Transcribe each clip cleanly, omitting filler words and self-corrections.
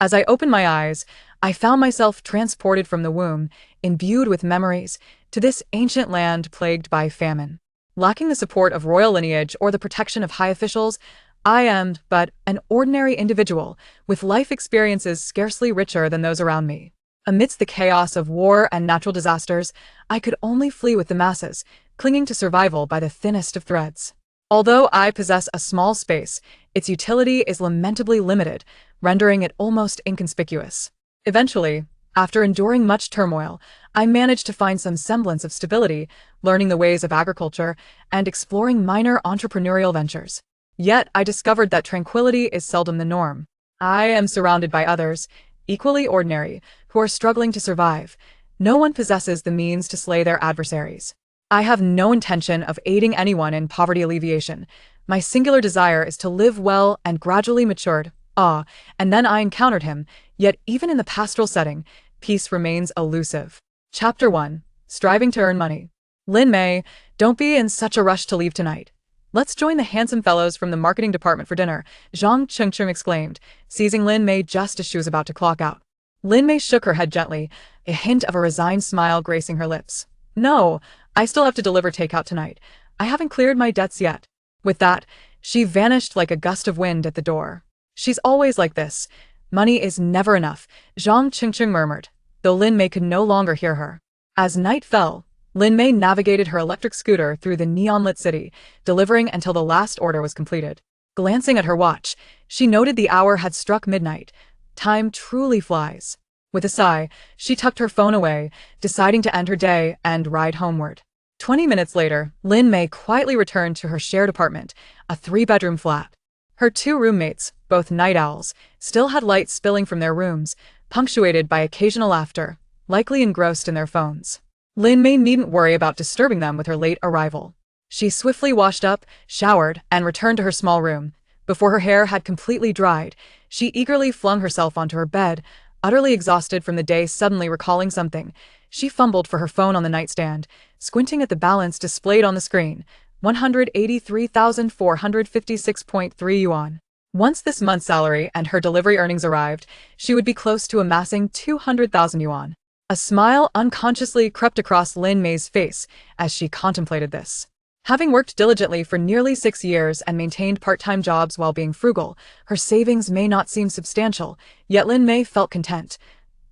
As I opened my eyes, I found myself transported from the womb, imbued with memories, to this ancient land plagued by famine. Lacking the support of royal lineage or the protection of high officials, I am but an ordinary individual, with life experiences scarcely richer than those around me. Amidst the chaos of war and natural disasters, I could only flee with the masses, clinging to survival by the thinnest of threads. Although I possess a small space, its utility is lamentably limited, rendering it almost inconspicuous. Eventually, after enduring much turmoil, I managed to find some semblance of stability, learning the ways of agriculture and exploring minor entrepreneurial ventures. Yet I discovered that tranquility is seldom the norm. I am surrounded by others, equally ordinary, who are struggling to survive. No one possesses the means to slay their adversaries. I have no intention of aiding anyone in poverty alleviation. My singular desire is to live well and gradually matured. And then I encountered him, yet even in the pastoral setting, peace remains elusive. Chapter 1. Striving to Earn Money. Lin Mei, don't be in such a rush to leave tonight. Let's join the handsome fellows from the marketing department for dinner, Zhang Chengcheng exclaimed, seizing Lin Mei just as she was about to clock out. Lin Mei shook her head gently, a hint of a resigned smile gracing her lips. No, I still have to deliver takeout tonight. I haven't cleared my debts yet. With that, she vanished like a gust of wind at the door. She's always like this. Money is never enough, Zhang Chengcheng murmured, though Lin Mei could no longer hear her. As night fell, Lin Mei navigated her electric scooter through the neon-lit city, delivering until the last order was completed. Glancing at her watch, she noted the hour had struck midnight. Time truly flies. With a sigh, she tucked her phone away, deciding to end her day and ride homeward. 20 minutes later, Lin Mei quietly returned to her shared apartment, a 3-bedroom flat. Her 2 roommates, both night owls, still had light spilling from their rooms, punctuated by occasional laughter, likely engrossed in their phones. Lin Mei needn't worry about disturbing them with her late arrival. She swiftly washed up, showered, and returned to her small room. Before her hair had completely dried, she eagerly flung herself onto her bed, utterly exhausted from the day. Suddenly recalling something, she fumbled for her phone on the nightstand, squinting at the balance displayed on the screen, 183,456.3 yuan. Once this month's salary and her delivery earnings arrived, she would be close to amassing 200,000 yuan. A smile unconsciously crept across Lin Mei's face as she contemplated this. Having worked diligently for nearly 6 years and maintained part-time jobs while being frugal, her savings may not seem substantial, yet Lin Mei felt content.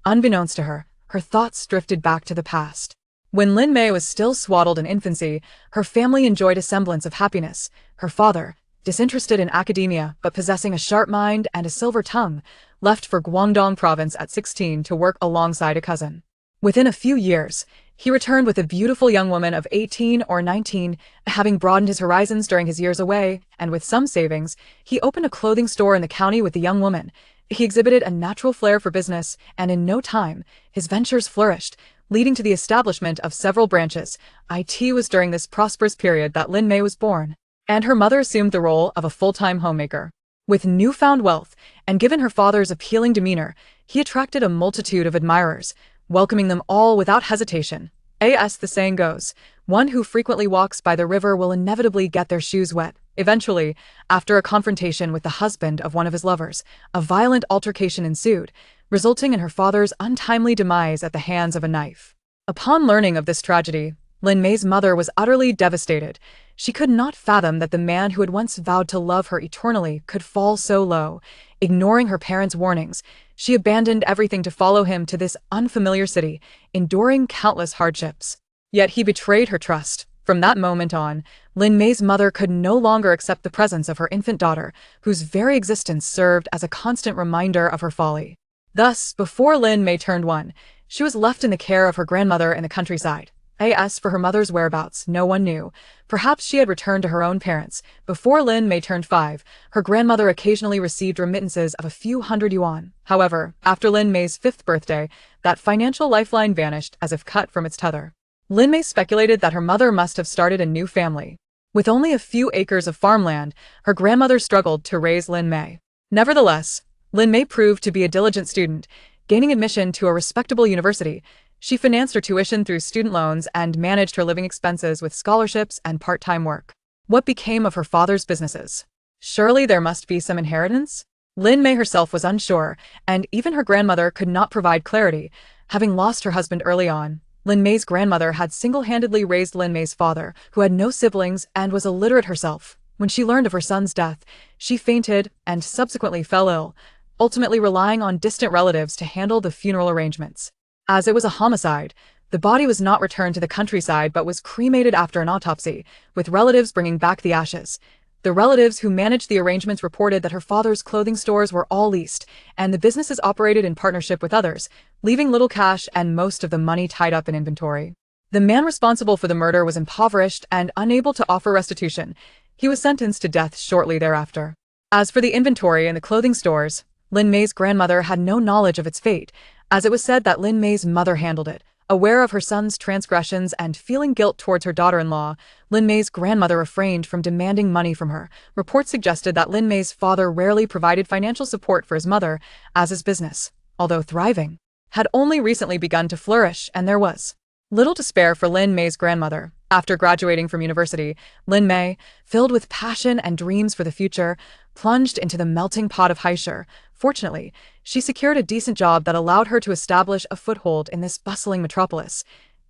Unbeknownst to her, her thoughts drifted back to the past. When Lin Mei was still swaddled in infancy, her family enjoyed a semblance of happiness. Her father, disinterested in academia but possessing a sharp mind and a silver tongue, left for Guangdong province at 16 to work alongside a cousin. Within a few years, he returned with a beautiful young woman of 18 or 19, having broadened his horizons during his years away, and with some savings, he opened a clothing store in the county with the young woman. He exhibited a natural flair for business, and in no time, his ventures flourished, leading to the establishment of several branches. It was during this prosperous period that Lin Mei was born, and her mother assumed the role of a full-time homemaker. With newfound wealth, and given her father's appealing demeanor, he attracted a multitude of admirers, welcoming them all without hesitation. As the saying goes, one who frequently walks by the river will inevitably get their shoes wet. Eventually, after a confrontation with the husband of one of his lovers, a violent altercation ensued, resulting in her father's untimely demise at the hands of a knife. Upon learning of this tragedy, Lin Mei's mother was utterly devastated. She could not fathom that the man who had once vowed to love her eternally could fall so low. Ignoring her parents' warnings, she abandoned everything to follow him to this unfamiliar city, enduring countless hardships. Yet he betrayed her trust. From that moment on, Lin Mei's mother could no longer accept the presence of her infant daughter, whose very existence served as a constant reminder of her folly. Thus, before Lin Mei turned 1, she was left in the care of her grandmother in the countryside. As for her mother's whereabouts, no one knew. Perhaps she had returned to her own parents. Before Lin Mei turned 5, her grandmother occasionally received remittances of a few hundred yuan. However, after Lin Mei's 5th birthday, that financial lifeline vanished as if cut from its tether. Lin Mei speculated that her mother must have started a new family. With only a few acres of farmland, her grandmother struggled to raise Lin Mei. Nevertheless, Lin Mei proved to be a diligent student, gaining admission to a respectable university. She financed her tuition through student loans and managed her living expenses with scholarships and part-time work. What became of her father's businesses? Surely there must be some inheritance? Lin Mei herself was unsure, and even her grandmother could not provide clarity. Having lost her husband early on, Lin Mei's grandmother had single-handedly raised Lin Mei's father, who had no siblings and was illiterate herself. When she learned of her son's death, she fainted and subsequently fell ill, ultimately relying on distant relatives to handle the funeral arrangements. As it was a homicide, the body was not returned to the countryside but was cremated after an autopsy, with relatives bringing back the ashes. The relatives who managed the arrangements reported that her father's clothing stores were all leased, and the businesses operated in partnership with others, leaving little cash and most of the money tied up in inventory. The man responsible for the murder was impoverished and unable to offer restitution. He was sentenced to death shortly thereafter. As for the inventory in the clothing stores, Lin Mei's grandmother had no knowledge of its fate, as it was said that Lin Mei's mother handled it. Aware of her son's transgressions and feeling guilt towards her daughter-in-law, Lin Mei's grandmother refrained from demanding money from her. Reports suggested that Lin Mei's father rarely provided financial support for his mother, as his business, although thriving, had only recently begun to flourish, and there was little to spare for Lin Mei's grandmother. After graduating from university, Lin Mei, filled with passion and dreams for the future, plunged into the melting pot of hardship. Fortunately, she secured a decent job that allowed her to establish a foothold in this bustling metropolis.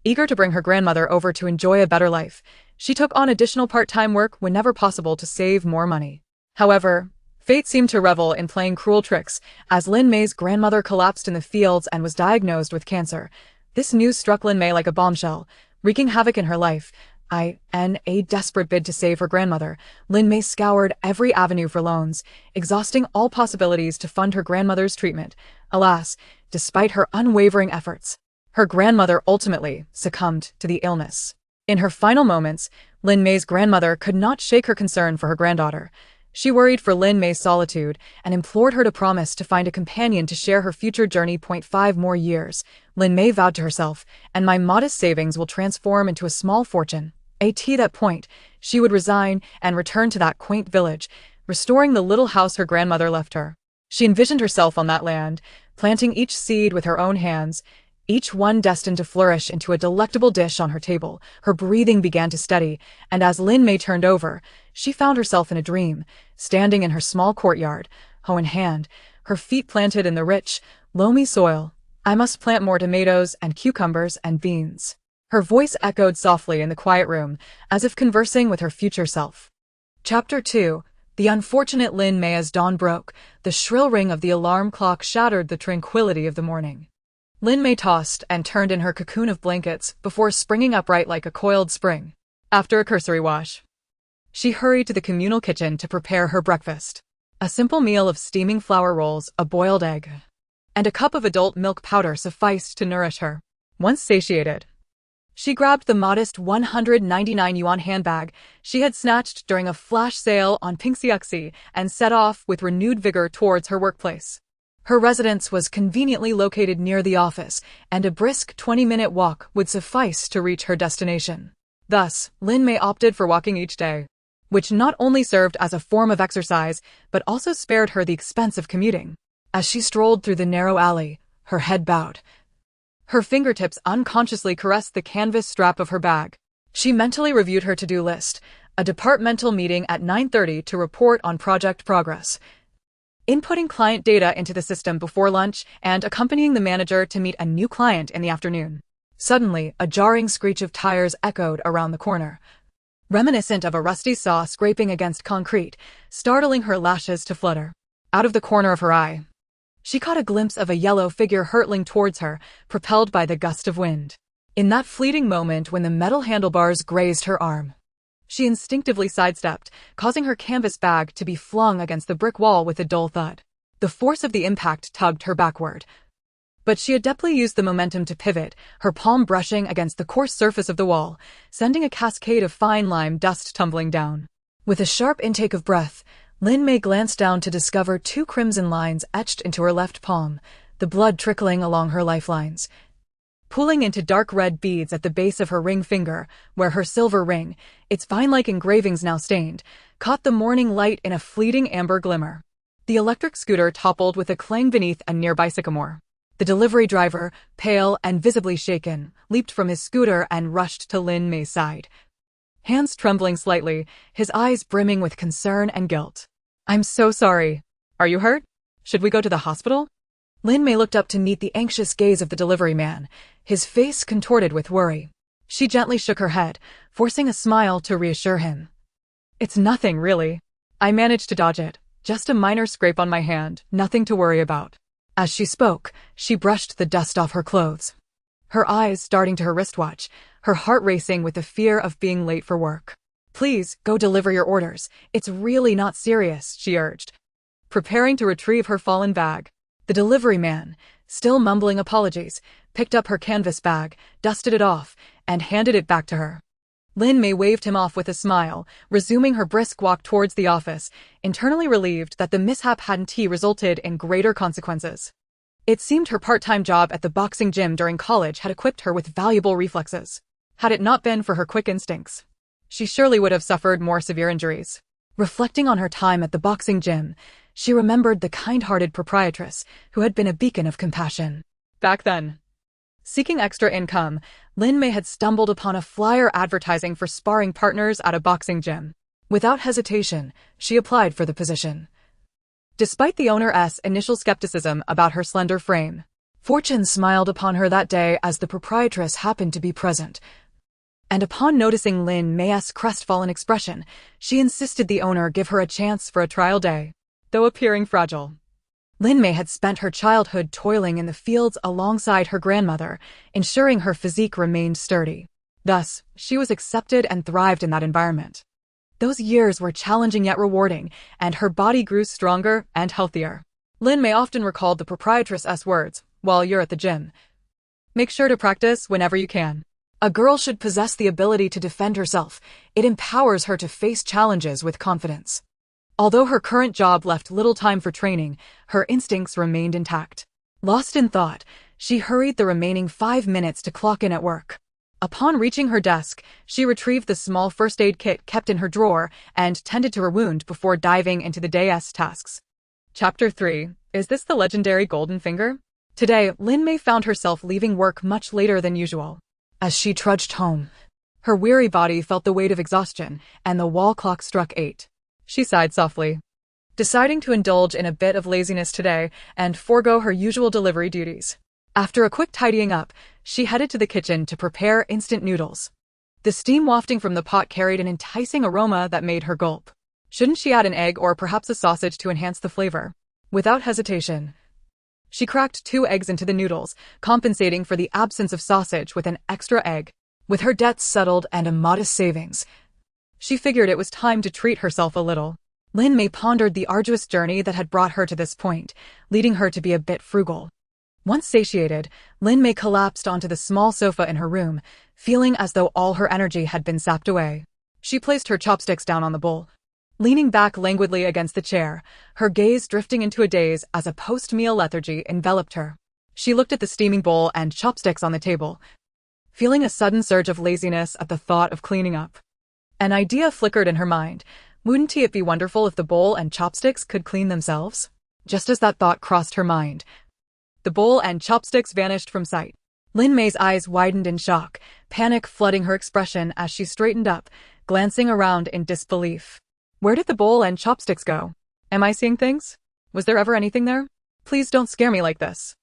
Eager to bring her grandmother over to enjoy a better life, she took on additional part-time work whenever possible to save more money. However, fate seemed to revel in playing cruel tricks, as Lin Mei's grandmother collapsed in the fields and was diagnosed with cancer. This news struck Lin Mei like a bombshell, wreaking havoc in her life. In a desperate bid to save her grandmother, Lin Mei scoured every avenue for loans, exhausting all possibilities to fund her grandmother's treatment. Alas, despite her unwavering efforts, her grandmother ultimately succumbed to the illness. In her final moments, Lin Mei's grandmother could not shake her concern for her granddaughter. She worried for Lin Mei's solitude and implored her to promise to find a companion to share her future journey. 5 more years, Lin Mei vowed to herself, and my modest savings will transform into a small fortune. At that point, she would resign and return to that quaint village, restoring the little house her grandmother left her. She envisioned herself on that land, planting each seed with her own hands, each one destined to flourish into a delectable dish on her table. Her breathing began to steady, and as Lin Mei turned over, she found herself in a dream, standing in her small courtyard, hoe in hand, her feet planted in the rich, loamy soil. I must plant more tomatoes and cucumbers and beans. Her voice echoed softly in the quiet room, as if conversing with her future self. Chapter 2. The unfortunate Lin Mei. As dawn broke, the shrill ring of the alarm clock shattered the tranquility of the morning. Lin Mei tossed and turned in her cocoon of blankets before springing upright like a coiled spring. After a cursory wash, she hurried to the communal kitchen to prepare her breakfast. A simple meal of steaming flour rolls, a boiled egg, and a cup of adult milk powder sufficed to nourish her. Once satiated, she grabbed the modest 199 yuan handbag she had snatched during a flash sale on Pinkxiuxi and set off with renewed vigor towards her workplace. Her residence was conveniently located near the office, and a brisk 20-minute walk would suffice to reach her destination. Thus, Lin Mei opted for walking each day, which not only served as a form of exercise, but also spared her the expense of commuting. As she strolled through the narrow alley, her head bowed, her fingertips unconsciously caressed the canvas strap of her bag. She mentally reviewed her to-do list, a departmental meeting at 9:30 to report on project progress, inputting client data into the system before lunch, and accompanying the manager to meet a new client in the afternoon. Suddenly, a jarring screech of tires echoed around the corner, reminiscent of a rusty saw scraping against concrete, startling her lashes to flutter. Out of the corner of her eye, she caught a glimpse of a yellow figure hurtling towards her, propelled by the gust of wind. In that fleeting moment when the metal handlebars grazed her arm, she instinctively sidestepped, causing her canvas bag to be flung against the brick wall with a dull thud. The force of the impact tugged her backward, but she adeptly used the momentum to pivot, her palm brushing against the coarse surface of the wall, sending a cascade of fine lime dust tumbling down. With a sharp intake of breath, Lin Mei glanced down to discover 2 crimson lines etched into her left palm, the blood trickling along her lifelines, pooling into dark red beads at the base of her ring finger, where her silver ring, its vine-like engravings now stained, caught the morning light in a fleeting amber glimmer. The electric scooter toppled with a clang beneath a nearby sycamore. The delivery driver, pale and visibly shaken, leaped from his scooter and rushed to Lin Mei's side, hands trembling slightly, his eyes brimming with concern and guilt. "I'm so sorry. Are you hurt?" Should we go to the hospital? Lin Mei looked up to meet the anxious gaze of the delivery man, his face contorted with worry. She gently shook her head, forcing a smile to reassure him. It's nothing, really. I managed to dodge it. Just a minor scrape on my hand, nothing to worry about. As she spoke, she brushed the dust off her clothes. Her eyes darting to her wristwatch, her heart racing with the fear of being late for work. Please, go deliver your orders. It's really not serious, she urged, preparing to retrieve her fallen bag. The delivery man, still mumbling apologies, picked up her canvas bag, dusted it off, and handed it back to her. Lin Mei waved him off with a smile, resuming her brisk walk towards the office, internally relieved that the mishap hadn't resulted in greater consequences. It seemed her part-time job at the boxing gym during college had equipped her with valuable reflexes. Had it not been for her quick instincts, she surely would have suffered more severe injuries. Reflecting on her time at the boxing gym, she remembered the kind-hearted proprietress who had been a beacon of compassion. Back then, seeking extra income, Lin Mei had stumbled upon a flyer advertising for sparring partners at a boxing gym. Without hesitation, she applied for the position. Despite the owner's initial skepticism about her slender frame, fortune smiled upon her that day as the proprietress happened to be present. And upon noticing Lin Mei's crestfallen expression, she insisted the owner give her a chance for a trial day. Though appearing fragile, Lin Mei had spent her childhood toiling in the fields alongside her grandmother, ensuring her physique remained sturdy. Thus, she was accepted and thrived in that environment. Those years were challenging yet rewarding, and her body grew stronger and healthier. Lin Mei often recalled the proprietress's words, while you're at the gym, make sure to practice whenever you can. A girl should possess the ability to defend herself. It empowers her to face challenges with confidence. Although her current job left little time for training, her instincts remained intact. Lost in thought, she hurried the remaining 5 minutes to clock in at work. Upon reaching her desk, she retrieved the small first aid kit kept in her drawer and tended to her wound before diving into the day's tasks. Chapter 3. Is this the legendary golden finger? Today, Lin Mei found herself leaving work much later than usual. As she trudged home, her weary body felt the weight of exhaustion, and the wall clock struck 8. She sighed softly, deciding to indulge in a bit of laziness today and forego her usual delivery duties. After a quick tidying up, she headed to the kitchen to prepare instant noodles. The steam wafting from the pot carried an enticing aroma that made her gulp. Shouldn't she add an egg or perhaps a sausage to enhance the flavor? Without hesitation, she cracked 2 eggs into the noodles, compensating for the absence of sausage with an extra egg. With her debts settled and a modest savings, she figured it was time to treat herself a little. Lin Mei pondered the arduous journey that had brought her to this point, leading her to be a bit frugal. Once satiated, Lin Mei collapsed onto the small sofa in her room, feeling as though all her energy had been sapped away. She placed her chopsticks down on the bowl, leaning back languidly against the chair, her gaze drifting into a daze as a post-meal lethargy enveloped her. She looked at the steaming bowl and chopsticks on the table, feeling a sudden surge of laziness at the thought of cleaning up. An idea flickered in her mind. Wouldn't it be wonderful if the bowl and chopsticks could clean themselves? Just as that thought crossed her mind, the bowl and chopsticks vanished from sight. Lin Mei's eyes widened in shock, panic flooding her expression as she straightened up, glancing around in disbelief. Where did the bowl and chopsticks go? Am I seeing things? Was there ever anything there? Please don't scare me like this.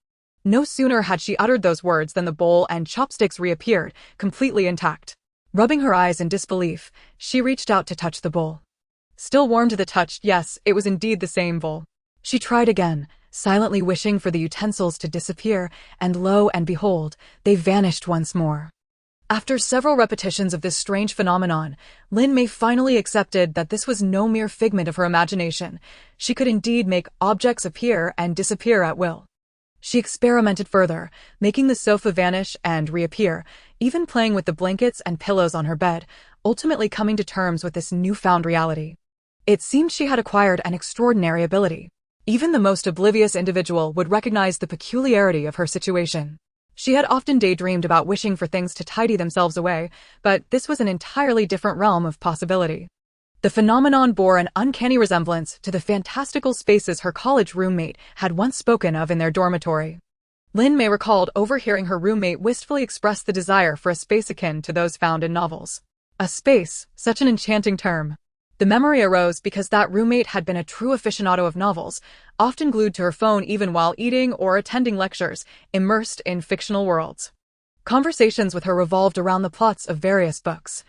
No sooner had she uttered those words than the bowl and chopsticks reappeared, completely intact. Rubbing her eyes in disbelief, she reached out to touch the bowl. Still warm to the touch, yes, it was indeed the same bowl. She tried again, silently wishing for the utensils to disappear, and lo and behold, they vanished once more. After several repetitions of this strange phenomenon, Lin Mei finally accepted that this was no mere figment of her imagination. She could indeed make objects appear and disappear at will. She experimented further, making the sofa vanish and reappear, even playing with the blankets and pillows on her bed, ultimately coming to terms with this newfound reality. It seemed she had acquired an extraordinary ability. Even the most oblivious individual would recognize the peculiarity of her situation. She had often daydreamed about wishing for things to tidy themselves away, but this was an entirely different realm of possibility. The phenomenon bore an uncanny resemblance to the fantastical spaces her college roommate had once spoken of in their dormitory. Lin Mei recalled overhearing her roommate wistfully express the desire for a space akin to those found in novels. A space, such an enchanting term. The memory arose because that roommate had been a true aficionado of novels, often glued to her phone even while eating or attending lectures, immersed in fictional worlds. Conversations with her revolved around the plots of various books,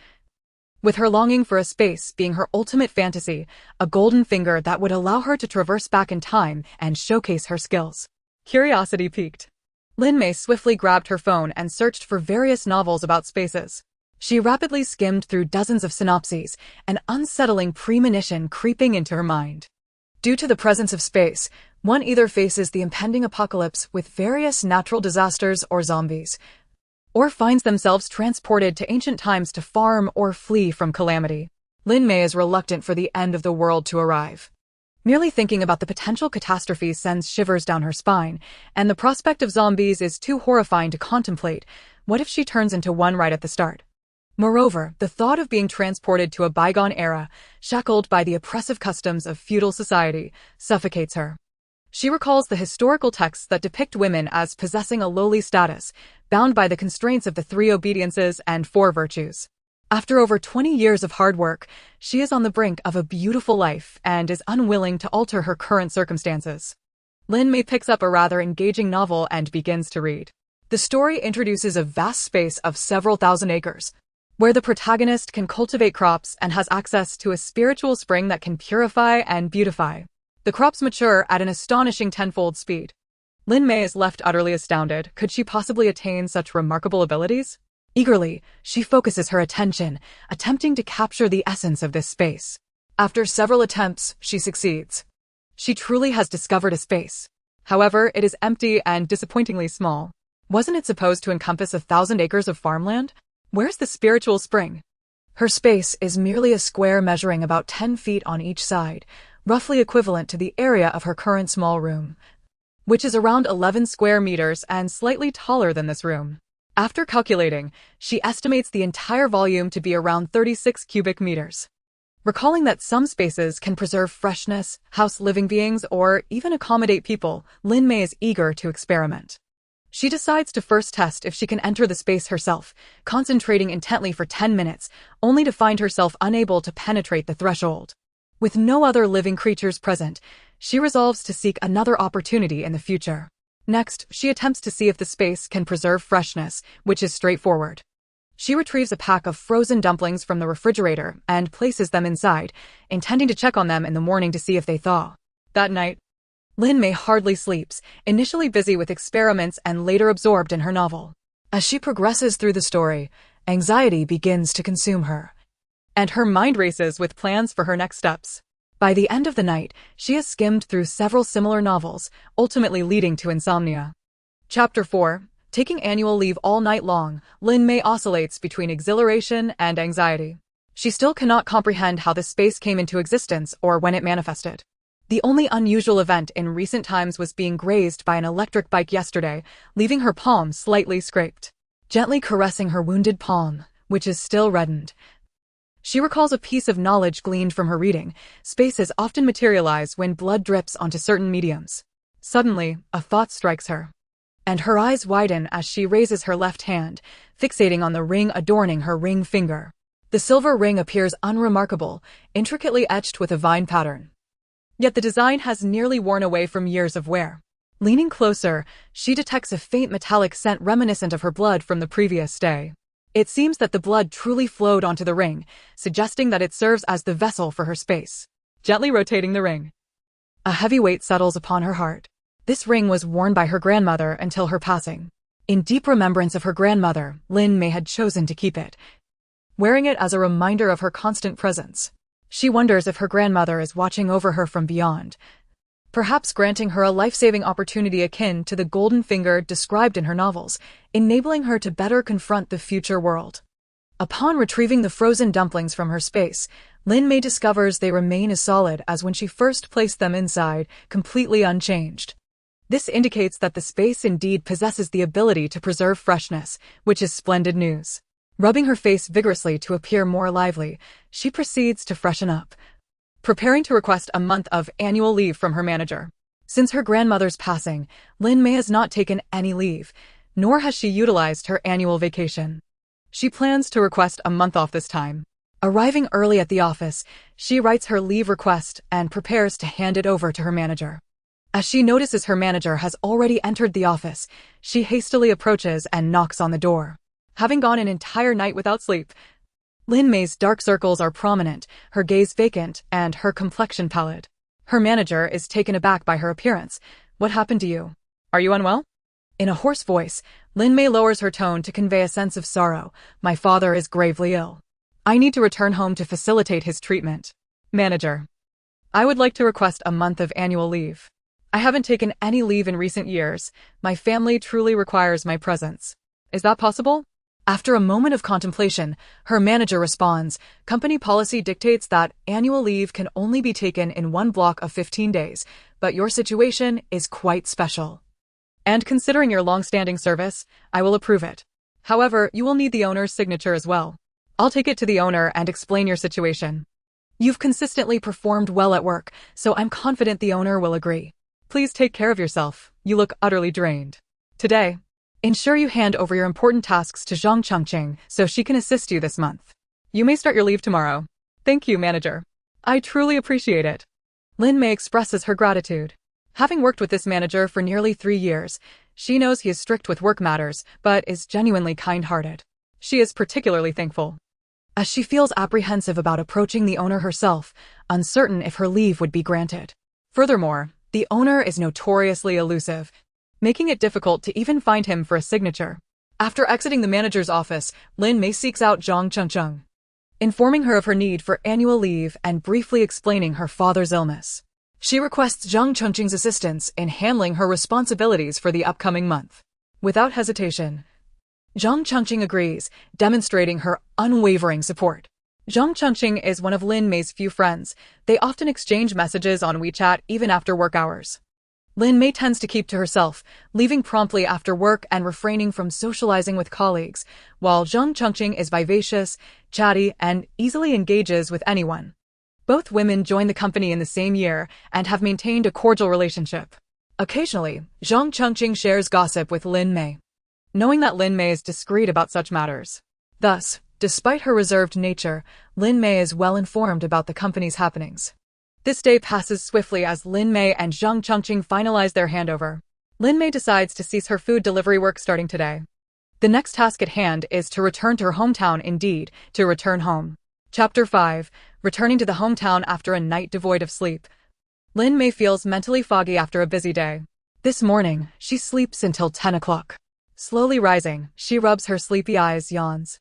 with her longing for a space being her ultimate fantasy, a golden finger that would allow her to traverse back in time and showcase her skills. Curiosity piqued. Lin Mei swiftly grabbed her phone and searched for various novels about spaces. She rapidly skimmed through dozens of synopses, an unsettling premonition creeping into her mind. Due to the presence of space, one either faces the impending apocalypse with various natural disasters or zombies, or finds themselves transported to ancient times to farm or flee from calamity. Lin Mei is reluctant for the end of the world to arrive. Merely thinking about the potential catastrophe sends shivers down her spine, and the prospect of zombies is too horrifying to contemplate. What if she turns into one right at the start? Moreover, the thought of being transported to a bygone era, shackled by the oppressive customs of feudal society, suffocates her. She recalls the historical texts that depict women as possessing a lowly status, bound by the constraints of the 3 obediences and 4 virtues. After over 20 years of hard work, she is on the brink of a beautiful life and is unwilling to alter her current circumstances. Lin Mei picks up a rather engaging novel and begins to read. The story introduces a vast space of several thousand acres, where the protagonist can cultivate crops and has access to a spiritual spring that can purify and beautify. The crops mature at an astonishing tenfold speed. Lin Mei is left utterly astounded. Could she possibly attain such remarkable abilities? Eagerly, she focuses her attention, attempting to capture the essence of this space. After several attempts, she succeeds. She truly has discovered a space. However, it is empty and disappointingly small. Wasn't it supposed to encompass 1,000 acres of farmland? Where's the spiritual spring? Her space is merely a square measuring about 10 feet on each side, roughly equivalent to the area of her current small room, which is around 11 square meters and slightly taller than this room. After calculating, she estimates the entire volume to be around 36 cubic meters. Recalling that some spaces can preserve freshness, house living beings, or even accommodate people, Lin Mei is eager to experiment. She decides to first test if she can enter the space herself, concentrating intently for 10 minutes, only to find herself unable to penetrate the threshold. With no other living creatures present, she resolves to seek another opportunity in the future. Next, she attempts to see if the space can preserve freshness, which is straightforward. She retrieves a pack of frozen dumplings from the refrigerator and places them inside, intending to check on them in the morning to see if they thaw. That night, Lin Mei hardly sleeps, initially busy with experiments and later absorbed in her novel. As she progresses through the story, anxiety begins to consume her, and her mind races with plans for her next steps. By the end of the night, she has skimmed through several similar novels, ultimately leading to insomnia. Chapter 4. Taking annual leave all night long, Lin Mei oscillates between exhilaration and anxiety. She still cannot comprehend how this space came into existence or when it manifested. The only unusual event in recent times was being grazed by an electric bike yesterday, leaving her palm slightly scraped. Gently caressing her wounded palm, which is still reddened, she recalls a piece of knowledge gleaned from her reading. Spaces often materialize when blood drips onto certain mediums. Suddenly, a thought strikes her, and her eyes widen as she raises her left hand, fixating on the ring adorning her ring finger. The silver ring appears unremarkable, intricately etched with a vine pattern. Yet the design has nearly worn away from years of wear. Leaning closer, she detects a faint metallic scent reminiscent of her blood from the previous day. It seems that the blood truly flowed onto the ring, suggesting that it serves as the vessel for her space. Gently rotating the ring, a heavy weight settles upon her heart. This ring was worn by her grandmother until her passing. In deep remembrance of her grandmother, Lin Mei had chosen to keep it, wearing it as a reminder of her constant presence. She wonders if her grandmother is watching over her from beyond, perhaps granting her a life-saving opportunity akin to the golden finger described in her novels, enabling her to better confront the future world. Upon retrieving the frozen dumplings from her space, Lin Mei discovers they remain as solid as when she first placed them inside, completely unchanged. This indicates that the space indeed possesses the ability to preserve freshness, which is splendid news. Rubbing her face vigorously to appear more lively, she proceeds to freshen up, preparing to request a month of annual leave from her manager. Since her grandmother's passing, Lin Mei has not taken any leave, nor has she utilized her annual vacation. She plans to request a month off this time. Arriving early at the office, she writes her leave request and prepares to hand it over to her manager. As she notices her manager has already entered the office, she hastily approaches and knocks on the door. Having gone an entire night without sleep, Lin Mei's dark circles are prominent, her gaze vacant, and her complexion pallid. Her manager is taken aback by her appearance. "What happened to you? Are you unwell?" In a hoarse voice, Lin Mei lowers her tone to convey a sense of sorrow. "My father is gravely ill. I need to return home to facilitate his treatment." Manager: "I would like to request a month of annual leave. I haven't taken any leave in recent years. My family truly requires my presence. Is that possible?" After a moment of contemplation, her manager responds, "Company policy dictates that annual leave can only be taken in one block of 15 days, but your situation is quite special. And considering your long-standing service, I will approve it. However, you will need the owner's signature as well. I'll take it to the owner and explain your situation. You've consistently performed well at work, so I'm confident the owner will agree. Please take care of yourself. You look utterly drained. Today, ensure you hand over your important tasks to Zhang Chengqing so she can assist you this month. You may start your leave tomorrow." "Thank you, manager. I truly appreciate it." Lin Mei expresses her gratitude. Having worked with this manager for nearly 3 years, she knows he is strict with work matters, but is genuinely kind-hearted. She is particularly thankful, as she feels apprehensive about approaching the owner herself, uncertain if her leave would be granted. Furthermore, the owner is notoriously elusive, making it difficult to even find him for a signature. After exiting the manager's office, Lin Mei seeks out Zhang Chengqing, informing her of her need for annual leave and briefly explaining her father's illness. She requests Zhang Chengqing's assistance in handling her responsibilities for the upcoming month. Without hesitation, Zhang Chengqing agrees, demonstrating her unwavering support. Zhang Chengqing is one of Lin Mei's few friends. They often exchange messages on WeChat even after work hours. Lin Mei tends to keep to herself, leaving promptly after work and refraining from socializing with colleagues, while Zhang Chengqing is vivacious, chatty, and easily engages with anyone. Both women joined the company in the same year and have maintained a cordial relationship. Occasionally, Zhang Chengqing shares gossip with Lin Mei, knowing that Lin Mei is discreet about such matters. Thus, despite her reserved nature, Lin Mei is well informed about the company's happenings. This day passes swiftly as Lin Mei and Zhang Chengqing finalize their handover. Lin Mei decides to cease her food delivery work starting today. The next task at hand is to return to her hometown, indeed, to return home. Chapter 5. Returning to the hometown after a night devoid of sleep. Lin Mei feels mentally foggy after a busy day. This morning, she sleeps until 10 o'clock. Slowly rising, she rubs her sleepy eyes, yawns,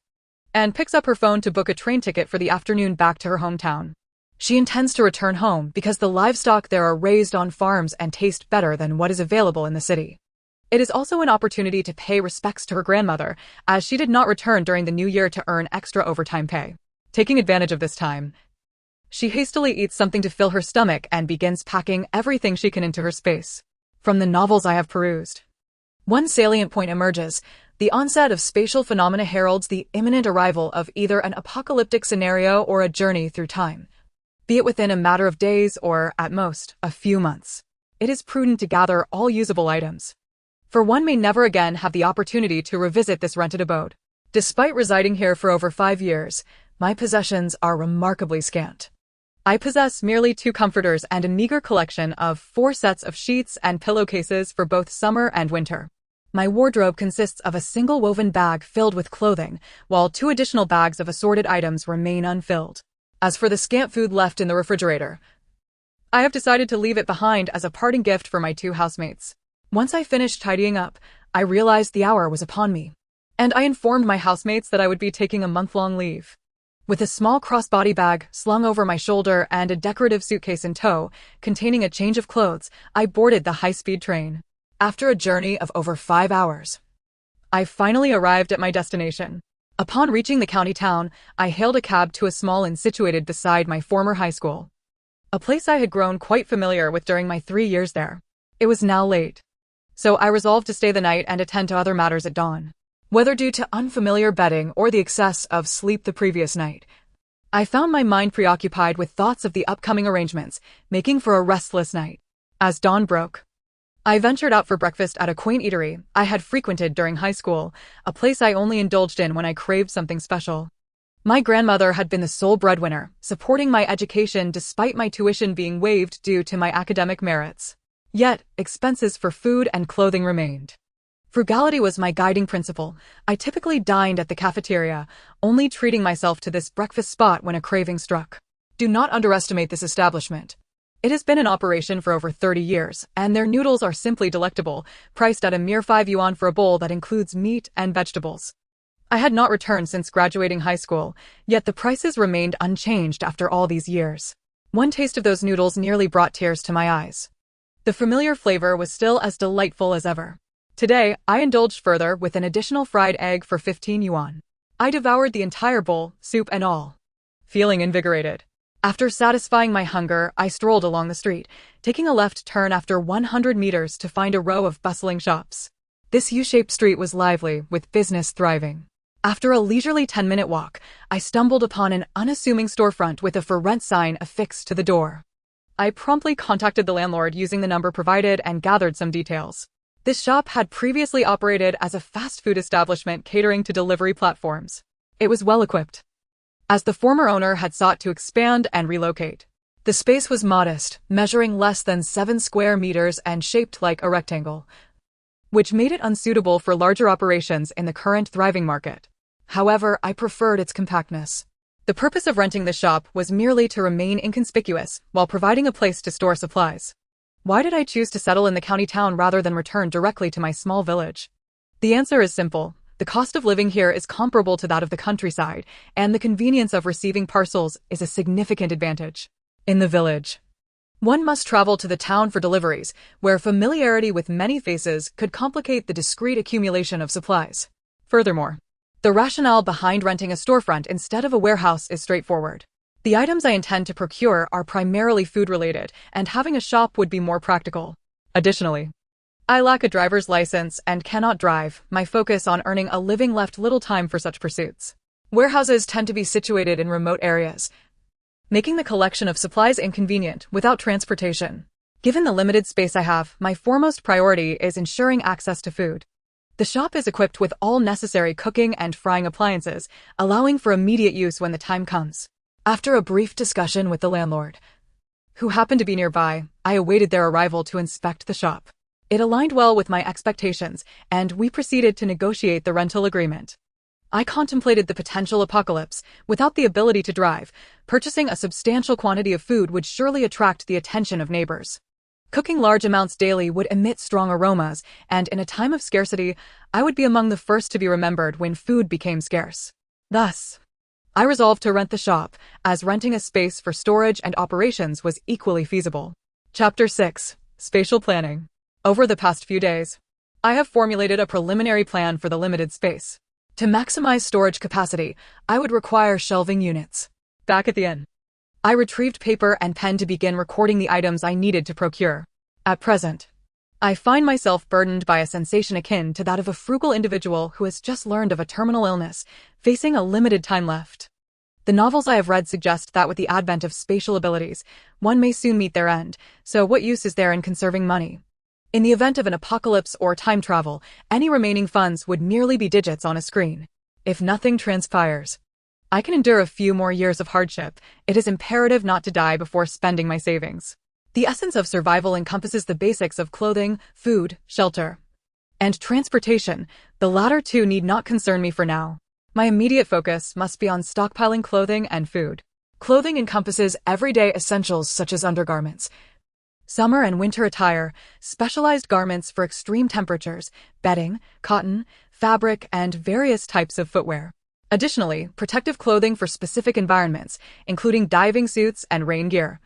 and picks up her phone to book a train ticket for the afternoon back to her hometown. She intends to return home because the livestock there are raised on farms and taste better than what is available in the city. It is also an opportunity to pay respects to her grandmother, as she did not return during the new year to earn extra overtime pay. Taking advantage of this time, she hastily eats something to fill her stomach and begins packing everything she can into her space. From the novels I have perused, one salient point emerges: the onset of spatial phenomena heralds the imminent arrival of either an apocalyptic scenario or a journey through time, be it within a matter of days or, at most, a few months. It is prudent to gather all usable items, for one may never again have the opportunity to revisit this rented abode. Despite residing here for over 5 years, my possessions are remarkably scant. I possess merely 2 comforters and a meager collection of 4 sets of sheets and pillowcases for both summer and winter. My wardrobe consists of a single woven bag filled with clothing, while 2 additional bags of assorted items remain unfilled. As for the scant food left in the refrigerator, I have decided to leave it behind as a parting gift for my 2 housemates. Once I finished tidying up, I realized the hour was upon me, and I informed my housemates that I would be taking a month-long leave. With a small crossbody bag slung over my shoulder and a decorative suitcase in tow, containing a change of clothes, I boarded the high-speed train. After a journey of over 5 hours, I finally arrived at my destination. Upon reaching the county town, I hailed a cab to a small inn situated beside my former high school, a place I had grown quite familiar with during my 3 years there. It was now late, so I resolved to stay the night and attend to other matters at dawn. Whether due to unfamiliar bedding or the excess of sleep the previous night, I found my mind preoccupied with thoughts of the upcoming arrangements, making for a restless night. As dawn broke, I ventured out for breakfast at a quaint eatery I had frequented during high school, a place I only indulged in when I craved something special. My grandmother had been the sole breadwinner, supporting my education despite my tuition being waived due to my academic merits. Yet, expenses for food and clothing remained. Frugality was my guiding principle. I typically dined at the cafeteria, only treating myself to this breakfast spot when a craving struck. Do not underestimate this establishment. It has been in operation for over 30 years, and their noodles are simply delectable, priced at a mere 5 yuan for a bowl that includes meat and vegetables. I had not returned since graduating high school, yet the prices remained unchanged after all these years. One taste of those noodles nearly brought tears to my eyes. The familiar flavor was still as delightful as ever. Today, I indulged further with an additional fried egg for 15 yuan. I devoured the entire bowl, soup and all, feeling invigorated. After satisfying my hunger, I strolled along the street, taking a left turn after 100 meters to find a row of bustling shops. This U-shaped street was lively, with business thriving. After a leisurely 10-minute walk, I stumbled upon an unassuming storefront with a for rent sign affixed to the door. I promptly contacted the landlord using the number provided and gathered some details. This shop had previously operated as a fast food establishment catering to delivery platforms. It was well equipped, as the former owner had sought to expand and relocate. The space was modest, measuring less than 7 square meters and shaped like a rectangle, which made it unsuitable for larger operations in the current thriving market. However, I preferred its compactness. The purpose of renting the shop was merely to remain inconspicuous while providing a place to store supplies. Why did I choose to settle in the county town rather than return directly to my small village? The answer is simple. The cost of living here is comparable to that of the countryside, and the convenience of receiving parcels is a significant advantage. In the village, one must travel to the town for deliveries, where familiarity with many faces could complicate the discreet accumulation of supplies. Furthermore, the rationale behind renting a storefront instead of a warehouse is straightforward. The items I intend to procure are primarily food-related, and having a shop would be more practical. Additionally, I lack a driver's license and cannot drive. My focus on earning a living left little time for such pursuits. Warehouses tend to be situated in remote areas, making the collection of supplies inconvenient without transportation. Given the limited space I have, my foremost priority is ensuring access to food. The shop is equipped with all necessary cooking and frying appliances, allowing for immediate use when the time comes. After a brief discussion with the landlord, who happened to be nearby, I awaited their arrival to inspect the shop. It aligned well with my expectations, and we proceeded to negotiate the rental agreement. I contemplated the potential apocalypse. Without the ability to drive, purchasing a substantial quantity of food would surely attract the attention of neighbors. Cooking large amounts daily would emit strong aromas, and in a time of scarcity, I would be among the first to be remembered when food became scarce. Thus, I resolved to rent the shop, as renting a space for storage and operations was equally feasible. Chapter 6. Spatial Planning. Over the past few days, I have formulated a preliminary plan for the limited space. To maximize storage capacity, I would require shelving units. Back at the inn, I retrieved paper and pen to begin recording the items I needed to procure. At present, I find myself burdened by a sensation akin to that of a frugal individual who has just learned of a terminal illness, facing a limited time left. The novels I have read suggest that with the advent of spatial abilities, one may soon meet their end, so what use is there in conserving money? In the event of an apocalypse or time travel, any remaining funds would merely be digits on a screen. If nothing transpires, I can endure a few more years of hardship. It is imperative not to die before spending my savings. The essence of survival encompasses the basics of clothing, food, shelter, and transportation. The latter two need not concern me for now. My immediate focus must be on stockpiling clothing and food. Clothing encompasses everyday essentials such as undergarments, summer and winter attire, specialized garments for extreme temperatures, bedding, cotton, fabric, and various types of footwear. Additionally, protective clothing for specific environments, including diving suits and rain gear,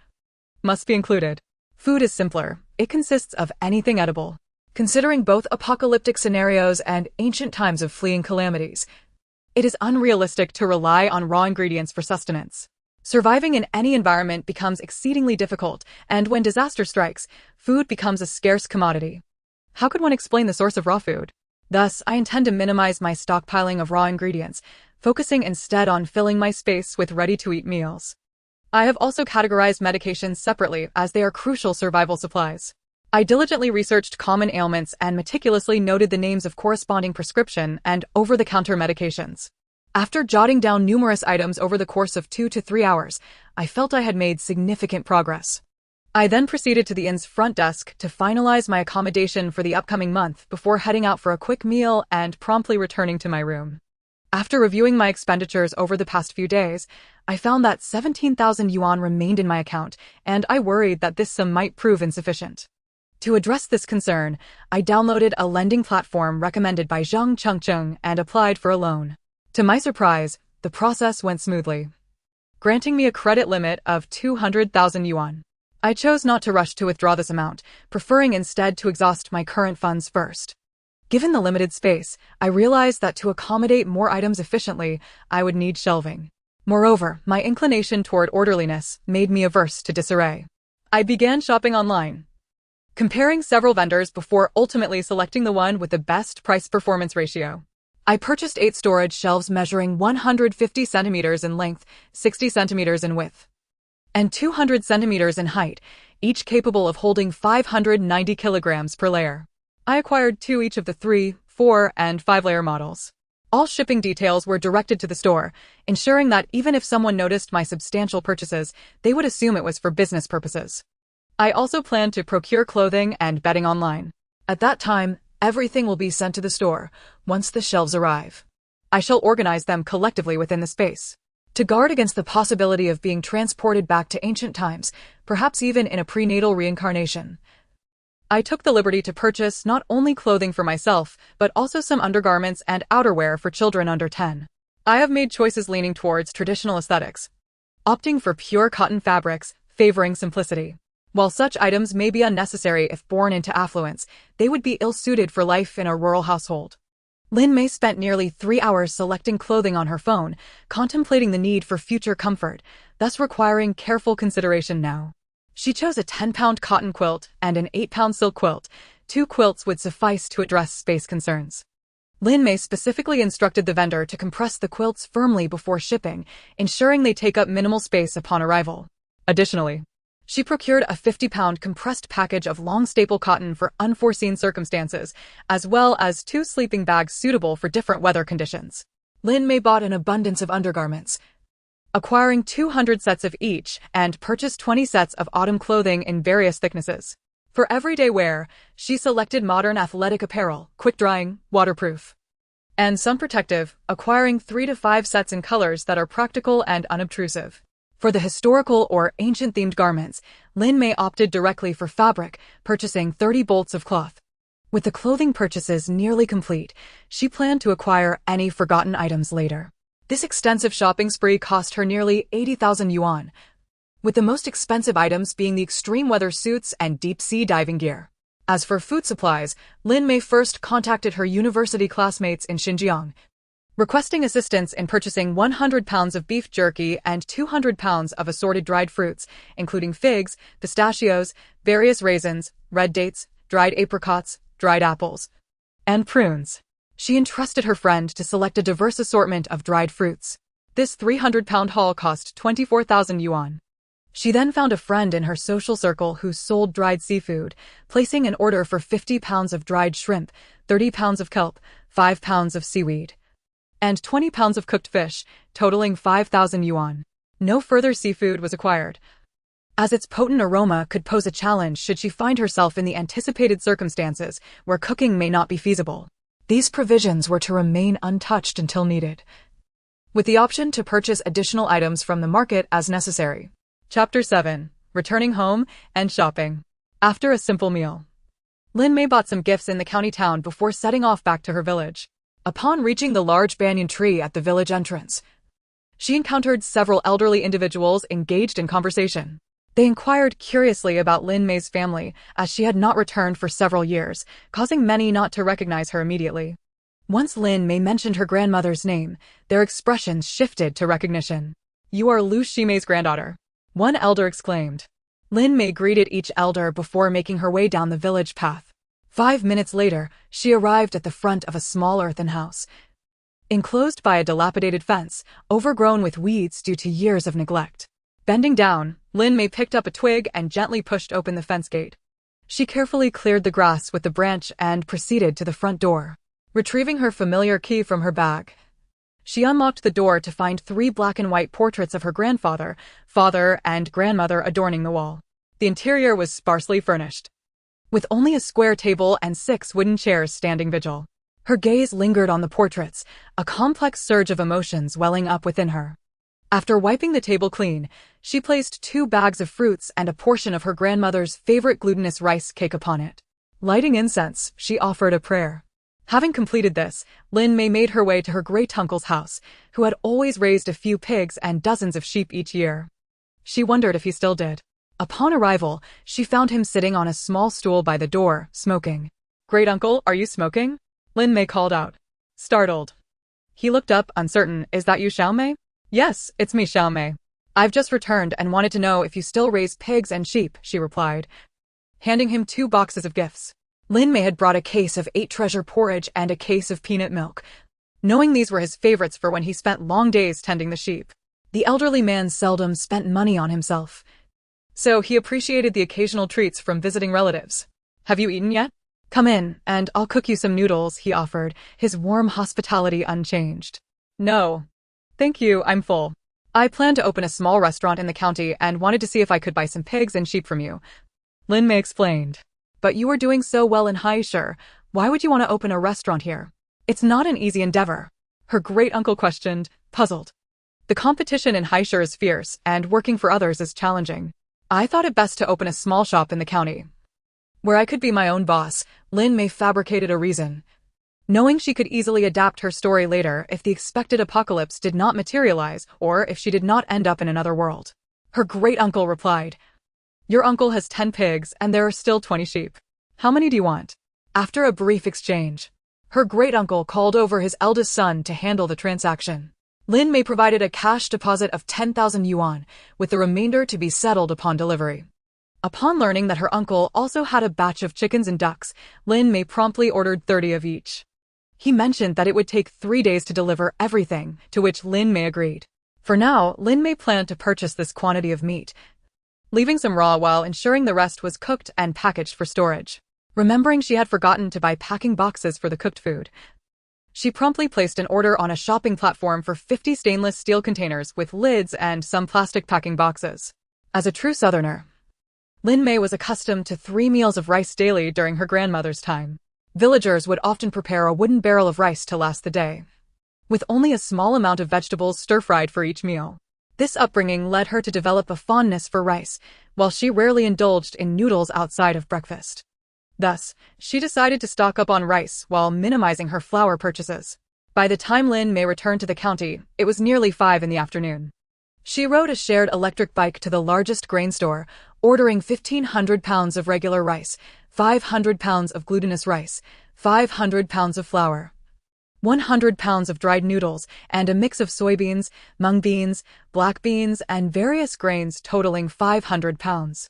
must be included. Food is simpler. It consists of anything edible. Considering both apocalyptic scenarios and ancient times of fleeing calamities, it is unrealistic to rely on raw ingredients for sustenance. Surviving in any environment becomes exceedingly difficult, and when disaster strikes, food becomes a scarce commodity. How could one explain the source of raw food? Thus, I intend to minimize my stockpiling of raw ingredients, focusing instead on filling my space with ready-to-eat meals. I have also categorized medications separately as they are crucial survival supplies. I diligently researched common ailments and meticulously noted the names of corresponding prescription and over-the-counter medications. After jotting down numerous items over the course of 2 to 3 hours, I felt I had made significant progress. I then proceeded to the inn's front desk to finalize my accommodation for the upcoming month before heading out for a quick meal and promptly returning to my room. After reviewing my expenditures over the past few days, I found that 17,000 yuan remained in my account, and I worried that this sum might prove insufficient. To address this concern, I downloaded a lending platform recommended by Zhang Chengcheng and applied for a loan. To my surprise, the process went smoothly, granting me a credit limit of 200,000 yuan. I chose not to rush to withdraw this amount, preferring instead to exhaust my current funds first. Given the limited space, I realized that to accommodate more items efficiently, I would need shelving. Moreover, my inclination toward orderliness made me averse to disarray. I began shopping online, comparing several vendors before ultimately selecting the one with the best price-performance ratio. I purchased 8 storage shelves measuring 150 centimeters in length, 60 centimeters in width, and 200 centimeters in height, each capable of holding 590 kilograms per layer. I acquired 2 each of the 3, 4, and 5-layer models. All shipping details were directed to the store, ensuring that even if someone noticed my substantial purchases, they would assume it was for business purposes. I also planned to procure clothing and bedding online. At that time, everything will be sent to the store once the shelves arrive. I shall organize them collectively within the space, to guard against the possibility of being transported back to ancient times, perhaps even in a prenatal reincarnation. I took the liberty to purchase not only clothing for myself, but also some undergarments and outerwear for children under 10. I have made choices leaning towards traditional aesthetics, opting for pure cotton fabrics, favoring simplicity. While such items may be unnecessary if born into affluence, they would be ill-suited for life in a rural household. Lin Mei spent nearly 3 hours selecting clothing on her phone, contemplating the need for future comfort, thus requiring careful consideration now. She chose a 10-pound cotton quilt and an 8-pound silk quilt. 2 quilts would suffice to address space concerns. Lin Mei specifically instructed the vendor to compress the quilts firmly before shipping, ensuring they take up minimal space upon arrival. Additionally, she procured a 50-pound compressed package of long staple cotton for unforeseen circumstances, as well as 2 sleeping bags suitable for different weather conditions. Lin Mei bought an abundance of undergarments, acquiring 200 sets of each, and purchased 20 sets of autumn clothing in various thicknesses. For everyday wear, she selected modern athletic apparel, quick-drying, waterproof, and sun-protective, acquiring 3 to 5 sets in colors that are practical and unobtrusive. For the historical or ancient-themed garments, Lin Mei opted directly for fabric, purchasing 30 bolts of cloth. With the clothing purchases nearly complete, she planned to acquire any forgotten items later. This extensive shopping spree cost her nearly 80,000 yuan, with the most expensive items being the extreme weather suits and deep-sea diving gear. As for food supplies, Lin Mei first contacted her university classmates in Xinjiang, requesting assistance in purchasing 100 pounds of beef jerky and 200 pounds of assorted dried fruits, including figs, pistachios, various raisins, red dates, dried apricots, dried apples, and prunes. She entrusted her friend to select a diverse assortment of dried fruits. This 300-pound haul cost 24,000 yuan. She then found a friend in her social circle who sold dried seafood, placing an order for 50 pounds of dried shrimp, 30 pounds of kelp, 5 pounds of seaweed, and 20 pounds of cooked fish, totaling 5,000 yuan. No further seafood was acquired, as its potent aroma could pose a challenge should she find herself in the anticipated circumstances where cooking may not be feasible. These provisions were to remain untouched until needed, with the option to purchase additional items from the market as necessary. Chapter 7. Returning home and shopping. After a simple meal, Lin Mei bought some gifts in the county town before setting off back to her village. Upon reaching the large banyan tree at the village entrance, she encountered several elderly individuals engaged in conversation. They inquired curiously about Lin Mei's family, as she had not returned for several years, causing many not to recognize her immediately. Once Lin Mei mentioned her grandmother's name, their expressions shifted to recognition. "You are Lu Shimei's granddaughter," one elder exclaimed. Lin Mei greeted each elder before making her way down the village path. 5 minutes later, she arrived at the front of a small earthen house, enclosed by a dilapidated fence, overgrown with weeds due to years of neglect. Bending down, Lin Mei picked up a twig and gently pushed open the fence gate. She carefully cleared the grass with the branch and proceeded to the front door. Retrieving her familiar key from her bag, She unlocked the door to find 3 black and white portraits of her grandfather, father, and grandmother adorning the wall. The interior was sparsely furnished, with only a square table and 6 wooden chairs standing vigil. Her gaze lingered on the portraits, a complex surge of emotions welling up within her. After wiping the table clean, she placed 2 bags of fruits and a portion of her grandmother's favorite glutinous rice cake upon it. Lighting incense, she offered a prayer. Having completed this, Lin Mei made her way to her great-uncle's house, who had always raised a few pigs and dozens of sheep each year. She wondered if he still did. Upon arrival, she found him sitting on a small stool by the door, smoking. "Great-uncle, are you smoking?" Lin Mei called out, startled. He looked up, uncertain. "Is that you, Xiao Mei?" "Yes, it's me, Xiao Mei. I've just returned and wanted to know if you still raise pigs and sheep," she replied, handing him 2 boxes of gifts. Lin Mei had brought a case of 8 treasure porridge and a case of peanut milk, knowing these were his favorites for when he spent long days tending the sheep. The elderly man seldom spent money on himself, so he appreciated the occasional treats from visiting relatives. "Have you eaten yet? Come in, and I'll cook you some noodles," he offered, his warm hospitality unchanged. "No. Thank you, I'm full. I plan to open a small restaurant in the county and wanted to see if I could buy some pigs and sheep from you," Lin Mei explained. "But you are doing so well in Haishur. Why would you want to open a restaurant here? It's not an easy endeavor," her great-uncle questioned, puzzled. "The competition in Haishur is fierce, and working for others is challenging. I thought it best to open a small shop in the county, where I could be my own boss." Lin Mei fabricated a reason, knowing she could easily adapt her story later if the expected apocalypse did not materialize or if she did not end up in another world. Her great-uncle replied, "Your uncle has 10 pigs and there are still 20 sheep. How many do you want?" After a brief exchange, her great-uncle called over his eldest son to handle the transaction. Lin Mei provided a cash deposit of 10,000 yuan, with the remainder to be settled upon delivery. Upon learning that her uncle also had a batch of chickens and ducks, Lin Mei promptly ordered 30 of each. He mentioned that it would take 3 days to deliver everything, to which Lin Mei agreed. For now, Lin Mei planned to purchase this quantity of meat, leaving some raw while ensuring the rest was cooked and packaged for storage. Remembering she had forgotten to buy packing boxes for the cooked food, she promptly placed an order on a shopping platform for 50 stainless steel containers with lids and some plastic packing boxes. As a true Southerner, Lin Mei was accustomed to 3 meals of rice daily during her grandmother's time. Villagers would often prepare a wooden barrel of rice to last the day, with only a small amount of vegetables stir-fried for each meal. This upbringing led her to develop a fondness for rice, while she rarely indulged in noodles outside of breakfast. Thus, she decided to stock up on rice while minimizing her flour purchases. By the time Lin Mei returned to the county, it was nearly 5 in the afternoon. She rode a shared electric bike to the largest grain store, ordering 1,500 pounds of regular rice, 500 pounds of glutinous rice, 500 pounds of flour, 100 pounds of dried noodles, and a mix of soybeans, mung beans, black beans, and various grains totaling 500 pounds.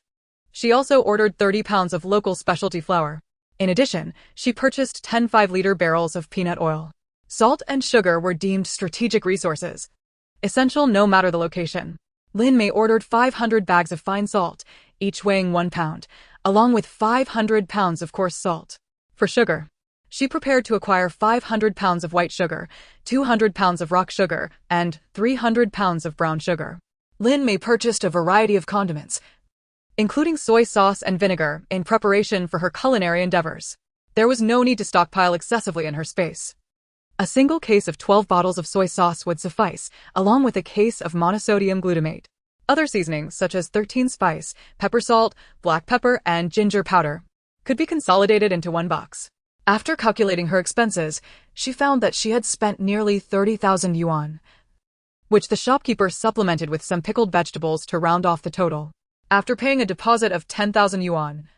She also ordered 30 pounds of local specialty flour. In addition, she purchased 10 5-liter barrels of peanut oil. Salt and sugar were deemed strategic resources, essential no matter the location. Lin Mei ordered 500 bags of fine salt, each weighing 1 pound, along with 500 pounds of coarse salt. For sugar, she prepared to acquire 500 pounds of white sugar, 200 pounds of rock sugar, and 300 pounds of brown sugar. Lin Mei purchased a variety of condiments, including soy sauce and vinegar, in preparation for her culinary endeavors. There was no need to stockpile excessively in her space. A single case of 12 bottles of soy sauce would suffice, along with a case of monosodium glutamate. Other seasonings, such as 13 spice, pepper salt, black pepper, and ginger powder, could be consolidated into 1 box. After calculating her expenses, she found that she had spent nearly 30,000 yuan, which the shopkeeper supplemented with some pickled vegetables to round off the total. After paying a deposit of 10,000 yuan,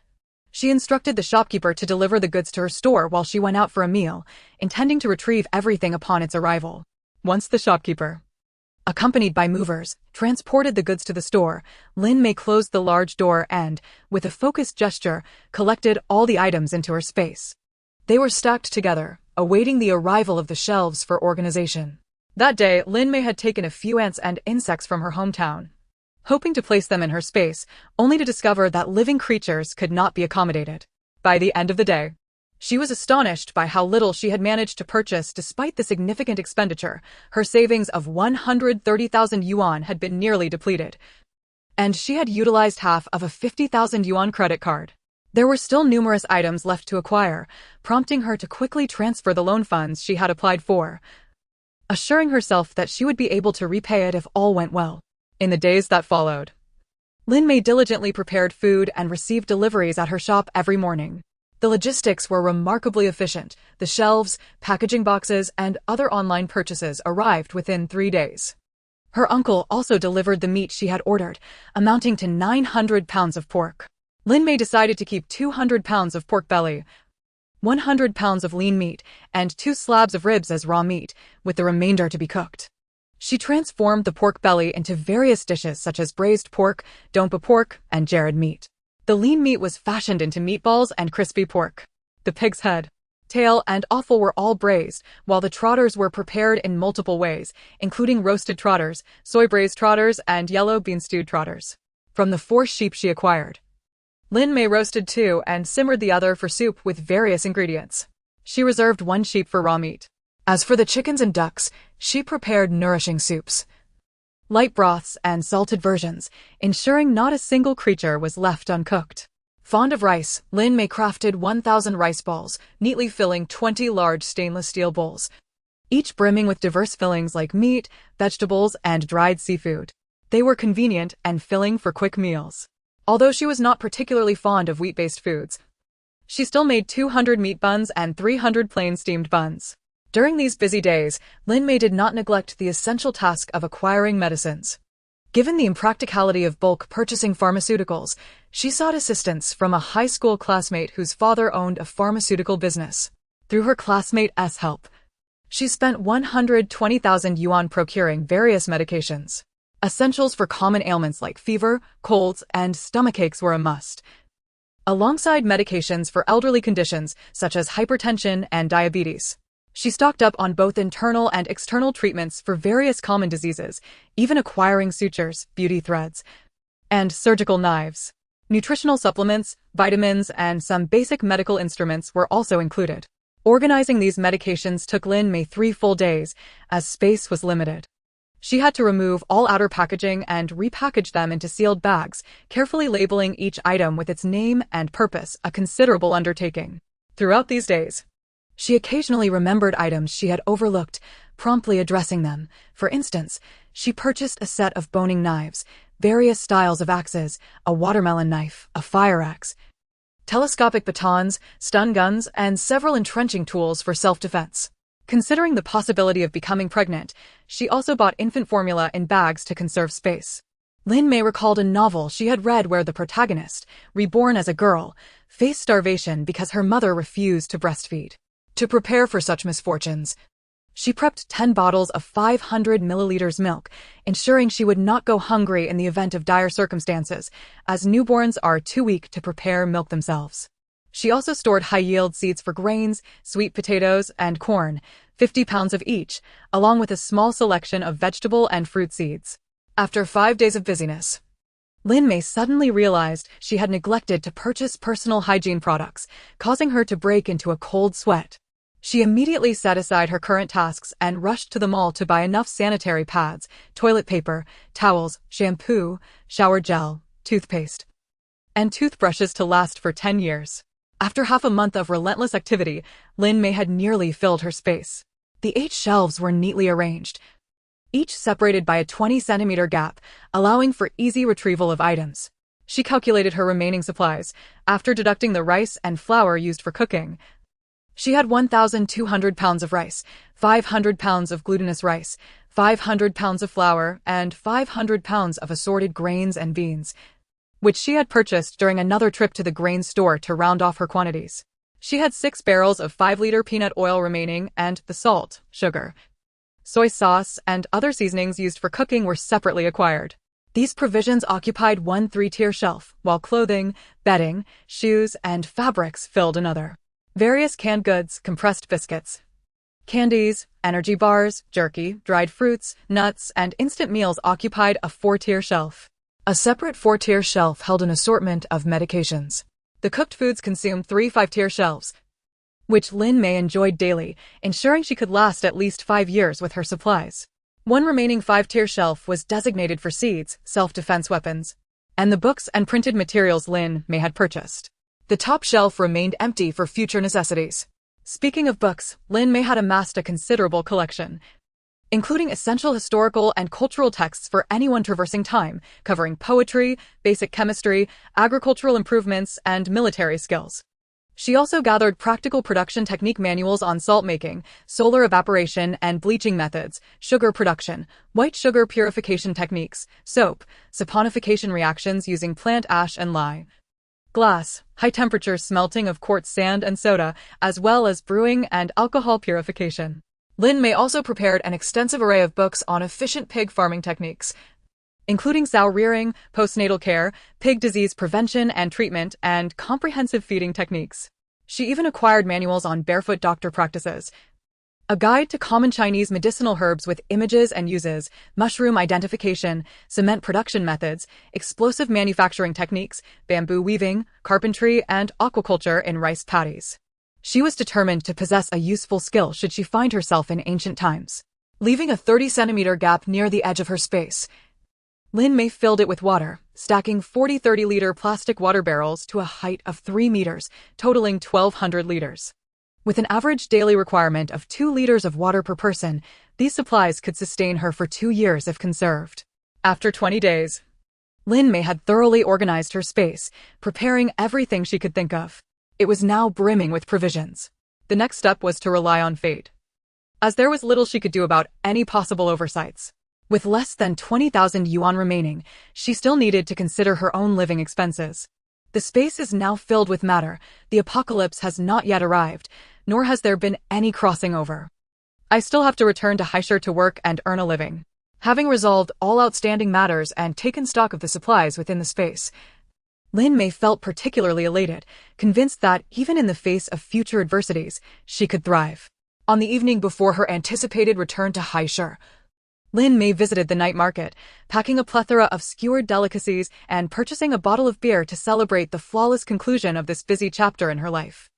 she instructed the shopkeeper to deliver the goods to her store while she went out for a meal, intending to retrieve everything upon its arrival. Once the shopkeeper, accompanied by movers, transported the goods to the store, Lin Mei closed the large door and, with a focused gesture, collected all the items into her space. They were stacked together, awaiting the arrival of the shelves for organization. That day, Lin Mei had taken a few ants and insects from her hometown, hoping to place them in her space, only to discover that living creatures could not be accommodated. By the end of the day, She was astonished by how little she had managed to purchase despite the significant expenditure. Her savings of 130,000 yuan had been nearly depleted, and she had utilized half of a 50,000 yuan credit card. There were still numerous items left to acquire, prompting her to quickly transfer the loan funds she had applied for, assuring herself that she would be able to repay it if all went well. In the days that followed, Lin Mei diligently prepared food and received deliveries at her shop every morning. The logistics were remarkably efficient. The shelves, packaging boxes, and other online purchases arrived within 3 days. Her uncle also delivered the meat she had ordered, amounting to 900 pounds of pork. Lin Mei decided to keep 200 pounds of pork belly, 100 pounds of lean meat, and 2 slabs of ribs as raw meat, with the remainder to be cooked. She transformed the pork belly into various dishes such as braised pork, donghua pork, and jarred meat. The lean meat was fashioned into meatballs and crispy pork. The pig's head, tail, and offal were all braised, while the trotters were prepared in multiple ways, including roasted trotters, soy-braised trotters, and yellow bean stewed trotters. From the 4 sheep she acquired, Lin Mei roasted 2 and simmered the other for soup with various ingredients. She reserved 1 sheep for raw meat. As for the chickens and ducks, she prepared nourishing soups, light broths, and salted versions, ensuring not a single creature was left uncooked. Fond of rice, Lin Mei crafted 1,000 rice balls, neatly filling 20 large stainless steel bowls, each brimming with diverse fillings like meat, vegetables, and dried seafood. They were convenient and filling for quick meals. Although she was not particularly fond of wheat-based foods, she still made 200 meat buns and 300 plain steamed buns. During these busy days, Lin Mei did not neglect the essential task of acquiring medicines. Given the impracticality of bulk purchasing pharmaceuticals, she sought assistance from a high school classmate whose father owned a pharmaceutical business. Through her classmate's help, she spent 120,000 yuan procuring various medications. Essentials for common ailments like fever, colds, and stomachaches were a must, alongside medications for elderly conditions such as hypertension and diabetes. She stocked up on both internal and external treatments for various common diseases, even acquiring sutures, beauty threads, and surgical knives. Nutritional supplements, vitamins, and some basic medical instruments were also included. Organizing these medications took Lin Mei 3 full days, as space was limited. She had to remove all outer packaging and repackage them into sealed bags, carefully labeling each item with its name and purpose, a considerable undertaking. Throughout these days, she occasionally remembered items she had overlooked, promptly addressing them. For instance, she purchased a set of boning knives, various styles of axes, a watermelon knife, a fire axe, telescopic batons, stun guns, and several entrenching tools for self-defense. Considering the possibility of becoming pregnant, she also bought infant formula in bags to conserve space. Lin Mei recalled a novel she had read where the protagonist, reborn as a girl, faced starvation because her mother refused to breastfeed. To prepare for such misfortunes, she prepped 10 bottles of 500 milliliters milk, ensuring she would not go hungry in the event of dire circumstances, as newborns are too weak to prepare milk themselves. She also stored high-yield seeds for grains, sweet potatoes, and corn, 50 pounds of each, along with a small selection of vegetable and fruit seeds. After 5 days of busyness, Lin Mei suddenly realized she had neglected to purchase personal hygiene products, causing her to break into a cold sweat. She immediately set aside her current tasks and rushed to the mall to buy enough sanitary pads, toilet paper, towels, shampoo, shower gel, toothpaste, and toothbrushes to last for 10 years. After half a month of relentless activity, Lin Mei had nearly filled her space. The 8 shelves were neatly arranged, each separated by a 20-centimeter gap, allowing for easy retrieval of items. She calculated her remaining supplies. After deducting the rice and flour used for cooking, she had 1,200 pounds of rice, 500 pounds of glutinous rice, 500 pounds of flour, and 500 pounds of assorted grains and beans, which she had purchased during another trip to the grain store to round off her quantities. She had 6 barrels of 5-liter peanut oil remaining, and the salt, sugar, soy sauce, and other seasonings used for cooking were separately acquired. These provisions occupied one 3-tier shelf, while clothing, bedding, shoes, and fabrics filled another. Various canned goods, compressed biscuits, candies, energy bars, jerky, dried fruits, nuts, and instant meals occupied a 4-tier shelf. A separate 4-tier shelf held an assortment of medications. The cooked foods consumed 3 5-tier shelves, which Lin Mei enjoyed daily, ensuring she could last at least 5 years with her supplies. One remaining 5-tier shelf was designated for seeds, self-defense weapons, and the books and printed materials Lin Mei had purchased. The top shelf remained empty for future necessities. Speaking of books, Lin Mei had amassed a considerable collection, including essential historical and cultural texts for anyone traversing time, covering poetry, basic chemistry, agricultural improvements, and military skills. She also gathered practical production technique manuals on salt making, solar evaporation and bleaching methods, sugar production, white sugar purification techniques, soap, saponification reactions using plant ash and lye, glass, high-temperature smelting of quartz sand and soda, as well as brewing and alcohol purification. Lin Mei also prepared an extensive array of books on efficient pig farming techniques, including sow rearing, postnatal care, pig disease prevention and treatment, and comprehensive feeding techniques. She even acquired manuals on barefoot doctor practices, a guide to common Chinese medicinal herbs with images and uses, mushroom identification, cement production methods, explosive manufacturing techniques, bamboo weaving, carpentry, and aquaculture in rice paddies. She was determined to possess a useful skill should she find herself in ancient times. Leaving a 30-centimeter gap near the edge of her space, Lin Mei filled it with water, stacking 40 30-liter plastic water barrels to a height of 3 meters, totaling 1,200 liters. With an average daily requirement of 2 liters of water per person, these supplies could sustain her for 2 years if conserved. After 20 days, Lin Mei had thoroughly organized her space, preparing everything she could think of. It was now brimming with provisions. The next step was to rely on fate, as there was little she could do about any possible oversights. With less than 20,000 yuan remaining, she still needed to consider her own living expenses. The space is now filled with matter. The apocalypse has not yet arrived, nor has there been any crossing over. I still have to return to Haishur to work and earn a living. Having resolved all outstanding matters and taken stock of the supplies within the space, Lin Mei felt particularly elated, convinced that, even in the face of future adversities, she could thrive. On the evening before her anticipated return to Haishur, Lin Mei visited the night market, packing a plethora of skewered delicacies and purchasing a bottle of beer to celebrate the flawless conclusion of this busy chapter in her life.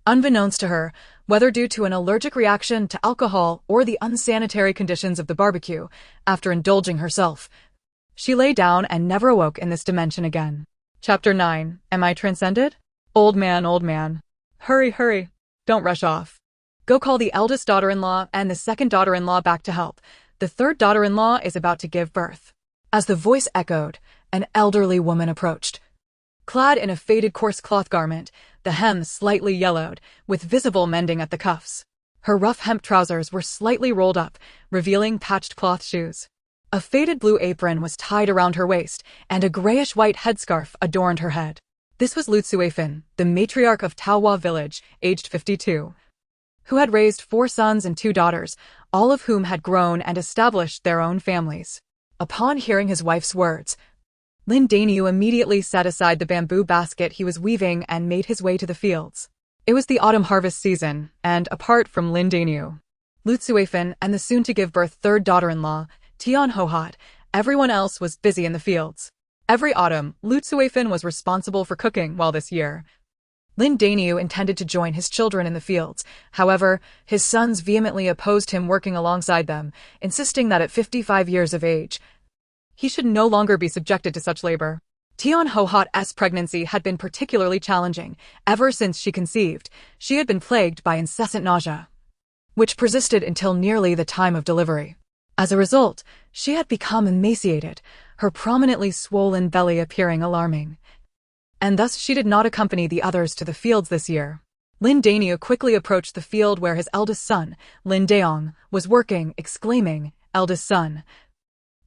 Unbeknownst to her, whether due to an allergic reaction to alcohol or the unsanitary conditions of the barbecue, after indulging herself, she lay down and never awoke in this dimension again. Chapter 9. Am I transcended? Old man. Hurry, hurry. Don't rush off. Go call the eldest daughter-in-law and the second daughter-in-law back to help. The third daughter-in-law is about to give birth. As the voice echoed, an elderly woman approached. Clad in a faded coarse cloth garment, the hem slightly yellowed, with visible mending at the cuffs. Her rough hemp trousers were slightly rolled up, revealing patched cloth shoes. A faded blue apron was tied around her waist, and a grayish-white headscarf adorned her head. This was Lu Tsuifan, the matriarch of Taohua village, aged 52, who had raised 4 sons and 2 daughters, all of whom had grown and established their own families. Upon hearing his wife's words, Lin Daniu immediately set aside the bamboo basket he was weaving and made his way to the fields. It was the autumn harvest season, and apart from Lin Daniu, Lu Tsuifan and the soon-to-give-birth third daughter-in-law, Tian Hohat, everyone else was busy in the fields. Every autumn, Lu Tsuifan was responsible for cooking, while this year, Lin Daniu intended to join his children in the fields. However, his sons vehemently opposed him working alongside them, insisting that at 55 years of age, he should no longer be subjected to such labor. Tian Hohat's pregnancy had been particularly challenging. Ever since she conceived, she had been plagued by incessant nausea, which persisted until nearly the time of delivery. As a result, she had become emaciated, her prominently swollen belly appearing alarming. And thus she did not accompany the others to the fields this year. Lin Daniu quickly approached the field where his eldest son, Lin Daong, was working, exclaiming, "Eldest son,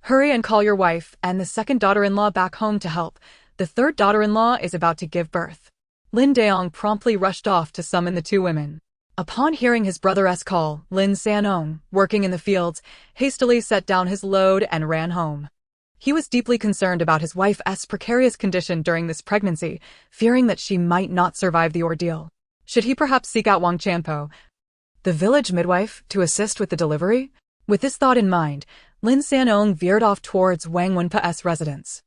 hurry and call your wife and the second daughter-in-law back home to help. The third daughter-in-law is about to give birth." Lin Daong promptly rushed off to summon the 2 women. Upon hearing his brother's call, Lin Sanong, working in the fields, hastily set down his load and ran home. He was deeply concerned about his wife's precarious condition during this pregnancy, fearing that she might not survive the ordeal. Should he perhaps seek out Wang Chanpo, the village midwife, to assist with the delivery? With this thought in mind, Lin Sanong veered off towards Wang Wenpa's residence.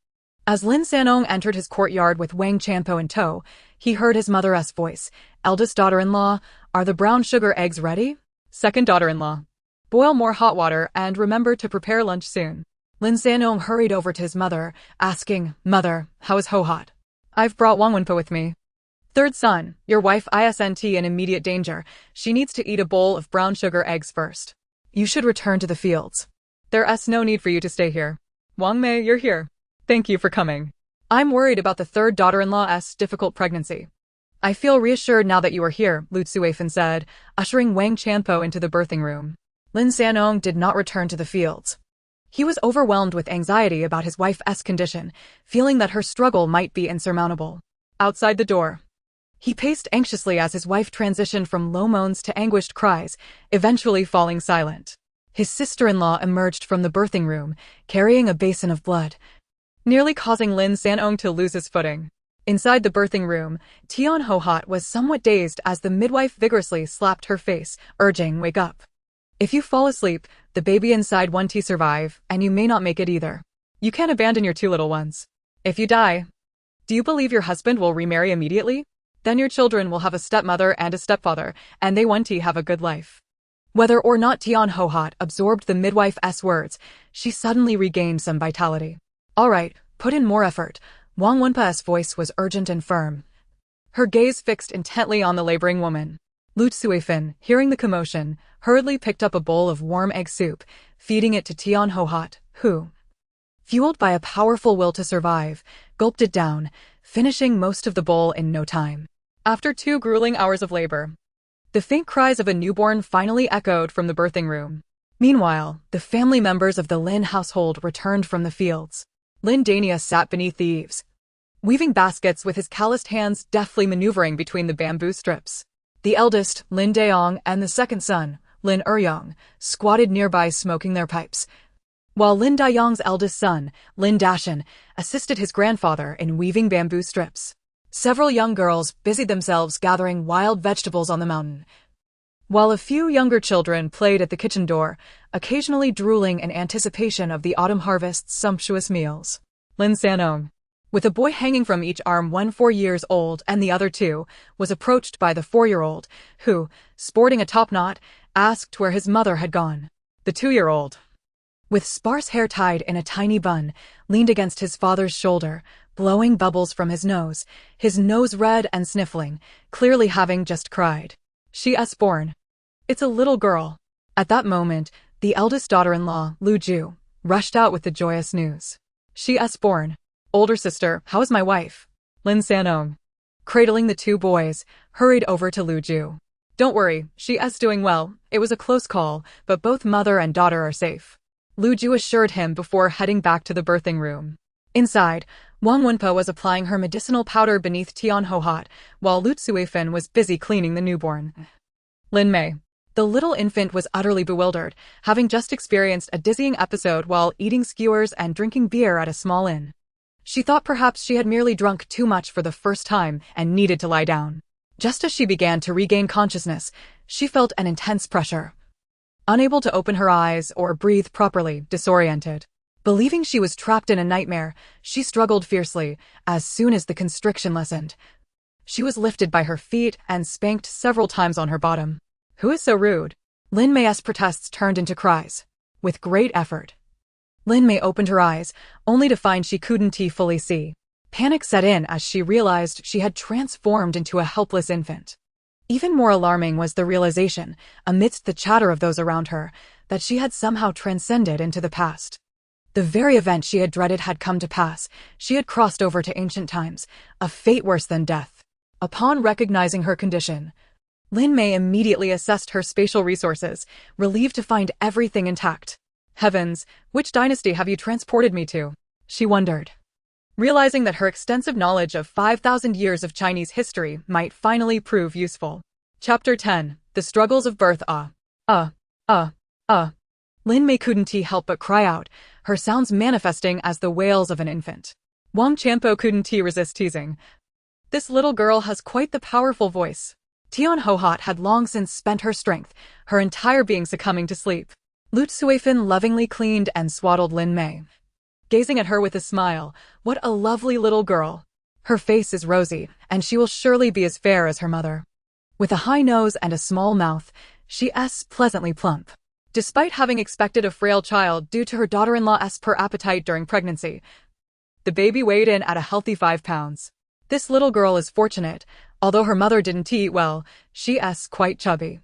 As Lin Sanong entered his courtyard with Wang Chanpo in tow, He heard his mother's voice. Eldest daughter-in-law, are the brown sugar eggs ready? Second daughter-in-law, boil more hot water and remember to prepare lunch soon. Lin Sanong hurried over to his mother, asking, Mother, how is Ho-hot? I've brought Wang Wenpo with me. Third son, your wife isn't in immediate danger. She needs to eat a bowl of brown sugar eggs first. You should return to the fields. There's no need for you to stay here. Wang Mei, you're here. Thank you for coming. I'm worried about the third daughter-in-law's difficult pregnancy. I feel reassured now that you are here, Lu Tsuifan said, ushering Wang Chanpo into the birthing room. Lin Sanong did not return to the fields. He was overwhelmed with anxiety about his wife's condition, feeling that her struggle might be insurmountable. Outside the door, he paced anxiously as his wife transitioned from low moans to anguished cries, eventually falling silent. His sister-in-law emerged from the birthing room, carrying a basin of blood, nearly causing Lin Sanong to lose his footing. Inside the birthing room, Tian Ho-hot was somewhat dazed as the midwife vigorously slapped her face, urging, Wake up. If you fall asleep, the baby inside won't survive, and you may not make it either. You can't abandon your two little ones. If you die, do you believe your husband will remarry immediately? Then your children will have a stepmother and a stepfather, and they won't have a good life. Whether or not Tian Ho-hot absorbed the midwife's words, she suddenly regained some vitality. All right, put in more effort. Wang Wenpa's voice was urgent and firm, her gaze fixed intently on the laboring woman. Lu Tsuifan, hearing the commotion, hurriedly picked up a bowl of warm egg soup, feeding it to Tian Ho-hot, who, fueled by a powerful will to survive, gulped it down, finishing most of the bowl in no time. After 2 grueling hours of labor, the faint cries of a newborn finally echoed from the birthing room. Meanwhile, the family members of the Lin household returned from the fields. Lin Dania sat beneath the eaves, weaving baskets with his calloused hands deftly maneuvering between the bamboo strips. The eldest, Lin Daong, and the second son, Lin Eryong, squatted nearby smoking their pipes, while Lin Dayong's eldest son, Lin Dashan, assisted his grandfather in weaving bamboo strips. Several young girls busied themselves gathering wild vegetables on the mountain, while a few younger children played at the kitchen door, occasionally drooling in anticipation of the autumn harvest's sumptuous meals. Lin Sanong, with a boy hanging from each arm, one 4 years old and the other 2, was approached by the 4-year-old, who, sporting a topknot, asked where his mother had gone. The 2-year-old, with sparse hair tied in a tiny bun, leaned against his father's shoulder, blowing bubbles from his nose red and sniffling, clearly having just cried. She's born. It's a little girl. At that moment, the eldest daughter-in-law, Lu Ju, rushed out with the joyous news. She's born. Older sister, how is my wife? Lin Sanong, cradling the 2 boys, hurried over to Lu Ju. Don't worry, she's doing well. It was a close call, but both mother and daughter are safe. Lu Ju assured him before heading back to the birthing room. Inside, Wang Wenpo was applying her medicinal powder beneath Tian Ho-hot, while Lu Tsuifan was busy cleaning the newborn. Lin Mei, the little infant, was utterly bewildered, having just experienced a dizzying episode while eating skewers and drinking beer at a small inn. She thought perhaps she had merely drunk too much for the first time and needed to lie down. Just as she began to regain consciousness, she felt an intense pressure. Unable to open her eyes or breathe properly, disoriented. Believing she was trapped in a nightmare, she struggled fiercely. As soon as the constriction lessened, she was lifted by her feet and spanked several times on her bottom. Who is so rude? Lin Mei's protests turned into cries. With great effort, Lin Mei opened her eyes, only to find she couldn't fully see. Panic set in as she realized she had transformed into a helpless infant. Even more alarming was the realization, amidst the chatter of those around her, that she had somehow transcended into the past. The very event she had dreaded had come to pass. She had crossed over to ancient times, a fate worse than death. Upon recognizing her condition, Lin Mei immediately assessed her spatial resources, relieved to find everything intact. Heavens, which dynasty have you transported me to? She wondered, realizing that her extensive knowledge of 5,000 years of Chinese history might finally prove useful. Chapter 10. The Struggles of Birth. Lin Mei couldn't help but cry out, her sounds manifesting as the wails of an infant. Wang Chanpo couldn't resist teasing. This little girl has quite the powerful voice. Tian Ho-hot had long since spent her strength, her entire being succumbing to sleep. Lu Tsuifan lovingly cleaned and swaddled Lin Mei, gazing at her with a smile. What a lovely little girl. Her face is rosy, and she will surely be as fair as her mother. With a high nose and a small mouth, she is pleasantly plump. Despite having expected a frail child due to her daughter-in-law's poor appetite during pregnancy, the baby weighed in at a healthy 5 pounds. This little girl is fortunate. Although her mother didn't eat well, she is quite chubby,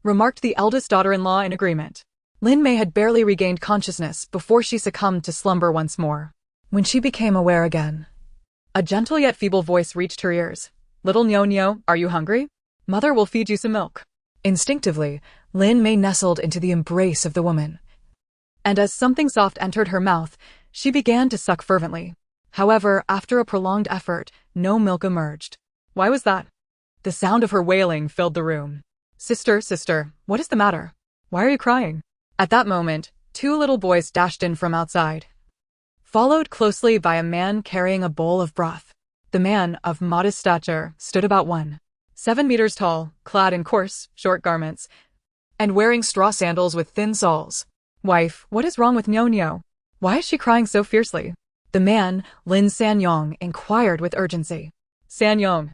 remarked the eldest daughter-in-law in agreement. Lin Mei had barely regained consciousness before she succumbed to slumber once more. When she became aware again, a gentle yet feeble voice reached her ears. "Little Nyo, are you hungry? Mother will feed you some milk." Instinctively, Lin Mei nestled into the embrace of the woman, and as something soft entered her mouth, she began to suck fervently. However, after a prolonged effort, no milk emerged. Why was that? The sound of her wailing filled the room. Sister, what is the matter? Why are you crying?" At that moment, 2 little boys dashed in from outside, followed closely by a man carrying a bowl of broth. The man, of modest stature, stood about 1.7 meters tall, clad in coarse, short garments, and wearing straw sandals with thin soles. "Wife, what is wrong with Nyo? Why is she crying so fiercely?" The man, Lin Sanyong, inquired with urgency. "Sanyong,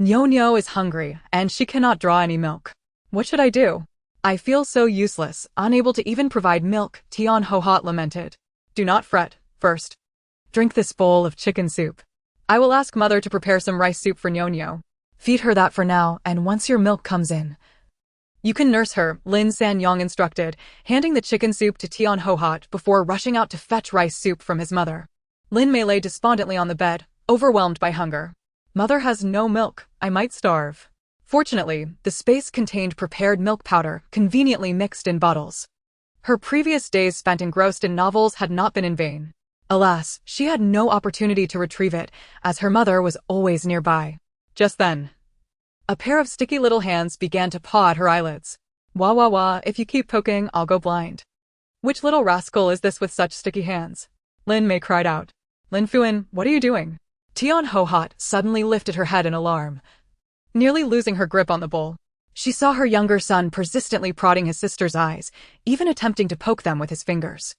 Nyo is hungry, and she cannot draw any milk. What should I do? I feel so useless, unable to even provide milk," Tian Ho-hot lamented. "Do not fret. First, drink this bowl of chicken soup. I will ask mother to prepare some rice soup for Nyo. Feed her that for now, and once your milk comes in, you can nurse her," Lin Sanyong instructed, handing the chicken soup to Tian Ho-hot before rushing out to fetch rice soup from his mother. Lin Mei lay despondently on the bed, overwhelmed by hunger. "Mother has no milk. I might starve." Fortunately, the space contained prepared milk powder, conveniently mixed in bottles. Her previous days spent engrossed in novels had not been in vain. Alas, she had no opportunity to retrieve it, as her mother was always nearby. Just then, a pair of sticky little hands began to paw at her eyelids. Wah, if you keep poking, I'll go blind." "Which little rascal is this with such sticky hands?" Lin Mei cried out. "Lin Fuan, what are you doing?" Tian Ho-hot suddenly lifted her head in alarm, nearly losing her grip on the bowl. She saw her younger son persistently prodding his sister's eyes, even attempting to poke them with his fingers.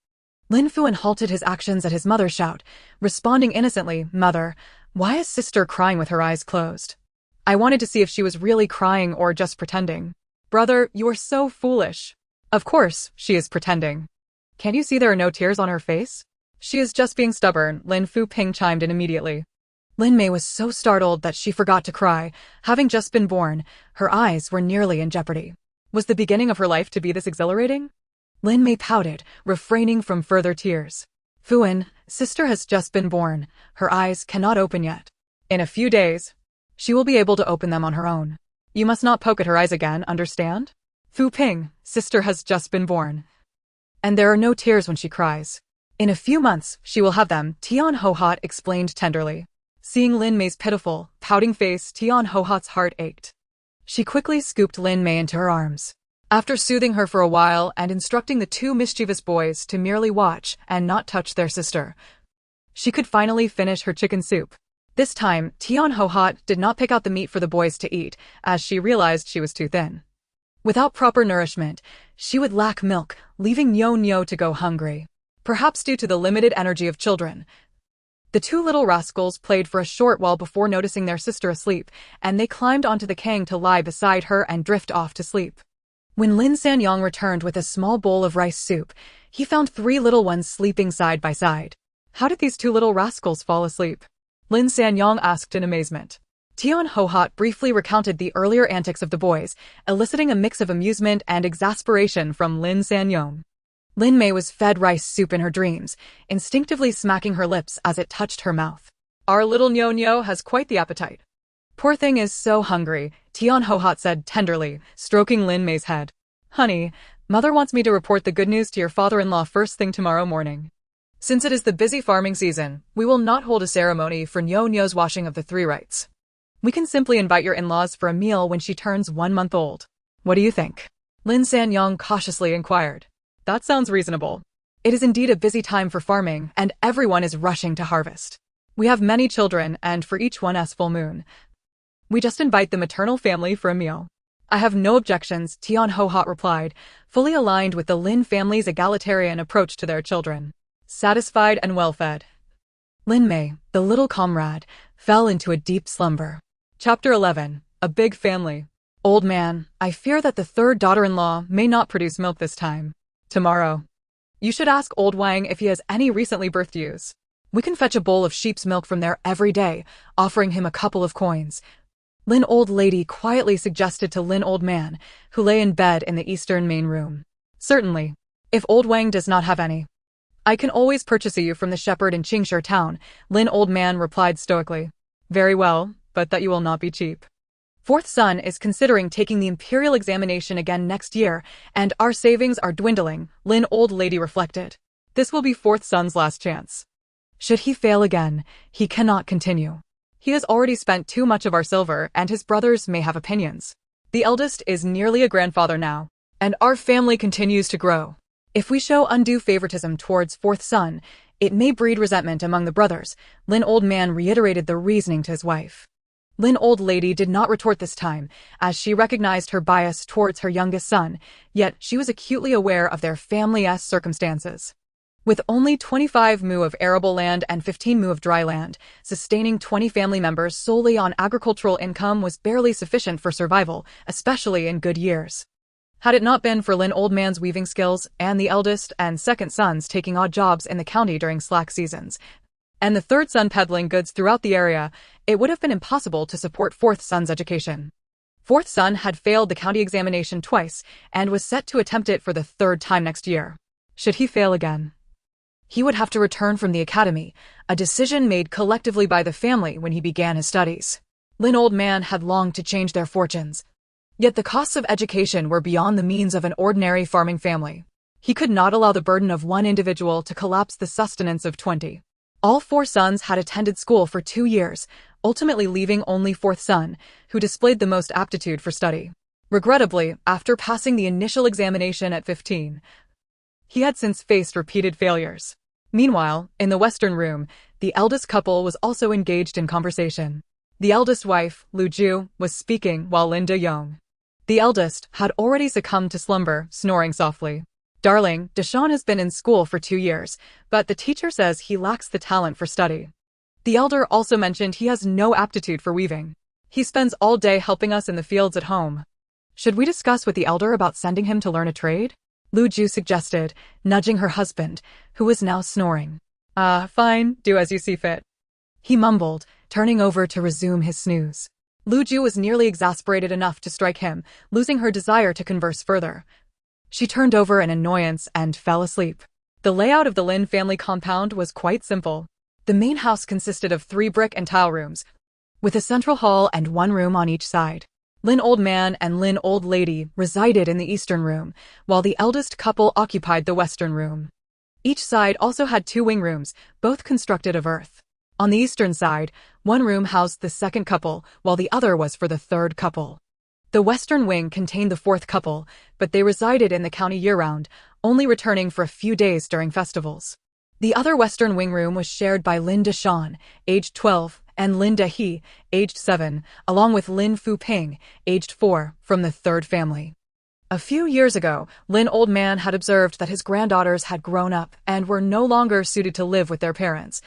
Lin Fuan halted his actions at his mother's shout, responding innocently, "Mother, why is sister crying with her eyes closed?" I wanted to see if she was really crying or just pretending. "Brother, you are so foolish." "Of course, she is pretending. Can't you see there are no tears on her face?" "She is just being stubborn," Lin Fu Ping chimed in immediately. Lin Mei was so startled that she forgot to cry. Having just been born, her eyes were nearly in jeopardy. Was the beginning of her life to be this exhilarating? Lin Mei pouted, refraining from further tears. "Fuan, sister has just been born. Her eyes cannot open yet. In a few days, she will be able to open them on her own. You must not poke at her eyes again, understand? Fu Ping, sister has just been born, and there are no tears when she cries. In a few months, she will have them," Tian Ho-hot explained tenderly. Seeing Lin Mei's pitiful, pouting face, Tian Ho-hot's heart ached. She quickly scooped Lin Mei into her arms. After soothing her for a while and instructing the 2 mischievous boys to merely watch and not touch their sister, she could finally finish her chicken soup. This time, Tian Ho-hot did not pick out the meat for the boys to eat, as she realized she was too thin. Without proper nourishment, she would lack milk, leaving Nyo to go hungry. Perhaps due to the limited energy of children, the 2 little rascals played for a short while before noticing their sister asleep, and they climbed onto the kang to lie beside her and drift off to sleep. When Lin Sanyong returned with a small bowl of rice soup, he found 3 little ones sleeping side by side. How did these 2 little rascals fall asleep? Lin Sanyong asked in amazement. Tian Ho-hot briefly recounted the earlier antics of the boys, eliciting a mix of amusement and exasperation from Lin Sanyong. Lin Mei was fed rice soup in her dreams, instinctively smacking her lips as it touched her mouth. "Our little Nyo has quite the appetite. Poor thing is so hungry," Tian Ho-hot said tenderly, stroking Lin Mei's head. "Honey, mother wants me to report the good news to your father-in-law first thing tomorrow morning. Since it is the busy farming season, we will not hold a ceremony for Nyo's washing of the 3 rites. We can simply invite your in-laws for a meal when she turns 1 month old. What do you think?" Lin Sanyong cautiously inquired. "That sounds reasonable. It is indeed a busy time for farming, and everyone is rushing to harvest. We have many children, and for each one's full moon, we just invite the maternal family for a meal." "I have no objections," Tian Ho-hot replied, fully aligned with the Lin family's egalitarian approach to their children. Satisfied and well-fed, Lin Mei, the little comrade, fell into a deep slumber. Chapter 11. A Big Family. Old man, I fear that the third daughter-in-law may not produce milk this time. Tomorrow. You should ask old Wang if he has any recently birthed ewes. We can fetch a bowl of sheep's milk from there every day, offering him a couple of coins. Lin old lady quietly suggested to Lin old man, who lay in bed in the eastern main room. Certainly. If old Wang does not have any, I can always purchase a ewe from the shepherd in Qingshi town, Lin old man replied stoically. Very well, but that you will not be cheap. Fourth son is considering taking the imperial examination again next year, and our savings are dwindling, Lin old lady reflected. This will be fourth son's last chance. Should he fail again, he cannot continue. He has already spent too much of our silver, and his brothers may have opinions. The eldest is nearly a grandfather now, and our family continues to grow. If we show undue favoritism towards fourth son, it may breed resentment among the brothers, Lin old man reiterated the reasoning to his wife. Lin old lady did not retort this time, as she recognized her bias towards her youngest son, yet she was acutely aware of their family's circumstances. With only 25 mu of arable land and 15 mu of dry land, sustaining 20 family members solely on agricultural income was barely sufficient for survival, especially in good years. Had it not been for Lin old man's weaving skills and the eldest and second sons taking odd jobs in the county during slack seasons, and the third son peddling goods throughout the area, it would have been impossible to support fourth son's education. Fourth son had failed the county examination twice and was set to attempt it for the third time next year. Should he fail again, he would have to return from the academy, a decision made collectively by the family when he began his studies. Lin old man had longed to change their fortunes, yet the costs of education were beyond the means of an ordinary farming family. He could not allow the burden of one individual to collapse the sustenance of 20. All four sons had attended school for 2 years, ultimately leaving only fourth son, who displayed the most aptitude for study. Regrettably, after passing the initial examination at 15, he had since faced repeated failures. Meanwhile, in the western room, the eldest couple was also engaged in conversation. The eldest wife, Lu Ju, was speaking while Lin De-yong, the eldest, had already succumbed to slumber, snoring softly. Darling, Deshawn has been in school for 2 years, but the teacher says he lacks the talent for study. The elder also mentioned he has no aptitude for weaving. He spends all day helping us in the fields at home. Should we discuss with the elder about sending him to learn a trade? Lu Ju suggested, nudging her husband, who was now snoring. Fine, do as you see fit. He mumbled, turning over to resume his snooze. Lu Ju was nearly exasperated enough to strike him, losing her desire to converse further. She turned over in annoyance and fell asleep. The layout of the Lin family compound was quite simple. The main house consisted of 3 brick and tile rooms, with a central hall and 1 room on each side. Lin old man and Lin old lady resided in the eastern room, while the eldest couple occupied the western room. Each side also had 2 wing rooms, both constructed of earth. On the eastern side, 1 room housed the second couple, while the other was for the third couple. The western wing contained the fourth couple, but they resided in the county year-round, only returning for a few days during festivals. The other western wing room was shared by Lin Deshan, aged 12, and Lin Dehe, aged 7, along with Lin Fu Ping, aged 4, from the third family. A few years ago, Lin old man had observed that his granddaughters had grown up and were no longer suited to live with their parents,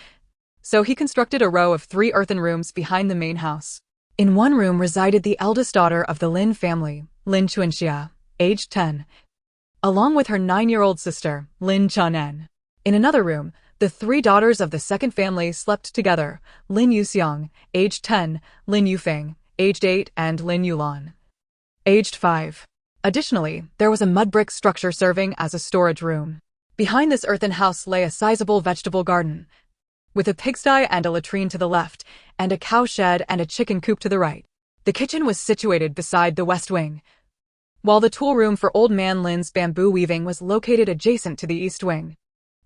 so he constructed a row of 3 earthen rooms behind the main house. In 1 room resided the eldest daughter of the Lin family, Lin Chuanxia, aged 10, along with her 9-year-old sister, Lin Chuanen. In another room, the 3 daughters of the second family slept together, Lin Yuxiang, aged 10, Lin Yufeng, aged 8, and Lin Yulan, aged 5. Additionally, there was a mud brick structure serving as a storage room. Behind this earthen house lay a sizable vegetable garden, with a pigsty and a latrine to the left, and a cow shed and a chicken coop to the right. The kitchen was situated beside the west wing, while the tool room for Old Man Lin's bamboo weaving was located adjacent to the east wing.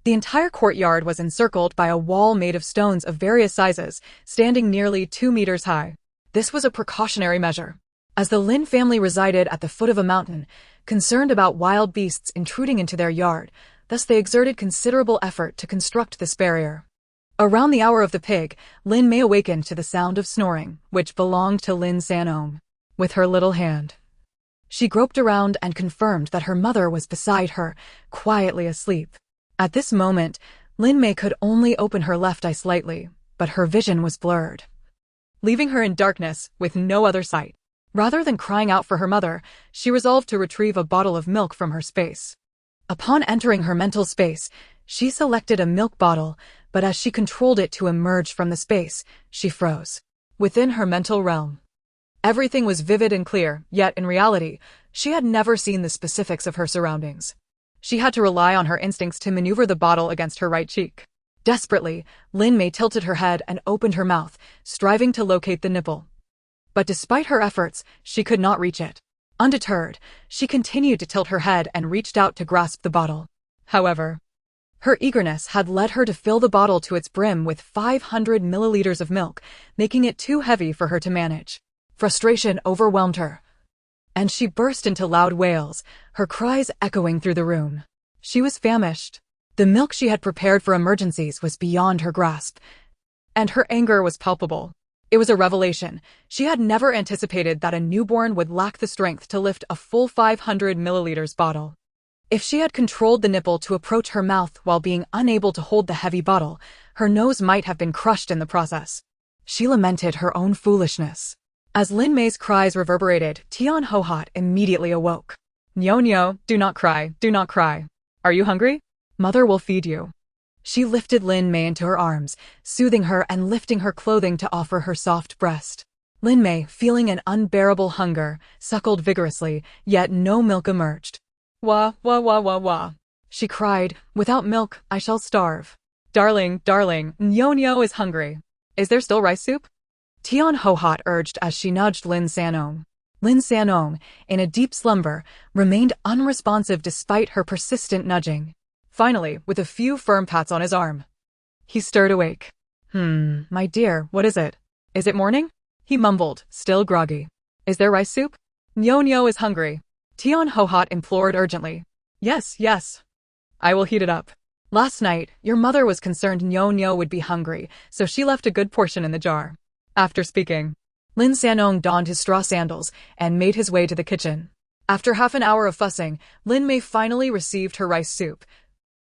The entire courtyard was encircled by a wall made of stones of various sizes, standing nearly 2 meters high. This was a precautionary measure, as the Lin family resided at the foot of a mountain, concerned about wild beasts intruding into their yard, thus they exerted considerable effort to construct this barrier. Around the hour of the pig, Lin Mei awakened to the sound of snoring, which belonged to Lin Sanong. With her little hand, she groped around and confirmed that her mother was beside her, quietly asleep. At this moment, Lin Mei could only open her left eye slightly, but her vision was blurred. leaving her in darkness with no other sight. Rather than crying out for her mother, she resolved to retrieve a bottle of milk from her space. Upon entering her mental space, she selected a milk bottle, but as she controlled it to emerge from the space, she froze. Within her mental realm, everything was vivid and clear, yet in reality, she had never seen the specifics of her surroundings. She had to rely on her instincts to maneuver the bottle against her right cheek. Desperately, Lin Mei tilted her head and opened her mouth, striving to locate the nipple. But despite her efforts, she could not reach it. Undeterred, she continued to tilt her head and reached out to grasp the bottle. However, her eagerness had led her to fill the bottle to its brim with 500 milliliters of milk, making it too heavy for her to manage. Frustration overwhelmed her, and she burst into loud wails, her cries echoing through the room. She was famished. The milk she had prepared for emergencies was beyond her grasp, and her anger was palpable. It was a revelation. She had never anticipated that a newborn would lack the strength to lift a full 500 milliliters bottle. If she had controlled the nipple to approach her mouth while being unable to hold the heavy bottle, her nose might have been crushed in the process. She lamented her own foolishness. As Lin Mei's cries reverberated, Tian Hohat immediately awoke. "Nyo Nyo, do not cry, do not cry. Are you hungry? Mother will feed you." She lifted Lin Mei into her arms, soothing her and lifting her clothing to offer her soft breast. Lin Mei, feeling an unbearable hunger, suckled vigorously, yet no milk emerged. "Wah, wah, wah, wah, wah," she cried. "Without milk, I shall starve." "Darling, darling, Nyo Nyo is hungry. Is there still rice soup?" Tian Hohat urged as she nudged Lin Sanong. Lin Sanong, in a deep slumber, remained unresponsive despite her persistent nudging. Finally, with a few firm pats on his arm, he stirred awake. My dear, what is it? Is it morning?" he mumbled, still groggy. "Is there rice soup?" "Nyo Nyo is hungry," Tian Hohat implored urgently. Yes, yes. I will heat it up. Last night, your mother was concerned Nyo Nyo would be hungry, so she left a good portion in the jar." After speaking, Lin Sanong donned his straw sandals and made his way to the kitchen. After half an hour of fussing, Lin Mei finally received her rice soup,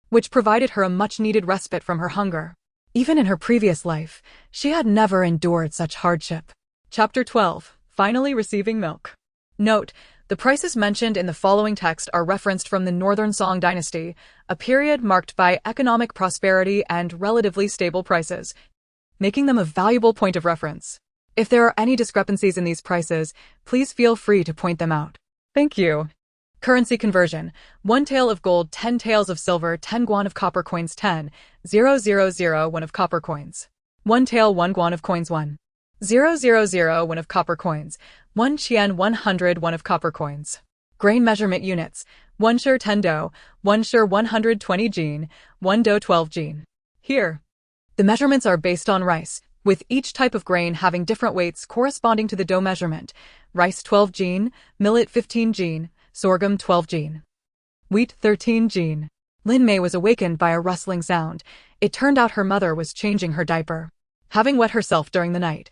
which provided her a much-needed respite from her hunger. Even in her previous life, she had never endured such hardship. Chapter 12. Finally receiving milk. Note: the prices mentioned in the following text are referenced from the Northern Song dynasty, a period marked by economic prosperity and relatively stable prices, making them a valuable point of reference. If there are any discrepancies in these prices, please feel free to point them out. Thank you. Currency conversion: 1 tael of gold, 10 taels of silver, 10 guan of copper coins, 10,000 of copper coins. 1 tael, 1 guan of coins, 1,000 of copper coins, 1 qian, 100 of copper coins. Grain measurement units: 1 shir 10 do, 1 shir 120 jin, 1 do 12 jin. Here, the measurements are based on rice, with each type of grain having different weights corresponding to the dough measurement: rice 12 jin, millet 15 jin, sorghum 12 jin, wheat 13 jin. Lin Mei was awakened by a rustling sound. It turned out her mother was changing her diaper. Having wet herself during the night,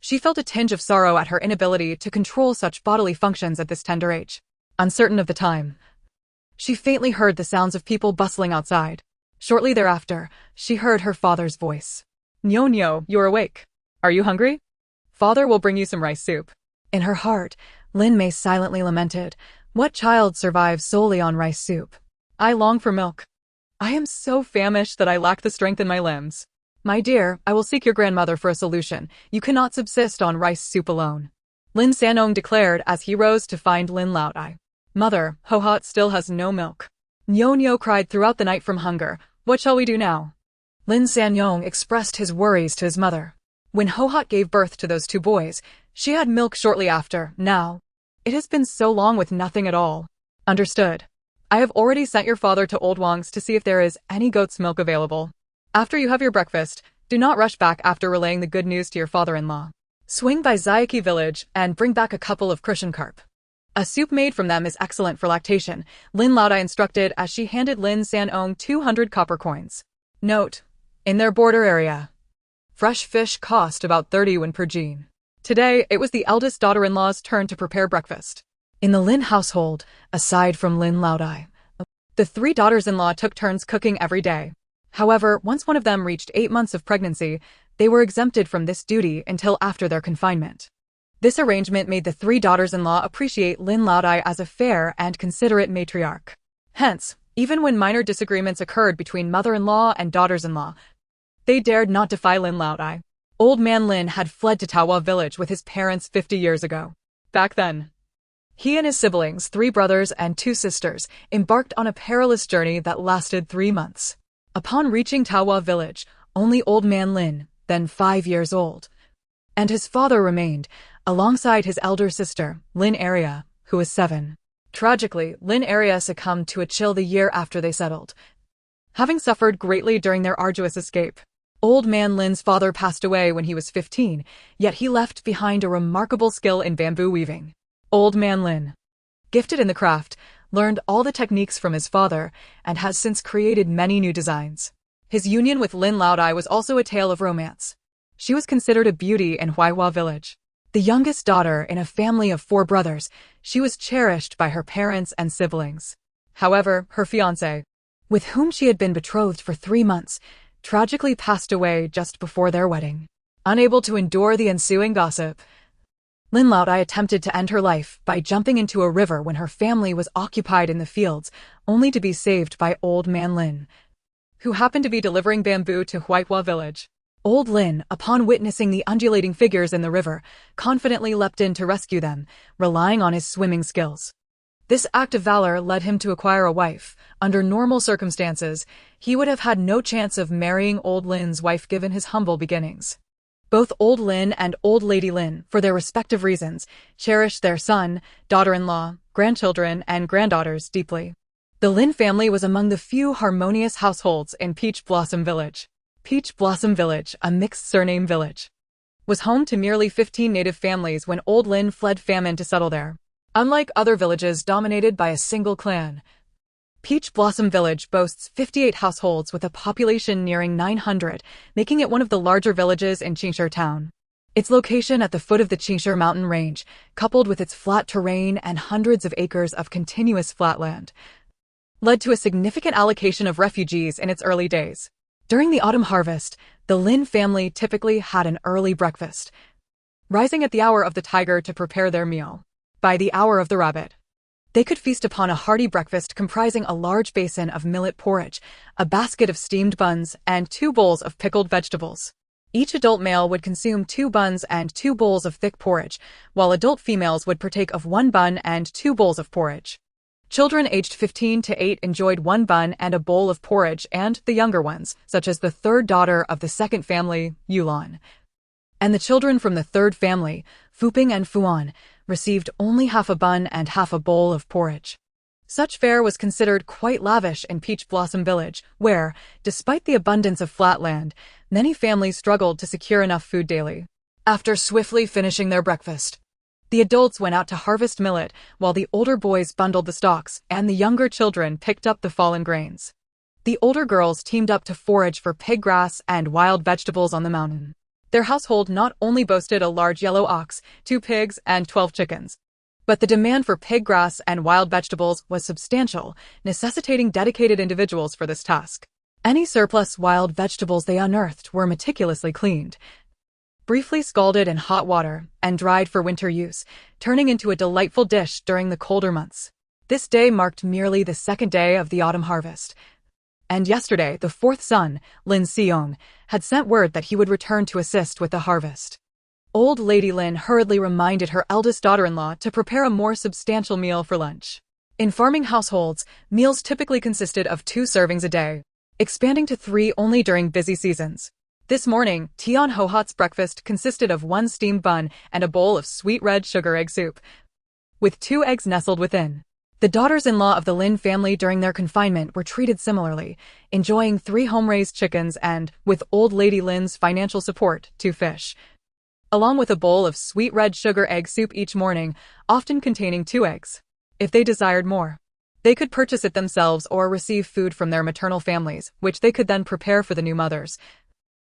she felt a tinge of sorrow at her inability to control such bodily functions at this tender age. Uncertain of the time, she faintly heard the sounds of people bustling outside. Shortly thereafter, she heard her father's voice. "Nyo Nyo, you're awake. Are you hungry? Father will bring you some rice soup." In her heart, Lin Mei silently lamented. What child survives solely on rice soup? I long for milk. I am so famished that I lack the strength in my limbs. My dear, I will seek your grandmother for a solution. You cannot subsist on rice soup alone, Lin Sanong declared as he rose to find Lin Laodai. Mother, Hohat still has no milk. Nyo Nyo cried throughout the night from hunger. What shall we do now? Lin Sanong expressed his worries to his mother. When Hohat gave birth to those 2 boys, she had milk shortly after. Now, it has been so long with nothing at all. Understood. I have already sent your father to Old Wang's to see if there is any goat's milk available. After you have your breakfast, do not rush back after relaying the good news to your father-in-law. Swing by Zayaki village and bring back a couple of cushion carp. A soup made from them is excellent for lactation, Lin Laodai instructed as she handed Lin Sanong 200 copper coins. Note: in their border area, fresh fish cost about 30 yuan per jin. Today, it was the eldest daughter-in-law's turn to prepare breakfast. In the Lin household, aside from Lin Laodai, the 3 daughters-in-law took turns cooking every day. However, once one of them reached 8 months of pregnancy, They were exempted from this duty until after their confinement. This arrangement made the three daughters-in-law appreciate Lin Laodai as a fair and considerate matriarch. Hence, even when minor disagreements occurred between mother-in-law and daughters-in-law, they dared not defy Lin Laodai. Old man Lin had fled to Taohua village with his parents 50 years ago. Back then, he and his siblings, 3 brothers and 2 sisters, embarked on a perilous journey that lasted 3 months. Upon reaching Taohua village, only old man Lin, then 5 years old, and his father remained, alongside his elder sister, Lin Area, who was 7. Tragically, Lin Area succumbed to a chill the year after they settled, having suffered greatly during their arduous escape. Old man Lin's father passed away when he was 15, yet he left behind a remarkable skill in bamboo weaving. Old man Lin, gifted in the craft, learned all the techniques from his father and has since created many new designs. His union with Lin Laodai was also a tale of romance. She was considered a beauty in Huaihua village. The youngest daughter in a family of 4 brothers, she was cherished by her parents and siblings. However, her fiancé, with whom she had been betrothed for 3 months, tragically passed away just before their wedding. Unable to endure the ensuing gossip, Lin Laodai attempted to end her life by jumping into a river when her family was occupied in the fields, only to be saved by old man Lin, who happened to be delivering bamboo to Huaihua village. Old Lin, upon witnessing the undulating figures in the river, confidently leapt in to rescue them, relying on his swimming skills. This act of valor led him to acquire a wife. Under normal circumstances, he would have had no chance of marrying old Lin's wife given his humble beginnings. Both old Lin and old lady Lin, for their respective reasons, cherished their son, daughter-in-law, grandchildren, and granddaughters deeply. The Lin family was among the few harmonious households in Peach Blossom Village. Peach Blossom Village, a mixed surname village, was home to merely 15 native families when old Lin fled famine to settle there. Unlike other villages dominated by a single clan, Peach Blossom Village boasts 58 households with a population nearing 900, making it one of the larger villages in Qingshi town. Its location at the foot of the Qingshi mountain range, coupled with its flat terrain and hundreds of acres of continuous flatland, led to a significant allocation of refugees in its early days. During the autumn harvest, the Lin family typically had an early breakfast, rising at the hour of the tiger to prepare their meal. By the hour of the rabbit, they could feast upon a hearty breakfast comprising a large basin of millet porridge, a basket of steamed buns, and 2 bowls of pickled vegetables. Each adult male would consume 2 buns and 2 bowls of thick porridge, while adult females would partake of 1 bun and 2 bowls of porridge. Children aged 15 to 8 enjoyed 1 bun and a bowl of porridge, and the younger ones, such as the 3rd daughter of the 2nd family, Yulan, and the children from the 3rd family, Fuping and Fuan, received only half a bun and half a bowl of porridge. Such fare was considered quite lavish in Peach Blossom Village, where, despite the abundance of flat land, many families struggled to secure enough food daily. After swiftly finishing their breakfast, the adults went out to harvest millet, while the older boys bundled the stalks, and the younger children picked up the fallen grains. The older girls teamed up to forage for pig grass and wild vegetables on the mountain. Their household not only boasted a large yellow ox, 2 pigs, and 12 chickens, but the demand for pig grass and wild vegetables was substantial, necessitating dedicated individuals for this task. Any surplus wild vegetables they unearthed were meticulously cleaned, briefly scalded in hot water, and dried for winter use, turning into a delightful dish during the colder months. This day marked merely the 2nd day of the autumn harvest, and yesterday the 4th son, Lin Xiong, had sent word that he would return to assist with the harvest. Old Lady Lin hurriedly reminded her eldest daughter-in-law to prepare a more substantial meal for lunch. In farming households, meals typically consisted of 2 servings a day, expanding to 3 only during busy seasons. This morning, Tian Hohat's breakfast consisted of 1 steamed bun and a bowl of sweet red sugar egg soup, with 2 eggs nestled within. The daughters-in-law of the Lin family during their confinement were treated similarly, enjoying 3 home-raised chickens and, with old Lady Lin's financial support, 2 fish, along with a bowl of sweet red sugar egg soup each morning, often containing 2 eggs. If they desired more, they could purchase it themselves or receive food from their maternal families, which they could then prepare for the new mothers,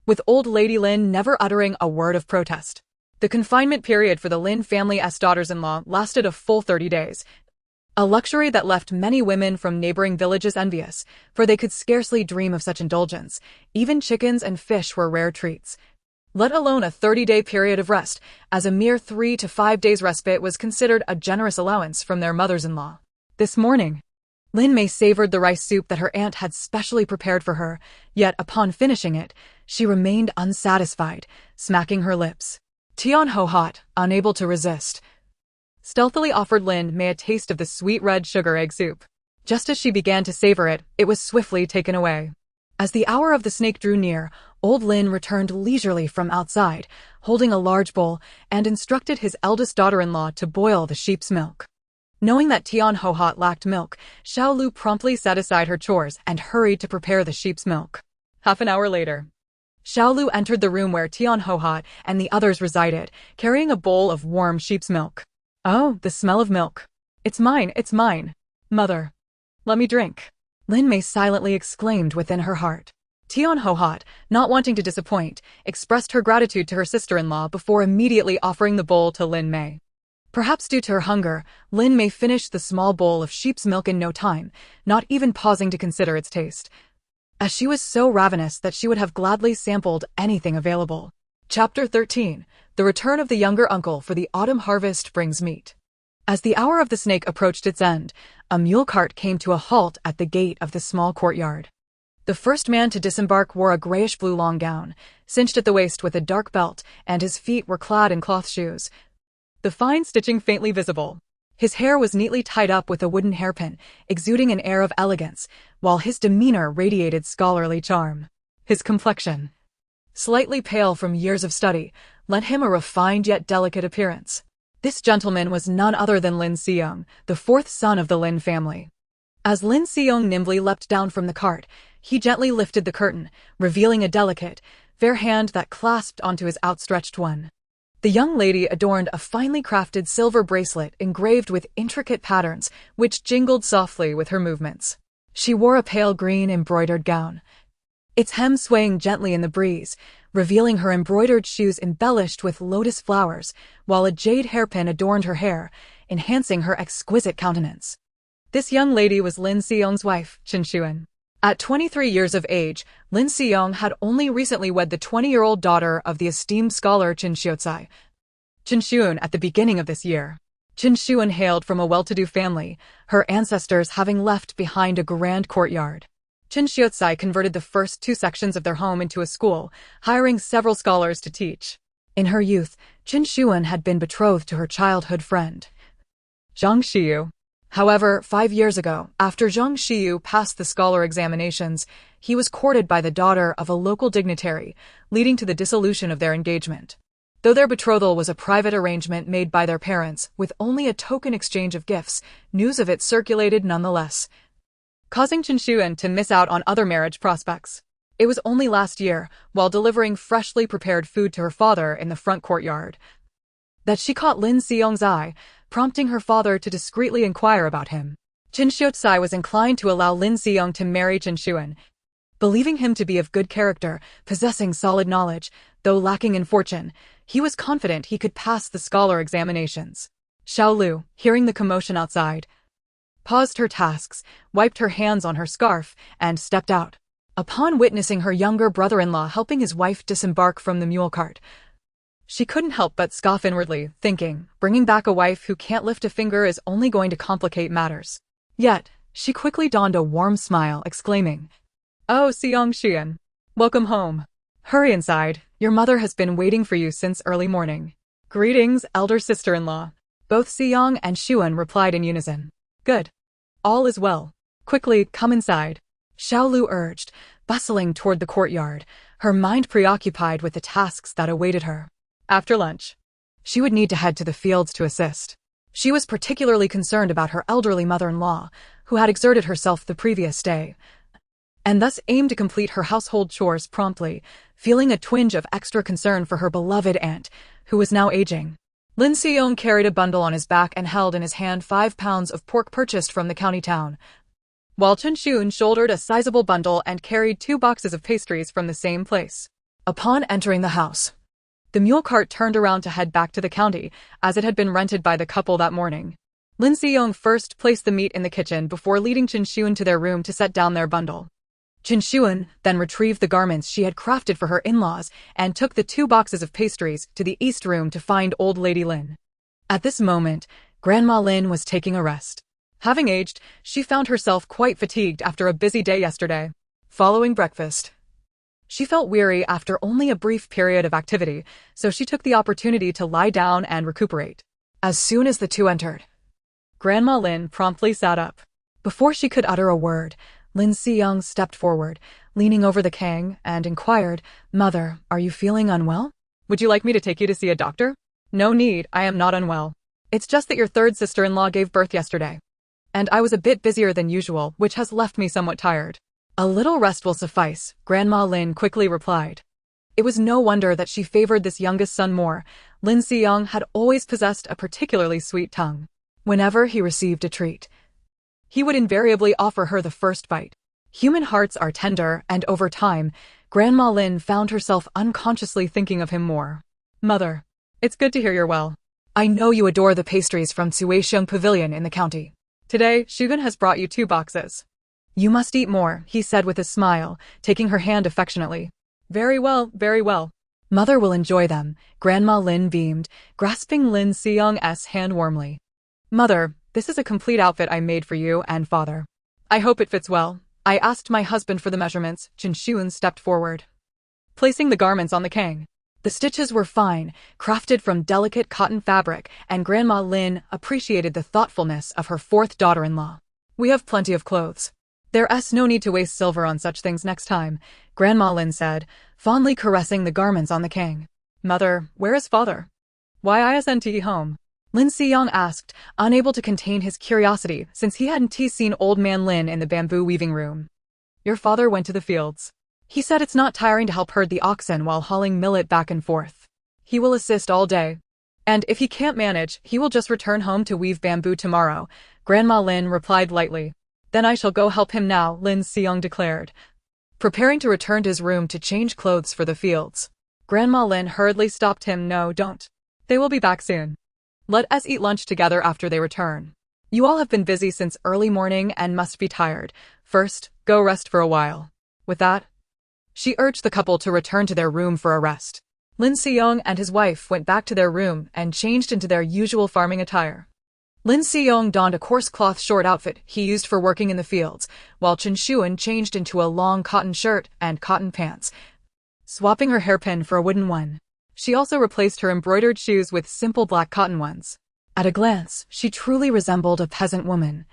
with old Lady Lin never uttering a word of protest. The confinement period for the Lin family's daughters-in-law lasted a full 30 days, a luxury that left many women from neighboring villages envious, for they could scarcely dream of such indulgence. Even chickens and fish were rare treats, let alone a 30-day period of rest, as a mere 3 to 5 days respite was considered a generous allowance from their mothers-in-law. This morning, Lin Mei savored the rice soup that her aunt had specially prepared for her, yet upon finishing it, she remained unsatisfied, smacking her lips. Tian Ho Hot, unable to resist, stealthily offered Lin Mei a taste of the sweet red sugar egg soup. Just as she began to savor it, it was swiftly taken away. As the hour of the snake drew near, old Lin returned leisurely from outside, holding a large bowl, and instructed his eldest daughter-in-law to boil the sheep's milk. Knowing that Tian Ho Hot lacked milk, Xiao Lu promptly set aside her chores and hurried to prepare the sheep's milk. Half an hour later, Xiao Lu entered the room where Tian Ho Hot and the others resided, carrying a bowl of warm sheep's milk. Oh, the smell of milk. It's mine, it's mine. Mother, let me drink. Lin Mei silently exclaimed within her heart. Tian Ho Hot, not wanting to disappoint, expressed her gratitude to her sister-in-law before immediately offering the bowl to Lin Mei. Perhaps due to her hunger, Lin Mei finished the small bowl of sheep's milk in no time, not even pausing to consider its taste, as she was so ravenous that she would have gladly sampled anything available. Chapter 13. The return of the younger uncle for the autumn harvest brings meat. As the hour of the snake approached its end, a mule cart came to a halt at the gate of the small courtyard. The first man to disembark wore a grayish-blue long gown, cinched at the waist with a dark belt, and his feet were clad in cloth shoes, the fine stitching faintly visible. His hair was neatly tied up with a wooden hairpin, exuding an air of elegance, while his demeanor radiated scholarly charm. His complexion, slightly pale from years of study, lent him a refined yet delicate appearance. This gentleman was none other than Lin Xiong, the fourth son of the Lin family. As Lin Xiong nimbly leapt down from the cart, he gently lifted the curtain, revealing a delicate, fair hand that clasped onto his outstretched one. The young lady adorned a finely crafted silver bracelet engraved with intricate patterns, which jingled softly with her movements. She wore a pale green embroidered gown, its hem swaying gently in the breeze, revealing her embroidered shoes embellished with lotus flowers, while a jade hairpin adorned her hair, enhancing her exquisite countenance. This young lady was Lin Xiong's wife, Chen Xuan. At 23 years of age, Lin Xiong had only recently wed the 20-year-old daughter of the esteemed scholar Chen Xiucai. Chen Xuan at the beginning of this year. Chen Xuan hailed from a well-to-do family, her ancestors having left behind a grand courtyard. Chen Xiucai converted the first 2 sections of their home into a school, hiring several scholars to teach. In her youth, Chen Xuan had been betrothed to her childhood friend, Zhang Xiyu. However, 5 years ago, after Zhang Xiyu passed the scholar examinations, he was courted by the daughter of a local dignitary, leading to the dissolution of their engagement. Though their betrothal was a private arrangement made by their parents, with only a token exchange of gifts, news of it circulated nonetheless, causing Chen Xuan to miss out on other marriage prospects. It was only last year, while delivering freshly prepared food to her father in the front courtyard, that she caught Lin Xiong's eye, prompting her father to discreetly inquire about him. Chen Xiucai was inclined to allow Lin Xiong to marry Chen Xuan, believing him to be of good character, possessing solid knowledge, though lacking in fortune. He was confident he could pass the scholar examinations. Xiao Lu, hearing the commotion outside, paused her tasks, wiped her hands on her scarf, and stepped out. Upon witnessing her younger brother-in-law helping his wife disembark from the mule cart, she couldn't help but scoff inwardly, thinking, bringing back a wife who can't lift a finger is only going to complicate matters. Yet, she quickly donned a warm smile, exclaiming, "Oh, Xiong Xian, welcome home. Hurry inside, your mother has been waiting for you since early morning." "Greetings, elder sister-in-law." Both Xiong and Xuan replied in unison. "Good. All is well. Quickly, come inside," Xiao Lu urged, bustling toward the courtyard, her mind preoccupied with the tasks that awaited her. After lunch, she would need to head to the fields to assist. She was particularly concerned about her elderly mother-in-law, who had exerted herself the previous day, and thus aimed to complete her household chores promptly, feeling a twinge of extra concern for her beloved aunt, who was now aging. Lin Xiong carried a bundle on his back and held in his hand 5 pounds of pork purchased from the county town, while Chen Xuan shouldered a sizable bundle and carried 2 boxes of pastries from the same place. Upon entering the house, the mule cart turned around to head back to the county, as it had been rented by the couple that morning. Lin Xiong first placed the meat in the kitchen before leading Chen Xuan to their room to set down their bundle. Qin Shuan then retrieved the garments she had crafted for her in-laws and took the 2 boxes of pastries to the east room to find old lady Lin. At this moment, Grandma Lin was taking a rest. Having aged, she found herself quite fatigued after a busy day yesterday. Following breakfast, she felt weary after only a brief period of activity, so she took the opportunity to lie down and recuperate. As soon as the two entered, Grandma Lin promptly sat up. Before she could utter a word, Lin Siyang stepped forward, leaning over the Kang, and inquired, "Mother, are you feeling unwell? Would you like me to take you to see a doctor?" "No need, I am not unwell. It's just that your third sister-in-law gave birth yesterday, and I was a bit busier than usual, which has left me somewhat tired." "A little rest will suffice," Grandma Lin quickly replied. It was no wonder that she favored this youngest son more. Lin Siyang had always possessed a particularly sweet tongue. Whenever he received a treat, he would invariably offer her the first bite. Human hearts are tender, and over time, Grandma Lin found herself unconsciously thinking of him more. "Mother, it's good to hear you're well. I know you adore the pastries from Suisheng Pavilion in the county. Today, Shugan has brought you 2 boxes. You must eat more," he said with a smile, taking her hand affectionately. Very well, very well. Mother will enjoy them," Grandma Lin beamed, grasping Lin Siyang's hand warmly. "Mother, this is a complete outfit I made for you and Father. I hope it fits well. I asked my husband for the measurements." Qin Shuan stepped forward, placing the garments on the Kang. The stitches were fine, crafted from delicate cotton fabric, and Grandma Lin appreciated the thoughtfulness of her 4th daughter-in-law. "We have plenty of clothes. There's no need to waste silver on such things next time," Grandma Lin said, fondly caressing the garments on the Kang. "Mother, where is Father? Why isn't he home?" Lin Siyang asked, unable to contain his curiosity since he hadn't seen old man Lin in the bamboo weaving room. "Your father went to the fields. He said it's not tiring to help herd the oxen while hauling millet back and forth. He will assist all day. And if he can't manage, he will just return home to weave bamboo tomorrow," Grandma Lin replied lightly. "Then I shall go help him now," Lin Siyang declared, preparing to return to his room to change clothes for the fields. Grandma Lin hurriedly stopped him. "No, don't. They will be back soon. Let us eat lunch together after they return. You all have been busy since early morning and must be tired. First, go rest for a while." With that, she urged the couple to return to their room for a rest. Lin Siyang and his wife went back to their room and changed into their usual farming attire. Lin Siyang donned a coarse cloth short outfit he used for working in the fields, while Qin Shuan changed into a long cotton shirt and cotton pants, swapping her hairpin for a wooden one. She also replaced her embroidered shoes with simple black cotton ones. At a glance, she truly resembled a peasant woman,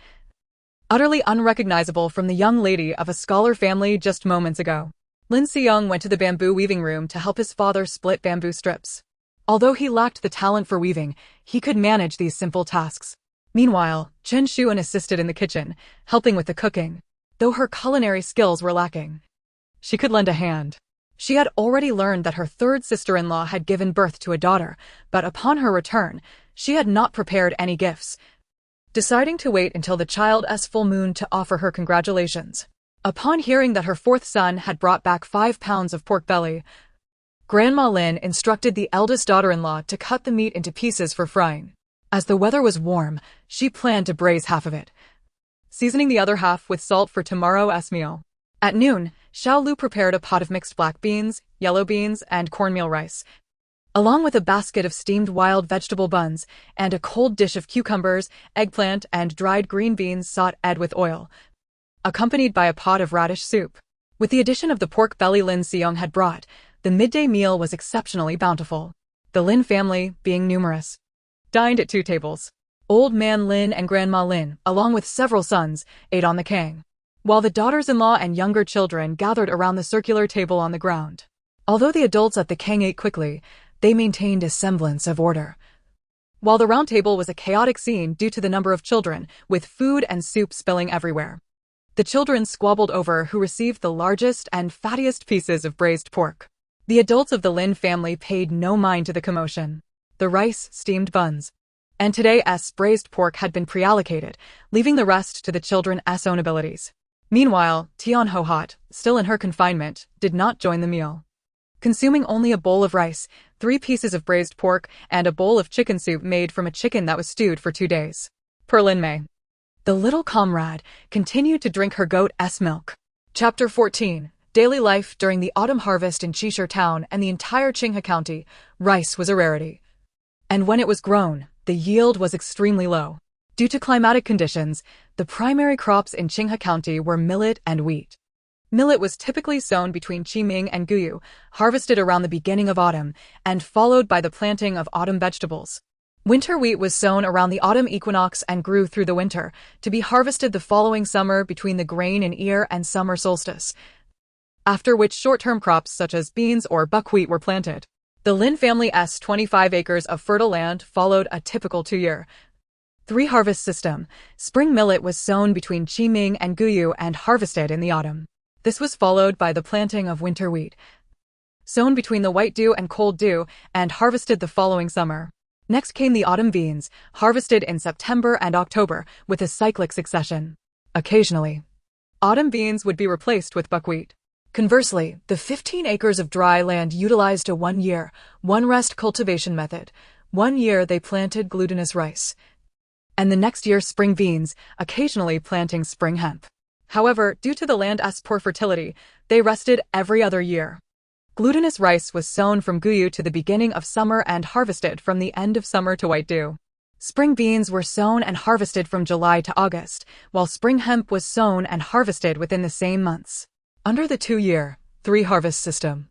utterly unrecognizable from the young lady of a scholar family just moments ago. Lin Siyang went to the bamboo weaving room to help his father split bamboo strips. Although he lacked the talent for weaving, he could manage these simple tasks. Meanwhile, Qin Shuan assisted in the kitchen, helping with the cooking. Though her culinary skills were lacking, she could lend a hand. She had already learned that her 3rd sister-in-law had given birth to a daughter, but upon her return, she had not prepared any gifts, deciding to wait until the child's full moon to offer her congratulations. Upon hearing that her 4th son had brought back 5 pounds of pork belly, Grandma Lin instructed the eldest daughter-in-law to cut the meat into pieces for frying. As the weather was warm, she planned to braise half of it, seasoning the other half with salt for tomorrow's meal. At noon, Xiao Lu prepared a pot of mixed black beans, yellow beans, and cornmeal rice, along with a basket of steamed wild vegetable buns and a cold dish of cucumbers, eggplant, and dried green beans sautéed with oil, accompanied by a pot of radish soup. With the addition of the pork belly Lin Siyang had brought, the midday meal was exceptionally bountiful. The Lin family, being numerous, dined at 2 tables. Old man Lin and Grandma Lin, along with several sons, ate on the Kang, while the daughters-in-law and younger children gathered around the circular table on the ground. Although the adults at the Kang ate quickly, they maintained a semblance of order, while the round table was a chaotic scene due to the number of children, with food and soup spilling everywhere. The children squabbled over who received the largest and fattiest pieces of braised pork. The adults of the Lin family paid no mind to the commotion. The rice, steamed buns, and today's braised pork had been pre-allocated, leaving the rest to the children's own abilities. Meanwhile, Tian Ho-hot, still in her confinement, did not join the meal, consuming only a bowl of rice, 3 pieces of braised pork, and a bowl of chicken soup made from a chicken that was stewed for 2 days. Per Lin Mei, the little comrade continued to drink her goat's milk. Chapter 14. Daily life during the autumn harvest in Chishire town and the entire Qinghe County. Rice was a rarity. And when it was grown, the yield was extremely low. Due to climatic conditions, the primary crops in Qinghe County were millet and wheat. Millet was typically sown between Qiming and Guyu, harvested around the beginning of autumn, and followed by the planting of autumn vegetables. Winter wheat was sown around the autumn equinox and grew through the winter, to be harvested the following summer between the grain in ear and summer solstice, after which short-term crops such as beans or buckwheat were planted. The Lin family's 25 acres of fertile land followed a typical 2-year, 3-harvest system. Spring millet was sown between Qiming and Guyu and harvested in the autumn. This was followed by the planting of winter wheat, sown between the white dew and cold dew, and harvested the following summer. Next came the autumn beans, harvested in September and October, with a cyclic succession. Occasionally, autumn beans would be replaced with buckwheat. Conversely, the 15 acres of dry land utilized a 1-year, 1-rest cultivation method. 1 year they planted glutinous rice, and the next year spring beans, occasionally planting spring hemp. However, due to the land's poor fertility, they rested every other year. Glutinous rice was sown from Guyu to the beginning of summer and harvested from the end of summer to white dew. Spring beans were sown and harvested from July to August, while spring hemp was sown and harvested within the same months. Under the 2-year, 3-harvest system,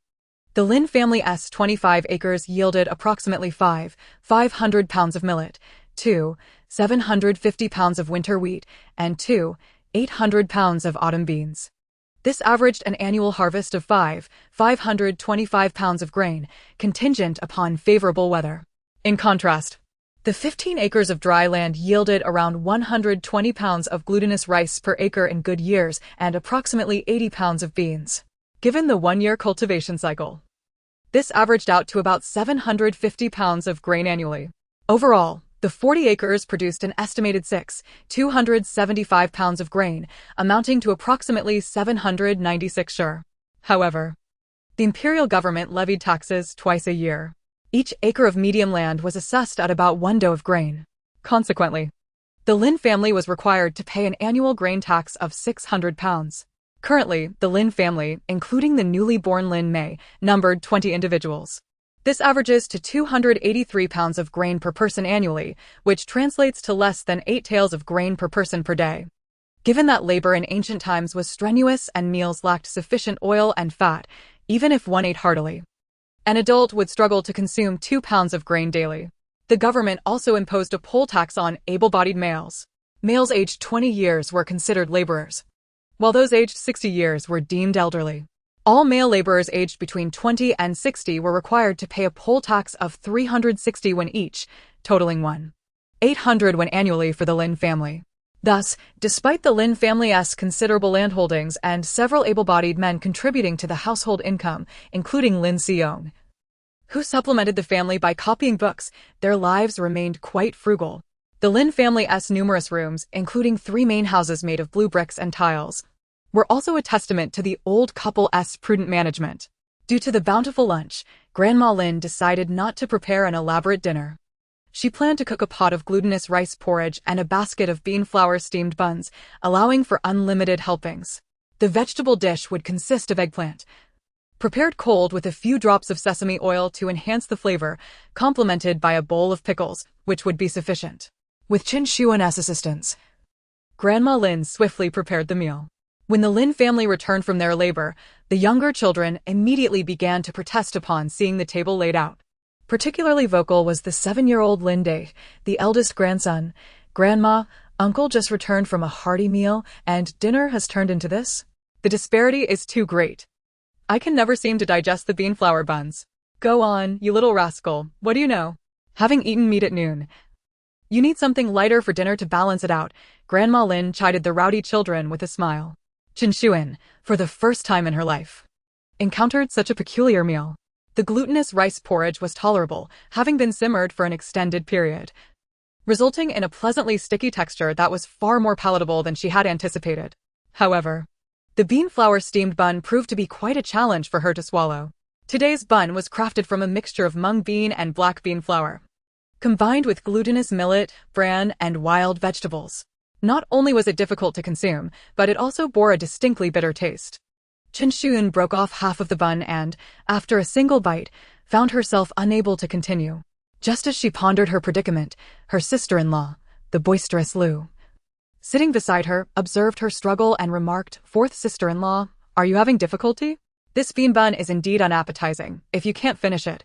the Lin family's 25 acres yielded approximately 500 pounds of millet, 750 pounds of winter wheat, and 800 pounds of autumn beans. This averaged an annual harvest of 525 pounds of grain, contingent upon favorable weather. In contrast, the 15 acres of dry land yielded around 120 pounds of glutinous rice per acre in good years and approximately 80 pounds of beans. Given the 1-year cultivation cycle, this averaged out to about 750 pounds of grain annually. Overall, the 40 acres produced an estimated 275 pounds of grain, amounting to approximately 796 shur. However, the imperial government levied taxes twice a year. Each acre of medium land was assessed at about 1 do of grain. Consequently, the Lin family was required to pay an annual grain tax of 600 pounds. Currently, the Lin family, including the newly born Lin Mei, numbered 20 individuals. This averages to 283 pounds of grain per person annually, which translates to less than 8 taels of grain per person per day. Given that labor in ancient times was strenuous and meals lacked sufficient oil and fat, even if one ate heartily, an adult would struggle to consume 2 pounds of grain daily. The government also imposed a poll tax on able-bodied males. Males aged 20 years were considered laborers, while those aged 60 years were deemed elderly. All male laborers aged between 20 and 60 were required to pay a poll tax of 360 won each, totaling 800 won annually for the Lin family. Thus, despite the Lin family's considerable landholdings and several able-bodied men contributing to the household income, including Lin Seong, who supplemented the family by copying books, their lives remained quite frugal. The Lin family's numerous rooms, including 3 main houses made of blue bricks and tiles, were also a testament to the old couple's prudent management. Due to the bountiful lunch, Grandma Lin decided not to prepare an elaborate dinner. She planned to cook a pot of glutinous rice porridge and a basket of bean flour steamed buns, allowing for unlimited helpings. The vegetable dish would consist of eggplant, prepared cold with a few drops of sesame oil to enhance the flavor, complemented by a bowl of pickles, which would be sufficient. With Qin Shuan's assistance, Grandma Lin swiftly prepared the meal. When the Lin family returned from their labor, the younger children immediately began to protest upon seeing the table laid out. Particularly vocal was the 7-year-old Lin Dai, the eldest grandson. "Grandma, Uncle just returned from a hearty meal, and dinner has turned into this? The disparity is too great. I can never seem to digest the bean flour buns. Go on, you little rascal, what do you know? Having eaten meat at noon, you need something lighter for dinner to balance it out." Grandma Lin chided the rowdy children with a smile. Qin Shuan, for the first time in her life, encountered such a peculiar meal. The glutinous rice porridge was tolerable, having been simmered for an extended period, resulting in a pleasantly sticky texture that was far more palatable than she had anticipated. However, the bean flour steamed bun proved to be quite a challenge for her to swallow. Today's bun was crafted from a mixture of mung bean and black bean flour, combined with glutinous millet, bran, and wild vegetables. Not only was it difficult to consume, but it also bore a distinctly bitter taste. Chen Shuyun broke off half of the bun and, after a single bite, found herself unable to continue. Just as she pondered her predicament, her sister-in-law, the boisterous Lu, sitting beside her, observed her struggle and remarked, "Fourth sister-in-law, are you having difficulty? This bean bun is indeed unappetizing. If you can't finish it,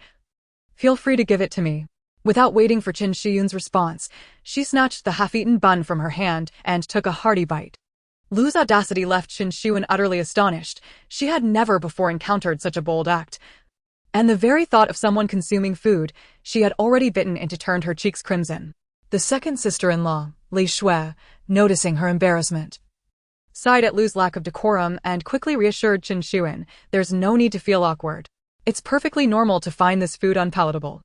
feel free to give it to me." Without waiting for Chen Shuyun's response, she snatched the half-eaten bun from her hand and took a hearty bite. Lu's audacity left Chen Shuyun utterly astonished. She had never before encountered such a bold act. And the very thought of someone consuming food she had already bitten into turned her cheeks crimson. The second sister-in-law, Li Shui, noticing her embarrassment, sighed at Lu's lack of decorum and quickly reassured Chen Shuyun, "There's no need to feel awkward. It's perfectly normal to find this food unpalatable.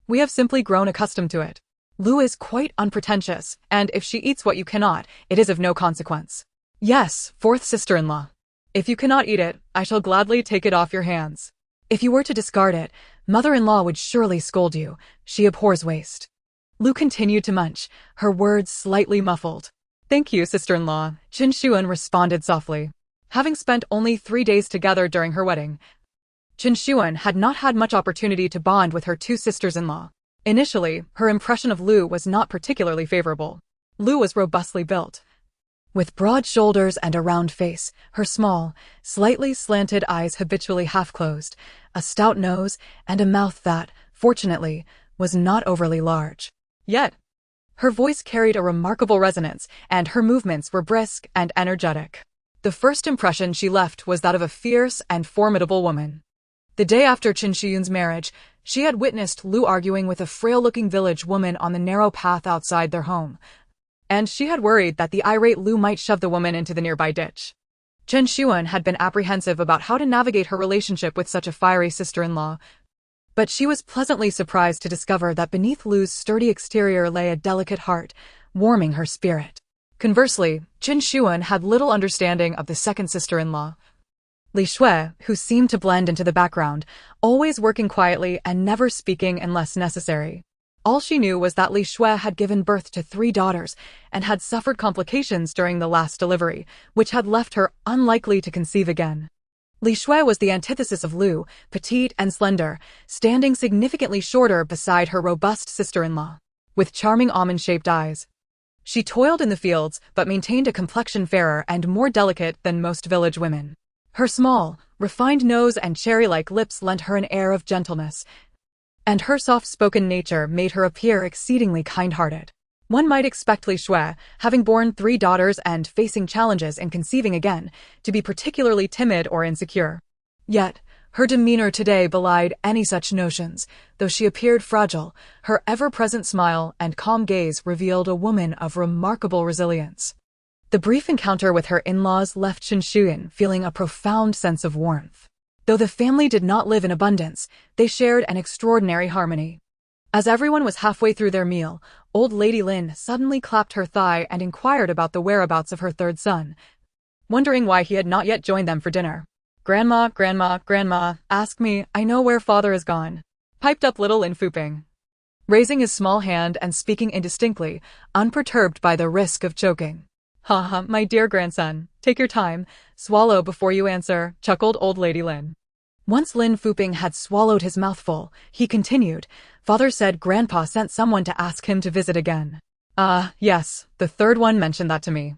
We have simply grown accustomed to it. Lu is quite unpretentious, and if she eats what you cannot, it is of no consequence." "Yes, fourth sister-in-law. If you cannot eat it, I shall gladly take it off your hands. If you were to discard it, mother-in-law would surely scold you. She abhors waste." Lu continued to munch, her words slightly muffled. "Thank you, sister-in-law," Chen Shuyun responded softly. Having spent only 3 days together during her wedding, Chen Shuyun had not had much opportunity to bond with her two sisters-in-law. Initially, her impression of Lu was not particularly favorable. Lu was robustly built, with broad shoulders and a round face, her small, slightly slanted eyes habitually half-closed, a stout nose, and a mouth that, fortunately, was not overly large. Yet, her voice carried a remarkable resonance, and her movements were brisk and energetic. The first impression she left was that of a fierce and formidable woman. The day after Chen Shuyun's marriage, she had witnessed Lu arguing with a frail-looking village woman on the narrow path outside their home, and she had worried that the irate Lu might shove the woman into the nearby ditch. Chen Shuyun had been apprehensive about how to navigate her relationship with such a fiery sister-in-law, but she was pleasantly surprised to discover that beneath Lu's sturdy exterior lay a delicate heart, warming her spirit. Conversely, Chen Shuyun had little understanding of the second sister-in-law, Li Shui, who seemed to blend into the background, always working quietly and never speaking unless necessary. All she knew was that Li Shui had given birth to 3 daughters and had suffered complications during the last delivery, which had left her unlikely to conceive again. Li Shui was the antithesis of Lu, petite and slender, standing significantly shorter beside her robust sister-in-law, with charming almond-shaped eyes. She toiled in the fields but maintained a complexion fairer and more delicate than most village women. Her small, refined nose and cherry-like lips lent her an air of gentleness, and her soft-spoken nature made her appear exceedingly kind-hearted. One might expect Li Shui, having borne 3 daughters and facing challenges in conceiving again, to be particularly timid or insecure. Yet, her demeanor today belied any such notions. Though she appeared fragile, her ever-present smile and calm gaze revealed a woman of remarkable resilience. The brief encounter with her in-laws left Chen Shuyun feeling a profound sense of warmth. Though the family did not live in abundance, they shared an extraordinary harmony. As everyone was halfway through their meal, old Lady Lin suddenly clapped her thigh and inquired about the whereabouts of her third son, wondering why he had not yet joined them for dinner. "Grandma, grandma, ask me, I know where father is gone," piped up little Lin Fuping, raising his small hand and speaking indistinctly, unperturbed by the risk of choking. "Ha ha, my dear grandson, take your time, swallow before you answer," chuckled old Lady Lin. Once Lin Fuping had swallowed his mouthful, he continued, "Father said Grandpa sent someone to ask him to visit again." Yes, the third one mentioned that to me.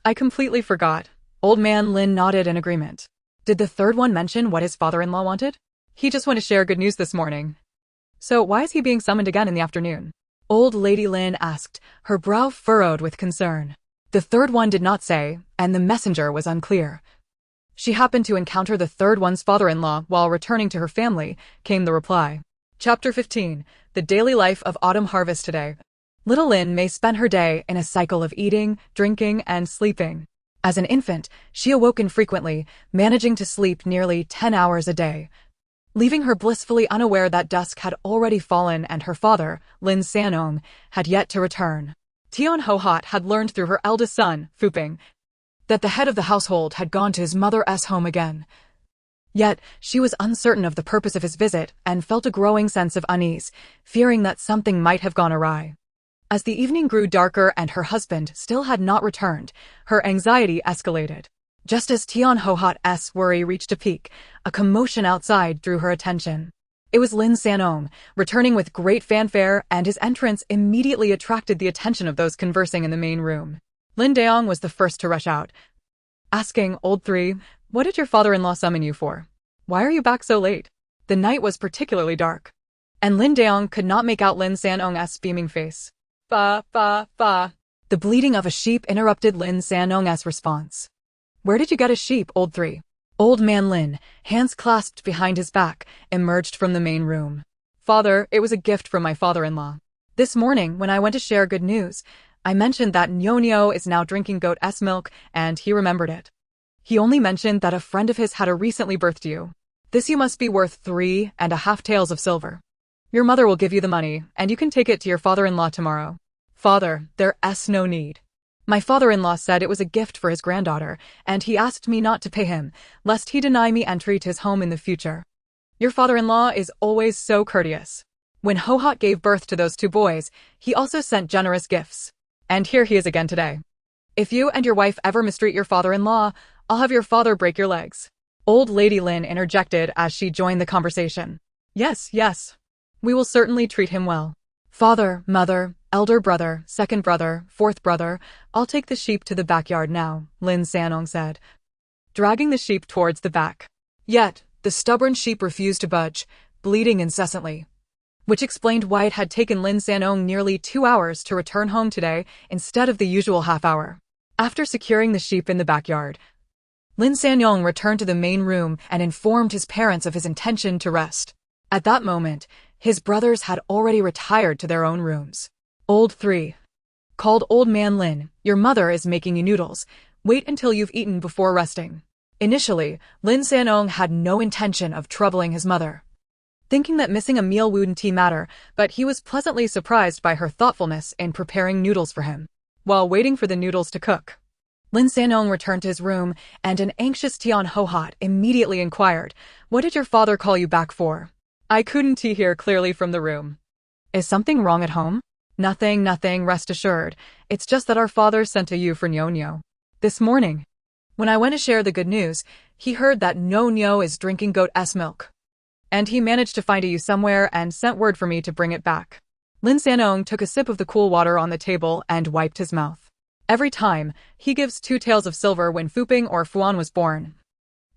I completely forgot." Old man Lin nodded in agreement. "Did the third one mention what his father-in-law wanted?" "He just wanted to share good news this morning." "So why is he being summoned again in the afternoon?" Old Lady Lin asked, her brow furrowed with concern. The third one did not say, and the messenger was unclear. "She happened to encounter the third one's father-in-law while returning to her family," came the reply. Chapter 15. The Daily Life of Autumn Harvest Today. Little Lin Mei spent her day in a cycle of eating, drinking, and sleeping. As an infant, she awoke infrequently, managing to sleep nearly 10 hours a day, leaving her blissfully unaware that dusk had already fallen and her father, Lin Sanong, had yet to return. Tian Hohat had learned through her eldest son, Fuping, that the head of the household had gone to his mother's home again. Yet, she was uncertain of the purpose of his visit and felt a growing sense of unease, fearing that something might have gone awry. As the evening grew darker and her husband still had not returned, her anxiety escalated. Just as Tian Ho-hat's worry reached a peak, a commotion outside drew her attention. It was Lin Sanong, returning with great fanfare, and his entrance immediately attracted the attention of those conversing in the main room. Lin Daong was the first to rush out, asking, "Old Three, what did your father-in-law summon you for? Why are you back so late?" The night was particularly dark, and Lin Daong could not make out Lin Sanong's beaming face. Fa, fa, fa. The bleating of a sheep interrupted Lin Sanong's response. "Where did you get a sheep, Old Three?" Old man Lin, hands clasped behind his back, emerged from the main room. "Father, it was a gift from my father-in-law. This morning, when I went to share good news, I mentioned that Nyo is now drinking goat's milk, and he remembered it. He only mentioned that a friend of his had a recently birthed you. This you must be worth 3.5 taels of silver. Your mother will give you the money, and you can take it to your father-in-law tomorrow." "Father, there's no need. My father-in-law said it was a gift for his granddaughter, and he asked me not to pay him, lest he deny me entry to his home in the future. Your father-in-law is always so courteous. When Ho-hat gave birth to those 2 boys, he also sent generous gifts. And here he is again today. If you and your wife ever mistreat your father-in-law, I'll have your father break your legs." Old Lady Lin interjected as she joined the conversation. Yes, we will certainly treat him well. Father, mother, elder brother, second brother, fourth brother, I'll take the sheep to the backyard now, Lin Sanong said, dragging the sheep towards the back. Yet, the stubborn sheep refused to budge, bleating incessantly, which explained why it had taken Lin Sanong nearly 2 hours to return home today instead of the usual half-hour. After securing the sheep in the backyard, Lin Sanong returned to the main room and informed his parents of his intention to rest. At that moment, his brothers had already retired to their own rooms. Old Three called Old Man Lin, "Your mother is making you noodles. Wait until you've eaten before resting." Initially, Lin Sanong had no intention of troubling his mother, thinking that missing a meal wouldn't matter, but he was pleasantly surprised by her thoughtfulness in preparing noodles for him. While waiting for the noodles to cook, Lin Sanong returned to his room, and an anxious Tian Ho-hat immediately inquired, "What did your father call you back for?" "I couldn't hear clearly from the room." "Is something wrong at home?" Nothing, rest assured. It's just that our father sent to you for Nyo. This morning, when I went to share the good news, he heard that Nyo is drinking goat's milk. And he managed to find you somewhere and sent word for me to bring it back." Lin Sanong took a sip of the cool water on the table and wiped his mouth. Every time, he gives 2 taels of silver when Fuping or Fuan was born,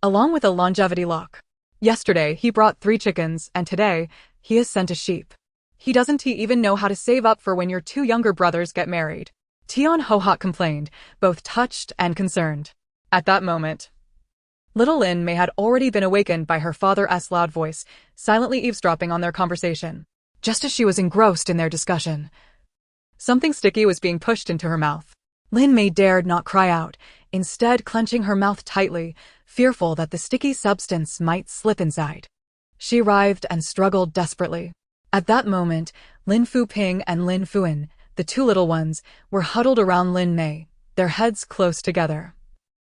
along with a longevity lock. Yesterday, he brought 3 chickens, and today, he has sent a sheep. He doesn't even know how to save up for when your 2 younger brothers get married. Tian Ho-hat complained, both touched and concerned. At that moment, little Lin Mei had already been awakened by her father's loud voice, silently eavesdropping on their conversation. Just as she was engrossed in their discussion, something sticky was being pushed into her mouth. Lin Mei dared not cry out, instead clenching her mouth tightly, fearful that the sticky substance might slip inside. She writhed and struggled desperately. At that moment, Lin Fuping and Lin Fuan, the 2 little ones, were huddled around Lin Mei, their heads close together,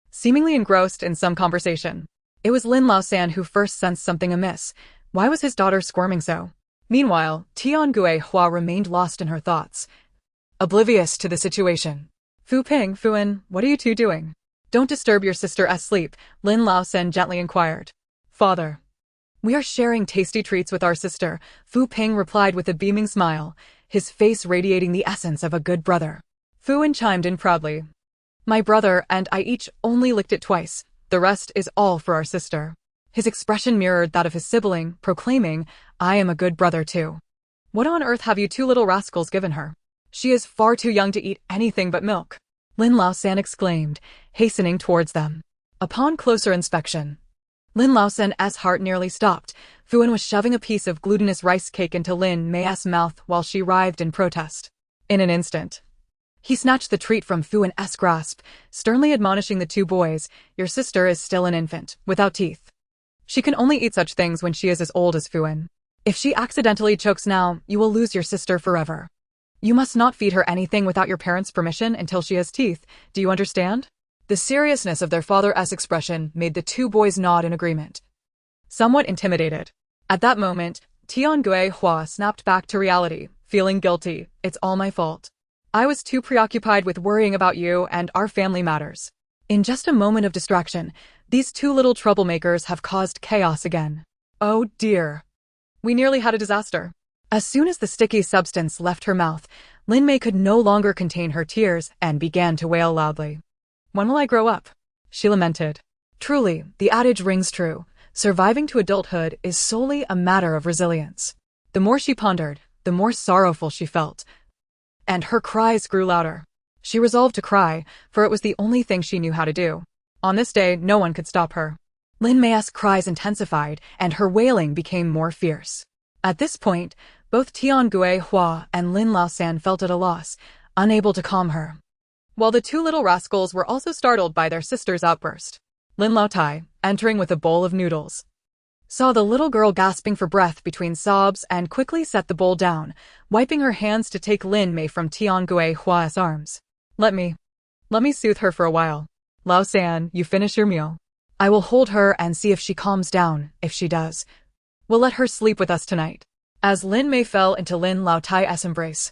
seemingly engrossed in some conversation. It was Lin Laosan who first sensed something amiss. Why was his daughter squirming so? Meanwhile, Tian Guihua remained lost in her thoughts, oblivious to the situation. "Fuping, Fuan, what are you 2 doing? Don't disturb your sister's sleep," Lin Laosan gently inquired. "Father, we are sharing tasty treats with our sister," Fuping replied with a beaming smile, his face radiating the essence of a good brother. Fuan chimed in proudly. "My brother and I each only licked it twice. The rest is all for our sister." His expression mirrored that of his sibling, proclaiming, "I am a good brother too. What on earth have you 2 little rascals given her? She is far too young to eat anything but milk," Lin Laosan exclaimed, hastening towards them. Upon closer inspection, Lin Laosan's heart nearly stopped. Fuan was shoving a piece of glutinous rice cake into Lin Mei's mouth while she writhed in protest. In an instant, he snatched the treat from Fuan's grasp, sternly admonishing the 2 boys, "Your sister is still an infant, without teeth. She can only eat such things when she is as old as Fuan. If she accidentally chokes now, you will lose your sister forever. You must not feed her anything without your parents' permission until she has teeth. Do you understand?" The seriousness of their father's expression made the 2 boys nod in agreement, somewhat intimidated. At that moment, Tian Guihua snapped back to reality, feeling guilty. It's all my fault. I was too preoccupied with worrying about you and our family matters. In just a moment of distraction, these two little troublemakers have caused chaos again. Oh dear. We nearly had a disaster. As soon as the sticky substance left her mouth, Lin Mei could no longer contain her tears and began to wail loudly. When will I grow up? She lamented. Truly, the adage rings true. Surviving to adulthood is solely a matter of resilience. The more she pondered, the more sorrowful she felt. And her cries grew louder. She resolved to cry, for it was the only thing she knew how to do. On this day, no one could stop her. Lin Mei's cries intensified, and her wailing became more fierce. At this point, both Donghua and Lin Laosan felt at a loss, unable to calm her. While the two little rascals were also startled by their sister's outburst. Lin Laotai, entering with a bowl of noodles, saw the little girl gasping for breath between sobs and quickly set the bowl down, wiping her hands to take Lin Mei from Donghua arms. Let me soothe her for a while. Laosan, you finish your meal. I will hold her and see if she calms down. If she does, we'll let her sleep with us tonight. As Lin Mei fell into Lin Laotai's embrace,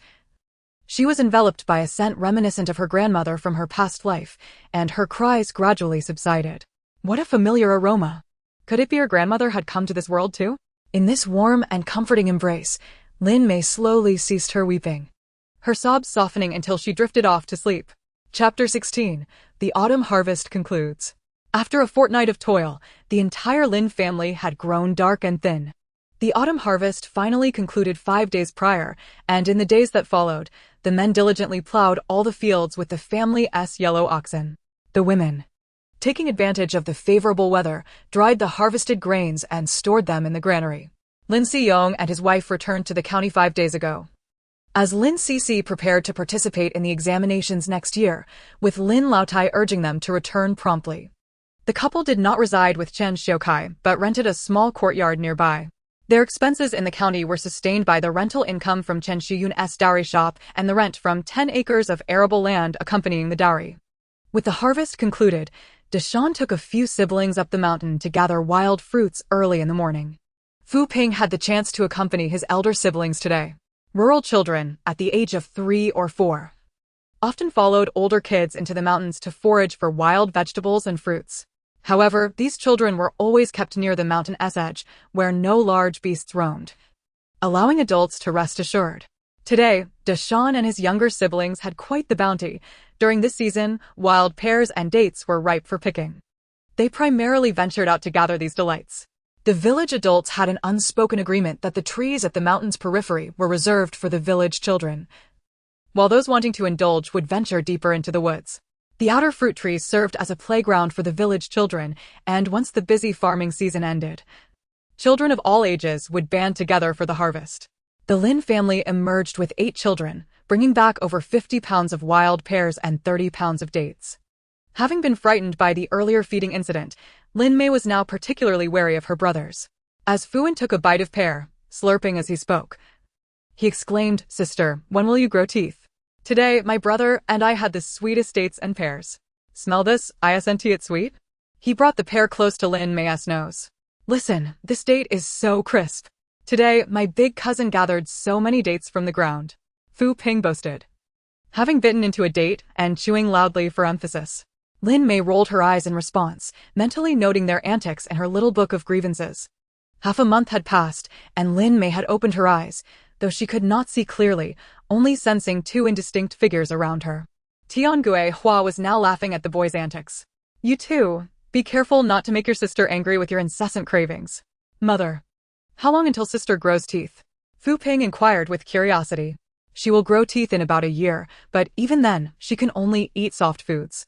she was enveloped by a scent reminiscent of her grandmother from her past life, and her cries gradually subsided. What a familiar aroma! Could it be her grandmother had come to this world too? In this warm and comforting embrace, Lin Mei slowly ceased her weeping, her sobs softening until she drifted off to sleep. Chapter 16. The autumn harvest concludes. After a fortnight of toil, the entire Lin family had grown dark and thin. The autumn harvest finally concluded 5 days prior, and in the days that followed, the men diligently plowed all the fields with the family's yellow oxen. The women, taking advantage of the favorable weather, dried the harvested grains and stored them in the granary. Lin Siyong and his wife returned to the county 5 days ago. As Lin Cc prepared to participate in the examinations next year, with Lin Laotai urging them to return promptly. The couple did not reside with Chen Xiaokai, but rented a small courtyard nearby. Their expenses in the county were sustained by the rental income from Chen Shiyun's dowry shop and the rent from 10 acres of arable land accompanying the dowry. With the harvest concluded, Deshawn took a few siblings up the mountain to gather wild fruits early in the morning. Fu Ping had the chance to accompany his elder siblings today. Rural children, at the age of 3 or 4, often followed older kids into the mountains to forage for wild vegetables and fruits. However, these children were always kept near the mountain's edge, where no large beasts roamed, allowing adults to rest assured. Today, Deshawn and his younger siblings had quite the bounty. During this season, wild pears and dates were ripe for picking. They primarily ventured out to gather these delights. The village adults had an unspoken agreement that the trees at the mountain's periphery were reserved for the village children, while those wanting to indulge would venture deeper into the woods. The outer fruit trees served as a playground for the village children, and once the busy farming season ended, children of all ages would band together for the harvest. The Lin family emerged with 8 children, bringing back over 50 pounds of wild pears and 30 pounds of dates. Having been frightened by the earlier feeding incident, Lin Mei was now particularly wary of her brothers. As Fuan took a bite of pear, slurping as he spoke, he exclaimed, "Sister, when will you grow teeth? Today, my brother and I had the sweetest dates and pears. Smell this, isn't it sweet?" He brought the pear close to Lin Mei's nose. "Listen, this date is so crisp. Today, my big cousin gathered so many dates from the ground," Fu Ping boasted, having bitten into a date and chewing loudly for emphasis. Lin Mei rolled her eyes in response, mentally noting their antics in her little book of grievances. Half a month had passed, and Lin Mei had opened her eyes, though she could not see clearly, only sensing 2 indistinct figures around her. Donghua was now laughing at the boy's antics. "You too, be careful not to make your sister angry with your incessant cravings." "Mother, how long until sister grows teeth?" Fu Ping inquired with curiosity. "She will grow teeth in about a year, but even then, she can only eat soft foods.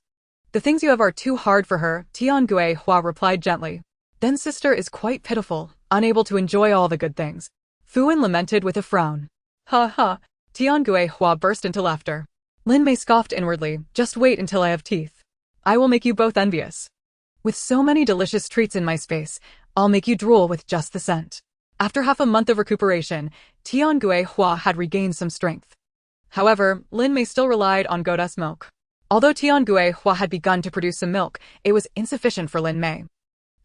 The things you have are too hard for her," Donghua replied gently. "Then sister is quite pitiful, unable to enjoy all the good things." Fuan lamented with a frown. "Ha ha." Donghua burst into laughter. Lin Mei scoffed inwardly, "Just wait until I have teeth. I will make you both envious. With so many delicious treats in my space, I'll make you drool with just the scent." After half a month of recuperation, Donghua had regained some strength. However, Lin Mei still relied on goat's milk. Although Donghua had begun to produce some milk, it was insufficient for Lin Mei,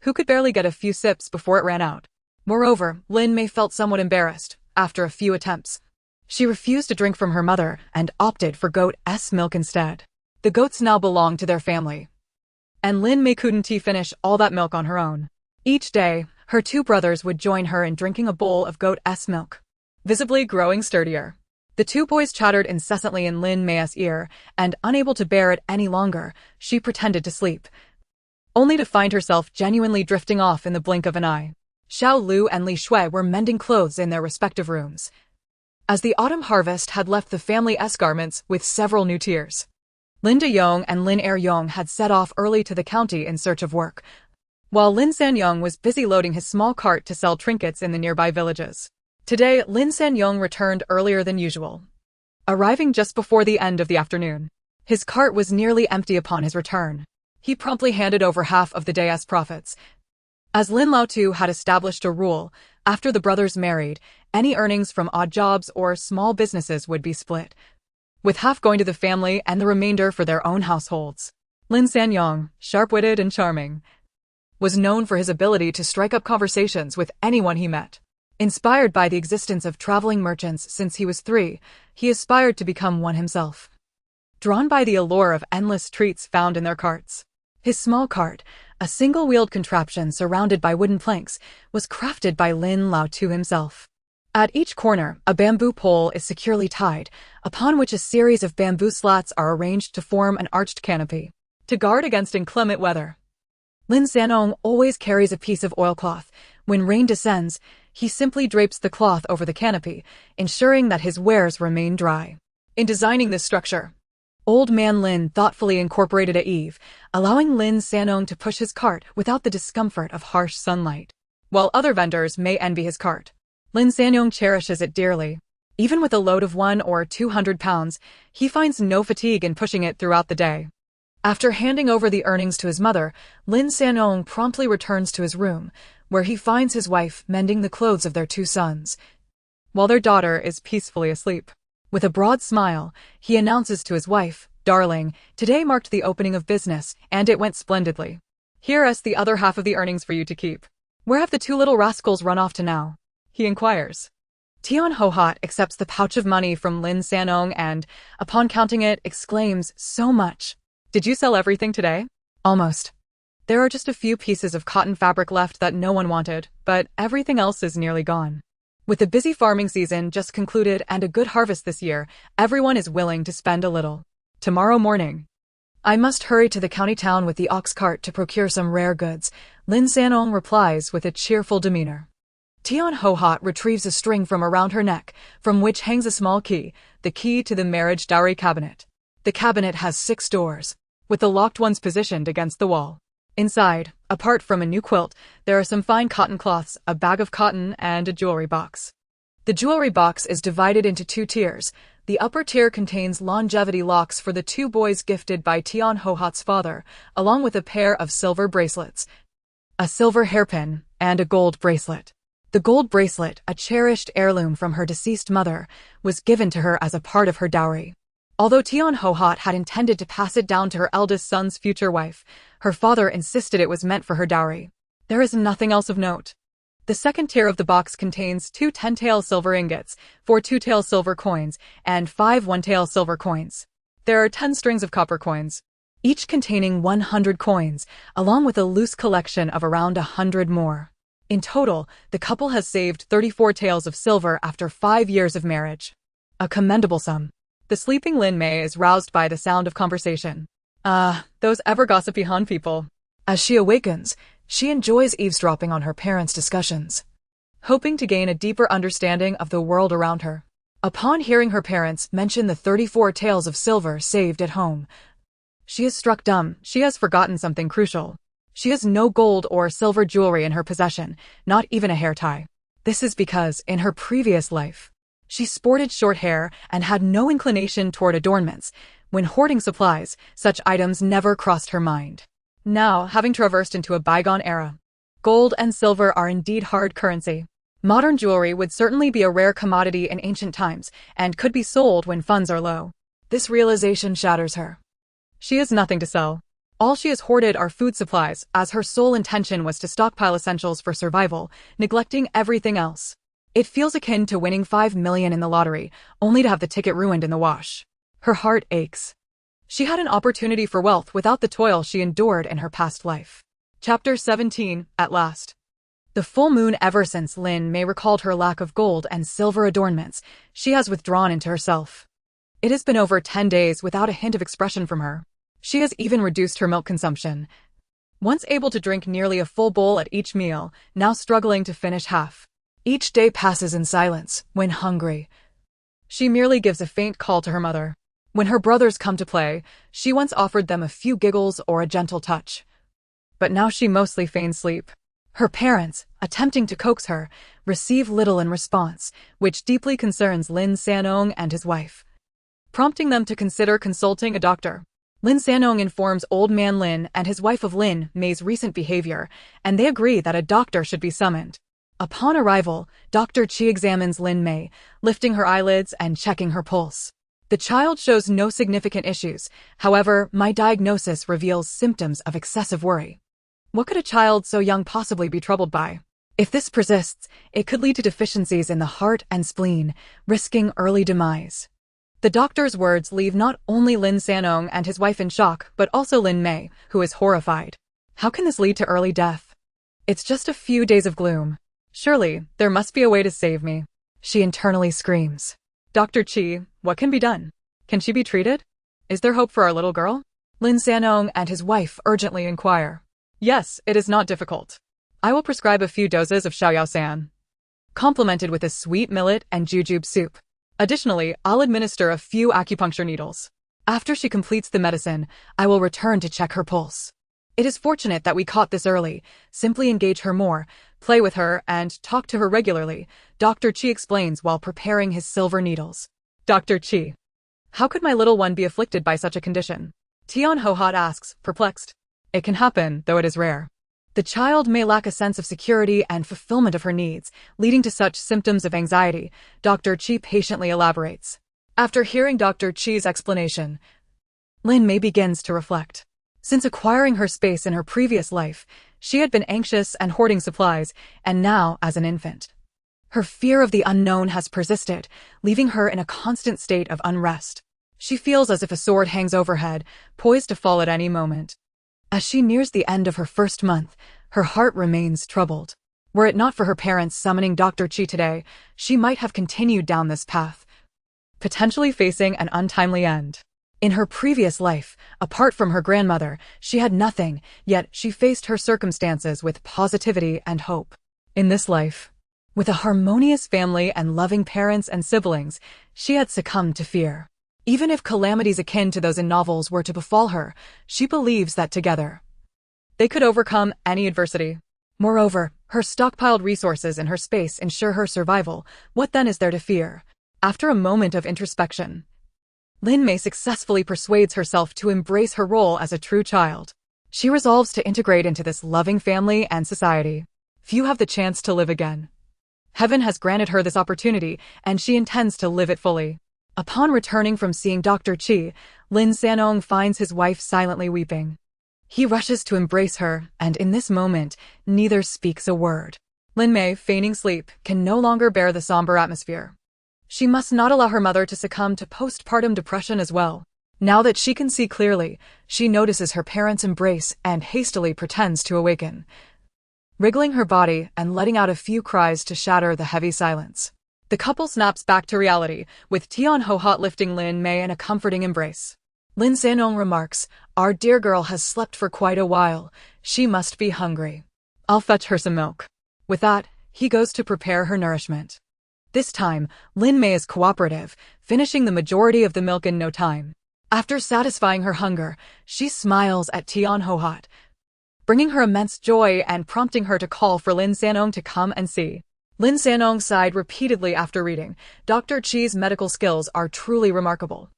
who could barely get a few sips before it ran out. Moreover, Lin Mei felt somewhat embarrassed, after a few attempts, She refused to drink from her mother and opted for goat's milk instead. The goats now belonged to their family, and Lin Mei couldn't finish all that milk on her own. Each day, her two brothers would join her in drinking a bowl of goat's milk. Visibly growing sturdier, the two boys chattered incessantly in Lin Mei's ear, and unable to bear it any longer, she pretended to sleep, only to find herself genuinely drifting off in the blink of an eye. Xiao Lu and Li Shui were mending clothes in their respective rooms, as the autumn harvest had left the family's garments with several new tiers. Lin De-yong and Lin Er-yong had set off early to the county in search of work, while Lin San-yong was busy loading his small cart to sell trinkets in the nearby villages. Today, Lin San-yong returned earlier than usual, arriving just before the end of the afternoon. His cart was nearly empty upon his return. He promptly handed over half of the day's profits, as Lin Lao-tu had established a rule: after the brothers married, any earnings from odd jobs or small businesses would be split, with half going to the family and the remainder for their own households. Lin San-yong, sharp-witted and charming, was known for his ability to strike up conversations with anyone he met. Inspired by the existence of traveling merchants since he was 3, he aspired to become one himself, drawn by the allure of endless treats found in their carts. His small cart, a single-wheeled contraption surrounded by wooden planks, was crafted by Lin Lao-tu himself. At each corner, a bamboo pole is securely tied, upon which a series of bamboo slats are arranged to form an arched canopy, to guard against inclement weather. Lin San-yong always carries a piece of oilcloth. When rain descends, he simply drapes the cloth over the canopy, ensuring that his wares remain dry. In designing this structure, Old Man Lin thoughtfully incorporated a eave, allowing Lin San-yong to push his cart without the discomfort of harsh sunlight. While other vendors may envy his cart, Lin San-yong cherishes it dearly. Even with a load of 100 or 200 pounds, he finds no fatigue in pushing it throughout the day. After handing over the earnings to his mother, Lin San-yong promptly returns to his room, where he finds his wife mending the clothes of their 2 sons, while their daughter is peacefully asleep. With a broad smile, he announces to his wife, "Darling, today marked the opening of business, and it went splendidly. Here is the other half of the earnings for you to keep." "Where have the 2 little rascals run off to now?" he inquires. Tian Ho-hot accepts the pouch of money from Lin San-yong and, upon counting it, exclaims, "So much. Did you sell everything today?" "Almost. There are just a few pieces of cotton fabric left that no one wanted, but everything else is nearly gone. With the busy farming season just concluded and a good harvest this year, everyone is willing to spend a little. Tomorrow morning, I must hurry to the county town with the ox cart to procure some rare goods," Lin San-yong replies with a cheerful demeanor. Tian Ho-hot retrieves a string from around her neck, from which hangs a small key, the key to the marriage dowry cabinet. The cabinet has 6 doors, with the locked ones positioned against the wall. Inside, apart from a new quilt, there are some fine cotton cloths, a bag of cotton, and a jewelry box. The jewelry box is divided into 2 tiers. The upper tier contains longevity locks for the 2 boys gifted by Tian Ho-hot's father, along with a pair of silver bracelets, a silver hairpin, and a gold bracelet. The gold bracelet, a cherished heirloom from her deceased mother, was given to her as a part of her dowry. Although Tian Ho-hot had intended to pass it down to her eldest son's future wife, her father insisted it was meant for her dowry. There is nothing else of note. The second tier of the box contains 2 10-tael silver ingots, 4 2-tael silver coins, and 5 1-tael silver coins. There are 10 strings of copper coins, each containing 100 coins, along with a loose collection of around 100 more. In total, the couple has saved 34 taels of silver after 5 years of marriage. A commendable sum. The sleeping Lin Mei is roused by the sound of conversation. Those ever-gossipy Han people. As she awakens, she enjoys eavesdropping on her parents' discussions, hoping to gain a deeper understanding of the world around her. Upon hearing her parents mention the 34 taels of silver saved at home, she is struck dumb. She has forgotten something crucial. She has no gold or silver jewelry in her possession, not even a hair tie. This is because, in her previous life, she sported short hair and had no inclination toward adornments. When hoarding supplies, such items never crossed her mind. Now, having traversed into a bygone era, gold and silver are indeed hard currency. Modern jewelry would certainly be a rare commodity in ancient times and could be sold when funds are low. This realization shatters her. She has nothing to sell. All she has hoarded are food supplies, as her sole intention was to stockpile essentials for survival, neglecting everything else. It feels akin to winning 5 million in the lottery, only to have the ticket ruined in the wash. Her heart aches. She had an opportunity for wealth without the toil she endured in her past life. Chapter 17, At Last. The full moon. Ever since Lin Mei recalled her lack of gold and silver adornments, she has withdrawn into herself. It has been over 10 days without a hint of expression from her. She has even reduced her milk consumption. Once able to drink nearly a full bowl at each meal, now struggling to finish half. Each day passes in silence. When hungry, she merely gives a faint call to her mother. When her brothers come to play, she once offered them a few giggles or a gentle touch. But now she mostly feigns sleep. Her parents, attempting to coax her, receive little in response, which deeply concerns Lin Sanong and his wife, prompting them to consider consulting a doctor. Lin Sanong informs old man Lin and his wife of Lin Mei's recent behavior, and they agree that a doctor should be summoned. Upon arrival, Dr. Qi examines Lin Mei, lifting her eyelids and checking her pulse. The child shows no significant issues. However, my diagnosis reveals symptoms of excessive worry. What could a child so young possibly be troubled by? If this persists, it could lead to deficiencies in the heart and spleen, risking early demise. The doctor's words leave not only Lin Sanong and his wife in shock, but also Lin Mei, who is horrified. How can this lead to early death? It's just a few days of gloom. Surely, there must be a way to save me. She internally screams. Dr. Qi, what can be done? Can she be treated? Is there hope for our little girl? Lin Sanong and his wife urgently inquire. Yes, it is not difficult. I will prescribe a few doses of xiaoyaosan, complemented with a sweet millet and jujube soup. Additionally, I'll administer a few acupuncture needles. After she completes the medicine, I will return to check her pulse. It is fortunate that we caught this early. Simply engage her more, play with her, and talk to her regularly, Dr. Qi explains while preparing his silver needles. Dr. Qi, how could my little one be afflicted by such a condition? Tian Hohat asks, perplexed. It can happen, though it is rare. The child may lack a sense of security and fulfillment of her needs, leading to such symptoms of anxiety, Dr. Qi patiently elaborates. After hearing Dr. Qi's explanation, Lin Mei begins to reflect. Since acquiring her space in her previous life, she had been anxious and hoarding supplies, and now, as an infant, her fear of the unknown has persisted, leaving her in a constant state of unrest. She feels as if a sword hangs overhead, poised to fall at any moment. As she nears the end of her first month, her heart remains troubled. Were it not for her parents summoning Dr. Qi today, she might have continued down this path, potentially facing an untimely end. In her previous life, apart from her grandmother, she had nothing, yet she faced her circumstances with positivity and hope. In this life, with a harmonious family and loving parents and siblings, she had succumbed to fear. Even if calamities akin to those in novels were to befall her, she believes that together they could overcome any adversity. Moreover, her stockpiled resources in her space ensure her survival. What then is there to fear? After a moment of introspection, Lin Mei successfully persuades herself to embrace her role as a true child. She resolves to integrate into this loving family and society. Few have the chance to live again. Heaven has granted her this opportunity, and she intends to live it fully. Upon returning from seeing Dr. Qi, Lin Sanong finds his wife silently weeping. He rushes to embrace her, and in this moment, neither speaks a word. Lin Mei, feigning sleep, can no longer bear the somber atmosphere. She must not allow her mother to succumb to postpartum depression as well. Now that she can see clearly, she notices her parents' embrace and hastily pretends to awaken, wriggling her body and letting out a few cries to shatter the heavy silence. The couple snaps back to reality, with Tian Hohat lifting Lin Mei in a comforting embrace. Lin Sanong remarks, "Our dear girl has slept for quite a while. She must be hungry. I'll fetch her some milk." With that, he goes to prepare her nourishment. This time, Lin Mei is cooperative, finishing the majority of the milk in no time. After satisfying her hunger, she smiles at Tian Hohat, bringing her immense joy and prompting her to call for Lin Sanong to come and see. Lin Sanong sighed repeatedly after reading. Dr. Qi's medical skills are truly remarkable.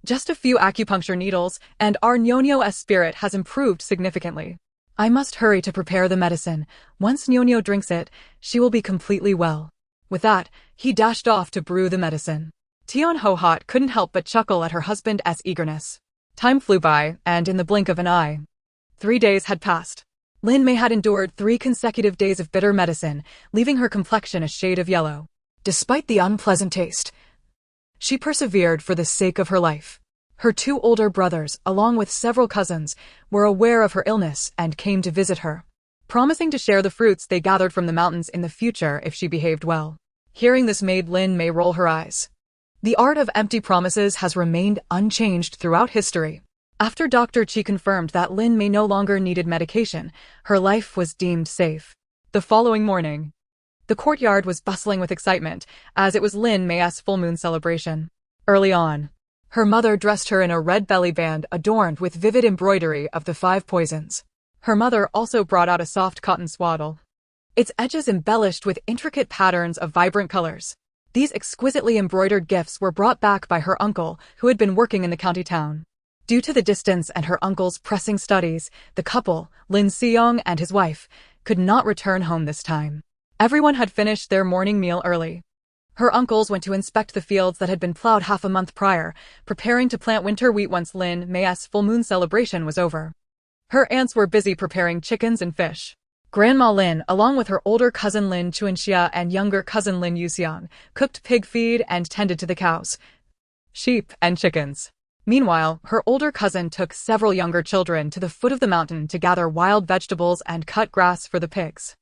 Just a few acupuncture needles, and our Nyonyo's spirit has improved significantly. I must hurry to prepare the medicine. Once Nyonyo drinks it, she will be completely well. With that, he dashed off to brew the medicine. Tian Hohat couldn't help but chuckle at her husband's eagerness. Time flew by, and in the blink of an eye, 3 days had passed. Lin Mei had endured 3 consecutive days of bitter medicine, leaving her complexion a shade of yellow. Despite the unpleasant taste, she persevered for the sake of her life. Her two older brothers, along with several cousins, were aware of her illness and came to visit her, promising to share the fruits they gathered from the mountains in the future if she behaved well. Hearing this made Lin Mei roll her eyes. The art of empty promises has remained unchanged throughout history. After Dr. Qi confirmed that Lin Mei no longer needed medication, her life was deemed safe. The following morning, the courtyard was bustling with excitement, as it was Lin Mei's full moon celebration. Early on, her mother dressed her in a red belly band adorned with vivid embroidery of the 5 poisons. Her mother also brought out a soft cotton swaddle, its edges embellished with intricate patterns of vibrant colors. These exquisitely embroidered gifts were brought back by her uncle, who had been working in the county town. Due to the distance and her uncle's pressing studies, the couple, Lin Xiong and his wife, could not return home this time. Everyone had finished their morning meal early. Her uncles went to inspect the fields that had been plowed half a month prior, preparing to plant winter wheat once Lin Mei's full moon celebration was over. Her aunts were busy preparing chickens and fish. Grandma Lin, along with her older cousin Lin Chuanxia and younger cousin Lin Yuxiang, cooked pig feed and tended to the cows, sheep, and chickens. Meanwhile, her older cousin took several younger children to the foot of the mountain to gather wild vegetables and cut grass for the pigs.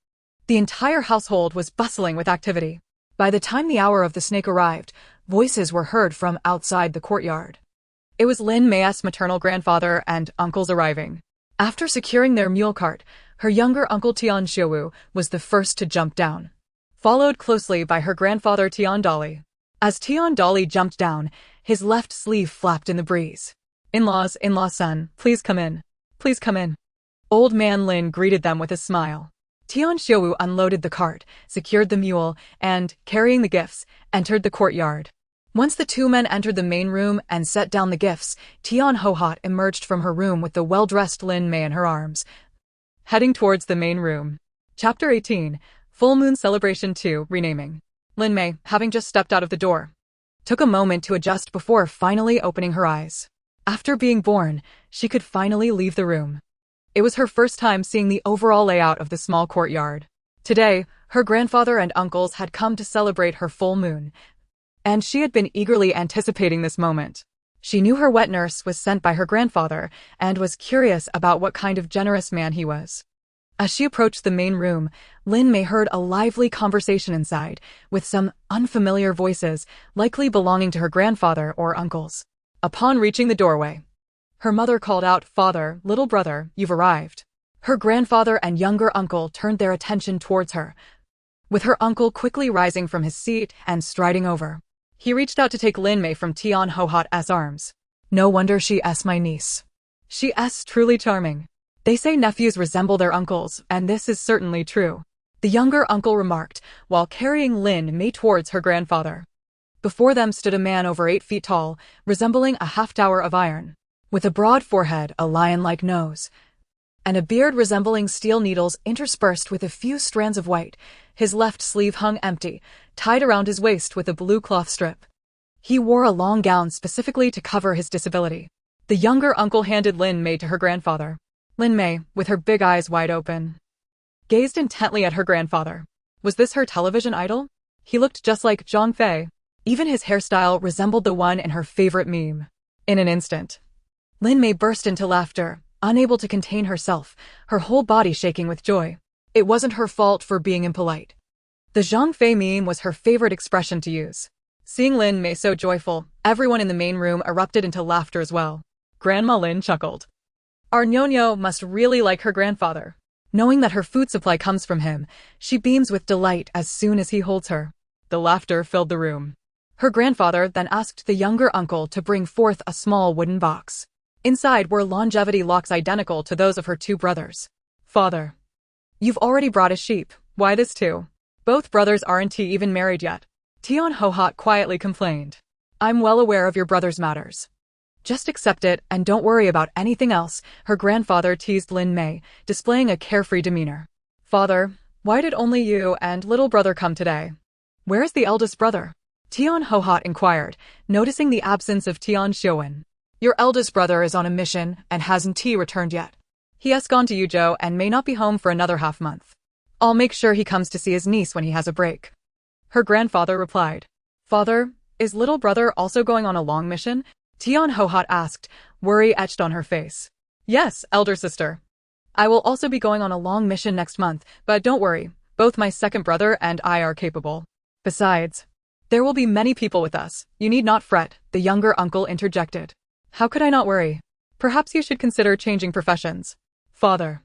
The entire household was bustling with activity. By the time the hour of the snake arrived, voices were heard from outside the courtyard. It was Lin Mei's maternal grandfather and uncles arriving. After securing their mule cart, her younger uncle Tian Xiuwu was the first to jump down, followed closely by her grandfather Tian Dali. As Tian Dali jumped down, his left sleeve flapped in the breeze. In-laws, in-law son, please come in. Please come in. Old man Lin greeted them with a smile. Tian Xiuwu unloaded the cart, secured the mule, and, carrying the gifts, entered the courtyard. Once the two men entered the main room and set down the gifts, Tian Hohat emerged from her room with the well-dressed Lin Mei in her arms, heading towards the main room. Chapter 18, Full Moon Celebration 2, Renaming. Lin Mei, having just stepped out of the door, took a moment to adjust before finally opening her eyes. After being born, she could finally leave the room. It was her first time seeing the overall layout of the small courtyard. Today, her grandfather and uncles had come to celebrate her full moon, and she had been eagerly anticipating this moment. She knew her wet nurse was sent by her grandfather and was curious about what kind of generous man he was. As she approached the main room, Lin Mei heard a lively conversation inside, with some unfamiliar voices, likely belonging to her grandfather or uncles. Upon reaching the doorway, her mother called out, "Father, little brother, you've arrived." Her grandfather and younger uncle turned their attention towards her, with her uncle quickly rising from his seat and striding over. He reached out to take Lin Mei from Tian Hohat's arms. "No wonder she's my niece. She's truly charming. They say nephews resemble their uncles, and this is certainly true," the younger uncle remarked, while carrying Lin Mei towards her grandfather. Before them stood a man over 8 feet tall, resembling a half-tower of iron, with a broad forehead, a lion-like nose, and a beard resembling steel needles interspersed with a few strands of white. His left sleeve hung empty, tied around his waist with a blue cloth strip. He wore a long gown specifically to cover his disability. The younger uncle handed Lin Mei to her grandfather. Lin Mei, with her big eyes wide open, gazed intently at her grandfather. Was this her television idol? He looked just like Zhang Fei. Even his hairstyle resembled the one in her favorite meme. In an instant, Lin Mei burst into laughter, unable to contain herself, her whole body shaking with joy. It wasn't her fault for being impolite. The Zhang Fei meme was her favorite expression to use. Seeing Lin Mei so joyful, everyone in the main room erupted into laughter as well. Grandma Lin chuckled. Our Nyonyo must really like her grandfather. Knowing that her food supply comes from him, she beams with delight as soon as he holds her. The laughter filled the room. Her grandfather then asked the younger uncle to bring forth a small wooden box. Inside were longevity locks identical to those of her two brothers. "Father, you've already brought a sheep. Why this too? Both brothers aren't even married yet," Tian Hohat quietly complained. "I'm well aware of your brother's matters. Just accept it and don't worry about anything else," her grandfather teased Lin Mei, displaying a carefree demeanor. "Father, why did only you and little brother come today? Where is the eldest brother?" Tian Hohat inquired, noticing the absence of Tian Xiuwen. "Your eldest brother is on a mission and hasn't returned yet. He has gone to Yuzhou and may not be home for another half month. I'll make sure he comes to see his niece when he has a break." Her grandfather replied. Father, is little brother also going on a long mission? Tian Hohat asked, worry etched on her face. Yes, elder sister. I will also be going on a long mission next month, but don't worry, both my second brother and I are capable. Besides, there will be many people with us. You need not fret, the younger uncle interjected. How could I not worry? Perhaps you should consider changing professions. Father,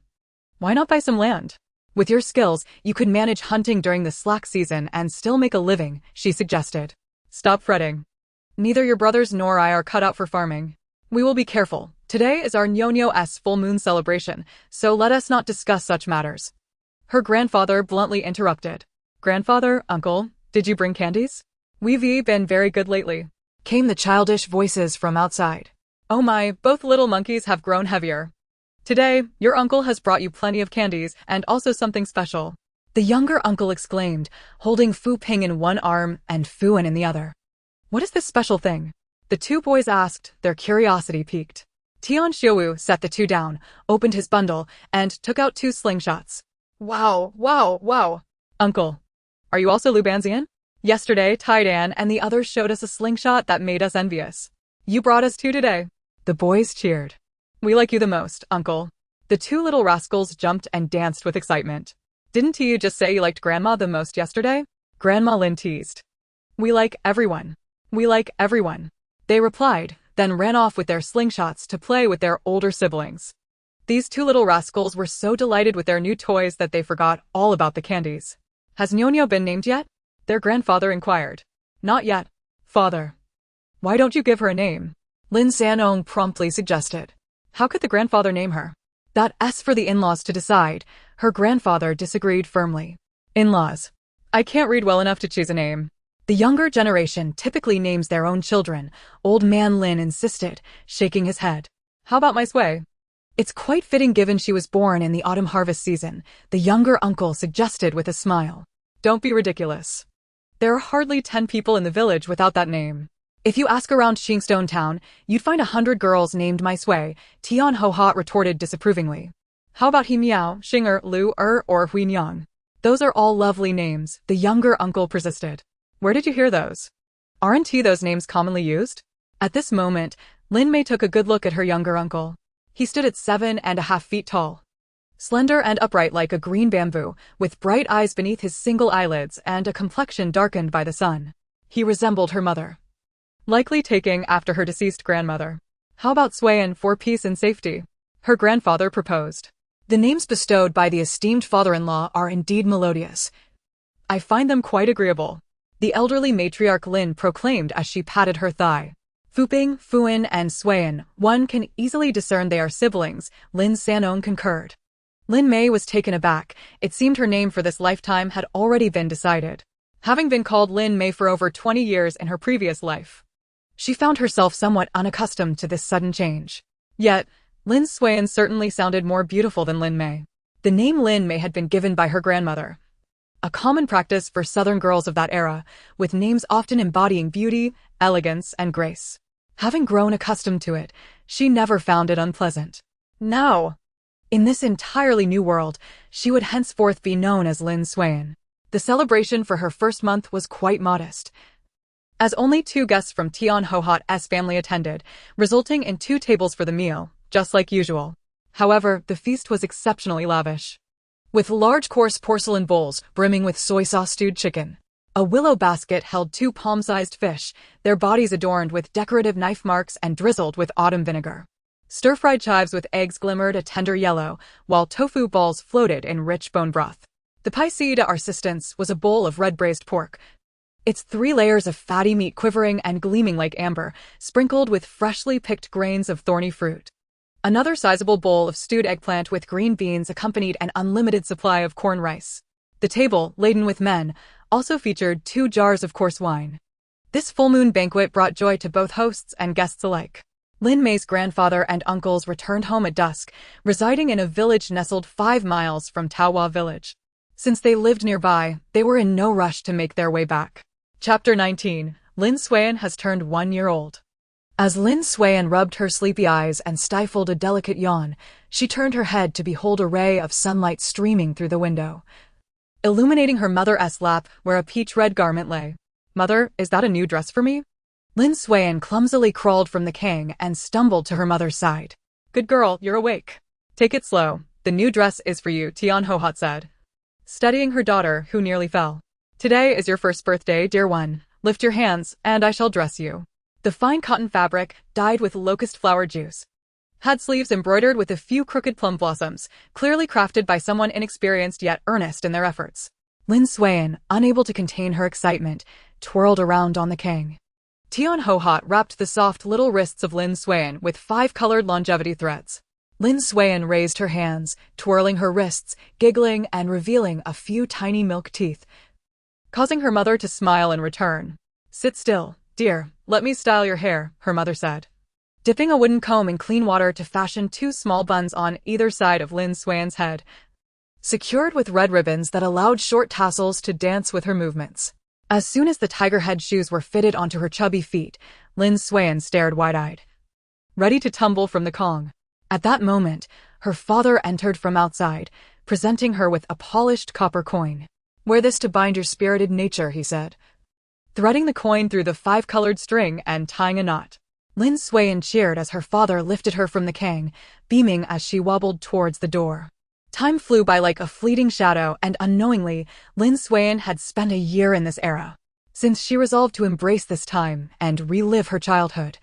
why not buy some land? With your skills, you could manage hunting during the slack season and still make a living, she suggested. Stop fretting. Neither your brothers nor I are cut out for farming. We will be careful. Today is our Nyonyo's full moon celebration, so let us not discuss such matters. Her grandfather bluntly interrupted. Grandfather, uncle, did you bring candies? We've been very good lately, came the childish voices from outside. Oh my, both little monkeys have grown heavier. Today, your uncle has brought you plenty of candies and also something special. The younger uncle exclaimed, holding Fu Ping in one arm and Fuan in the other. What is this special thing? The two boys asked, their curiosity piqued. Tian Xiuwu set the two down, opened his bundle, and took out 2 slingshots. Wow. Uncle, are you also Lubanzian? Yesterday, Taidan and the others showed us a slingshot that made us envious. You brought us 2 today. The boys cheered. We like you the most, uncle. The 2 little rascals jumped and danced with excitement. Didn't you just say you liked Grandma the most yesterday? Grandma Lin teased. We like everyone. They replied, then ran off with their slingshots to play with their older siblings. These 2 little rascals were so delighted with their new toys that they forgot all about the candies. Has Nyonyo been named yet? Their grandfather inquired. Not yet. Father. Why don't you give her a name? Lin Sanong promptly suggested. How could the grandfather name her? That's for the in-laws to decide. Her grandfather disagreed firmly. In-laws. I can't read well enough to choose a name. The younger generation typically names their own children, Old Man Lin insisted, shaking his head. How about my Sui? It's quite fitting given she was born in the autumn harvest season, the younger uncle suggested with a smile. Don't be ridiculous. There are hardly 10 people in the village without that name. If you ask around Qingstone Town, you'd find 100 girls named My Sui, Tian Hohat retorted disapprovingly. How about He Miao, Xinger, Lu Er, or Hui Nyang? Those are all lovely names, the younger uncle persisted. Where did you hear those? Aren't those names commonly used? At this moment, Lin Mei took a good look at her younger uncle. He stood at 7.5 feet tall. Slender and upright like a green bamboo, with bright eyes beneath his single eyelids and a complexion darkened by the sun. He resembled her mother. Likely taking after her deceased grandmother. How about Suian for peace and safety? Her grandfather proposed. The names bestowed by the esteemed father-in-law are indeed melodious. I find them quite agreeable. The elderly matriarch Lin proclaimed as she patted her thigh. Fuping, Fuan, and Suian, one can easily discern they are siblings, Lin Sanong concurred. Lin Mei was taken aback. It seemed her name for this lifetime had already been decided. Having been called Lin Mei for over 20 years in her previous life, she found herself somewhat unaccustomed to this sudden change. Yet, Lin Suian certainly sounded more beautiful than Lin Mei. The name Lin Mei had been given by her grandmother, a common practice for southern girls of that era, with names often embodying beauty, elegance, and grace. Having grown accustomed to it, she never found it unpleasant. Now, in this entirely new world, she would henceforth be known as Lin Suian. The celebration for her first month was quite modest, as only 2 guests from Tian Hohat's family attended, resulting in 2 tables for the meal, just like usual. However, the feast was exceptionally lavish, with large coarse porcelain bowls brimming with soy sauce stewed chicken. A willow basket held 2 palm-sized fish, their bodies adorned with decorative knife marks and drizzled with autumn vinegar. Stir-fried chives with eggs glimmered a tender yellow, while tofu balls floated in rich bone broth. The piece de resistance was a bowl of red braised pork, its 3 layers of fatty meat quivering and gleaming like amber, sprinkled with freshly picked grains of thorny fruit. Another sizable bowl of stewed eggplant with green beans accompanied an unlimited supply of corn rice. The table, laden with men, also featured 2 jars of coarse wine. This full moon banquet brought joy to both hosts and guests alike. Lin Mei's grandfather and uncles returned home at dusk, residing in a village nestled 5 miles from Taohua village. Since they lived nearby, they were in no rush to make their way back. Chapter 19. Lin Suian has turned 1 year old. As Lin Suian rubbed her sleepy eyes and stifled a delicate yawn, she turned her head to behold a ray of sunlight streaming through the window. illuminating her mother's lap where a peach-red garment lay. "Mother, is that a new dress for me?" Lin Suan clumsily crawled from the king and stumbled to her mother's side. "Good girl, you're awake. Take it slow. The new dress is for you," Tian Hohat said, steadying her daughter, who nearly fell. "Today is your first birthday, dear one. Lift your hands, and I shall dress you." The fine cotton fabric, dyed with locust flower juice, had sleeves embroidered with a few crooked plum blossoms, clearly crafted by someone inexperienced yet earnest in their efforts. Lin Suan, unable to contain her excitement, twirled around on the king. Tian Hohat wrapped the soft little wrists of Lin Suan with 5-colored longevity threads. Lin Suan raised her hands, twirling her wrists, giggling and revealing a few tiny milk teeth, causing her mother to smile in return. "Sit still, dear, let me style your hair," her mother said, dipping a wooden comb in clean water to fashion 2 small buns on either side of Lin Suan's head, secured with red ribbons that allowed short tassels to dance with her movements. As soon as the tiger head shoes were fitted onto her chubby feet, Lin Suan stared wide-eyed, ready to tumble from the Kong. At that moment, her father entered from outside, presenting her with a polished copper coin. "Wear this to bind your spirited nature," he said, threading the coin through the 5-colored string and tying a knot. Lin Suan cheered as her father lifted her from the king, beaming as she wobbled towards the door. Time flew by like a fleeting shadow, and unknowingly, Lin Suan had spent a year in this era. Since she resolved to embrace this time and relive her childhood,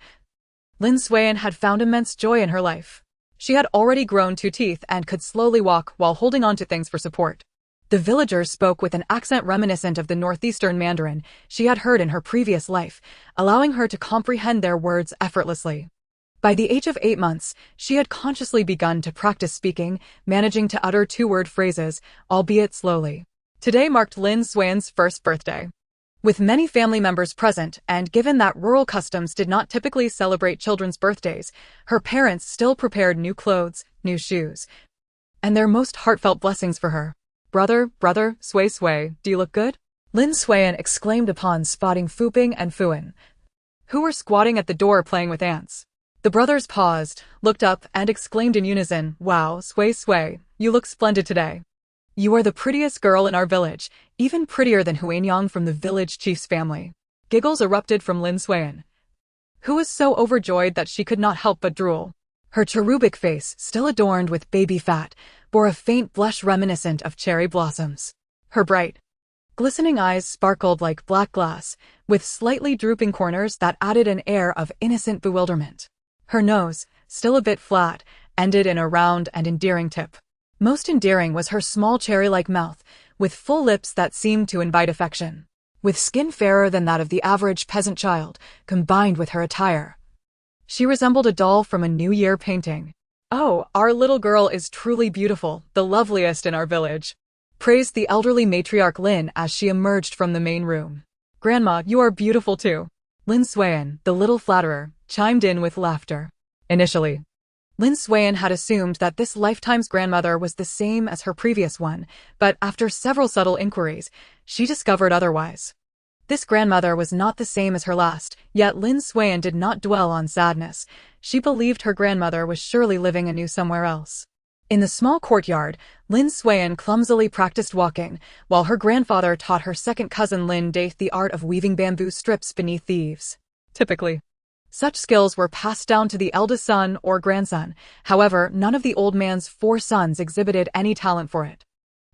Lin Suan had found immense joy in her life. She had already grown 2 teeth and could slowly walk while holding on to things for support. The villagers spoke with an accent reminiscent of the northeastern Mandarin she had heard in her previous life, allowing her to comprehend their words effortlessly. By the age of 8 months, she had consciously begun to practice speaking, managing to utter 2-word phrases, albeit slowly. Today marked Lin Suan's first birthday. With many family members present, and given that rural customs did not typically celebrate children's birthdays, her parents still prepared new clothes, new shoes, and their most heartfelt blessings for her. Brother, Sui Sui, do you look good?" Lin Suan exclaimed upon spotting Fuping and Fuan, who were squatting at the door playing with ants. The brothers paused, looked up, and exclaimed in unison, "Wow, Sui Sui, you look splendid today. You are the prettiest girl in our village, even prettier than Huanyang from the village chief's family." Giggles erupted from Lin Suan, who was so overjoyed that she could not help but drool. Her cherubic face, still adorned with baby fat, bore a faint blush reminiscent of cherry blossoms. Her bright, glistening eyes sparkled like black glass, with slightly drooping corners that added an air of innocent bewilderment. Her nose, still a bit flat, ended in a round and endearing tip. Most endearing was her small cherry-like mouth, with full lips that seemed to invite affection. With skin fairer than that of the average peasant child, combined with her attire, she resembled a doll from a New Year painting. "Oh, our little girl is truly beautiful, the loveliest in our village," praised the elderly matriarch Lin as she emerged from the main room. "Grandma, you are beautiful too." Lin Suan, the little flatterer, chimed in with laughter. Initially, Lin Suan had assumed that this lifetime's grandmother was the same as her previous one, but after several subtle inquiries, she discovered otherwise. This grandmother was not the same as her last, yet Lin Suan did not dwell on sadness. She believed her grandmother was surely living anew somewhere else. In the small courtyard, Lin Suan clumsily practiced walking, while her grandfather taught her second cousin Lin Daith the art of weaving bamboo strips beneath the eaves. Typically, such skills were passed down to the eldest son or grandson. However, none of the old man's 4 sons exhibited any talent for it.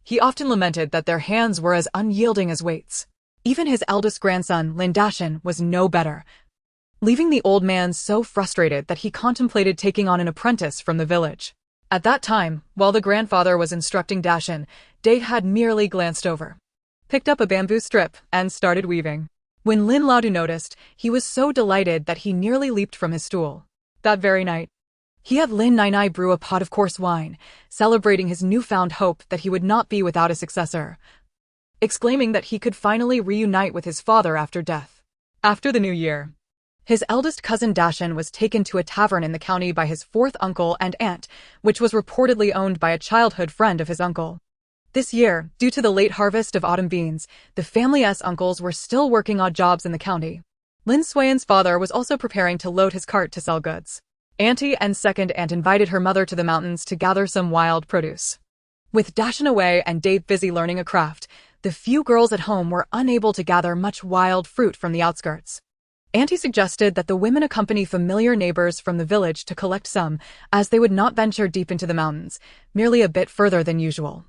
He often lamented that their hands were as unyielding as weights. Even his eldest grandson, Lin Dashan, was no better, leaving the old man so frustrated that he contemplated taking on an apprentice from the village. At that time, while the grandfather was instructing Dashan, Daith had merely glanced over, picked up a bamboo strip, and started weaving. When Lin Laodu noticed, he was so delighted that he nearly leaped from his stool. That very night, he had Lin Nai brew a pot of coarse wine, celebrating his newfound hope that he would not be without a successor, exclaiming that he could finally reunite with his father after death. After the new year, his eldest cousin Dashan was taken to a tavern in the county by his 4th uncle and aunt, which was reportedly owned by a childhood friend of his uncle. This year, due to the late harvest of autumn beans, the family's uncles were still working odd jobs in the county. Lin Suan's father was also preparing to load his cart to sell goods. Auntie and second aunt invited her mother to the mountains to gather some wild produce. With Dashan away and Dave busy learning a craft, The few girls at home were unable to gather much wild fruit from the outskirts. Auntie suggested that the women accompany familiar neighbors from the village to collect some, as they would not venture deep into the mountains, merely a bit further than usual,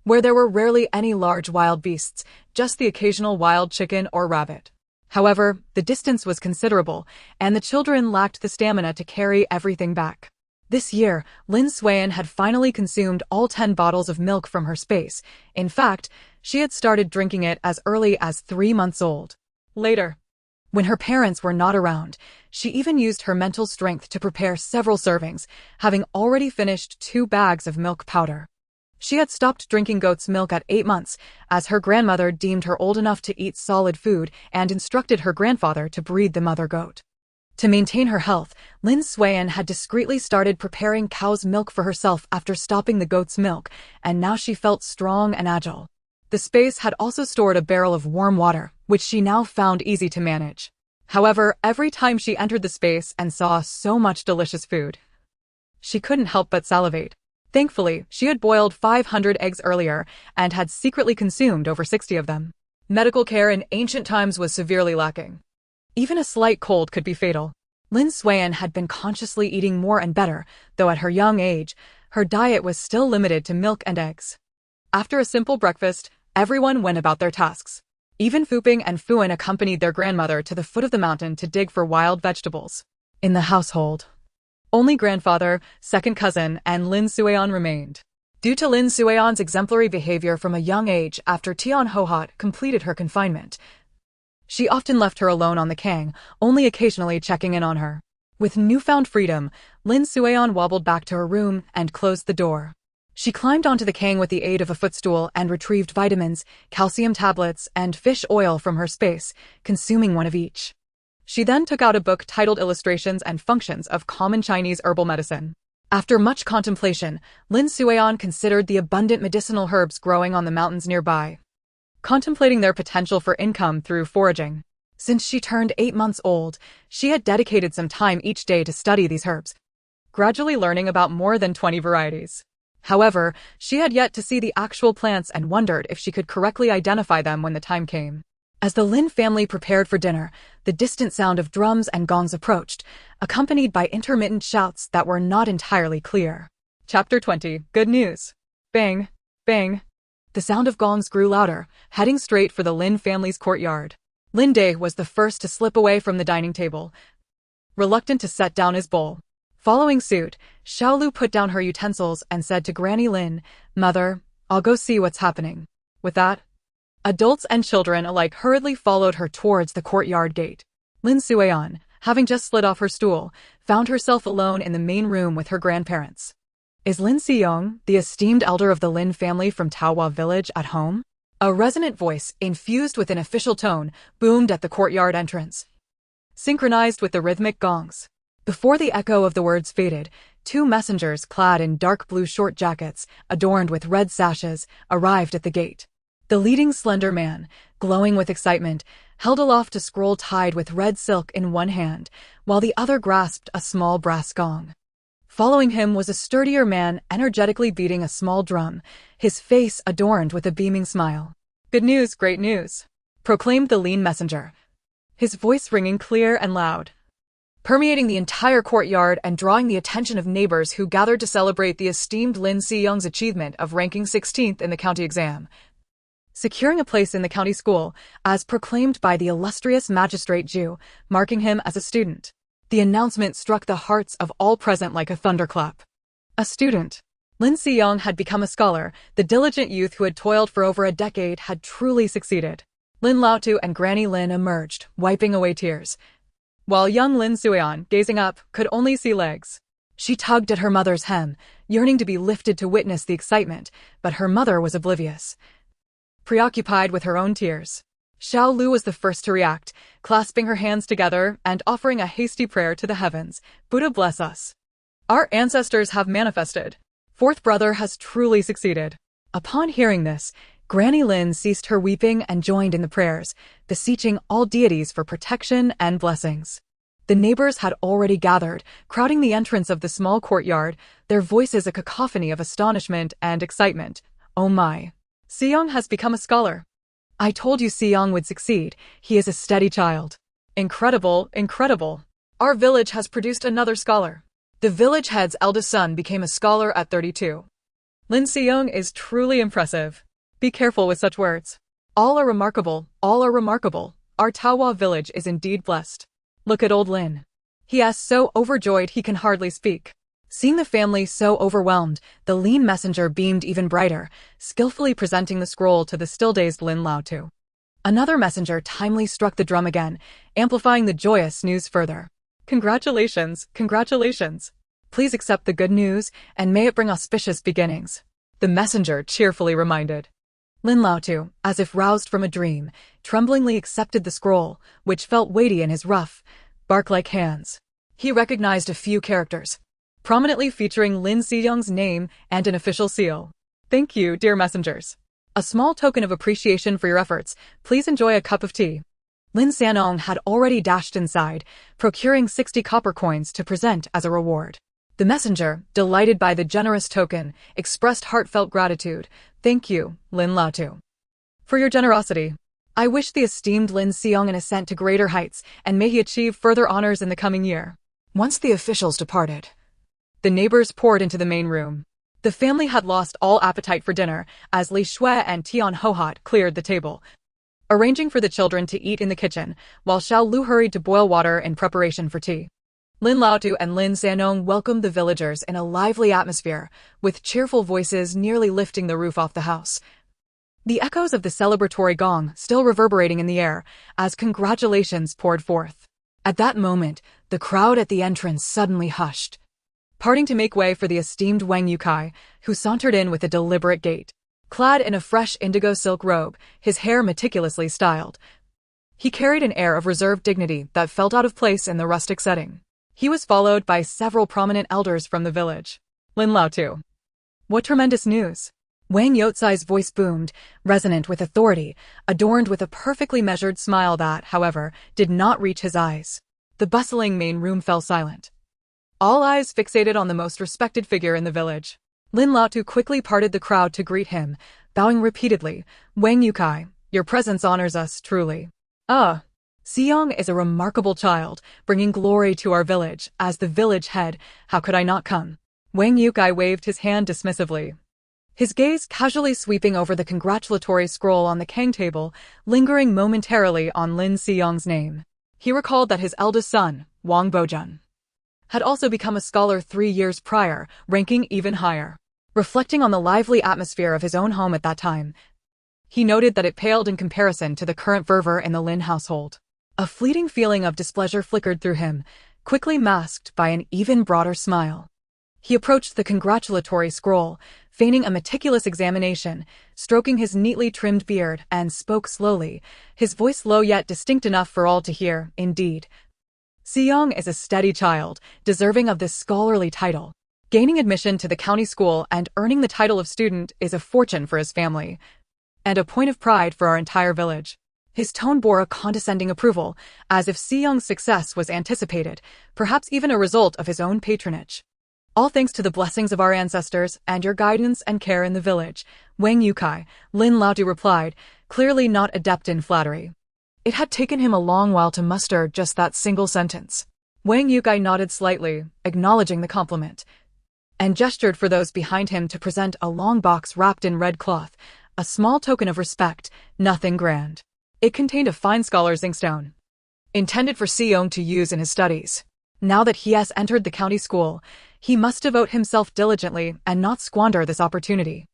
where there were rarely any large wild beasts, just the occasional wild chicken or rabbit. However, the distance was considerable, and the children lacked the stamina to carry everything back. This year, Lin Suian had finally consumed all 10 bottles of milk from her space. In fact, she had started drinking it as early as 3 months old. Later, when her parents were not around, she even used her mental strength to prepare several servings, having already finished 2 bags of milk powder. She had stopped drinking goat's milk at 8 months, as her grandmother deemed her old enough to eat solid food and instructed her grandfather to breed the mother goat. To maintain her health, Lin Suian had discreetly started preparing cow's milk for herself after stopping the goat's milk, and now she felt strong and agile. The space had also stored a barrel of warm water, which she now found easy to manage. However, every time she entered the space and saw so much delicious food, she couldn't help but salivate. Thankfully, she had boiled 500 eggs earlier and had secretly consumed over 60 of them. Medical care in ancient times was severely lacking. Even a slight cold could be fatal. Lin Suian had been consciously eating more and better, though at her young age, her diet was still limited to milk and eggs. After a simple breakfast, everyone went about their tasks. Even Fuping and Fuan accompanied their grandmother to the foot of the mountain to dig for wild vegetables. In the household, only grandfather, second cousin, and Lin Suian remained. Due to Lin Suian's exemplary behavior from a young age after Tian Hohot completed her confinement, she often left her alone on the Kang, only occasionally checking in on her. With newfound freedom, Lin Suian wobbled back to her room and closed the door. She climbed onto the Kang with the aid of a footstool and retrieved vitamins, calcium tablets, and fish oil from her space, consuming one of each. She then took out a book titled Illustrations and Functions of Common Chinese Herbal Medicine. After much contemplation, Lin Suian considered the abundant medicinal herbs growing on the mountains nearby, contemplating their potential for income through foraging. Since she turned 8 months old, she had dedicated some time each day to study these herbs, gradually learning about more than 20 varieties. However, she had yet to see the actual plants and wondered if she could correctly identify them when the time came. As the Lin family prepared for dinner, the distant sound of drums and gongs approached, accompanied by intermittent shouts that were not entirely clear. Chapter 20. Good news. Bang, bang. The sound of gongs grew louder, heading straight for the Lin family's courtyard. Lin Day was the first to slip away from the dining table, reluctant to set down his bowl. Following suit, Xiaolu put down her utensils and said to Granny Lin, "Mother, I'll go see what's happening." With that, adults and children alike hurriedly followed her towards the courtyard gate. Lin Suian, having just slid off her stool, found herself alone in the main room with her grandparents. Is Lin Xiyong, the esteemed elder of the Lin family from Taohua village, at home? A resonant voice, infused with an official tone, boomed at the courtyard entrance, synchronized with the rhythmic gongs. Before the echo of the words faded, 2 messengers clad in dark blue short jackets, adorned with red sashes, arrived at the gate. The leading slender man, glowing with excitement, held aloft a scroll tied with red silk in one hand, while the other grasped a small brass gong. Following him was a sturdier man energetically beating a small drum, his face adorned with a beaming smile. "Good news, great news," proclaimed the lean messenger, his voice ringing clear and loud, permeating the entire courtyard and drawing the attention of neighbors who gathered to celebrate the esteemed Lin Xiyong's achievement of ranking 16th in the county exam, securing a place in the county school, as proclaimed by the illustrious magistrate Zhu, marking him as a student. The announcement struck the hearts of all present like a thunderclap. A student. Lin Xiyong had become a scholar. The diligent youth who had toiled for over a decade had truly succeeded. Lin Laotu and Granny Lin emerged, wiping away tears, while young Lin Suian, gazing up, could only see legs. She tugged at her mother's hem, yearning to be lifted to witness the excitement, but her mother was oblivious, preoccupied with her own tears. Xiao Lu was the first to react, clasping her hands together and offering a hasty prayer to the heavens. "Buddha bless us. Our ancestors have manifested. Fourth brother has truly succeeded." Upon hearing this, Granny Lin ceased her weeping and joined in the prayers, beseeching all deities for protection and blessings. The neighbors had already gathered, crowding the entrance of the small courtyard, their voices a cacophony of astonishment and excitement. "Oh my! Siyong has become a scholar. I told you Siyong would succeed. He is a steady child. Incredible, incredible. Our village has produced another scholar. The village head's eldest son became a scholar at 32. Lin Siyong is truly impressive. Be careful with such words. All are remarkable, all are remarkable. Our Taohua village is indeed blessed. Look at old Lin. He is so overjoyed he can hardly speak. Seeing the family so overwhelmed, the lean messenger beamed even brighter, skillfully presenting the scroll to the still-dazed Lin Laotu. Another messenger timely struck the drum again, amplifying the joyous news further. Congratulations, congratulations. Please accept the good news, and may it bring auspicious beginnings. The messenger cheerfully reminded. Lin Laotu, as if roused from a dream, tremblingly accepted the scroll, which felt weighty in his rough, bark-like hands. He recognized a few characters, prominently featuring Lin Siyong's name and an official seal. Thank you, dear messengers. A small token of appreciation for your efforts. Please enjoy a cup of tea. Lin Sanong had already dashed inside, procuring 60 copper coins to present as a reward. The messenger, delighted by the generous token, expressed heartfelt gratitude. Thank you, Lin Laotu, for your generosity. I wish the esteemed Lin Siyong an ascent to greater heights, and may he achieve further honors in the coming year. Once the officials departed, the neighbors poured into the main room. The family had lost all appetite for dinner, as Li Shui and Tian Hohot cleared the table, arranging for the children to eat in the kitchen, while Xiao Lu hurried to boil water in preparation for tea. Lin Laotu and Lin Sanong welcomed the villagers in a lively atmosphere, with cheerful voices nearly lifting the roof off the house. The echoes of the celebratory gong still reverberating in the air, as congratulations poured forth. At that moment, the crowd at the entrance suddenly hushed, parting to make way for the esteemed Wang Yukai, who sauntered in with a deliberate gait. Clad in a fresh indigo silk robe, his hair meticulously styled, he carried an air of reserved dignity that felt out of place in the rustic setting. He was followed by several prominent elders from the village. Lin Laotu. What tremendous news! Wang Youtsai's voice boomed, resonant with authority, adorned with a perfectly measured smile that, however, did not reach his eyes. The bustling main room fell silent, all eyes fixated on the most respected figure in the village. Lin Laotu quickly parted the crowd to greet him, bowing repeatedly. Wang Yukai, your presence honors us truly. Siyong is a remarkable child, bringing glory to our village. As the village head, how could I not come? Wang Yukai waved his hand dismissively, his gaze casually sweeping over the congratulatory scroll on the Kang table, lingering momentarily on Lin Siyong's name. He recalled that his eldest son, Wang Bojun, had also become a scholar 3 years prior, ranking even higher. Reflecting on the lively atmosphere of his own home at that time, he noted that it paled in comparison to the current fervor in the Lin household. A fleeting feeling of displeasure flickered through him, quickly masked by an even broader smile. He approached the congratulatory scroll, feigning a meticulous examination, stroking his neatly trimmed beard, and spoke slowly, his voice low yet distinct enough for all to hear. Indeed, Siyong is a steady child, deserving of this scholarly title. Gaining admission to the county school and earning the title of student is a fortune for his family, and a point of pride for our entire village. His tone bore a condescending approval, as if Siyong's success was anticipated, perhaps even a result of his own patronage. All thanks to the blessings of our ancestors and your guidance and care in the village, Wang Yukai, Lin Laotu replied, clearly not adept in flattery. It had taken him a long while to muster just that single sentence. Wang Yukai nodded slightly, acknowledging the compliment, and gestured for those behind him to present a long box wrapped in red cloth, a small token of respect, nothing grand. It contained a fine scholar's inkstone, intended for Siyong to use in his studies. Now that he has entered the county school, he must devote himself diligently and not squander this opportunity.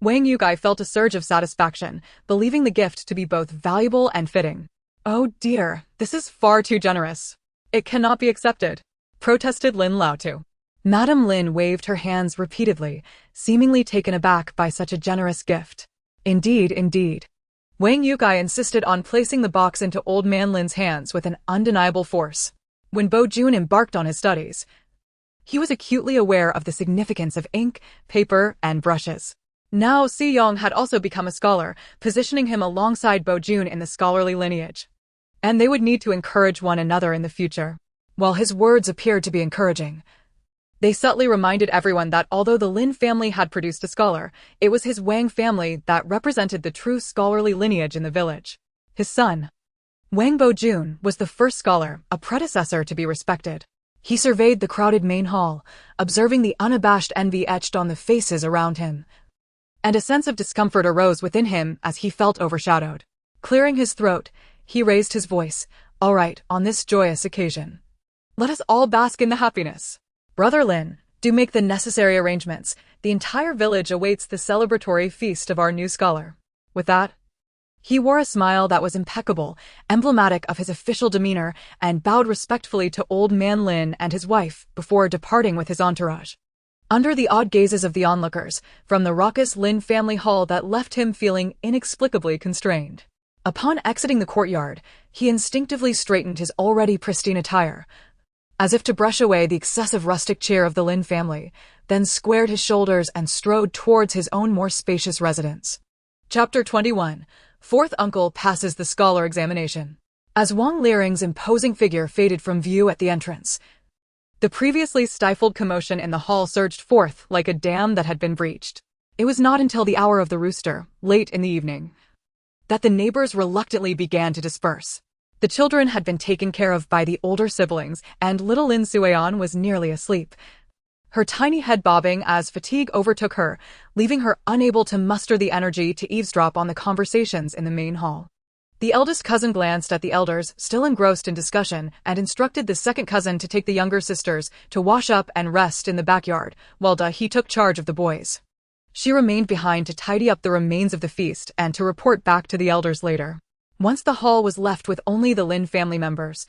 Wang Yukai felt a surge of satisfaction, believing the gift to be both valuable and fitting. Oh dear, this is far too generous. It cannot be accepted, protested Lin Laotu. Madame Lin waved her hands repeatedly, seemingly taken aback by such a generous gift. Indeed, indeed. Wang Yukai insisted on placing the box into old man Lin's hands with an undeniable force. When Bo Jun embarked on his studies, he was acutely aware of the significance of ink, paper, and brushes. Now Siyong had also become a scholar, positioning him alongside Bo Jun in the scholarly lineage. And they would need to encourage one another in the future. While his words appeared to be encouraging, They subtly reminded everyone that although the Lin family had produced a scholar, it was his Wang family that represented the true scholarly lineage in the village. His son, Wang Bojun, was the first scholar, a predecessor to be respected. He surveyed the crowded main hall, observing the unabashed envy etched on the faces around him. And a sense of discomfort arose within him as he felt overshadowed. Clearing his throat, he raised his voice. "All right, on this joyous occasion, let us all bask in the happiness. Brother Lin, do make the necessary arrangements. The entire village awaits the celebratory feast of our new scholar." With that, he wore a smile that was impeccable, emblematic of his official demeanor, and bowed respectfully to old man Lin and his wife before departing with his entourage. Under the odd gazes of the onlookers, from the raucous Lin family hall that left him feeling inexplicably constrained. Upon exiting the courtyard, he instinctively straightened his already pristine attire, as if to brush away the excessive rustic cheer of the Lin family, then squared his shoulders and strode towards his own more spacious residence. Chapter 21. Fourth uncle passes the scholar examination. As Wang Liering's imposing figure faded from view at the entrance, the previously stifled commotion in the hall surged forth like a dam that had been breached. It was not until the hour of the rooster, late in the evening, that the neighbors reluctantly began to disperse. The children had been taken care of by the older siblings, and little Lin Sueon was nearly asleep, her tiny head bobbing as fatigue overtook her, leaving her unable to muster the energy to eavesdrop on the conversations in the main hall. The eldest cousin glanced at the elders, still engrossed in discussion, and instructed the second cousin to take the younger sisters to wash up and rest in the backyard, while he took charge of the boys. She remained behind to tidy up the remains of the feast and to report back to the elders later. Once the hall was left with only the Lin family members,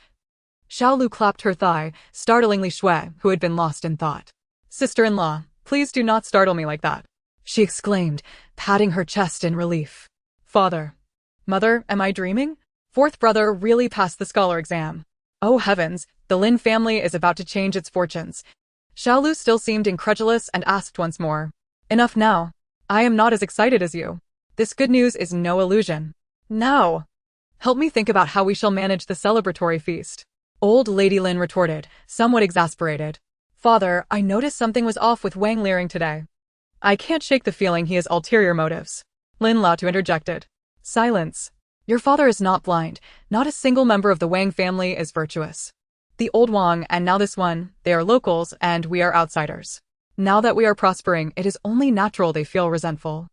Xiaolu clapped her thigh, startlingly Shui, who had been lost in thought. "Sister-in-law, please do not startle me like that," she exclaimed, patting her chest in relief. "Father, Mother, am I dreaming? Fourth brother really passed the scholar exam. Oh heavens, the Lin family is about to change its fortunes." Xiaolu still seemed incredulous and asked once more. "Enough now. I am not as excited as you. This good news is no illusion. Now, help me think about how we shall manage the celebratory feast." Old Lady Lin retorted, somewhat exasperated. "Father, I noticed something was off with Wang Liering today. I can't shake the feeling he has ulterior motives." Lin Lao interjected. "Silence. Your father is not blind. Not a single member of the Wang family is virtuous. The old Wang and now this one, they are locals and we are outsiders. Now that we are prospering, it is only natural they feel resentful.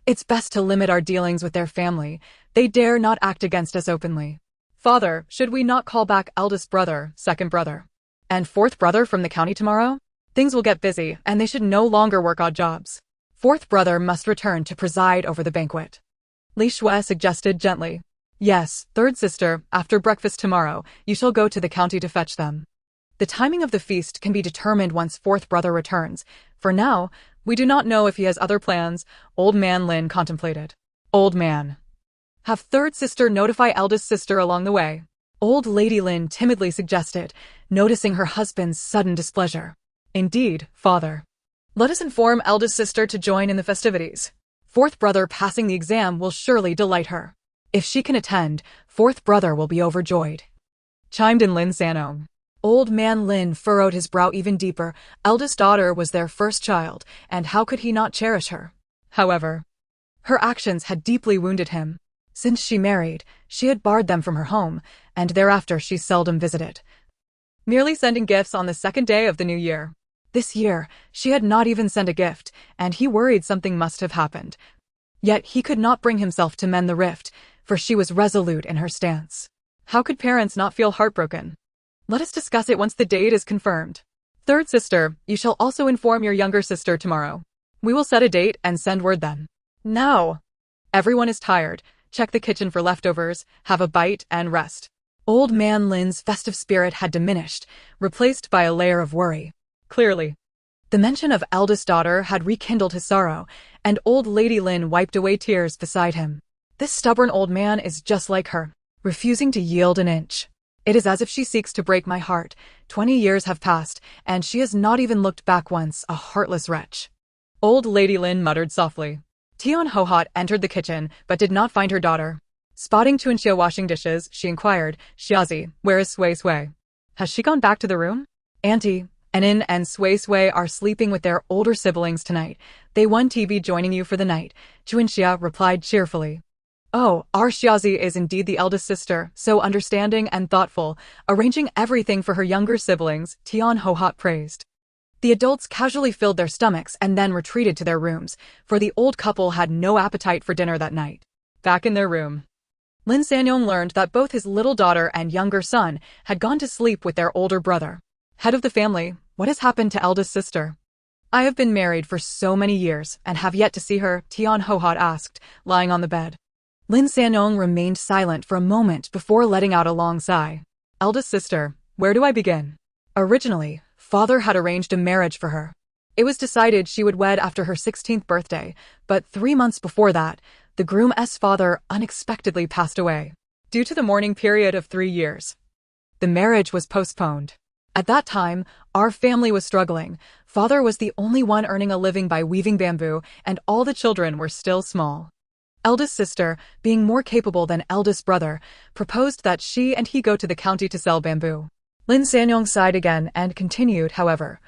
It's best to limit our dealings with their family. They dare not act against us openly. Father, should we not call back eldest brother, second brother, and fourth brother from the county tomorrow? Things will get busy, and they should no longer work odd jobs. Fourth brother must return to preside over the banquet." Li Shui suggested gently. "Yes, third sister, after breakfast tomorrow, you shall go to the county to fetch them. The timing of the feast can be determined once fourth brother returns. For now, we do not know if he has other plans," old man Lin contemplated. "Old man. Have third sister notify eldest sister along the way," old Lady Lin timidly suggested, noticing her husband's sudden displeasure. "Indeed, father. Let us inform eldest sister to join in the festivities. Fourth brother passing the exam will surely delight her. If she can attend, fourth brother will be overjoyed," chimed in Lin Sanong. Old man Lin furrowed his brow even deeper. Eldest daughter was their first child, and how could he not cherish her? However, her actions had deeply wounded him. Since she married, she had barred them from her home, and thereafter she seldom visited, merely sending gifts on the second day of the new year. This year, she had not even sent a gift, and he worried something must have happened. Yet he could not bring himself to mend the rift, for she was resolute in her stance. How could parents not feel heartbroken? Let us discuss it once the date is confirmed. Third sister, you shall also inform your younger sister tomorrow. We will set a date and send word then. Now, everyone is tired. Check the kitchen for leftovers, have a bite, and rest." Old man Lin's festive spirit had diminished, replaced by a layer of worry. Clearly, the mention of eldest daughter had rekindled his sorrow, and old Lady Lin wiped away tears beside him. This stubborn old man is just like her, refusing to yield an inch. It is as if she seeks to break my heart. 20 years have passed, and she has not even looked back once, a heartless wretch. Old Lady Lin muttered softly. Tion Hohot entered the kitchen, but did not find her daughter. Spotting Chunxia washing dishes, she inquired, "Xiaozi, where is Sui Sui? Has she gone back to the room?" "Auntie, Enin and Sui Sui are sleeping with their older siblings tonight. They want TV joining you for the night, Chuanxia replied cheerfully. Oh, our Xiaozi is indeed the eldest sister, so understanding and thoughtful, arranging everything for her younger siblings, Tian Hohat praised. The adults casually filled their stomachs and then retreated to their rooms, for the old couple had no appetite for dinner that night. Back in their room, Lin Sanyong learned that both his little daughter and younger son had gone to sleep with their older brother. Head of the family, what has happened to eldest sister? I have been married for so many years and have yet to see her, Tian Hohat asked, lying on the bed. Lin Sanyong remained silent for a moment before letting out a long sigh. Eldest sister, where do I begin? Originally, father had arranged a marriage for her. It was decided she would wed after her 16th birthday, but 3 months before that, the groom's father unexpectedly passed away. Due to the mourning period of 3 years, the marriage was postponed. At that time, our family was struggling. Father was the only one earning a living by weaving bamboo, and all the children were still small. Eldest sister, being more capable than eldest brother, proposed that she and he go to the county to sell bamboo. Lin Sanyong sighed again and continued, however.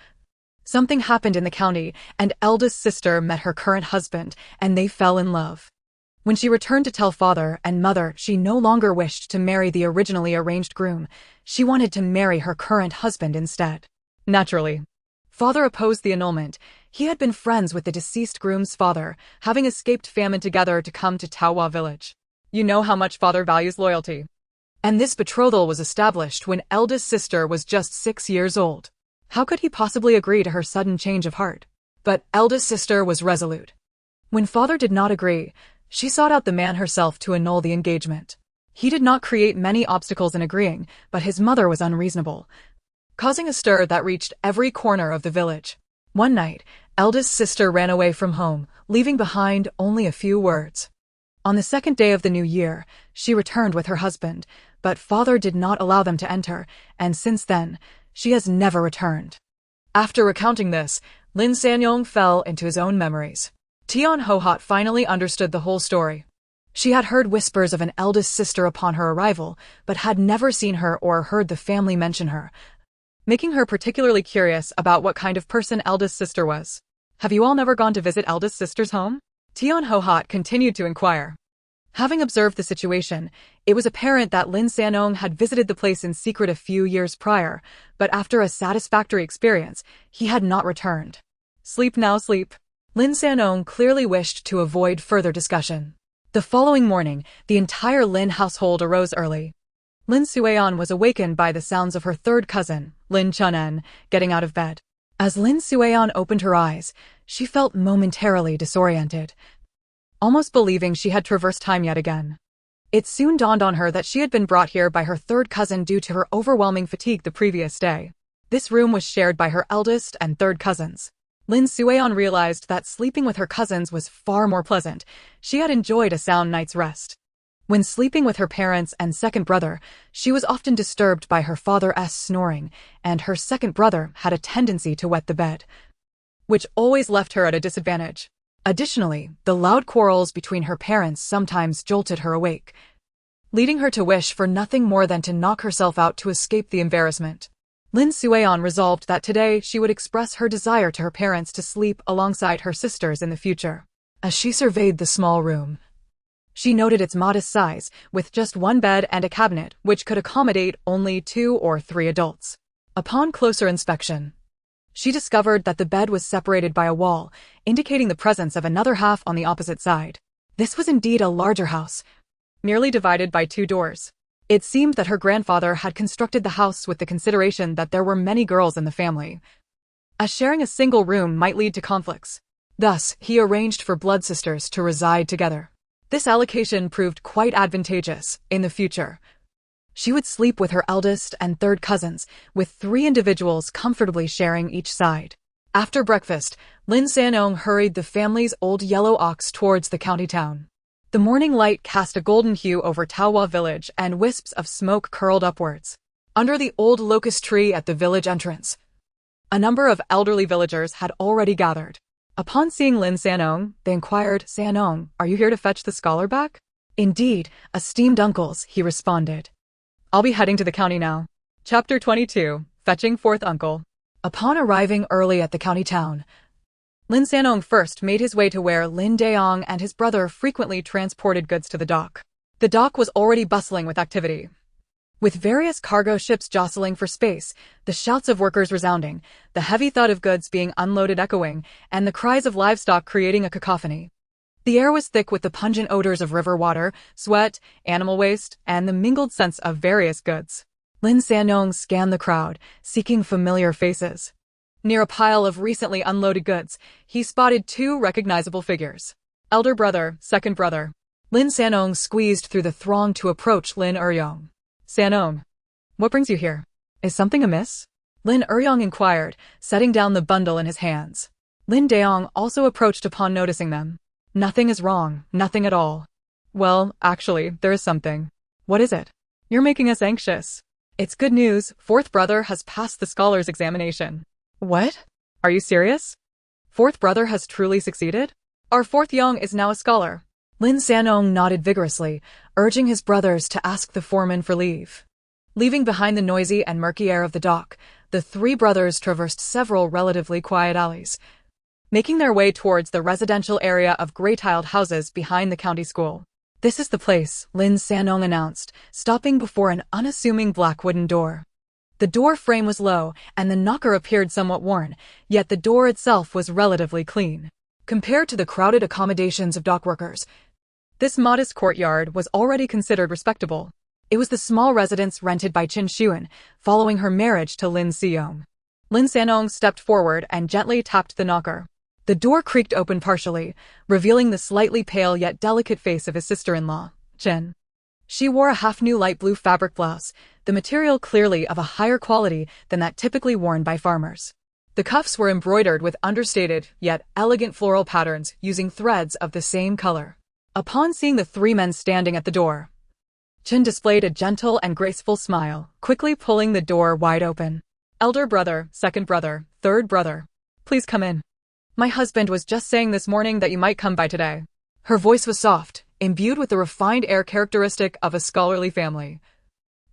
Something happened in the county, and eldest sister met her current husband, and they fell in love. When she returned to tell father and mother she no longer wished to marry the originally arranged groom, she wanted to marry her current husband instead. Naturally, father opposed the annulment. He had been friends with the deceased groom's father, having escaped famine together to come to Donghua village. You know how much father values loyalty. And this betrothal was established when eldest sister was just 6 years old. How could he possibly agree to her sudden change of heart? But eldest sister was resolute. When father did not agree, she sought out the man herself to annul the engagement. He did not create many obstacles in agreeing, but his mother was unreasonable, causing a stir that reached every corner of the village. One night, eldest sister ran away from home, leaving behind only a few words. On the 2nd day of the new year, she returned with her husband, but father did not allow them to enter, and since then, she has never returned. After recounting this, Lin Sanyong fell into his own memories. Tian Hohat finally understood the whole story. She had heard whispers of an eldest sister upon her arrival, but had never seen her or heard the family mention her, making her particularly curious about what kind of person eldest sister was. Have you all never gone to visit eldest sister's home? Tian Hohat continued to inquire. Having observed the situation, it was apparent that Lin Sanyong had visited the place in secret a few years prior, but after a satisfactory experience, he had not returned. Sleep now, sleep. Lin Sanyong clearly wished to avoid further discussion. The following morning, the entire Lin household arose early. Lin Suian was awakened by the sounds of her third cousin, Lin Chunen, getting out of bed. As Lin Suian opened her eyes, she felt momentarily disoriented, almost believing she had traversed time yet again. It soon dawned on her that she had been brought here by her third cousin due to her overwhelming fatigue the previous day. This room was shared by her eldest and third cousins. Lin Suian realized that sleeping with her cousins was far more pleasant. She had enjoyed a sound night's rest. When sleeping with her parents and second brother, she was often disturbed by her father's snoring, and her second brother had a tendency to wet the bed, which always left her at a disadvantage. Additionally, the loud quarrels between her parents sometimes jolted her awake, leading her to wish for nothing more than to knock herself out to escape the embarrassment. Lin Suian resolved that today she would express her desire to her parents to sleep alongside her sisters in the future. As she surveyed the small room, she noted its modest size, with just one bed and a cabinet, which could accommodate only 2 or 3 adults. Upon closer inspection, she discovered that the bed was separated by a wall, indicating the presence of another half on the opposite side. This was indeed a larger house, merely divided by 2 doors. It seemed that her grandfather had constructed the house with the consideration that there were many girls in the family, as sharing a single room might lead to conflicts. Thus, he arranged for blood sisters to reside together. This allocation proved quite advantageous in the future. She would sleep with her eldest and third cousins, with 3 individuals comfortably sharing each side. After breakfast, Lin Sanyong hurried the family's old yellow ox towards the county town. The morning light cast a golden hue over Donghua village, and wisps of smoke curled upwards. Under the old locust tree at the village entrance, a number of elderly villagers had already gathered. Upon seeing Lin Sanyong, they inquired, "Sanyong, are you here to fetch the scholar back?" "Indeed, esteemed uncles," he responded. "I'll be heading to the county now." Chapter 22, Fetching Fourth Uncle. Upon arriving early at the county town, Lin Sanong first made his way to where Lin Daong and his brother frequently transported goods to the dock. The dock was already bustling with activity, with various cargo ships jostling for space, the shouts of workers resounding, the heavy thud of goods being unloaded echoing, and the cries of livestock creating a cacophony. The air was thick with the pungent odors of river water, sweat, animal waste, and the mingled scents of various goods. Lin Sanong scanned the crowd, seeking familiar faces. Near a pile of recently unloaded goods, he spotted two recognizable figures. Elder brother, second brother. Lin Sanong squeezed through the throng to approach Lin Eryong. Sanong, what brings you here? Is something amiss? Lin Eryong inquired, setting down the bundle in his hands. Lin Daong also approached upon noticing them. Nothing is wrong, nothing at all. Well, actually, there is something. What is it? You're making us anxious. It's good news, fourth brother has passed the scholar's examination. What? Are you serious? Fourth brother has truly succeeded? Our fourth young is now a scholar. Lin Sanong nodded vigorously, urging his brothers to ask the foreman for leave. Leaving behind the noisy and murky air of the dock, the three brothers traversed several relatively quiet alleys, making their way towards the residential area of gray-tiled houses behind the county school. This is the place, Lin Sanong announced, stopping before an unassuming black wooden door. The door frame was low, and the knocker appeared somewhat worn, yet the door itself was relatively clean. Compared to the crowded accommodations of dock workers, this modest courtyard was already considered respectable. It was the small residence rented by Qin Xuan, following her marriage to Lin Seong. Lin Sanong stepped forward and gently tapped the knocker. The door creaked open partially, revealing the slightly pale yet delicate face of his sister-in-law, Chen. She wore a half-new light blue fabric blouse, the material clearly of a higher quality than that typically worn by farmers. The cuffs were embroidered with understated yet elegant floral patterns using threads of the same color. Upon seeing the three men standing at the door, Chen displayed a gentle and graceful smile, quickly pulling the door wide open. Elder brother, second brother, third brother, please come in. My husband was just saying this morning that you might come by today. Her voice was soft, imbued with the refined air characteristic of a scholarly family,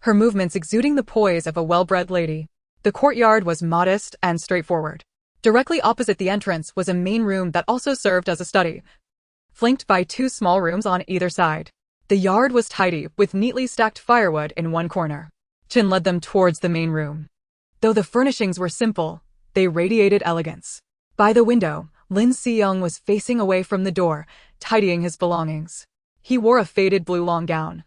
her movements exuding the poise of a well-bred lady. The courtyard was modest and straightforward. Directly opposite the entrance was a main room that also served as a study, flanked by two small rooms on either side. The yard was tidy, with neatly stacked firewood in one corner. Chin led them towards the main room. Though the furnishings were simple, they radiated elegance. By the window, Lin Seong was facing away from the door, tidying his belongings. He wore a faded blue long gown,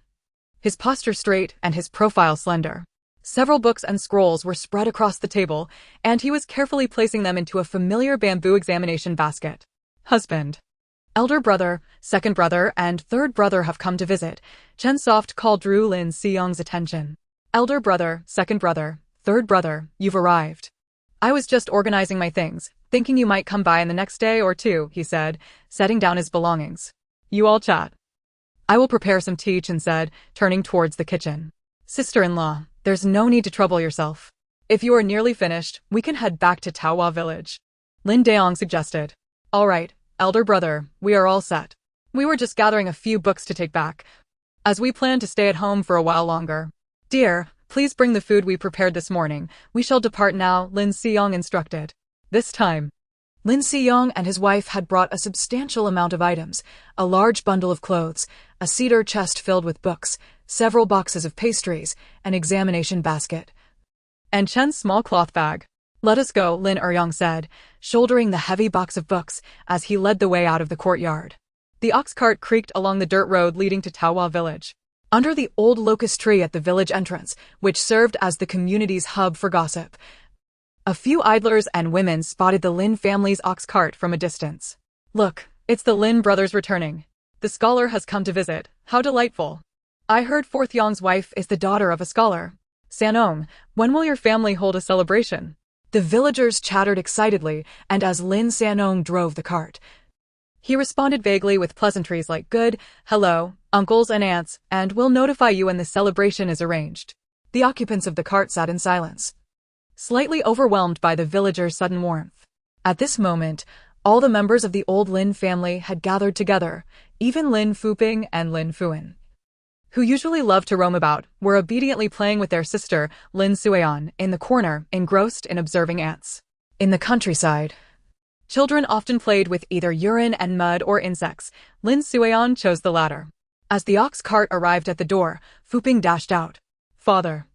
his posture straight and his profile slender. Several books and scrolls were spread across the table, and he was carefully placing them into a familiar bamboo examination basket. Husband, elder brother, second brother, and third brother have come to visit, Chen soft call drew Lin Seong's attention. Elder brother, second brother, third brother, you've arrived. I was just organizing my things, thinking you might come by in the next day or two, he said, setting down his belongings. You all chat. I will prepare some tea, Chen said, turning towards the kitchen. Sister-in-law, there's no need to trouble yourself. If you are nearly finished, we can head back to Taohua village. Lin Daong suggested. All right, elder brother, we are all set. We were just gathering a few books to take back, as we plan to stay at home for a while longer. Dear, please bring the food we prepared this morning. We shall depart now, Lin Seong instructed. This time, Lin Seong and his wife had brought a substantial amount of items, a large bundle of clothes, a cedar chest filled with books, several boxes of pastries, an examination basket, and Chen's small cloth bag. Let us go, Lin Eryong said, shouldering the heavy box of books as he led the way out of the courtyard. The ox cart creaked along the dirt road leading to Taohua village. Under the old locust tree at the village entrance, which served as the community's hub for gossip, a few idlers and women spotted the Lin family's ox cart from a distance. Look, it's the Lin brothers returning. The scholar has come to visit. How delightful. I heard Fourth Yong's wife is the daughter of a scholar. Sanong, when will your family hold a celebration? The villagers chattered excitedly, and as Lin Sanong drove the cart, he responded vaguely with pleasantries like good, hello, uncles and aunts, and we'll notify you when the celebration is arranged. The occupants of the cart sat in silence, slightly overwhelmed by the villagers' sudden warmth. At this moment, all the members of the old Lin family had gathered together, even Lin Fuping and Lin Fuan, who usually loved to roam about, were obediently playing with their sister, Lin Sueon, in the corner, engrossed in observing ants. In the countryside, children often played with either urine and mud or insects. Lin Sueon chose the latter. As the ox cart arrived at the door, Fuping dashed out. "Father,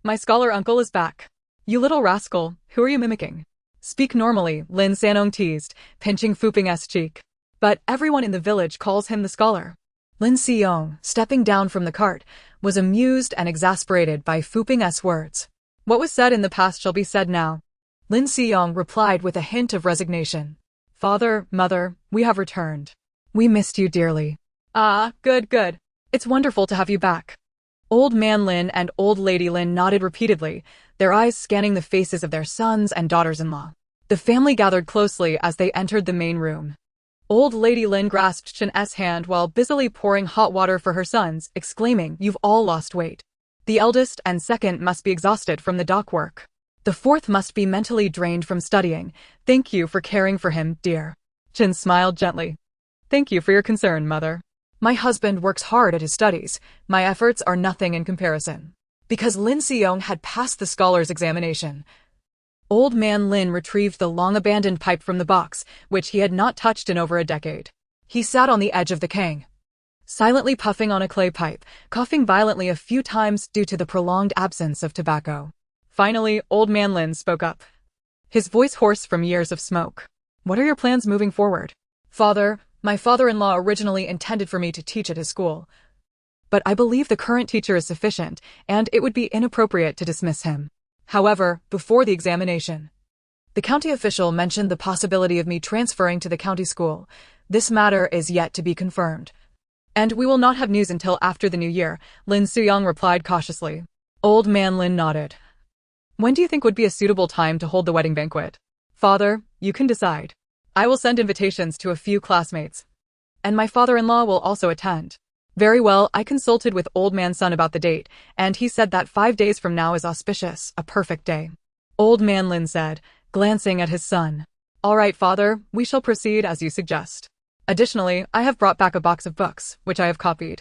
my scholar uncle is back. You little rascal, who are you mimicking?" "Speak normally," Lin Sanong teased, pinching Fuping's cheek. "But everyone in the village calls him the scholar." Lin Seong, stepping down from the cart, was amused and exasperated by Fuping's words. "What was said in the past shall be said now." Lin Seong replied with a hint of resignation. "Father, mother, we have returned. We missed you dearly." "Ah, good, good. It's wonderful to have you back." Old Man Lin and Old Lady Lin nodded repeatedly, their eyes scanning the faces of their sons and daughters-in-law. The family gathered closely as they entered the main room. Old Lady Lin grasped Chen's hand while busily pouring hot water for her sons, exclaiming, "You've all lost weight. The eldest and second must be exhausted from the dock work. The fourth must be mentally drained from studying. Thank you for caring for him, dear." Chen smiled gently. "Thank you for your concern, mother. My husband works hard at his studies. My efforts are nothing in comparison." Because Lin Seong had passed the scholar's examination, Old Man Lin retrieved the long-abandoned pipe from the box, which he had not touched in over a decade. He sat on the edge of the kang, silently puffing on a clay pipe, coughing violently a few times due to the prolonged absence of tobacco. Finally, Old Man Lin spoke up, his voice hoarse from years of smoke. "What are your plans moving forward?" "Father, my father-in-law originally intended for me to teach at his school, but I believe the current teacher is sufficient, and it would be inappropriate to dismiss him. However, before the examination, the county official mentioned the possibility of me transferring to the county school. This matter is yet to be confirmed, and we will not have news until after the new year," Lin Suyong replied cautiously. Old Man Lin nodded. "When do you think would be a suitable time to hold the wedding banquet?" "Father, you can decide. I will send invitations to a few classmates, and my father-in-law will also attend." "Very well, I consulted with Old Man Sun about the date, and he said that 5 days from now is auspicious, a perfect day," Old Man Lin said, glancing at his son. "All right, father, we shall proceed as you suggest. Additionally, I have brought back a box of books, which I have copied.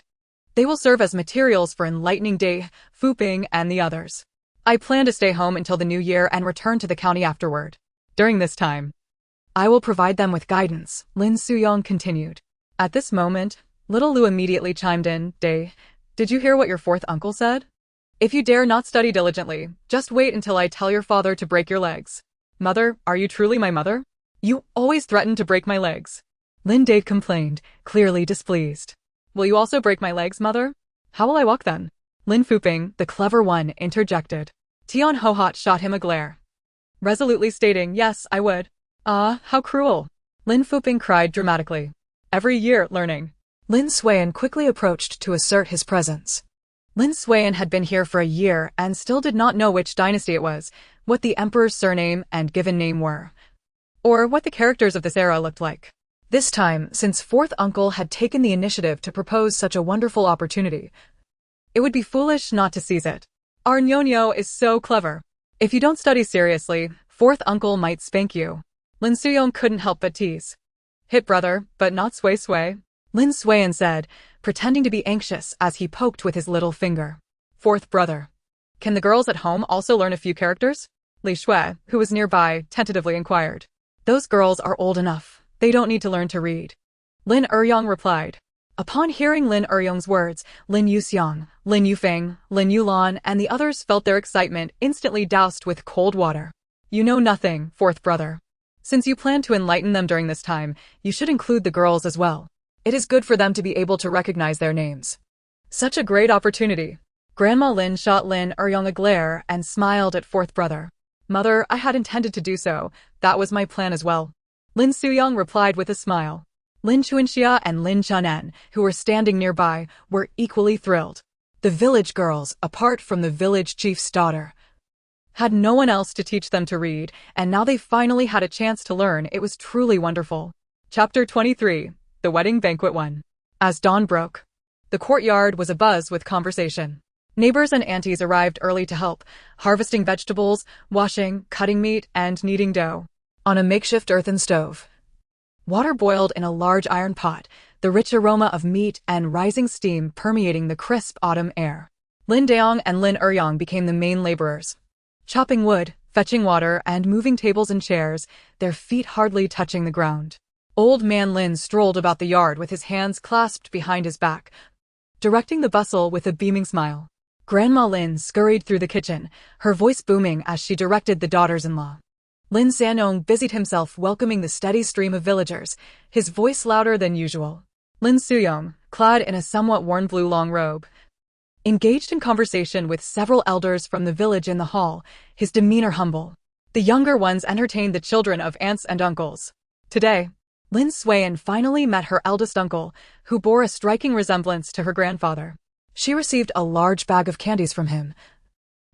They will serve as materials for enlightening Day, Fuping, and the others. I plan to stay home until the new year and return to the county afterward. During this time, I will provide them with guidance," Lin Suyong continued. At this moment, Little Lu immediately chimed in. "Day, did you hear what your fourth uncle said? If you dare not study diligently, just wait until I tell your father to break your legs." "Mother, are you truly my mother? You always threaten to break my legs," Lin Day complained, clearly displeased. "Will you also break my legs, mother? How will I walk then?" Lin Fuping, the clever one, interjected. Tian Hohot shot him a glare, resolutely stating, "Yes, I would." "Ah, how cruel!" Lin Fuping cried dramatically. "Every year, learning." Lin Suan quickly approached to assert his presence. Lin Suan had been here for a year and still did not know which dynasty it was, what the emperor's surname and given name were, or what the characters of this era looked like. This time, since fourth uncle had taken the initiative to propose such a wonderful opportunity, it would be foolish not to seize it. "Our Nyonyo is so clever. If you don't study seriously, fourth uncle might spank you." Lin Suyong couldn't help but tease. "Hit brother, but not sway sway," Lin Suan said, pretending to be anxious as he poked with his little finger. "Fourth brother. Can the girls at home also learn a few characters?" Li Shui, who was nearby, tentatively inquired. "Those girls are old enough. They don't need to learn to read," Lin Eryong replied. Upon hearing Lin Eryong's words, Lin Yuxiang, Lin Yufeng, Lin Yulan, and the others felt their excitement instantly doused with cold water. "You know nothing, fourth brother. Since you plan to enlighten them during this time, you should include the girls as well. It is good for them to be able to recognize their names." Such a great opportunity. Grandma Lin shot Lin Eryong a glare and smiled at fourth brother. "Mother, I had intended to do so. That was my plan as well," Lin Suyong replied with a smile. Lin Chuanxia and Lin Chunen, who were standing nearby, were equally thrilled. The village girls, apart from the village chief's daughter, had no one else to teach them to read, and now they finally had a chance to learn. It was truly wonderful. Chapter 23. The Wedding Banquet 1. As dawn broke, the courtyard was abuzz with conversation. Neighbors and aunties arrived early to help, harvesting vegetables, washing, cutting meat, and kneading dough. On a makeshift earthen stove, water boiled in a large iron pot. the rich aroma of meat and rising steam permeating the crisp autumn air. Lin Daong and Lin Eryong became the main laborers, chopping wood, fetching water, and moving tables and chairs, their feet hardly touching the ground. Old man Lin strolled about the yard with his hands clasped behind his back, directing the bustle with a beaming smile. Grandma Lin scurried through the kitchen, her voice booming as she directed the daughters-in-law. Lin Sanong busied himself welcoming the steady stream of villagers, his voice louder than usual. Lin Suyong, clad in a somewhat worn blue long robe, engaged in conversation with several elders from the village in the hall, his demeanor humble. The younger ones entertained the children of aunts and uncles. Today, Lin Suiyan finally met her eldest uncle, who bore a striking resemblance to her grandfather. She received a large bag of candies from him,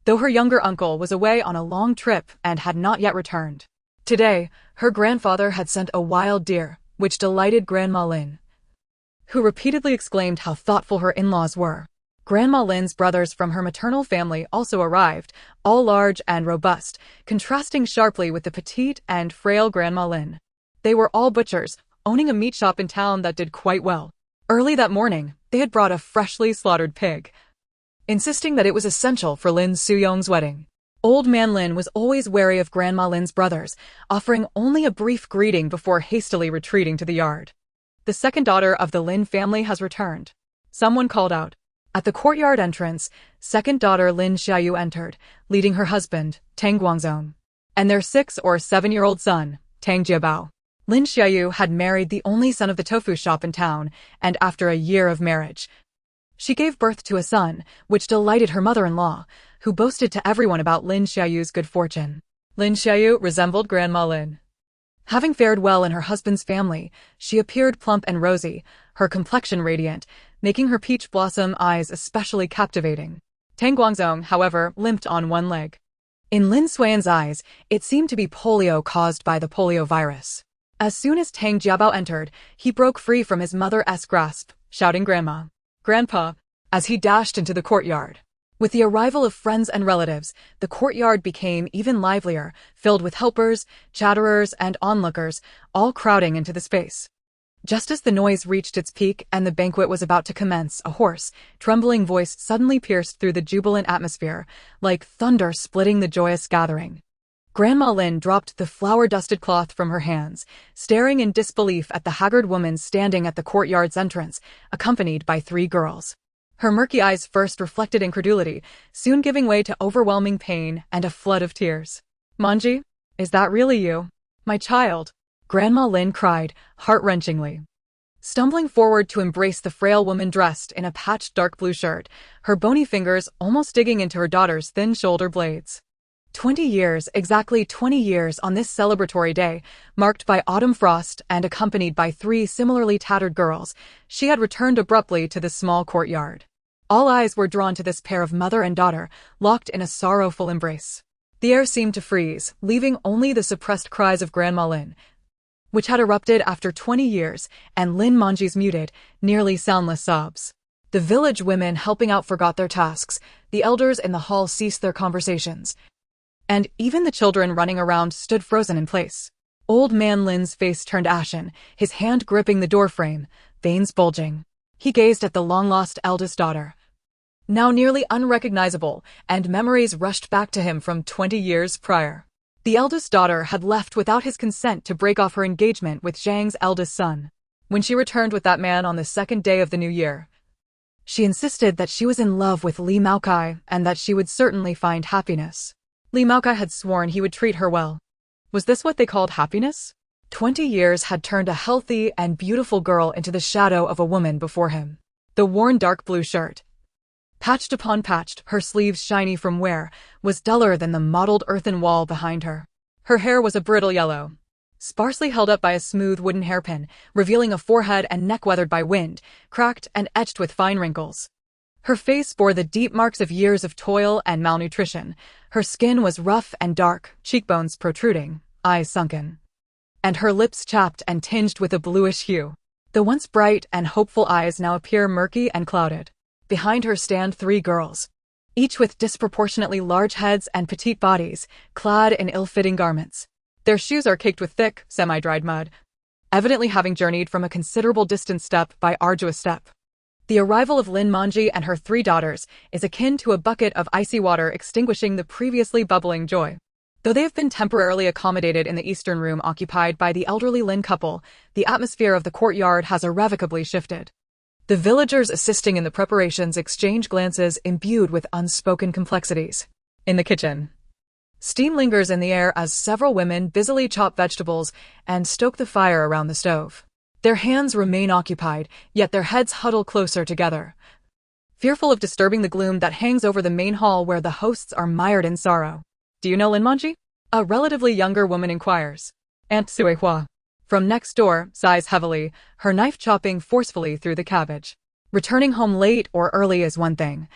though her younger uncle was away on a long trip and had not yet returned. Today, her grandfather had sent a wild deer, which delighted Grandma Lin, who repeatedly exclaimed how thoughtful her in-laws were. Grandma Lin's brothers from her maternal family also arrived, all large and robust, contrasting sharply with the petite and frail Grandma Lin. They were all butchers, owning a meat shop in town that did quite well. Early that morning, they had brought a freshly slaughtered pig, insisting that it was essential for Lin Suyong's wedding. Old man Lin was always wary of Grandma Lin's brothers, offering only a brief greeting before hastily retreating to the yard. The second daughter of the Lin family has returned, someone called out. At the courtyard entrance, second daughter Lin Xiaoyu entered, leading her husband, Tang Guangzong, and their 6 or 7-year-old son, Tang Jiabao. Lin Xiaoyu had married the only son of the tofu shop in town, and after a year of marriage, she gave birth to a son, which delighted her mother-in-law, who boasted to everyone about Lin Xiaoyu's good fortune. Lin Xiaoyu resembled Grandma Lin. Having fared well in her husband's family, she appeared plump and rosy, her complexion radiant, making her peach blossom eyes especially captivating. Tang Guangzong, however, limped on one leg. In Lin Suiyan's eyes, it seemed to be polio caused by the polio virus. As soon as Tang Jiabao entered, he broke free from his mother's grasp, shouting Grandma, Grandpa, as he dashed into the courtyard. With the arrival of friends and relatives, the courtyard became even livelier, filled with helpers, chatterers, and onlookers, all crowding into the space. Just as the noise reached its peak and the banquet was about to commence, a hoarse, trembling voice suddenly pierced through the jubilant atmosphere, like thunder splitting the joyous gathering. Grandma Lin dropped the flour-dusted cloth from her hands, staring in disbelief at the haggard woman standing at the courtyard's entrance, accompanied by 3 girls. Her murky eyes first reflected incredulity, soon giving way to overwhelming pain and a flood of tears. Manji, is that really you? My child? Grandma Lin cried, heart-wrenchingly. Stumbling forward to embrace the frail woman dressed in a patched dark blue shirt, her bony fingers almost digging into her daughter's thin shoulder blades. 20 years, exactly 20 years on this celebratory day, marked by autumn frost and accompanied by 3 similarly tattered girls, she had returned abruptly to the small courtyard. All eyes were drawn to this pair of mother and daughter, locked in a sorrowful embrace. The air seemed to freeze, leaving only the suppressed cries of Grandma Lin, which had erupted after 20 years, and Lin Manji's muted, nearly soundless sobs. The village women helping out forgot their tasks, the elders in the hall ceased their conversations, and even the children running around stood frozen in place. Old man Lin's face turned ashen, his hand gripping the doorframe, veins bulging. He gazed at the long-lost eldest daughter, now nearly unrecognizable, and memories rushed back to him from 20 years prior. The eldest daughter had left without his consent to break off her engagement with Zhang's eldest son. When she returned with that man on the 2nd day of the new year, she insisted that she was in love with Li Maokai and that she would certainly find happiness. Li Maokai had sworn he would treat her well. Was this what they called happiness? 20 years had turned a healthy and beautiful girl into the shadow of a woman before him. The worn dark blue shirt, patched upon patched, her sleeves shiny from wear, was duller than the mottled earthen wall behind her. Her hair was a brittle yellow, sparsely held up by a smooth wooden hairpin, revealing a forehead and neck weathered by wind, cracked and etched with fine wrinkles. Her face bore the deep marks of years of toil and malnutrition. Her skin was rough and dark, cheekbones protruding, eyes sunken, and her lips chapped and tinged with a bluish hue. The once bright and hopeful eyes now appear murky and clouded. Behind her stand 3 girls, each with disproportionately large heads and petite bodies, clad in ill-fitting garments. Their shoes are caked with thick, semi-dried mud, evidently having journeyed from a considerable distance step by arduous step. The arrival of Lin Manji and her 3 daughters is akin to a bucket of icy water extinguishing the previously bubbling joy. Though they have been temporarily accommodated in the eastern room occupied by the elderly Lin couple, the atmosphere of the courtyard has irrevocably shifted. The villagers assisting in the preparations exchange glances imbued with unspoken complexities. In the kitchen, steam lingers in the air as several women busily chop vegetables and stoke the fire around the stove. Their hands remain occupied, yet their heads huddle closer together, fearful of disturbing the gloom that hangs over the main hall where the hosts are mired in sorrow. "Do you know Lin Manji?" a relatively younger woman inquires. Aunt Suehua, from next door, sighs heavily, her knife chopping forcefully through the cabbage. Returning home late or early is one thing,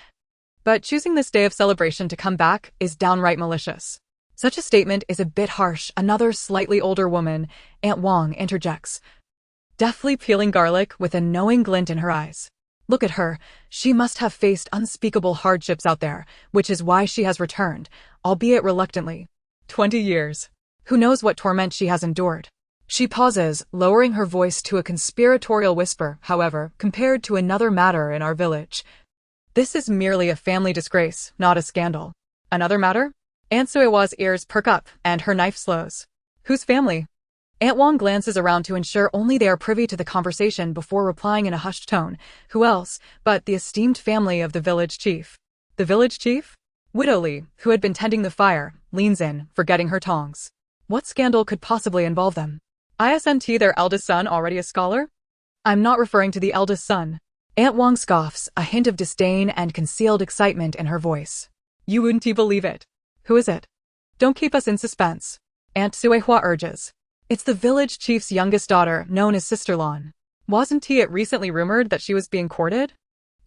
but choosing this day of celebration to come back is downright malicious. Such a statement is a bit harsh. Another slightly older woman, Aunt Wang, interjects, deftly peeling garlic with a knowing glint in her eyes. Look at her, she must have faced unspeakable hardships out there, which is why she has returned, albeit reluctantly. 20 years. Who knows what torment she has endured? She pauses, lowering her voice to a conspiratorial whisper, however, compared to another matter in our village. This is merely a family disgrace, not a scandal. Another matter? Aunt Suewa's ears perk up, and her knife slows. Whose family? Aunt Wang glances around to ensure only they are privy to the conversation before replying in a hushed tone. Who else but the esteemed family of the village chief? The village chief? Widow Li, who had been tending the fire, leans in, forgetting her tongs. What scandal could possibly involve them? Isn't their eldest son already a scholar? I'm not referring to the eldest son. Aunt Wang scoffs, a hint of disdain and concealed excitement in her voice. You wouldn't believe it. Who is it? Don't keep us in suspense. Aunt Suehua urges. It's the village chief's youngest daughter, known as Sister Lan. Wasn't it recently rumored that she was being courted?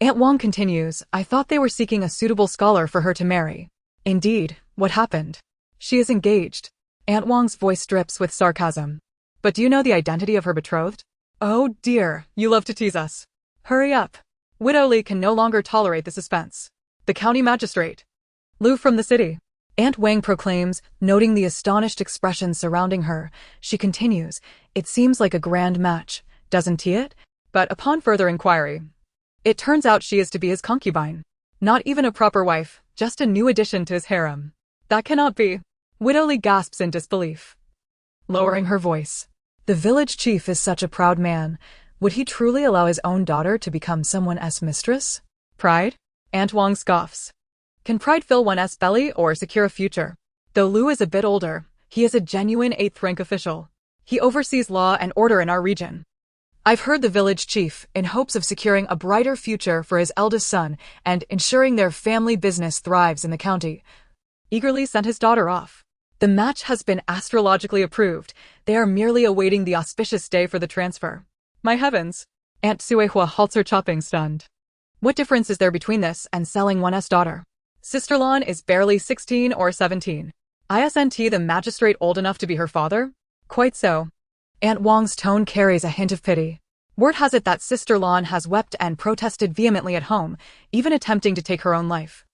Aunt Wang continues, I thought they were seeking a suitable scholar for her to marry. Indeed, what happened? She is engaged. Aunt Wang's voice drips with sarcasm. But do you know the identity of her betrothed? Oh dear, you love to tease us. Hurry up. Widow Li can no longer tolerate the suspense. The county magistrate. Lu from the city. Aunt Wang proclaims, noting the astonished expression surrounding her. She continues, it seems like a grand match, doesn't it? But upon further inquiry, it turns out she is to be his concubine. Not even a proper wife, just a new addition to his harem. That cannot be. Widow Li gasps in disbelief, lowering her voice. The village chief is such a proud man. Would he truly allow his own daughter to become someone's mistress? Pride? Aunt Wang scoffs. Can pride fill one's belly or secure a future? Though Lu is a bit older, he is a genuine 8th rank official. He oversees law and order in our region. I've heard the village chief, in hopes of securing a brighter future for his eldest son and ensuring their family business thrives in the county, eagerly sent his daughter off. The match has been astrologically approved. They are merely awaiting the auspicious day for the transfer. My heavens! Aunt Suehua halts her chopping, stunned. What difference is there between this and selling one's daughter? Sister Lan is barely 16 or 17. Isn't the magistrate old enough to be her father? Quite so. Aunt Wang's tone carries a hint of pity. Word has it that Sister Lan has wept and protested vehemently at home, even attempting to take her own life.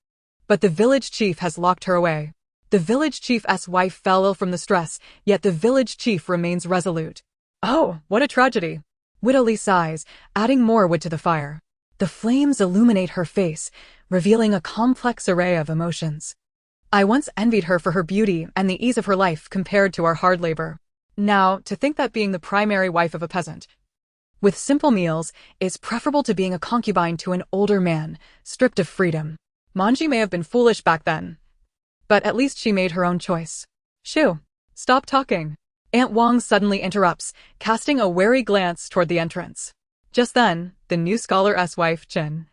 But the village chief has locked her away. The village chief's wife fell ill from the stress, yet the village chief remains resolute. Oh, what a tragedy. Widow Li sighs, adding more wood to the fire. The flames illuminate her face, revealing a complex array of emotions. I once envied her for her beauty and the ease of her life compared to our hard labor. Now, to think that being the primary wife of a peasant, with simple meals, is preferable to being a concubine to an older man, stripped of freedom. Manji may have been foolish back then, but at least she made her own choice. Shoo! Stop talking. Aunt Wang suddenly interrupts, casting a wary glance toward the entrance. Just then, the new scholar's wife, Chen,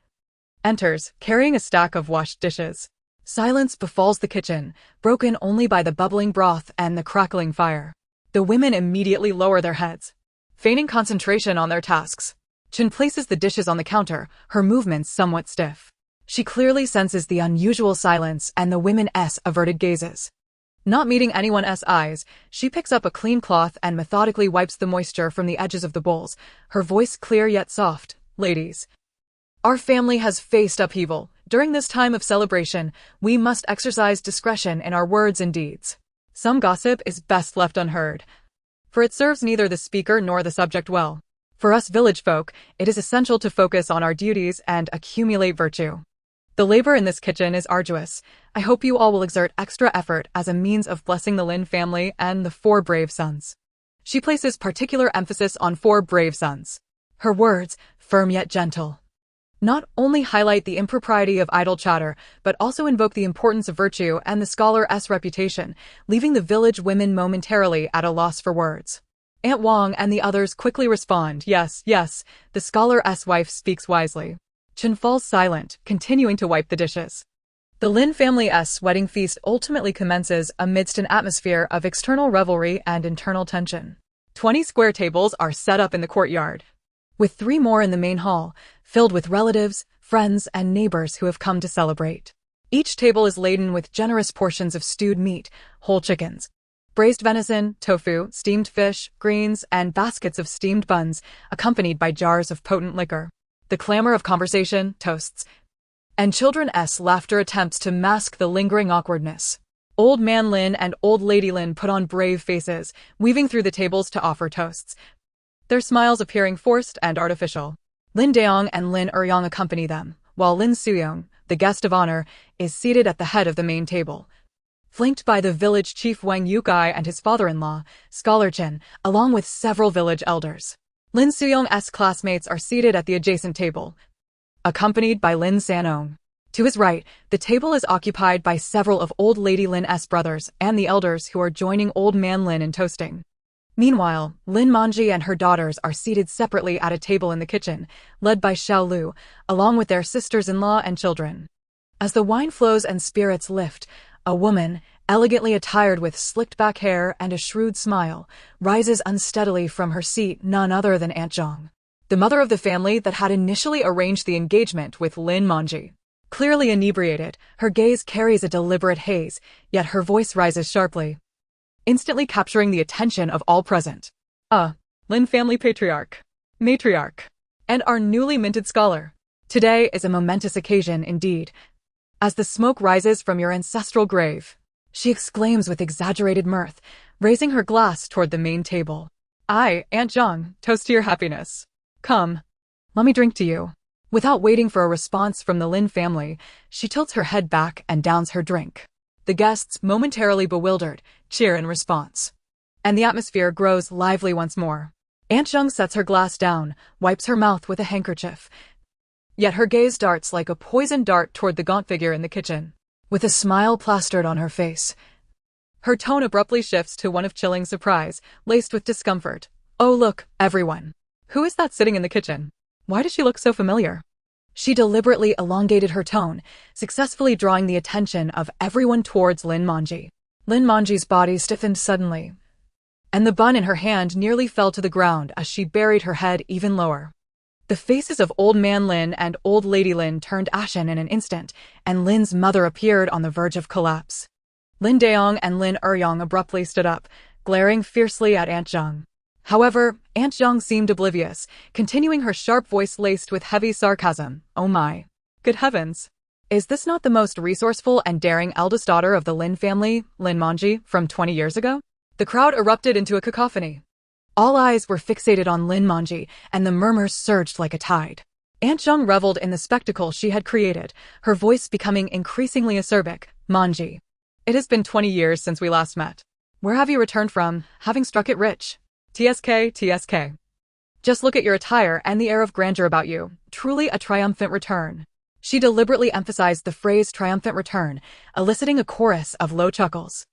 enters, carrying a stack of washed dishes. Silence befalls the kitchen, broken only by the bubbling broth and the crackling fire. The women immediately lower their heads, feigning concentration on their tasks. Chen places the dishes on the counter, her movements somewhat stiff. She clearly senses the unusual silence and the women's averted gazes. Not meeting anyone's eyes, she picks up a clean cloth and methodically wipes the moisture from the edges of the bowls, her voice clear yet soft. Ladies, our family has faced upheaval. During this time of celebration, we must exercise discretion in our words and deeds. Some gossip is best left unheard. for it serves neither the speaker nor the subject well. For us village folk, it is essential to focus on our duties and accumulate virtue. The labor in this kitchen is arduous. I hope you all will exert extra effort as a means of blessing the Lin family and the 4 brave sons. She places particular emphasis on 4 brave sons. Her words, firm yet gentle, not only highlight the impropriety of idle chatter, but also invoke the importance of virtue and the scholar's reputation, leaving the village women momentarily at a loss for words. Aunt Wang and the others quickly respond, yes, yes, the scholar's wife speaks wisely. Chen falls silent, continuing to wipe the dishes. The Lin family's wedding feast ultimately commences amidst an atmosphere of external revelry and internal tension. 20 square tables are set up in the courtyard, with 3 more in the main hall, filled with relatives, friends, and neighbors who have come to celebrate. Each table is laden with generous portions of stewed meat, whole chickens, braised venison, tofu, steamed fish, greens, and baskets of steamed buns, accompanied by jars of potent liquor. The clamor of conversation, toasts, and children's laughter attempts to mask the lingering awkwardness. Old Man Lin and Old Lady Lin put on brave faces, weaving through the tables to offer toasts, their smiles appearing forced and artificial. Lin Daong and Lin Eryong accompany them, while Lin Suyong, the guest of honor, is seated at the head of the main table, flanked by the village chief Wang Yukai and his father-in-law, Scholar Chen, along with several village elders. Lin Suyong's classmates are seated at the adjacent table, accompanied by Lin Sanong. To his right, the table is occupied by several of Old Lady Lin's brothers and the elders who are joining Old Man Lin in toasting. Meanwhile, Lin Manji and her daughters are seated separately at a table in the kitchen, led by Xiao Lu, along with their sisters-in-law and children. As the wine flows and spirits lift, a woman, elegantly attired with slicked-back hair and a shrewd smile, rises unsteadily from her seat, none other than Aunt Zhang, the mother of the family that had initially arranged the engagement with Lin Manji. Clearly inebriated, her gaze carries a deliberate haze, yet her voice rises sharply, instantly capturing the attention of all present. Lin family patriarch, matriarch, and our newly minted scholar. Today is a momentous occasion indeed. As the smoke rises from your ancestral grave, she exclaims with exaggerated mirth, raising her glass toward the main table. I, Aunt Zhang, toast to your happiness. Come, let me drink to you. Without waiting for a response from the Lin family, she tilts her head back and downs her drink. The guests, momentarily bewildered, cheer in response, and the atmosphere grows lively once more. Aunt Zhang sets her glass down, wipes her mouth with a handkerchief, yet her gaze darts like a poisoned dart toward the gaunt figure in the kitchen. With a smile plastered on her face, her tone abruptly shifts to one of chilling surprise, laced with discomfort. Oh look, everyone. Who is that sitting in the kitchen? Why does she look so familiar? She deliberately elongated her tone, successfully drawing the attention of everyone towards Lin Manji. Lin Manji's body stiffened suddenly, and the bun in her hand nearly fell to the ground as she buried her head even lower. The faces of Old Man Lin and Old Lady Lin turned ashen in an instant, and Lin's mother appeared on the verge of collapse. Lin Daong and Lin Eryong abruptly stood up, glaring fiercely at Aunt Zhang. However, Aunt Zhang seemed oblivious, continuing her sharp voice laced with heavy sarcasm. Oh my. Good heavens. Is this not the most resourceful and daring eldest daughter of the Lin family, Lin Manji, from 20 years ago? The crowd erupted into a cacophony. All eyes were fixated on Lin Manji, and the murmurs surged like a tide. Aunt Zhang reveled in the spectacle she had created, her voice becoming increasingly acerbic. Manji, it has been 20 years since we last met. Where have you returned from, having struck it rich? TSK. Just look at your attire and the air of grandeur about you. Truly a triumphant return. She deliberately emphasized the phrase triumphant return, eliciting a chorus of low chuckles.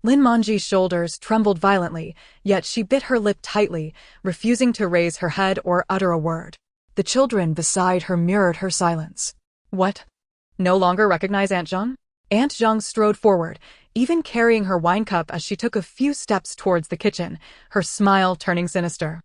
Lin Manji's shoulders trembled violently, yet she bit her lip tightly, refusing to raise her head or utter a word. The children beside her mirrored her silence. What? No longer recognize Aunt Zhang? Aunt Zhang strode forward, even carrying her wine cup as she took a few steps towards the kitchen, her smile turning sinister.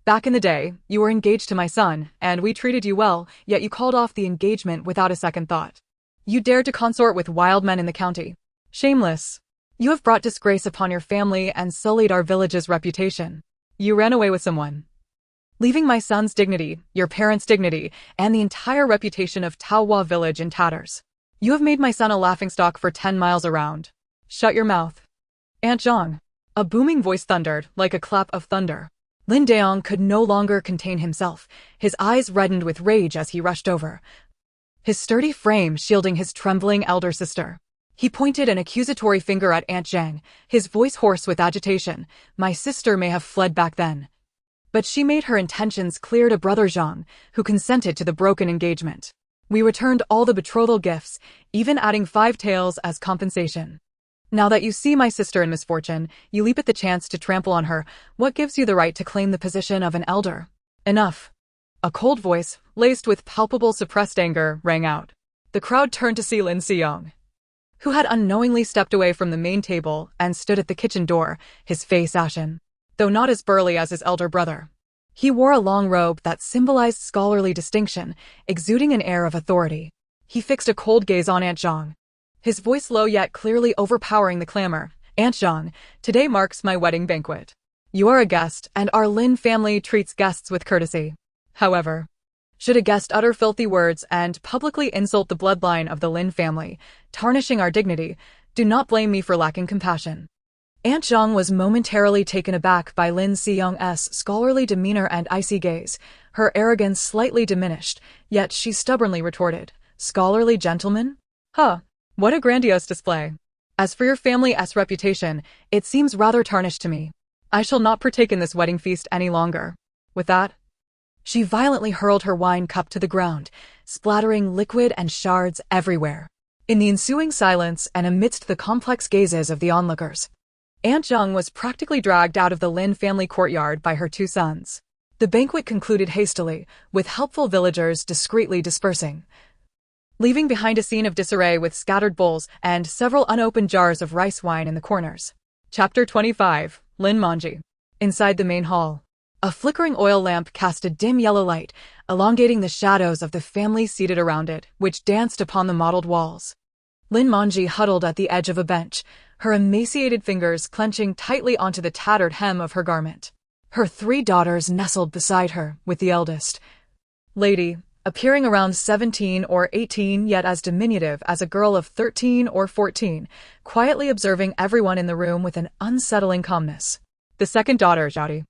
Back in the day, you were engaged to my son, and we treated you well, yet you called off the engagement without a second thought. You dared to consort with wild men in the county. Shameless. You have brought disgrace upon your family and sullied our village's reputation. You ran away with someone, leaving my son's dignity, your parents' dignity, and the entire reputation of Taohua village in tatters. You have made my son a laughingstock for 10 miles around. Shut your mouth. Aunt Zhang. A booming voice thundered, like a clap of thunder. Lin Daong could no longer contain himself. His eyes reddened with rage as he rushed over, his sturdy frame shielding his trembling elder sister. He pointed an accusatory finger at Aunt Zhang, his voice hoarse with agitation. My sister may have fled back then, but she made her intentions clear to Brother Zhang, who consented to the broken engagement. We returned all the betrothal gifts, even adding 5 taels as compensation. Now that you see my sister in misfortune, you leap at the chance to trample on her. What gives you the right to claim the position of an elder? Enough. A cold voice, laced with palpable suppressed anger, rang out. The crowd turned to see Lin Siyong, who had unknowingly stepped away from the main table and stood at the kitchen door, his face ashen. Though not as burly as his elder brother, he wore a long robe that symbolized scholarly distinction, exuding an air of authority. He fixed a cold gaze on Aunt Zhang, his voice low yet clearly overpowering the clamor. Aunt Zhang, today marks my wedding banquet. You are a guest, and our Lin family treats guests with courtesy. However, should a guest utter filthy words and publicly insult the bloodline of the Lin family, tarnishing our dignity, do not blame me for lacking compassion. Aunt Zhang was momentarily taken aback by Lin Siyong's scholarly demeanor and icy gaze, her arrogance slightly diminished, yet she stubbornly retorted, "Scholarly gentleman? Huh, what a grandiose display. As for your family's reputation, it seems rather tarnished to me. I shall not partake in this wedding feast any longer." With that, she violently hurled her wine cup to the ground, splattering liquid and shards everywhere. In the ensuing silence and amidst the complex gazes of the onlookers, Aunt Zhang was practically dragged out of the Lin family courtyard by her 2 sons. The banquet concluded hastily, with helpful villagers discreetly dispersing, leaving behind a scene of disarray with scattered bowls and several unopened jars of rice wine in the corners. Chapter 25, Lin Manji. Inside the main hall, a flickering oil lamp cast a dim yellow light, elongating the shadows of the family seated around it, which danced upon the mottled walls. Lin Manji huddled at the edge of a bench, her emaciated fingers clenching tightly onto the tattered hem of her garment. Her 3 daughters nestled beside her, with the eldest, Lady, appearing around 17 or 18 yet as diminutive as a girl of 13 or 14, quietly observing everyone in the room with an unsettling calmness. The second daughter, Zhadi,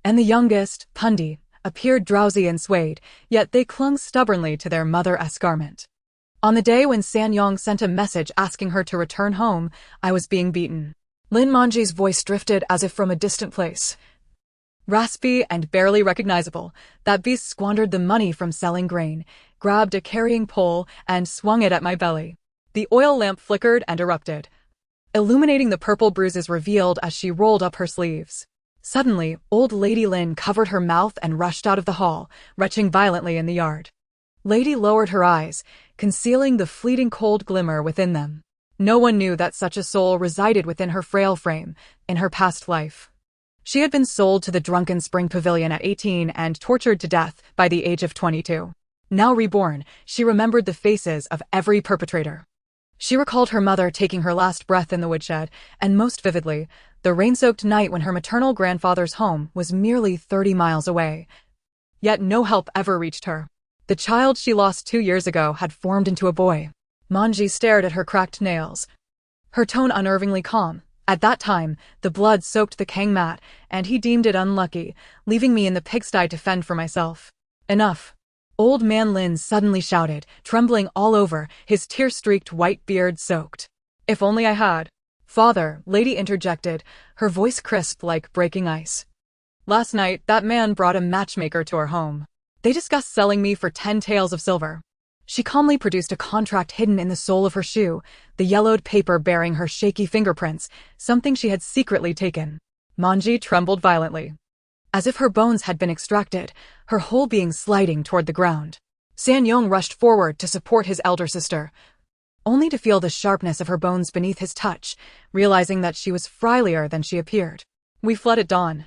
and the youngest, Pundi, appeared drowsy and swayed, yet they clung stubbornly to their mother's garment. On the day when Sanyong sent a message asking her to return home, I was being beaten. Lin Manji's voice drifted as if from a distant place. Raspy and barely recognizable, that beast squandered the money from selling grain, grabbed a carrying pole, and swung it at my belly. The oil lamp flickered and erupted, illuminating the purple bruises revealed as she rolled up her sleeves. Suddenly, old Lady Lin covered her mouth and rushed out of the hall, retching violently in the yard. Lady lowered her eyes, concealing the fleeting cold glimmer within them. No one knew that such a soul resided within her frail frame, in her past life. She had been sold to the drunken spring pavilion at 18 and tortured to death by the age of 22. Now reborn, she remembered the faces of every perpetrator. She recalled her mother taking her last breath in the woodshed, and most vividly, the rain-soaked night when her maternal grandfather's home was merely 30 miles away. Yet no help ever reached her. The child she lost 2 years ago had formed into a boy. Manji stared at her cracked nails, her tone unnervingly calm. At that time, the blood soaked the Kang mat, and he deemed it unlucky, leaving me in the pigsty to fend for myself. Enough. Old man Lin suddenly shouted, trembling all over, his tear-streaked white beard soaked. If only I had. Father, Lady interjected, her voice crisp like breaking ice. Last night, that man brought a matchmaker to our home. They discussed selling me for 10 taels of silver. She calmly produced a contract hidden in the sole of her shoe, the yellowed paper bearing her shaky fingerprints, something she had secretly taken. Manji trembled violently, as if her bones had been extracted, her whole being sliding toward the ground. Sanyong rushed forward to support his elder sister, only to feel the sharpness of her bones beneath his touch, realizing that she was frilier than she appeared. We fled at dawn.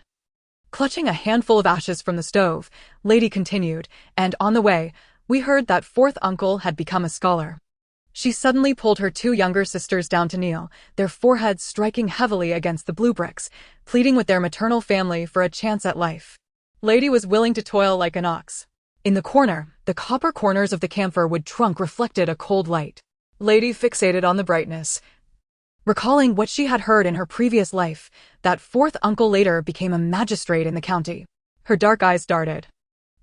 Clutching a handful of ashes from the stove, Lady continued, and on the way, we heard that 4th uncle had become a scholar. She suddenly pulled her 2 younger sisters down to kneel, their foreheads striking heavily against the blue bricks, pleading with their maternal family for a chance at life. Lady was willing to toil like an ox. In the corner, the copper corners of the camphor wood trunk reflected a cold light. Lady fixated on the brightness, recalling what she had heard in her previous life, that fourth uncle later became a magistrate in the county. Her dark eyes darted.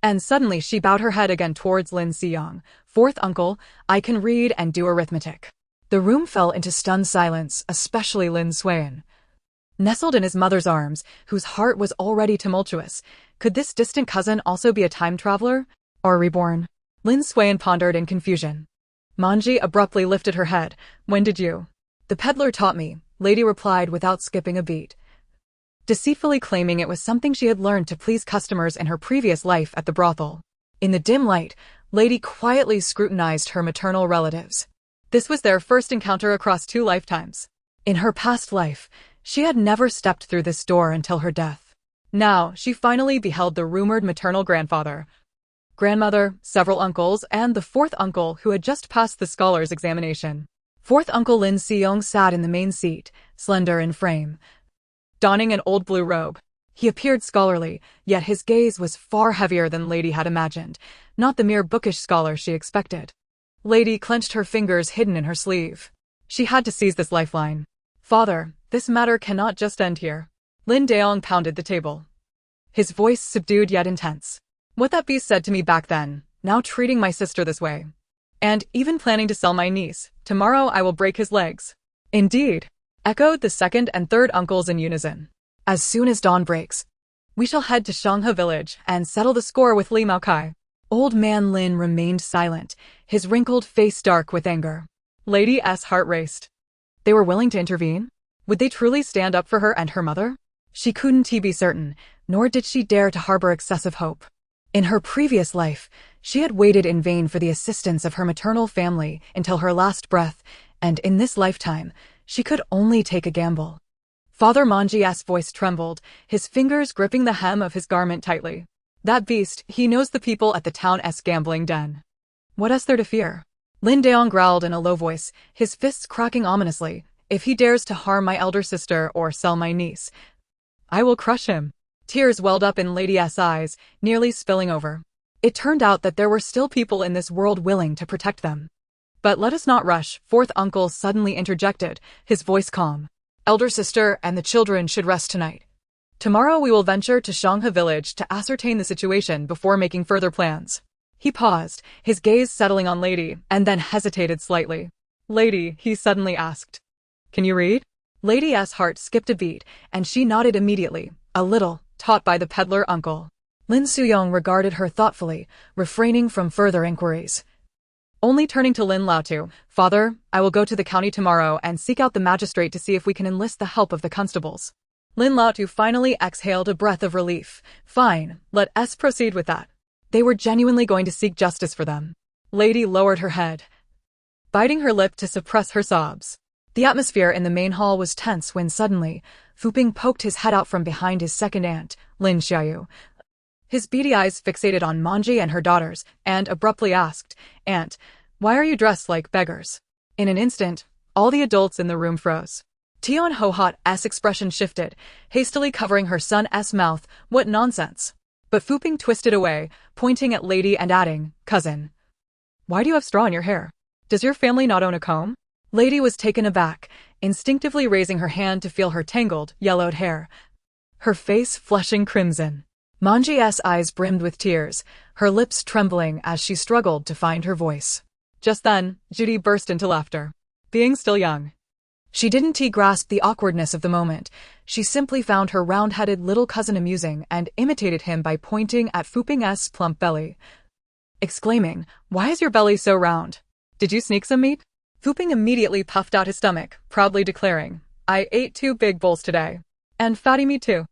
And suddenly she bowed her head again towards Lin Siyong. Fourth uncle, I can read and do arithmetic. The room fell into stunned silence, especially Lin Suan. Nestled in his mother's arms, whose heart was already tumultuous, could this distant cousin also be a time traveler? Or reborn? Lin Suan pondered in confusion. Manji abruptly lifted her head. When did you? The peddler taught me, Lady replied without skipping a beat, deceitfully claiming it was something she had learned to please customers in her previous life at the brothel. In the dim light, Lady quietly scrutinized her maternal relatives. This was their first encounter across 2 lifetimes. In her past life, she had never stepped through this door until her death. Now, she finally beheld the rumored maternal grandfather, grandmother, several uncles, and the fourth uncle who had just passed the scholar's examination. Fourth uncle Lin Siyong sat in the main seat, slender in frame, donning an old blue robe. He appeared scholarly, yet his gaze was far heavier than Lady had imagined, not the mere bookish scholar she expected. Lady clenched her fingers hidden in her sleeve. She had to seize this lifeline. Father, this matter cannot just end here. Lin Daong pounded the table, his voice subdued yet intense. What that beast said to me back then, now treating my sister this way. And even planning to sell my niece. Tomorrow I will break his legs. Indeed, echoed the second and third uncles in unison. As soon as dawn breaks, we shall head to Donghua village and settle the score with Li Maokai. Old man Lin remained silent, his wrinkled face dark with anger. Lady S' heart raced. They were willing to intervene? Would they truly stand up for her and her mother? She couldn't be certain, nor did she dare to harbor excessive hope. In her previous life, she had waited in vain for the assistance of her maternal family until her last breath, and in this lifetime, she could only take a gamble. Father Manji's voice trembled, his fingers gripping the hem of his garment tightly. That beast, he knows the people at the town's gambling den. What is there to fear? Lin Daong growled in a low voice, his fists cracking ominously. If he dares to harm my elder sister or sell my niece, I will crush him. Tears welled up in Lady S' eyes, nearly spilling over. It turned out that there were still people in this world willing to protect them. But let us not rush, fourth uncle suddenly interjected, his voice calm. Elder sister and the children should rest tonight. Tomorrow we will venture to Donghua village to ascertain the situation before making further plans. He paused, his gaze settling on Lady, and then hesitated slightly. Lady, he suddenly asked. Can you read? Lady S' heart skipped a beat, and she nodded immediately, a little, taught by the peddler uncle. Lin Suyong regarded her thoughtfully, refraining from further inquiries. Only turning to Lin Laotu, Father, I will go to the county tomorrow and seek out the magistrate to see if we can enlist the help of the constables. Lin Laotu finally exhaled a breath of relief. Fine, let us proceed with that. They were genuinely going to seek justice for them. Lady lowered her head, biting her lip to suppress her sobs. The atmosphere in the main hall was tense when suddenly, Fu Ping poked his head out from behind his second aunt, Lin Xiaoyu. His beady eyes fixated on Manji and her daughters, and abruptly asked, Aunt, why are you dressed like beggars? In an instant, all the adults in the room froze. Tion Ho-Hot's expression shifted, hastily covering her son's mouth. What nonsense! But Fu Ping twisted away, pointing at Lady and adding, Cousin, why do you have straw in your hair? Does your family not own a comb? Lady was taken aback, instinctively raising her hand to feel her tangled, yellowed hair, her face flushing crimson. Manji's eyes brimmed with tears, her lips trembling as she struggled to find her voice. Just then, Judy burst into laughter. Being still young, she didn't grasp the awkwardness of the moment. She simply found her round-headed little cousin amusing and imitated him by pointing at Fu Ping's plump belly, exclaiming, Why is your belly so round? Did you sneak some meat? Fu Ping immediately puffed out his stomach, proudly declaring, I ate 2 big bowls today. And fatty meat too.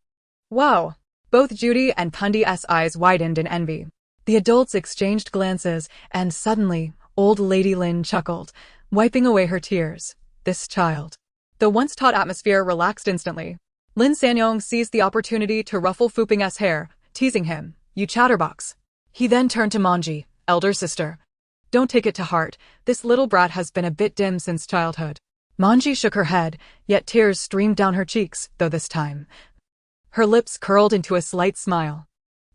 Wow! Both Judy and Pundi's eyes widened in envy. The adults exchanged glances, and suddenly, old Lady Lin chuckled, wiping away her tears. This child. The once-taut atmosphere relaxed instantly. Lin Sanyong seized the opportunity to ruffle Fu Ping's hair, teasing him, You chatterbox. He then turned to Manji, elder sister. Don't take it to heart, this little brat has been a bit dim since childhood. Manji shook her head, yet tears streamed down her cheeks, though this time her lips curled into a slight smile.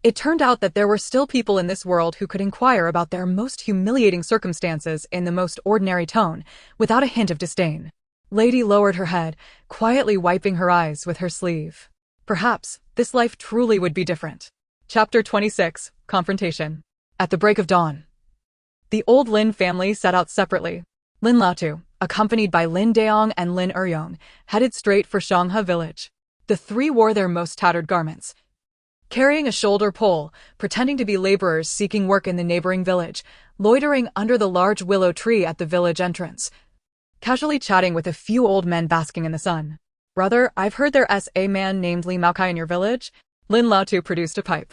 It turned out that there were still people in this world who could inquire about their most humiliating circumstances in the most ordinary tone, without a hint of disdain. Lady lowered her head, quietly wiping her eyes with her sleeve. Perhaps this life truly would be different. Chapter 26, Confrontation. At the break of dawn, the old Lin family set out separately. Lin Laotu, accompanied by Lin Daong and Lin Eryong, headed straight for Donghua village. The three wore their most tattered garments, carrying a shoulder pole, pretending to be laborers seeking work in the neighboring village, loitering under the large willow tree at the village entrance, casually chatting with a few old men basking in the sun. "Brother, I've heard there's a man named Li Maokai in your village." Lin Laotu produced a pipe,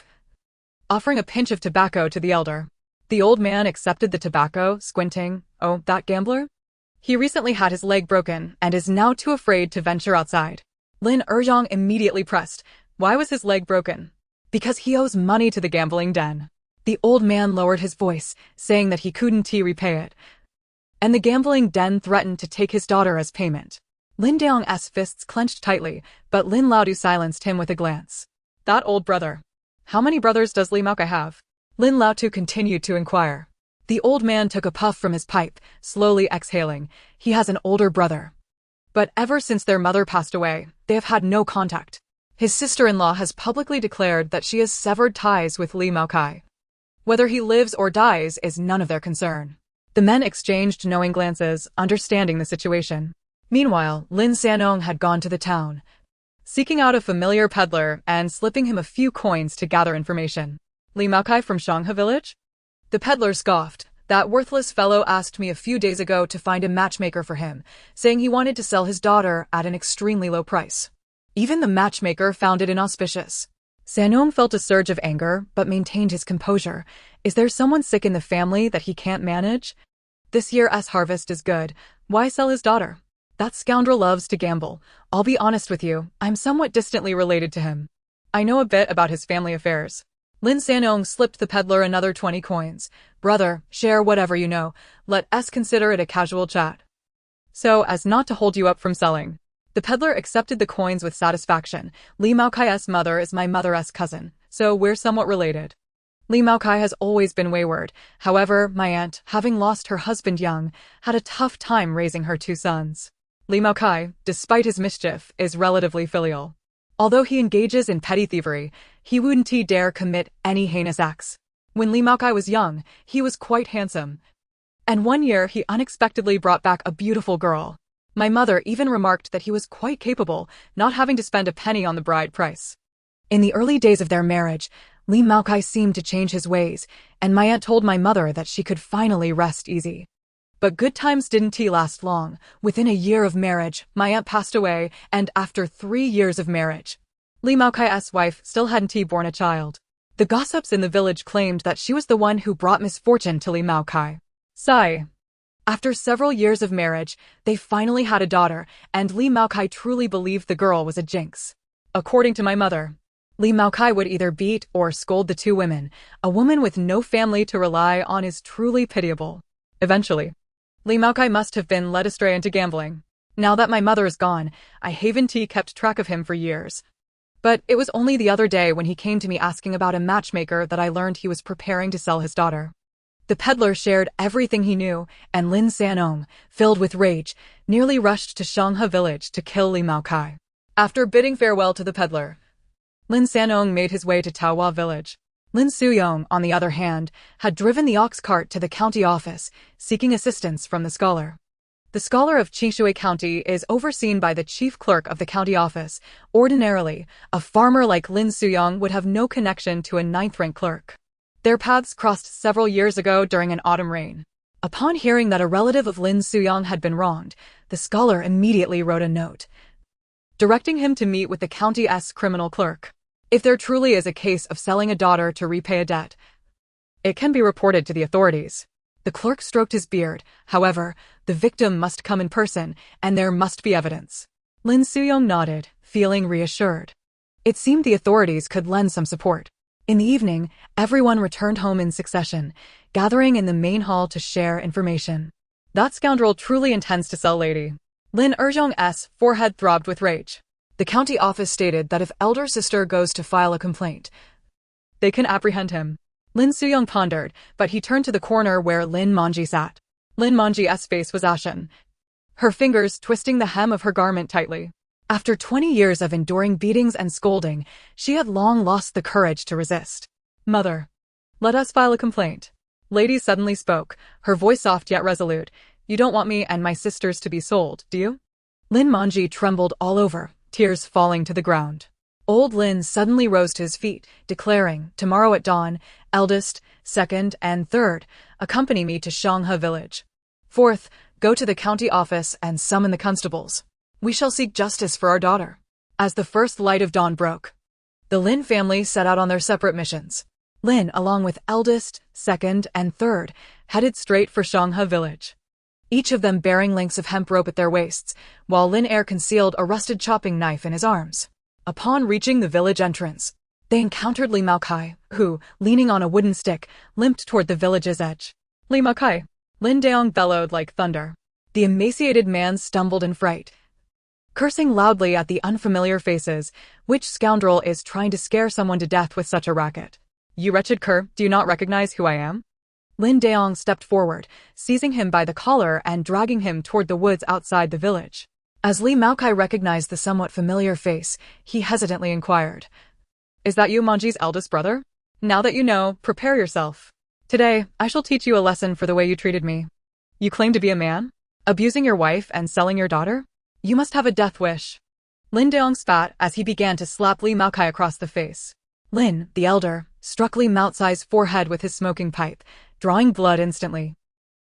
offering a pinch of tobacco to the elder. The old man accepted the tobacco, squinting. "Oh, that gambler? He recently had his leg broken and is now too afraid to venture outside." Lin Eryong immediately pressed. "Why was his leg broken?" "Because he owes money to the gambling den." The old man lowered his voice, saying that he couldn't repay it, and the gambling den threatened to take his daughter as payment. Lin Daong's fists clenched tightly, but Lin Laotu silenced him with a glance. "That old brother. How many brothers does Li Maokai have?" Lin Laotu continued to inquire. The old man took a puff from his pipe, slowly exhaling. "He has an older brother, but ever since their mother passed away, they have had no contact. His sister-in-law has publicly declared that she has severed ties with Li Maokai. Whether he lives or dies is none of their concern." The men exchanged knowing glances, understanding the situation. Meanwhile, Lin Sanong had gone to the town, seeking out a familiar peddler and slipping him a few coins to gather information. "Li Maokai from Donghua village?" The peddler scoffed. "That worthless fellow asked me a few days ago to find a matchmaker for him, saying he wanted to sell his daughter at an extremely low price. Even the matchmaker found it inauspicious." Sanong felt a surge of anger, but maintained his composure. "Is there someone sick in the family that he can't manage? This year's harvest is good. Why sell his daughter? That scoundrel loves to gamble. I'll be honest with you, I'm somewhat distantly related to him. I know a bit about his family affairs." Lin Sanong slipped the peddler another 20 coins. "Brother, share whatever you know. Let us consider it a casual chat, so as not to hold you up from selling." The peddler accepted the coins with satisfaction. "Li Maokai's mother is my mother's cousin, so we're somewhat related. Li Maokai has always been wayward. However, my aunt, having lost her husband young, had a tough time raising her two sons. Li Maokai, despite his mischief, is relatively filial. Although he engages in petty thievery, he wouldn't dare commit any heinous acts. When Li Maokai was young, he was quite handsome, and one year he unexpectedly brought back a beautiful girl. My mother even remarked that he was quite capable, not having to spend a penny on the bride price. In the early days of their marriage, Li Maokai seemed to change his ways, and my aunt told my mother that she could finally rest easy. But good times didn't last long. Within a year of marriage, my aunt passed away, and after 3 years of marriage, Li Maokai's wife still hadn't born a child. The gossips in the village claimed that she was the one who brought misfortune to Li Maokai. Sigh. After several years of marriage, they finally had a daughter, and Li Maokai truly believed the girl was a jinx. According to my mother, Li Maokai would either beat or scold the two women. A woman with no family to rely on is truly pitiable. Eventually, Li Maokai must have been led astray into gambling. Now that my mother is gone, I haven't kept track of him for years. But it was only the other day when he came to me asking about a matchmaker that I learned he was preparing to sell his daughter." The peddler shared everything he knew, and Lin Sanong, filled with rage, nearly rushed to Donghua village to kill Li Maokai. After bidding farewell to the peddler, Lin Sanong made his way to Taohua village. Lin Suyong, on the other hand, had driven the ox cart to the county office, seeking assistance from the scholar. The scholar of Qingshui County is overseen by the chief clerk of the county office. Ordinarily, a farmer like Lin Suyong would have no connection to a 9th-rank clerk. Their paths crossed several years ago during an autumn rain. Upon hearing that a relative of Lin Suyong had been wronged, the scholar immediately wrote a note, directing him to meet with the county's criminal clerk. If there truly is a case of selling a daughter to repay a debt, it can be reported to the authorities. The clerk stroked his beard. However, the victim must come in person, and there must be evidence. Lin Suyong nodded, feeling reassured. It seemed the authorities could lend some support. In the evening, everyone returned home in succession, gathering in the main hall to share information. "That scoundrel truly intends to sell Lady." Lin Eryong's forehead throbbed with rage. The county office stated that if elder sister goes to file a complaint, they can apprehend him. Lin Suyong pondered, but he turned to the corner where Lin Manji sat. Lin Manji's face was ashen. her fingers twisting the hem of her garment tightly. After 20 years of enduring beatings and scolding, she had long lost the courage to resist. "Mother, let us file a complaint." Lady suddenly spoke, her voice soft yet resolute. "You don't want me and my sisters to be sold, do you?" Lin Manji trembled all over, tears falling to the ground. Old Lin suddenly rose to his feet, declaring, "Tomorrow at dawn, eldest, second, and third, accompany me to Shanghe village. Fourth, go to the county office and summon the constables. We shall seek justice for our daughter." As the first light of dawn broke, the Lin family set out on their separate missions. Lin, along with eldest, second, and third, headed straight for Shanghe village, each of them bearing lengths of hemp rope at their waists, while Lin Er concealed a rusted chopping knife in his arms. Upon reaching the village entrance, they encountered Li Maokai, who, leaning on a wooden stick, limped toward the village's edge. "Li Maokai!" Lin Daong bellowed like thunder. The emaciated man stumbled in fright, cursing loudly at the unfamiliar faces. "Which scoundrel is trying to scare someone to death with such a racket? You wretched cur, do you not recognize who I am?" Lin Daong stepped forward, seizing him by the collar and dragging him toward the woods outside the village. As Li Maokai recognized the somewhat familiar face, he hesitantly inquired, "Is that you, Manji's eldest brother? Now that you know, prepare yourself. Today, I shall teach you a lesson for the way you treated me. You claim to be a man? Abusing your wife and selling your daughter? You must have a death wish." Lin Daong spat as he began to slap Li Maokai across the face. Lin, the elder, struck Li Maocai's forehead with his smoking pipe, drawing blood instantly.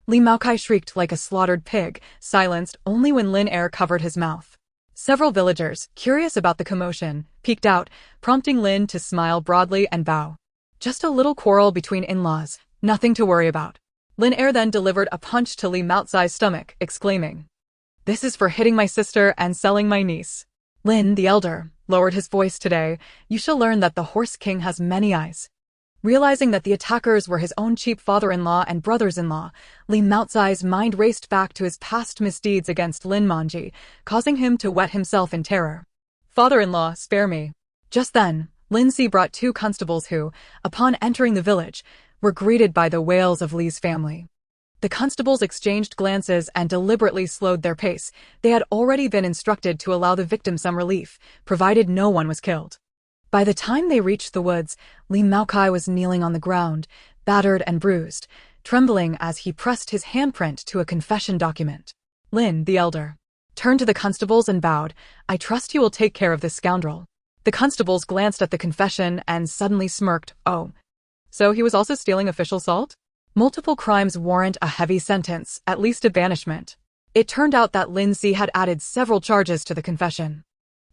Li Maokai shrieked like a slaughtered pig, silenced only when Lin Er covered his mouth. Several villagers, curious about the commotion, peeked out, prompting Lin to smile broadly and bow. Just a little quarrel between in-laws, nothing to worry about. Lin Er then delivered a punch to Li Maocai's stomach, exclaiming, "This is for hitting my sister and selling my niece." Lin, the elder, lowered his voice. "Today, you shall learn that the Horse King has many eyes." Realizing that the attackers were his own cheap father-in-law and brothers-in-law, Li Maocai's mind raced back to his past misdeeds against Lin Manji, causing him to wet himself in terror. "Father-in-law, spare me." Just then, Lin Si brought two constables who, upon entering the village, were greeted by the wails of Li's family. The constables exchanged glances and deliberately slowed their pace. They had already been instructed to allow the victim some relief, provided no one was killed. By the time they reached the woods, Li Maokai was kneeling on the ground, battered and bruised, trembling as he pressed his handprint to a confession document. Lin, the elder, turned to the constables and bowed. "I trust you will take care of this scoundrel." The constables glanced at the confession and suddenly smirked. "Oh, so he was also stealing official salt? Multiple crimes warrant a heavy sentence, at least a banishment." It turned out that Lin Si had added several charges to the confession.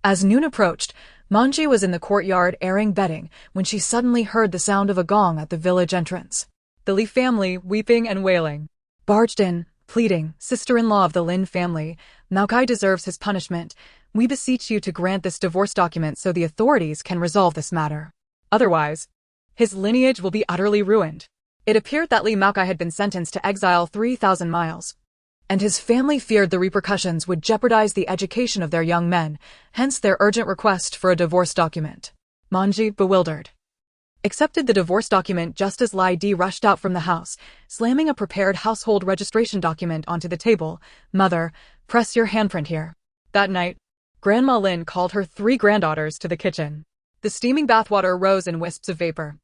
As noon approached, Manji was in the courtyard airing bedding when she suddenly heard the sound of a gong at the village entrance. The Li family, weeping and wailing, barged in, pleading, "Sister-in-law of the Lin family, Maokai deserves his punishment. We beseech you to grant this divorce document so the authorities can resolve this matter. Otherwise, his lineage will be utterly ruined." It appeared that Li Maokai had been sentenced to exile 3,000 miles, and his family feared the repercussions would jeopardize the education of their young men, hence their urgent request for a divorce document. Manji, bewildered, accepted the divorce document just as Lai Di rushed out from the house, slamming a prepared household registration document onto the table. "Mother, press your handprint here." That night, Grandma Lin called her 3 granddaughters to the kitchen. The steaming bathwater rose in wisps of vapor,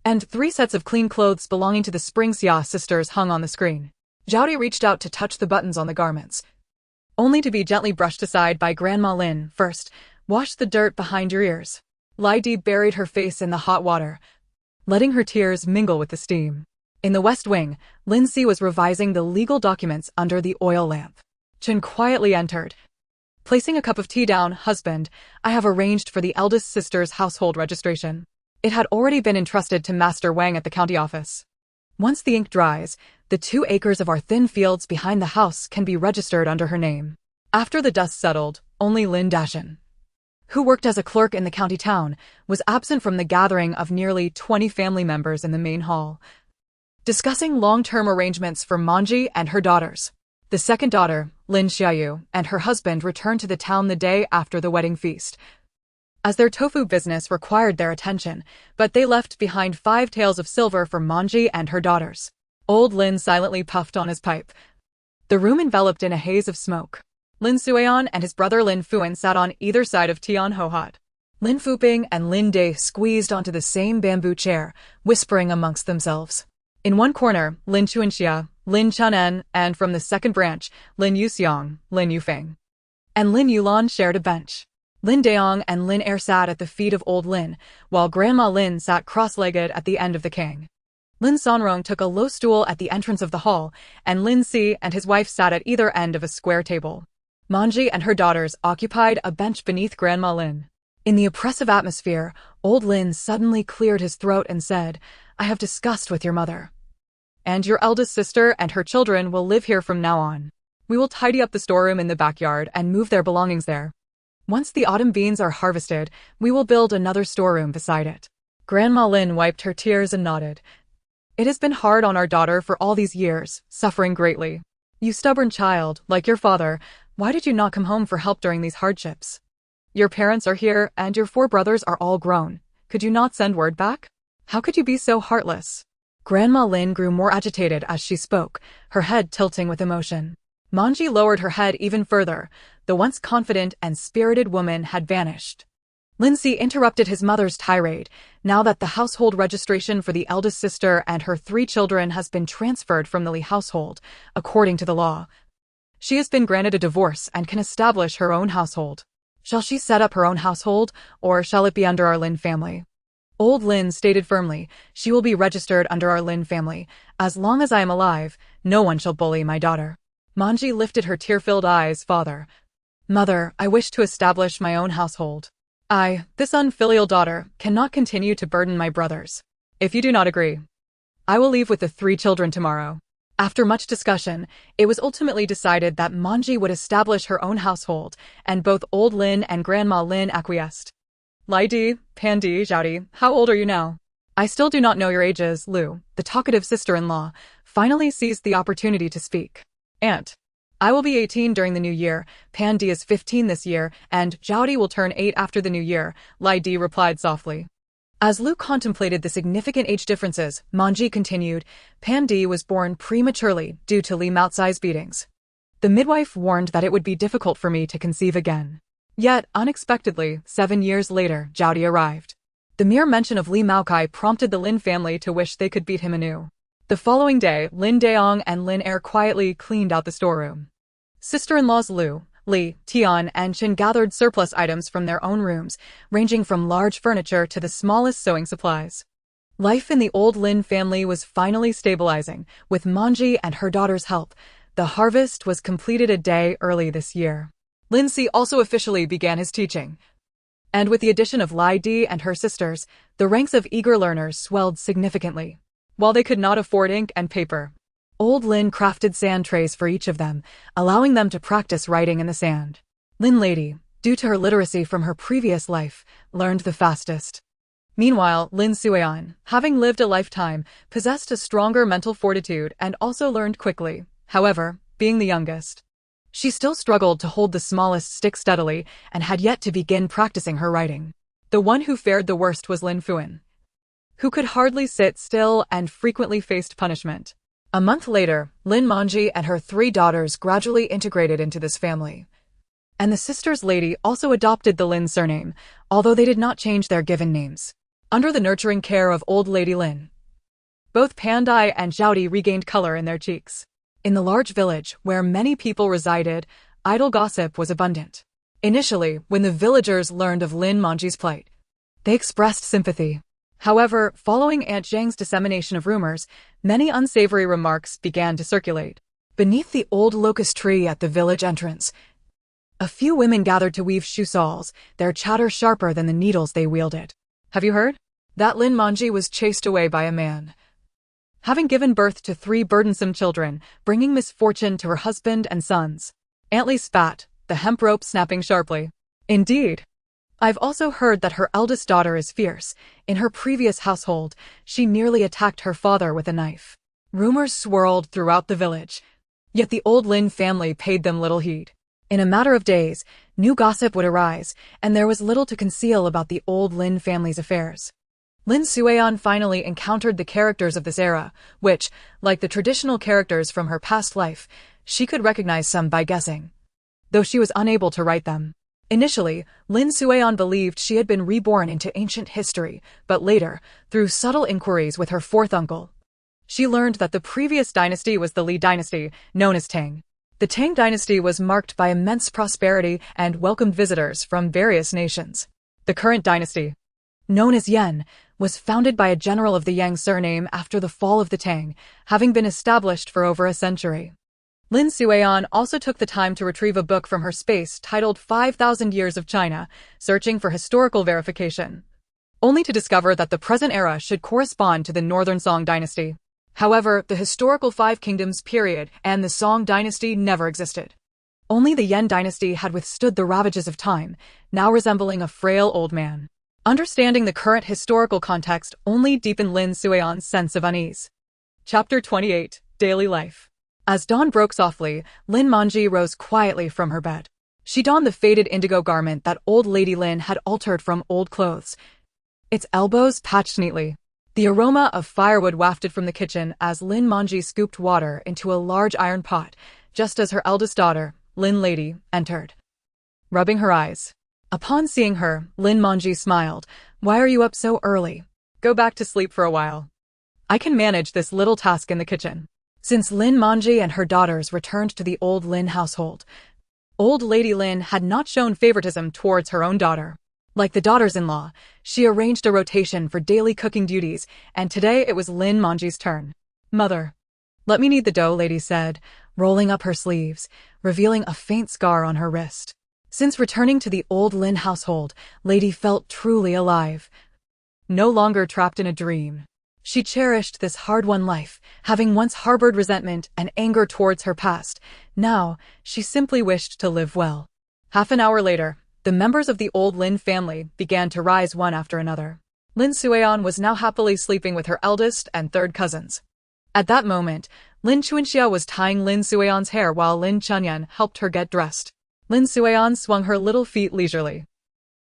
and 3 sets of clean clothes belonging to the Spring Xia sisters hung on the screen. Zhaodi reached out to touch the buttons on the garments, only to be gently brushed aside by Grandma Lin. "First, wash the dirt behind your ears." Lai Di buried her face in the hot water, letting her tears mingle with the steam. In the West Wing, Lin Si was revising the legal documents under the oil lamp. Chen quietly entered, placing a cup of tea down. "Husband, I have arranged for the eldest sister's household registration. It had already been entrusted to Master Wang at the county office. Once the ink dries, the 2 acres of our thin fields behind the house can be registered under her name." After the dust settled, only Lin Dashan, who worked as a clerk in the county town, was absent from the gathering of nearly 20 family members in the main hall, discussing long-term arrangements for Manji and her daughters. The second daughter, Lin Xiaoyu, and her husband returned to the town the day after the wedding feast, as their tofu business required their attention, but they left behind 5 taels of silver for Manji and her daughters. Old Lin silently puffed on his pipe, the room enveloped in a haze of smoke. Lin Suayan and his brother Lin Fuan sat on either side of Tian Hohat. Lin Fuping and Lin Dai squeezed onto the same bamboo chair, whispering amongst themselves. In one corner, Lin Chuanxia, Lin Chunen, and from the second branch, Lin Yuxiang, Lin Yufeng, and Lin Yulan shared a bench. Lin Daong and Lin Er sat at the feet of old Lin, while Grandma Lin sat cross-legged at the end of the king. Lin Sonrong took a low stool at the entrance of the hall, and Lin Si and his wife sat at either end of a square table. Manji and her daughters occupied a bench beneath Grandma Lin. In the oppressive atmosphere, old Lin suddenly cleared his throat and said, "I have discussed with your mother. And your eldest sister and her children will live here from now on. We will tidy up the storeroom in the backyard and move their belongings there. Once the autumn beans are harvested, we will build another storeroom beside it." Grandma Lin wiped her tears and nodded. "It has been hard on our daughter for all these years, suffering greatly. You stubborn child, like your father, why did you not come home for help during these hardships? Your parents are here and your 4 brothers are all grown. Could you not send word back? How could you be so heartless?" Grandma Lin grew more agitated as she spoke, her head tilting with emotion. Manji lowered her head even further. The once confident and spirited woman had vanished. Lindsay interrupted his mother's tirade, now that the household registration for the eldest sister and her 3 children has been transferred from the Li household, according to the law. She has been granted a divorce and can establish her own household. Shall she set up her own household, or shall it be under our Lin family? Old Lin stated firmly, "She will be registered under our Lin family. As long as I am alive, no one shall bully my daughter." Manji lifted her tear-filled eyes. "Father, Mother, I wish to establish my own household. I, this unfilial daughter, cannot continue to burden my brothers. If you do not agree, I will leave with the 3 children tomorrow." After much discussion, it was ultimately decided that Manji would establish her own household, and both Old Lin and Grandma Lin acquiesced. "Lai Di, Pan Di, Zhao Di, how old are you now?" "I still do not know your ages." Lu, the talkative sister-in-law, finally seized the opportunity to speak. "Aunt, I will be 18 during the new year, Pan Di is 15 this year, and Zhao Di will turn 8 after the new year," Lai Di replied softly. As Lu contemplated the significant age differences, Manji continued, "Pan Di was born prematurely due to Li Maocai's beatings. The midwife warned that it would be difficult for me to conceive again. Yet, unexpectedly, 7 years later, Zhao Di arrived. The mere mention of Li Maocai prompted the Lin family to wish they could beat him anew. The following day, Lin Daong and Lin Er quietly cleaned out the storeroom. Sister-in-laws Lu, Li, Tian, and Chen gathered surplus items from their own rooms, ranging from large furniture to the smallest sewing supplies. Life in the old Lin family was finally stabilizing. With Manji and her daughter's help, the harvest was completed a day early this year. Lin Si also officially began his teaching. And with the addition of Lai Di and her sisters, the ranks of eager learners swelled significantly. While they could not afford ink and paper, Old Lin crafted sand trays for each of them, allowing them to practice writing in the sand. Lin Lady, due to her literacy from her previous life, learned the fastest. Meanwhile, Lin Suayan, having lived a lifetime, possessed a stronger mental fortitude and also learned quickly. However, being the youngest, she still struggled to hold the smallest stick steadily and had yet to begin practicing her writing. The one who fared the worst was Lin Fuan, who could hardly sit still and frequently faced punishment. A month later, Lin Manji and her 3 daughters gradually integrated into this family. And the sisters Lady also adopted the Lin surname, although they did not change their given names. Under the nurturing care of old Lady Lin, both Pandai and Zhao Di regained color in their cheeks. In the large village, where many people resided, idle gossip was abundant. Initially, when the villagers learned of Lin Manji's plight, they expressed sympathy. However, following Aunt Zhang's dissemination of rumors, many unsavory remarks began to circulate. Beneath the old locust tree at the village entrance, a few women gathered to weave shawls, their chatter sharper than the needles they wielded. "Have you heard? That Lin Manji was chased away by a man, having given birth to 3 burdensome children, bringing misfortune to her husband and sons." Aunt Li spat, the hemp rope snapping sharply. "Indeed. I've also heard that her eldest daughter is fierce. In her previous household, she nearly attacked her father with a knife." Rumors swirled throughout the village, yet the old Lin family paid them little heed. In a matter of days, new gossip would arise, and there was little to conceal about the old Lin family's affairs. Lin Suayan finally encountered the characters of this era, which, like the traditional characters from her past life, she could recognize some by guessing. though she was unable to write them. Initially, Lin Sueon believed she had been reborn into ancient history, but later, through subtle inquiries with her fourth uncle, she learned that the previous dynasty was the Li dynasty, known as Tang. The Tang dynasty was marked by immense prosperity and welcomed visitors from various nations. The current dynasty, known as Yan, was founded by a general of the Yang surname after the fall of the Tang, having been established for over a century. Lin Sueon also took the time to retrieve a book from her space titled 5,000 Years of China, searching for historical verification, only to discover that the present era should correspond to the Northern Song dynasty. However, the historical Five Kingdoms period and the Song dynasty never existed. Only the Yan dynasty had withstood the ravages of time, now resembling a frail old man. Understanding the current historical context only deepened Lin Sueon's sense of unease. Chapter 28, Daily Life. As dawn broke softly, Lin Manji rose quietly from her bed. She donned the faded indigo garment that old Lady Lin had altered from old clothes, its elbows patched neatly. The aroma of firewood wafted from the kitchen as Lin Manji scooped water into a large iron pot, just as her eldest daughter, Lin Lady, entered, rubbing her eyes. Upon seeing her, Lin Manji smiled. "Why are you up so early? Go back to sleep for a while. I can manage this little task in the kitchen." Since Lin Manji and her daughters returned to the old Lin household, old Lady Lin had not shown favoritism towards her own daughter. Like the daughters-in-law, she arranged a rotation for daily cooking duties, and today it was Lin Manji's turn. "Mother, let me knead the dough," Lady said, rolling up her sleeves, revealing a faint scar on her wrist. Since returning to the old Lin household, Lady felt truly alive, no longer trapped in a dream. She cherished this hard-won life, having once harbored resentment and anger towards her past. Now, she simply wished to live well. Half an hour later, the members of the old Lin family began to rise one after another. Lin Sueon was now happily sleeping with her eldest and third cousins. At that moment, Lin Chuanxia was tying Lin Sueon's hair while Lin Chunyan helped her get dressed. Lin Sueon swung her little feet leisurely,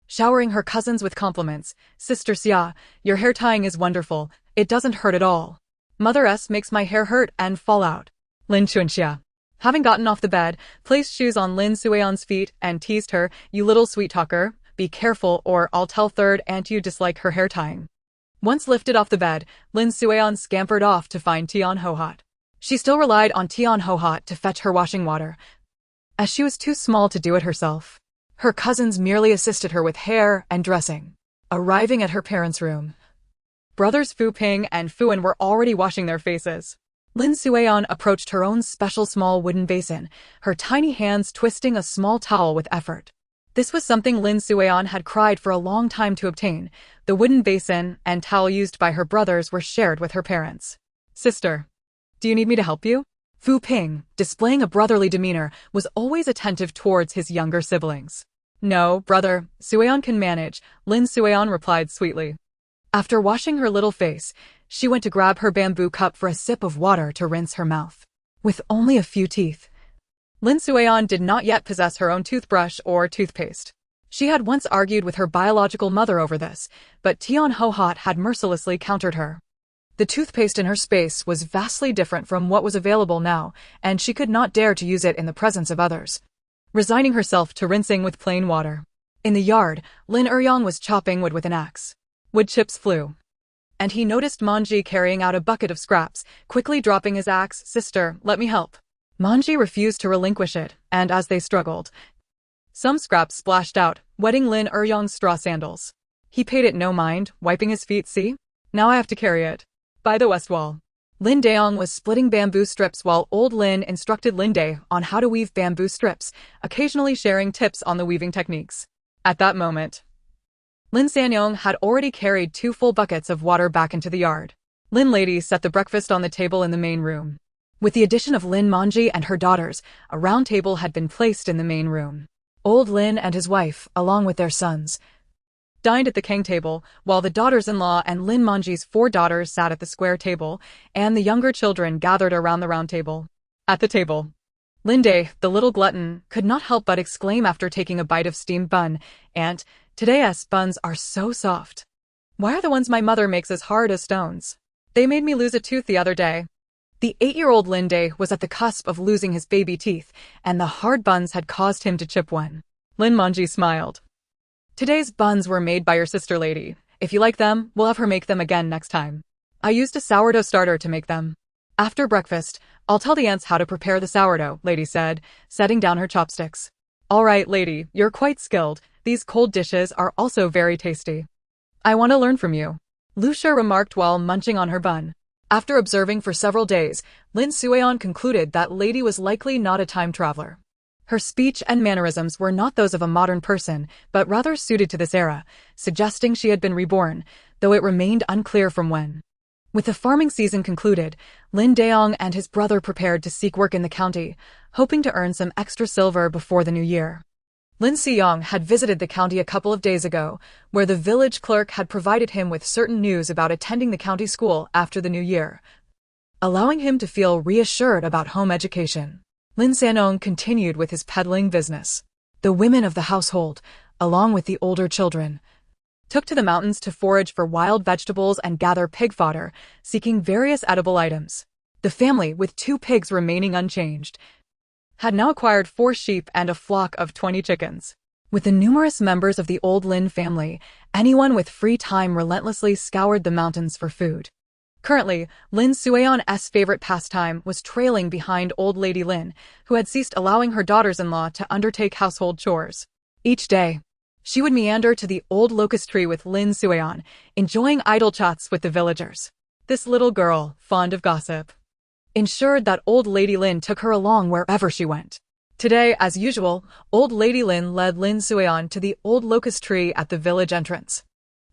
showering her cousins with compliments. "Sister Xia, your hair tying is wonderful. It doesn't hurt at all. Mother S makes my hair hurt and fall out." Lin Chuanxia, having gotten off the bed, placed shoes on Lin Sueon's feet and teased her. "You little sweet talker, be careful or I'll tell third aunt you dislike her hair tying." Once lifted off the bed, Lin Sueon scampered off to find Tian Hohat. She still relied on Tian Hohat to fetch her washing water, as she was too small to do it herself. Her cousins merely assisted her with hair and dressing. Arriving at her parents' room, brothers Fu Ping and Fuan were already washing their faces. Lin Sueon approached her own special small wooden basin, her tiny hands twisting a small towel with effort. This was something Lin Sueon had cried for a long time to obtain. The wooden basin and towel used by her brothers were shared with her parents. "Sister, do you need me to help you?" Fu Ping, displaying a brotherly demeanor, was always attentive towards his younger siblings. "No, brother, Sueon can manage," Lin Sueon replied sweetly. After washing her little face, she went to grab her bamboo cup for a sip of water to rinse her mouth. With only a few teeth, Lin Sueon did not yet possess her own toothbrush or toothpaste. She had once argued with her biological mother over this, but Tian Hohat had mercilessly countered her. The toothpaste in her space was vastly different from what was available now, and she could not dare to use it in the presence of others, resigning herself to rinsing with plain water. In the yard, Lin Eryong was chopping wood with an axe. Wood chips flew, and he noticed Manji carrying out a bucket of scraps, quickly dropping his axe. "Sister, let me help." Manji refused to relinquish it, and as they struggled, some scraps splashed out, wetting Lin Eryong's straw sandals. He paid it no mind, wiping his feet. "See? Now I have to carry it." By the west wall, Lin Daong was splitting bamboo strips while old Lin instructed Lin Dae on how to weave bamboo strips, occasionally sharing tips on the weaving techniques. At that moment, Lin Sanyong had already carried 2 full buckets of water back into the yard. Lin Lady set the breakfast on the table in the main room. With the addition of Lin Manji and her daughters, a round table had been placed in the main room. Old Lin and his wife, along with their sons, dined at the Kang table, while the daughters-in-law and Lin Manji's 4 daughters sat at the square table, and the younger children gathered around the round table. At the table, Lin Dae, the little glutton, could not help but exclaim after taking a bite of steamed bun, "Aunt, today's buns are so soft. Why are the ones my mother makes as hard as stones? They made me lose a tooth the other day." The 8-year-old Lin Day was at the cusp of losing his baby teeth, and the hard buns had caused him to chip one. Lin Manji smiled. Today's buns were made by your sister lady. If you like them, we'll have her make them again next time. I used a sourdough starter to make them. After breakfast, I'll tell the aunts how to prepare the sourdough, lady said, setting down her chopsticks. All right, lady, you're quite skilled. These cold dishes are also very tasty. I want to learn from you, Lucia remarked while munching on her bun. After observing for several days, Lin Sueon concluded that lady was likely not a time traveler. Her speech and mannerisms were not those of a modern person, but rather suited to this era, suggesting she had been reborn, though it remained unclear from when. With the farming season concluded, Lin Daong and his brother prepared to seek work in the county, hoping to earn some extra silver before the new year. Lin Siyong had visited the county a couple of days ago, where the village clerk had provided him with certain news about attending the county school after the new year, allowing him to feel reassured about home education. Lin Sanong continued with his peddling business. The women of the household, along with the older children, took to the mountains to forage for wild vegetables and gather pig fodder, seeking various edible items. The family, with 2 pigs remaining unchanged, had now acquired 4 sheep and a flock of 20 chickens. With the numerous members of the old Lin family, anyone with free time relentlessly scoured the mountains for food. Currently, Lin Sueon's favorite pastime was trailing behind old lady Lin, who had ceased allowing her daughters-in-law to undertake household chores. Each day, she would meander to the old locust tree with Lin Sueon, enjoying idle chats with the villagers. This little girl, fond of gossip, ensured that old lady Lin took her along wherever she went. Today, as usual, old lady Lin led Lin Sueon to the old locust tree at the village entrance.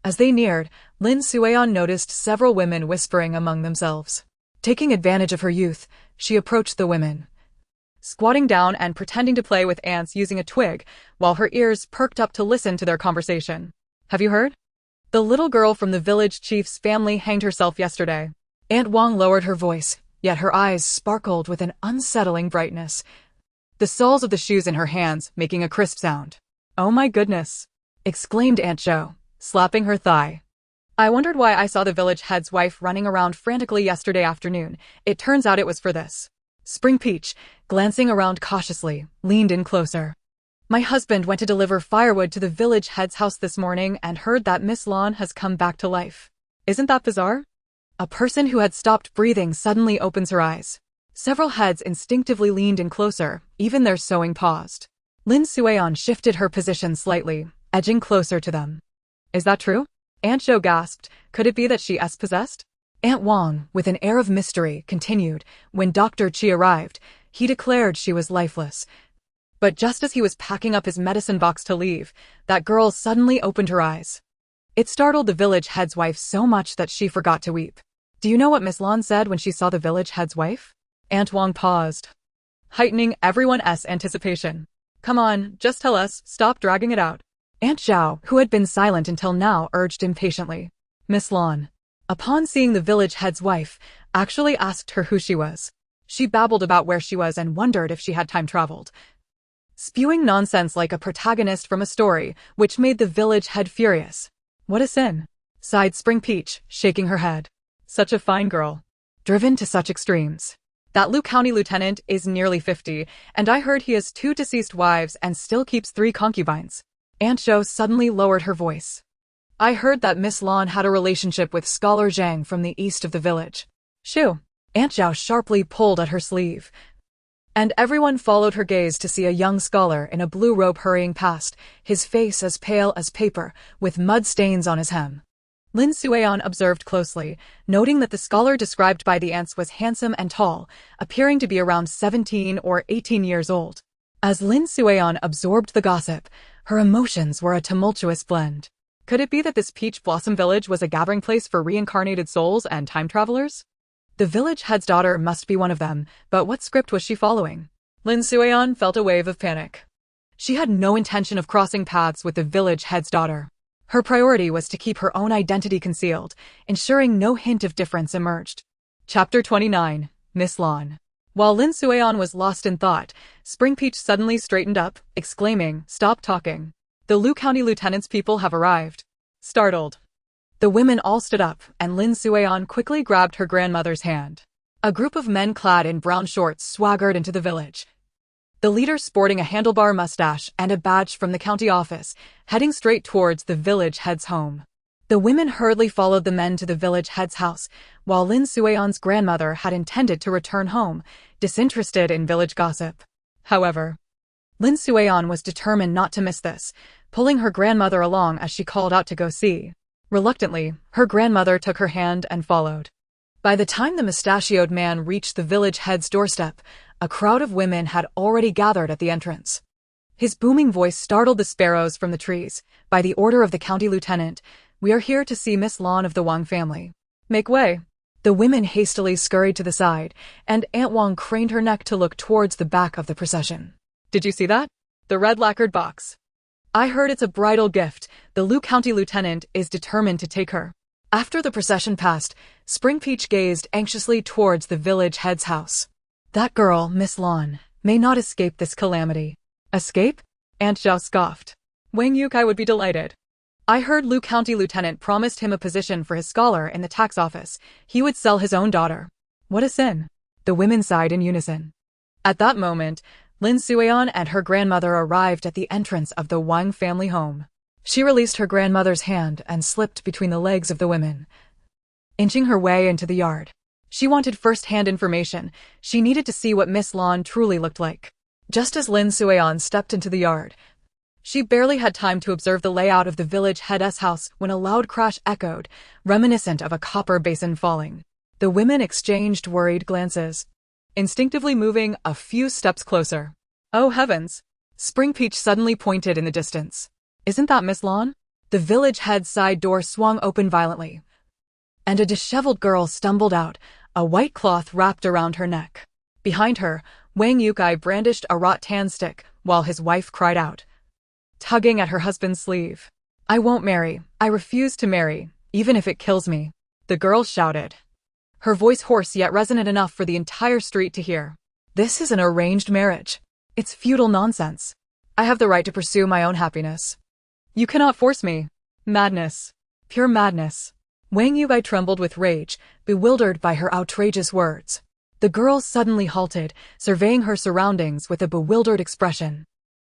As they neared, Lin Sueon noticed several women whispering among themselves. Taking advantage of her youth, she approached the women, squatting down and pretending to play with ants using a twig, while her ears perked up to listen to their conversation. Have you heard? The little girl from the village chief's family hanged herself yesterday. Aunt Wang lowered her voice, yet her eyes sparkled with an unsettling brightness, the soles of the shoes in her hands making a crisp sound. Oh my goodness! Exclaimed Aunt Zhou, slapping her thigh. I wondered why I saw the village head's wife running around frantically yesterday afternoon. It turns out it was for this. Spring Peach, glancing around cautiously, leaned in closer. My husband went to deliver firewood to the village head's house this morning and heard that Miss Lan has come back to life. Isn't that bizarre? A person who had stopped breathing suddenly opens her eyes. Several heads instinctively leaned in closer, even their sewing paused. Lin Sueon shifted her position slightly, edging closer to them. Is that true? Aunt Zhou gasped. Could it be that she is possessed? Aunt Wang, with an air of mystery, continued. When Dr. Qi arrived, he declared she was lifeless. But just as he was packing up his medicine box to leave, that girl suddenly opened her eyes. It startled the village head's wife so much that she forgot to weep. Do you know what Miss Lan said when she saw the village head's wife? Aunt Wang paused, heightening everyone's anticipation. Come on, just tell us, stop dragging it out. Aunt Zhao, who had been silent until now, urged impatiently. Miss Lan, upon seeing the village head's wife, actually asked her who she was. She babbled about where she was and wondered if she had time traveled, spewing nonsense like a protagonist from a story, which made the village head furious. What a sin, sighed Spring Peach, shaking her head. Such a fine girl, driven to such extremes. That Lu County lieutenant is nearly 50, and I heard he has 2 deceased wives and still keeps 3 concubines. Aunt Zhou suddenly lowered her voice. I heard that Miss Lan had a relationship with Scholar Zhang from the east of the village. Shoo! Aunt Zhou sharply pulled at her sleeve, and everyone followed her gaze to see a young scholar in a blue robe hurrying past, his face as pale as paper, with mud stains on his hem. Lin Sueon observed closely, noting that the scholar described by the aunts was handsome and tall, appearing to be around 17 or 18 years old. As Lin Sueon absorbed the gossip, her emotions were a tumultuous blend. Could it be that this Peach Blossom Village was a gathering place for reincarnated souls and time travelers? The village head's daughter must be one of them, but what script was she following? Lin Sueon felt a wave of panic. She had no intention of crossing paths with the village head's daughter. Her priority was to keep her own identity concealed, ensuring no hint of difference emerged. Chapter 29, Miss Lan. While Lin Sueon was lost in thought, Spring Peach suddenly straightened up, exclaiming, Stop talking. The Lu County Lieutenant's people have arrived. Startled, the women all stood up, and Lin Sueon quickly grabbed her grandmother's hand. A group of men clad in brown shorts swaggered into the village. The leader sporting a handlebar mustache and a badge from the county office, heading straight towards the village head's home. The women hurriedly followed the men to the village head's house, while Lin Suion's grandmother had intended to return home, disinterested in village gossip. However, Lin Suion was determined not to miss this, pulling her grandmother along as she called out to go see. Reluctantly, her grandmother took her hand and followed. By the time the mustachioed man reached the village head's doorstep, a crowd of women had already gathered at the entrance. His booming voice startled the sparrows from the trees. By the order of the county lieutenant, we are here to see Miss Lan of the Wang family. Make way. The women hastily scurried to the side, and Aunt Wang craned her neck to look towards the back of the procession. Did you see that? The red lacquered box. I heard it's a bridal gift. The Lu County lieutenant is determined to take her. After the procession passed, Spring Peach gazed anxiously towards the village head's house. That girl, Miss Lan, may not escape this calamity. Escape? Aunt Zhao scoffed. Wang Yukai would be delighted. I heard Lu County lieutenant promised him a position for his scholar in the tax office. He would sell his own daughter. What a sin. The women sighed in unison. At that moment, Lin Suion and her grandmother arrived at the entrance of the Wang family home. She released her grandmother's hand and slipped between the legs of the women, inching her way into the yard. She wanted first-hand information. She needed to see what Miss Lan truly looked like. Just as Lin Suion stepped into the yard, she barely had time to observe the layout of the village head's house when a loud crash echoed, reminiscent of a copper basin falling. The women exchanged worried glances, instinctively moving a few steps closer. Oh heavens! Spring Peach suddenly pointed in the distance. Isn't that Miss Lan? The village head's side door swung open violently, and a disheveled girl stumbled out, a white cloth wrapped around her neck. Behind her, Wang Yukai brandished a rattan stick, while his wife cried out, tugging at her husband's sleeve. I won't marry. I refuse to marry, even if it kills me. The girl shouted, her voice hoarse yet resonant enough for the entire street to hear. This is an arranged marriage. It's futile nonsense. I have the right to pursue my own happiness. You cannot force me. Madness. Pure madness. Wang Yukai trembled with rage, bewildered by her outrageous words. The girl suddenly halted, surveying her surroundings with a bewildered expression.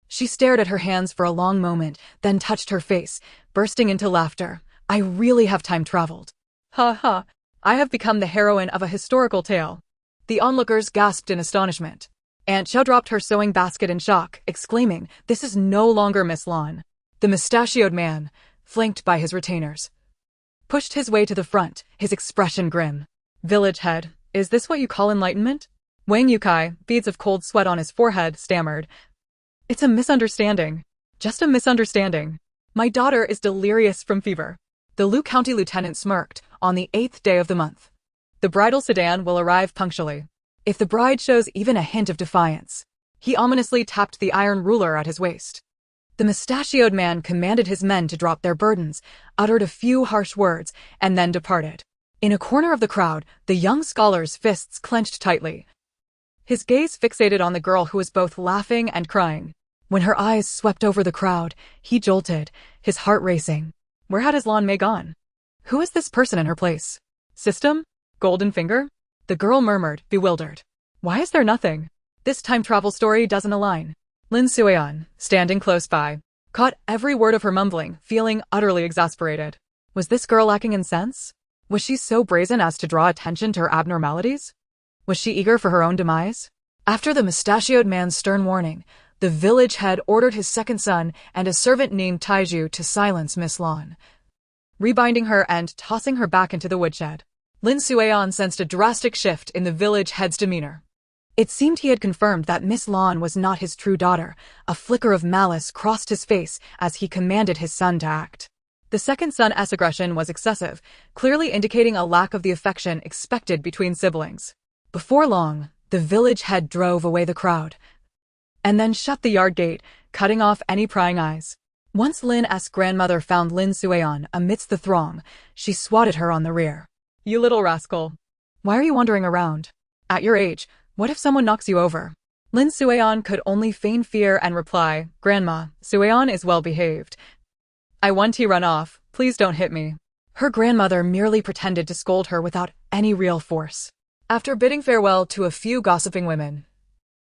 She stared at her hands for a long moment, then touched her face, bursting into laughter. I really have time traveled. Ha ha. I have become the heroine of a historical tale. The onlookers gasped in astonishment. Aunt Zhao dropped her sewing basket in shock, exclaiming, this is no longer Miss Lan. The mustachioed man, flanked by his retainers, pushed his way to the front, his expression grim. Village head, is this what you call enlightenment? Wang Yukai, beads of cold sweat on his forehead, stammered. It's a misunderstanding. Just a misunderstanding. My daughter is delirious from fever. The Lu County lieutenant smirked. On the 8th day of the month, the bridal sedan will arrive punctually. If the bride shows even a hint of defiance, he ominously tapped the iron ruler at his waist. The mustachioed man commanded his men to drop their burdens, uttered a few harsh words, and then departed. In a corner of the crowd, the young scholar's fists clenched tightly, his gaze fixated on the girl who was both laughing and crying. When her eyes swept over the crowd, he jolted, his heart racing. Where had his Lan Mei gone? Who is this person in her place? System? Golden Finger? The girl murmured, bewildered. Why is there nothing? This time travel story doesn't align. Lin Suion, standing close by, caught every word of her mumbling, feeling utterly exasperated. Was this girl lacking in sense? Was she so brazen as to draw attention to her abnormalities? Was she eager for her own demise? After the mustachioed man's stern warning, the village head ordered his second son and a servant named Taiju to silence Miss Lan, rebinding her and tossing her back into the woodshed. Lin Suion sensed a drastic shift in the village head's demeanor. It seemed he had confirmed that Miss Lan was not his true daughter. A flicker of malice crossed his face as he commanded his son to act. The second son's aggression was excessive, clearly indicating a lack of the affection expected between siblings. Before long, the village head drove away the crowd, and then shut the yard gate, cutting off any prying eyes. Once Lin's grandmother found Lin Suion amidst the throng, she swatted her on the rear. You little rascal. Why are you wandering around? At your age, what if someone knocks you over? Lin Suion could only feign fear and reply, Grandma, Suion is well behaved. I want to run off, please don't hit me. Her grandmother merely pretended to scold her without any real force. After bidding farewell to a few gossiping women,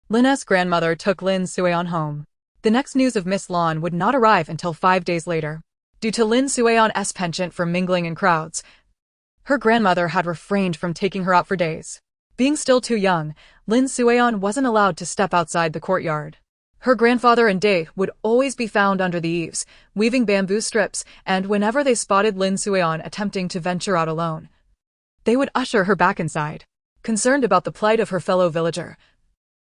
Lin's grandmother took Lin Sueon home. The next news of Miss Lon would not arrive until 5 days later. Due to Lin Sueon's penchant for mingling in crowds, her grandmother had refrained from taking her out for days. Being still too young, Lin Sueon wasn't allowed to step outside the courtyard. Her grandfather and Dae would always be found under the eaves, weaving bamboo strips, and whenever they spotted Lin Sueon attempting to venture out alone, they would usher her back inside. Concerned about the plight of her fellow villager,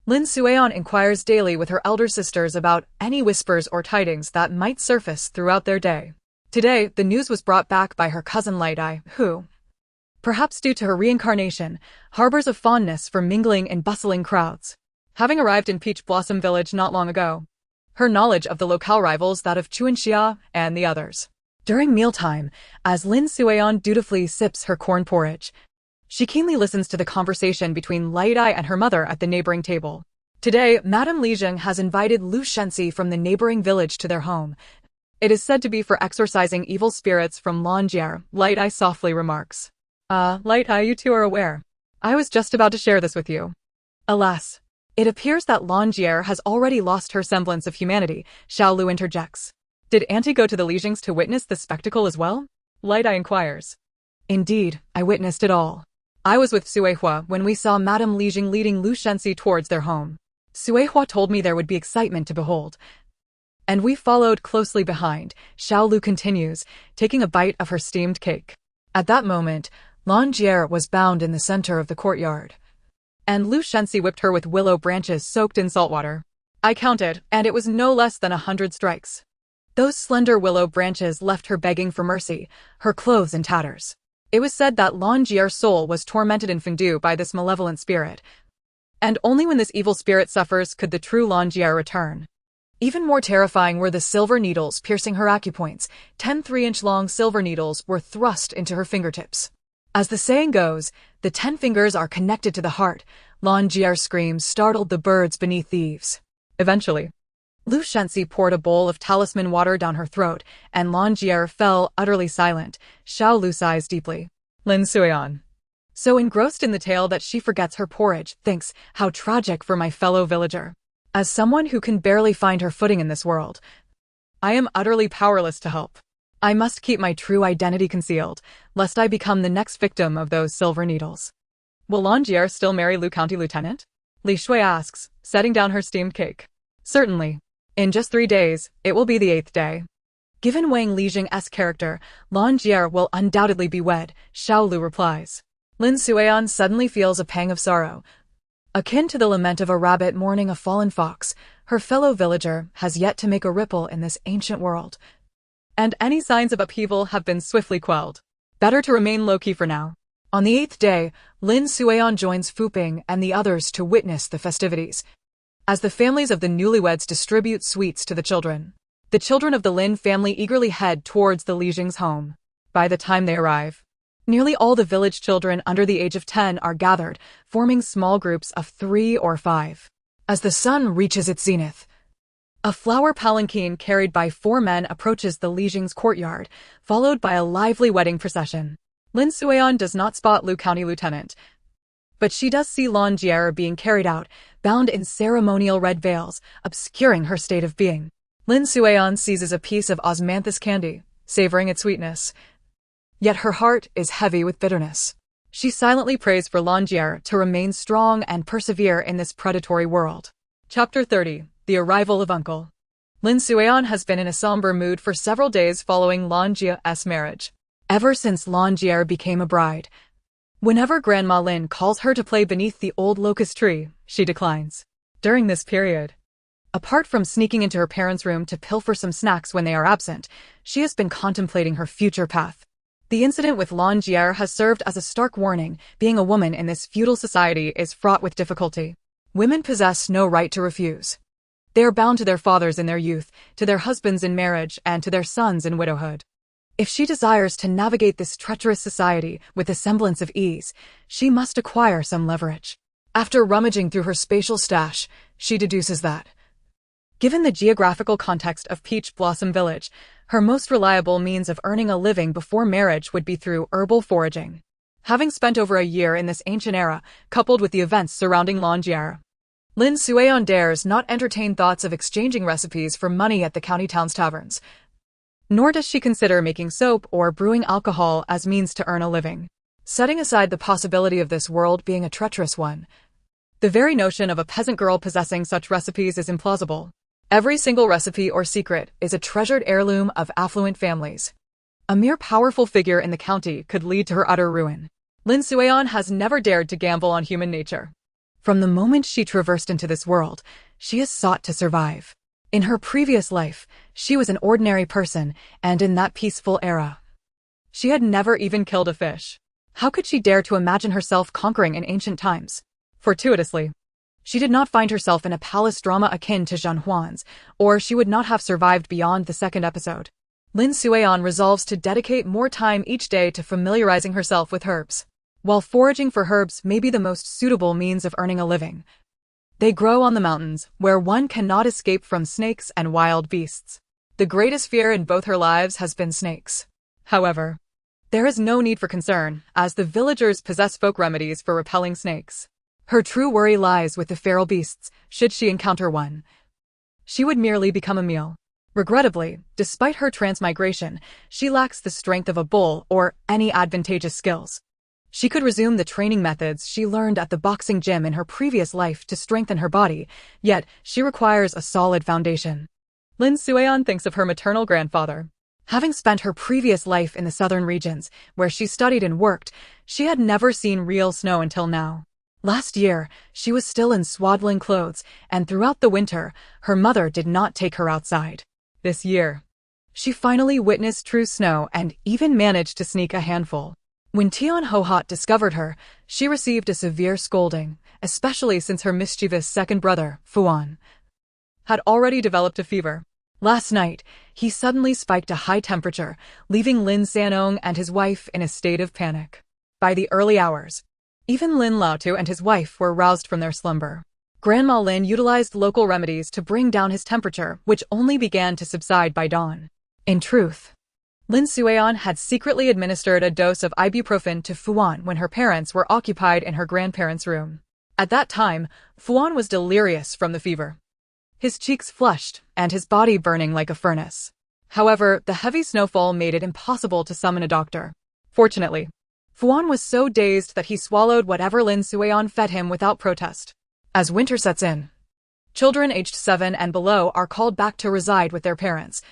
Lin Sueon inquires daily with her elder sisters about any whispers or tidings that might surface throughout their day. Today, the news was brought back by her cousin Light-Eye, who, perhaps due to her reincarnation, harbors a fondness for mingling in bustling crowds. Having arrived in Peach Blossom Village not long ago, her knowledge of the locale rivals that of Chuanxia and the others. During mealtime, as Lin Sueon dutifully sips her corn porridge, she keenly listens to the conversation between Light-Eye and her mother at the neighboring table. Today, Madame Li Jing has invited Lu Shenxi from the neighboring village to their home. It is said to be for exorcising evil spirits from Lanjier, Light-Eye softly remarks. Light-Eye, you two are aware. I was just about to share this with you. Alas, it appears that Lanjier has already lost her semblance of humanity, Xiao Lu interjects. Did Auntie go to the Li Jings to witness the spectacle as well? Light-Eye inquires. Indeed, I witnessed it all. I was with Suehua when we saw Madame Li Jing leading Lu Shenxi towards their home. Suehua told me there would be excitement to behold, and we followed closely behind, Xiao Lu continues, taking a bite of her steamed cake. At that moment, Lanjier was bound in the center of the courtyard, and Lu Shenxi whipped her with willow branches soaked in salt water. I counted, and it was no less than 100 strikes. Those slender willow branches left her begging for mercy, her clothes in tatters. It was said that Lanjier's soul was tormented in Fengdu by this malevolent spirit, and only when this evil spirit suffers could the true Lanjier return. Even more terrifying were the silver needles piercing her acupoints. 10 3-inch-long silver needles were thrust into her fingertips. As the saying goes, the 10 fingers are connected to the heart. Lanjier's screams startled the birds beneath the eaves. Eventually, Lu Shenxi poured a bowl of talisman water down her throat, and Lanjier fell utterly silent. Xiao Lu sighs deeply. Lin Sueon, so engrossed in the tale that she forgets her porridge, thinks, how tragic for my fellow villager. As someone who can barely find her footing in this world, I am utterly powerless to help. I must keep my true identity concealed, lest I become the next victim of those silver needles. Will Lanjier still marry Lu County Lieutenant? Li Shui asks, setting down her steamed cake. Certainly. In just 3 days, it will be the 8th day. Given Wang Lijing's character, Lanjier will undoubtedly be wed, Xiao Lu replies. Lin Sueon suddenly feels a pang of sorrow. Akin to the lament of a rabbit mourning a fallen fox, her fellow villager has yet to make a ripple in this ancient world, and any signs of upheaval have been swiftly quelled. Better to remain low-key for now. On the 8th day, Lin Sueon joins Fu Ping and the others to witness the festivities, as the families of the newlyweds distribute sweets to the children. The children of the Lin family eagerly head towards the Li Jing's home. By the time they arrive, nearly all the village children under the age of 10 are gathered, forming small groups of 3 or 5. As the sun reaches its zenith, a flower palanquin carried by 4 men approaches the Li Jing's courtyard, followed by a lively wedding procession. Lin Sueon does not spot Lu County Lieutenant, but she does see Lanjier being carried out, bound in ceremonial red veils, obscuring her state of being. Lin Sueon seizes a piece of osmanthus candy, savoring its sweetness. Yet her heart is heavy with bitterness. She silently prays for Lanjier to remain strong and persevere in this predatory world. Chapter 30. The Arrival of Uncle. Lin Sueon has been in a somber mood for several days following Lanjier's marriage. Ever since Lanjier became a bride, whenever Grandma Lin calls her to play beneath the old locust tree, she declines. During this period, apart from sneaking into her parents' room to pilfer some snacks when they are absent, she has been contemplating her future path. The incident with Lanjier has served as a stark warning. Being a woman in this feudal society is fraught with difficulty. Women possess no right to refuse. They are bound to their fathers in their youth, to their husbands in marriage, and to their sons in widowhood. If she desires to navigate this treacherous society with a semblance of ease, she must acquire some leverage. After rummaging through her spatial stash, she deduces that, given the geographical context of Peach Blossom Village, her most reliable means of earning a living before marriage would be through herbal foraging. Having spent over a year in this ancient era, coupled with the events surrounding Longier, Lin Sueon dares not entertain thoughts of exchanging recipes for money at the county town's taverns. Nor does she consider making soap or brewing alcohol as means to earn a living. Setting aside the possibility of this world being a treacherous one, the very notion of a peasant girl possessing such recipes is implausible. Every single recipe or secret is a treasured heirloom of affluent families. A mere powerful figure in the county could lead to her utter ruin. Lin Sueon has never dared to gamble on human nature. From the moment she traversed into this world, she has sought to survive. In her previous life, she was an ordinary person, and in that peaceful era, she had never even killed a fish. How could she dare to imagine herself conquering in ancient times? Fortuitously, she did not find herself in a palace drama akin to Zhan Huan's, or she would not have survived beyond the second episode. Lin Sueon resolves to dedicate more time each day to familiarizing herself with herbs. While foraging for herbs may be the most suitable means of earning a living, they grow on the mountains, where one cannot escape from snakes and wild beasts. The greatest fear in both her lives has been snakes. However, there is no need for concern, as the villagers possess folk remedies for repelling snakes. Her true worry lies with the feral beasts. Should she encounter one, she would merely become a meal. Regrettably, despite her transmigration, she lacks the strength of a bull or any advantageous skills. She could resume the training methods she learned at the boxing gym in her previous life to strengthen her body, yet she requires a solid foundation. Lin Sueon thinks of her maternal grandfather. Having spent her previous life in the southern regions, where she studied and worked, she had never seen real snow until now. Last year, she was still in swaddling clothes, and throughout the winter, her mother did not take her outside. This year, she finally witnessed true snow and even managed to sneak a handful. When Tian Hohot discovered her, she received a severe scolding, especially since her mischievous second brother, Fuan, had already developed a fever. Last night, he suddenly spiked a high temperature, leaving Lin Sanong and his wife in a state of panic. By the early hours, even Lin Laotu and his wife were roused from their slumber. Grandma Lin utilized local remedies to bring down his temperature, which only began to subside by dawn. In truth, Lin Sueon had secretly administered a dose of ibuprofen to Fuan when her parents were occupied in her grandparents' room. At that time, Fuan was delirious from the fever, his cheeks flushed and his body burning like a furnace. However, the heavy snowfall made it impossible to summon a doctor. Fortunately, Fuan was so dazed that he swallowed whatever Lin Sueon fed him without protest. As winter sets in, children aged 7 and below are called back to reside with their parents,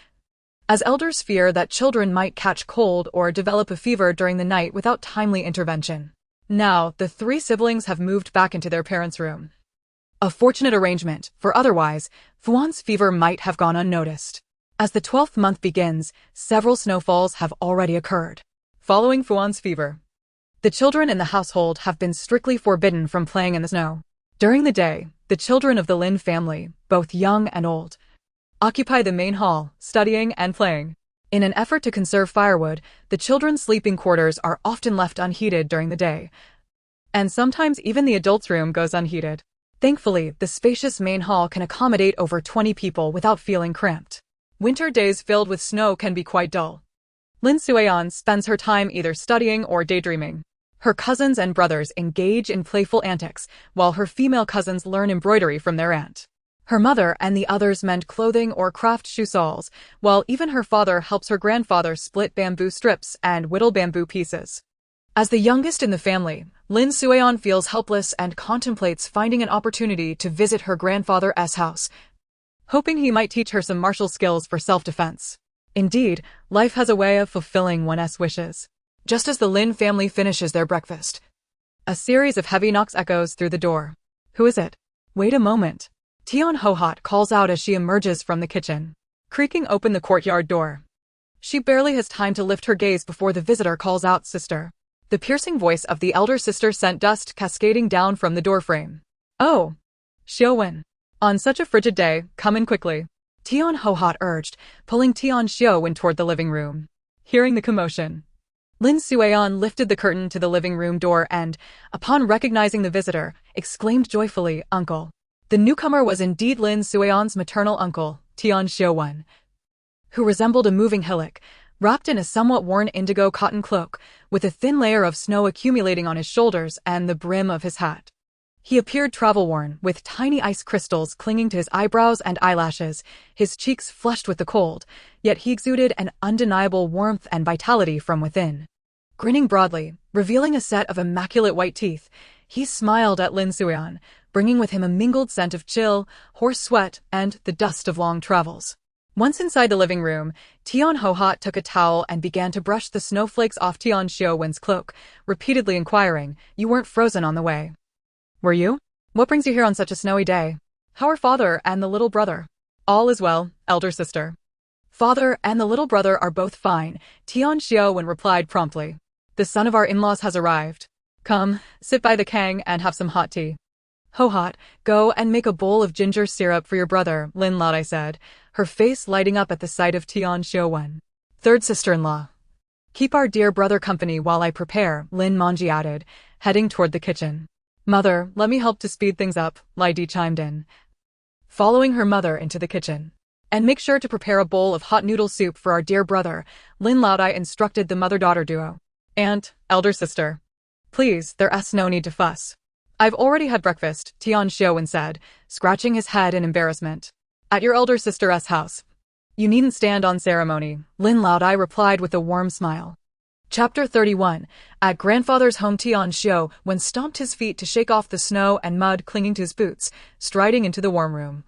as elders fear that children might catch cold or develop a fever during the night without timely intervention. Now, the 3 siblings have moved back into their parents' room. A fortunate arrangement, for otherwise, Fuan's fever might have gone unnoticed. As the 12th month begins, several snowfalls have already occurred. Following Fuan's fever, the children in the household have been strictly forbidden from playing in the snow. During the day, the children of the Lin family, both young and old, occupy the main hall, studying and playing. In an effort to conserve firewood, the children's sleeping quarters are often left unheated during the day, and sometimes even the adults' room goes unheated. Thankfully, the spacious main hall can accommodate over 20 people without feeling cramped. Winter days filled with snow can be quite dull. Lin Sueon spends her time either studying or daydreaming. Her cousins and brothers engage in playful antics, while her female cousins learn embroidery from their aunt. Her mother and the others mend clothing or craft shoe soles, while even her father helps her grandfather split bamboo strips and whittle bamboo pieces. As the youngest in the family, Lin Sueon feels helpless and contemplates finding an opportunity to visit her grandfather's house, hoping he might teach her some martial skills for self-defense. Indeed, life has a way of fulfilling one's wishes. Just as the Lin family finishes their breakfast, a series of heavy knocks echoes through the door. Who is it? Wait a moment. Tian Hohot calls out as she emerges from the kitchen, creaking open the courtyard door. She barely has time to lift her gaze before the visitor calls out, "Sister." The piercing voice of the elder sister sent dust cascading down from the doorframe. "Oh, Xiaowen. On such a frigid day, come in quickly," Tian Hohot urged, pulling Tian Xiaowen toward the living room. Hearing the commotion, Lin Sueon lifted the curtain to the living room door and, upon recognizing the visitor, exclaimed joyfully, "Uncle." The newcomer was indeed Lin Sueon's maternal uncle, Tian Xiaowen, who resembled a moving hillock, wrapped in a somewhat worn indigo cotton cloak, with a thin layer of snow accumulating on his shoulders and the brim of his hat. He appeared travel-worn, with tiny ice crystals clinging to his eyebrows and eyelashes, his cheeks flushed with the cold, yet he exuded an undeniable warmth and vitality from within. Grinning broadly, revealing a set of immaculate white teeth, he smiled at Lin Suian, bringing with him a mingled scent of chill, horse sweat, and the dust of long travels. Once inside the living room, Tian Hohat took a towel and began to brush the snowflakes off Tian Xiaowen's cloak, repeatedly inquiring, "You weren't frozen on the way, were you? What brings you here on such a snowy day? How are father and the little brother?" "All is well, elder sister. Father and the little brother are both fine," Tian Xiaowen replied promptly. "The son of our in-laws has arrived. Come, sit by the kang and have some hot tea." "Hohat, go and make a bowl of ginger syrup for your brother," Lin Laodai said, her face lighting up at the sight of Tian Xiaowen. "Third sister-in-law. Keep our dear brother company while I prepare," Lin Manji added, heading toward the kitchen. "Mother, let me help to speed things up," Lai Di chimed in, following her mother into the kitchen. "And make sure to prepare a bowl of hot noodle soup for our dear brother," Lin Laodai instructed the mother-daughter duo. "And, elder sister, please, there's no need to fuss. I've already had breakfast," Tian Xiaowen said, scratching his head in embarrassment. "At your elder sister's house. You needn't stand on ceremony," Lin Laodai replied with a warm smile. Chapter 31. At grandfather's home, Tian Xiaowen stomped his feet to shake off the snow and mud clinging to his boots, striding into the warm room,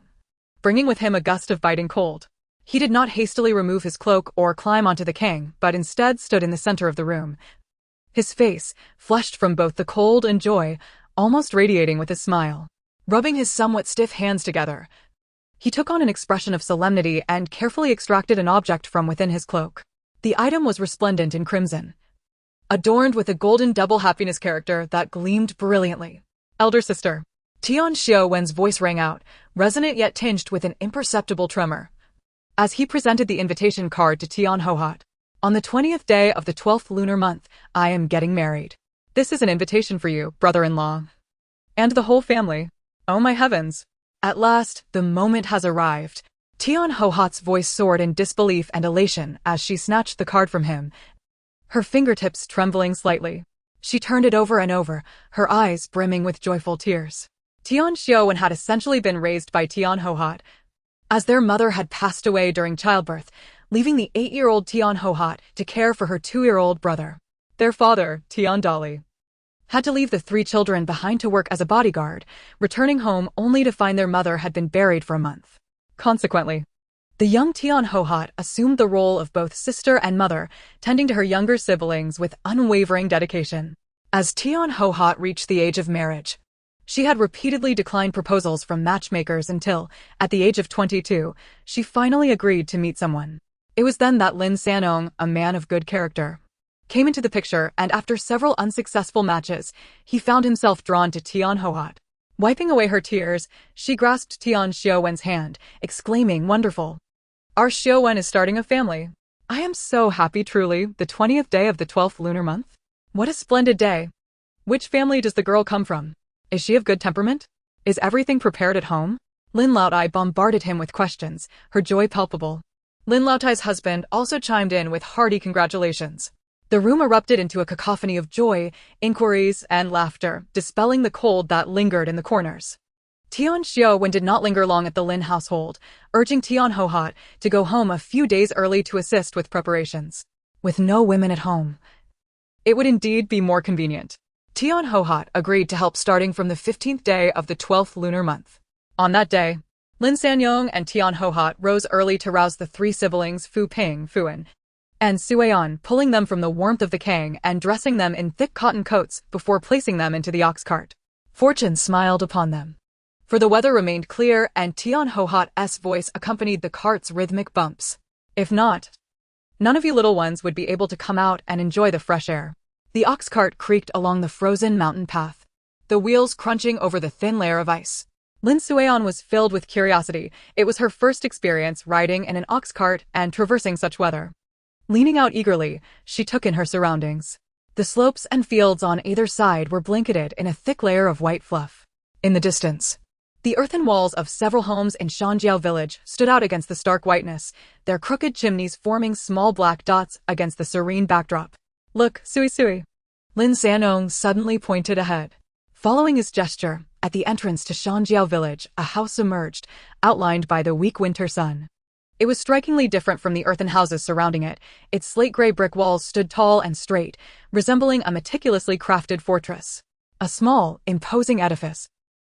bringing with him a gust of biting cold. He did not hastily remove his cloak or climb onto the kang, but instead stood in the center of the room, his face, flushed from both the cold and joy, almost radiating with a smile. Rubbing his somewhat stiff hands together, he took on an expression of solemnity and carefully extracted an object from within his cloak. The item was resplendent in crimson, adorned with a golden double happiness character that gleamed brilliantly. "Elder sister." Tian Xiaowen's voice rang out, resonant yet tinged with an imperceptible tremor, as he presented the invitation card to Tian Hohat. "On the 20th day of the 12th lunar month, I am getting married. This is an invitation for you, brother-in-law, and the whole family. Oh my heavens. At last, the moment has arrived." Tian Hohat's voice soared in disbelief and elation as she snatched the card from him, her fingertips trembling slightly. She turned it over and over, her eyes brimming with joyful tears. Tian Xiaowen had essentially been raised by Tian Hohat, as their mother had passed away during childbirth, leaving the 8-year-old Tian Hohat to care for her 2-year-old brother. Their father, Tian Dali, had to leave the 3 children behind to work as a bodyguard, returning home only to find their mother had been buried for a month. Consequently, the young Tian Hohat assumed the role of both sister and mother, tending to her younger siblings with unwavering dedication. As Tian Hohat reached the age of marriage, she had repeatedly declined proposals from matchmakers until, at the age of 22, she finally agreed to meet someone. It was then that Lin Sanong, a man of good character, came into the picture, and after several unsuccessful matches, he found himself drawn to Tian Hohat. Wiping away her tears, she grasped Tian Xiaowen's hand, exclaiming, "Wonderful. Our Xiaowen is starting a family. I am so happy, truly, the 20th day of the 12th lunar month. What a splendid day. Which family does the girl come from? Is she of good temperament? Is everything prepared at home?" Lin Laodai bombarded him with questions, her joy palpable. Lin Laodai's husband also chimed in with hearty congratulations. The room erupted into a cacophony of joy, inquiries, and laughter, dispelling the cold that lingered in the corners. Tian Xiaowen did not linger long at the Lin household, urging Tian Hohat to go home a few days early to assist with preparations. With no women at home, it would indeed be more convenient. Tian Hohat agreed to help starting from the 15th day of the 12th lunar month. On that day, Lin Sanyong and Tian Hohat rose early to rouse the 3 siblings Fu Ping, Fuan, and Suayan, pulling them from the warmth of the kang and dressing them in thick cotton coats before placing them into the ox cart. Fortune smiled upon them, for the weather remained clear and Tian Hohat's voice accompanied the cart's rhythmic bumps. "If not, none of you little ones would be able to come out and enjoy the fresh air." The ox cart creaked along the frozen mountain path, the wheels crunching over the thin layer of ice. Lin Suayan was filled with curiosity. It was her first experience riding in an ox cart and traversing such weather. Leaning out eagerly, she took in her surroundings. The slopes and fields on either side were blanketed in a thick layer of white fluff. In the distance, The earthen walls of several homes in Shanjiao village stood out against the stark whiteness, their crooked chimneys forming small black dots against the serene backdrop. "Look, Sui Sui." Lin Sanong suddenly pointed ahead. Following his gesture, at the entrance to Shanjiao village, a house emerged, outlined by the weak winter sun. It was strikingly different from the earthen houses surrounding it. Its slate-gray brick walls stood tall and straight, resembling a meticulously crafted fortress. A small, imposing edifice.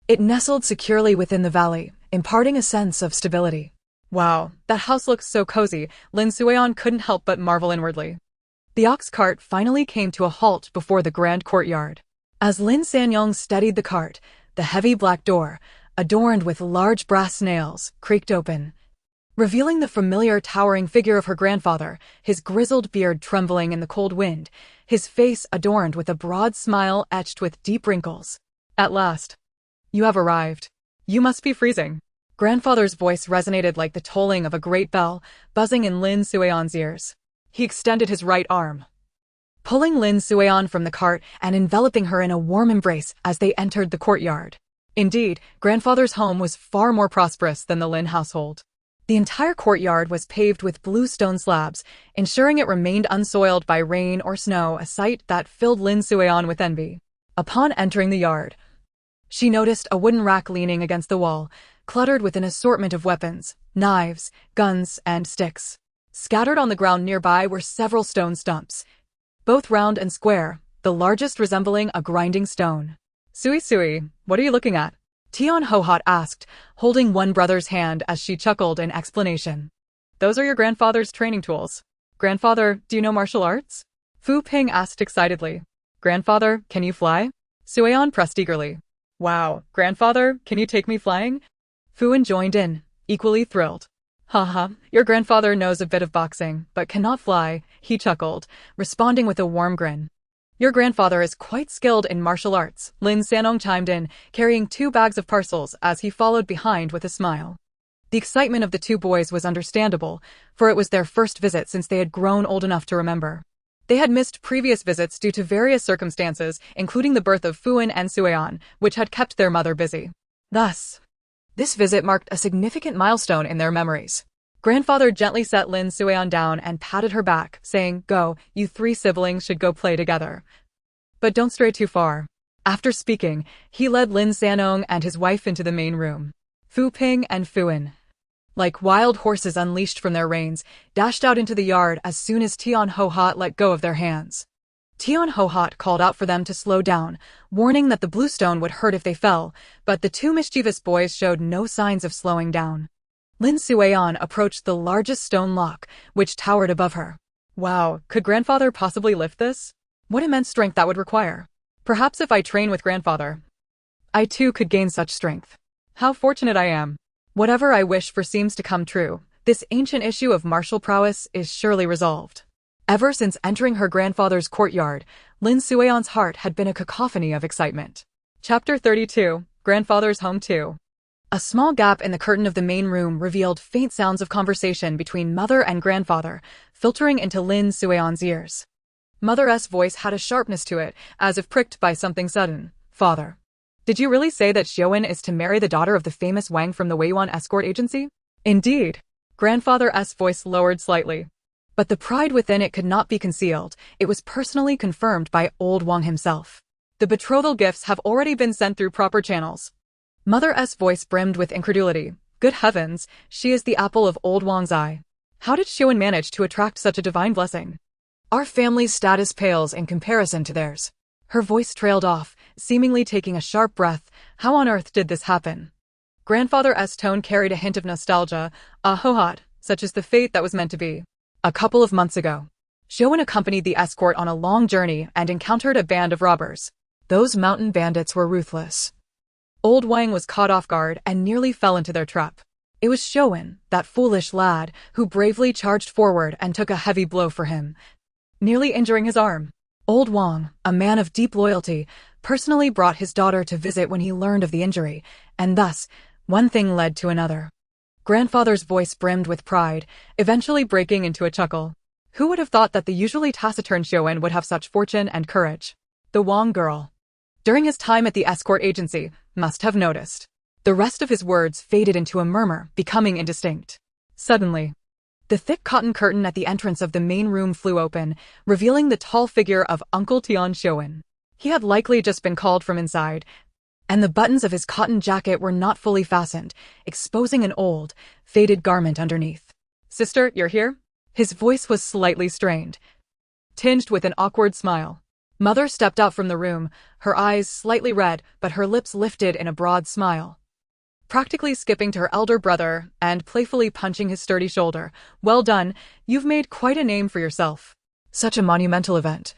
It nestled securely within the valley, imparting a sense of stability. Wow, that house looks so cozy, Lin Suian couldn't help but marvel inwardly. The ox cart finally came to a halt before the grand courtyard. As Lin Sanyong steadied the cart, the heavy black door, adorned with large brass nails, creaked open, revealing the familiar towering figure of her grandfather, his grizzled beard trembling in the cold wind, his face adorned with a broad smile etched with deep wrinkles. "At last. You have arrived. You must be freezing." Grandfather's voice resonated like the tolling of a great bell, buzzing in Lin Suian's ears. He extended his right arm, pulling Lin Suian from the cart and enveloping her in a warm embrace as they entered the courtyard. Indeed, grandfather's home was far more prosperous than the Lin household. The entire courtyard was paved with blue stone slabs, ensuring it remained unsoiled by rain or snow, a sight that filled Lin Suian with envy. Upon entering the yard, she noticed a wooden rack leaning against the wall, cluttered with an assortment of weapons, knives, guns, and sticks. Scattered on the ground nearby were several stone stumps, both round and square, the largest resembling a grinding stone. "Sui Sui, what are you looking at?" Tian Hohot asked, holding one brother's hand as she chuckled in explanation. "Those are your grandfather's training tools." "Grandfather, do you know martial arts?" Fu Ping asked excitedly. "Grandfather, can you fly?" Suian pressed eagerly. "Wow, grandfather, can you take me flying?" Fuan joined in, equally thrilled. "Haha, your grandfather knows a bit of boxing, but cannot fly," he chuckled, responding with a warm grin. "Your grandfather is quite skilled in martial arts," Lin Sanong chimed in, carrying 2 bags of parcels as he followed behind with a smile. The excitement of the 2 boys was understandable, for it was their first visit since they had grown old enough to remember. They had missed previous visits due to various circumstances, including the birth of Fuan and Suian, which had kept their mother busy. Thus, this visit marked a significant milestone in their memories. Grandfather gently set Lin Suian down and patted her back, saying, "Go, you 3 siblings should go play together. But don't stray too far." After speaking, he led Lin Sanong and his wife into the main room. Fu Ping and Fuan, like wild horses unleashed from their reins, dashed out into the yard as soon as Tian Hohot let go of their hands. Tian Hohot called out for them to slow down, warning that the blue stone would hurt if they fell, but the 2 mischievous boys showed no signs of slowing down. Lin Suian approached the largest stone lock, which towered above her. "Wow, could grandfather possibly lift this? What immense strength that would require. Perhaps if I train with grandfather, I too could gain such strength. How fortunate I am. Whatever I wish for seems to come true. This ancient issue of martial prowess is surely resolved." Ever since entering her grandfather's courtyard, Lin Suian's heart had been a cacophony of excitement. Chapter 32, Grandfather's Home 2. A small gap in the curtain of the main room revealed faint sounds of conversation between mother and grandfather, filtering into Lin Suian's ears. Mother's voice had a sharpness to it, as if pricked by something sudden. "Father, did you really say that Xiaowen is to marry the daughter of the famous Wang from the Weiyuan escort agency?" "Indeed." Grandfather's voice lowered slightly. But the pride within it could not be concealed. It was personally confirmed by old Wang himself. "The betrothal gifts have already been sent through proper channels." Mother's voice brimmed with incredulity. "Good heavens, she is the apple of old Wang's eye. How did Xiaowen manage to attract such a divine blessing? Our family's status pales in comparison to theirs." Her voice trailed off, seemingly taking a sharp breath. "How on earth did this happen?" Grandfather's tone carried a hint of nostalgia. Hohot, such is the fate that was meant to be. A couple of months ago, Xiaowen accompanied the escort on a long journey and encountered a band of robbers. Those mountain bandits were ruthless. Old Wang was caught off guard and nearly fell into their trap. It was Xiaowen, that foolish lad, who bravely charged forward and took a heavy blow for him, nearly injuring his arm. Old Wang, a man of deep loyalty, personally brought his daughter to visit when he learned of the injury, and thus, one thing led to another. Grandfather's voice brimmed with pride, eventually breaking into a chuckle. Who would have thought that the usually taciturn Xiaowen would have such fortune and courage? The Wang girl, during his time at the escort agency, must have noticed. The rest of his words faded into a murmur, becoming indistinct. Suddenly, the thick cotton curtain at the entrance of the main room flew open, revealing the tall figure of Uncle Tian Showen. He had likely just been called from inside, and the buttons of his cotton jacket were not fully fastened, exposing an old, faded garment underneath. "Sister, you're here?" His voice was slightly strained, tinged with an awkward smile. Mother stepped out from the room, her eyes slightly red, but her lips lifted in a broad smile. Practically skipping to her elder brother and playfully punching his sturdy shoulder. "Well done, you've made quite a name for yourself. Such a monumental event.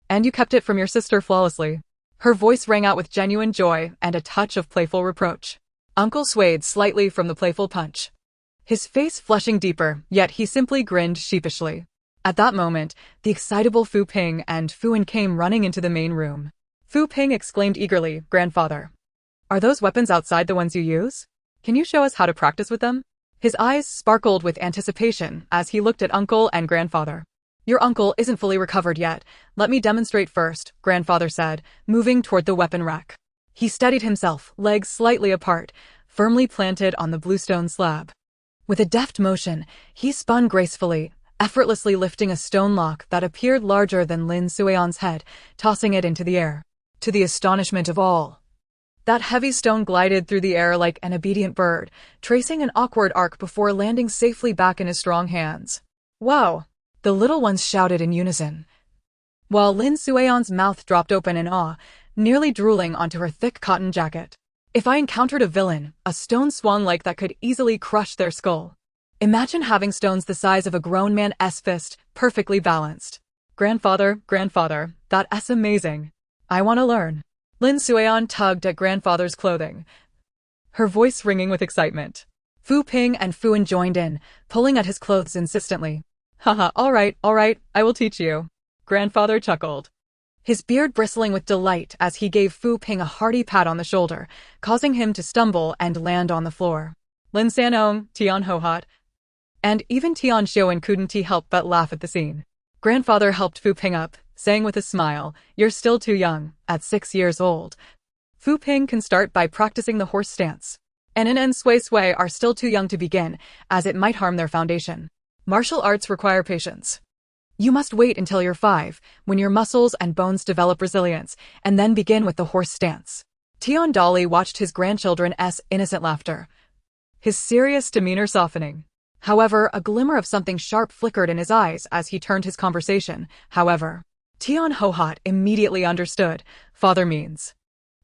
And you kept it from your sister flawlessly." Her voice rang out with genuine joy and a touch of playful reproach. Uncle swayed slightly from the playful punch, his face flushing deeper, yet he simply grinned sheepishly. At that moment, the excitable Fu Ping and Fuan came running into the main room. Fu Ping exclaimed eagerly, "Grandfather, are those weapons outside the ones you use? Can you show us how to practice with them?" His eyes sparkled with anticipation as he looked at Uncle and Grandfather. "Your uncle isn't fully recovered yet. Let me demonstrate first," Grandfather said, moving toward the weapon rack. He steadied himself, legs slightly apart, firmly planted on the bluestone slab. With a deft motion, he spun gracefully, effortlessly lifting a stone lock that appeared larger than Lin Suion's head, tossing it into the air. To the astonishment of all, that heavy stone glided through the air like an obedient bird, tracing an awkward arc before landing safely back in his strong hands. "Wow!" the little ones shouted in unison, while Lin Suion's mouth dropped open in awe, nearly drooling onto her thick cotton jacket. If I encountered a villain, a stone swung like that could easily crush their skull. Imagine having stones the size of a grown man's fist, perfectly balanced. Grandfather, that's amazing. I want to learn." Lin Suion tugged at Grandfather's clothing, her voice ringing with excitement. Fu Ping and Fuan joined in, pulling at his clothes insistently. "Haha, all right, I will teach you." Grandfather chuckled, his beard bristling with delight as he gave Fu Ping a hearty pat on the shoulder, causing him to stumble and land on the floor. Lin Sanong, Tian Hohat, and even Tian Showen couldn't help but laugh at the scene. Grandfather helped Fu Ping up, saying with a smile, "You're still too young, at 6 years old. Fu Ping can start by practicing the horse stance. And Sway are still too young to begin, as it might harm their foundation. Martial arts require patience. You must wait until you're 5, when your muscles and bones develop resilience, and then begin with the horse stance." Tian Dolly watched his grandchildren's innocent laughter, his serious demeanor softening. However, a glimmer of something sharp flickered in his eyes as he turned his conversation. However, Tian Hohat immediately understood. "Father means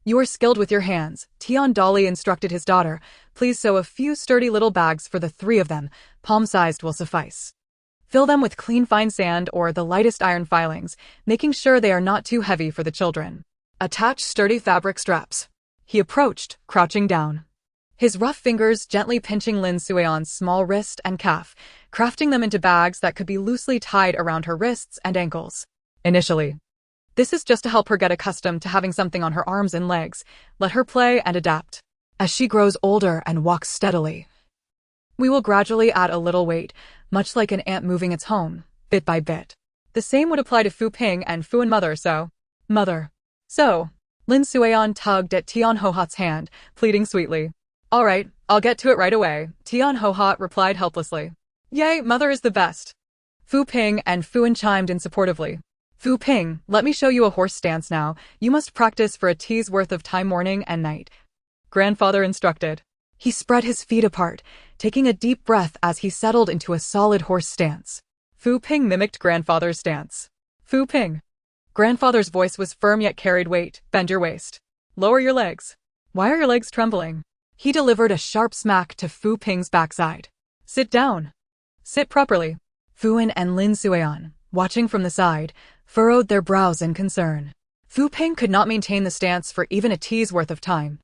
you are skilled with your hands." Tian Dolly instructed his daughter, "Please sew a few sturdy little bags for the 3 of them, palm-sized will suffice. Fill them with clean fine sand or the lightest iron filings, making sure they are not too heavy for the children. Attach sturdy fabric straps." He approached, crouching down, his rough fingers gently pinching Lin Suion's small wrist and calf, crafting them into bags that could be loosely tied around her wrists and ankles. Initially, this is just to help her get accustomed to having something on her arms and legs. Let her play and adapt. As she grows older and walks steadily, we will gradually add a little weight, much like an ant moving its home, bit by bit. The same would apply to Fu Ping and Fuan Mother, so. Lin Suion tugged at Tian Hohat's hand, pleading sweetly. "All right, I'll get to it right away," Tian Hohat replied helplessly. "Yay, Mother is the best." Fu Ping and Fuan chimed in supportively. "Fu Ping, let me show you a horse stance now. You must practice for a tea's worth of time morning and night," Grandfather instructed. He spread his feet apart, taking a deep breath as he settled into a solid horse stance. Fu Ping mimicked Grandfather's stance. "Fu Ping." Grandfather's voice was firm yet carried weight. "Bend your waist. Lower your legs. Why are your legs trembling?" He delivered a sharp smack to Fu Ping's backside. "Sit down. Sit properly." Fuan and Lin Suion, watching from the side, furrowed their brows in concern. Fu Ping could not maintain the stance for even a tea's worth of time.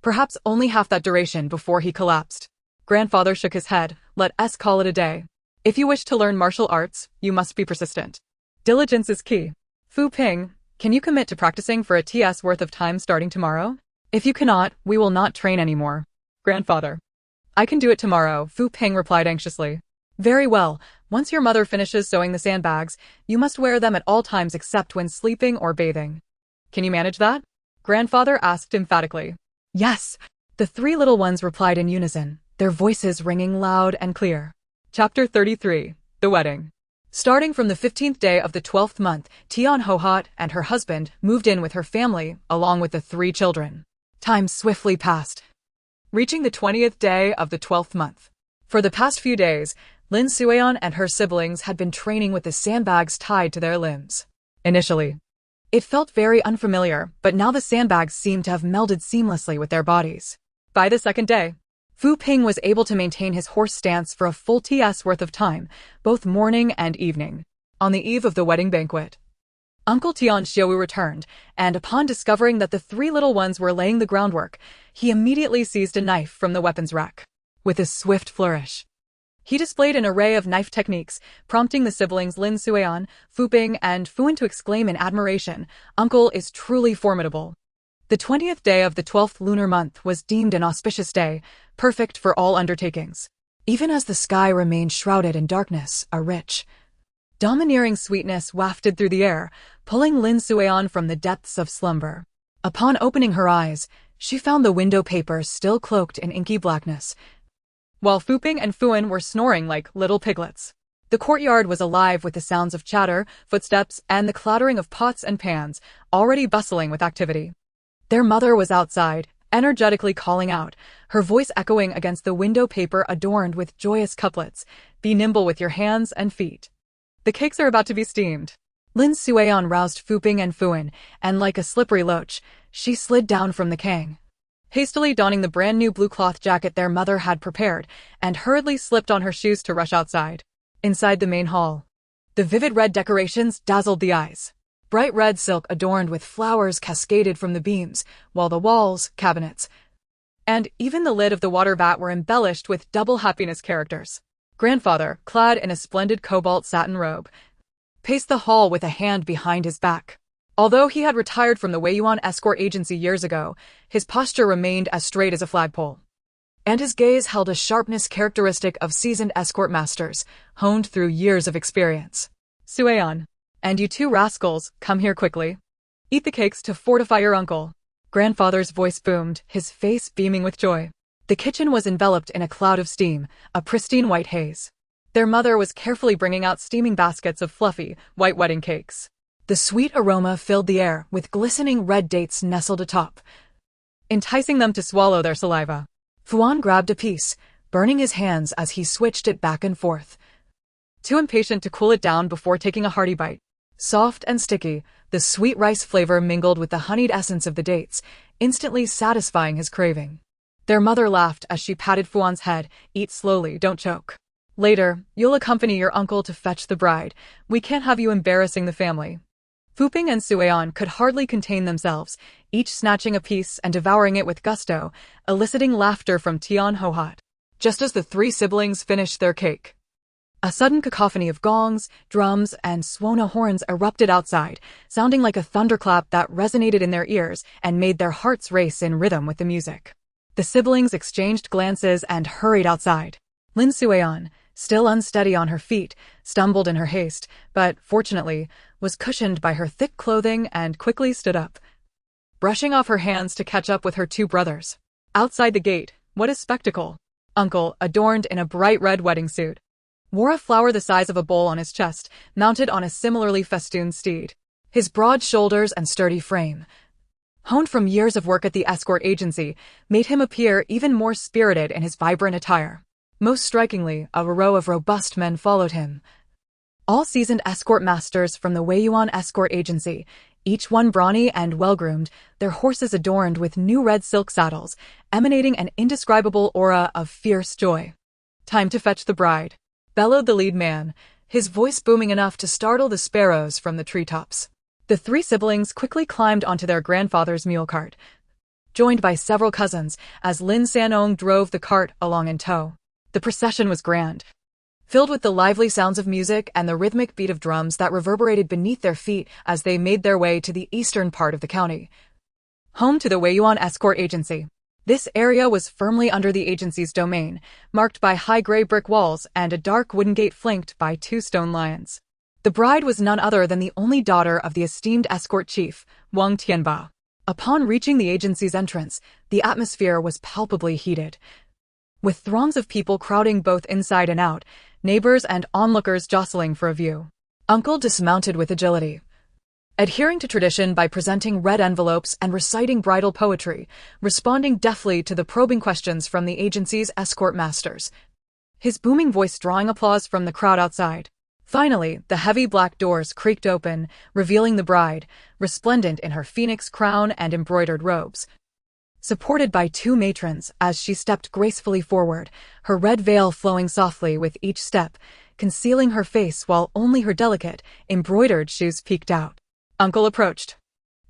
Perhaps only half that duration before he collapsed. Grandfather shook his head. "Let us call it a day. If you wish to learn martial arts, you must be persistent. Diligence is key. Fu Ping, can you commit to practicing for a TS worth of time starting tomorrow? If you cannot, we will not train anymore." Grandfather. "I can do it tomorrow," Fu Ping replied anxiously. "Very well. Once your mother finishes sewing the sandbags, you must wear them at all times except when sleeping or bathing. Can you manage that?" Grandfather asked emphatically. "Yes, The three little ones replied in unison, their voices ringing loud and clear. Chapter 33. The Wedding. Starting from the 15th day of the 12th month, Tian Hohat and her husband moved in with her family, along with the three children. Time swiftly passed, reaching the 20th day of the 12th month. For the past few days, Lin Sueon and her siblings had been training with the sandbags tied to their limbs. Initially, it felt very unfamiliar, but now the sandbags seemed to have melded seamlessly with their bodies. By the second day, Fu Ping was able to maintain his horse stance for a full TS worth of time, both morning and evening. On the eve of the wedding banquet, Uncle Tian Xiaowu returned, and upon discovering that the three little ones were laying the groundwork, he immediately seized a knife from the weapons rack. With a swift flourish, he displayed an array of knife techniques, prompting the siblings Lin Sueon, Fu Ping, and Fuan to exclaim in admiration, "Uncle is truly formidable." The 20th day of the 12th lunar month was deemed an auspicious day, perfect for all undertakings. Even as the sky remained shrouded in darkness, a rich, domineering sweetness wafted through the air, pulling Lin Sueon from the depths of slumber. Upon opening her eyes, she found the window paper still cloaked in inky blackness, while Fu Ping and Fuan were snoring like little piglets. The courtyard was alive with the sounds of chatter, footsteps, and the clattering of pots and pans, already bustling with activity. Their mother was outside, energetically calling out, her voice echoing against the window paper adorned with joyous couplets, "Be nimble with your hands and feet. The cakes are about to be steamed." Lin Sueon roused Fu Ping and Fuan, and like a slippery loach, she slid down from the kang, hastily donning the brand-new blue cloth jacket their mother had prepared, and hurriedly slipped on her shoes to rush outside. Inside the main hall, the vivid red decorations dazzled the eyes. Bright red silk adorned with flowers cascaded from the beams, while the walls, cabinets, and even the lid of the water vat were embellished with double happiness characters. Grandfather, clad in a splendid cobalt satin robe, paced the hall with a hand behind his back. Although he had retired from the Weiyuan escort agency years ago, his posture remained as straight as a flagpole, and his gaze held a sharpness characteristic of seasoned escort masters, honed through years of experience. "Sueon, and you two rascals, come here quickly. Eat the cakes to fortify your uncle." Grandfather's voice boomed, his face beaming with joy. The kitchen was enveloped in a cloud of steam, a pristine white haze. Their mother was carefully bringing out steaming baskets of fluffy, white wedding cakes. The sweet aroma filled the air, with glistening red dates nestled atop, enticing them to swallow their saliva. Fuan grabbed a piece, burning his hands as he switched it back and forth, too impatient to cool it down before taking a hearty bite. Soft and sticky, the sweet rice flavor mingled with the honeyed essence of the dates, instantly satisfying his craving. Their mother laughed as she patted Fuan's head, "Eat slowly, don't choke. Later, you'll accompany your uncle to fetch the bride. We can't have you embarrassing the family." Fu Ping and Sueon could hardly contain themselves, each snatching a piece and devouring it with gusto, eliciting laughter from Tian Hohat. Just as the three siblings finished their cake, a sudden cacophony of gongs, drums, and suona horns erupted outside, sounding like a thunderclap that resonated in their ears and made their hearts race in rhythm with the music. The siblings exchanged glances and hurried outside. Lin Sueon, still unsteady on her feet, stumbled in her haste, but, fortunately, was cushioned by her thick clothing and quickly stood up, brushing off her hands to catch up with her two brothers. Outside the gate, what a spectacle! Uncle, adorned in a bright red wedding suit, wore a flower the size of a bowl on his chest, mounted on a similarly festooned steed. His broad shoulders and sturdy frame, honed from years of work at the escort agency, made him appear even more spirited in his vibrant attire. Most strikingly, a row of robust men followed him, all seasoned escort masters from the Weiyuan escort agency, each one brawny and well-groomed, their horses adorned with new red silk saddles, emanating an indescribable aura of fierce joy. "Time to fetch the bride," bellowed the lead man, his voice booming enough to startle the sparrows from the treetops. The three siblings quickly climbed onto their grandfather's mule cart, joined by several cousins, as Lin Sanong drove the cart along in tow. The procession was grand, filled with the lively sounds of music and the rhythmic beat of drums that reverberated beneath their feet as they made their way to the eastern part of the county, home to the Weiyuan escort agency. This area was firmly under the agency's domain, marked by high gray brick walls and a dark wooden gate flanked by two stone lions. The bride was none other than the only daughter of the esteemed escort chief, Wang Tianba. Upon reaching the agency's entrance, the atmosphere was palpably heated. With throngs of people crowding both inside and out, neighbors and onlookers jostling for a view. Uncle dismounted with agility, adhering to tradition by presenting red envelopes and reciting bridal poetry, responding deftly to the probing questions from the agency's escort masters, his booming voice drawing applause from the crowd outside. Finally, the heavy black doors creaked open, revealing the bride, resplendent in her phoenix crown and embroidered robes, supported by two matrons as she stepped gracefully forward, her red veil flowing softly with each step, concealing her face while only her delicate, embroidered shoes peeked out. Uncle approached,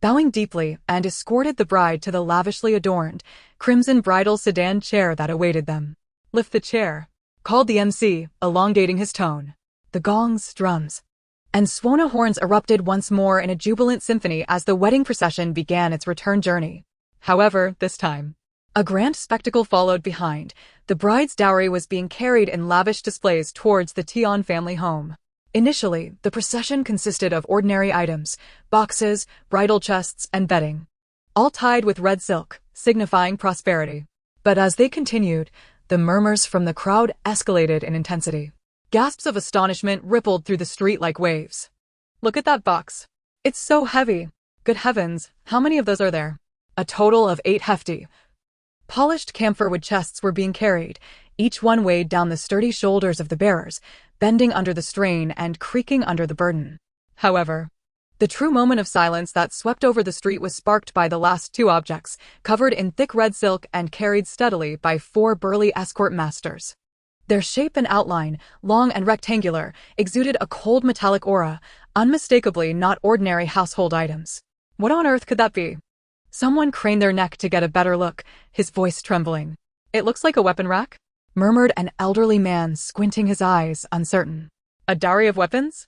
bowing deeply, and escorted the bride to the lavishly adorned, crimson bridal sedan chair that awaited them. "Lift the chair," called the MC, elongating his tone. The gongs, drums, and Swona horns erupted once more in a jubilant symphony as the wedding procession began its return journey. However, this time, a grand spectacle followed behind. The bride's dowry was being carried in lavish displays towards the Tian family home. Initially, the procession consisted of ordinary items, boxes, bridal chests, and bedding, all tied with red silk, signifying prosperity. But as they continued, the murmurs from the crowd escalated in intensity. Gasps of astonishment rippled through the street like waves. "Look at that box. It's so heavy. Good heavens, how many of those are there?" A total of 8 hefty, polished camphorwood chests were being carried, each one weighed down the sturdy shoulders of the bearers, bending under the strain and creaking under the burden. However, the true moment of silence that swept over the street was sparked by the last 2 objects, covered in thick red silk and carried steadily by 4 burly escort masters. Their shape and outline, long and rectangular, exuded a cold metallic aura, unmistakably not ordinary household items. What on earth could that be? Someone craned their neck to get a better look, his voice trembling. "It looks like a weapon rack," murmured an elderly man, squinting his eyes, uncertain. "A dowry of weapons?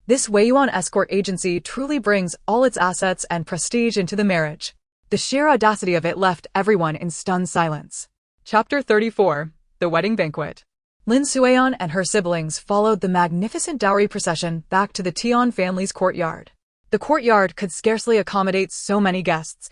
This Weiyuan escort agency truly brings all its assets and prestige into the marriage." The sheer audacity of it left everyone in stunned silence. Chapter 34. The Wedding Banquet. Lin Suian and her siblings followed the magnificent dowry procession back to the Tian family's courtyard. The courtyard could scarcely accommodate so many guests,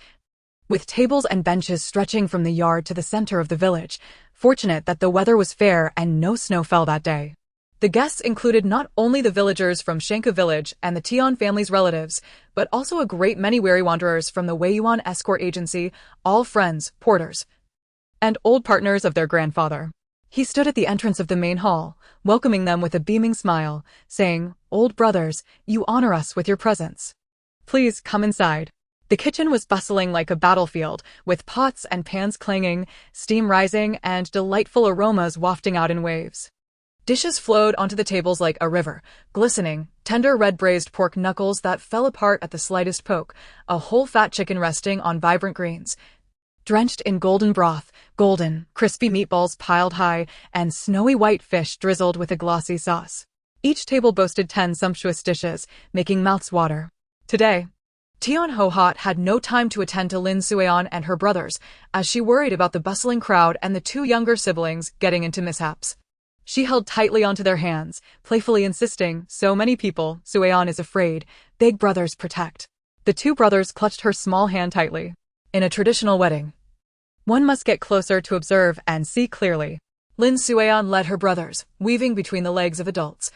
with tables and benches stretching from the yard to the center of the village, fortunate that the weather was fair and no snow fell that day. The guests included not only the villagers from Shanka village and the Tian family's relatives, but also a great many weary wanderers from the Weiyuan escort agency, all friends, porters, and old partners of their grandfather. He stood at the entrance of the main hall, welcoming them with a beaming smile, saying, "Old brothers, you honor us with your presence. Please come inside." The kitchen was bustling like a battlefield, with pots and pans clanging, steam rising, and delightful aromas wafting out in waves. Dishes flowed onto the tables like a river, glistening, tender red braised pork knuckles that fell apart at the slightest poke, a whole fat chicken resting on vibrant greens, drenched in golden broth, golden, crispy meatballs piled high, and snowy white fish drizzled with a glossy sauce. Each table boasted 10 sumptuous dishes, making mouths water. Today, Tian Ho-Hot had no time to attend to Lin Suian and her brothers, as she worried about the bustling crowd and the 2 younger siblings getting into mishaps. She held tightly onto their hands, playfully insisting, "So many people, Suian is afraid, big brothers protect." The 2 brothers clutched her small hand tightly. In a traditional wedding, one must get closer to observe and see clearly. Lin Suian led her brothers, weaving between the legs of adults,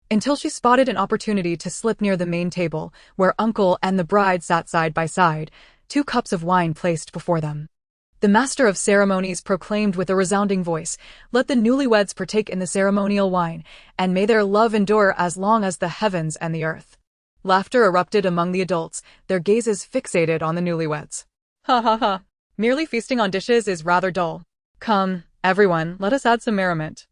until she spotted an opportunity to slip near the main table, where uncle and the bride sat side by side, 2 cups of wine placed before them. The master of ceremonies proclaimed with a resounding voice, "Let the newlyweds partake in the ceremonial wine, and may their love endure as long as the heavens and the earth." Laughter erupted among the adults, their gazes fixated on the newlyweds. "Ha ha ha. Merely feasting on dishes is rather dull. Come, everyone, let us add some merriment."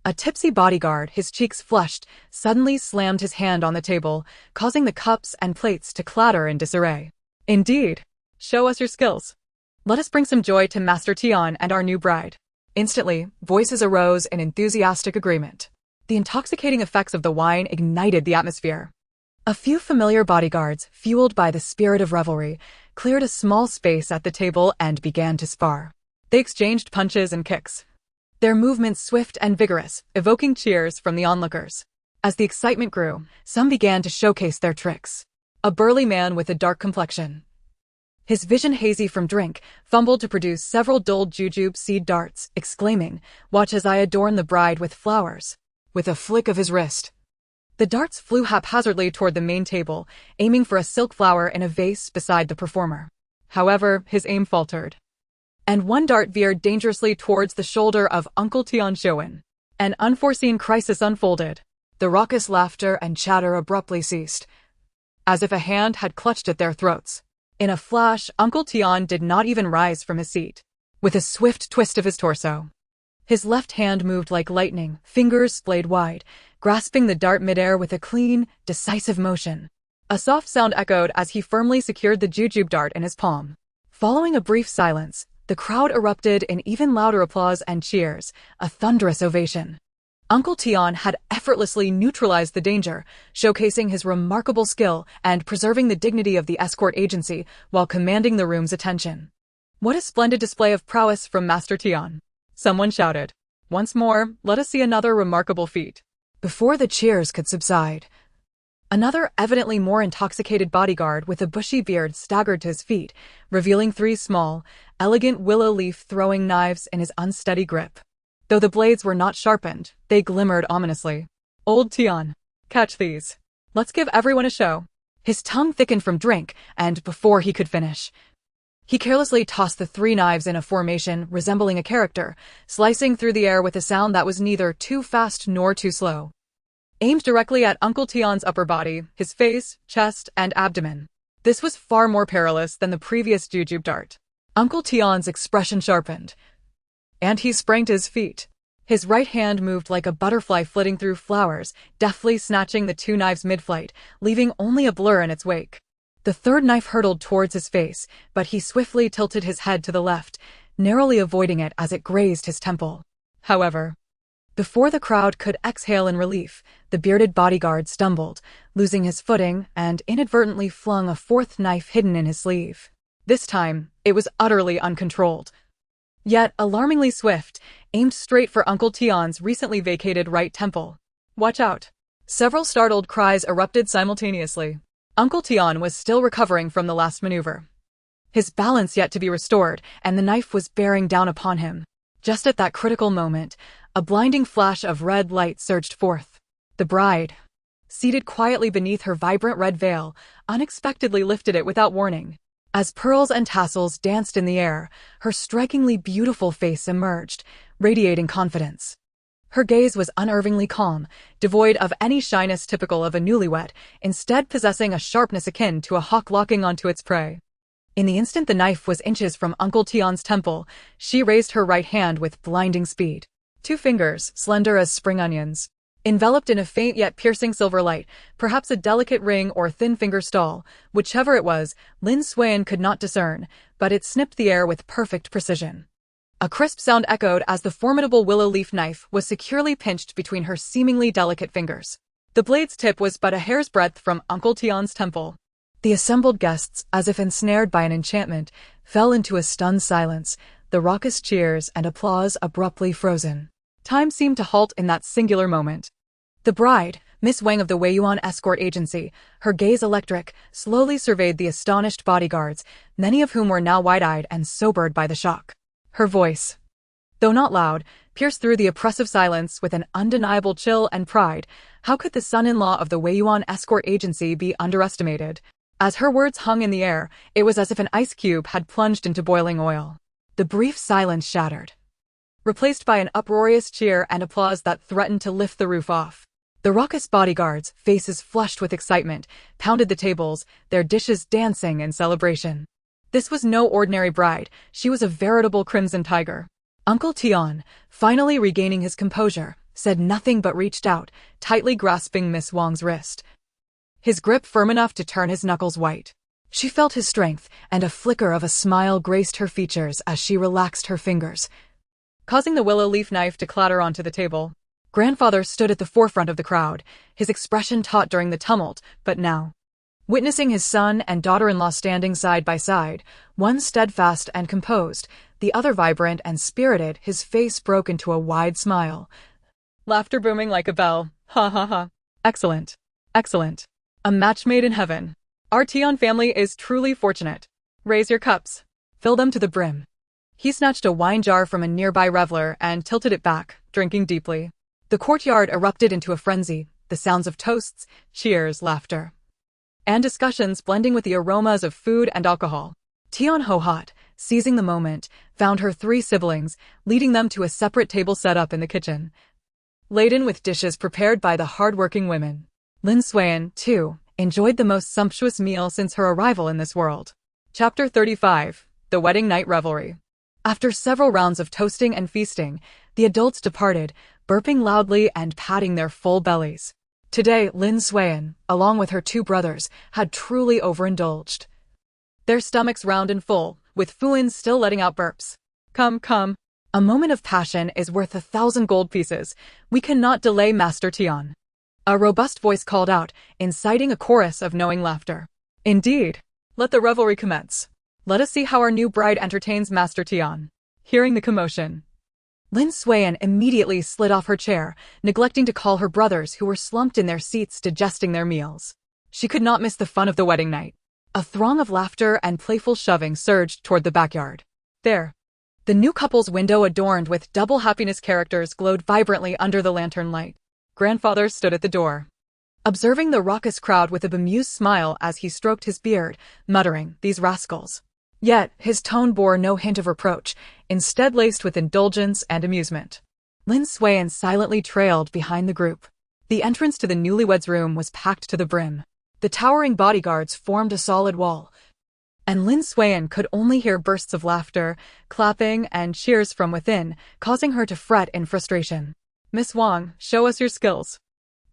A tipsy bodyguard, his cheeks flushed, suddenly slammed his hand on the table, causing the cups and plates to clatter in disarray. "Indeed. Show us your skills. Let us bring some joy to Master Tian and our new bride." Instantly, voices arose in enthusiastic agreement. The intoxicating effects of the wine ignited the atmosphere. A few familiar bodyguards, fueled by the spirit of revelry, cleared a small space at the table and began to spar. They exchanged punches and kicks, their movements swift and vigorous, evoking cheers from the onlookers. As the excitement grew, some began to showcase their tricks. A burly man with a dark complexion, His vision hazy from drink, fumbled to produce several dulled jujube seed darts, exclaiming, "Watch as I adorn the bride with flowers." With a flick of his wrist, the darts flew haphazardly toward the main table, aiming for a silk flower in a vase beside the performer. However, his aim faltered, and one dart veered dangerously towards the shoulder of Uncle Tian Shouwen. An unforeseen crisis unfolded. The raucous laughter and chatter abruptly ceased, as if a hand had clutched at their throats. In a flash, Uncle Tian did not even rise from his seat. With a swift twist of his torso, his left hand moved like lightning, fingers splayed wide, grasping the dart midair with a clean, decisive motion. A soft sound echoed as he firmly secured the jujube dart in his palm. Following a brief silence, the crowd erupted in even louder applause and cheers, a thunderous ovation. Uncle Tian had effortlessly neutralized the danger, showcasing his remarkable skill and preserving the dignity of the escort agency while commanding the room's attention. "What a splendid display of prowess from Master Tian!" someone shouted. "Once more, let us see another remarkable feat." Before the cheers could subside, another evidently more intoxicated bodyguard with a bushy beard staggered to his feet, revealing 3 small, elegant willow leaf throwing knives in his unsteady grip. Though the blades were not sharpened, they glimmered ominously. "Old Tian, catch these. Let's give everyone a show." His tongue thickened from drink, and before he could finish, he carelessly tossed the 3 knives in a formation resembling a character, slicing through the air with a sound that was neither too fast nor too slow. Aimed directly at Uncle Tian's upper body, his face, chest, and abdomen. This was far more perilous than the previous jujube dart. Uncle Tian's expression sharpened, and he sprang to his feet. His right hand moved like a butterfly flitting through flowers, deftly snatching the 2 knives mid-flight, leaving only a blur in its wake. The 3rd knife hurtled towards his face, but he swiftly tilted his head to the left, narrowly avoiding it as it grazed his temple. However, before the crowd could exhale in relief, the bearded bodyguard stumbled, losing his footing and inadvertently flung a 4th knife hidden in his sleeve. This time, it was utterly uncontrolled, yet alarmingly swift, aimed straight for Uncle Tian's recently vacated right temple. "Watch out!" Several startled cries erupted simultaneously. Uncle Tian was still recovering from the last maneuver, his balance yet to be restored, and the knife was bearing down upon him. Just at that critical moment, a blinding flash of red light surged forth. The bride, seated quietly beneath her vibrant red veil, unexpectedly lifted it without warning. As pearls and tassels danced in the air, her strikingly beautiful face emerged, radiating confidence. Her gaze was unervingly calm, devoid of any shyness typical of a newlywed, instead possessing a sharpness akin to a hawk locking onto its prey. In the instant the knife was inches from Uncle Tian's temple, she raised her right hand with blinding speed. 2 fingers, slender as spring onions, enveloped in a faint yet piercing silver light, perhaps a delicate ring or thin finger stall, whichever it was, Lin Xuan could not discern, but it snipped the air with perfect precision. A crisp sound echoed as the formidable willow leaf knife was securely pinched between her seemingly delicate fingers. The blade's tip was but a hair's breadth from Uncle Tian's temple. The assembled guests, as if ensnared by an enchantment, fell into a stunned silence, the raucous cheers and applause abruptly frozen. Time seemed to halt in that singular moment. The bride, Miss Wang of the Weiyuan escort agency, her gaze electric, slowly surveyed the astonished bodyguards, many of whom were now wide-eyed and sobered by the shock. Her voice, though not loud, pierced through the oppressive silence with an undeniable chill and pride. How could the son-in-law of the Weiyuan escort agency be underestimated? As her words hung in the air, it was as if an ice cube had plunged into boiling oil. The brief silence shattered, replaced by an uproarious cheer and applause that threatened to lift the roof off. The raucous bodyguards, faces flushed with excitement, pounded the tables, their dishes dancing in celebration. This was no ordinary bride, she was a veritable crimson tiger. Uncle Tian, finally regaining his composure, said nothing but reached out, tightly grasping Miss Wang's wrist, his grip firm enough to turn his knuckles white. She felt his strength, and a flicker of a smile graced her features as she relaxed her fingers, causing the willow leaf knife to clatter onto the table. Grandfather stood at the forefront of the crowd, his expression taut during the tumult, but now, witnessing his son and daughter-in-law standing side by side, one steadfast and composed, the other vibrant and spirited, his face broke into a wide smile, laughter booming like a bell. "Ha ha ha. Excellent. Excellent. A match made in heaven. Our Tian family is truly fortunate." Raise your cups. Fill them to the brim. He snatched a wine jar from a nearby reveler and tilted it back, drinking deeply. The courtyard erupted into a frenzy, the sounds of toasts, cheers, laughter, and discussions blending with the aromas of food and alcohol. Tian Ho-hot, seizing the moment, found her 3 siblings, leading them to a separate table set up in the kitchen, laden with dishes prepared by the hard-working women. Lin Suiyan, too, enjoyed the most sumptuous meal since her arrival in this world. Chapter 35. The Wedding Night Revelry. After several rounds of toasting and feasting, the adults departed, burping loudly and patting their full bellies. Today, Lin Suiyan, along with her 2 brothers, had truly overindulged. Their stomachs round and full, with Fuin still letting out burps. Come, come. A moment of passion is worth 1,000 gold pieces. We cannot delay Master Tian. A robust voice called out, inciting a chorus of knowing laughter. Indeed. Let the revelry commence. Let us see how our new bride entertains Master Tian. Hearing the commotion, Lin Suiyan immediately slid off her chair, neglecting to call her brothers who were slumped in their seats digesting their meals. She could not miss the fun of the wedding night. A throng of laughter and playful shoving surged toward the backyard. There. The new couple's window adorned with double happiness characters glowed vibrantly under the lantern light. Grandfather stood at the door, observing the raucous crowd with a bemused smile as he stroked his beard, muttering, "These rascals." Yet, his tone bore no hint of reproach, instead laced with indulgence and amusement. Lin Suiyan silently trailed behind the group. The entrance to the newlyweds' room was packed to the brim. The towering bodyguards formed a solid wall, and Lin Suiyan could only hear bursts of laughter, clapping, and cheers from within, causing her to fret in frustration. "Miss Wang, show us your skills.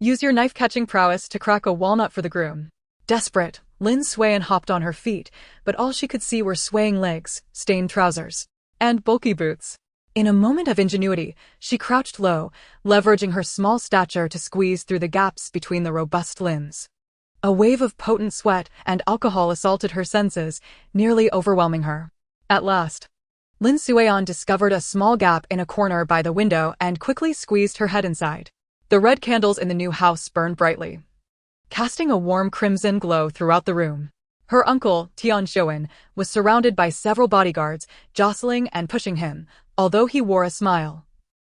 Use your knife-catching prowess to crack a walnut for the groom." Desperate, Lin Suiyan hopped on her feet, but all she could see were swaying legs, stained trousers, and bulky boots. In a moment of ingenuity, she crouched low, leveraging her small stature to squeeze through the gaps between the robust limbs. A wave of potent sweat and alcohol assaulted her senses, nearly overwhelming her. At last, Lin Suiyan discovered a small gap in a corner by the window and quickly squeezed her head inside. The red candles in the new house burned brightly, casting a warm crimson glow throughout the room. Her uncle, Tian Shouwen, was surrounded by several bodyguards, jostling and pushing him, although he wore a smile.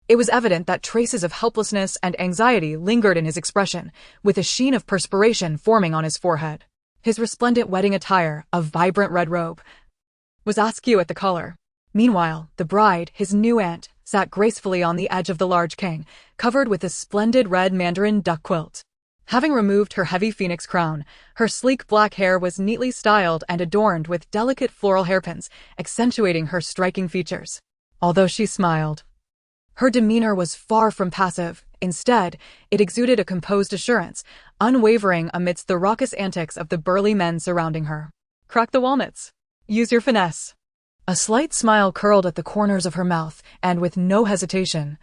It was evident that traces of helplessness and anxiety lingered in his expression, with a sheen of perspiration forming on his forehead. His resplendent wedding attire, a vibrant red robe, was askew at the collar. Meanwhile, the bride, his new aunt, sat gracefully on the edge of the large king, covered with a splendid red mandarin duck quilt. Having removed her heavy phoenix crown, her sleek black hair was neatly styled and adorned with delicate floral hairpins, accentuating her striking features. Although she smiled, her demeanor was far from passive. Instead, it exuded a composed assurance, unwavering amidst the raucous antics of the burly men surrounding her. "Crack the walnuts. Use your finesse." A slight smile curled at the corners of her mouth, and with no hesitation,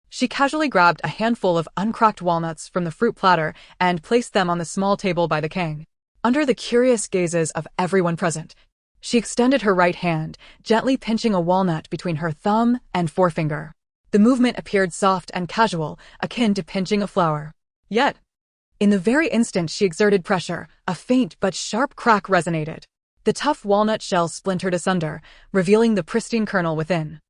she casually grabbed a handful of uncracked walnuts from the fruit platter and placed them on the small table by the king. Under the curious gazes of everyone present, she extended her right hand, gently pinching a walnut between her thumb and forefinger. The movement appeared soft and casual, akin to pinching a flower. Yet, in the very instant she exerted pressure, a faint but sharp crack resonated. The tough walnut shell splintered asunder, revealing the pristine kernel within.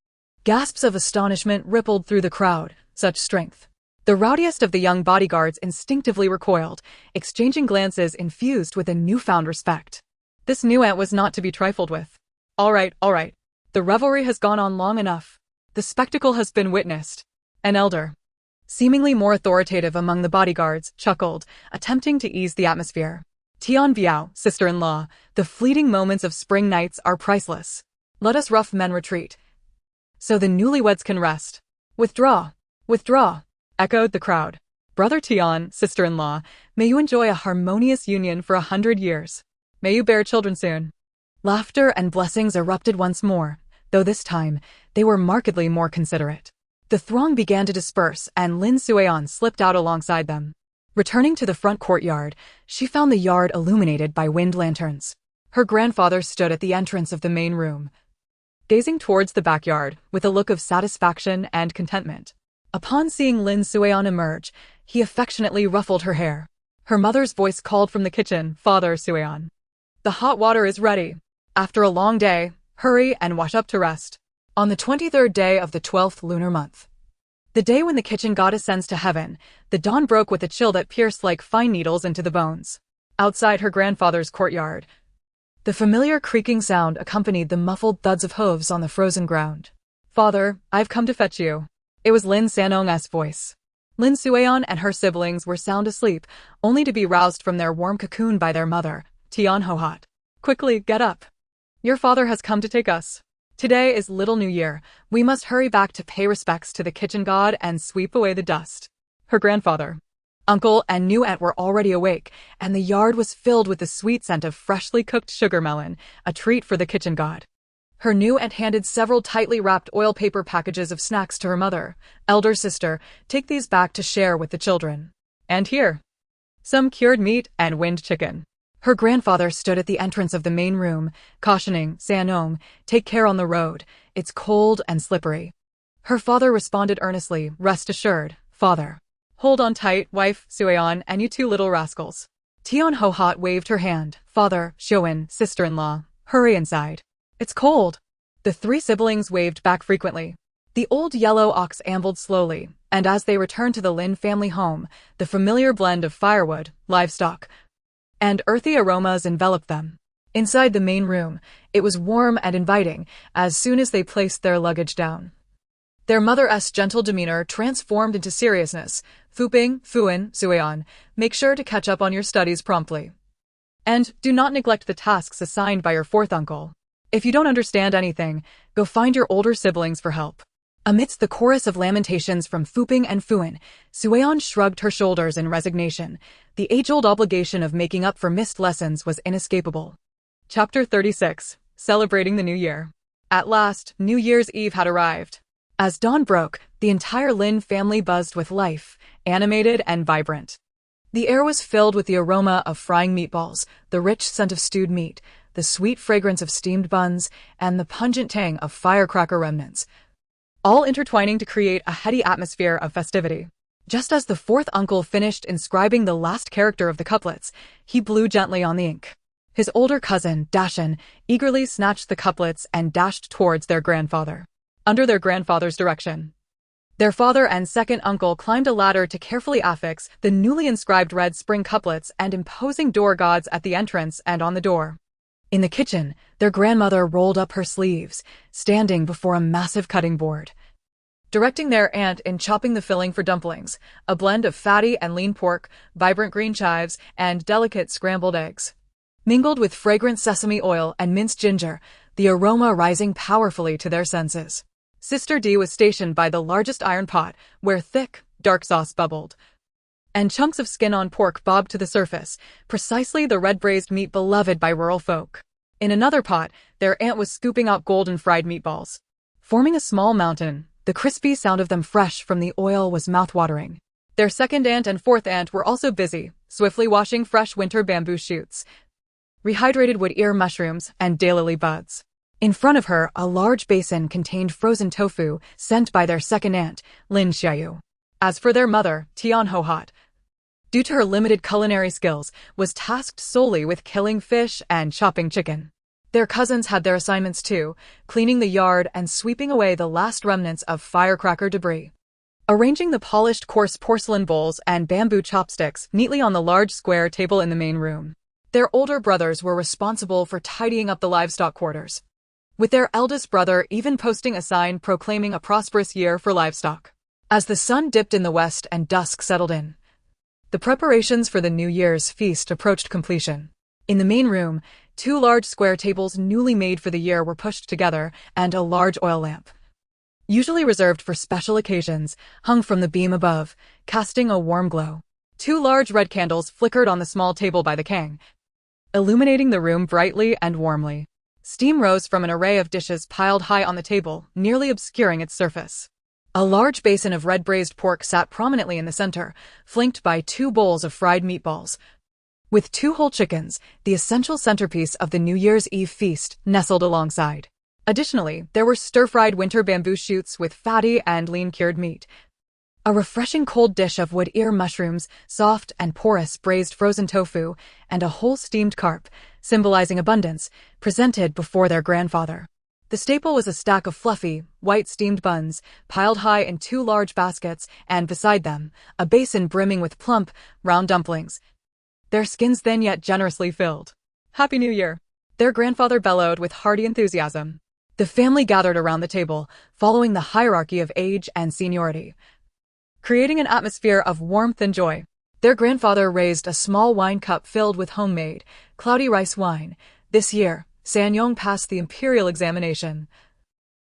Gasps of astonishment rippled through the crowd. Such strength. The rowdiest of the young bodyguards instinctively recoiled, exchanging glances infused with a newfound respect. This new aunt was not to be trifled with. All right. The revelry has gone on long enough. The spectacle has been witnessed. An elder, seemingly more authoritative among the bodyguards, chuckled, attempting to ease the atmosphere. "Tian Biao, sister-in-law, the fleeting moments of spring nights are priceless. Let us rough men retreat, so the newlyweds can rest." Withdraw, echoed the crowd. "Brother Tian, sister-in-law, may you enjoy a harmonious union for 100 years. May you bear children soon." Laughter and blessings erupted once more, though this time, they were markedly more considerate. The throng began to disperse, and Lin Suiyan slipped out alongside them. Returning to the front courtyard, she found the yard illuminated by wind lanterns. Her grandfather stood at the entrance of the main room, gazing towards the backyard with a look of satisfaction and contentment. Upon seeing Lin Suiyan emerge, he affectionately ruffled her hair. Her mother's voice called from the kitchen, "Father Suiyan, the hot water is ready." After a long day, hurry and wash up to rest. On the 23rd day of the 12th lunar month, the day when the kitchen god ascends to heaven, the dawn broke with a chill that pierced like fine needles into the bones. Outside her grandfather's courtyard, the familiar creaking sound accompanied the muffled thuds of hooves on the frozen ground. "Father, I've come to fetch you." It was Lin Sanong's voice. Lin Sueon and her siblings were sound asleep, only to be roused from their warm cocoon by their mother, Tian Hohat. "Quickly, get up. Your father has come to take us. Today is Little New Year. We must hurry back to pay respects to the kitchen god and sweep away the dust." Her grandfather, uncle, and new aunt were already awake, and the yard was filled with the sweet scent of freshly cooked sugar melon, a treat for the kitchen god. Her new aunt handed several tightly wrapped oil paper packages of snacks to her mother. "Elder sister, take these back to share with the children. And here, some cured meat and wind chicken." Her grandfather stood at the entrance of the main room, cautioning Sanong, "Take care on the road. It's cold and slippery." Her father responded earnestly, "Rest assured, father. Hold on tight, wife, Sueon, and you two little rascals." Tian Hohat waved her hand. "Father, Shoen, sister-in-law, hurry inside. It's cold." The three siblings waved back frequently. The old yellow ox ambled slowly, and as they returned to the Lin family home, the familiar blend of firewood, livestock, and earthy aromas enveloped them. Inside the main room, it was warm and inviting as soon as they placed their luggage down. Their mother's gentle demeanor transformed into seriousness. "Fuping, Fuan, Sueon, make sure to catch up on your studies promptly. And do not neglect the tasks assigned by your fourth uncle. If you don't understand anything, go find your older siblings for help." Amidst the chorus of lamentations from Fuping and Fuan, Sueon shrugged her shoulders in resignation. The age-old obligation of making up for missed lessons was inescapable. Chapter 36. Celebrating the New Year. At last, New Year's Eve had arrived. As dawn broke, the entire Lin family buzzed with life, animated and vibrant. The air was filled with the aroma of frying meatballs, the rich scent of stewed meat, the sweet fragrance of steamed buns, and the pungent tang of firecracker remnants, all intertwining to create a heady atmosphere of festivity. Just as the fourth uncle finished inscribing the last character of the couplets, he blew gently on the ink. His older cousin, Dashan, eagerly snatched the couplets and dashed towards their grandfather. Under their grandfather's direction, their father and second uncle climbed a ladder to carefully affix the newly inscribed red spring couplets and imposing door gods at the entrance and on the door. In the kitchen, their grandmother rolled up her sleeves, standing before a massive cutting board, directing their aunt in chopping the filling for dumplings, a blend of fatty and lean pork, vibrant green chives, and delicate scrambled eggs. Mingled with fragrant sesame oil and minced ginger, the aroma rising powerfully to their senses. Sister D was stationed by the largest iron pot, where thick, dark sauce bubbled, and chunks of skin-on pork bobbed to the surface, precisely the red-braised meat beloved by rural folk. In another pot, their aunt was scooping out golden fried meatballs, forming a small mountain. The crispy sound of them fresh from the oil was mouth-watering. Their second aunt and fourth aunt were also busy, swiftly washing fresh winter bamboo shoots, rehydrated wood ear mushrooms, and daylily buds. In front of her, a large basin contained frozen tofu, sent by their second aunt, Lin Xiaoyu. As for their mother, Tian Hohat, due to her limited culinary skills, was tasked solely with killing fish and chopping chicken. Their cousins had their assignments too, cleaning the yard and sweeping away the last remnants of firecracker debris. Arranging the polished coarse porcelain bowls and bamboo chopsticks neatly on the large square table in the main room. Their older brothers were responsible for tidying up the livestock quarters, with their eldest brother even posting a sign proclaiming a prosperous year for livestock. As the sun dipped in the west and dusk settled in, the preparations for the New Year's feast approached completion. In the main room, two large square tables newly made for the year were pushed together, and a large oil lamp, usually reserved for special occasions, hung from the beam above, casting a warm glow. Two large red candles flickered on the small table by the kang, illuminating the room brightly and warmly. Steam rose from an array of dishes piled high on the table, nearly obscuring its surface. A large basin of red braised pork sat prominently in the center, flanked by two bowls of fried meatballs, with two whole chickens, the essential centerpiece of the New Year's Eve feast, nestled alongside. Additionally, there were stir-fried winter bamboo shoots with fatty and lean cured meat, a refreshing cold dish of wood ear mushrooms, soft and porous braised frozen tofu, and a whole steamed carp, symbolizing abundance, presented before their grandfather. The staple was a stack of fluffy, white steamed buns, piled high in 2 large baskets, and beside them, a basin brimming with plump, round dumplings, their skins thin yet generously filled. "Happy New Year!" their grandfather bellowed with hearty enthusiasm. The family gathered around the table, following the hierarchy of age and seniority, creating an atmosphere of warmth and joy. Their grandfather raised a small wine cup filled with homemade, cloudy rice wine. "This year, Sanyong passed the imperial examination.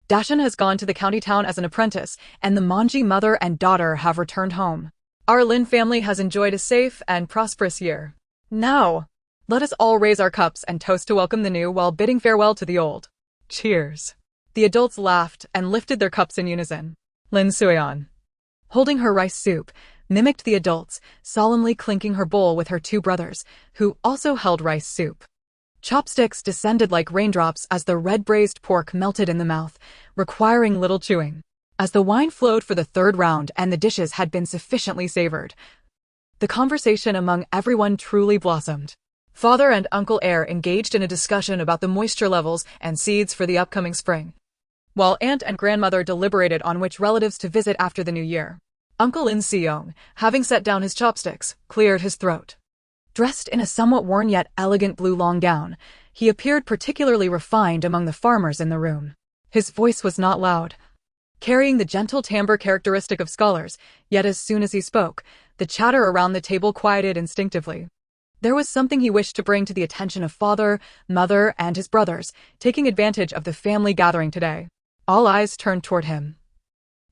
Dashan has gone to the county town as an apprentice, and the Manji mother and daughter have returned home. Our Lin family has enjoyed a safe and prosperous year. Now, let us all raise our cups and toast to welcome the new while bidding farewell to the old. Cheers." The adults laughed and lifted their cups in unison. Lin Suian, holding her rice soup, mimicked the adults, solemnly clinking her bowl with her 2 brothers, who also held rice soup. Chopsticks descended like raindrops as the red braised pork melted in the mouth, requiring little chewing. As the wine flowed for the 3rd round and the dishes had been sufficiently savored, the conversation among everyone truly blossomed. Father and Uncle Air engaged in a discussion about the moisture levels and seeds for the upcoming spring, while aunt and grandmother deliberated on which relatives to visit after the new year. Uncle Lin Seong, having set down his chopsticks, cleared his throat. Dressed in a somewhat worn yet elegant blue long gown, he appeared particularly refined among the farmers in the room. His voice was not loud, carrying the gentle timbre characteristic of scholars, yet as soon as he spoke, the chatter around the table quieted instinctively. There was something he wished to bring to the attention of father, mother, and his brothers, taking advantage of the family gathering today. All eyes turned toward him,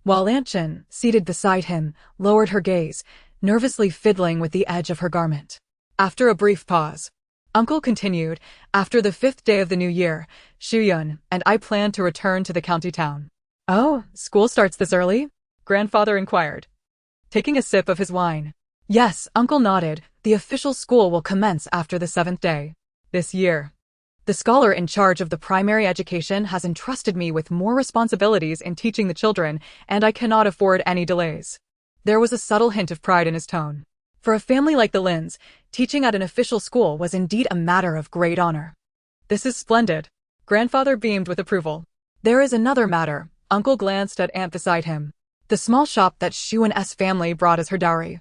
while Aunt Chen, seated beside him, lowered her gaze, nervously fiddling with the edge of her garment. After a brief pause, Uncle continued, "After the 5th day of the new year, Shuyun and I plan to return to the county town." "Oh, school starts this early?" grandfather inquired, taking a sip of his wine. "Yes," Uncle nodded. "The official school will commence after the 7th day. This year, the scholar in charge of the primary education has entrusted me with more responsibilities in teaching the children, and I cannot afford any delays." There was a subtle hint of pride in his tone. For a family like the Lins, teaching at an official school was indeed a matter of great honor. "This is splendid." Grandfather beamed with approval. "There is another matter." Uncle glanced at Aunt beside him. "The small shop that Shuan's family brought as her dowry,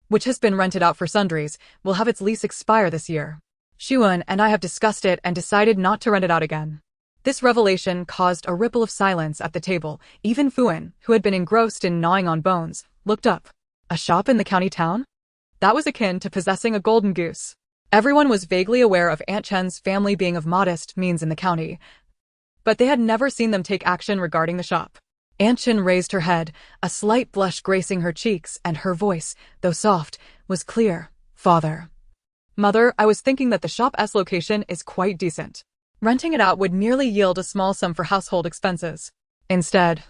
which has been rented out for sundries, will have its lease expire this year. Shuan and I have discussed it and decided not to rent it out again." This revelation caused a ripple of silence at the table. Even Fuan, who had been engrossed in gnawing on bones, looked up. A shop in the county town? That was akin to possessing a golden goose. Everyone was vaguely aware of Aunt Chen's family being of modest means in the county, but they had never seen them take action regarding the shop. Aunt Chen raised her head, a slight blush gracing her cheeks, and her voice, though soft, was clear. "Father. Mother, I was thinking that the shop's location is quite decent. Renting it out would merely yield a small sum for household expenses. Instead,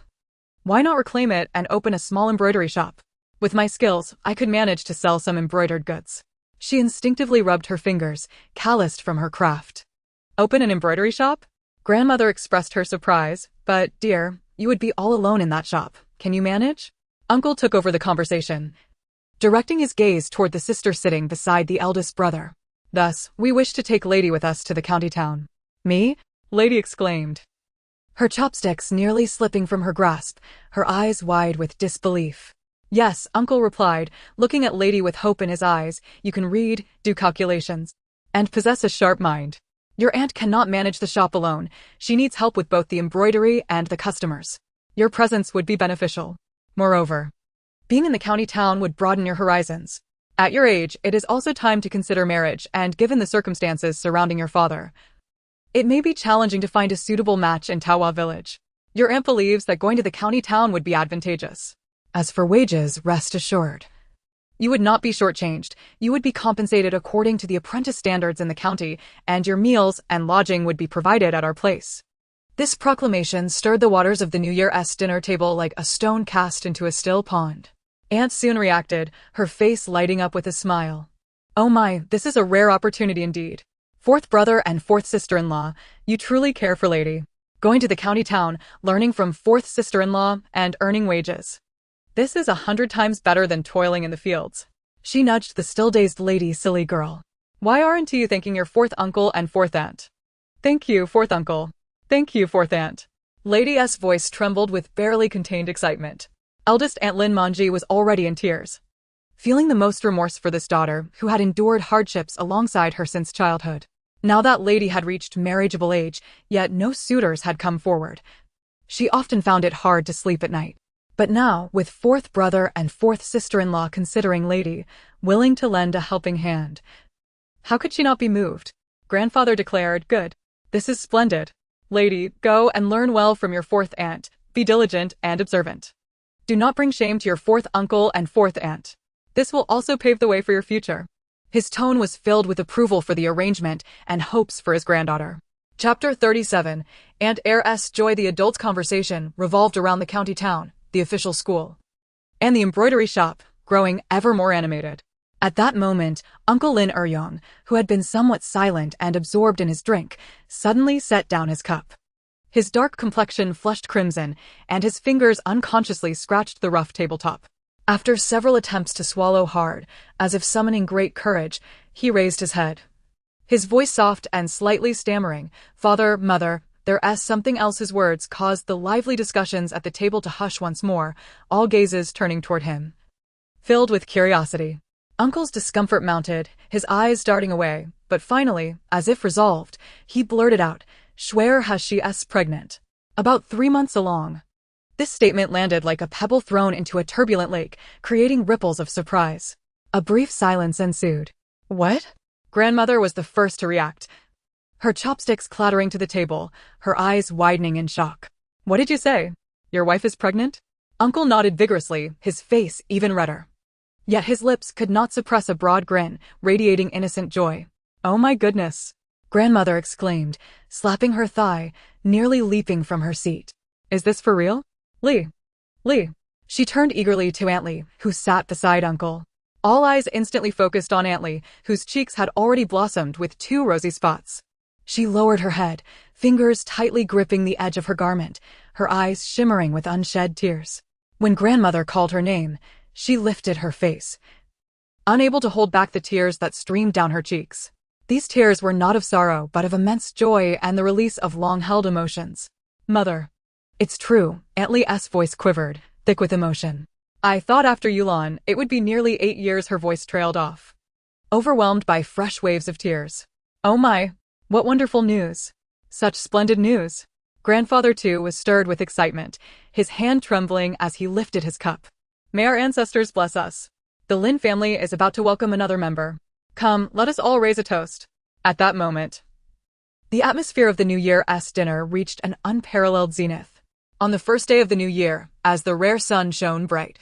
why not reclaim it and open a small embroidery shop? With my skills, I could manage to sell some embroidered goods." She instinctively rubbed her fingers, calloused from her craft. "Open an embroidery shop?" Grandmother expressed her surprise. "But, dear, you would be all alone in that shop. Can you manage?" Uncle took over the conversation, directing his gaze toward the sister sitting beside the eldest brother. "Thus, we wish to take Lady with us to the county town." "Me?" Lady exclaimed, her chopsticks nearly slipping from her grasp, her eyes wide with disbelief. "Yes," Uncle replied, looking at Lady with hope in his eyes. "You can read, do calculations, and possess a sharp mind. Your aunt cannot manage the shop alone. She needs help with both the embroidery and the customers. Your presence would be beneficial. Moreover, being in the county town would broaden your horizons. At your age, it is also time to consider marriage, and given the circumstances surrounding your father, it may be challenging to find a suitable match in Tawa village. Your aunt believes that going to the county town would be advantageous. As for wages, rest assured, you would not be shortchanged. You would be compensated according to the apprentice standards in the county, and your meals and lodging would be provided at our place." This proclamation stirred the waters of the New Year's dinner table like a stone cast into a still pond. Aunt soon reacted, her face lighting up with a smile. "Oh my, this is a rare opportunity indeed. 4th brother and 4th sister-in-law, you truly care for Lady. Going to the county town, learning from 4th sister-in-law, and earning wages. This is 100 times better than toiling in the fields." She nudged the still-dazed Lady. "Silly girl. Why aren't you thanking your fourth uncle and fourth aunt? Thank you, fourth uncle. Thank you, fourth aunt. Lady S' voice trembled with barely contained excitement. Eldest Aunt Lin Manji was already in tears, feeling the most remorse for this daughter who had endured hardships alongside her since childhood. Now that lady had reached marriageable age, yet no suitors had come forward. She often found it hard to sleep at night. But now, with fourth brother and fourth sister-in-law considering lady, willing to lend a helping hand, how could she not be moved? Grandfather declared, "Good. This is splendid. Lady, go and learn well from your fourth aunt. Be diligent and observant. Do not bring shame to your fourth uncle and fourth aunt. This will also pave the way for your future." His tone was filled with approval for the arrangement and hopes for his granddaughter. Chapter 37. Aunt Heiress Joy. The adults' conversation revolved around the county town, the official school, and the embroidery shop, growing ever more animated. At that moment, Uncle Lin Eryong, who had been somewhat silent and absorbed in his drink, suddenly set down his cup. His dark complexion flushed crimson, and his fingers unconsciously scratched the rough tabletop. After several attempts to swallow hard, as if summoning great courage, he raised his head. His voice soft and slightly stammering, "Father, mother, there's something else." His words caused the lively discussions at the table to hush once more, all gazes turning toward him, filled with curiosity. Uncle's discomfort mounted, his eyes darting away, but finally, as if resolved, he blurted out, "Schwer has she s pregnant. About 3 months along." This statement landed like a pebble thrown into a turbulent lake, creating ripples of surprise. A brief silence ensued. "What?" Grandmother was the first to react, her chopsticks clattering to the table, her eyes widening in shock. "What did you say? Your wife is pregnant?" Uncle nodded vigorously, his face even redder. Yet his lips could not suppress a broad grin, radiating innocent joy. "Oh my goodness!" Grandmother exclaimed, slapping her thigh, nearly leaping from her seat. "Is this for real? Lee." She turned eagerly to Aunt Lee, who sat beside Uncle. All eyes instantly focused on Aunt Lee, whose cheeks had already blossomed with 2 rosy spots. She lowered her head, fingers tightly gripping the edge of her garment, her eyes shimmering with unshed tears. When Grandmother called her name, she lifted her face, unable to hold back the tears that streamed down her cheeks. These tears were not of sorrow but of immense joy and the release of long-held emotions. "Mother." "It's true," Aunt Lee's voice quivered, thick with emotion. "I thought after Yulan it would be nearly 8 years." Her voice trailed off, overwhelmed by fresh waves of tears. "Oh my, what wonderful news. Such splendid news." Grandfather too was stirred with excitement, his hand trembling as he lifted his cup. "May our ancestors bless us. The Lin family is about to welcome another member. Come, let us all raise a toast." At that moment, the atmosphere of the New Year's dinner reached an unparalleled zenith. On the first day of the new year, as the rare sun shone bright,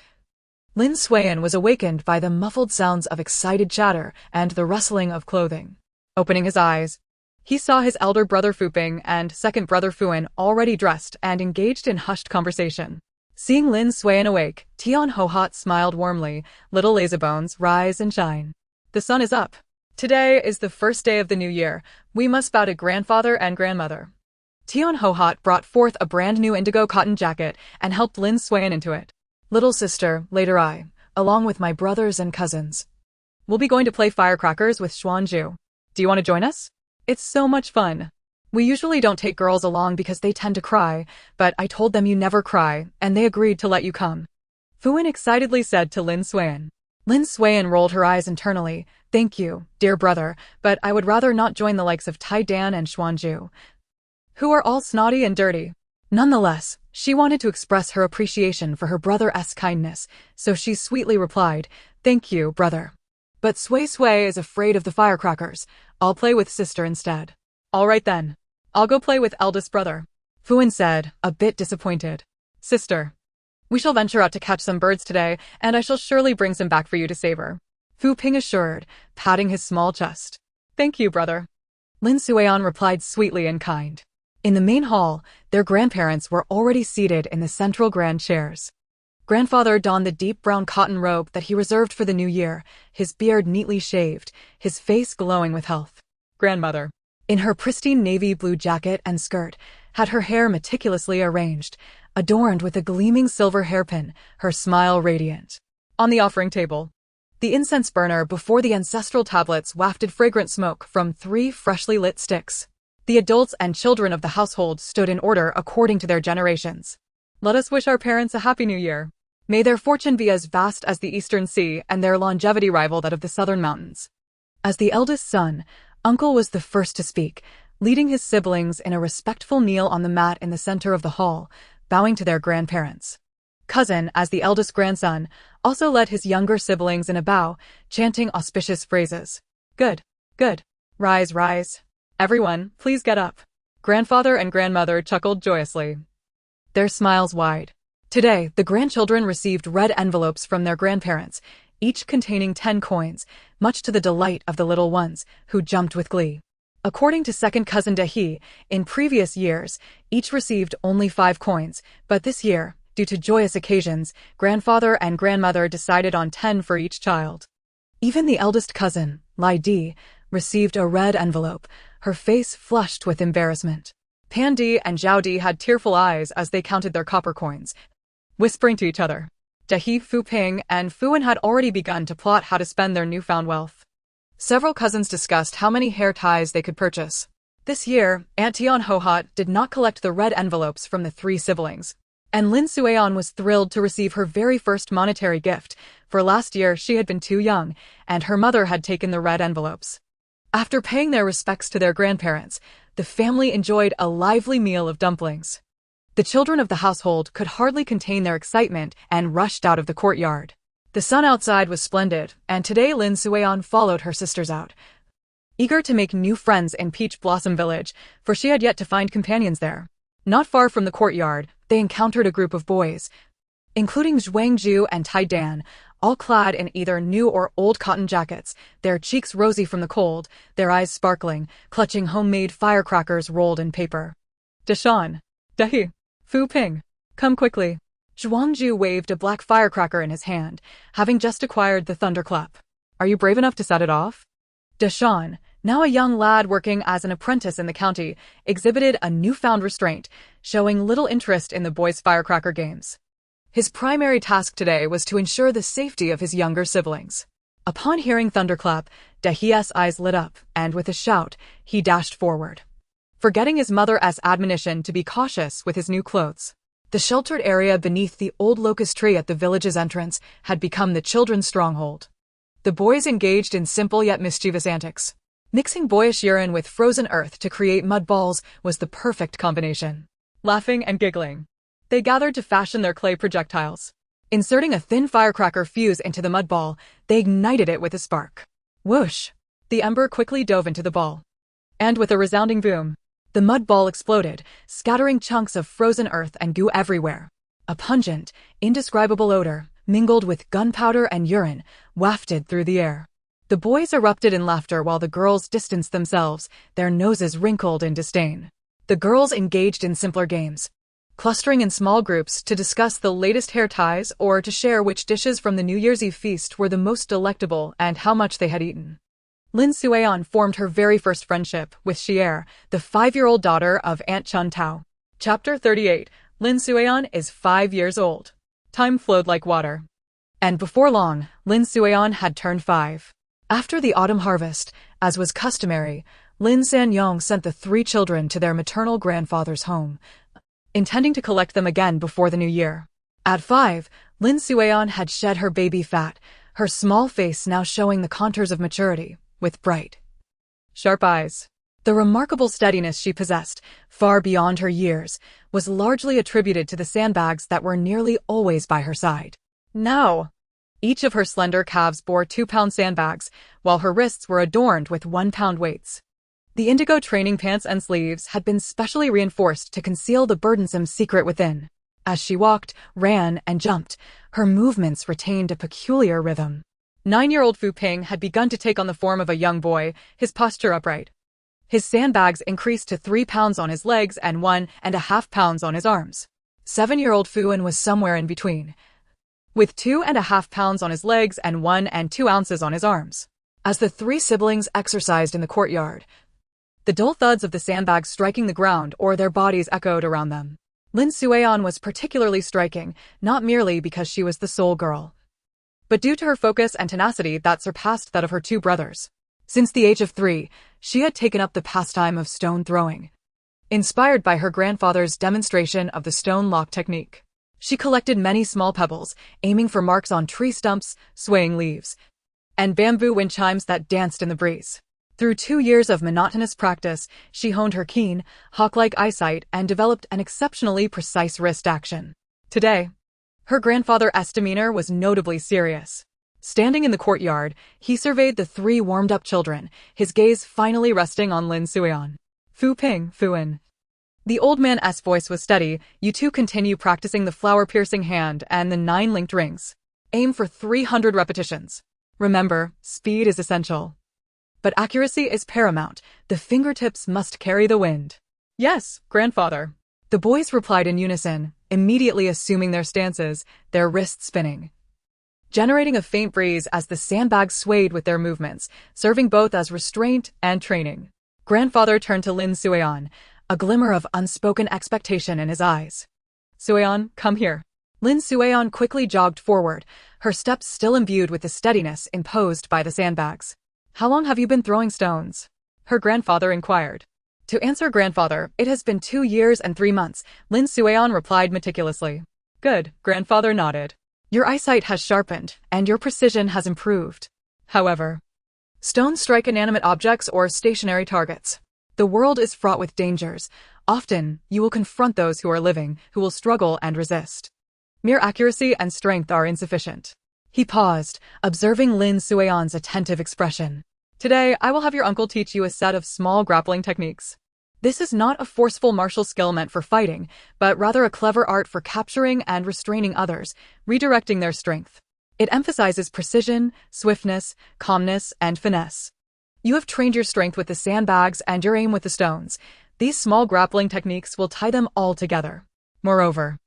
Lin Suiyan was awakened by the muffled sounds of excited chatter and the rustling of clothing. Opening his eyes, he saw his elder brother Fu Ping and second brother Fuan already dressed and engaged in hushed conversation. Seeing Lin Suiyan awake, Tian Hohat smiled warmly, "Little lazybones, rise and shine. The sun is up. Today is the first day of the new year. We must bow to grandfather and grandmother." Tian Hohat brought forth a brand new indigo cotton jacket and helped Lin Suiyan into it. "Little sister, later I, along with my brothers and cousins, we'll be going to play firecrackers with Xuanju. Do you want to join us? It's so much fun. We usually don't take girls along because they tend to cry, but I told them you never cry, and they agreed to let you come," Fuan excitedly said to Lin Suiyan. Lin Suiyan rolled her eyes internally. "Thank you, dear brother, but I would rather not join the likes of Tai Dan and Xuanju, who are all snotty and dirty." Nonetheless, she wanted to express her appreciation for her brother's kindness, so she sweetly replied, "Thank you, brother. But Sui is afraid of the firecrackers. I'll play with sister instead." "All right then. I'll go play with eldest brother," Fuan said, a bit disappointed. "Sister, we shall venture out to catch some birds today, and I shall surely bring some back for you to savor," Fu Ping assured, patting his small chest. "Thank you, brother," Lin Suiyan replied sweetly and kind. In the main hall, their grandparents were already seated in the central grand chairs. Grandfather donned the deep brown cotton robe that he reserved for the new year, his beard neatly shaved, his face glowing with health. Grandmother, in her pristine navy blue jacket and skirt, had her hair meticulously arranged, adorned with a gleaming silver hairpin, her smile radiant. On the offering table, The incense burner before the ancestral tablets wafted fragrant smoke from 3 freshly lit sticks. The adults and children of the household stood in order according to their generations. Let us wish our parents a happy new year. May their fortune be as vast as the eastern sea and their longevity rival that of the southern mountains. As the eldest son, Uncle was the first to speak, leading his siblings in a respectful kneel on the mat in the center of the hall, bowing to their grandparents. Cousin, as the eldest grandson, also led his younger siblings in a bow, chanting auspicious phrases. Good, good. Rise, rise. Everyone, please get up. Grandfather and grandmother chuckled joyously, their smiles wide. Today, the grandchildren received red envelopes from their grandparents, each containing 10 coins, much to the delight of the little ones, who jumped with glee. According to second cousin Dahi, in previous years, each received only 5 coins, but this year, due to joyous occasions, grandfather and grandmother decided on 10 for each child. Even the eldest cousin, Lai Di, received a red envelope, her face flushed with embarrassment. Pan Di and Zhao Di had tearful eyes as they counted their copper coins, whispering to each other. Dahi, Fu Ping, and Fuan had already begun to plot how to spend their newfound wealth. Several cousins discussed how many hair ties they could purchase. This year, Aunt Tian Hohot did not collect the red envelopes from the 3 siblings, and Lin Sueon was thrilled to receive her very first monetary gift, for last year she had been too young, and her mother had taken the red envelopes. After paying their respects to their grandparents, the family enjoyed a lively meal of dumplings. The children of the household could hardly contain their excitement and rushed out of the courtyard. The sun outside was splendid, and today Lin Sueon followed her sisters out, eager to make new friends in Peach Blossom Village, for she had yet to find companions there. Not far from the courtyard, they encountered a group of boys, including Zhuang Ju and Tai Dan, all clad in either new or old cotton jackets, their cheeks rosy from the cold, their eyes sparkling, clutching homemade firecrackers rolled in paper. Deshan, Dahi, Fu Ping, come quickly. Zhuangju waved a black firecracker in his hand, having just acquired the thunderclap. Are you brave enough to set it off? Deshan, now a young lad working as an apprentice in the county, exhibited a newfound restraint, showing little interest in the boys' firecracker games. His primary task today was to ensure the safety of his younger siblings. Upon hearing thunderclap, Dahi's eyes lit up, and with a shout, he dashed forward, forgetting his mother's admonition to be cautious with his new clothes. The sheltered area beneath the old locust tree at the village's entrance had become the children's stronghold. The boys engaged in simple yet mischievous antics. Mixing boyish urine with frozen earth to create mud balls was the perfect combination. Laughing and giggling, they gathered to fashion their clay projectiles. Inserting a thin firecracker fuse into the mud ball, they ignited it with a spark. Whoosh! The ember quickly dove into the ball. And with a resounding boom, the mud ball exploded, scattering chunks of frozen earth and goo everywhere. A pungent, indescribable odor, mingled with gunpowder and urine, wafted through the air. The boys erupted in laughter while the girls distanced themselves, their noses wrinkled in disdain. The girls engaged in simpler games, clustering in small groups to discuss the latest hair ties or to share which dishes from the New Year's Eve feast were the most delectable and how much they had eaten. Lin Sueon formed her very first friendship with Xier, the 5-year-old daughter of Aunt Chun Tao. Chapter 38. Lin Sueon is 5 years old. Time flowed like water. And before long, Lin Sueon had turned 5. After the autumn harvest, as was customary, Lin Sanyong sent the 3 children to their maternal grandfather's home, intending to collect them again before the new year. At 5, Lin Sueon had shed her baby fat, her small face now showing the contours of maturity, with bright, sharp eyes. The remarkable steadiness she possessed, far beyond her years, was largely attributed to the sandbags that were nearly always by her side. Now, each of her slender calves bore 2-pound sandbags, while her wrists were adorned with 1-pound weights. The indigo training pants and sleeves had been specially reinforced to conceal the burdensome secret within. As she walked, ran, and jumped, her movements retained a peculiar rhythm. 9-year-old Fu Ping had begun to take on the form of a young boy, his posture upright. His sandbags increased to 3 pounds on his legs and 1.5 pounds on his arms. 7-year-old Fuan was somewhere in between, with 2.5 pounds on his legs and 1 and 2 ounces on his arms. As the 3 siblings exercised in the courtyard, the dull thuds of the sandbags striking the ground or their bodies echoed around them. Lin Sueon was particularly striking, not merely because she was the sole girl, but due to her focus and tenacity that surpassed that of her two brothers. Since the age of 3, she had taken up the pastime of stone throwing. Inspired by her grandfather's demonstration of the stone lock technique, she collected many small pebbles, aiming for marks on tree stumps, swaying leaves, and bamboo wind chimes that danced in the breeze. Through 2 years of monotonous practice, she honed her keen, hawk-like eyesight and developed an exceptionally precise wrist action. Today, her grandfather's demeanor was notably serious. Standing in the courtyard, he surveyed the 3 warmed-up children, his gaze finally resting on Lin Suian. Fu Ping, Fuan. The old man's voice was steady. You two continue practicing the flower-piercing hand and the 9 linked rings. Aim for 300 repetitions. Remember, speed is essential, but accuracy is paramount. The fingertips must carry the wind. Yes, grandfather. The boys replied in unison, immediately assuming their stances, their wrists spinning, generating a faint breeze as the sandbags swayed with their movements, serving both as restraint and training. Grandfather turned to Lin Suian, a glimmer of unspoken expectation in his eyes. Suian, come here. Lin Suian quickly jogged forward, her steps still imbued with the steadiness imposed by the sandbags. How long have you been throwing stones? Her grandfather inquired. To answer grandfather, it has been 2 years and 3 months, Lin Suian replied meticulously. Good, grandfather nodded. Your eyesight has sharpened, and your precision has improved. However, stones strike inanimate objects or stationary targets. The world is fraught with dangers. Often, you will confront those who are living, who will struggle and resist. Mere accuracy and strength are insufficient. He paused, observing Lin Suian's attentive expression. Today, I will have your uncle teach you a set of small grappling techniques. This is not a forceful martial skill meant for fighting, but rather a clever art for capturing and restraining others, redirecting their strength. It emphasizes precision, swiftness, calmness, and finesse. You have trained your strength with the sandbags and your aim with the stones. These small grappling techniques will tie them all together. Moreover,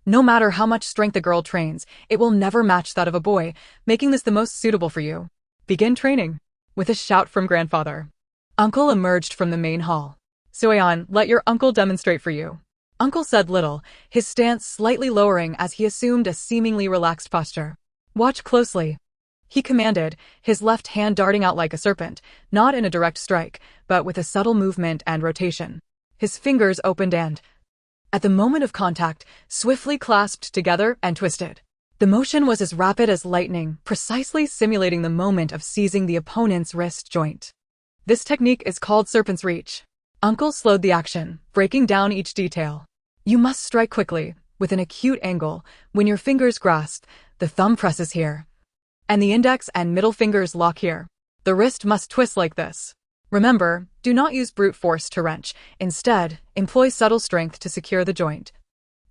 no matter how much strength a girl trains, it will never match that of a boy, making this the most suitable for you. Begin training. With a shout from grandfather, Uncle emerged from the main hall. Suian, let your uncle demonstrate for you. Uncle said little, his stance slightly lowering as he assumed a seemingly relaxed posture. Watch closely, he commanded, his left hand darting out like a serpent, not in a direct strike, but with a subtle movement and rotation. His fingers opened and, at the moment of contact, swiftly clasped together and twisted. The motion was as rapid as lightning, precisely simulating the moment of seizing the opponent's wrist joint. This technique is called serpent's reach. Uncle slowed the action, breaking down each detail. You must strike quickly, with an acute angle. When your fingers grasp, the thumb presses here, and the index and middle fingers lock here. The wrist must twist like this. Remember, do not use brute force to wrench. Instead, employ subtle strength to secure the joint,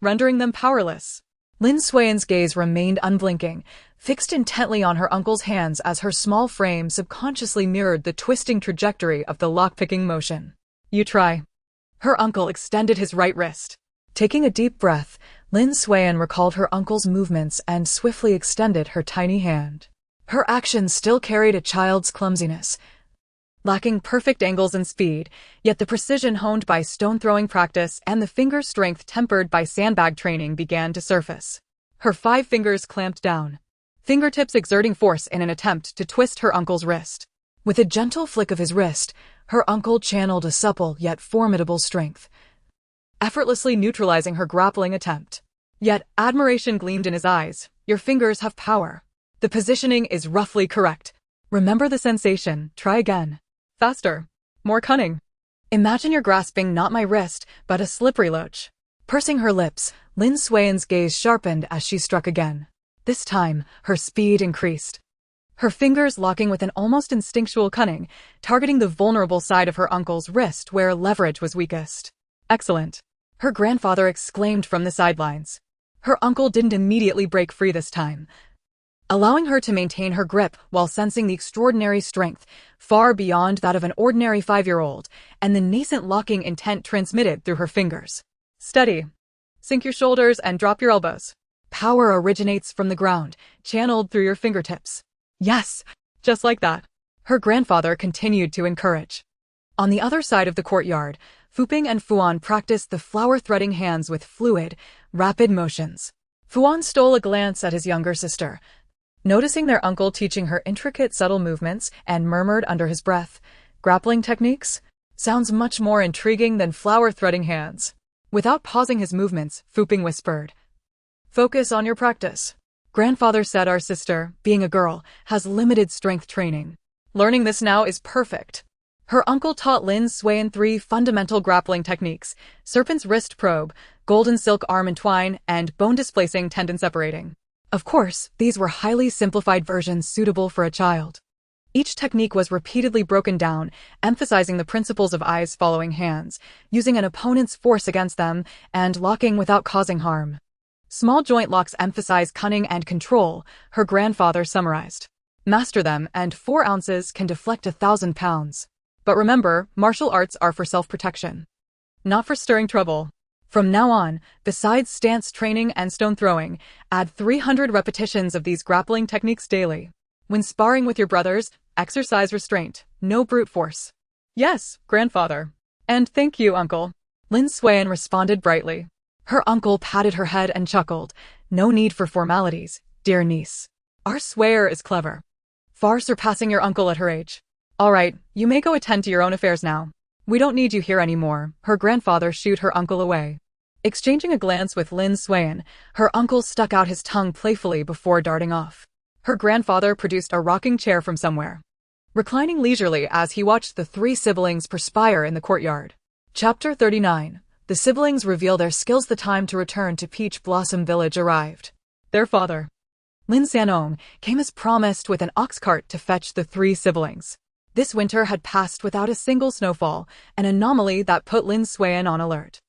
rendering them powerless. Lin Suian's gaze remained unblinking, fixed intently on her uncle's hands as her small frame subconsciously mirrored the twisting trajectory of the lock-picking motion. You try. Her uncle extended his right wrist. Taking a deep breath, Lin Suian recalled her uncle's movements and swiftly extended her tiny hand. Her actions still carried a child's clumsiness, lacking perfect angles and speed, yet the precision honed by stone-throwing practice and the finger strength tempered by sandbag training began to surface. Her 5 fingers clamped down, fingertips exerting force in an attempt to twist her uncle's wrist. With a gentle flick of his wrist, her uncle channeled a supple yet formidable strength, effortlessly neutralizing her grappling attempt. Yet admiration gleamed in his eyes. Your fingers have power. The positioning is roughly correct. Remember the sensation. Try again. Faster. More cunning. Imagine you're grasping not my wrist, but a slippery loach. Pursing her lips, Lin Suian's gaze sharpened as she struck again. This time, her speed increased, her fingers locking with an almost instinctual cunning, targeting the vulnerable side of her uncle's wrist where leverage was weakest. Excellent, her grandfather exclaimed from the sidelines. Her uncle didn't immediately break free this time, allowing her to maintain her grip while sensing the extraordinary strength, far beyond that of an ordinary 5-year-old, and the nascent locking intent transmitted through her fingers. Steady. Sink your shoulders and drop your elbows. Power originates from the ground, channeled through your fingertips. Yes, just like that. Her grandfather continued to encourage. On the other side of the courtyard, Fuping and Fuan practiced the flower-threading hands with fluid, rapid motions. Fuan stole a glance at his younger sister, noticing their uncle teaching her intricate, subtle movements, and murmured under his breath, "Grappling techniques? Sounds much more intriguing than flower-threading hands." Without pausing his movements, Fuping whispered, "Focus on your practice. Grandfather said our sister, being a girl, has limited strength training. Learning this now is perfect." Her uncle taught Lin Suiyan 3 fundamental grappling techniques: serpent's wrist probe, golden silk arm entwine, and bone-displacing tendon separating. Of course, these were highly simplified versions suitable for a child. Each technique was repeatedly broken down, emphasizing the principles of eyes following hands, using an opponent's force against them, and locking without causing harm. Small joint locks emphasize cunning and control, her grandfather summarized. Master them, and 4 ounces can deflect 1,000 pounds. But remember, martial arts are for self-protection, not for stirring trouble. From now on, besides stance training and stone throwing, add 300 repetitions of these grappling techniques daily. When sparring with your brothers, exercise restraint, no brute force. "Yes, grandfather. And thank you, uncle." Lin Suiyan responded brightly. Her uncle patted her head and chuckled. "No need for formalities, dear niece. Our swayer is clever, far surpassing your uncle at her age. All right, you may go attend to your own affairs now. We don't need you here anymore." Her grandfather shooed her uncle away. Exchanging a glance with Lin Suiyan, her uncle stuck out his tongue playfully before darting off. Her grandfather produced a rocking chair from somewhere, reclining leisurely as he watched the 3 siblings perspire in the courtyard. Chapter 39. The siblings reveal their skills. The time to return to Peach Blossom Village arrived. Their father, Lin Sanong, came as promised with an ox cart to fetch the 3 siblings. This winter had passed without a single snowfall, an anomaly that put Lin Suiyan on alert.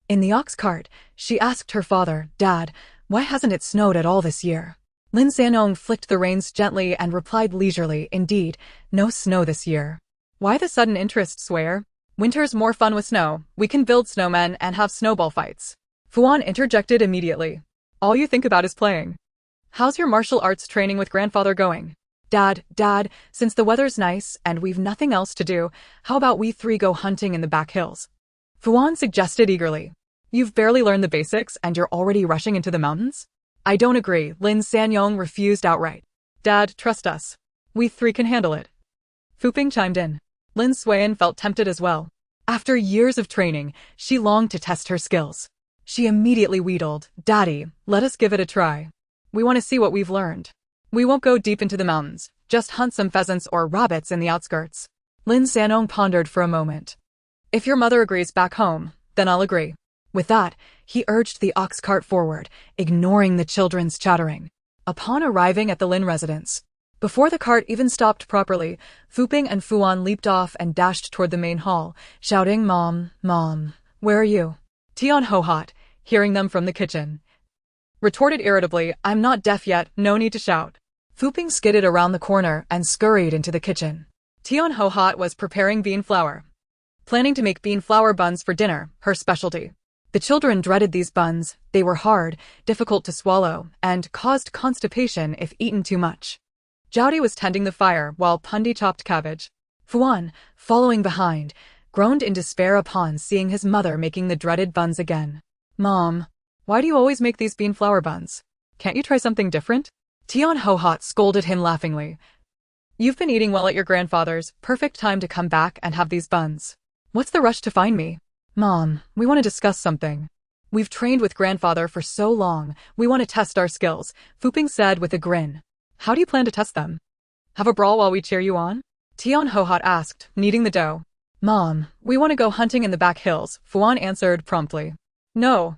In the ox cart, she asked her father, "Dad, why hasn't it snowed at all this year?" Lin Sanong flicked the reins gently and replied leisurely, "Indeed, no snow this year." "Why the sudden interest, Swayer? Winter's more fun with snow. We can build snowmen and have snowball fights." Fuan interjected immediately. "All you think about is playing. How's your martial arts training with grandfather going?" Dad, since the weather's nice and we've nothing else to do, how about we 3 go hunting in the back hills?" Fuan suggested eagerly. "You've barely learned the basics and you're already rushing into the mountains?" "I don't agree," Lin Sanyong refused outright. "Dad, trust us. We 3 can handle it." Fuping chimed in. Lin Suiyan felt tempted as well. After years of training, she longed to test her skills. She immediately wheedled, "Daddy, let us give it a try. We want to see what we've learned. We won't go deep into the mountains, just hunt some pheasants or rabbits in the outskirts." Lin Sanong pondered for a moment. "If your mother agrees back home, then I'll agree." With that, he urged the ox cart forward, ignoring the children's chattering. Upon arriving at the Lin residence, before the cart even stopped properly, Fuping and Fuan leaped off and dashed toward the main hall, shouting, "Mom, Mom, where are you?" Tian Ho-hot, hearing them from the kitchen, retorted irritably, "I'm not deaf yet, no need to shout." Fuping skidded around the corner and scurried into the kitchen. Tian Ho-hot was preparing bean flour, planning to make bean flour buns for dinner, her specialty. The children dreaded these buns. They were hard, difficult to swallow, and caused constipation if eaten too much. Jowdy was tending the fire while Pundi chopped cabbage. Fuan, following behind, groaned in despair upon seeing his mother making the dreaded buns again. "Mom, why do you always make these bean flour buns? Can't you try something different?" Tian Ho-hot scolded him laughingly. "You've been eating well at your grandfather's, perfect time to come back and have these buns. What's the rush to find me?" "Mom, we want to discuss something. We've trained with grandfather for so long, we want to test our skills," Fuping said with a grin. "How do you plan to test them? Have a brawl while we cheer you on?" Tian Ho-hot asked, kneading the dough. "Mom, we want to go hunting in the back hills," Fuan answered promptly. "No,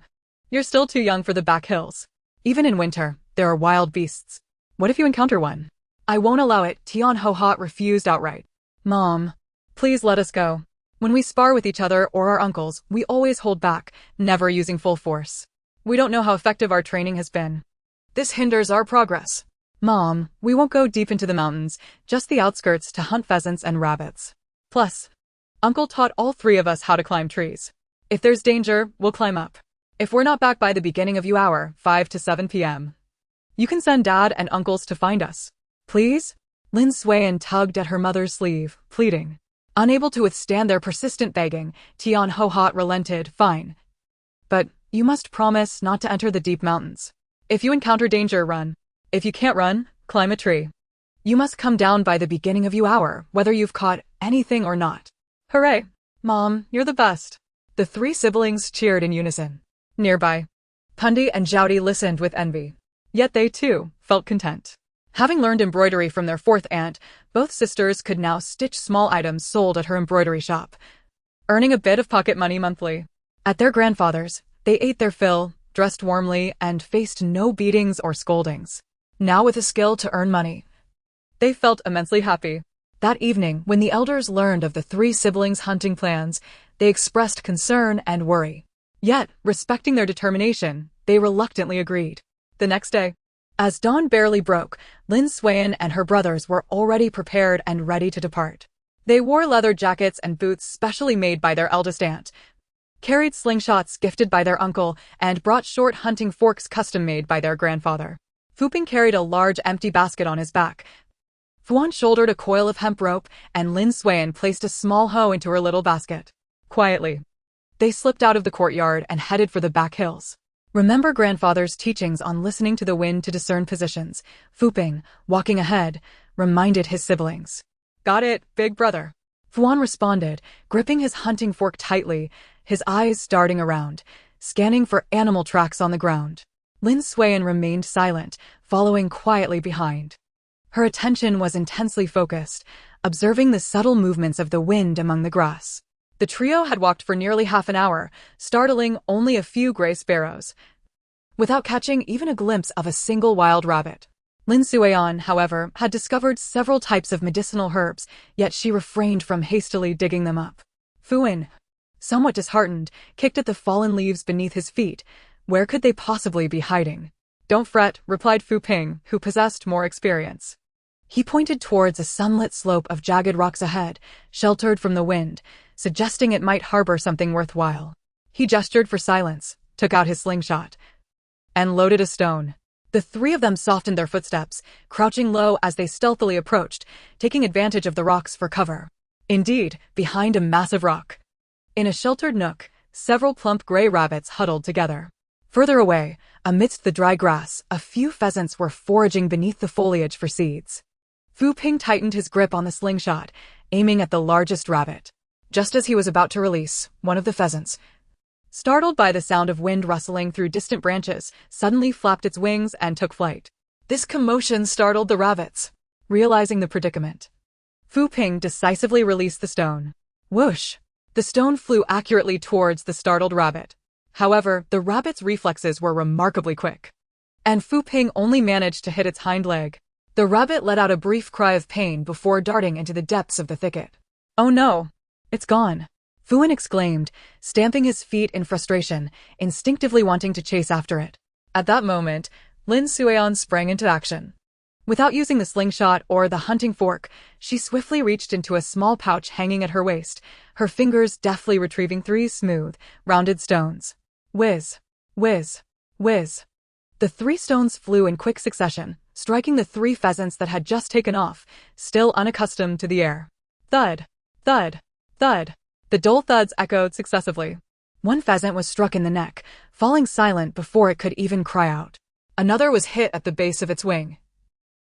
you're still too young for the back hills. Even in winter, there are wild beasts. What if you encounter one?" "I won't allow it," Tian Ho-hot refused outright. "Mom, please let us go. When we spar with each other or our uncles, we always hold back, never using full force. We don't know how effective our training has been. This hinders our progress." "Mom, we won't go deep into the mountains, just the outskirts to hunt pheasants and rabbits. Plus, Uncle taught all 3 of us how to climb trees. If there's danger, we'll climb up. If we're not back by the beginning of hour, 5 to 7 p.m., you can send Dad and uncles to find us. Please?" Lin Suiyan tugged at her mother's sleeve, pleading. Unable to withstand their persistent begging, Tian Ho-hot relented, "Fine. But you must promise not to enter the deep mountains. If you encounter danger, run. If you can't run, Climb a tree. You must come down by the beginning of your hour, whether you've caught anything or not. Hooray! Mom, you're the best. The three siblings cheered in unison. Nearby, Pundi and Joudy listened with envy. Yet they, too, felt content. Having learned embroidery from their fourth aunt, both sisters could now stitch small items sold at her embroidery shop, earning a bit of pocket money monthly. At their grandfather's, they ate their fill, dressed warmly, and faced no beatings or scoldings. Now with a skill to earn money, they felt immensely happy. That evening, when the elders learned of the three siblings' hunting plans, they expressed concern and worry. Yet, respecting their determination, they reluctantly agreed. The next day, as dawn barely broke, Lin Suiyan and her brothers were already prepared and ready to depart. They wore leather jackets and boots specially made by their eldest aunt, carried slingshots gifted by their uncle, and brought short hunting forks custom-made by their grandfather. Fu Ping carried a large empty basket on his back. Fuan shouldered a coil of hemp rope, and Lin Suiyan placed a small hoe into her little basket. Quietly, they slipped out of the courtyard and headed for the back hills. Remember grandfather's teachings on listening to the wind to discern positions. Fu Ping, walking ahead, reminded his siblings. Got it, big brother. Fuan responded, gripping his hunting fork tightly, his eyes darting around, scanning for animal tracks on the ground. Lin Suiyan remained silent, following quietly behind. Her attention was intensely focused, observing the subtle movements of the wind among the grass. The trio had walked for nearly half an hour, startling only a few gray sparrows, without catching even a glimpse of a single wild rabbit. Lin Suiyan, however, had discovered several types of medicinal herbs, yet she refrained from hastily digging them up. Fuan, somewhat disheartened, kicked at the fallen leaves beneath his feet. Where could they possibly be hiding? Don't fret, replied Fu Ping, who possessed more experience. He pointed towards a sunlit slope of jagged rocks ahead, sheltered from the wind, suggesting it might harbor something worthwhile. He gestured for silence, took out his slingshot, and loaded a stone. The three of them softened their footsteps, crouching low as they stealthily approached, taking advantage of the rocks for cover. Indeed, behind a massive rock, in a sheltered nook, several plump gray rabbits huddled together. Further away, amidst the dry grass, a few pheasants were foraging beneath the foliage for seeds. Fu Ping tightened his grip on the slingshot, aiming at the largest rabbit. Just as he was about to release, one of the pheasants, startled by the sound of wind rustling through distant branches, suddenly flapped its wings and took flight. This commotion startled the rabbits. Realizing the predicament, Fu Ping decisively released the stone. Whoosh! The stone flew accurately towards the startled rabbit. However, the rabbit's reflexes were remarkably quick, and Fu Ping only managed to hit its hind leg. The rabbit let out a brief cry of pain before darting into the depths of the thicket. Oh no! It's gone! Fuan exclaimed, stamping his feet in frustration, instinctively wanting to chase after it. At that moment, Lin Suiyan sprang into action. Without using the slingshot or the hunting fork, she swiftly reached into a small pouch hanging at her waist, her fingers deftly retrieving three smooth, rounded stones. Whiz! Whiz! Whiz! The three stones flew in quick succession, striking the three pheasants that had just taken off, still unaccustomed to the air. Thud! Thud! Thud! The dull thuds echoed successively. One pheasant was struck in the neck, falling silent before it could even cry out. Another was hit at the base of its wing,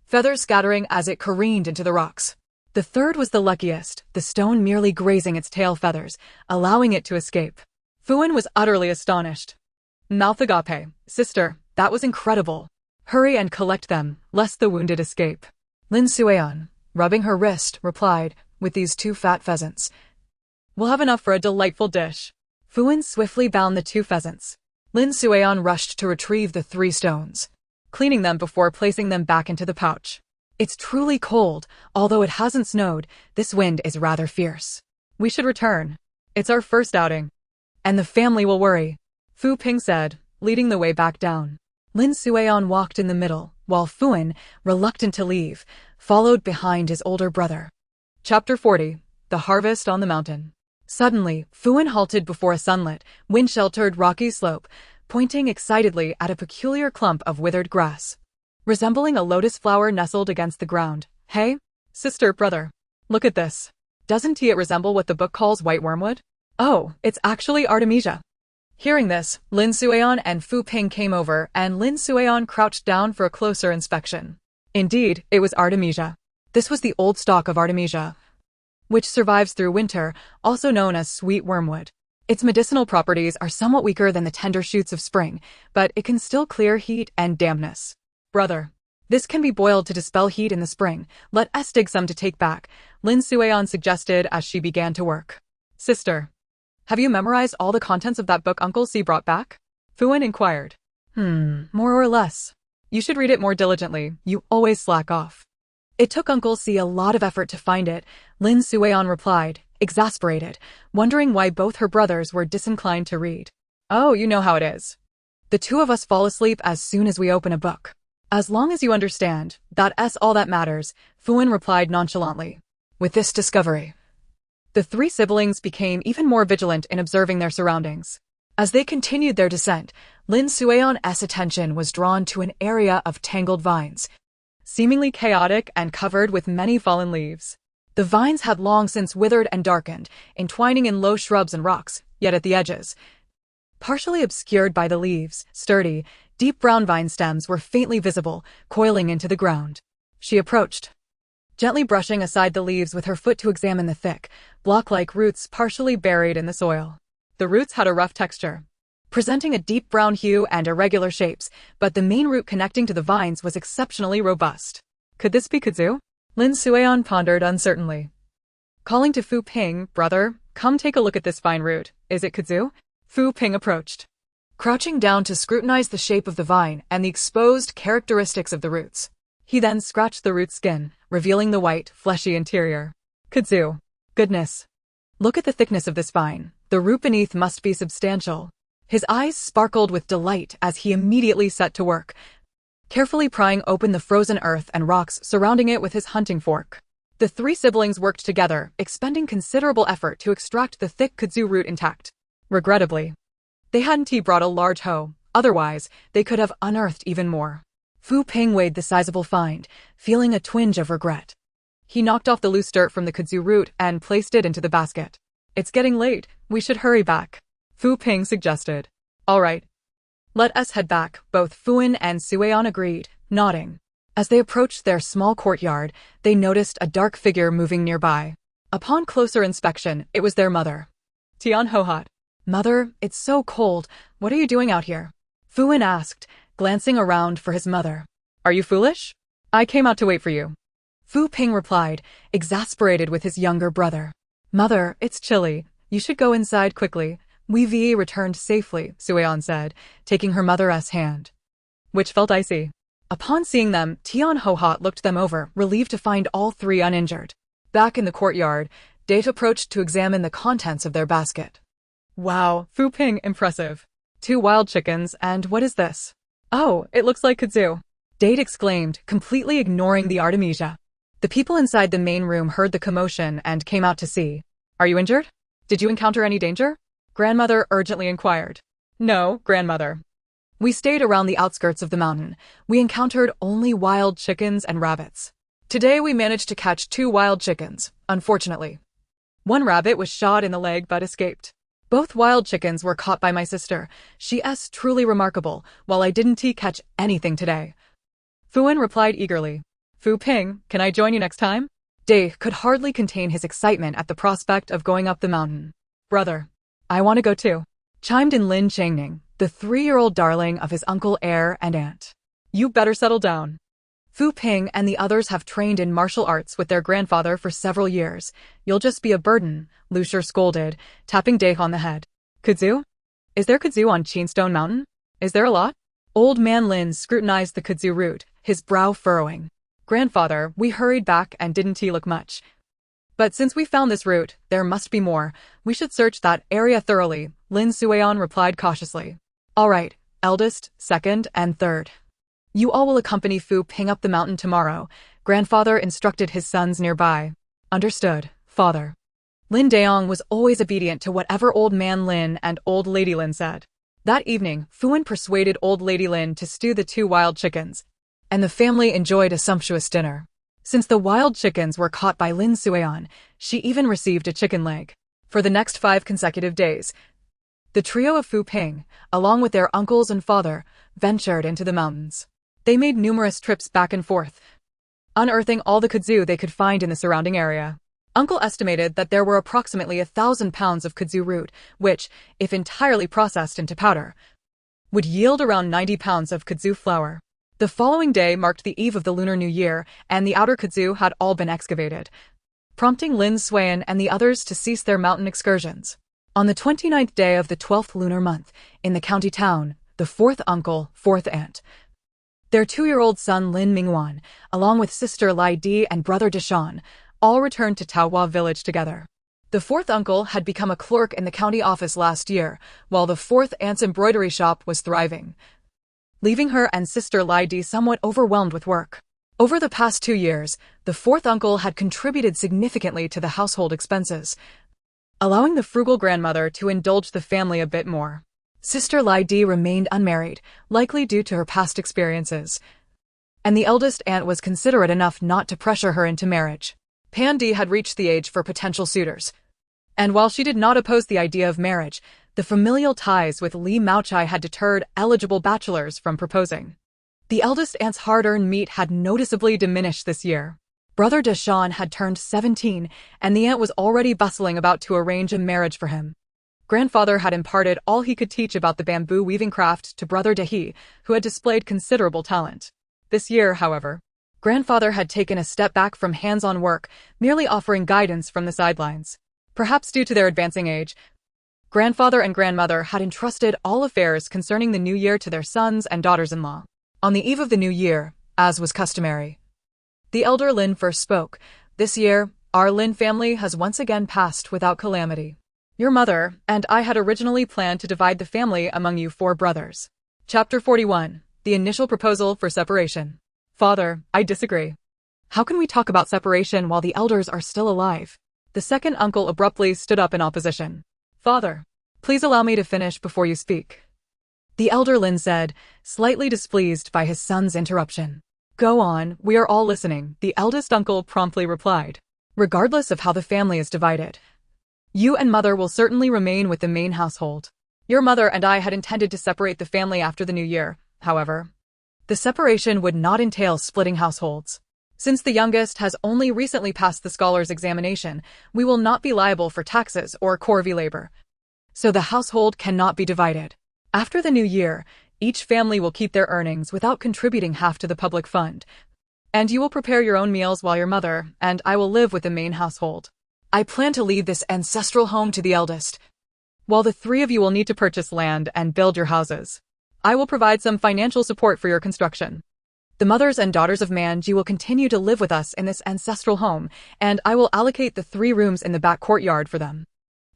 feathers scattering as it careened into the rocks. The third was the luckiest, the stone merely grazing its tail feathers, allowing it to escape. Fuan was utterly astonished. Mouth agape, sister, that was incredible. Hurry and collect them, lest the wounded escape. Lin Suiyan, rubbing her wrist, replied, with these two fat pheasants, we'll have enough for a delightful dish. Fuan swiftly bound the two pheasants. Lin Suiyan rushed to retrieve the three stones, cleaning them before placing them back into the pouch. It's truly cold, although it hasn't snowed, this wind is rather fierce. We should return. It's our first outing, and the family will worry, Fu Ping said, leading the way back down. Lin Suiyan walked in the middle, while Fuan, reluctant to leave, followed behind his older brother. Chapter 40. The Harvest on the Mountain. Suddenly, Fuan halted before a sunlit, wind-sheltered rocky slope, pointing excitedly at a peculiar clump of withered grass, resembling a lotus flower nestled against the ground. Hey, sister, brother, look at this. Doesn't it resemble what the book calls white wormwood? Oh, it's actually Artemisia. Hearing this, Lin Suiyan and Fu Ping came over, and Lin Suiyan crouched down for a closer inspection. Indeed, it was Artemisia. This was the old stalk of Artemisia, which survives through winter, also known as sweet wormwood. Its medicinal properties are somewhat weaker than the tender shoots of spring, but it can still clear heat and dampness. Brother, this can be boiled to dispel heat in the spring. Let us dig some to take back, Lin Sueon suggested as she began to work. Sister, have you memorized all the contents of that book Uncle C brought back? Fuan inquired. More or less. You should read it more diligently, you always slack off. It took Uncle C a lot of effort to find it, Lin Sueon replied, exasperated, wondering why both her brothers were disinclined to read. Oh, you know how it is. The two of us fall asleep as soon as we open a book. As long as you understand, that's all that matters, Fuan replied nonchalantly. With this discovery, the three siblings became even more vigilant in observing their surroundings. As they continued their descent, Lin Sueon's attention was drawn to an area of tangled vines, seemingly chaotic and covered with many fallen leaves. The vines had long since withered and darkened, entwining in low shrubs and rocks, yet at the edges, partially obscured by the leaves, sturdy, deep brown vine stems were faintly visible, coiling into the ground. She approached, gently brushing aside the leaves with her foot to examine the thick, block-like roots partially buried in the soil. The roots had a rough texture, presenting a deep brown hue and irregular shapes, but the main root connecting to the vines was exceptionally robust. Could this be kudzu? Lin Sueon pondered uncertainly. Calling to Fu Ping, brother, come take a look at this fine root. Is it kudzu? Fu Ping approached, crouching down to scrutinize the shape of the vine and the exposed characteristics of the roots. He then scratched the root skin, revealing the white, fleshy interior. Kudzu. Goodness. Look at the thickness of this vine. The root beneath must be substantial. His eyes sparkled with delight as he immediately set to work, carefully prying open the frozen earth and rocks surrounding it with his hunting fork. The three siblings worked together, expending considerable effort to extract the thick kudzu root intact. Regrettably, they hadn't brought a large hoe, otherwise they could have unearthed even more. Fu Ping weighed the sizable find, feeling a twinge of regret. He knocked off the loose dirt from the kudzu root and placed it into the basket. It's getting late, we should hurry back, Fu Ping suggested. All right. Let us head back, both Fuan and Sueon agreed, nodding. As they approached their small courtyard, they noticed a dark figure moving nearby. Upon closer inspection, it was their mother. Tian Hohat. Mother, it's so cold, what are you doing out here? Fuan asked, glancing around for his mother. Are you foolish? I came out to wait for you. Fu Ping replied, exasperated with his younger brother. Mother, it's chilly. You should go inside quickly. We returned safely, Sueon said, taking her mother's hand, which felt icy. Upon seeing them, Tian Hohat looked them over, relieved to find all three uninjured. Back in the courtyard, Date approached to examine the contents of their basket. Wow, Fu Ping, impressive. 2 wild chickens, and what is this? Oh, it looks like kudzu. Date exclaimed, completely ignoring the Artemisia. The people inside the main room heard the commotion and came out to see. Are you injured? Did you encounter any danger? Grandmother urgently inquired. No, grandmother. We stayed around the outskirts of the mountain. We encountered only wild chickens and rabbits. Today we managed to catch 2 wild chickens, unfortunately. 1 rabbit was shot in the leg but escaped. Both wild chickens were caught by my sister. She's truly remarkable, while I didn't catch anything today. Fuan replied eagerly. Fu Ping, can I join you next time? Date could hardly contain his excitement at the prospect of going up the mountain. Brother, I want to go too, chimed in Lin Changning, the 3-year-old darling of his uncle, heir, and aunt. You better settle down. Fu Ping and the others have trained in martial arts with their grandfather for several years. You'll just be a burden, Lucier scolded, tapping Date on the head. Kudzu? Is there kudzu on Chinstone Mountain? Is there a lot? Old man Lin scrutinized the kudzu root, his brow furrowing. Grandfather, we hurried back and didn't look much. But since we found this root, there must be more. We should search that area thoroughly, Lin Sueon replied cautiously. All right, eldest, second, and third. You all will accompany Fu Ping up the mountain tomorrow, grandfather instructed his sons nearby. Understood, father. Lin Daong was always obedient to whatever old man Lin and old lady Lin said. That evening, Fuan persuaded old lady Lin to stew the 2 wild chickens, and the family enjoyed a sumptuous dinner. Since the wild chickens were caught by Lin Sueon, she even received a chicken leg. For the next 5 consecutive days, the trio of Fu Ping, along with their uncles and father, ventured into the mountains. They made numerous trips back and forth, unearthing all the kudzu they could find in the surrounding area. Uncle estimated that there were approximately 1,000 pounds of kudzu root, which, if entirely processed into powder, would yield around 90 pounds of kudzu flour. The following day marked the eve of the Lunar New Year, and the outer kudzu had all been excavated, prompting Lin Xuan and the others to cease their mountain excursions. On the 29th day of the 12th lunar month, in the county town, the fourth uncle, fourth aunt, their 2-year-old son Lin Mingwan, along with sister Lai Di and brother Deshan, all returned to Taohua village together. The fourth uncle had become a clerk in the county office last year, while the fourth aunt's embroidery shop was thriving, leaving her and sister Lai Di somewhat overwhelmed with work. Over the past 2 years, the fourth uncle had contributed significantly to the household expenses, allowing the frugal grandmother to indulge the family a bit more. Sister Lai Di remained unmarried, likely due to her past experiences, and the eldest aunt was considerate enough not to pressure her into marriage. Pan Di had reached the age for potential suitors, and while she did not oppose the idea of marriage, the familial ties with Li Maochai had deterred eligible bachelors from proposing. The eldest aunt's hard-earned meat had noticeably diminished this year. Brother Deshan had turned 17, and the aunt was already bustling about to arrange a marriage for him. Grandfather had imparted all he could teach about the bamboo weaving craft to brother Dehi, who had displayed considerable talent. This year, however, grandfather had taken a step back from hands-on work, merely offering guidance from the sidelines. Perhaps due to their advancing age, grandfather and grandmother had entrusted all affairs concerning the new year to their sons and daughters-in-law. On the eve of the new year, as was customary, the elder Lin first spoke. This year, our Lin family has once again passed without calamity. Your mother and I had originally planned to divide the family among you 4 brothers. Chapter 41. The initial proposal for separation. Father, I disagree. How can we talk about separation while the elders are still alive? The second uncle abruptly stood up in opposition. Father, please allow me to finish before you speak, the elder Lin said, slightly displeased by his son's interruption. Go on, we are all listening, the eldest uncle promptly replied. Regardless of how the family is divided, you and mother will certainly remain with the main household. Your mother and I had intended to separate the family after the new year, however. The separation would not entail splitting households. Since the youngest has only recently passed the scholar's examination, we will not be liable for taxes or corvée labor, so the household cannot be divided. After the new year, each family will keep their earnings without contributing half to the public fund, and you will prepare your own meals while your mother and I will live with the main household. I plan to leave this ancestral home to the eldest, while the 3 of you will need to purchase land and build your houses. I will provide some financial support for your construction. The mothers and daughters of Manji will continue to live with us in this ancestral home, and I will allocate the 3 rooms in the back courtyard for them.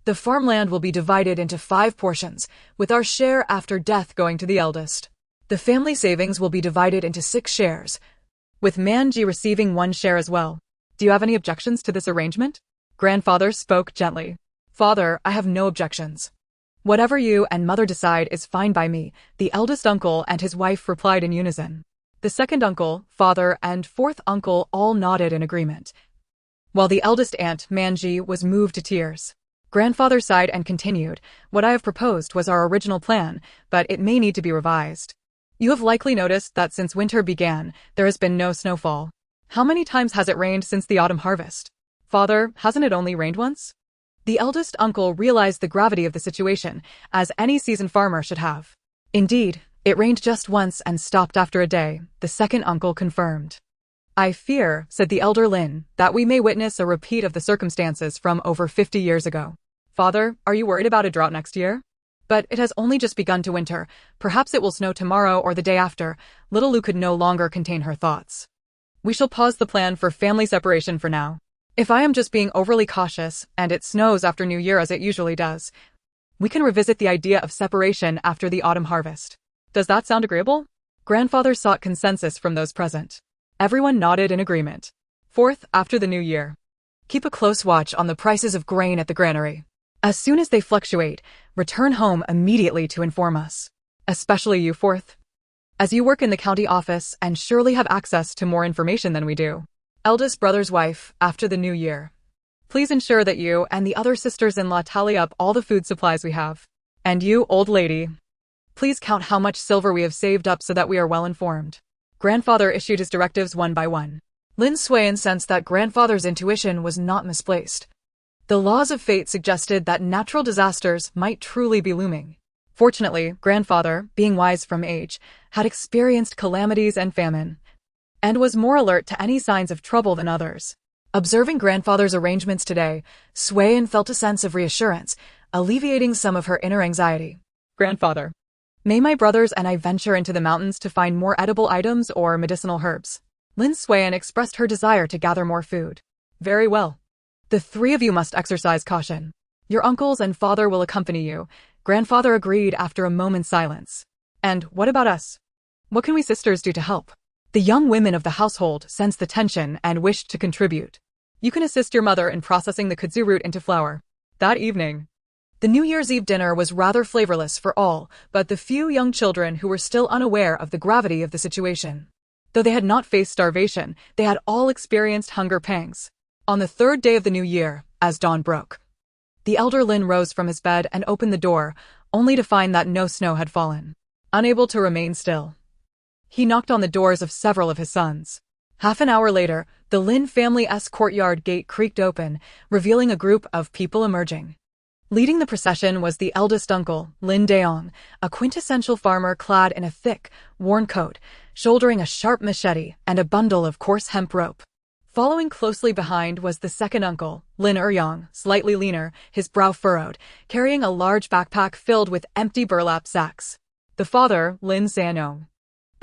The farmland will be divided into 5 portions, with our share after death going to the eldest. The family savings will be divided into 6 shares, with Manji receiving 1 share as well. Do you have any objections to this arrangement? Grandfather spoke gently. Father, I have no objections. Whatever you and mother decide is fine by me, the eldest uncle and his wife replied in unison. The second uncle, father, and fourth uncle all nodded in agreement, while the eldest aunt, Manji, was moved to tears. Grandfather sighed and continued, what I have proposed was our original plan, but it may need to be revised. You have likely noticed that since winter began, there has been no snowfall. How many times has it rained since the autumn harvest? Father, hasn't it only rained once? The eldest uncle realized the gravity of the situation, as any seasoned farmer should have. Indeed, it rained just once and stopped after a day, the second uncle confirmed. I fear, said the elder Lin, that we may witness a repeat of the circumstances from over 50 years ago. Father, are you worried about a drought next year? But it has only just begun to winter. Perhaps it will snow tomorrow or the day after. Little Lu could no longer contain her thoughts. We shall pause the plan for family separation for now. If I am just being overly cautious, and it snows after New Year as it usually does, we can revisit the idea of separation after the autumn harvest. Does that sound agreeable? Grandfather sought consensus from those present. Everyone nodded in agreement. 4th, after the New Year. Keep a close watch on the prices of grain at the granary. As soon as they fluctuate, return home immediately to inform us. Especially you, 4th, as you work in the county office and surely have access to more information than we do. Eldest brother's wife, after the New Year. Please ensure that you and the other sisters-in-law tally up all the food supplies we have. And you, old lady, please count how much silver we have saved up so that we are well informed. Grandfather issued his directives one by one. Lin Suiyan sensed that grandfather's intuition was not misplaced. The laws of fate suggested that natural disasters might truly be looming. Fortunately, grandfather, being wise from age, had experienced calamities and famine, and was more alert to any signs of trouble than others. Observing grandfather's arrangements today, Suiyan felt a sense of reassurance, alleviating some of her inner anxiety. Grandfather, may my brothers and I venture into the mountains to find more edible items or medicinal herbs? Lin Suiyan expressed her desire to gather more food. Very well. The three of you must exercise caution. Your uncles and father will accompany you. Grandfather agreed after a moment's silence. And what about us? What can we sisters do to help? The young women of the household sensed the tension and wished to contribute. You can assist your mother in processing the kudzu root into flour. That evening, the New Year's Eve dinner was rather flavorless for all but the few young children who were still unaware of the gravity of the situation. Though they had not faced starvation, they had all experienced hunger pangs. On the third day of the new year, as dawn broke, the elder Lin rose from his bed and opened the door, only to find that no snow had fallen. Unable to remain still, he knocked on the doors of several of his sons. Half an hour later, the Lin family's courtyard gate creaked open, revealing a group of people emerging. Leading the procession was the eldest uncle, Lin Daong, a quintessential farmer clad in a thick, worn coat, shouldering a sharp machete and a bundle of coarse hemp rope. Following closely behind was the second uncle, Lin Eryong, slightly leaner, his brow furrowed, carrying a large backpack filled with empty burlap sacks. The father, Lin Sanong,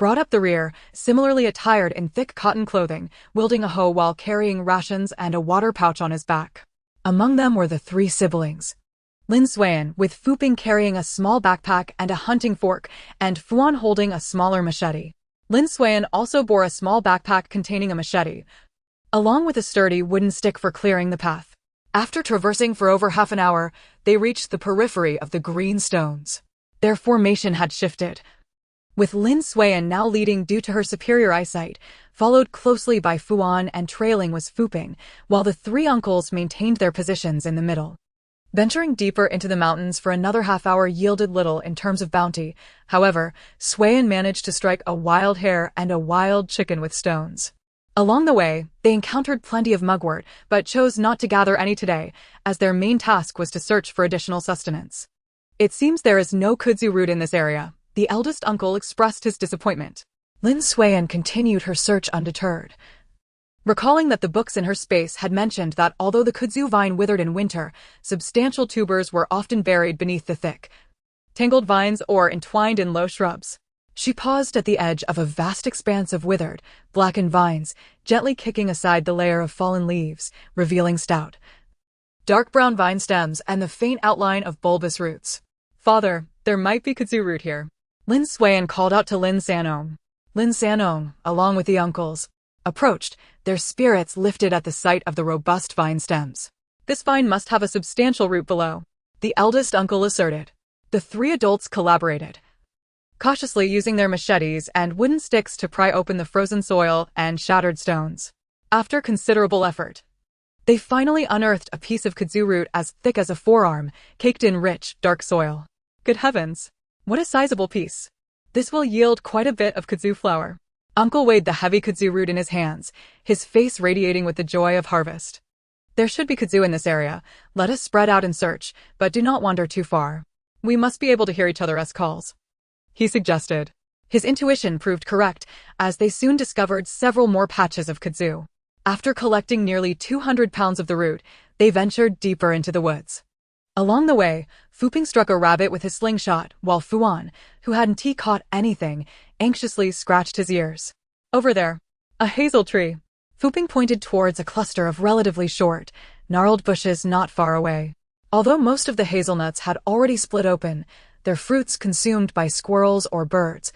brought up the rear, similarly attired in thick cotton clothing, wielding a hoe while carrying rations and a water pouch on his back. Among them were the three siblings. Lin Suiyan, with Fu Ping carrying a small backpack and a hunting fork, and Fuan holding a smaller machete. Lin Suiyan also bore a small backpack containing a machete, along with a sturdy wooden stick for clearing the path. After traversing for over half an hour, they reached the periphery of the green stones. Their formation had shifted, with Lin Suiyan now leading due to her superior eyesight, followed closely by Fuan, and trailing was Fu Ping, while the three uncles maintained their positions in the middle. Venturing deeper into the mountains for another half hour yielded little in terms of bounty. However, Suiyan managed to strike a wild hare and a wild chicken with stones. Along the way, they encountered plenty of mugwort, but chose not to gather any today, as their main task was to search for additional sustenance. It seems there is no kudzu root in this area, the eldest uncle expressed his disappointment. Lin Suiyan continued her search undeterred, recalling that the books in her space had mentioned that although the kudzu vine withered in winter, substantial tubers were often buried beneath the thick, tangled vines or entwined in low shrubs. She paused at the edge of a vast expanse of withered, blackened vines, gently kicking aside the layer of fallen leaves, revealing stout, dark brown vine stems and the faint outline of bulbous roots. Father, there might be kudzu root here. Lin Suiyan called out to Lin Sanong. Lin Sanong, along with the uncles, approached, their spirits lifted at the sight of the robust vine stems. This vine must have a substantial root below, the eldest uncle asserted. The three adults collaborated, cautiously using their machetes and wooden sticks to pry open the frozen soil and shattered stones. After considerable effort, they finally unearthed a piece of kudzu root as thick as a forearm, caked in rich, dark soil. Good heavens! What a sizable piece! This will yield quite a bit of kudzu flour. Uncle weighed the heavy kudzu root in his hands, his face radiating with the joy of harvest. There should be kudzu in this area. Let us spread out and search, but do not wander too far. We must be able to hear each other's calls, he suggested. His intuition proved correct, as they soon discovered several more patches of kudzu. After collecting nearly 200 pounds of the root, they ventured deeper into the woods. Along the way, Fu Ping struck a rabbit with his slingshot, while Fuan, who hadn't caught anything, anxiously scratched his ears. Over there, a hazel tree. Fu Ping pointed towards a cluster of relatively short, gnarled bushes not far away. Although most of the hazelnuts had already split open, their fruits consumed by squirrels or birds,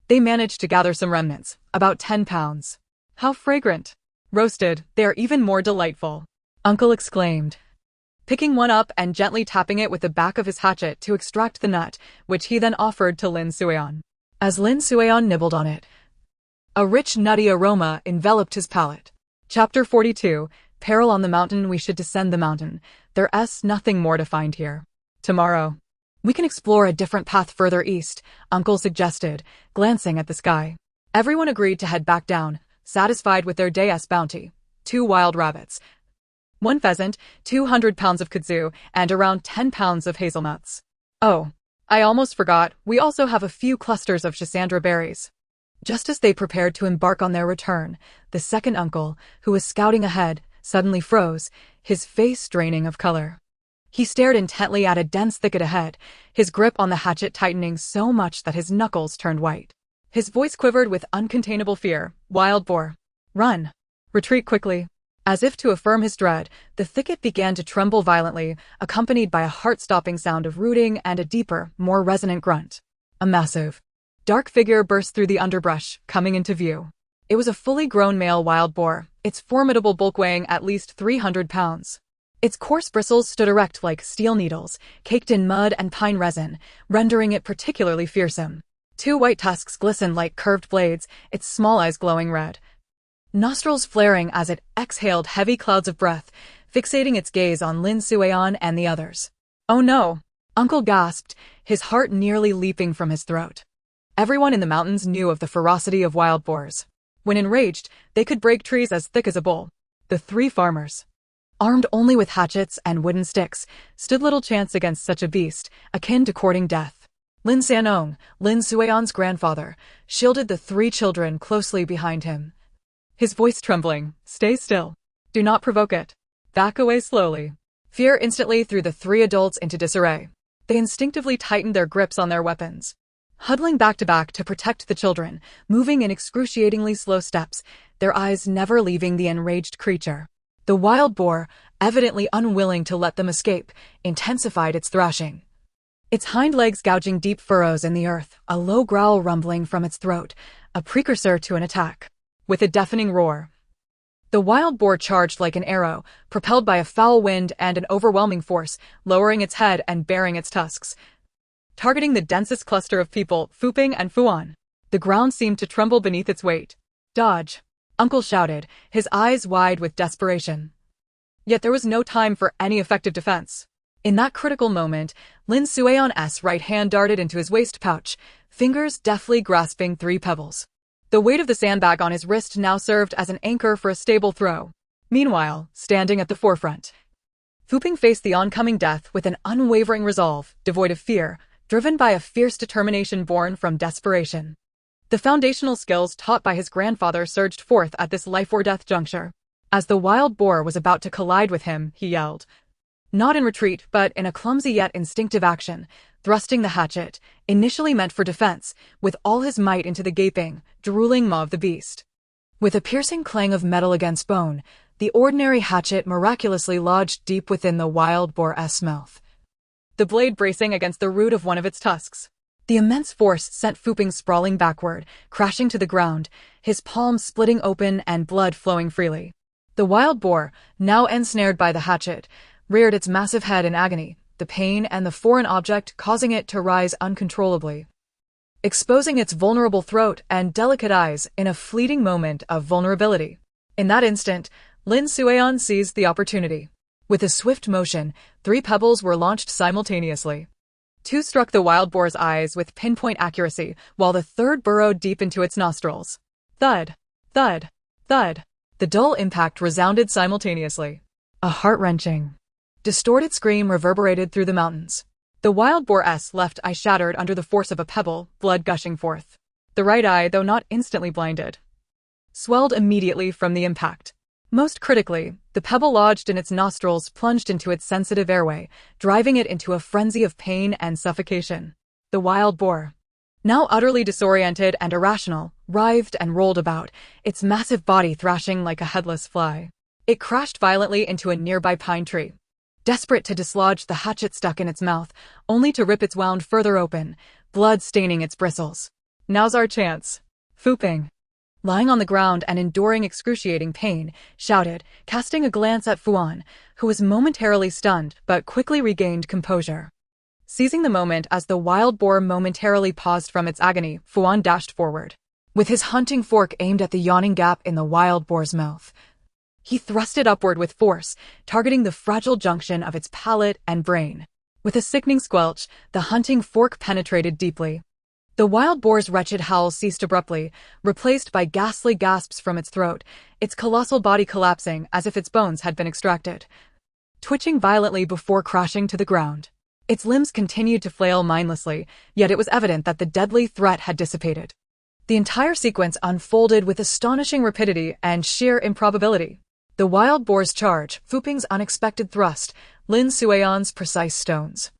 they managed to gather some remnants, about 10 pounds. How fragrant! Roasted, they are even more delightful, Uncle exclaimed, picking one up and gently tapping it with the back of his hatchet to extract the nut, which he then offered to Lin Suiyan. As Lin Suiyan nibbled on it, a rich nutty aroma enveloped his palate. Chapter 42, Peril on the Mountain. We should descend the mountain. There's nothing more to find here. Tomorrow, we can explore a different path further east, Uncle suggested, glancing at the sky. Everyone agreed to head back down, satisfied with their day's bounty. 2 wild rabbits, 1 pheasant, 200 pounds of kudzu, and around 10 pounds of hazelnuts. Oh, I almost forgot, we also have a few clusters of schisandra berries. Just as they prepared to embark on their return, the second uncle, who was scouting ahead, suddenly froze, his face draining of color. He stared intently at a dense thicket ahead, his grip on the hatchet tightening so much that his knuckles turned white. His voice quivered with uncontainable fear. Wild boar. Run. Retreat quickly. As if to affirm his dread, the thicket began to tremble violently, accompanied by a heart-stopping sound of rooting and a deeper, more resonant grunt. A massive, dark figure burst through the underbrush, coming into view. It was a fully grown male wild boar, its formidable bulk weighing at least 300 pounds. Its coarse bristles stood erect like steel needles, caked in mud and pine resin, rendering it particularly fearsome. 2 white tusks glistened like curved blades, its small eyes glowing red. Nostrils flaring as it exhaled heavy clouds of breath, fixating its gaze on Lin Suian and the others. Oh no! Uncle gasped, his heart nearly leaping from his throat. Everyone in the mountains knew of the ferocity of wild boars. When enraged, they could break trees as thick as a bull. The 3 farmers, armed only with hatchets and wooden sticks, stood little chance against such a beast, akin to courting death. Lin Sanong, Lin Suian's grandfather, shielded the 3 children closely behind him. His voice trembling, "Stay still. Do not provoke it. Back away slowly." Fear instantly threw the 3 adults into disarray. They instinctively tightened their grips on their weapons. Huddling back to protect the children, moving in excruciatingly slow steps, their eyes never leaving the enraged creature. The wild boar, evidently unwilling to let them escape, intensified its thrashing. Its hind legs gouging deep furrows in the earth, a low growl rumbling from its throat, a precursor to an attack. With a deafening roar, the wild boar charged like an arrow, propelled by a foul wind and an overwhelming force, lowering its head and baring its tusks, targeting the densest cluster of people, Fuping and Fuan. The ground seemed to tremble beneath its weight. Dodge! Uncle shouted, his eyes wide with desperation. Yet there was no time for any effective defense. In that critical moment, Lin Suian's right hand darted into his waist pouch, fingers deftly grasping 3 pebbles. The weight of the sandbag on his wrist now served as an anchor for a stable throw. Meanwhile, standing at the forefront, Fuping faced the oncoming death with an unwavering resolve, devoid of fear, driven by a fierce determination born from desperation. The foundational skills taught by his grandfather surged forth at this life-or-death juncture. As the wild boar was about to collide with him, he yelled. Not in retreat, but in a clumsy yet instinctive action, thrusting the hatchet, initially meant for defense, with all his might into the gaping, drooling maw of the beast. With a piercing clang of metal against bone, the ordinary hatchet miraculously lodged deep within the wild boar's mouth, the blade bracing against the root of one of its tusks. The immense force sent Fuping sprawling backward, crashing to the ground, his palm splitting open and blood flowing freely. The wild boar, now ensnared by the hatchet, reared its massive head in agony, the pain and the foreign object causing it to rise uncontrollably, exposing its vulnerable throat and delicate eyes in a fleeting moment of vulnerability. In that instant, Lin Suian seized the opportunity. With a swift motion, 3 pebbles were launched simultaneously. 2 struck the wild boar's eyes with pinpoint accuracy, while the 3rd burrowed deep into its nostrils. Thud! Thud! Thud! The dull impact resounded simultaneously. A heart-wrenching, distorted scream reverberated through the mountains. The wild boar's left eye shattered under the force of a pebble, blood gushing forth. The right eye, though not instantly blinded, swelled immediately from the impact. Most critically, the pebble lodged in its nostrils plunged into its sensitive airway, driving it into a frenzy of pain and suffocation. The wild boar, now utterly disoriented and irrational, writhed and rolled about, its massive body thrashing like a headless fly. It crashed violently into a nearby pine tree, desperate to dislodge the hatchet stuck in its mouth, only to rip its wound further open, blood staining its bristles. Now's our chance. Fuping, lying on the ground and enduring excruciating pain, shouted, casting a glance at Fuan, who was momentarily stunned but quickly regained composure. Seizing the moment as the wild boar momentarily paused from its agony, Fuan dashed forward. With his hunting fork aimed at the yawning gap in the wild boar's mouth, he thrust it upward with force, targeting the fragile junction of its palate and brain. With a sickening squelch, the hunting fork penetrated deeply, The wild boar's wretched howl ceased abruptly, replaced by ghastly gasps from its throat, its colossal body collapsing as if its bones had been extracted, twitching violently before crashing to the ground. Its limbs continued to flail mindlessly, yet it was evident that the deadly threat had dissipated. The entire sequence unfolded with astonishing rapidity and sheer improbability. The wild boar's charge, Fuping's unexpected thrust, Lin Suion's precise stones,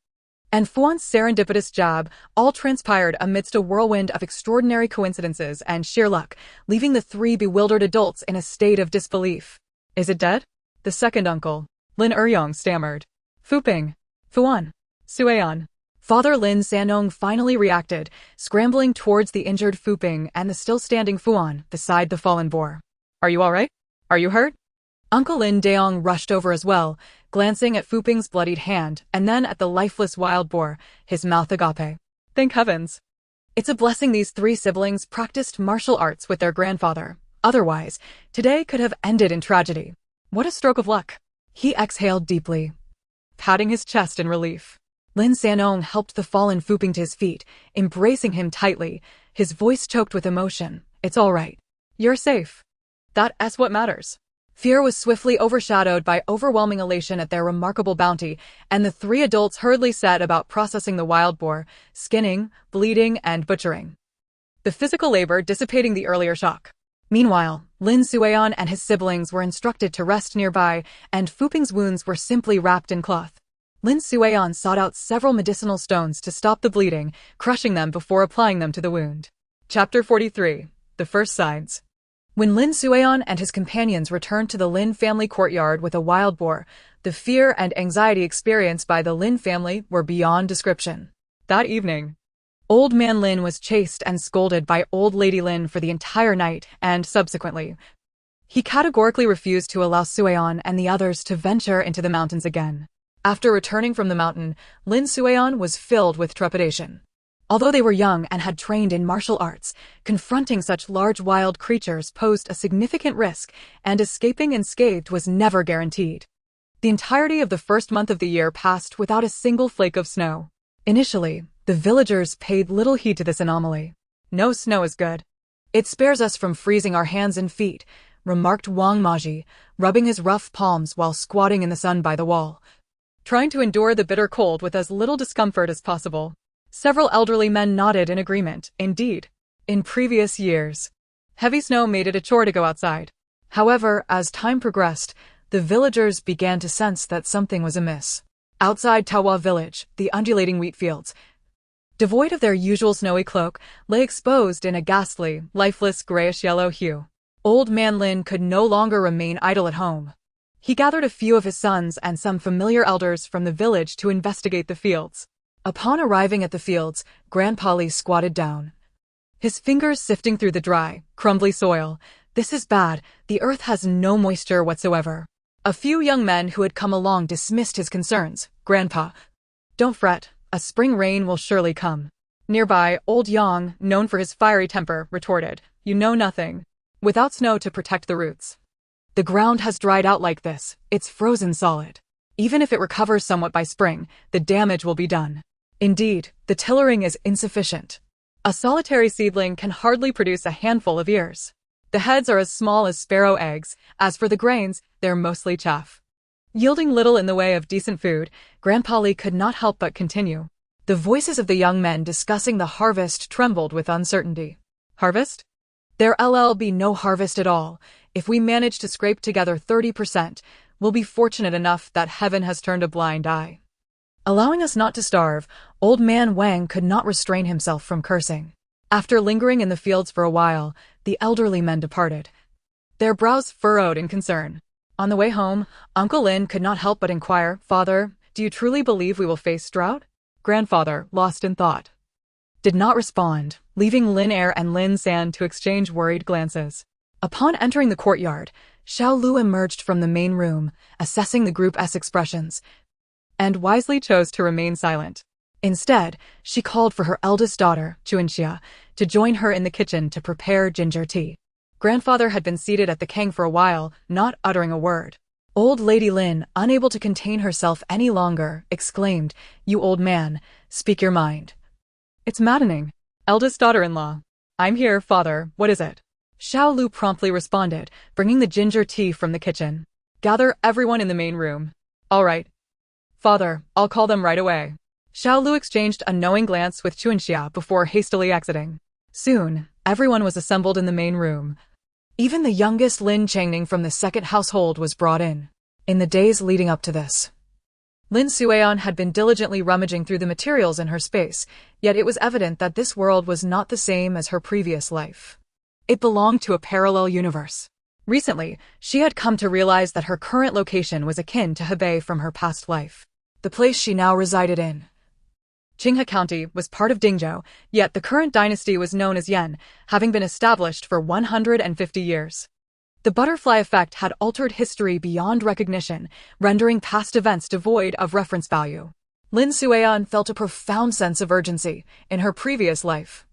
and Fuan's serendipitous jab all transpired amidst a whirlwind of extraordinary coincidences and sheer luck, leaving the three bewildered adults in a state of disbelief. "Is it dead?" the second uncle, Lin Eryong, stammered. "Fuping, Fuan, Suion." Father Lin Sanong finally reacted, scrambling towards the injured Fuping and the still-standing Fuan beside the fallen boar. "Are you all right? Are you hurt?" Uncle Lin Daong rushed over as well, glancing at Fuping's bloodied hand and then at the lifeless wild boar, his mouth agape. "Thank heavens. It's a blessing these three siblings practiced martial arts with their grandfather. Otherwise, today could have ended in tragedy. What a stroke of luck." He exhaled deeply, patting his chest in relief. Lin Sanong helped the fallen Fuping to his feet, embracing him tightly, his voice choked with emotion. "It's all right. You're safe. That's what matters." Fear was swiftly overshadowed by overwhelming elation at their remarkable bounty, and the three adults hurriedly set about processing the wild boar, skinning, bleeding, and butchering, the physical labor dissipating the earlier shock. Meanwhile, Lin Suion and his siblings were instructed to rest nearby, and Fuping's wounds were simply wrapped in cloth. Lin Suion sought out several medicinal stones to stop the bleeding, crushing them before applying them to the wound. Chapter 43. The First Signs. When Lin Suion and his companions returned to the Lin family courtyard with a wild boar, the fear and anxiety experienced by the Lin family were beyond description. That evening, Old Man Lin was chased and scolded by Old Lady Lin for the entire night, and subsequently, he categorically refused to allow Suion and the others to venture into the mountains again. After returning from the mountain, Lin Suion was filled with trepidation. Although they were young and had trained in martial arts, confronting such large wild creatures posed a significant risk, and escaping unscathed was never guaranteed. The entirety of the first month of the year passed without a single flake of snow. Initially, the villagers paid little heed to this anomaly. "No snow is good. It spares us from freezing our hands and feet," remarked Wang Maji, rubbing his rough palms while squatting in the sun by the wall, trying to endure the bitter cold with as little discomfort as possible. Several elderly men nodded in agreement. Indeed, in previous years, heavy snow made it a chore to go outside. However, as time progressed, the villagers began to sense that something was amiss. Outside Tawa village, the undulating wheat fields, devoid of their usual snowy cloak, lay exposed in a ghastly, lifeless grayish-yellow hue. Old Man Lin could no longer remain idle at home. He gathered a few of his sons and some familiar elders from the village to investigate the fields. Upon arriving at the fields, Grandpa Li squatted down, his fingers sifting through the dry, crumbly soil. "This is bad. The earth has no moisture whatsoever." A few young men who had come along dismissed his concerns. "Grandpa, don't fret. A spring rain will surely come." Nearby, Old Yang, known for his fiery temper, retorted, "You know nothing. Without snow to protect the roots, the ground has dried out like this. It's frozen solid. Even if it recovers somewhat by spring, the damage will be done. Indeed, the tillering is insufficient. A solitary seedling can hardly produce a handful of ears. The heads are as small as sparrow eggs. As for the grains, they're mostly chaff." Yielding little in the way of decent food, Grandpa Li could not help but continue. The voices of the young men discussing the harvest trembled with uncertainty. "Harvest? There'll be no harvest at all. If we manage to scrape together 30%, we'll be fortunate enough that heaven has turned a blind eye." Allowing us not to starve, Old Man Wang could not restrain himself from cursing. After lingering in the fields for a while, the elderly men departed, their brows furrowed in concern. On the way home, Uncle Lin could not help but inquire, "Father, do you truly believe we will face drought?" Grandfather, lost in thought, did not respond, leaving Lin Er and Lin San to exchange worried glances. Upon entering the courtyard, Xiao Lu emerged from the main room, assessing the group's expressions, and wisely chose to remain silent. Instead, she called for her eldest daughter, Chuanxia, to join her in the kitchen to prepare ginger tea. Grandfather had been seated at the kang for a while, not uttering a word. Old Lady Lin, unable to contain herself any longer, exclaimed, "You old man, speak your mind." "It's maddening. Eldest daughter-in-law. I'm here, father, what is it? Xiao Lu promptly responded, bringing the ginger tea from the kitchen. Gather everyone in the main room. All right. Father, I'll call them right away. Xiao Lu exchanged a knowing glance with Chuanxia before hastily exiting. Soon, everyone was assembled in the main room. Even the youngest Lin Changning from the second household was brought in. In the days leading up to this, Lin Sueon had been diligently rummaging through the materials in her space, yet it was evident that this world was not the same as her previous life. It belonged to a parallel universe. Recently, she had come to realize that her current location was akin to Hebei from her past life. The place she now resided in, Qinghe County, was part of Dingzhou, yet the current dynasty was known as Yan, having been established for 150 years. The butterfly effect had altered history beyond recognition, rendering past events devoid of reference value. Lin Sueon felt a profound sense of urgency in her previous life.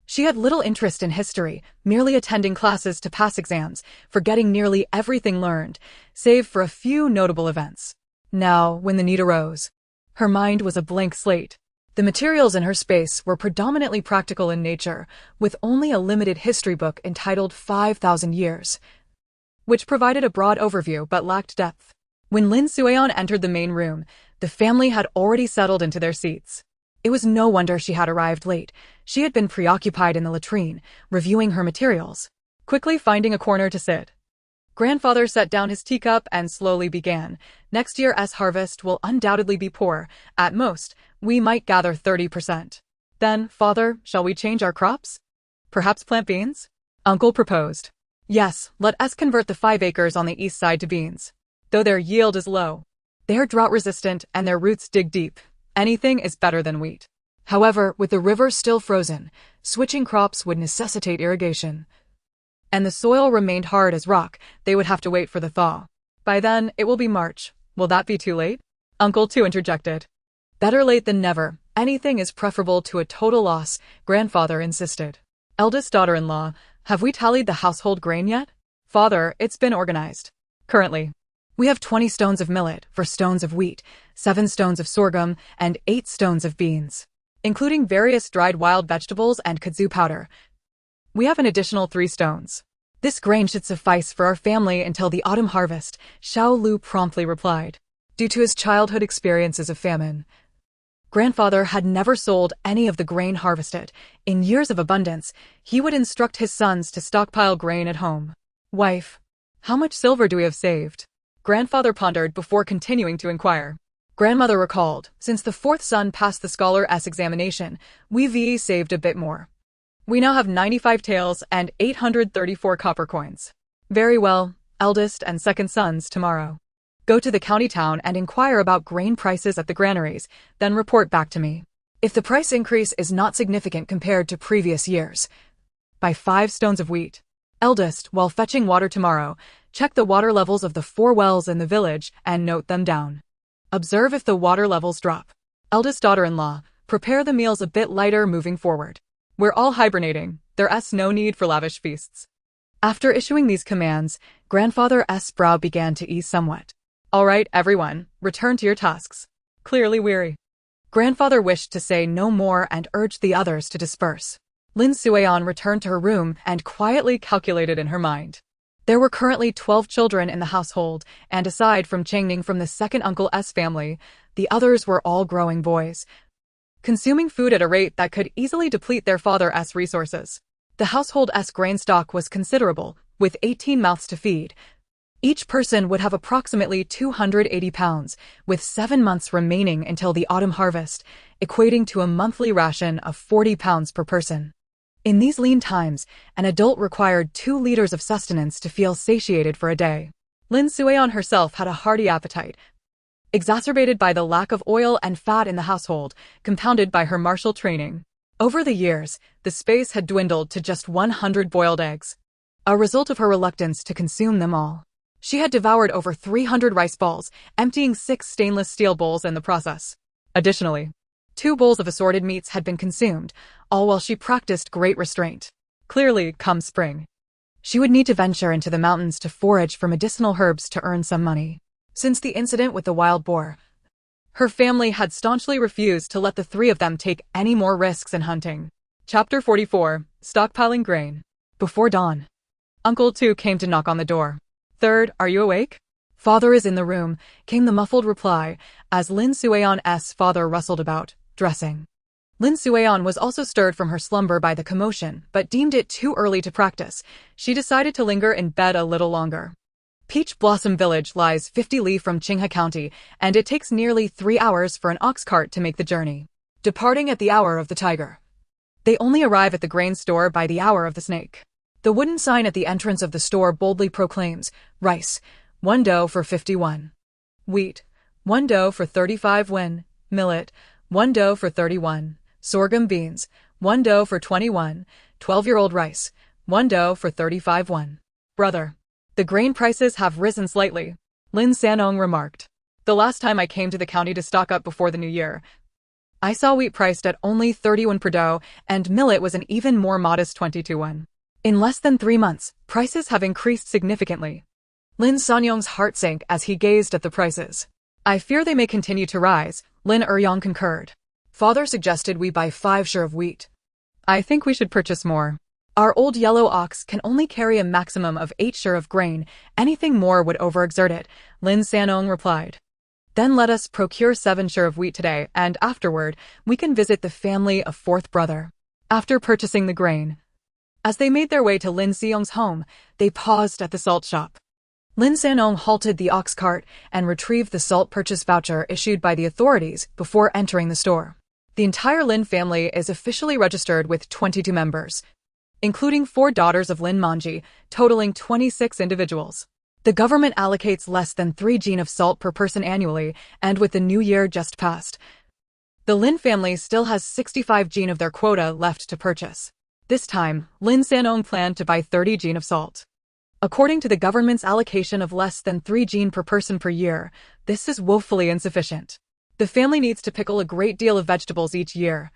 She had little interest in history, merely attending classes to pass exams, forgetting nearly everything learned, save for a few notable events. Now, when the need arose, her mind was a blank slate. The materials in her space were predominantly practical in nature, with only a limited history book entitled 5,000 Years, which provided a broad overview but lacked depth. When Lin Sueon entered the main room, the family had already settled into their seats. It was no wonder she had arrived late. She had been preoccupied in the latrine, reviewing her materials. Quickly finding a corner to sit, Grandfather set down his teacup and slowly began. Next year's harvest will undoubtedly be poor. At most, we might gather 30%. Then, father, shall we change our crops? Perhaps plant beans? Uncle proposed. Yes, let us convert the 5 acres on the east side to beans. Though their yield is low, they are drought-resistant and their roots dig deep. Anything is better than wheat. However, with the river still frozen, switching crops would necessitate irrigation. And the soil remained hard as rock, they would have to wait for the thaw. By then, it will be March. Will that be too late? Uncle too interjected. Better late than never. Anything is preferable to a total loss, Grandfather insisted. Eldest daughter-in-law, have we tallied the household grain yet? Father, it's been organized. Currently, we have 20 stones of millet, 4 stones of wheat, 7 stones of sorghum, and 8 stones of beans, including various dried wild vegetables and kudzu powder. We have an additional 3 stones. This grain should suffice for our family until the autumn harvest, Xiao Lu promptly replied. Due to his childhood experiences of famine, Grandfather had never sold any of the grain harvested. In years of abundance, he would instruct his sons to stockpile grain at home. Wife, how much silver do we have saved? Grandfather pondered before continuing to inquire. Grandmother recalled, since the 4th son passed the scholar's examination, we've saved a bit more. We now have 95 taels and 834 copper coins. Very well, eldest and second sons tomorrow. Go to the county town and inquire about grain prices at the granaries, then report back to me. If the price increase is not significant compared to previous years, buy 5 stones of wheat. Eldest, while fetching water tomorrow, check the water levels of the 4 wells in the village and note them down. Observe if the water levels drop. Eldest daughter-in-law, prepare the meals a bit lighter moving forward. We're all hibernating. There's no need for lavish feasts. After issuing these commands, Grandfather's brow began to ease somewhat. All right, everyone, return to your tasks. Clearly weary. Grandfather wished to say no more and urged the others to disperse. Lin Sueon returned to her room and quietly calculated in her mind. There were currently 12 children in the household, and aside from Changning from the second uncle's family, the others were all growing boys, consuming food at a rate that could easily deplete their father's resources. The household's grain stock was considerable, with 18 mouths to feed. Each person would have approximately 280 pounds, with 7 months remaining until the autumn harvest, equating to a monthly ration of 40 pounds per person. In these lean times, an adult required 2 liters of sustenance to feel satiated for a day. Lin Sueon herself had a hearty appetite, exacerbated by the lack of oil and fat in the household, compounded by her martial training. Over the years, the space had dwindled to just 100 boiled eggs, a result of her reluctance to consume them all. She had devoured over 300 rice balls, emptying 6 stainless steel bowls in the process. Additionally, 2 bowls of assorted meats had been consumed, all while she practiced great restraint. Clearly, come spring, she would need to venture into the mountains to forage for medicinal herbs to earn some money. Since the incident with the wild boar, her family had staunchly refused to let the 3 of them take any more risks in hunting. Chapter 44. Stockpiling Grain. Before dawn, Uncle Tu came to knock on the door. "Third, are you awake?" "Father is in the room," came the muffled reply, as Lin Sueon's father rustled about, dressing. Lin Sueon was also stirred from her slumber by the commotion, but deemed it too early to practice. She decided to linger in bed a little longer. Peach Blossom Village lies 50 li from Qinghe County, and it takes nearly 3 hours for an ox cart to make the journey. Departing at the hour of the tiger, they only arrive at the grain store by the hour of the snake. The wooden sign at the entrance of the store boldly proclaims, rice, 1 do for 51. Wheat, 1 do for 35 won. Millet, 1 do for 31. Sorghum beans, 1 do for 21. 12-year-old rice, 1 do for 35 won. "Brother, the grain prices have risen slightly," Lin Sanong remarked. "The last time I came to the county to stock up before the new year, I saw wheat priced at only 30 won per do, and millet was an even more modest 22 won. In less than 3 months, prices have increased significantly." Lin Sanyong's heart sank as he gazed at the prices. "I fear they may continue to rise," Lin Eryong concurred. "Father suggested we buy 5 share of wheat. I think we should purchase more. Our old yellow ox can only carry a maximum of 8 share of grain. Anything more would overexert it," Lin Sanong replied. "Then let us procure 7 share of wheat today, and afterward, we can visit the family of 4th brother." After purchasing the grain, as they made their way to Lin Seong's home, they paused at the salt shop. Lin Sanong halted the ox cart and retrieved the salt purchase voucher issued by the authorities before entering the store. The entire Lin family is officially registered with 22 members, including 4 daughters of Lin Manji, totaling 26 individuals. The government allocates less than 3 jin of salt per person annually, and with the new year just passed, the Lin family still has 65 jin of their quota left to purchase. This time, Lin Sanong planned to buy 30 jin of salt. According to the government's allocation of less than 3 jin per person per year, this is woefully insufficient. The family needs to pickle a great deal of vegetables each year,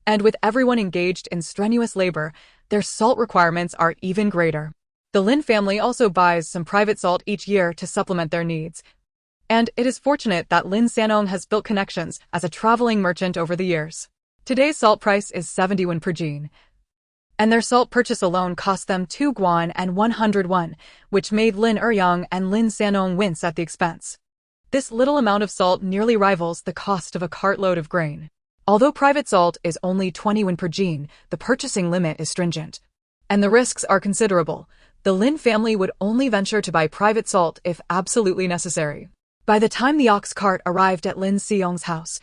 and with everyone engaged in strenuous labor, their salt requirements are even greater. The Lin family also buys some private salt each year to supplement their needs, and it is fortunate that Lin Sanong has built connections as a traveling merchant over the years. Today's salt price is 70 won per jin, and their salt purchase alone cost them 2 guan and 100 won, which made Lin Eryong and Lin Sanong wince at the expense. This little amount of salt nearly rivals the cost of a cartload of grain. Although private salt is only 20 won per jin, the purchasing limit is stringent, and the risks are considerable. The Lin family would only venture to buy private salt if absolutely necessary. By the time the ox cart arrived at Lin Seong's house,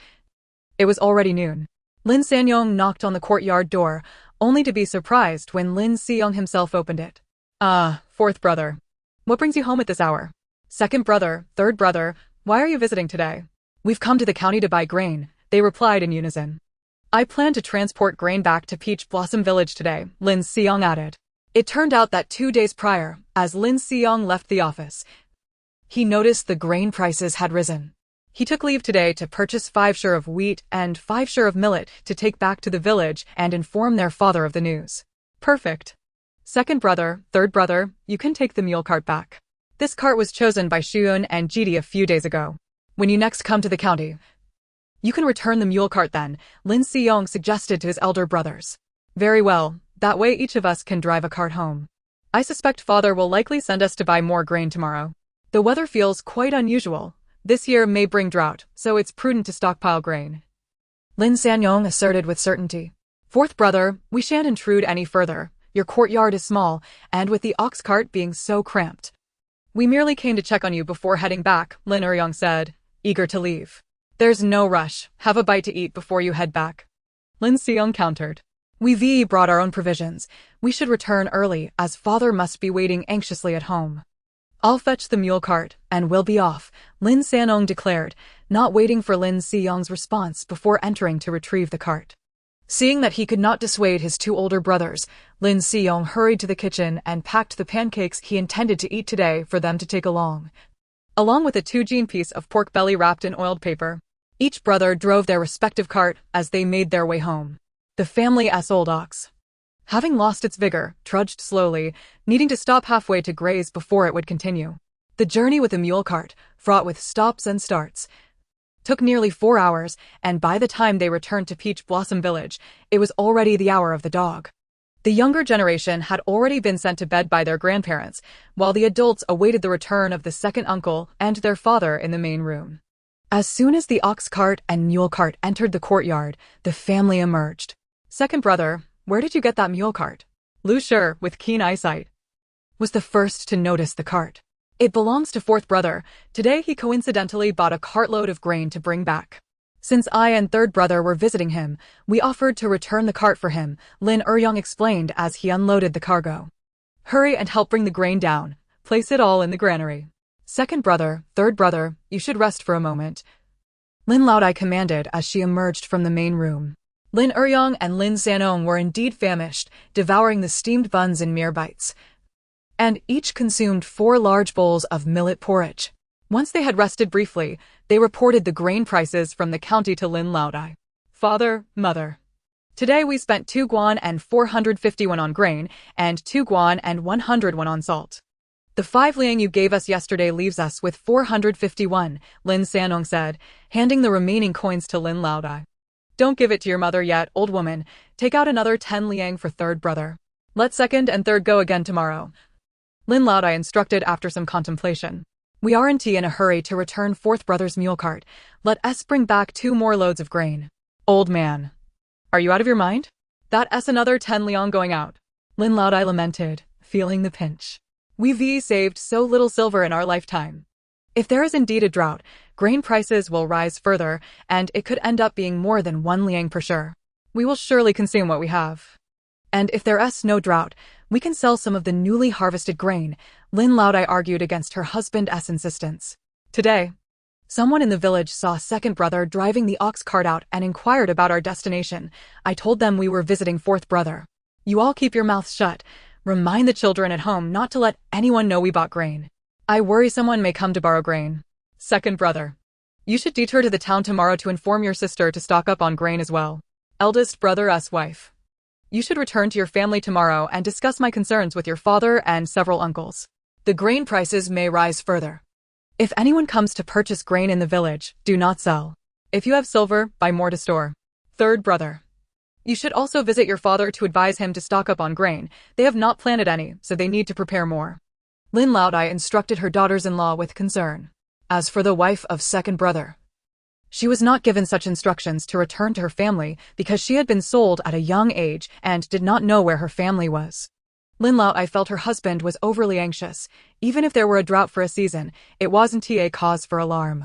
it was already noon. Lin Sanyong knocked on the courtyard door, only to be surprised when Lin Seong himself opened it. "Ah, 4th brother. What brings you home at this hour?" "2nd brother, 3rd brother, why are you visiting today?" "We've come to the county to buy grain," they replied in unison. "I plan to transport grain back to Peach Blossom Village today," Lin Seong added. It turned out that 2 days prior, as Lin Seong left the office, he noticed the grain prices had risen. He took leave today to purchase 5 share of wheat and 5 share of millet to take back to the village and inform their father of the news. "Perfect. 2nd brother, 3rd brother, you can take the mule cart back. This cart was chosen by Shuyun and Jidi a few days ago. When you next come to the county, you can return the mule cart then," Lin Seong suggested to his elder brothers. "Very well, that way each of us can drive a cart home. I suspect father will likely send us to buy more grain tomorrow. The weather feels quite unusual. This year may bring drought, so it's prudent to stockpile grain," Lin Sanyong asserted with certainty. "4th brother, we shan't intrude any further. Your courtyard is small, and with the ox cart being so cramped, we merely came to check on you before heading back," Lin Eryong said, eager to leave. "There's no rush. Have a bite to eat before you head back," Lin Seong countered. "We've brought our own provisions. We should return early, as father must be waiting anxiously at home." "I'll fetch the mule cart, and we'll be off," Lin Sanong declared, not waiting for Lin Seong's response before entering to retrieve the cart. Seeing that he could not dissuade his 2 older brothers, Lin Seong hurried to the kitchen and packed the pancakes he intended to eat today for them to take along with a 2 jin piece of pork belly wrapped in oiled paper. Each brother drove their respective cart as they made their way home. The family's old ox, having lost its vigor, trudged slowly, needing to stop halfway to graze before it would continue. The journey with the mule cart, fraught with stops and starts, Took nearly 4 hours, and by the time they returned to Peach Blossom Village, it was already the hour of the dog. The younger generation had already been sent to bed by their grandparents, while the adults awaited the return of the second uncle and their father in the main room. As soon as the ox cart and mule cart entered the courtyard, the family emerged. "Second brother, where did you get that mule cart?" Lu Shi, with keen eyesight, was the first to notice the cart. "It belongs to fourth brother. Today he coincidentally bought a cartload of grain to bring back. Since I and third brother were visiting him, we offered to return the cart for him," Lin Eryong explained as he unloaded the cargo. "Hurry and help bring the grain down. Place it all in the granary. Second brother, third brother, you should rest for a moment," Lin Laodai commanded as she emerged from the main room. Lin Eryong and Lin Sanong were indeed famished, devouring the steamed buns in mere bites, and each consumed 4 large bowls of millet porridge. Once they had rested briefly, they reported the grain prices from the county to Lin Laodai. "Father, mother, today we spent 2 guan and 451 on grain, and 2 guan and 101 on salt. The 5 liang you gave us yesterday leaves us with 451, Lin Sanong said, handing the remaining coins to Lin Laodai. "Don't give it to your mother yet, old woman. Take out another 10 liang for third brother. Let second and third go again tomorrow," Lin Laodai instructed after some contemplation. "We aren't in a hurry to return fourth brother's mule cart. Let us bring back 2 more loads of grain." "Old man, are you out of your mind? That's another 10 liang going out," Lin Laodai lamented, feeling the pinch. "We've saved so little silver in our lifetime. If there is indeed a drought, grain prices will rise further, and it could end up being more than 1 liang per sure. We will surely consume what we have. And if there is no drought, we can sell some of the newly harvested grain," Lin Laodai argued against her husband's insistence. "Today, someone in the village saw second brother driving the ox cart out and inquired about our destination. I told them we were visiting fourth brother. You all keep your mouths shut. Remind the children at home not to let anyone know we bought grain. I worry someone may come to borrow grain. Second brother, you should detour to the town tomorrow to inform your sister to stock up on grain as well. Eldest brother's wife, you should return to your family tomorrow and discuss my concerns with your father and several uncles. The grain prices may rise further. If anyone comes to purchase grain in the village, do not sell. If you have silver, buy more to store. Third brother, you should also visit your father to advise him to stock up on grain. They have not planted any, so they need to prepare more." Lin Laodai instructed her daughters-in-law with concern. As for the wife of second brother, she was not given such instructions to return to her family because she had been sold at a young age and did not know where her family was. Lin Laodai felt her husband was overly anxious. Even if there were a drought for a season, it wasn't a cause for alarm,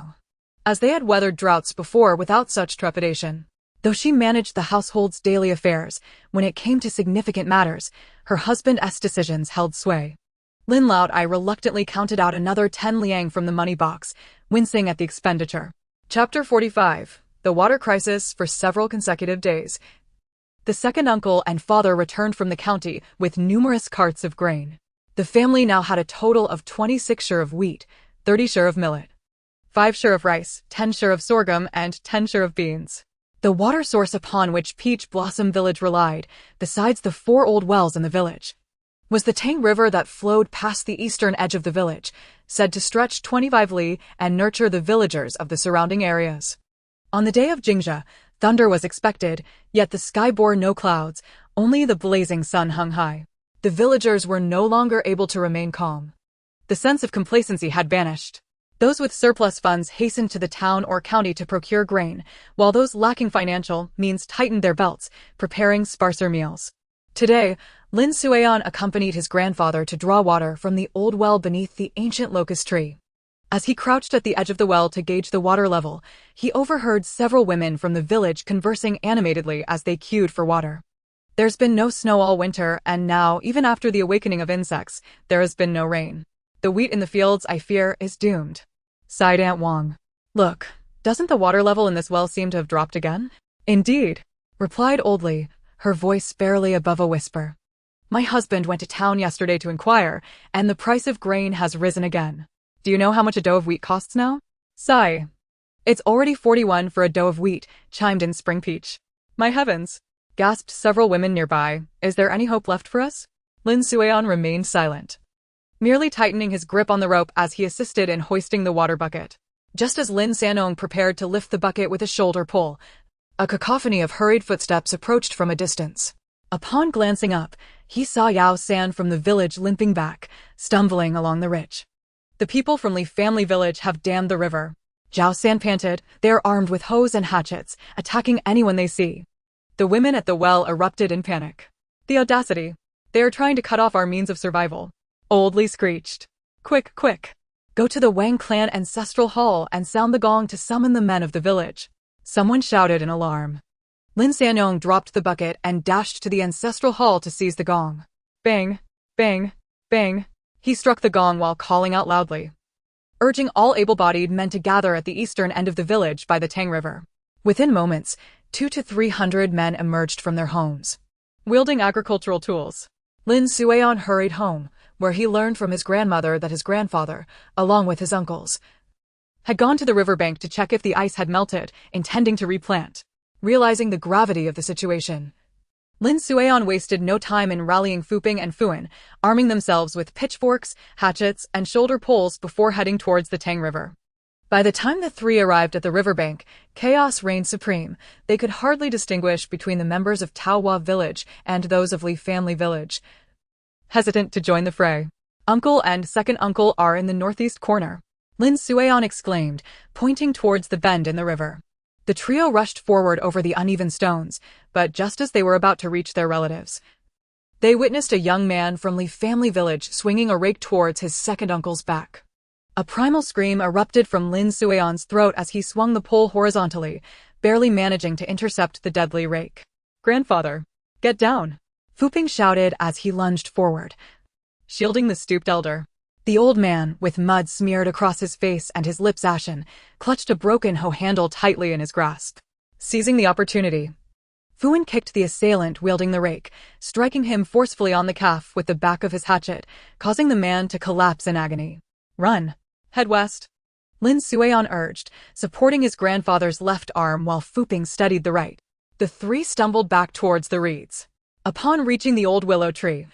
as they had weathered droughts before without such trepidation. Though she managed the household's daily affairs, when it came to significant matters, her husband's decisions held sway. Lin Laodai reluctantly counted out another 10 liang from the money box, wincing at the expenditure. Chapter 45. The Water Crisis for several consecutive days. The second uncle and father returned from the county with numerous carts of grain. The family now had a total of 26 share of wheat, 30 share of millet, 5 share of rice, 10 share of sorghum, and 10 share of beans. The water source upon which Peach Blossom Village relied, besides the 4 old wells in the village, was the Tang River that flowed past the eastern edge of the village, said to stretch 25 li and nurture the villagers of the surrounding areas. On the day of Jingzha, thunder was expected, yet the sky bore no clouds, only the blazing sun hung high. The villagers were no longer able to remain calm. The sense of complacency had vanished. Those with surplus funds hastened to the town or county to procure grain, while those lacking financial means tightened their belts, preparing sparser meals. Today, Lin Suian accompanied his grandfather to draw water from the old well beneath the ancient locust tree. As he crouched at the edge of the well to gauge the water level, he overheard several women from the village conversing animatedly as they queued for water. There's been no snow all winter, and now, even after the awakening of insects, there has been no rain. The wheat in the fields, I fear, is doomed, sighed Aunt Wang. Look, doesn't the water level in this well seem to have dropped again? Indeed, replied Old Li, her voice barely above a whisper. My husband went to town yesterday to inquire, and the price of grain has risen again. Do you know how much a dough of wheat costs now? Sigh. It's already 41 for a dough of wheat, chimed in Spring Peach. My heavens, gasped several women nearby. Is there any hope left for us? Lin Suian remained silent, merely tightening his grip on the rope as he assisted in hoisting the water bucket. Just as Lin Sanong prepared to lift the bucket with a shoulder pull, a cacophony of hurried footsteps approached from a distance. Upon glancing up, he saw Yao San from the village limping back, stumbling along the ridge. The people from Li family village have dammed the river. Zhao San panted. They are armed with hoes and hatchets, attacking anyone they see. The women at the well erupted in panic. The audacity. They are trying to cut off our means of survival. Old Li screeched. Quick, quick. Go to the Wang clan ancestral hall and sound the gong to summon the men of the village. Someone shouted in alarm. Lin Sanong dropped the bucket and dashed to the ancestral hall to seize the gong. Bang, bang, bang. He struck the gong while calling out loudly, urging all able-bodied men to gather at the eastern end of the village by the Tang River. Within moments, 200 to 300 men emerged from their homes, wielding agricultural tools. Lin Suian hurried home, where he learned from his grandmother that his grandfather, along with his uncles, had gone to the riverbank to check if the ice had melted, intending to replant. Realizing the gravity of the situation, Lin Suian wasted no time in rallying Fu Ping and Fuan, arming themselves with pitchforks, hatchets, and shoulder poles before heading towards the Tang River. By the time the three arrived at the riverbank, chaos reigned supreme. They could hardly distinguish between the members of Donghua village and those of Li family village. Hesitant to join the fray, uncle and second uncle are in the northeast corner, Lin Suian exclaimed, pointing towards the bend in the river. The trio rushed forward over the uneven stones, but just as they were about to reach their relatives, they witnessed a young man from Li family village swinging a rake towards his second uncle's back. A primal scream erupted from Lin Suian's throat as he swung the pole horizontally, barely managing to intercept the deadly rake. Grandfather, get down! Fu Ping shouted as he lunged forward, shielding the stooped elder. The old man, with mud smeared across his face and his lips ashen, clutched a broken hoe handle tightly in his grasp. Seizing the opportunity, Fuan kicked the assailant wielding the rake, striking him forcefully on the calf with the back of his hatchet, causing the man to collapse in agony. Run! Head west! Lin Suian urged, supporting his grandfather's left arm while Fu Ping steadied the right. The three stumbled back towards the reeds. Upon reaching the old willow tree,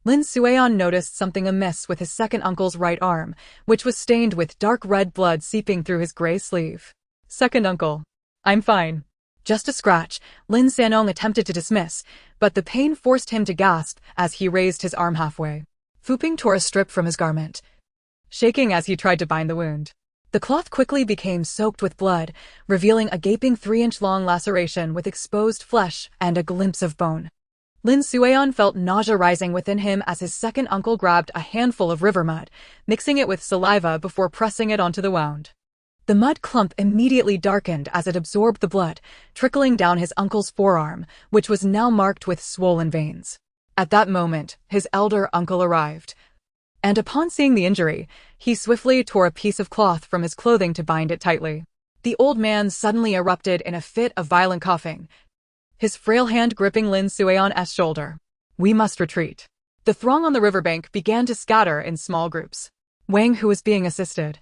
Lin Suian noticed something amiss with his second uncle's right arm, which was stained with dark red blood seeping through his gray sleeve. Second uncle. I'm fine. Just a scratch, Lin Sanong attempted to dismiss, but the pain forced him to gasp as he raised his arm halfway. Fu Ping tore a strip from his garment, shaking as he tried to bind the wound. The cloth quickly became soaked with blood, revealing a gaping 3-inch-long laceration with exposed flesh and a glimpse of bone. Lin Suian felt nausea rising within him as his second uncle grabbed a handful of river mud, mixing it with saliva before pressing it onto the wound. The mud clump immediately darkened as it absorbed the blood, trickling down his uncle's forearm, which was now marked with swollen veins. At that moment, his elder uncle arrived, and upon seeing the injury, he swiftly tore a piece of cloth from his clothing to bind it tightly. The old man suddenly erupted in a fit of violent coughing, his frail hand gripping Lin Suian's shoulder. We must retreat. The throng on the riverbank began to scatter in small groups. Wang, who was being assisted,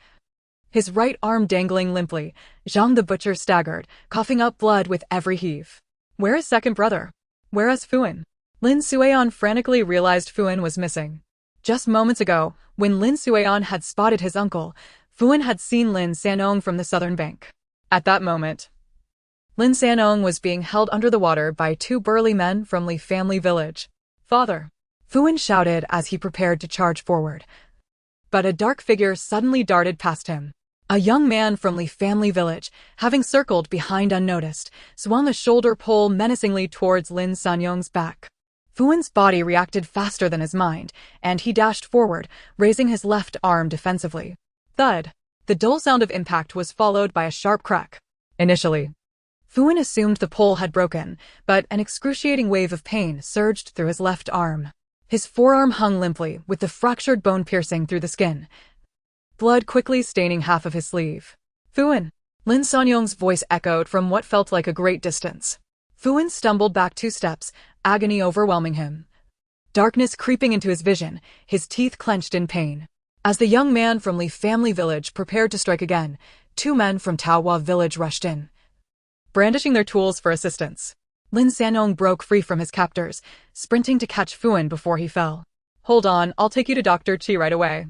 his right arm dangling limply, Zhang the butcher staggered, coughing up blood with every heave. Where is second brother? Where is Fuan? Lin Suian frantically realized Fuan was missing. Just moments ago, when Lin Suian had spotted his uncle, Fuan had seen Lin Sanong from the southern bank. At that moment, Lin Sanong was being held under the water by 2 burly men from Li family village. Father! Fuan shouted as he prepared to charge forward. But a dark figure suddenly darted past him. A young man from Li family village, having circled behind unnoticed, swung a shoulder pole menacingly towards Lin Sanong's back. Fuan's body reacted faster than his mind, and he dashed forward, raising his left arm defensively. Thud! The dull sound of impact was followed by a sharp crack. Initially, Fuan assumed the pole had broken, but an excruciating wave of pain surged through his left arm. His forearm hung limply, with the fractured bone piercing through the skin, blood quickly staining half of his sleeve. Fuan! Lin Sanong's voice echoed from what felt like a great distance. Fuan stumbled back 2 steps, agony overwhelming him. Darkness creeping into his vision, his teeth clenched in pain. As the young man from Li family village prepared to strike again, 2 men from Donghua village rushed in, brandishing their tools for assistance. Lin Sanong broke free from his captors, sprinting to catch Fuan before he fell. Hold on, I'll take you to Dr. Chi right away.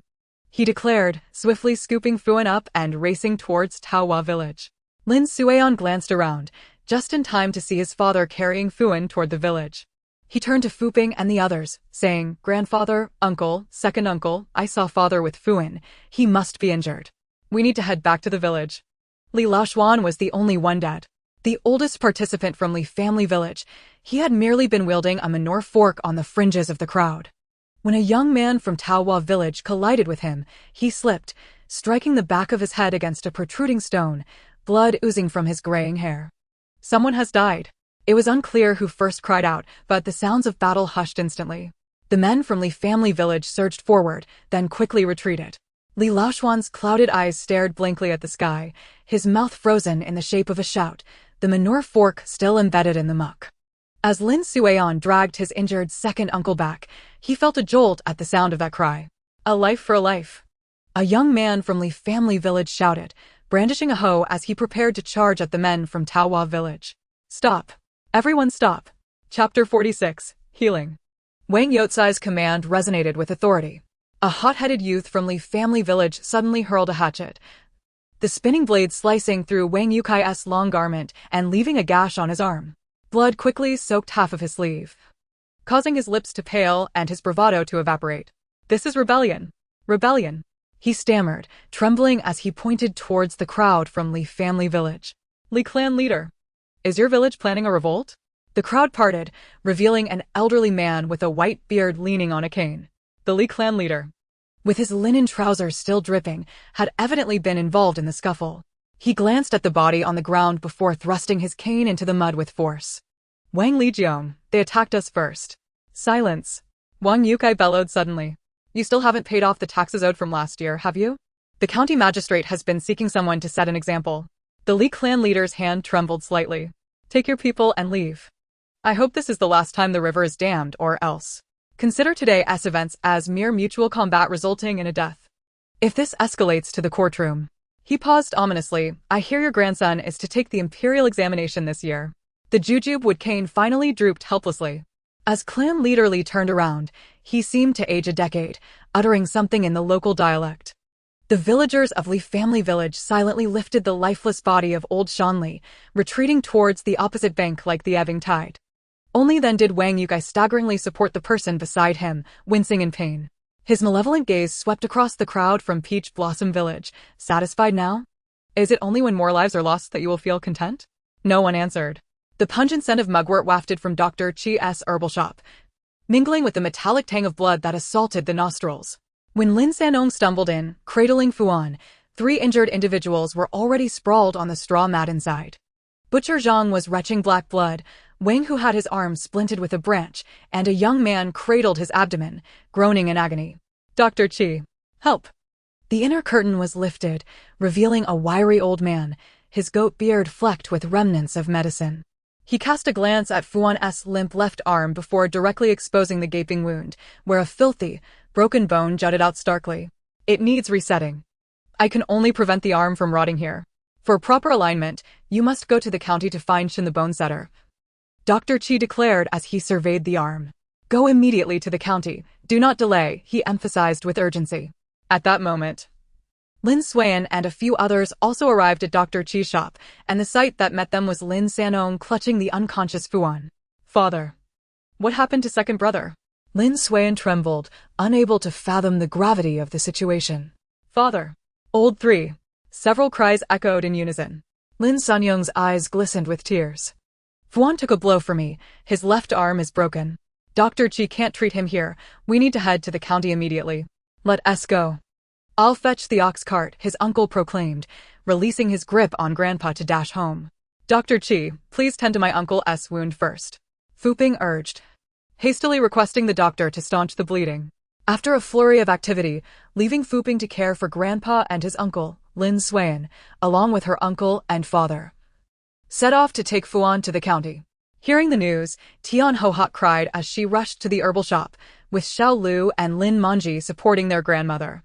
he declared, swiftly scooping Fuan up and racing towards Taohua village. Lin Suian glanced around, just in time to see his father carrying Fuan toward the village. He turned to Fu Ping and the others, saying, "Grandfather, uncle, second uncle, I saw father with Fuan. He must be injured. We need to head back to the village." Li Laoxuan was the only one dead. The oldest participant from Li family village, he had merely been wielding a manure fork on the fringes of the crowd. When a young man from Taohua village collided with him, he slipped, striking the back of his head against a protruding stone, blood oozing from his graying hair. Someone has died. It was unclear who first cried out, but the sounds of battle hushed instantly. The men from Li family village surged forward, then quickly retreated. Li Laoxuan's clouded eyes stared blankly at the sky, his mouth frozen in the shape of a shout, the manure fork still embedded in the muck. As Lin Suian dragged his injured second uncle back, he felt a jolt at the sound of that cry. "A life for a life." A young man from Li family village shouted, brandishing a hoe as he prepared to charge at the men from Taohua village. "Stop. Everyone stop." Chapter 46, Healing. Wang Youcai's command resonated with authority. A hot-headed youth from Li family village suddenly hurled a hatchet, the spinning blade slicing through Wang Youcai's long garment and leaving a gash on his arm. Blood quickly soaked half of his sleeve, causing his lips to pale and his bravado to evaporate. "This is rebellion. Rebellion," he stammered, trembling as he pointed towards the crowd from Li family village. "Li clan leader, is your village planning a revolt?" The crowd parted, revealing an elderly man with a white beard leaning on a cane. The Li clan leader, with his linen trousers still dripping, had evidently been involved in the scuffle. He glanced at the body on the ground before thrusting his cane into the mud with force. "Wang Lijiang, they attacked us first." "Silence," Wang Youcai bellowed suddenly. "You still haven't paid off the taxes owed from last year, have you? The county magistrate has been seeking someone to set an example." The Li clan leader's hand trembled slightly. "Take your people and leave. I hope this is the last time the river is dammed, or else. Consider today's events as mere mutual combat resulting in a death. If this escalates to the courtroom." He paused ominously. "I hear your grandson is to take the imperial examination this year." The jujube wood cane finally drooped helplessly. As clan leader Li turned around, he seemed to age a decade, uttering something in the local dialect. The villagers of Li family village silently lifted the lifeless body of old Shan Li, retreating towards the opposite bank like the ebbing tide. Only then did Wang Youcai staggeringly support the person beside him, wincing in pain. His malevolent gaze swept across the crowd from Peach Blossom Village. "Satisfied now? Is it only when more lives are lost that you will feel content?" No one answered. The pungent scent of mugwort wafted from Dr. Chi's herbal shop, mingling with the metallic tang of blood that assaulted the nostrils. When Lin Sanong stumbled in, cradling Fuan, 3 injured individuals were already sprawled on the straw mat inside. Butcher Zhang was retching black blood, Wang, who had his arm splinted with a branch, and a young man cradled his abdomen, groaning in agony. "Dr. Chi, help!" The inner curtain was lifted, revealing a wiry old man, his goat beard flecked with remnants of medicine. He cast a glance at Fuan's limp left arm before directly exposing the gaping wound, where a filthy, broken bone jutted out starkly. "It needs resetting. I can only prevent the arm from rotting here. For proper alignment, you must go to the county to find Shin the bone setter," Dr. Chi declared as he surveyed the arm. "Go immediately to the county. Do not delay," he emphasized with urgency. At that moment, Lin Suian and a few others also arrived at Dr. Chi's shop, and the sight that met them was Lin Sanong clutching the unconscious Fuan. "Father, what happened to second brother?" Lin Suian trembled, unable to fathom the gravity of the situation. "Father, old 3. Several cries echoed in unison. Lin Sanyong's eyes glistened with tears. "Fuan took a blow for me. His left arm is broken. Dr. Chi can't treat him here. We need to head to the county immediately. Let us go." "I'll fetch the ox cart," his uncle proclaimed, releasing his grip on Grandpa to dash home. "Dr. Chi, please tend to my uncle's wound first," Fu Ping urged, hastily requesting the doctor to staunch the bleeding. After a flurry of activity, leaving Fu Ping to care for Grandpa and his uncle, Lin Suian, along with her uncle and father, set off to take Fuan to the county. Hearing the news, Tian Hohak cried as she rushed to the herbal shop, with Xiao Lu and Lin Manji supporting their grandmother,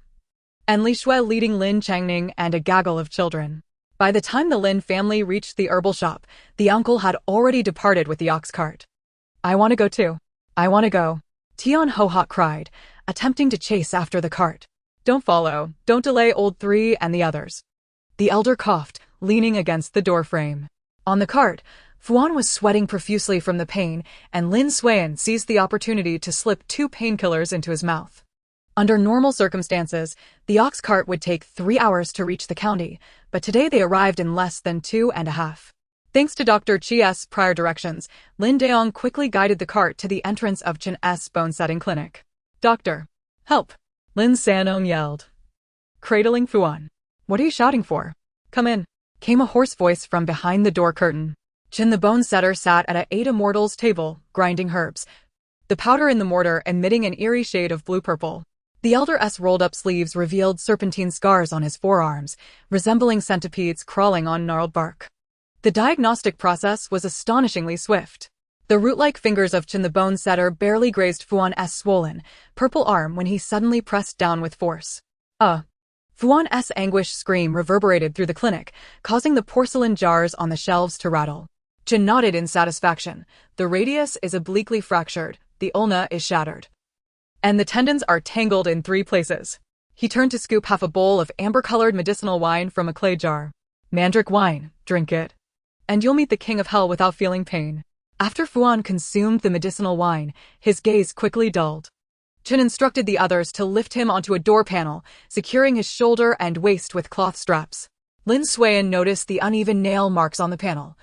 and Li Shui leading Lin Changning and a gaggle of children. By the time the Lin family reached the herbal shop, the uncle had already departed with the ox cart. "I want to go too. I want to go," Tian Hohak cried, attempting to chase after the cart. Don't follow. Don't delay old three and the others. The elder coughed, leaning against the doorframe. On the cart, Fuan was sweating profusely from the pain, and Lin Suiyan seized the opportunity to slip 2 painkillers into his mouth. Under normal circumstances, the ox cart would take 3 hours to reach the county, but today they arrived in less than 2.5. Thanks to Dr. Chi's prior directions, Lin Daong quickly guided the cart to the entrance of Chen's bone-setting clinic. "Doctor, help!" Lin Sanong yelled, cradling Fuan. "What are you shouting for? Come in," came a hoarse voice from behind the door curtain. Chen the bone setter sat at a Ada mortal's table, grinding herbs, the powder in the mortar emitting an eerie shade of blue-purple. The elder's rolled-up sleeves revealed serpentine scars on his forearms, resembling centipedes crawling on gnarled bark. The diagnostic process was astonishingly swift. The root-like fingers of Chen the bone setter barely grazed Fuan's swollen, purple arm when he suddenly pressed down with force. Fuan's anguished scream reverberated through the clinic, causing the porcelain jars on the shelves to rattle. Chen nodded in satisfaction. The radius is obliquely fractured, the ulna is shattered, and the tendons are tangled in 3 places. He turned to scoop half a bowl of amber-colored medicinal wine from a clay jar. "Mandrake wine, drink it, and you'll meet the king of hell without feeling pain." After Fuan consumed the medicinal wine, his gaze quickly dulled. Chen instructed the others to lift him onto a door panel, securing his shoulder and waist with cloth straps. Lin Suiyan noticed the uneven nail marks on the panel,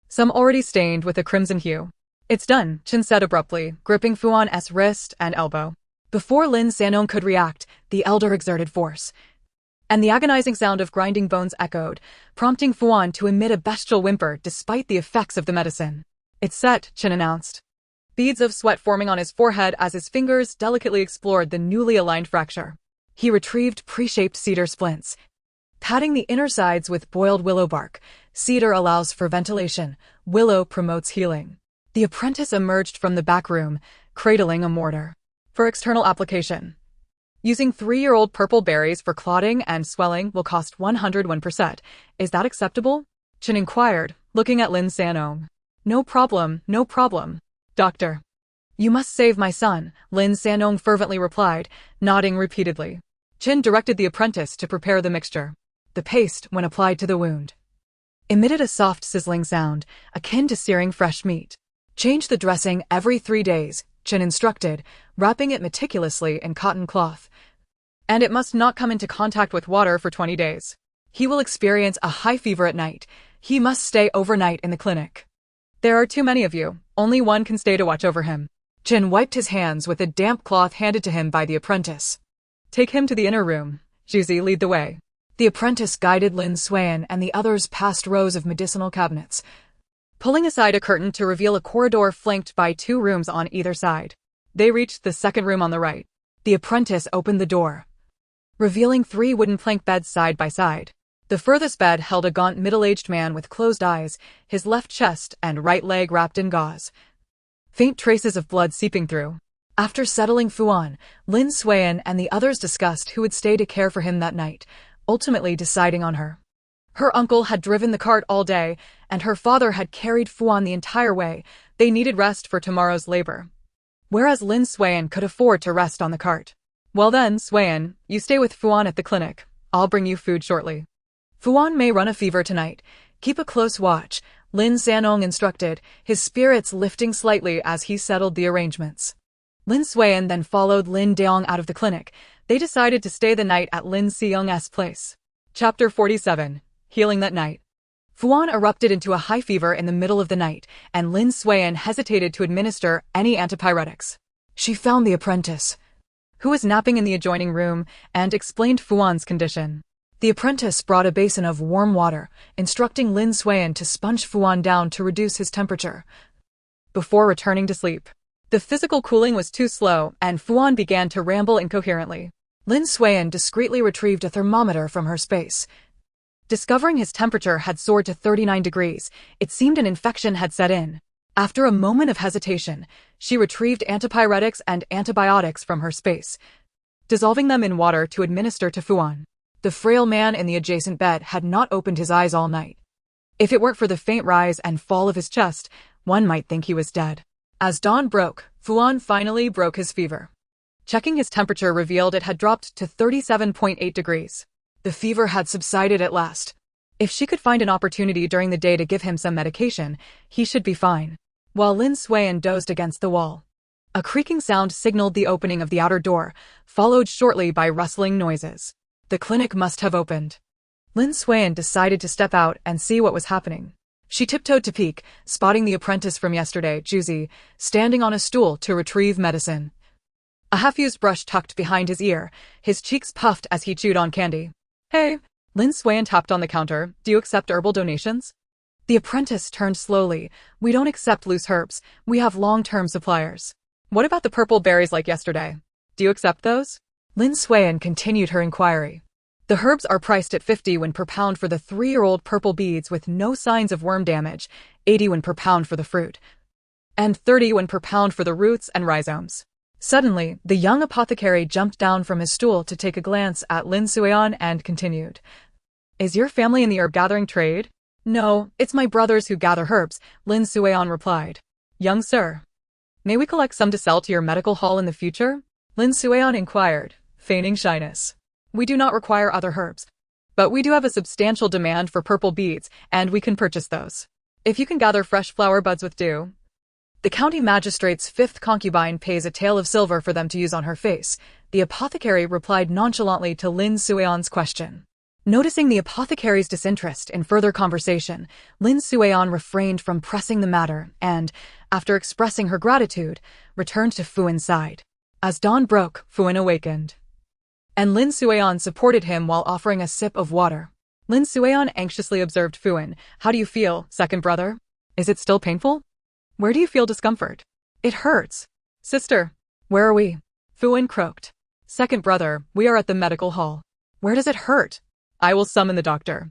some already stained with a crimson hue. "It's done," Chen said abruptly, gripping Fuan's wrist and elbow. Before Lin Sanong could react, the elder exerted force, and the agonizing sound of grinding bones echoed, prompting Fuan to emit a bestial whimper despite the effects of the medicine. "It's set," Chen announced, beads of sweat forming on his forehead as his fingers delicately explored the newly aligned fracture. He retrieved pre-shaped cedar splints, patting the inner sides with boiled willow bark. Cedar allows for ventilation, willow promotes healing. The apprentice emerged from the back room, cradling a mortar. "For external application, using 3-year-old purple berries for clotting and swelling will cost 101%. Is that acceptable?" Chen inquired, looking at Lin Sanong. No problem, doctor." "You must save my son," Lin Sanong fervently replied, nodding repeatedly. Chen directed the apprentice to prepare the mixture. The paste, when applied to the wound, emitted a soft sizzling sound, akin to searing fresh meat. "Change the dressing every 3 days, Chen instructed, wrapping it meticulously in cotton cloth. "And it must not come into contact with water for 20 days. He will experience a high fever at night. He must stay overnight in the clinic. There are too many of you, only one can stay to watch over him." Chen wiped his hands with a damp cloth handed to him by the apprentice. "Take him to the inner room. Juzi, lead the way." The apprentice guided Lin Suiyan and the others past rows of medicinal cabinets, pulling aside a curtain to reveal a corridor flanked by 2 rooms on either side. They reached the second room on the right. The apprentice opened the door, revealing 3 wooden plank beds side by side. The furthest bed held a gaunt middle-aged man with closed eyes, his left chest and right leg wrapped in gauze, faint traces of blood seeping through. After settling Fuan, Lin Suiyan and the others discussed who would stay to care for him that night, ultimately deciding on her. Her uncle had driven the cart all day, and her father had carried Fuan the entire way. They needed rest for tomorrow's labor, whereas Lin Suiyan could afford to rest on the cart. "Well then, Suiyan, you stay with Fuan at the clinic. I'll bring you food shortly. Fuan may run a fever tonight. Keep a close watch," Lin Sanong instructed, his spirits lifting slightly as he settled the arrangements. Lin Suiyan then followed Lin Daong out of the clinic. They decided to stay the night at Lin Seong's place. Chapter 47. Healing that night. Fuan erupted into a high fever in the middle of the night, and Lin Suiyan hesitated to administer any antipyretics. She found the apprentice, who was napping in the adjoining room, and explained Fuan's condition. The apprentice brought a basin of warm water, instructing Lin Suiyan to sponge Fuan down to reduce his temperature before returning to sleep. The physical cooling was too slow, and Fuan began to ramble incoherently. Lin Suiyan discreetly retrieved a thermometer from her space. Discovering his temperature had soared to 39 degrees, it seemed an infection had set in. After a moment of hesitation, she retrieved antipyretics and antibiotics from her space, dissolving them in water to administer to Fuan. The frail man in the adjacent bed had not opened his eyes all night. If it weren't for the faint rise and fall of his chest, one might think he was dead. As dawn broke, Fuan finally broke his fever. Checking his temperature revealed it had dropped to 37.8 degrees. The fever had subsided at last. If she could find an opportunity during the day to give him some medication, he should be fine. While Lin Suian dozed against the wall, a creaking sound signaled the opening of the outer door, followed shortly by rustling noises. The clinic must have opened. Lin Suian decided to step out and see what was happening. She tiptoed to peek, spotting the apprentice from yesterday, Juzi, standing on a stool to retrieve medicine. A half-used brush tucked behind his ear, his cheeks puffed as he chewed on candy. Hey, Lin Suian tapped on the counter. Do you accept herbal donations? The apprentice turned slowly. We don't accept loose herbs. We have long-term suppliers. What about the purple berries like yesterday? Do you accept those? Lin Suian continued her inquiry. The herbs are priced at 50 yuan per pound for the 3-year-old purple beads with no signs of worm damage, 80 yuan per pound for the fruit, and 30 yuan per pound for the roots and rhizomes. Suddenly, the young apothecary jumped down from his stool to take a glance at Lin Suian and continued. Is your family in the herb-gathering trade? No, it's my brothers who gather herbs, Lin Suian replied. Young sir, may we collect some to sell to your medical hall in the future? Lin Suian inquired, feigning shyness. We do not require other herbs, but we do have a substantial demand for purple beads, and we can purchase those. If you can gather fresh flower buds with dew. The county magistrate's 5th concubine pays a tael of silver for them to use on her face. The apothecary replied nonchalantly to Lin Suian's question. Noticing the apothecary's disinterest in further conversation, Lin Suian refrained from pressing the matter and, after expressing her gratitude, returned to Fuin's side. As dawn broke, Fuin awakened, and Lin Suian supported him while offering a sip of water. Lin Suian anxiously observed Fuin. How do you feel, second brother? Is it still painful? Where do you feel discomfort? It hurts. Sister, where are we? Fuin croaked. Second brother, we are at the medical hall. Where does it hurt? I will summon the doctor.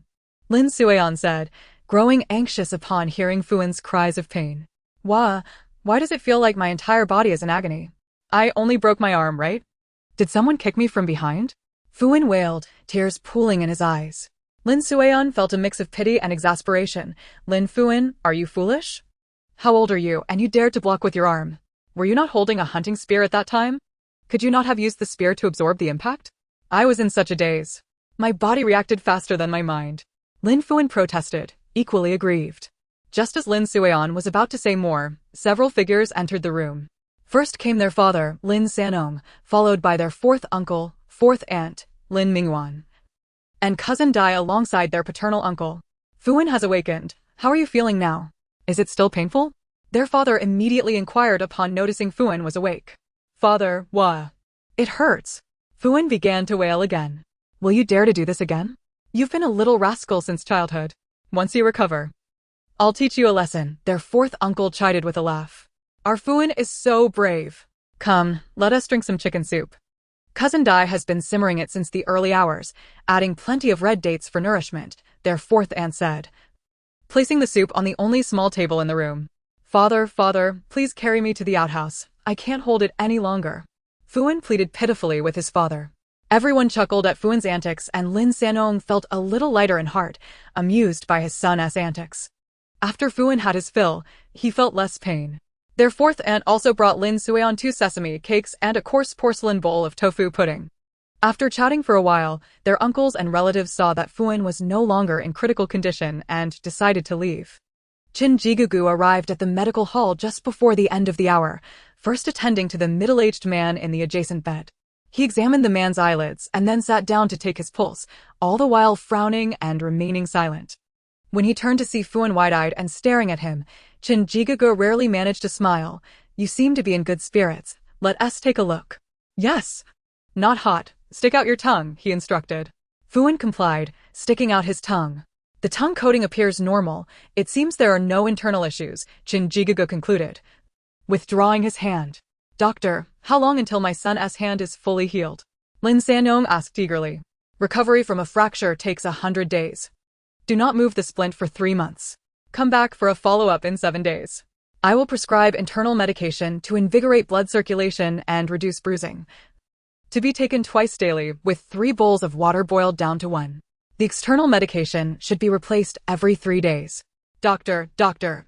Lin Suian said, growing anxious upon hearing Fuin's cries of pain. Why does it feel like my entire body is in agony? I only broke my arm, right? Did someone kick me from behind? Fuin wailed, tears pooling in his eyes. Lin Suian felt a mix of pity and exasperation. Lin Fuin, are you foolish? How old are you, and you dared to block with your arm? Were you not holding a hunting spear at that time? Could you not have used the spear to absorb the impact? I was in such a daze. My body reacted faster than my mind. Lin Fuin protested, equally aggrieved. Just as Lin Suian was about to say more, several figures entered the room. First came their father, Lin Sanong, followed by their 4th uncle, 4th aunt, Lin Mingyuan, and cousin Dai alongside their paternal uncle. Fuin has awakened. How are you feeling now? Is it still painful? Their father immediately inquired upon noticing Fuin was awake. Father, why? It hurts. Fuin began to wail again. Will you dare to do this again? You've been a little rascal since childhood. Once you recover, I'll teach you a lesson, their 4th uncle chided with a laugh. Our Fuin is so brave. Come, let us drink some chicken soup. Cousin Dai has been simmering it since the early hours, adding plenty of red dates for nourishment, their 4th aunt said, placing the soup on the only small table in the room. Father, please carry me to the outhouse. I can't hold it any longer. Fuin pleaded pitifully with his father. Everyone chuckled at Fuin's antics, and Lin Sanong felt a little lighter in heart, amused by his son's antics. After Fuin had his fill, he felt less pain. Their 4th aunt also brought Lin Suian 2 sesame cakes and a coarse porcelain bowl of tofu pudding. After chatting for a while, their uncles and relatives saw that Fuin was no longer in critical condition and decided to leave. Qin Jigugu arrived at the medical hall just before the end of the hour, first attending to the middle-aged man in the adjacent bed. He examined the man's eyelids and then sat down to take his pulse, all the while frowning and remaining silent. When he turned to see Fuin wide-eyed and staring at him, Qin Jigugu rarely managed to smile. You seem to be in good spirits. Let us take a look. Yes. Not hot. Stick out your tongue, he instructed. Fuin complied, sticking out his tongue. The tongue coating appears normal. It seems there are no internal issues, Qin Jigugu concluded, withdrawing his hand. Doctor, how long until my son's hand is fully healed? Lin Sanong asked eagerly. Recovery from a fracture takes 100 days. Do not move the splint for 3 months. Come back for a follow-up in 7 days. I will prescribe internal medication to invigorate blood circulation and reduce bruising, to be taken twice daily with 3 bowls of water boiled down to 1. The external medication should be replaced every 3 days. Doctor,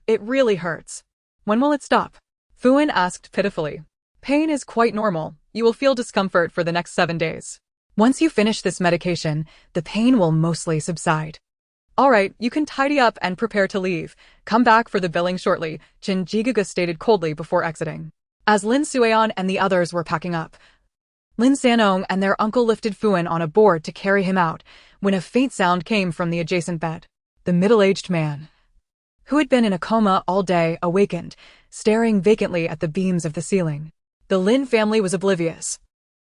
it really hurts. When will it stop? Fuin asked pitifully. Pain is quite normal. You will feel discomfort for the next 7 days. Once you finish this medication, the pain will mostly subside. Alright, you can tidy up and prepare to leave. Come back for the billing shortly, Jin Jigaga stated coldly before exiting. As Lin Sueon and the others were packing up, Lin Sanong and their uncle lifted Fuan on a board to carry him out, when a faint sound came from the adjacent bed. The middle-aged man, who had been in a coma all day, awakened, staring vacantly at the beams of the ceiling. The Lin family was oblivious,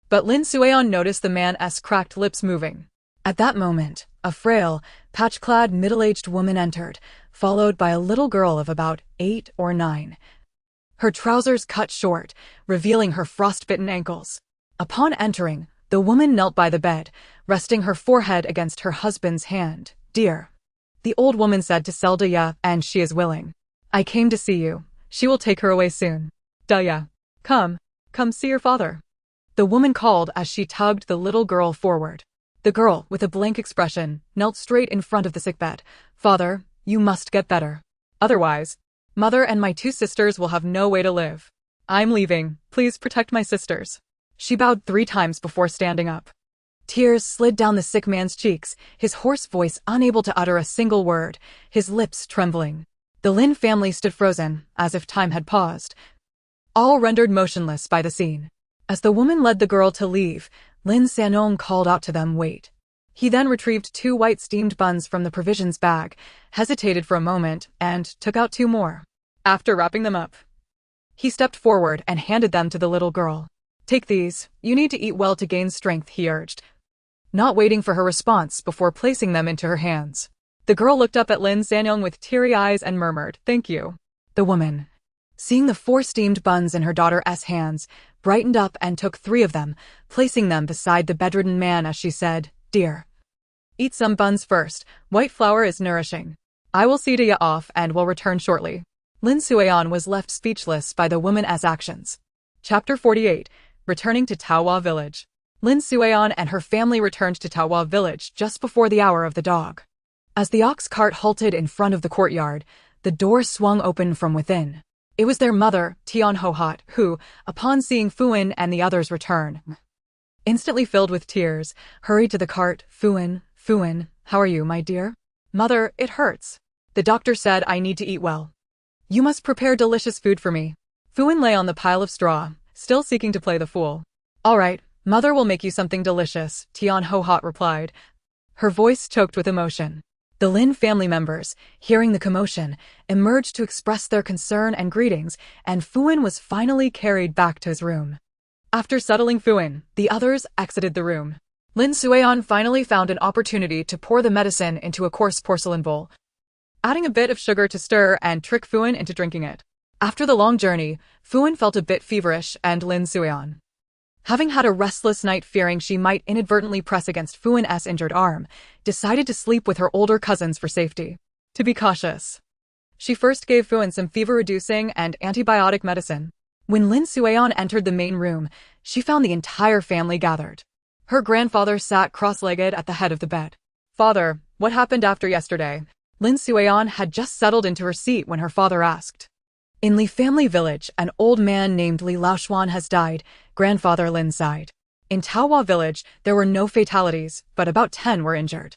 but Lin Sueon noticed the man's cracked lips moving. At that moment, a frail, patch-clad middle-aged woman entered, followed by a little girl of about 8 or 9. Her trousers cut short, revealing her frostbitten ankles. Upon entering, the woman knelt by the bed, resting her forehead against her husband's hand. "Dear," the old woman said to Seldaya, "and she is willing. I came to see you. She will take her away soon. Daya, come see your father." The woman called as she tugged the little girl forward. The girl, with a blank expression, knelt straight in front of the sickbed. "Father, you must get better. Otherwise, Mother and my 2 sisters will have no way to live. I'm leaving. Please protect my sisters." She bowed 3 times before standing up. Tears slid down the sick man's cheeks, his hoarse voice unable to utter a single word, his lips trembling. The Lin family stood frozen, as if time had paused, all rendered motionless by the scene. As the woman led the girl to leave, Lin Sanong called out to them, "Wait." He then retrieved 2 white steamed buns from the provisions bag, hesitated for a moment, and took out 2 more. After wrapping them up, he stepped forward and handed them to the little girl. "Take these. You need to eat well to gain strength," he urged, not waiting for her response before placing them into her hands. The girl looked up at Lin Sanong with teary eyes and murmured, "Thank you." The woman, seeing the 4 steamed buns in her daughter's hands, brightened up and took 3 of them, placing them beside the bedridden man as she said, "Dear, eat some buns first. White flour is nourishing. I will see Daya off and will return shortly." Lin Sueon was left speechless by the woman's actions. Chapter 48. Returning to Taohua Village. Lin Sueon and her family returned to Taohua Village just before the hour of the dog. As the ox cart halted in front of the courtyard, the door swung open from within. It was their mother, Tian Hohat, who, upon seeing Fuan and the others return, instantly filled with tears, hurried to the cart. Fuan, how are you, my dear?" "Mother, it hurts. The doctor said I need to eat well. You must prepare delicious food for me." Fuan lay on the pile of straw, still seeking to play the fool. "All right, Mother will make you something delicious," Tian Hohat replied, her voice choked with emotion. The Lin family members, hearing the commotion, emerged to express their concern and greetings, and Fuan was finally carried back to his room. After settling Fuan, the others exited the room. Lin Sueon finally found an opportunity to pour the medicine into a coarse porcelain bowl, adding a bit of sugar to stir and trick Fuan into drinking it. After the long journey, Fuan felt a bit feverish, and Lin Sueon, having had a restless night fearing she might inadvertently press against Fuan's injured arm, decided to sleep with her older cousins for safety. To be cautious, she first gave Fuan some fever-reducing and antibiotic medicine. When Lin Sueon entered the main room, she found the entire family gathered. Her grandfather sat cross-legged at the head of the bed. "Father, what happened after yesterday?" Lin Sueon had just settled into her seat when her father asked. "In Li family village, an old man named Li Laoshuan has died," Grandfather Lin sighed. "In Taohua village, there were no fatalities, but about 10 were injured."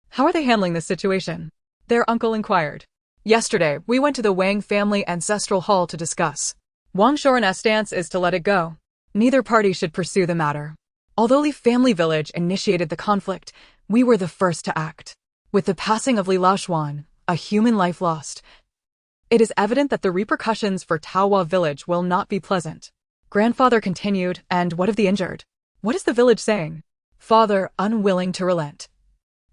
"How are they handling this situation?" their uncle inquired. "Yesterday, we went to the Wang family ancestral hall to discuss. Wang Shoren's stance is to let it go. Neither party should pursue the matter. Although Li family village initiated the conflict, we were the first to act. With the passing of Li Laoshuan, a human life lost, it is evident that the repercussions for Taohua village will not be pleasant." Grandfather continued, "And what of the injured? What is the village saying?" Father, unwilling to relent,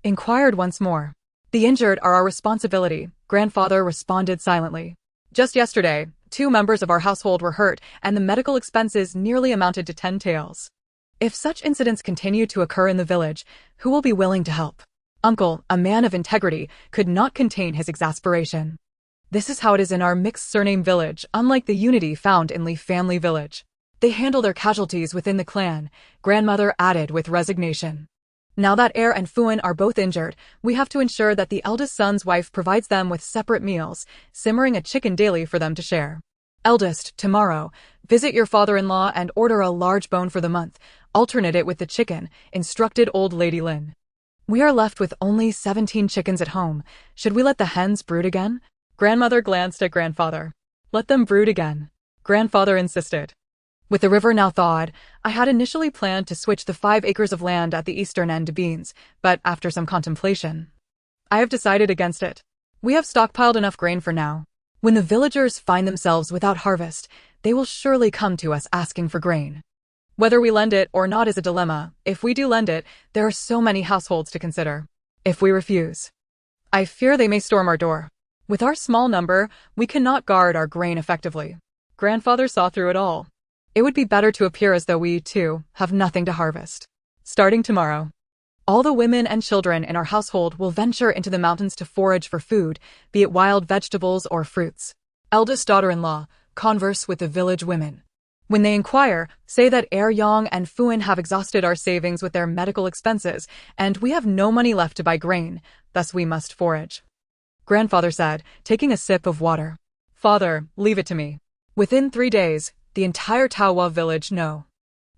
inquired once more. "The injured are our responsibility," Grandfather responded silently. "Just yesterday, 2 members of our household were hurt, and the medical expenses nearly amounted to 10 taels. If such incidents continue to occur in the village, who will be willing to help?" Uncle, a man of integrity, could not contain his exasperation. "This is how it is in our mixed surname village, unlike the unity found in Li family village. They handle their casualties within the clan," Grandmother added with resignation. "Now that heir and Fuan are both injured, we have to ensure that the eldest son's wife provides them with separate meals, simmering a chicken daily for them to share." Eldest, tomorrow, visit your father-in-law and order a large bone for the month. Alternate it with the chicken, instructed old lady Lin. We are left with only 17 chickens at home. Should we let the hens brood again? Grandmother glanced at grandfather. Let them brood again. Grandfather insisted. With the river now thawed, I had initially planned to switch the 5 acres of land at the eastern end to beans, but after some contemplation, I have decided against it. We have stockpiled enough grain for now. When the villagers find themselves without harvest, they will surely come to us asking for grain. Whether we lend it or not is a dilemma. If we do lend it, there are so many households to consider. If we refuse, I fear they may storm our door. With our small number, we cannot guard our grain effectively. Grandfather saw through it all. It would be better to appear as though we, too, have nothing to harvest. Starting tomorrow, all the women and children in our household will venture into the mountains to forage for food, be it wild vegetables or fruits. Eldest daughter-in-law, converse with the village women. When they inquire, say that Yang and Fuan have exhausted our savings with their medical expenses, and we have no money left to buy grain, thus we must forage. Grandfather said, taking a sip of water. Father, leave it to me. Within 3 days, the entire Donghua village know.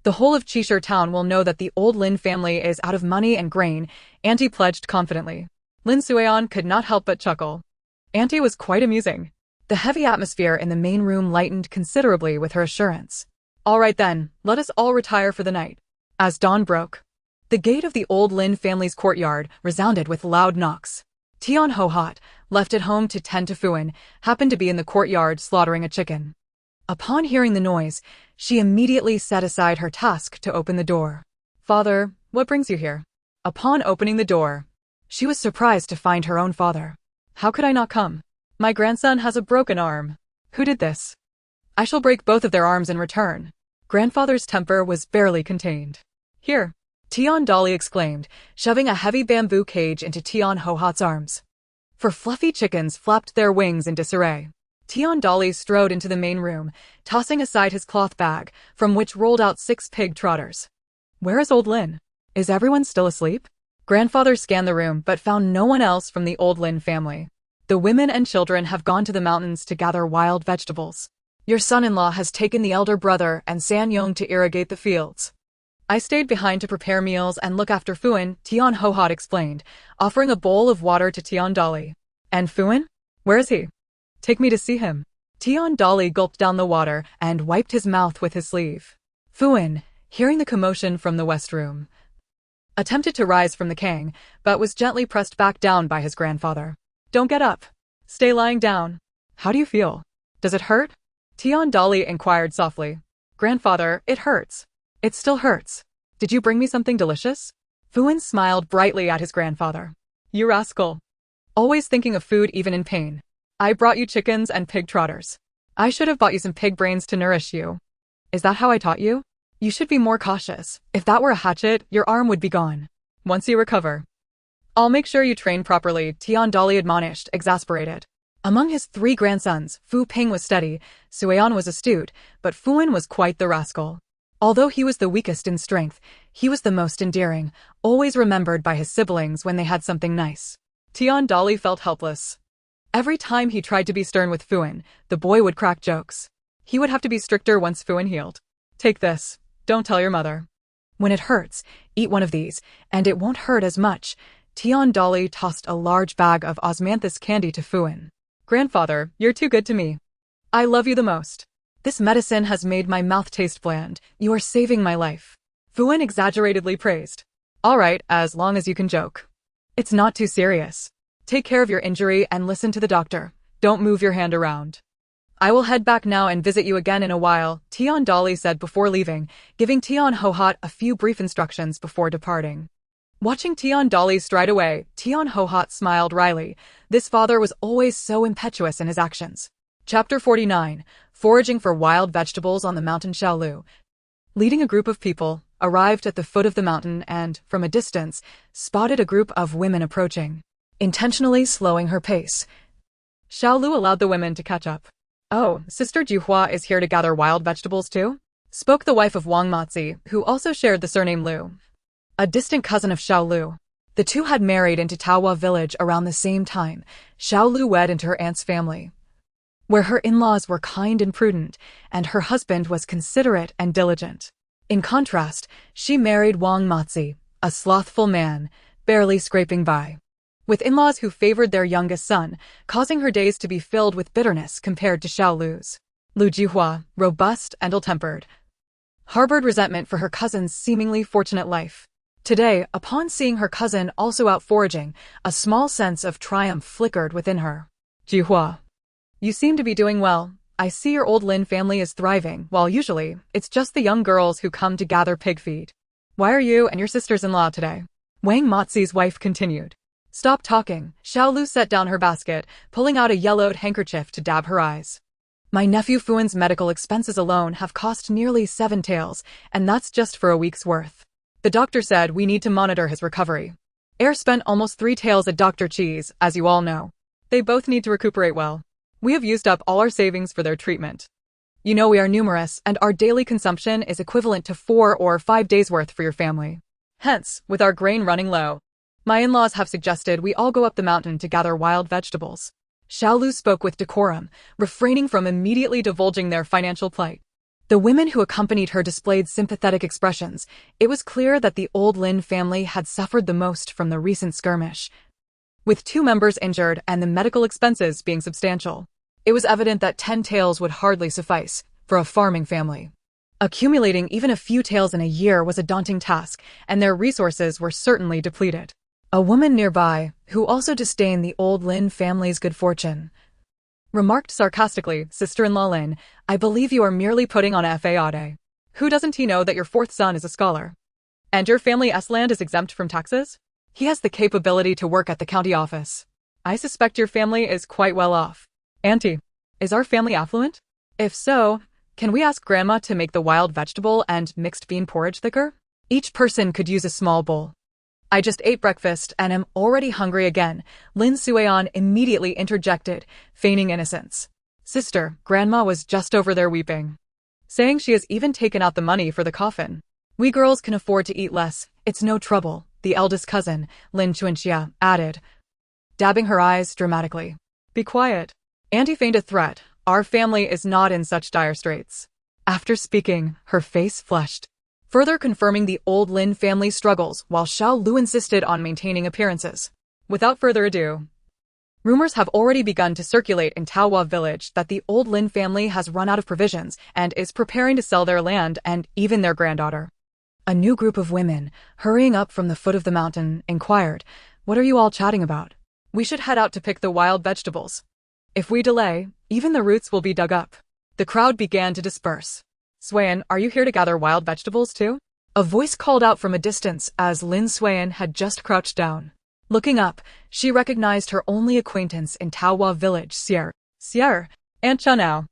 The whole of Chishire town will know that the old Lin family is out of money and grain, Auntie pledged confidently. Lin Sueon could not help but chuckle. Auntie was quite amusing. The heavy atmosphere in the main room lightened considerably with her assurance. All right then, let us all retire for the night. As dawn broke, the gate of the old Lin family's courtyard resounded with loud knocks. Tian Ho-hot, left at home to tend to Fuan, happened to be in the courtyard slaughtering a chicken. Upon hearing the noise, she immediately set aside her task to open the door. Father, what brings you here? Upon opening the door, she was surprised to find her own father. How could I not come? My grandson has a broken arm. Who did this? I shall break both of their arms in return. Grandfather's temper was barely contained. Here, Tian Dolly exclaimed, shoving a heavy bamboo cage into Tian Ho-hot's arms. For fluffy chickens flapped their wings in disarray. Tian Dolly strode into the main room, tossing aside his cloth bag, from which rolled out 6 pig trotters. Where is old Lin? Is everyone still asleep? Grandfather scanned the room but found no one else from the old Lin family. The women and children have gone to the mountains to gather wild vegetables. Your son-in-law has taken the elder brother and San-yong to irrigate the fields. I stayed behind to prepare meals and look after Fuan, Tian Ho-hot explained, offering a bowl of water to Tian Dolly. And Fuan? Where is he? Take me to see him. Tian Dolly gulped down the water and wiped his mouth with his sleeve. Fuan, hearing the commotion from the west room, attempted to rise from the kang, but was gently pressed back down by his grandfather. Don't get up. Stay lying down. How do you feel? Does it hurt? Tian Dolly inquired softly. Grandfather, it hurts. It still hurts. Did you bring me something delicious? Fuan smiled brightly at his grandfather. You rascal. Always thinking of food even in pain. I brought you chickens and pig trotters. I should have bought you some pig brains to nourish you. Is that how I taught you? You should be more cautious. If that were a hatchet, your arm would be gone. Once you recover, I'll make sure you train properly, Tian Dolly admonished, exasperated. Among his 3 grandsons, Fu Ping was steady, Sueon was astute, but Fuan was quite the rascal. Although he was the weakest in strength, he was the most endearing, always remembered by his siblings when they had something nice. Tian Dolly felt helpless. Every time he tried to be stern with Fuan, the boy would crack jokes. He would have to be stricter once Fuan healed. Take this. Don't tell your mother. When it hurts, eat one of these, and it won't hurt as much. Tian Dolly tossed a large bag of osmanthus candy to Fuan. Grandfather, you're too good to me. I love you the most. This medicine has made my mouth taste bland. You are saving my life. Fuan exaggeratedly praised. All right, as long as you can joke. It's not too serious. Take care of your injury and listen to the doctor. Don't move your hand around. I will head back now and visit you again in a while, Tian Dolly said before leaving, giving Tian Ho-hot a few brief instructions before departing. Watching Tian Dolly stride away, Tian Ho-hot smiled wryly. This father was always so impetuous in his actions. Chapter 49, Foraging for Wild Vegetables on the Mountain Xiaolu. Leading a group of people, arrived at the foot of the mountain and, from a distance, spotted a group of women approaching. Intentionally slowing her pace, Xiaolu allowed the women to catch up. Oh, Sister Juhua is here to gather wild vegetables too? Spoke the wife of Wang Matzi, who also shared the surname Liu. A distant cousin of Xiaolu. The two had married into Donghua village around the same time. Xiaolu wed into her aunt's family. where her in-laws were kind and prudent, and her husband was considerate and diligent. In contrast, she married Wang Matzi, a slothful man, barely scraping by, with in-laws who favored their youngest son, causing her days to be filled with bitterness compared to Xiao Lu's. Lu Jihua, robust and ill-tempered, harbored resentment for her cousin's seemingly fortunate life. Today, upon seeing her cousin also out foraging, a small sense of triumph flickered within her. Jihua, you seem to be doing well. I see your old Lin family is thriving, while usually, it's just the young girls who come to gather pig feed. Why are you and your sisters-in-law today? Wang Matzi's wife continued. Stop talking. Xiao Lu set down her basket, pulling out a yellowed handkerchief to dab her eyes. My nephew Fuan's medical expenses alone have cost nearly 7 taels, and that's just for a week's worth. The doctor said we need to monitor his recovery. Heir spent almost 3 taels at Dr. Chi's, as you all know. They both need to recuperate well. We have used up all our savings for their treatment. You know we are numerous, and our daily consumption is equivalent to 4 or 5 days' worth for your family. Hence, with our grain running low, my in-laws have suggested we all go up the mountain to gather wild vegetables. Xiao Lu spoke with decorum, refraining from immediately divulging their financial plight. The women who accompanied her displayed sympathetic expressions. It was clear that the old Lin family had suffered the most from the recent skirmish, with 2 members injured and the medical expenses being substantial. It was evident that 10 taels would hardly suffice for a farming family. Accumulating even a few taels in a year was a daunting task, and their resources were certainly depleted. A woman nearby, who also disdained the old Lin family's good fortune, remarked sarcastically, Sister-in-law Lin, I believe you are merely putting on a facade. Who doesn't he know that your 4th son is a scholar? And your family's land is exempt from taxes? He has the capability to work at the county office. I suspect your family is quite well off. Auntie, is our family affluent? If so, can we ask Grandma to make the wild vegetable and mixed bean porridge thicker? Each person could use a small bowl. I just ate breakfast and am already hungry again, Lin Suian immediately interjected, feigning innocence. Sister, Grandma was just over there weeping, saying she has even taken out the money for the coffin. We girls can afford to eat less, it's no trouble, the eldest cousin, Lin Chuanxia, added, dabbing her eyes dramatically. Be quiet. Auntie feigned a threat. Our family is not in such dire straits. After speaking, her face flushed, further confirming the old Lin family struggles while Xiao Lu insisted on maintaining appearances. Without further ado, rumors have already begun to circulate in Taohua village that the old Lin family has run out of provisions and is preparing to sell their land and even their granddaughter. A new group of women, hurrying up from the foot of the mountain, inquired, What are you all chatting about? We should head out to pick the wild vegetables. If we delay, even the roots will be dug up. The crowd began to disperse. Suian, are you here to gather wild vegetables too? A voice called out from a distance as Lin Suian had just crouched down. Looking up, she recognized her only acquaintance in Taohua village, Xier. Xier, Aunt Chanao.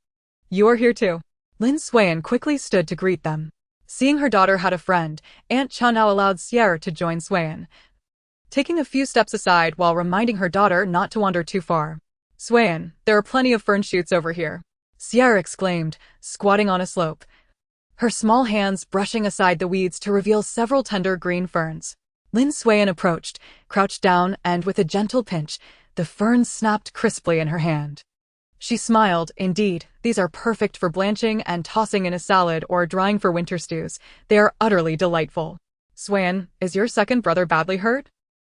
You are here too. Lin Suian quickly stood to greet them. Seeing her daughter had a friend, Aunt Chanao allowed Xier to join Suian, taking a few steps aside while reminding her daughter not to wander too far. Suian, there are plenty of fern shoots over here, Xier exclaimed, squatting on a slope, her small hands brushing aside the weeds to reveal several tender green ferns. Lin Suian approached, crouched down, and with a gentle pinch, the ferns snapped crisply in her hand. She smiled. Indeed, these are perfect for blanching and tossing in a salad or drying for winter stews. They are utterly delightful. Suian, is your second brother badly hurt?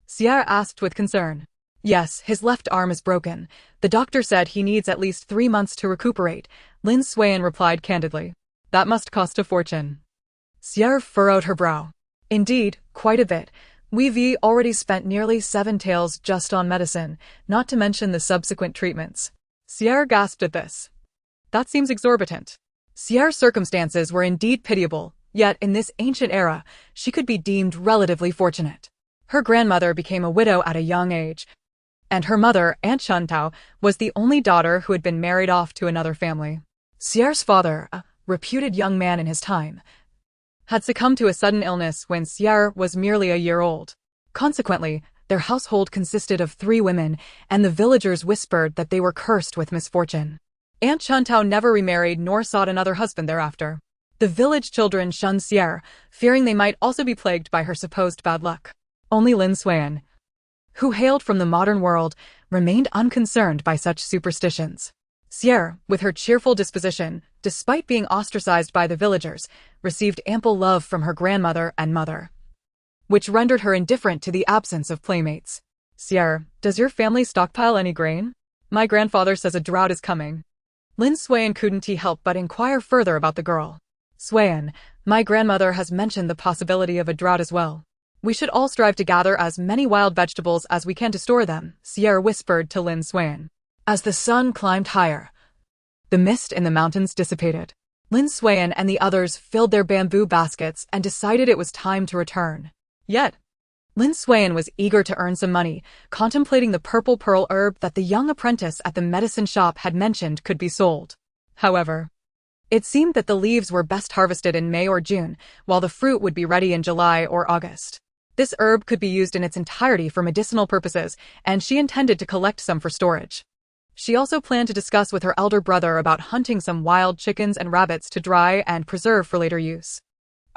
Xier asked with concern. Yes, his left arm is broken. The doctor said he needs at least 3 months to recuperate, Lin Suian replied candidly. That must cost a fortune. Xier furrowed her brow. Indeed, quite a bit. We've already spent nearly 7 taels just on medicine, not to mention the subsequent treatments. Xier gasped at this. That seems exorbitant. Xier's circumstances were indeed pitiable, yet in this ancient era, she could be deemed relatively fortunate. Her grandmother became a widow at a young age, and her mother, Aunt Chuntao, was the only daughter who had been married off to another family. Xier's father, a reputed young man in his time, had succumbed to a sudden illness when Xier was merely a year old. Consequently, their household consisted of 3 women, and the villagers whispered that they were cursed with misfortune. Aunt Chuntao never remarried nor sought another husband thereafter. The village children shunned Xier, fearing they might also be plagued by her supposed bad luck. Only Lin Suian, who hailed from the modern world, remained unconcerned by such superstitions. Sierra, with her cheerful disposition, despite being ostracized by the villagers, received ample love from her grandmother and mother, which rendered her indifferent to the absence of playmates. Sierra, does your family stockpile any grain? My grandfather says a drought is coming. Lin Suan couldn't help but inquire further about the girl. Suan, my grandmother has mentioned the possibility of a drought as well. We should all strive to gather as many wild vegetables as we can to store them, Sierra whispered to Lin Suan. As the sun climbed higher, the mist in the mountains dissipated. Lin Suan and the others filled their bamboo baskets and decided it was time to return. Yet, Lin Suan was eager to earn some money, contemplating the purple pearl herb that the young apprentice at the medicine shop had mentioned could be sold. However, it seemed that the leaves were best harvested in May or June, while the fruit would be ready in July or August. This herb could be used in its entirety for medicinal purposes, and she intended to collect some for storage. She also planned to discuss with her elder brother about hunting some wild chickens and rabbits to dry and preserve for later use.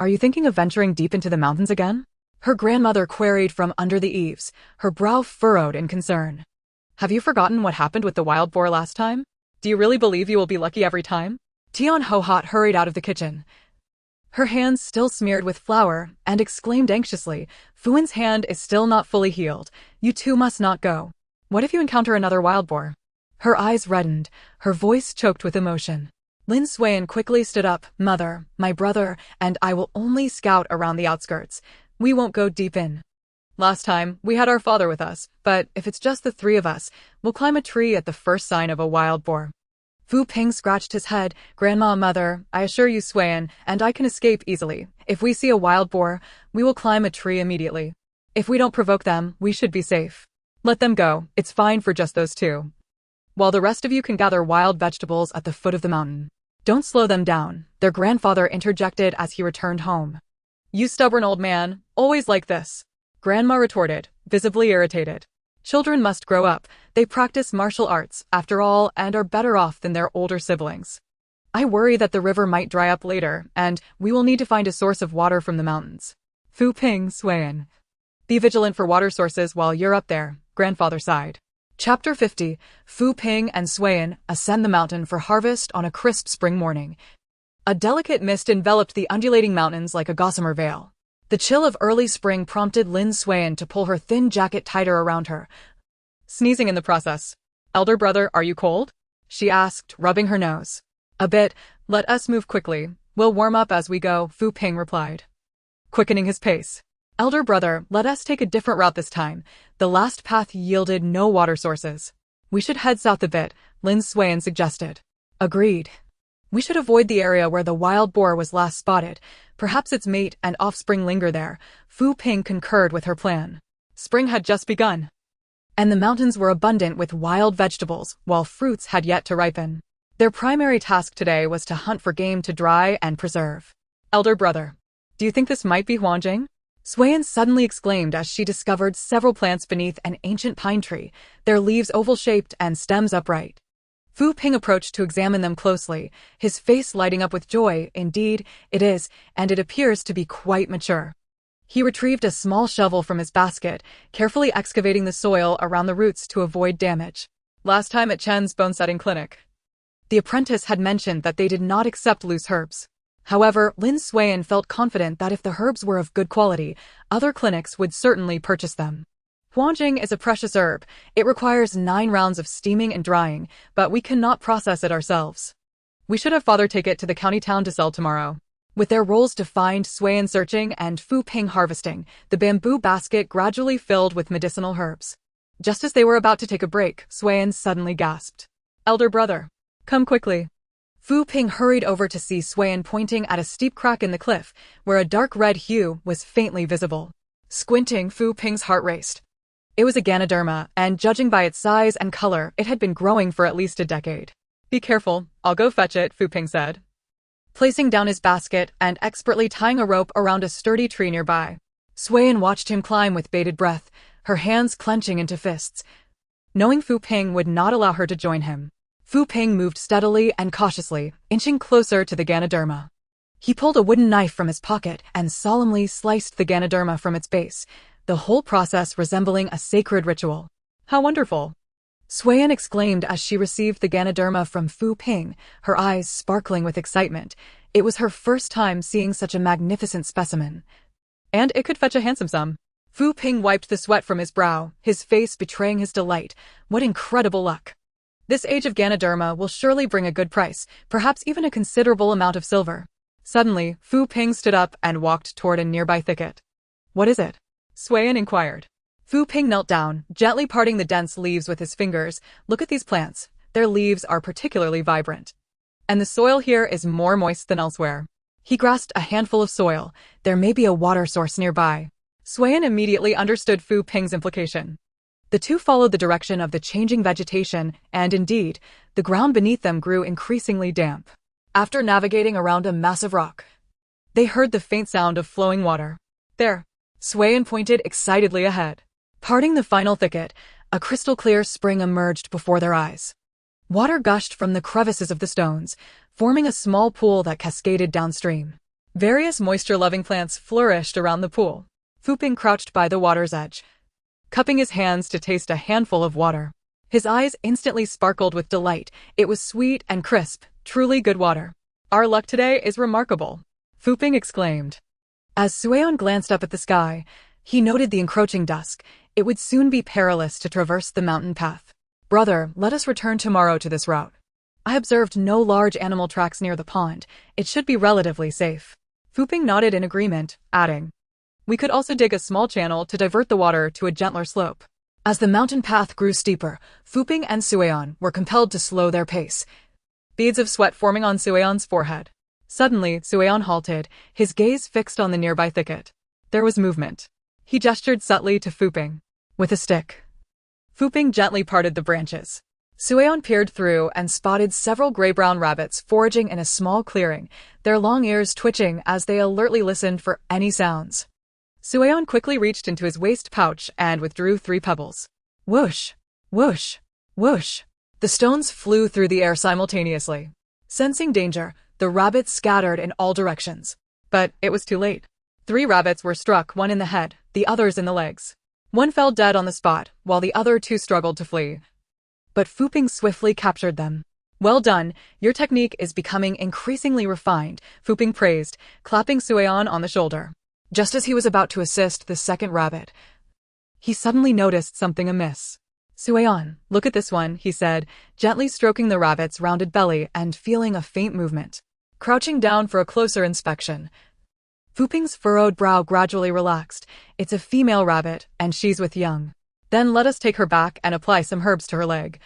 Are you thinking of venturing deep into the mountains again? Her grandmother queried from under the eaves, her brow furrowed in concern. Have you forgotten what happened with the wild boar last time? Do you really believe you will be lucky every time? Tian Ho-Hot hurried out of the kitchen, her hands still smeared with flour, and exclaimed anxiously, Fuan's hand is still not fully healed. You two must not go. What if you encounter another wild boar? Her eyes reddened, her voice choked with emotion. Lin Suan quickly stood up. Mother, my brother, and I will only scout around the outskirts. We won't go deep in. Last time, we had our father with us, but if it's just the three of us, we'll climb a tree at the first sign of a wild boar. Fu Ping scratched his head. Grandma, mother, I assure you, Suan, and I can escape easily. If we see a wild boar, we will climb a tree immediately. If we don't provoke them, we should be safe. Let them go, it's fine for just those two. While the rest of you can gather wild vegetables at the foot of the mountain. Don't slow them down, their grandfather interjected as he returned home. You stubborn old man, always like this. Grandma retorted, visibly irritated. Children must grow up, they practice martial arts, after all, and are better off than their older siblings. I worry that the river might dry up later, and we will need to find a source of water from the mountains. Fu Ping, Suan. Be vigilant for water sources while you're up there, grandfather sighed. Chapter 50, Fu Ping and Suan ascend the mountain for harvest on a crisp spring morning. A delicate mist enveloped the undulating mountains like a gossamer veil. The chill of early spring prompted Lin Suan to pull her thin jacket tighter around her, sneezing in the process. Elder brother, are you cold? She asked, rubbing her nose. A bit, let us move quickly. We'll warm up as we go, Fu Ping replied, quickening his pace. Elder brother, let us take a different route this time. The last path yielded no water sources. We should head south a bit, Lin Suan suggested. Agreed. We should avoid the area where the wild boar was last spotted. Perhaps its mate and offspring linger there. Fu Ping concurred with her plan. Spring had just begun, and the mountains were abundant with wild vegetables, while fruits had yet to ripen. Their primary task today was to hunt for game to dry and preserve. Elder brother, do you think this might be Huangjing? Suan suddenly exclaimed as she discovered several plants beneath an ancient pine tree, their leaves oval-shaped and stems upright. Fu Ping approached to examine them closely, his face lighting up with joy. Indeed, it is, and it appears to be quite mature. He retrieved a small shovel from his basket, carefully excavating the soil around the roots to avoid damage. Last time at Chen's bone-setting clinic, the apprentice had mentioned that they did not accept loose herbs. However, Lin Suan felt confident that if the herbs were of good quality, other clinics would certainly purchase them. Huangjing is a precious herb. It requires 9 rounds of steaming and drying, but we cannot process it ourselves. We should have father take it to the county town to sell tomorrow. With their roles to find, Suan searching, and Fu Ping harvesting, the bamboo basket gradually filled with medicinal herbs. Just as they were about to take a break, Suan suddenly gasped. Elder brother, come quickly. Fu Ping hurried over to see Suan pointing at a steep crack in the cliff, where a dark red hue was faintly visible. Squinting, Fu Ping's heart raced. It was a Ganoderma, and judging by its size and color, it had been growing for at least a decade. Be careful, I'll go fetch it, Fu Ping said, placing down his basket and expertly tying a rope around a sturdy tree nearby. Suan watched him climb with bated breath, her hands clenching into fists, knowing Fu Ping would not allow her to join him. Fu Ping moved steadily and cautiously, inching closer to the Ganoderma. He pulled a wooden knife from his pocket and solemnly sliced the Ganoderma from its base, the whole process resembling a sacred ritual. How wonderful! Suian exclaimed as she received the Ganoderma from Fu Ping, her eyes sparkling with excitement. It was her first time seeing such a magnificent specimen. And it could fetch a handsome sum. Fu Ping wiped the sweat from his brow, his face betraying his delight. What incredible luck! This age of Ganoderma will surely bring a good price, perhaps even a considerable amount of silver. Suddenly, Fu Ping stood up and walked toward a nearby thicket. What is it? Suian inquired. Fu Ping knelt down, gently parting the dense leaves with his fingers. Look at these plants. Their leaves are particularly vibrant. And the soil here is more moist than elsewhere. He grasped a handful of soil. There may be a water source nearby. Suian immediately understood Fu Ping's implication. The two followed the direction of the changing vegetation, and indeed, the ground beneath them grew increasingly damp. After navigating around a massive rock, they heard the faint sound of flowing water. There, Suian pointed excitedly ahead. Parting the final thicket, a crystal-clear spring emerged before their eyes. Water gushed from the crevices of the stones, forming a small pool that cascaded downstream. Various moisture-loving plants flourished around the pool. Fu Ping crouched by the water's edge, cupping his hands to taste a handful of water. His eyes instantly sparkled with delight. It was sweet and crisp, truly good water. Our luck today is remarkable, Fu Ping exclaimed. As Suian glanced up at the sky, he noted the encroaching dusk. It would soon be perilous to traverse the mountain path. Brother, let us return tomorrow to this route. I observed no large animal tracks near the pond. It should be relatively safe. Fu Ping nodded in agreement, adding, we could also dig a small channel to divert the water to a gentler slope. As the mountain path grew steeper, Fu Ping and Suian were compelled to slow their pace, beads of sweat forming on Suian's forehead. Suddenly, Suian halted, his gaze fixed on the nearby thicket. There was movement. He gestured subtly to Fu Ping. With a stick. Fu Ping gently parted the branches. Suian peered through and spotted several gray-brown rabbits foraging in a small clearing, their long ears twitching as they alertly listened for any sounds. Suian quickly reached into his waist pouch and withdrew 3 pebbles. Whoosh! Whoosh! Whoosh! The stones flew through the air simultaneously. Sensing danger, the rabbits scattered in all directions. But it was too late. 3 rabbits were struck, one in the head, the others in the legs. One fell dead on the spot, while the other 2 struggled to flee. But Fu Ping swiftly captured them. Well done, your technique is becoming increasingly refined, Fu Ping praised, clapping Suian on the shoulder. Just as he was about to assist the second rabbit, he suddenly noticed something amiss. Suian, look at this one, he said, gently stroking the rabbit's rounded belly and feeling a faint movement. Crouching down for a closer inspection, Fu Ping's furrowed brow gradually relaxed. It's a female rabbit, and she's with young. Then let us take her back and apply some herbs to her leg,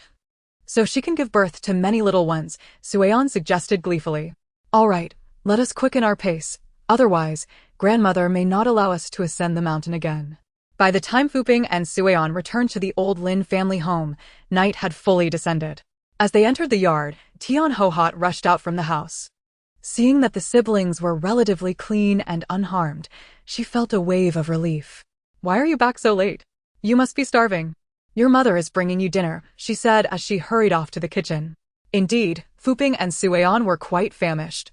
so she can give birth to many little ones, Suian suggested gleefully. All right, let us quicken our pace. Otherwise, grandmother may not allow us to ascend the mountain again. By the time Fu Ping and Suian returned to the old Lin family home, night had fully descended. As they entered the yard, Tian Hohot rushed out from the house. Seeing that the siblings were relatively clean and unharmed, she felt a wave of relief. Why are you back so late? You must be starving. Your mother is bringing you dinner, she said as she hurried off to the kitchen. Indeed, Fu Ping and Suian were quite famished.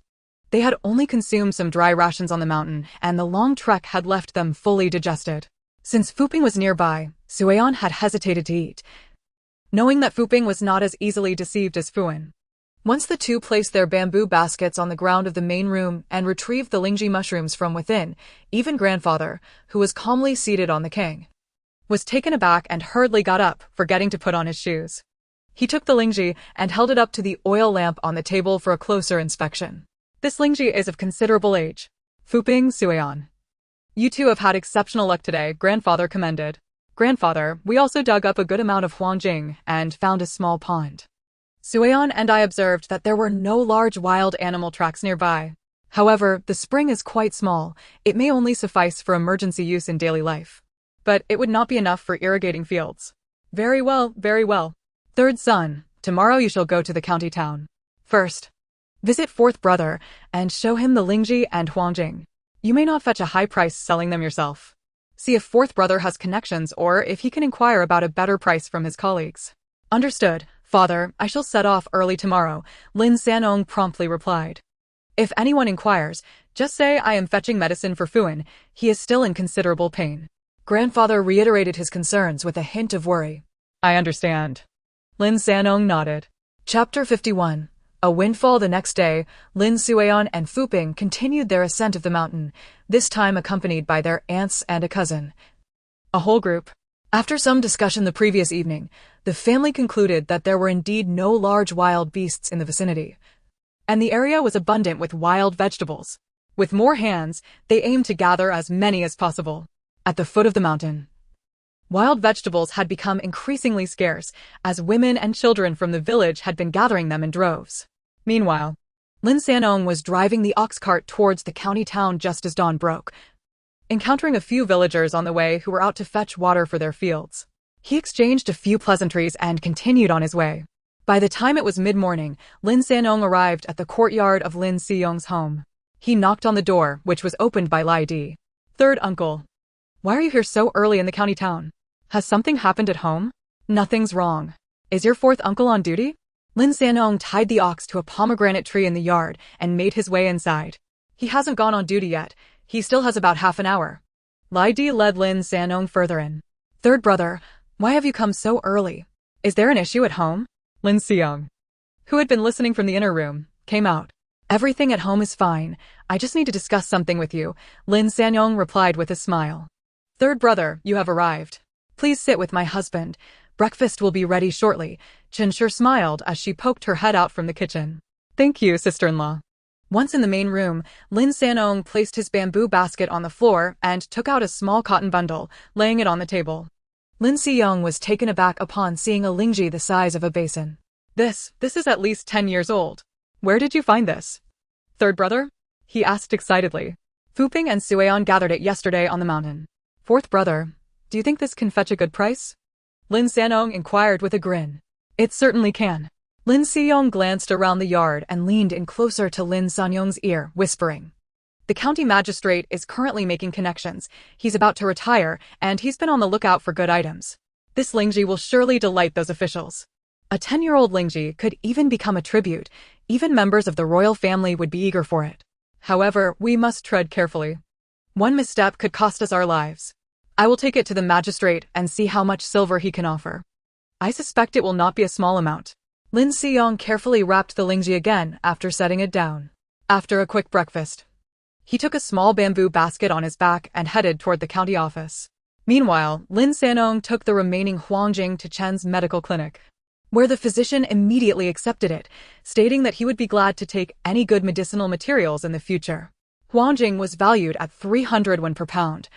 They had only consumed some dry rations on the mountain, and the long trek had left them fully digested. Since Fu Ping was nearby, Suian had hesitated to eat, knowing that Fu Ping was not as easily deceived as Fuan. Once the two placed their bamboo baskets on the ground of the main room and retrieved the lingji mushrooms from within, even grandfather, who was calmly seated on the king, was taken aback and hurriedly got up, forgetting to put on his shoes. He took the lingji and held it up to the oil lamp on the table for a closer inspection. This lingji is of considerable age. Fu Ping, Suian. You two have had exceptional luck today, grandfather commended. Grandfather, we also dug up a good amount of huangjing and found a small pond. Suian and I observed that there were no large wild animal tracks nearby. However, the spring is quite small. It may only suffice for emergency use in daily life. But it would not be enough for irrigating fields. Very well, very well. Third son, tomorrow you shall go to the county town. First, visit fourth brother and show him the lingji and huangjing. You may not fetch a high price selling them yourself. See if fourth brother has connections or if he can inquire about a better price from his colleagues. Understood, father, I shall set off early tomorrow, Lin Sanong promptly replied. If anyone inquires, just say I am fetching medicine for Fuan. He is still in considerable pain. Grandfather reiterated his concerns with a hint of worry. I understand. Lin Sanong nodded. Chapter 51. A windfall. The next day, Lin Sueon and Fuping continued their ascent of the mountain, this time accompanied by their aunts and a cousin. A whole group. After some discussion the previous evening, the family concluded that there were indeed no large wild beasts in the vicinity, and the area was abundant with wild vegetables. With more hands, they aimed to gather as many as possible. At the foot of the mountain, wild vegetables had become increasingly scarce, as women and children from the village had been gathering them in droves. Meanwhile, Lin Sanong was driving the ox cart towards the county town just as dawn broke, encountering a few villagers on the way who were out to fetch water for their fields. He exchanged a few pleasantries and continued on his way. By the time it was mid-morning, Lin Sanong arrived at the courtyard of Lin Siyong's home. He knocked on the door, which was opened by Lai Di. Third uncle. Why are you here so early in the county town? Has something happened at home? Nothing's wrong. Is your fourth uncle on duty? Lin Sanong tied the ox to a pomegranate tree in the yard and made his way inside. He hasn't gone on duty yet. He still has about half an hour. Lai Di led Lin Sanong further in. Third brother, why have you come so early? Is there an issue at home? Lin Siyong, who had been listening from the inner room, came out. Everything at home is fine. I just need to discuss something with you, Lin Sanong replied with a smile. Third brother, you have arrived. Please sit with my husband. Breakfast will be ready shortly. Chinshur smiled as she poked her head out from the kitchen. Thank you, sister-in-law. Once in the main room, Lin Sanong placed his bamboo basket on the floor and took out a small cotton bundle, laying it on the table. Lin Siyong was taken aback upon seeing a lingji the size of a basin. This is at least 10 years old. Where did you find this? Third brother? He asked excitedly. Fuping and Sueon gathered it yesterday on the mountain. Fourth brother, do you think this can fetch a good price? Lin Sanong inquired with a grin. It certainly can. Lin Siyong glanced around the yard and leaned in closer to Lin Sanyong's ear, whispering. The county magistrate is currently making connections. He's about to retire, and he's been on the lookout for good items. This lingji will surely delight those officials. A 10-year-old lingji could even become a tribute. Even members of the royal family would be eager for it. However, we must tread carefully. One misstep could cost us our lives. I will take it to the magistrate and see how much silver he can offer. I suspect it will not be a small amount. Lin Siyong carefully wrapped the lingji again after setting it down. After a quick breakfast, he took a small bamboo basket on his back and headed toward the county office. Meanwhile, Lin Sanong took the remaining Huangjing to Chen's medical clinic, where the physician immediately accepted it, stating that he would be glad to take any good medicinal materials in the future. Huangjing was valued at 300 won per pound,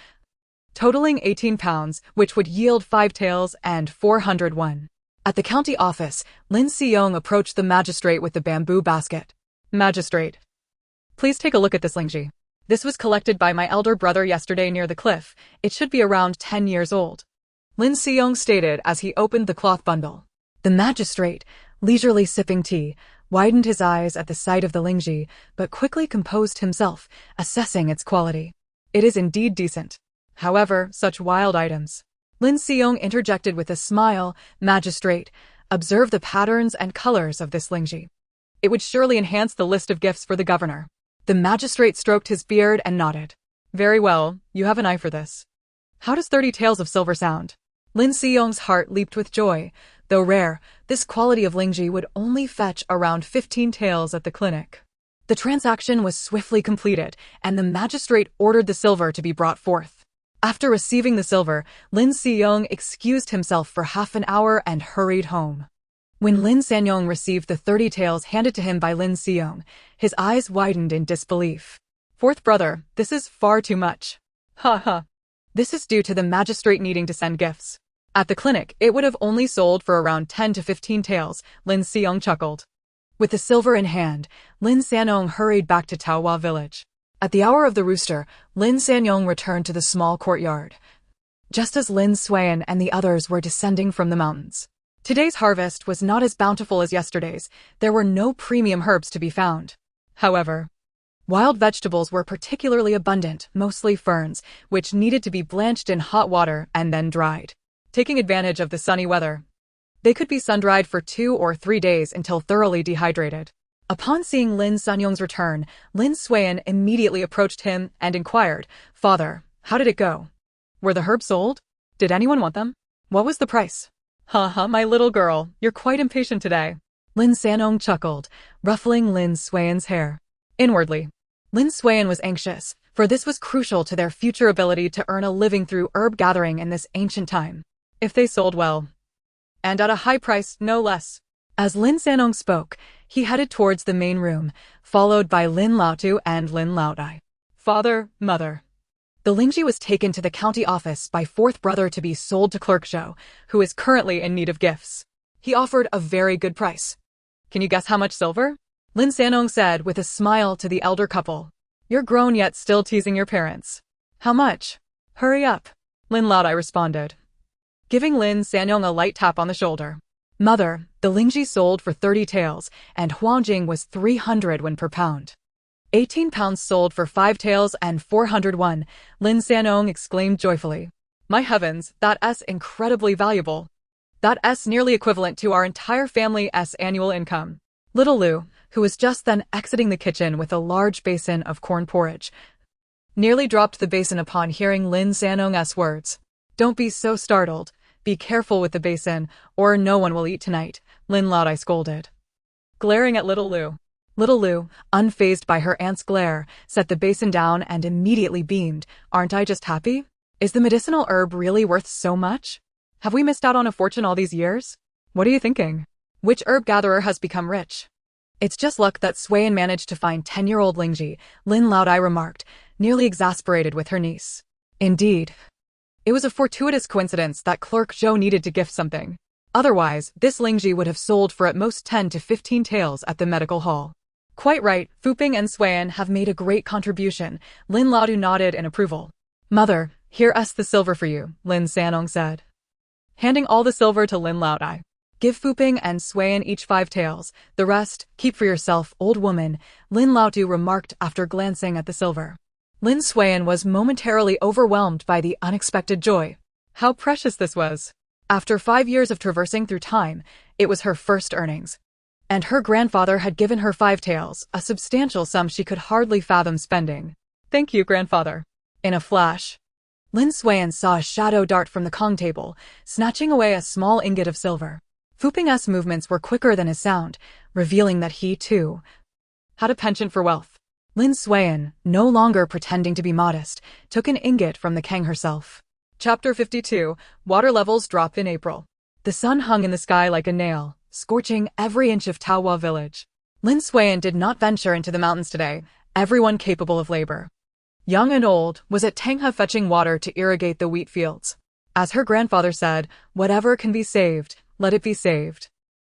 totaling 18 pounds, which would yield 5 taels and 400 won. At the county office, Lin Siyong approached the magistrate with the bamboo basket. Magistrate, please take a look at this lingji. This was collected by my elder brother yesterday near the cliff. It should be around 10 years old. Lin Siyong stated as he opened the cloth bundle. The magistrate, leisurely sipping tea, widened his eyes at the sight of the lingji, but quickly composed himself, assessing its quality. It is indeed decent. However, such wild items. Lin Siyong interjected with a smile. Magistrate, observe the patterns and colors of this lingji. It would surely enhance the list of gifts for the governor. The magistrate stroked his beard and nodded. Very well, you have an eye for this. How does 30 taels of silver sound? Lin Siyong's heart leaped with joy. Though rare, this quality of lingji would only fetch around 15 taels at the clinic. The transaction was swiftly completed, and the magistrate ordered the silver to be brought forth. After receiving the silver, Lin Siyong excused himself for half an hour and hurried home. When Lin Sanyong received the 30 taels handed to him by Lin Siyong, his eyes widened in disbelief. Fourth brother, this is far too much. Ha ha. This is due to the magistrate needing to send gifts. At the clinic, it would have only sold for around 10 to 15 taels, Lin Siyong chuckled. With the silver in hand, Lin Sanong hurried back to Taohua village. At the hour of the rooster, Lin Sanyong returned to the small courtyard, just as Lin Sueyan and the others were descending from the mountains. Today's harvest was not as bountiful as yesterday's. There were no premium herbs to be found. However, wild vegetables were particularly abundant, mostly ferns, which needed to be blanched in hot water and then dried. Taking advantage of the sunny weather, they could be sun-dried for 2 or 3 days until thoroughly dehydrated. Upon seeing Lin Sanyong's return, Lin Sueyan immediately approached him and inquired, Father, how did it go? Were the herbs sold? Did anyone want them? What was the price? Haha, my little girl, you're quite impatient today. Lin Sanong chuckled, ruffling Lin Suiyan's hair. Inwardly, Lin Suiyan was anxious, for this was crucial to their future ability to earn a living through herb gathering in this ancient time. If they sold well, and at a high price, no less. As Lin Sanong spoke, he headed towards the main room, followed by Lin Laotu and Lin Laodai. Father, mother. The Lingji was taken to the county office by fourth brother to be sold to Clerk Zhou, who is currently in need of gifts. He offered a very good price. Can you guess how much silver? Lin Sanong said with a smile to the elder couple. You're grown yet still teasing your parents. How much? Hurry up. Lin Laodai responded, giving Lin Sanong a light tap on the shoulder. Mother, the Lingji sold for 30 taels, and Huangjing was 300 won per pound. 18 pounds sold for 5 taels and 401, Lin Sanong exclaimed joyfully. My heavens, that's incredibly valuable. That's nearly equivalent to our entire family's annual income. Little Lu, who was just then exiting the kitchen with a large basin of corn porridge, nearly dropped the basin upon hearing Lin Sanong's words. Don't be so startled. Be careful with the basin, or no one will eat tonight, Lin Laodai scolded. Glaring at Little Lu. Little Lu, unfazed by her aunt's glare, set the basin down and immediately beamed. Aren't I just happy? Is the medicinal herb really worth so much? Have we missed out on a fortune all these years? What are you thinking? Which herb gatherer has become rich? It's just luck that Suiyan managed to find 10-year-old Lingji, Lin Laodai remarked, nearly exasperated with her niece. Indeed. It was a fortuitous coincidence that Clerk Zhou needed to gift something. Otherwise, this Lingji would have sold for at most 10 to 15 taels at the medical hall. Quite right, Fuping and Suiyan have made a great contribution, Lin Laodu nodded in approval. Mother, here's the silver for you, Lin Sanong said, handing all the silver to Lin Laodai. Give Fuping and Suiyan each 5 taels, the rest, keep for yourself, old woman, Lin Laodu remarked after glancing at the silver. Lin Suiyan was momentarily overwhelmed by the unexpected joy. How precious this was. After 5 years of traversing through time, it was her first earnings. And her grandfather had given her 5 taels, a substantial sum she could hardly fathom spending. Thank you, grandfather. In a flash, Lin Suiyan saw a shadow dart from the Kong table, snatching away a small ingot of silver. Fuping's movements were quicker than his sound, revealing that he, too, had a penchant for wealth. Lin Suiyan, no longer pretending to be modest, took an ingot from the Kang herself. Chapter 52, Water levels drop in April. The sun hung in the sky like a nail, scorching every inch of Taohua village. Lin Suiyan did not venture into the mountains today, everyone capable of labor, young and old, was at Donghua fetching water to irrigate the wheat fields. As her grandfather said, whatever can be saved, let it be saved.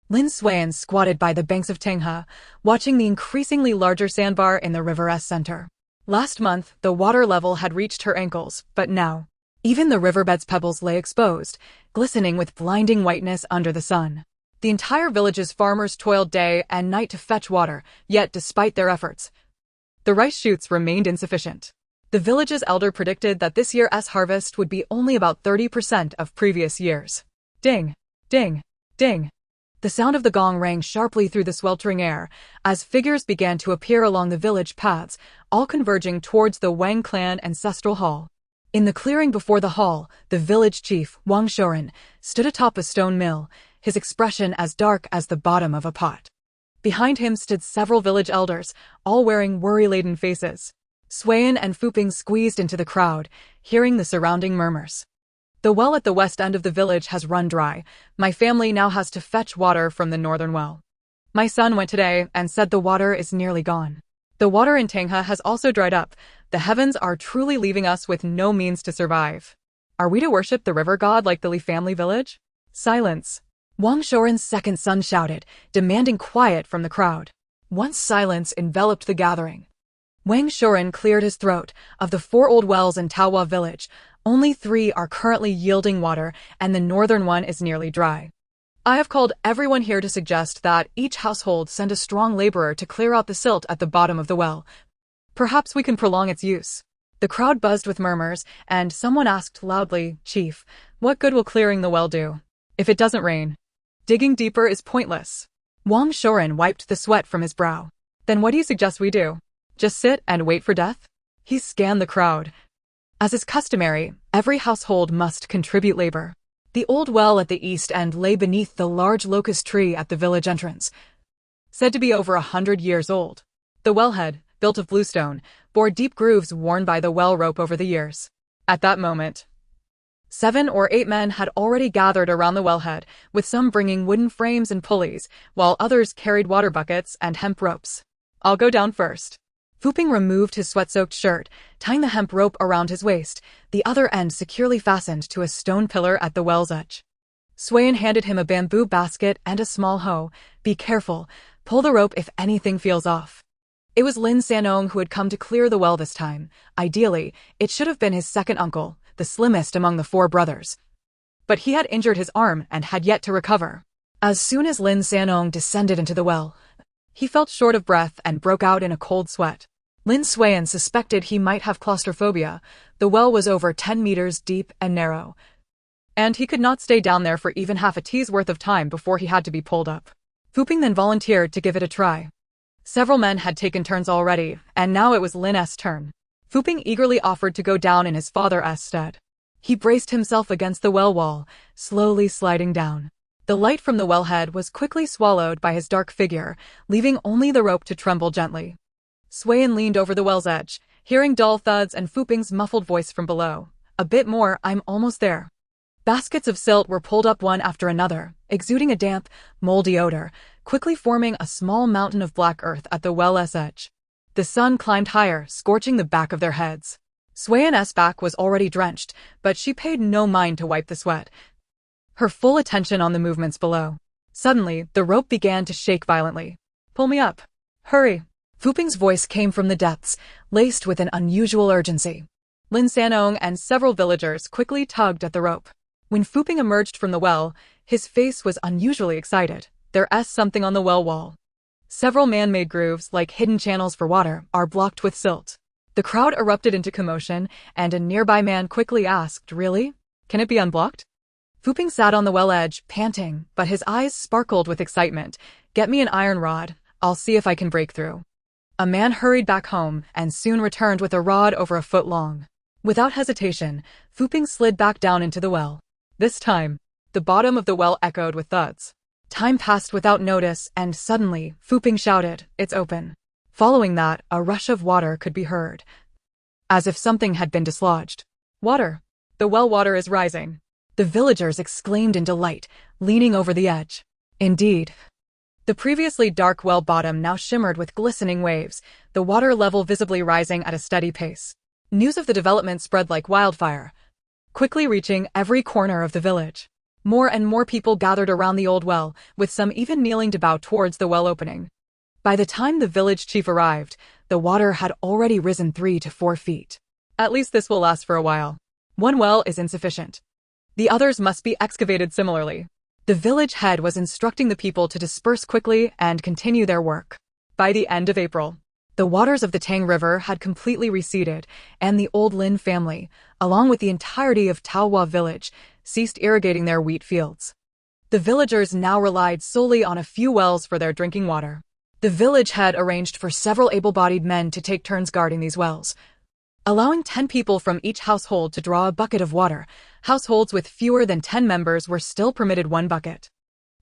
Lin Suiyan squatted by the banks of Donghua, watching the increasingly larger sandbar in the river's center. Last month, the water level had reached her ankles, but now, even the riverbed's pebbles lay exposed, glistening with blinding whiteness under the sun. The entire village's farmers toiled day and night to fetch water, yet despite their efforts, the rice shoots remained insufficient. The village's elder predicted that this year's harvest would be only about 30% of previous years. Ding! Ding! Ding! The sound of the gong rang sharply through the sweltering air, as figures began to appear along the village paths, all converging towards the Wang clan ancestral hall. In the clearing before the hall, the village chief, Wang Shoren, stood atop a stone mill, his expression as dark as the bottom of a pot. Behind him stood several village elders, all wearing worry-laden faces. Suiyan and Fuping squeezed into the crowd, hearing the surrounding murmurs. The well at the west end of the village has run dry. My family now has to fetch water from the northern well. My son went today and said the water is nearly gone. The water in Donghua has also dried up. The heavens are truly leaving us with no means to survive. Are we to worship the river god like the Li family village? Silence. Wang Shoren's second son shouted, demanding quiet from the crowd. Once silence enveloped the gathering, Wang Shoren cleared his throat. Of the 4 old wells in Taohua village, only 3 are currently yielding water, and the northern one is nearly dry. I have called everyone here to suggest that each household send a strong laborer to clear out the silt at the bottom of the well. Perhaps we can prolong its use. The crowd buzzed with murmurs, and someone asked loudly, Chief, what good will clearing the well do? If it doesn't rain, digging deeper is pointless. Wang Shoren wiped the sweat from his brow. Then what do you suggest we do? Just sit and wait for death? He scanned the crowd. As is customary, every household must contribute labor. The old well at the east end lay beneath the large locust tree at the village entrance, said to be over 100 years old. The wellhead, built of bluestone, bore deep grooves worn by the well rope over the years. At that moment, 7 or 8 men had already gathered around the wellhead, with some bringing wooden frames and pulleys, while others carried water buckets and hemp ropes. "I'll go down first." Fuping removed his sweat-soaked shirt, tying the hemp rope around his waist, the other end securely fastened to a stone pillar at the well's edge. Swayan handed him a bamboo basket and a small hoe. "Be careful, pull the rope if anything feels off." It was Lin Sanong who had come to clear the well this time. Ideally, it should have been his second uncle, the slimmest among the 4 brothers. But he had injured his arm and had yet to recover. As soon as Lin Sanong descended into the well, he felt short of breath and broke out in a cold sweat. Lin Swayan suspected he might have claustrophobia. The well was over 10 meters deep and narrow, and he could not stay down there for even half a tea's worth of time before he had to be pulled up. Fuping then volunteered to give it a try. Several men had taken turns already, and now it was Lin's turn. Fuping eagerly offered to go down in his father's stead. He braced himself against the well wall, slowly sliding down. The light from the wellhead was quickly swallowed by his dark figure, leaving only the rope to tremble gently. Swayan leaned over the well's edge, hearing dull thuds and Fuping's muffled voice from below. "A bit more, I'm almost there." Baskets of silt were pulled up one after another, exuding a damp, moldy odor, quickly forming a small mountain of black earth at the well's edge. The sun climbed higher, scorching the back of their heads. Swayan's back was already drenched, but she paid no mind to wipe the sweat, her full attention on the movements below. Suddenly, the rope began to shake violently. "Pull me up. Hurry." Fuping's voice came from the depths, laced with an unusual urgency. Lin Sanong and several villagers quickly tugged at the rope. When Fuping emerged from the well, his face was unusually excited. "There's something on the well wall." Several man-made grooves, like hidden channels for water, are blocked with silt. The crowd erupted into commotion, and a nearby man quickly asked, "Really? Can it be unblocked?" Fuping sat on the well edge, panting, but his eyes sparkled with excitement. "Get me an iron rod. I'll see if I can break through." A man hurried back home and soon returned with a rod over a foot long. Without hesitation, Fuping slid back down into the well. This time, the bottom of the well echoed with thuds. Time passed without notice, and suddenly, Fuping shouted, "It's open." Following that, a rush of water could be heard, as if something had been dislodged. "Water! The well water is rising!" The villagers exclaimed in delight, leaning over the edge. Indeed, the previously dark well bottom now shimmered with glistening waves, the water level visibly rising at a steady pace. News of the development spread like wildfire, quickly reaching every corner of the village. More and more people gathered around the old well, with some even kneeling to bow towards the well opening. By the time the village chief arrived, the water had already risen 3 to 4 feet. "At least this will last for a while. One well is insufficient. The others must be excavated similarly." The village head was instructing the people to disperse quickly and continue their work. By the end of April, the waters of the Tang River had completely receded, and the old Lin family, along with the entirety of Taohua village, ceased irrigating their wheat fields. The villagers now relied solely on a few wells for their drinking water. The village head arranged for several able-bodied men to take turns guarding these wells, allowing 10 people from each household to draw a bucket of water. Households with fewer than 10 members were still permitted 1 bucket.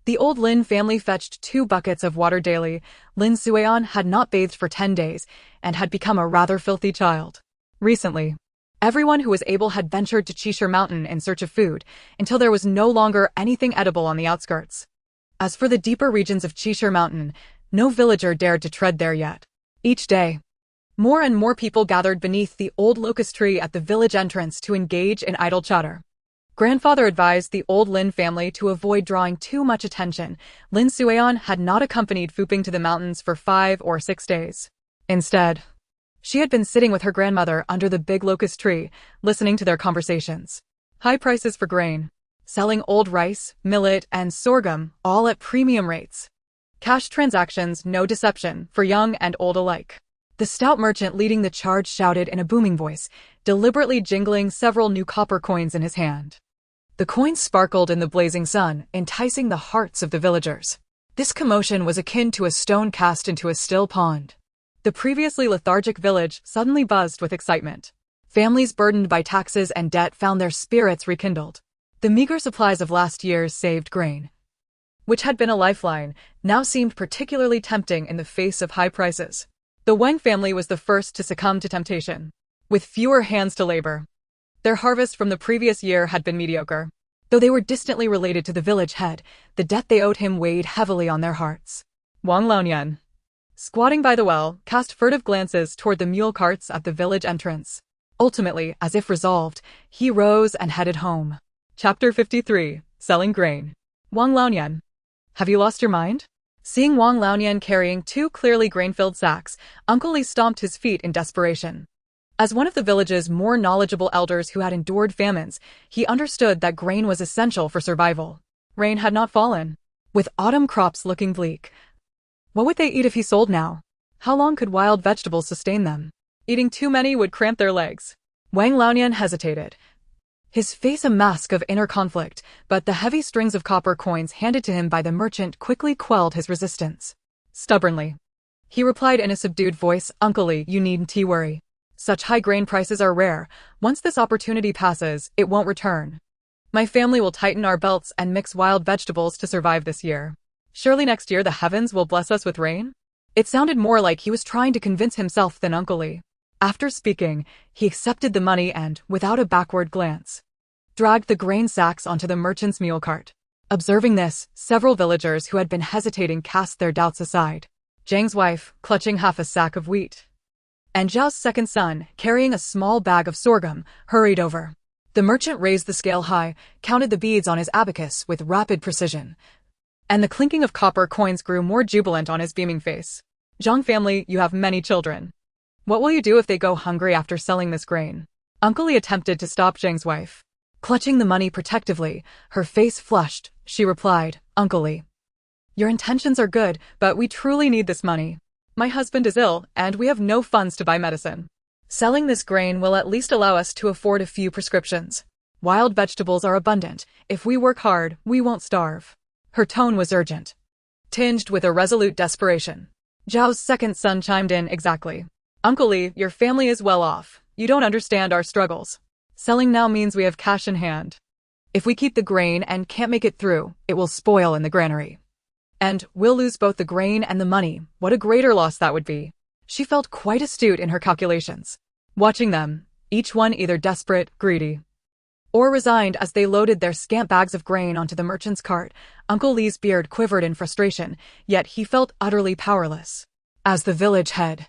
The old Lin family fetched 2 buckets of water daily. Lin Suayan had not bathed for 10 days and had become a rather filthy child. Recently, everyone who was able had ventured to Chishire Mountain in search of food, until there was no longer anything edible on the outskirts. As for the deeper regions of Chishire Mountain, no villager dared to tread there yet. Each day, more and more people gathered beneath the old locust tree at the village entrance to engage in idle chatter. Grandfather advised the old Lin family to avoid drawing too much attention. Lin Suayan had not accompanied Fuping to the mountains for 5 or 6 days. Instead, she had been sitting with her grandmother under the big locust tree, listening to their conversations. High prices for grain, selling old rice, millet, and sorghum, all at premium rates. Cash transactions, no deception, for young and old alike. The stout merchant leading the charge shouted in a booming voice, deliberately jingling several new copper coins in his hand. The coins sparkled in the blazing sun, enticing the hearts of the villagers. This commotion was akin to a stone cast into a still pond. The previously lethargic village suddenly buzzed with excitement. Families burdened by taxes and debt found their spirits rekindled. The meager supplies of last year's saved grain, which had been a lifeline, now seemed particularly tempting in the face of high prices. The Wang family was the first to succumb to temptation. With fewer hands to labor, their harvest from the previous year had been mediocre. Though they were distantly related to the village head, the debt they owed him weighed heavily on their hearts. Wang Laonian, squatting by the well, cast furtive glances toward the mule carts at the village entrance. Ultimately, as if resolved, he rose and headed home. Chapter 53. Selling Grain. Wang Laonian. Have you lost your mind? Seeing Wang Laonian carrying two clearly grain-filled sacks, Uncle Li stomped his feet in desperation. As one of the village's more knowledgeable elders who had endured famines, he understood that grain was essential for survival. Rain had not fallen. With autumn crops looking bleak, what would they eat if he sold now? How long could wild vegetables sustain them? Eating too many would cramp their legs. Wang Laonian hesitated, his face a mask of inner conflict, but the heavy strings of copper coins handed to him by the merchant quickly quelled his resistance. Stubbornly, he replied in a subdued voice, "Uncle Li, you needn't worry. Such high grain prices are rare. Once this opportunity passes, it won't return. My family will tighten our belts and mix wild vegetables to survive this year. Surely next year the heavens will bless us with rain?" It sounded more like he was trying to convince himself than Uncle Li. After speaking, he accepted the money and, without a backward glance, dragged the grain sacks onto the merchant's mule cart. Observing this, several villagers who had been hesitating cast their doubts aside. Zhang's wife, clutching half a sack of wheat, and Zhao's second son, carrying a small bag of sorghum, hurried over. The merchant raised the scale high, counted the beads on his abacus with rapid precision, and the clinking of copper coins grew more jubilant on his beaming face. "Zhang family, you have many children. What will you do if they go hungry after selling this grain?" Uncle Li attempted to stop Zhang's wife. Clutching the money protectively, her face flushed, she replied, "Uncle Li, your intentions are good, but we truly need this money. My husband is ill, and we have no funds to buy medicine. Selling this grain will at least allow us to afford a few prescriptions. Wild vegetables are abundant. If we work hard, we won't starve." Her tone was urgent, tinged with a resolute desperation. Zhao's second son chimed in, "Exactly. Uncle Li, your family is well off. You don't understand our struggles. Selling now means we have cash in hand. If we keep the grain and can't make it through, it will spoil in the granary. And we'll lose both the grain and the money. What a greater loss that would be." She felt quite astute in her calculations. Watching them, each one either desperate, greedy, or resigned as they loaded their scant bags of grain onto the merchant's cart, Uncle Li's beard quivered in frustration, yet he felt utterly powerless. As the village head,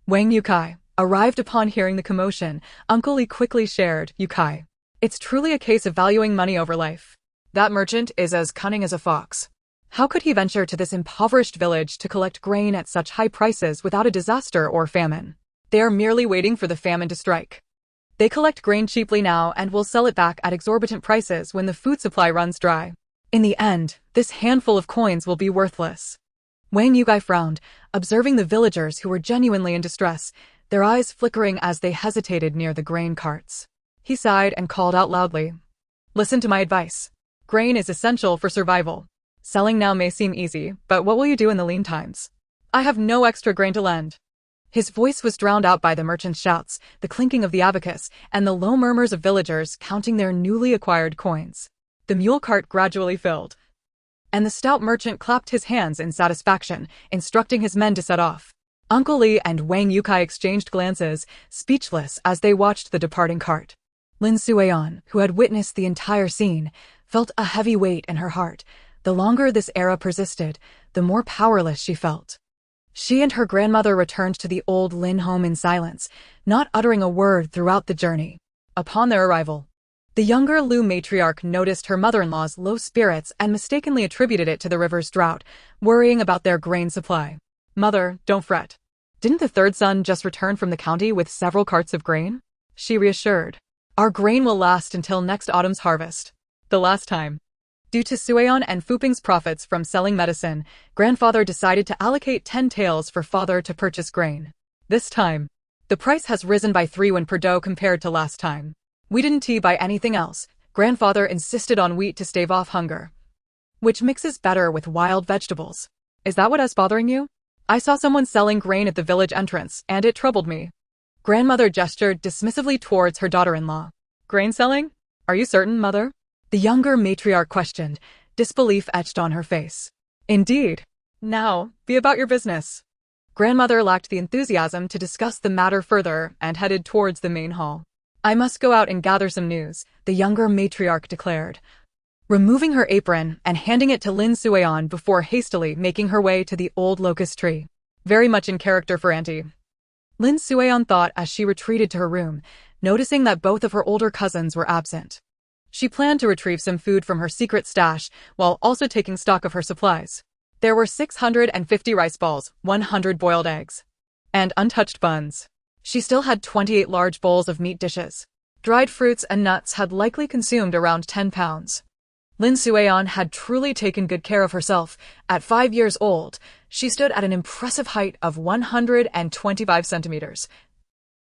Wang Yukai, arrived upon hearing the commotion, Uncle Li quickly shared, "Yukai, it's truly a case of valuing money over life. That merchant is as cunning as a fox. How could he venture to this impoverished village to collect grain at such high prices without a disaster or famine? They are merely waiting for the famine to strike. They collect grain cheaply now and will sell it back at exorbitant prices when the food supply runs dry. In the end, this handful of coins will be worthless." Wang Yukai frowned, observing the villagers who were genuinely in distress, their eyes flickering as they hesitated near the grain carts. He sighed and called out loudly, "Listen to my advice. Grain is essential for survival. Selling now may seem easy, but what will you do in the lean times? I have no extra grain to lend." His voice was drowned out by the merchant's shouts, the clinking of the abacus, and the low murmurs of villagers counting their newly acquired coins. The mule cart gradually filled, and the stout merchant clapped his hands in satisfaction, instructing his men to set off. Uncle Li and Wang Yukai exchanged glances, speechless as they watched the departing cart. Lin Suayan, who had witnessed the entire scene, felt a heavy weight in her heart. The longer this era persisted, the more powerless she felt. She and her grandmother returned to the old Lin home in silence, not uttering a word throughout the journey. Upon their arrival, the younger Lu matriarch noticed her mother-in-law's low spirits and mistakenly attributed it to the river's drought, worrying about their grain supply. "Mother, don't fret. Didn't the third son just return from the county with several carts of grain?" she reassured. "Our grain will last until next autumn's harvest." The last time, due to Suayon and Fuping's profits from selling medicine, grandfather decided to allocate 10 taels for father to purchase grain. This time, the price has risen by 3 won per dough compared to last time. We didn't buy anything else. Grandfather insisted on wheat to stave off hunger, which mixes better with wild vegetables. Is that what is bothering you? I saw someone selling grain at the village entrance, and it troubled me. Grandmother gestured dismissively towards her daughter-in-law. Grain selling? Are you certain, mother? The younger matriarch questioned, disbelief etched on her face. Indeed. Now, be about your business. Grandmother lacked the enthusiasm to discuss the matter further and headed towards the main hall. I must go out and gather some news, the younger matriarch declared, removing her apron and handing it to Lin Sueon before hastily making her way to the old locust tree. Very much in character for Auntie. Lin Sueon thought as she retreated to her room, noticing that both of her older cousins were absent. She planned to retrieve some food from her secret stash while also taking stock of her supplies. There were 650 rice balls, 100 boiled eggs, and untouched buns. She still had 28 large bowls of meat dishes. Dried fruits and nuts had likely consumed around 10 pounds. Lin Sueon had truly taken good care of herself. At 5 years old, she stood at an impressive height of 125 centimeters,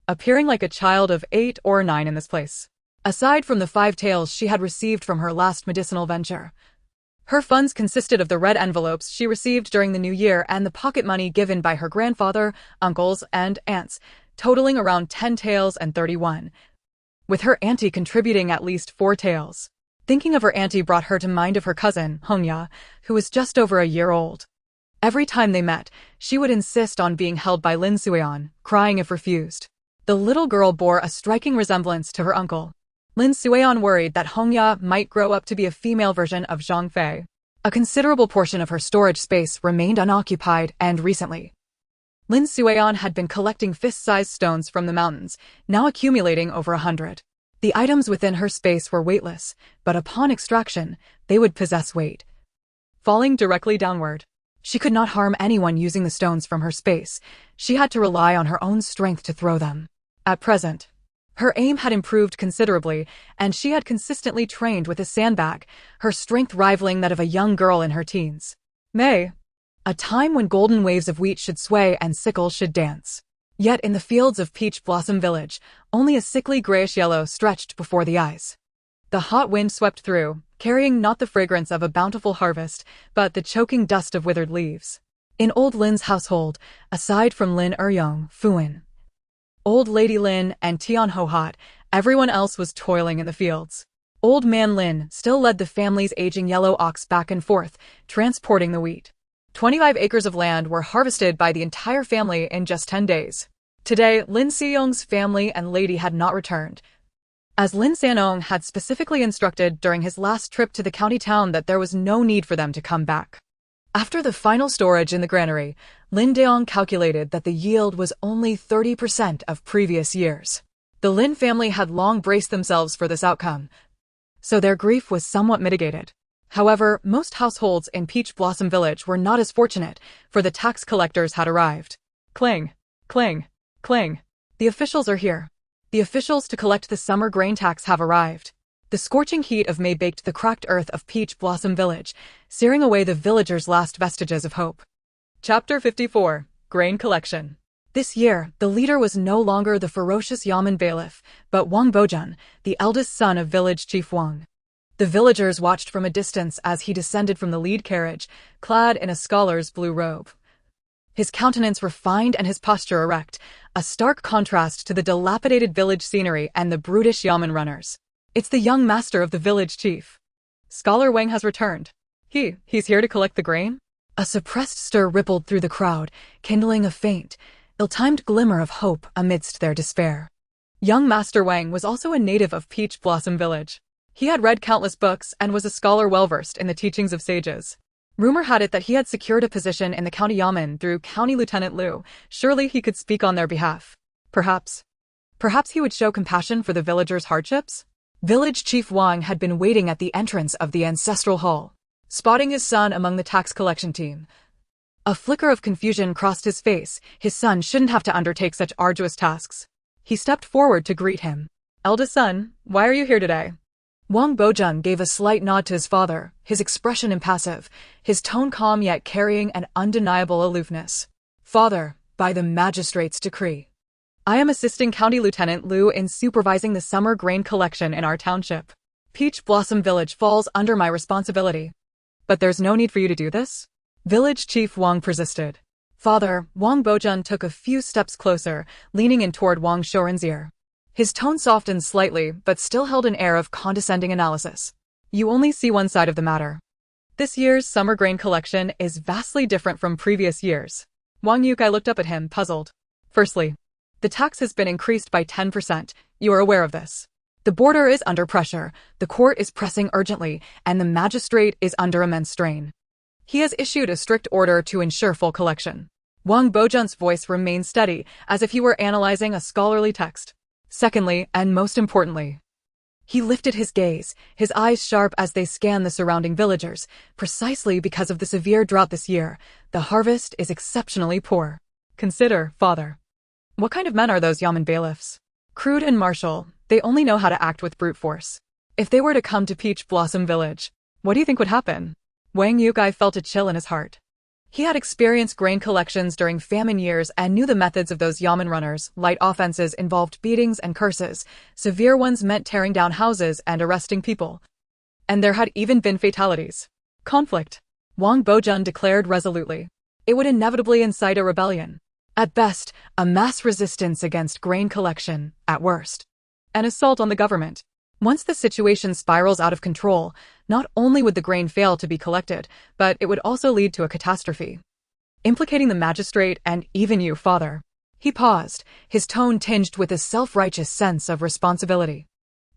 appearing like a child of 8 or 9 in this place. Aside from the 5 taels she had received from her last medicinal venture, her funds consisted of the red envelopes she received during the new year and the pocket money given by her grandfather, uncles, and aunts, totaling around 10 taels and 31, with her auntie contributing at least 4 taels. Thinking of her auntie brought her to mind of her cousin, Hongya, who was just over a year old. Every time they met, she would insist on being held by Lin Sueon, crying if refused. The little girl bore a striking resemblance to her uncle. Lin Sueon worried that Hongya might grow up to be a female version of Zhang Fei. A considerable portion of her storage space remained unoccupied, and recently, Lin Sueon had been collecting fist-sized stones from the mountains, now accumulating over 100. The items within her space were weightless, but upon extraction, they would possess weight, falling directly downward. She could not harm anyone using the stones from her space. She had to rely on her own strength to throw them. At present, her aim had improved considerably, and she had consistently trained with a sandbag, her strength rivaling that of a young girl in her teens. May, a time when golden waves of wheat should sway and sickles should dance. Yet in the fields of Peach Blossom Village, only a sickly grayish yellow stretched before the eyes. The hot wind swept through, carrying not the fragrance of a bountiful harvest, but the choking dust of withered leaves. In old Lin's household, aside from Lin Eryong, Fuin, old Lady Lin, and Tian Hohat, everyone else was toiling in the fields. Old Man Lin still led the family's aging yellow ox back and forth, transporting the wheat. 25 acres of land were harvested by the entire family in just 10 days. Today, Lin Seong's family and lady had not returned, as Lin Sanong had specifically instructed during his last trip to the county town that there was no need for them to come back. After the final storage in the granary, Lin Deong calculated that the yield was only 30% of previous years. The Lin family had long braced themselves for this outcome, so their grief was somewhat mitigated. However, most households in Peach Blossom Village were not as fortunate, for the tax collectors had arrived. Cling, cling, cling. The officials are here. The officials to collect the summer grain tax have arrived. The scorching heat of May baked the cracked earth of Peach Blossom Village, searing away the villagers' last vestiges of hope. Chapter 54. Grain Collection. This year, the leader was no longer the ferocious Yamen bailiff, but Wang Bojun, the eldest son of village chief Wang. The villagers watched from a distance as he descended from the lead carriage, clad in a scholar's blue robe. His countenance refined and his posture erect, a stark contrast to the dilapidated village scenery and the brutish Yamen runners. It's the young master of the village chief. Scholar Wang has returned. He's here to collect the grain? A suppressed stir rippled through the crowd, kindling a faint, ill-timed glimmer of hope amidst their despair. Young Master Wang was also a native of Peach Blossom Village. He had read countless books and was a scholar well-versed in the teachings of sages. Rumor had it that he had secured a position in the county yamen through County Lieutenant Liu. Surely he could speak on their behalf. Perhaps he would show compassion for the villagers' hardships? Village Chief Wang had been waiting at the entrance of the ancestral hall, spotting his son among the tax collection team. A flicker of confusion crossed his face. His son shouldn't have to undertake such arduous tasks. He stepped forward to greet him. Eldest son, why are you here today? Wang Bojun gave a slight nod to his father, his expression impassive, his tone calm yet carrying an undeniable aloofness. Father, by the magistrate's decree, I am assisting County Lieutenant Liu in supervising the summer grain collection in our township. Peach Blossom Village falls under my responsibility. But there's no need for you to do this? Village Chief Wang persisted. Father, Wang Bojun took a few steps closer, leaning in toward Wang Shouren's ear. His tone softened slightly, but still held an air of condescending analysis. You only see one side of the matter. This year's summer grain collection is vastly different from previous years. Wang Yukai looked up at him, puzzled. Firstly, the tax has been increased by 10%. You are aware of this. The border is under pressure, the court is pressing urgently, and the magistrate is under immense strain. He has issued a strict order to ensure full collection. Wang Bojun's voice remained steady, as if he were analyzing a scholarly text. Secondly, and most importantly, he lifted his gaze, his eyes sharp as they scanned the surrounding villagers. Precisely because of the severe drought this year, the harvest is exceptionally poor. Consider, father. What kind of men are those yamen bailiffs? Crude and martial, they only know how to act with brute force. If they were to come to Peach Blossom Village, what do you think would happen? Wang Yukai felt a chill in his heart. He had experienced grain collections during famine years and knew the methods of those yamen runners. Light offenses involved beatings and curses. Severe ones meant tearing down houses and arresting people. And there had even been fatalities. Conflict, Wang Bojun declared resolutely. It would inevitably incite a rebellion. At best, a mass resistance against grain collection, at worst. An assault on the government. Once the situation spirals out of control, not only would the grain fail to be collected, but it would also lead to a catastrophe, implicating the magistrate and even you, father. He paused, his tone tinged with a self-righteous sense of responsibility.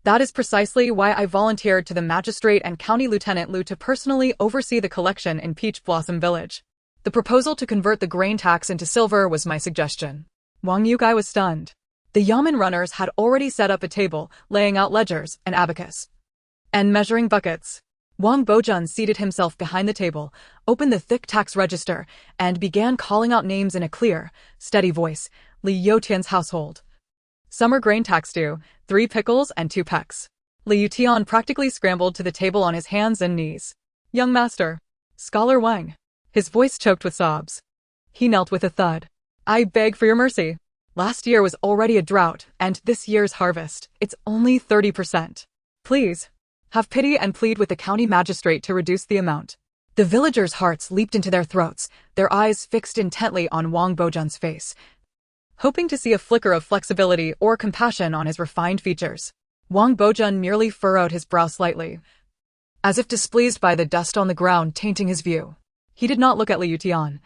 That is precisely why I volunteered to the magistrate and County Lieutenant Liu to personally oversee the collection in Peach Blossom Village. The proposal to convert the grain tax into silver was my suggestion. Wang Yukai was stunned. The yamen runners had already set up a table, laying out ledgers, an abacus, and measuring buckets. Wang Bojun seated himself behind the table, opened the thick tax register, and began calling out names in a clear, steady voice. Li Youtian's household. Summer grain tax due, 3 pickles and 2 pecks. Li Youtian practically scrambled to the table on his hands and knees. Young master. Scholar Wang. His voice choked with sobs. He knelt with a thud. I beg for your mercy. Last year was already a drought, and this year's harvest, it's only 30%. Please, have pity and plead with the county magistrate to reduce the amount. The villagers' hearts leaped into their throats, their eyes fixed intently on Wang Bojun's face, hoping to see a flicker of flexibility or compassion on his refined features. Wang Bojun merely furrowed his brow slightly, as if displeased by the dust on the ground tainting his view. He did not look at Li Youtian,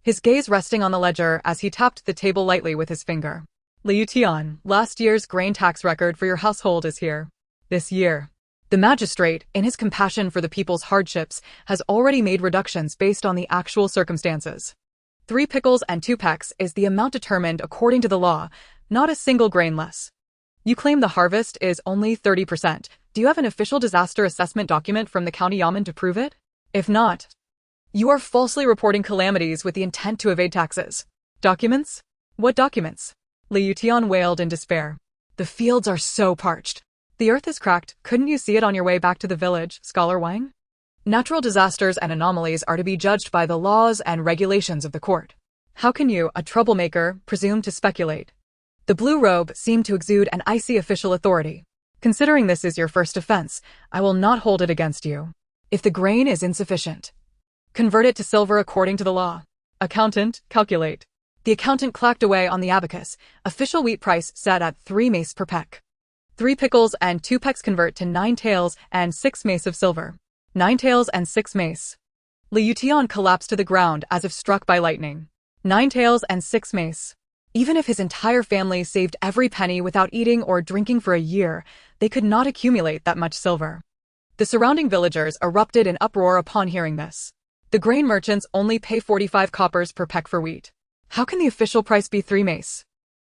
his gaze resting on the ledger as he tapped the table lightly with his finger. Li Youtian, last year's grain tax record for your household is here. This year, the magistrate, in his compassion for the people's hardships, has already made reductions based on the actual circumstances. 3 pickles and 2 pecks is the amount determined according to the law, not a single grain less. You claim the harvest is only 30%. Do you have an official disaster assessment document from the county yamen to prove it? If not, you are falsely reporting calamities with the intent to evade taxes. Documents? What documents? Li Youtian wailed in despair. The fields are so parched. The earth is cracked. Couldn't you see it on your way back to the village, Scholar Wang? Natural disasters and anomalies are to be judged by the laws and regulations of the court. How can you, a troublemaker, presume to speculate? The blue robe seemed to exude an icy official authority. Considering this is your first offense, I will not hold it against you. If the grain is insufficient, convert it to silver according to the law. Accountant, calculate. The accountant clacked away on the abacus. Official wheat price set at 3 mace per peck. 3 pickles and 2 pecks convert to 9 taels and 6 mace of silver. 9 taels and 6 mace. Li Youtian collapsed to the ground as if struck by lightning. 9 taels and 6 mace. Even if his entire family saved every penny without eating or drinking for a year, they could not accumulate that much silver. The surrounding villagers erupted in uproar upon hearing this. The grain merchants only pay 45 coppers per peck for wheat. How can the official price be 3 mace?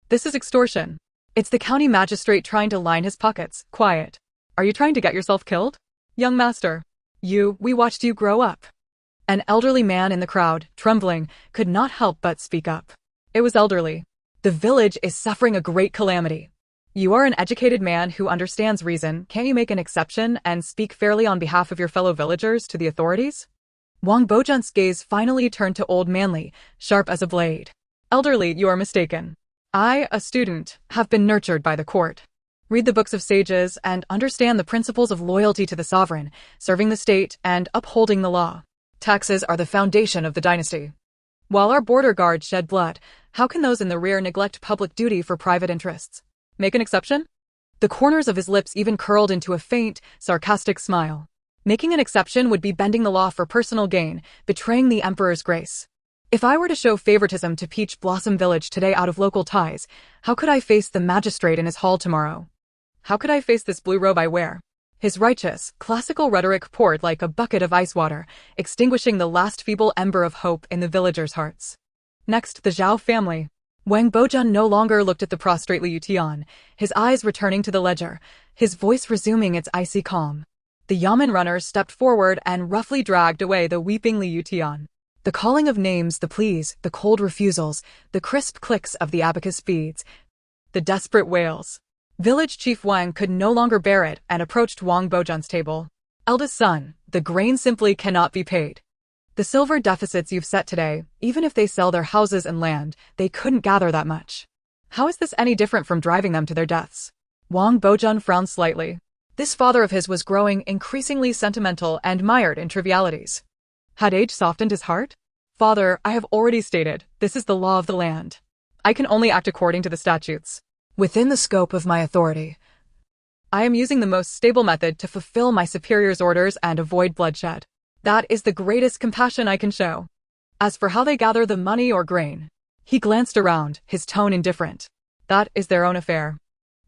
This is extortion. It's the county magistrate trying to line his pockets. Quiet. Are you trying to get yourself killed? Young master. We watched you grow up. An elderly man in the crowd, trembling, could not help but speak up. It was elderly. The village is suffering a great calamity. You are an educated man who understands reason. Can't you make an exception and speak fairly on behalf of your fellow villagers to the authorities? Wang Bojun's gaze finally turned to Old Manly, sharp as a blade. Elderly, you are mistaken. I, a student, have been nurtured by the court. Read the books of sages and understand the principles of loyalty to the sovereign, serving the state, and upholding the law. Taxes are the foundation of the dynasty. While our border guards shed blood, how can those in the rear neglect public duty for private interests? Make an exception? The corners of his lips even curled into a faint, sarcastic smile. Making an exception would be bending the law for personal gain, betraying the Emperor's grace. If I were to show favoritism to Peach Blossom Village today out of local ties, how could I face the magistrate in his hall tomorrow? How could I face this blue robe I wear? His righteous, classical rhetoric poured like a bucket of ice water, extinguishing the last feeble ember of hope in the villagers' hearts. Next, the Zhao family. Wang Bojun no longer looked at the prostrate Liu Tian, his eyes returning to the ledger, his voice resuming its icy calm. The Yamen runners stepped forward and roughly dragged away the weeping Liu Tian. The calling of names, the pleas, the cold refusals, the crisp clicks of the abacus beads, the desperate wails. Village Chief Wang could no longer bear it and approached Wang Bojun's table. Eldest son, the grain simply cannot be paid. The silver deficits you've set today, even if they sell their houses and land, they couldn't gather that much. How is this any different from driving them to their deaths? Wang Bojun frowned slightly. This father of his was growing increasingly sentimental and mired in trivialities. Had age softened his heart? Father, I have already stated, this is the law of the land. I can only act according to the statutes. Within the scope of my authority. I am using the most stable method to fulfill my superior's orders and avoid bloodshed. That is the greatest compassion I can show. As for how they gather the money or grain, he glanced around, his tone indifferent. That is their own affair.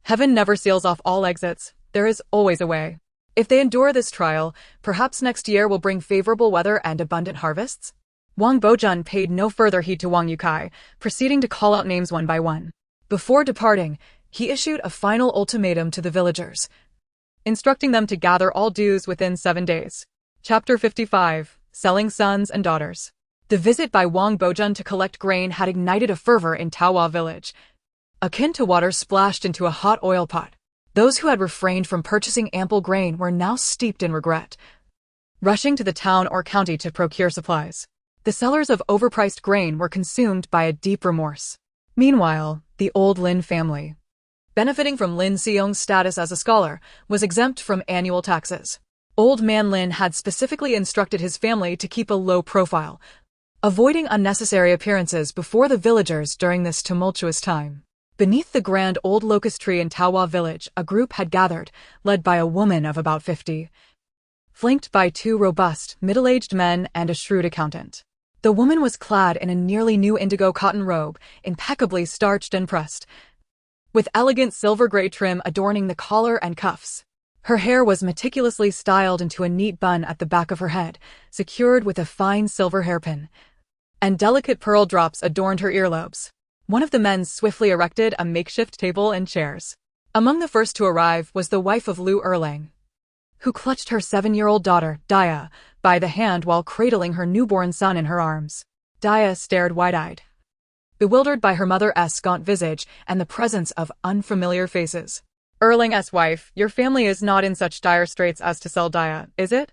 Heaven never seals off all exits. There is always a way. If they endure this trial, perhaps next year will bring favorable weather and abundant harvests. Wang Bojun paid no further heed to Wang Yukai, proceeding to call out names one by one. Before departing, he issued a final ultimatum to the villagers, instructing them to gather all dues within 7 days. Chapter 55, Selling Sons and Daughters. The visit by Wang Bojun to collect grain had ignited a fervor in Donghua village, akin to water splashed into a hot oil pot. Those who had refrained from purchasing ample grain were now steeped in regret, rushing to the town or county to procure supplies. The sellers of overpriced grain were consumed by a deep remorse. Meanwhile, the old Lin family, benefiting from Lin Xiong's status as a scholar, was exempt from annual taxes. Old man Lin had specifically instructed his family to keep a low profile, avoiding unnecessary appearances before the villagers during this tumultuous time. Beneath the grand old locust tree in Donghua village, a group had gathered, led by a woman of about 50, flanked by 2 robust, middle-aged men and a shrewd accountant. The woman was clad in a nearly new indigo cotton robe, impeccably starched and pressed, with elegant silver-gray trim adorning the collar and cuffs. Her hair was meticulously styled into a neat bun at the back of her head, secured with a fine silver hairpin, and delicate pearl drops adorned her earlobes. One of the men swiftly erected a makeshift table and chairs. Among the first to arrive was the wife of Lu Erlang, who clutched her 7-year-old daughter, Daya, by the hand while cradling her newborn son in her arms. Daya stared wide-eyed, bewildered by her mother's gaunt visage and the presence of unfamiliar faces. Erlang's wife, your family is not in such dire straits as to sell Daya, is it?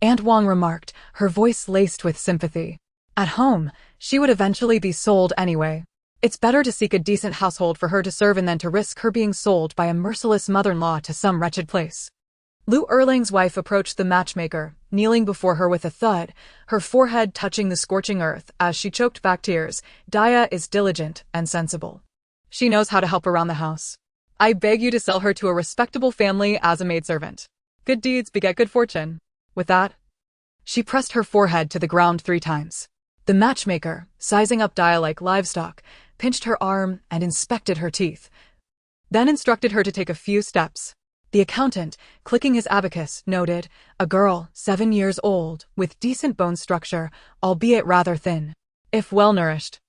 Aunt Wang remarked, her voice laced with sympathy. At home, she would eventually be sold anyway. It's better to seek a decent household for her to serve in than to risk her being sold by a merciless mother-in-law to some wretched place. Lu Erlang's wife approached the matchmaker, kneeling before her with a thud, her forehead touching the scorching earth as she choked back tears. Daya is diligent and sensible. She knows how to help around the house. I beg you to sell her to a respectable family as a maidservant. Good deeds beget good fortune. With that, she pressed her forehead to the ground 3 times. The matchmaker, sizing up Daya like livestock, pinched her arm and inspected her teeth, then instructed her to take a few steps. The accountant, clicking his abacus, noted, a girl, 7 years old, with decent bone structure, albeit rather thin. If well-nourished,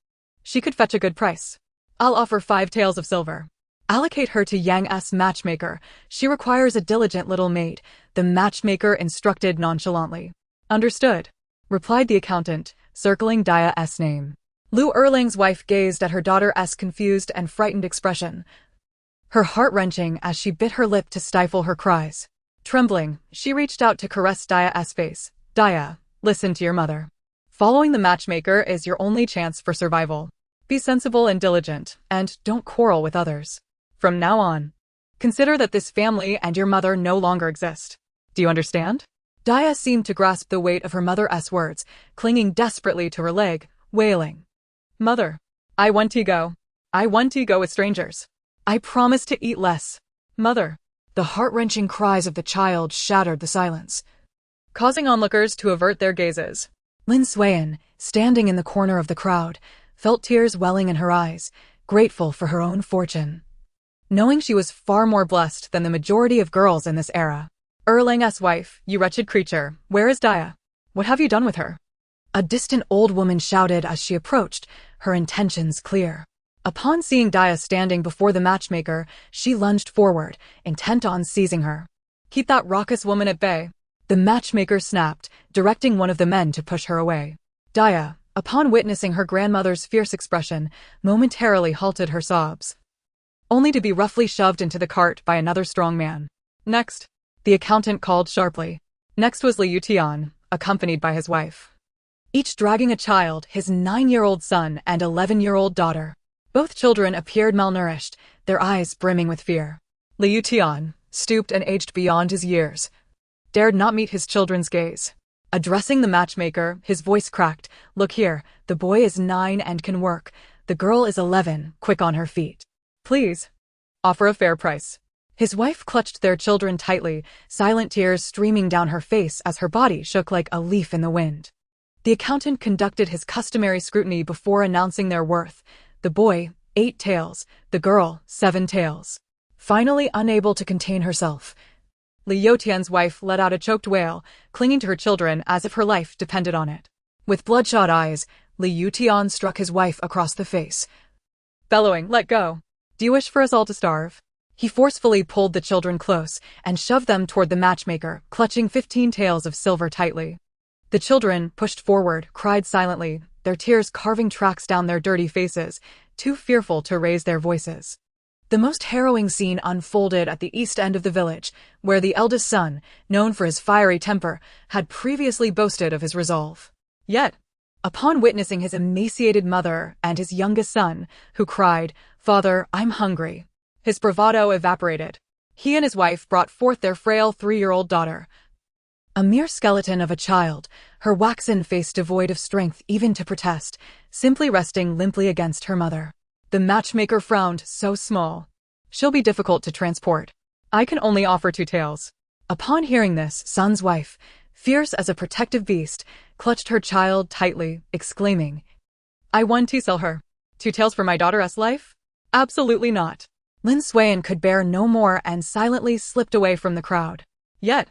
she could fetch a good price. I'll offer 5 taels of silver. Allocate her to Yang's matchmaker. She requires a diligent little maid, the matchmaker instructed nonchalantly. Understood, replied the accountant, circling Daya's name. Lu Erlang's wife gazed at her daughter's confused and frightened expression, her heart wrenching as she bit her lip to stifle her cries. Trembling, she reached out to caress Daya's face. Daya, listen to your mother. Following the matchmaker is your only chance for survival. Be sensible and diligent, and don't quarrel with others. From now on, consider that this family and your mother no longer exist. Do you understand? Daya seemed to grasp the weight of her mother's words, clinging desperately to her leg, wailing. Mother, I want to go. I want to go with strangers. I promise to eat less. Mother! The heart-wrenching cries of the child shattered the silence, causing onlookers to avert their gazes. Lin Suiyan, standing in the corner of the crowd, felt tears welling in her eyes, grateful for her own fortune, knowing she was far more blessed than the majority of girls in this era. Erlang's wife, you wretched creature, where is Dia? What have you done with her? A distant old woman shouted as she approached, her intentions clear. Upon seeing Dia standing before the matchmaker, she lunged forward, intent on seizing her. Keep that raucous woman at bay. The matchmaker snapped, directing one of the men to push her away. Dia, upon witnessing her grandmother's fierce expression, momentarily halted her sobs, only to be roughly shoved into the cart by another strong man. Next, the accountant called sharply. Next was Liu Tian, accompanied by his wife, each dragging a child, his 9-year-old son and 11-year-old daughter. Both children appeared malnourished, their eyes brimming with fear. Liu Tian, stooped and aged beyond his years, dared not meet his children's gaze. Addressing the matchmaker, his voice cracked. Look here, the boy is 9 and can work. The girl is 11, quick on her feet. Please, offer a fair price. His wife clutched their children tightly, silent tears streaming down her face as her body shook like a leaf in the wind. The accountant conducted his customary scrutiny before announcing their worth. The boy, 8 taels, the girl, 7 taels. Finally unable to contain herself, Liu Tian's wife let out a choked wail, clinging to her children as if her life depended on it. With bloodshot eyes, Liu Tian struck his wife across the face, bellowing, "Let go! Do you wish for us all to starve?" He forcefully pulled the children close and shoved them toward the matchmaker, clutching 15 taels of silver tightly. The children, pushed forward, cried silently, their tears carving tracks down their dirty faces, too fearful to raise their voices. The most harrowing scene unfolded at the east end of the village, where the eldest son, known for his fiery temper, had previously boasted of his resolve. Yet, upon witnessing his emaciated mother and his youngest son, who cried, "Father, I'm hungry," his bravado evaporated. He and his wife brought forth their frail 3-year-old daughter, a mere skeleton of a child, her waxen face devoid of strength even to protest, simply resting limply against her mother. The matchmaker frowned, "So small. She'll be difficult to transport. I can only offer 2 taels." Upon hearing this, son's wife, fierce as a protective beast, clutched her child tightly, exclaiming, "I want to sell her. 2 taels for my daughter's life? Absolutely not." Lin Suiyan could bear no more and silently slipped away from the crowd. Yet,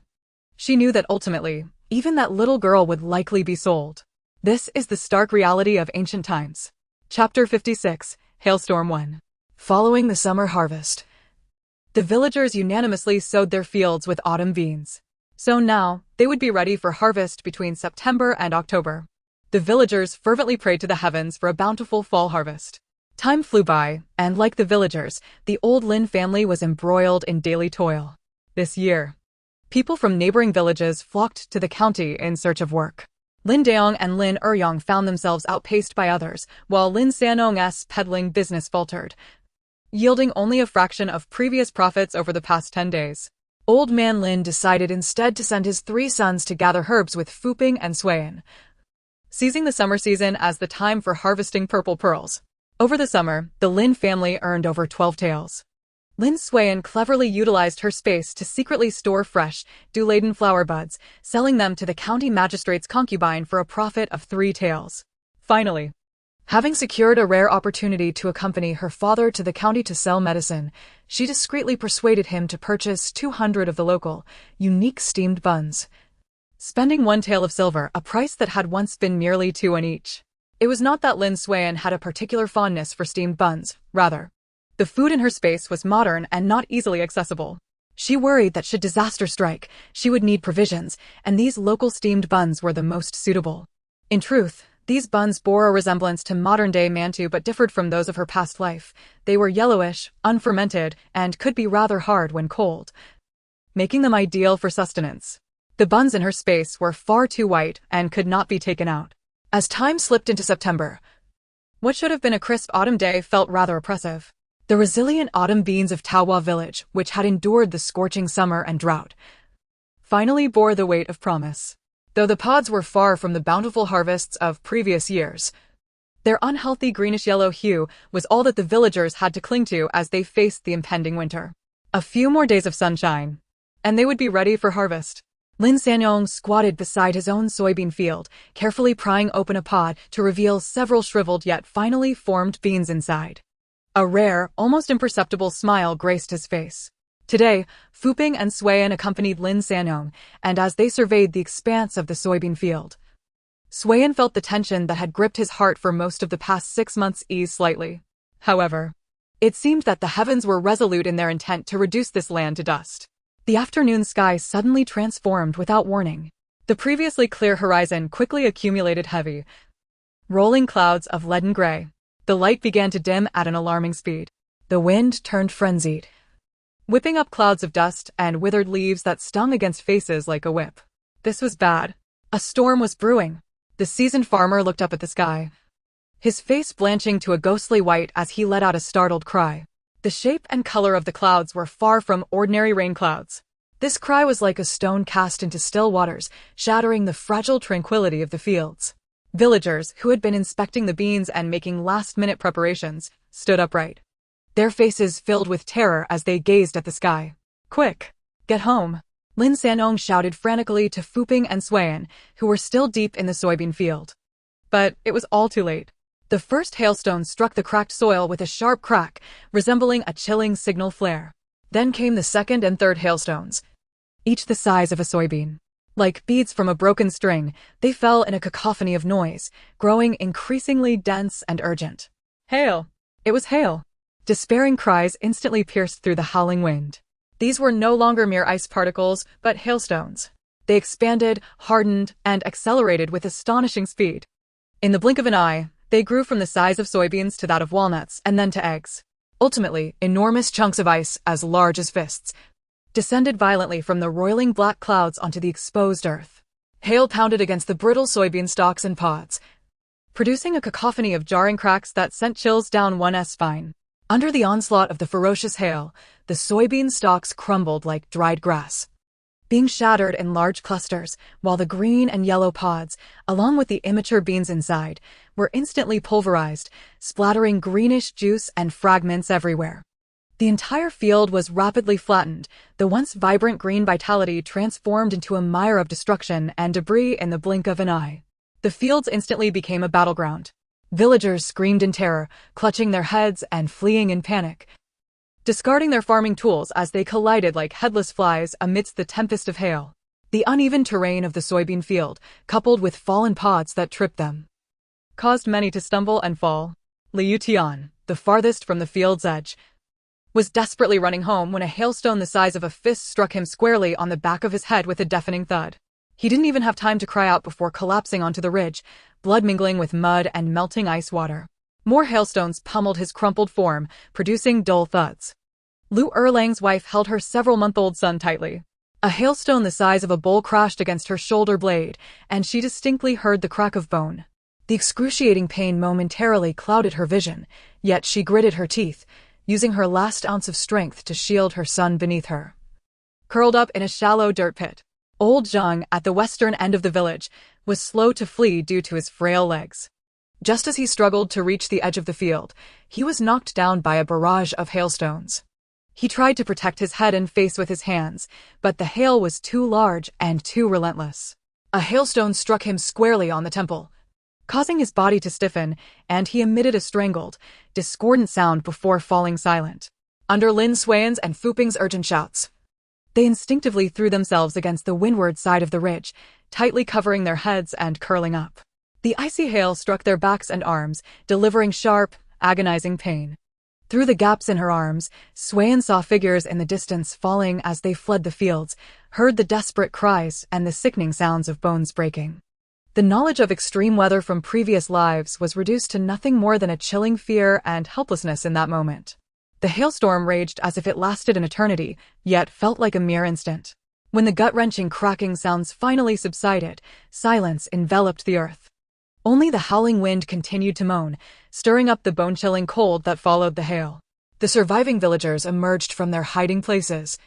she knew that ultimately, even that little girl would likely be sold. This is the stark reality of ancient times. Chapter 56, Hailstorm 1. Following the summer harvest, the villagers unanimously sowed their fields with autumn beans. So now, they would be ready for harvest between September and October. The villagers fervently prayed to the heavens for a bountiful fall harvest. Time flew by, and like the villagers, the old Lin family was embroiled in daily toil. This year, people from neighboring villages flocked to the county in search of work. Lin Daong and Lin Eryong found themselves outpaced by others, while Lin Sanong's peddling business faltered, yielding only a fraction of previous profits over the past 10 days. Old man Lin decided instead to send his 3 sons to gather herbs with Fuping and Suiyan, seizing the summer season as the time for harvesting purple pearls. Over the summer, the Lin family earned over 12 taels. Lin Suiyan cleverly utilized her space to secretly store fresh, dew-laden flower buds, selling them to the county magistrate's concubine for a profit of 3 taels. Finally, having secured a rare opportunity to accompany her father to the county to sell medicine, she discreetly persuaded him to purchase 200 of the local, unique steamed buns, spending 1 tael of silver, a price that had once been merely 2 on each. It was not that Lin Suiyan had a particular fondness for steamed buns, rather, the food in her space was modern and not easily accessible. She worried that should disaster strike, she would need provisions, and these local steamed buns were the most suitable. In truth, these buns bore a resemblance to modern-day mantu but differed from those of her past life. They were yellowish, unfermented, and could be rather hard when cold, making them ideal for sustenance. The buns in her space were far too white and could not be taken out. As time slipped into September, what should have been a crisp autumn day felt rather oppressive. The resilient autumn beans of Donghua village, which had endured the scorching summer and drought, finally bore the weight of promise. Though the pods were far from the bountiful harvests of previous years, their unhealthy greenish-yellow hue was all that the villagers had to cling to as they faced the impending winter. A few more days of sunshine, and they would be ready for harvest. Lin Sanyong squatted beside his own soybean field, carefully prying open a pod to reveal several shriveled yet finally formed beans inside. A rare, almost imperceptible smile graced his face. Today, Fuping and Suiyan accompanied Lin Sanyong, and as they surveyed the expanse of the soybean field, Suiyan felt the tension that had gripped his heart for most of the past 6 months ease slightly. However, it seemed that the heavens were resolute in their intent to reduce this land to dust. The afternoon sky suddenly transformed without warning. The previously clear horizon quickly accumulated heavy, rolling clouds of leaden gray. The light began to dim at an alarming speed. The wind turned frenzied, whipping up clouds of dust and withered leaves that stung against faces like a whip. This was bad. A storm was brewing. The seasoned farmer looked up at the sky, his face blanching to a ghostly white as he let out a startled cry. The shape and color of the clouds were far from ordinary rain clouds. This cry was like a stone cast into still waters, shattering the fragile tranquility of the fields. Villagers, who had been inspecting the beans and making last-minute preparations, stood upright, their faces filled with terror as they gazed at the sky. "Quick! Get home!" Lin Sanyong shouted frantically to Fuping and Suiyan, who were still deep in the soybean field. But it was all too late. The first hailstone struck the cracked soil with a sharp crack, resembling a chilling signal flare. Then came the second and third hailstones, each the size of a soybean. Like beads from a broken string, they fell in a cacophony of noise, growing increasingly dense and urgent. Hail! It was hail! Despairing cries instantly pierced through the howling wind. These were no longer mere ice particles, but hailstones. They expanded, hardened, and accelerated with astonishing speed. In the blink of an eye, they grew from the size of soybeans to that of walnuts and then to eggs. Ultimately, enormous chunks of ice, as large as fists, descended violently from the roiling black clouds onto the exposed earth. Hail pounded against the brittle soybean stalks and pods, producing a cacophony of jarring cracks that sent chills down one's spine. Under the onslaught of the ferocious hail, the soybean stalks crumbled like dried grass, being shattered in large clusters, while the green and yellow pods, along with the immature beans inside, were instantly pulverized, splattering greenish juice and fragments everywhere. The entire field was rapidly flattened, the once vibrant green vitality transformed into a mire of destruction and debris in the blink of an eye. The fields instantly became a battleground. Villagers screamed in terror, clutching their heads and fleeing in panic, discarding their farming tools as they collided like headless flies amidst the tempest of hail. The uneven terrain of the soybean field, coupled with fallen pods that tripped them, caused many to stumble and fall. Liu Tian, the farthest from the field's edge, was desperately running home when a hailstone the size of a fist struck him squarely on the back of his head with a deafening thud. He didn't even have time to cry out before collapsing onto the ridge, blood mingling with mud and melting ice water. More hailstones pummeled his crumpled form, producing dull thuds. Lu Erlang's wife held her several-month-old son tightly. A hailstone the size of a bowl crashed against her shoulder blade, and she distinctly heard the crack of bone. The excruciating pain momentarily clouded her vision, yet she gritted her teeth, using her last ounce of strength to shield her son beneath her. Curled up in a shallow dirt pit, old Zhang, at the western end of the village, was slow to flee due to his frail legs. Just as he struggled to reach the edge of the field, he was knocked down by a barrage of hailstones. He tried to protect his head and face with his hands, but the hail was too large and too relentless. A hailstone struck him squarely on the temple, causing his body to stiffen, and he emitted a strangled, discordant sound before falling silent. Under Lin Suiyan's and Fuping's urgent shouts, they instinctively threw themselves against the windward side of the ridge, tightly covering their heads and curling up. The icy hail struck their backs and arms, delivering sharp, agonizing pain. Through the gaps in her arms, Suiyan saw figures in the distance falling as they fled the fields, heard the desperate cries and the sickening sounds of bones breaking. The knowledge of extreme weather from previous lives was reduced to nothing more than a chilling fear and helplessness in that moment. The hailstorm raged as if it lasted an eternity, yet felt like a mere instant. When the gut-wrenching cracking sounds finally subsided, silence enveloped the earth. Only the howling wind continued to moan, stirring up the bone-chilling cold that followed the hail. The surviving villagers emerged from their hiding places,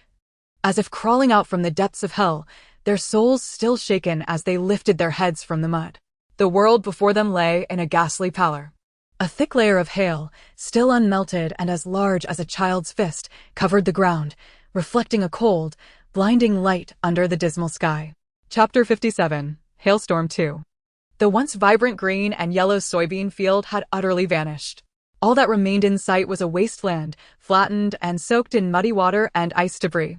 as if crawling out from the depths of hell, their souls still shaken as they lifted their heads from the mud. The world before them lay in a ghastly pallor. A thick layer of hail, still unmelted and as large as a child's fist, covered the ground, reflecting a cold, blinding light under the dismal sky. Chapter 57. Hailstorm 2. The once vibrant green and yellow soybean field had utterly vanished. All that remained in sight was a wasteland, flattened and soaked in muddy water and ice debris.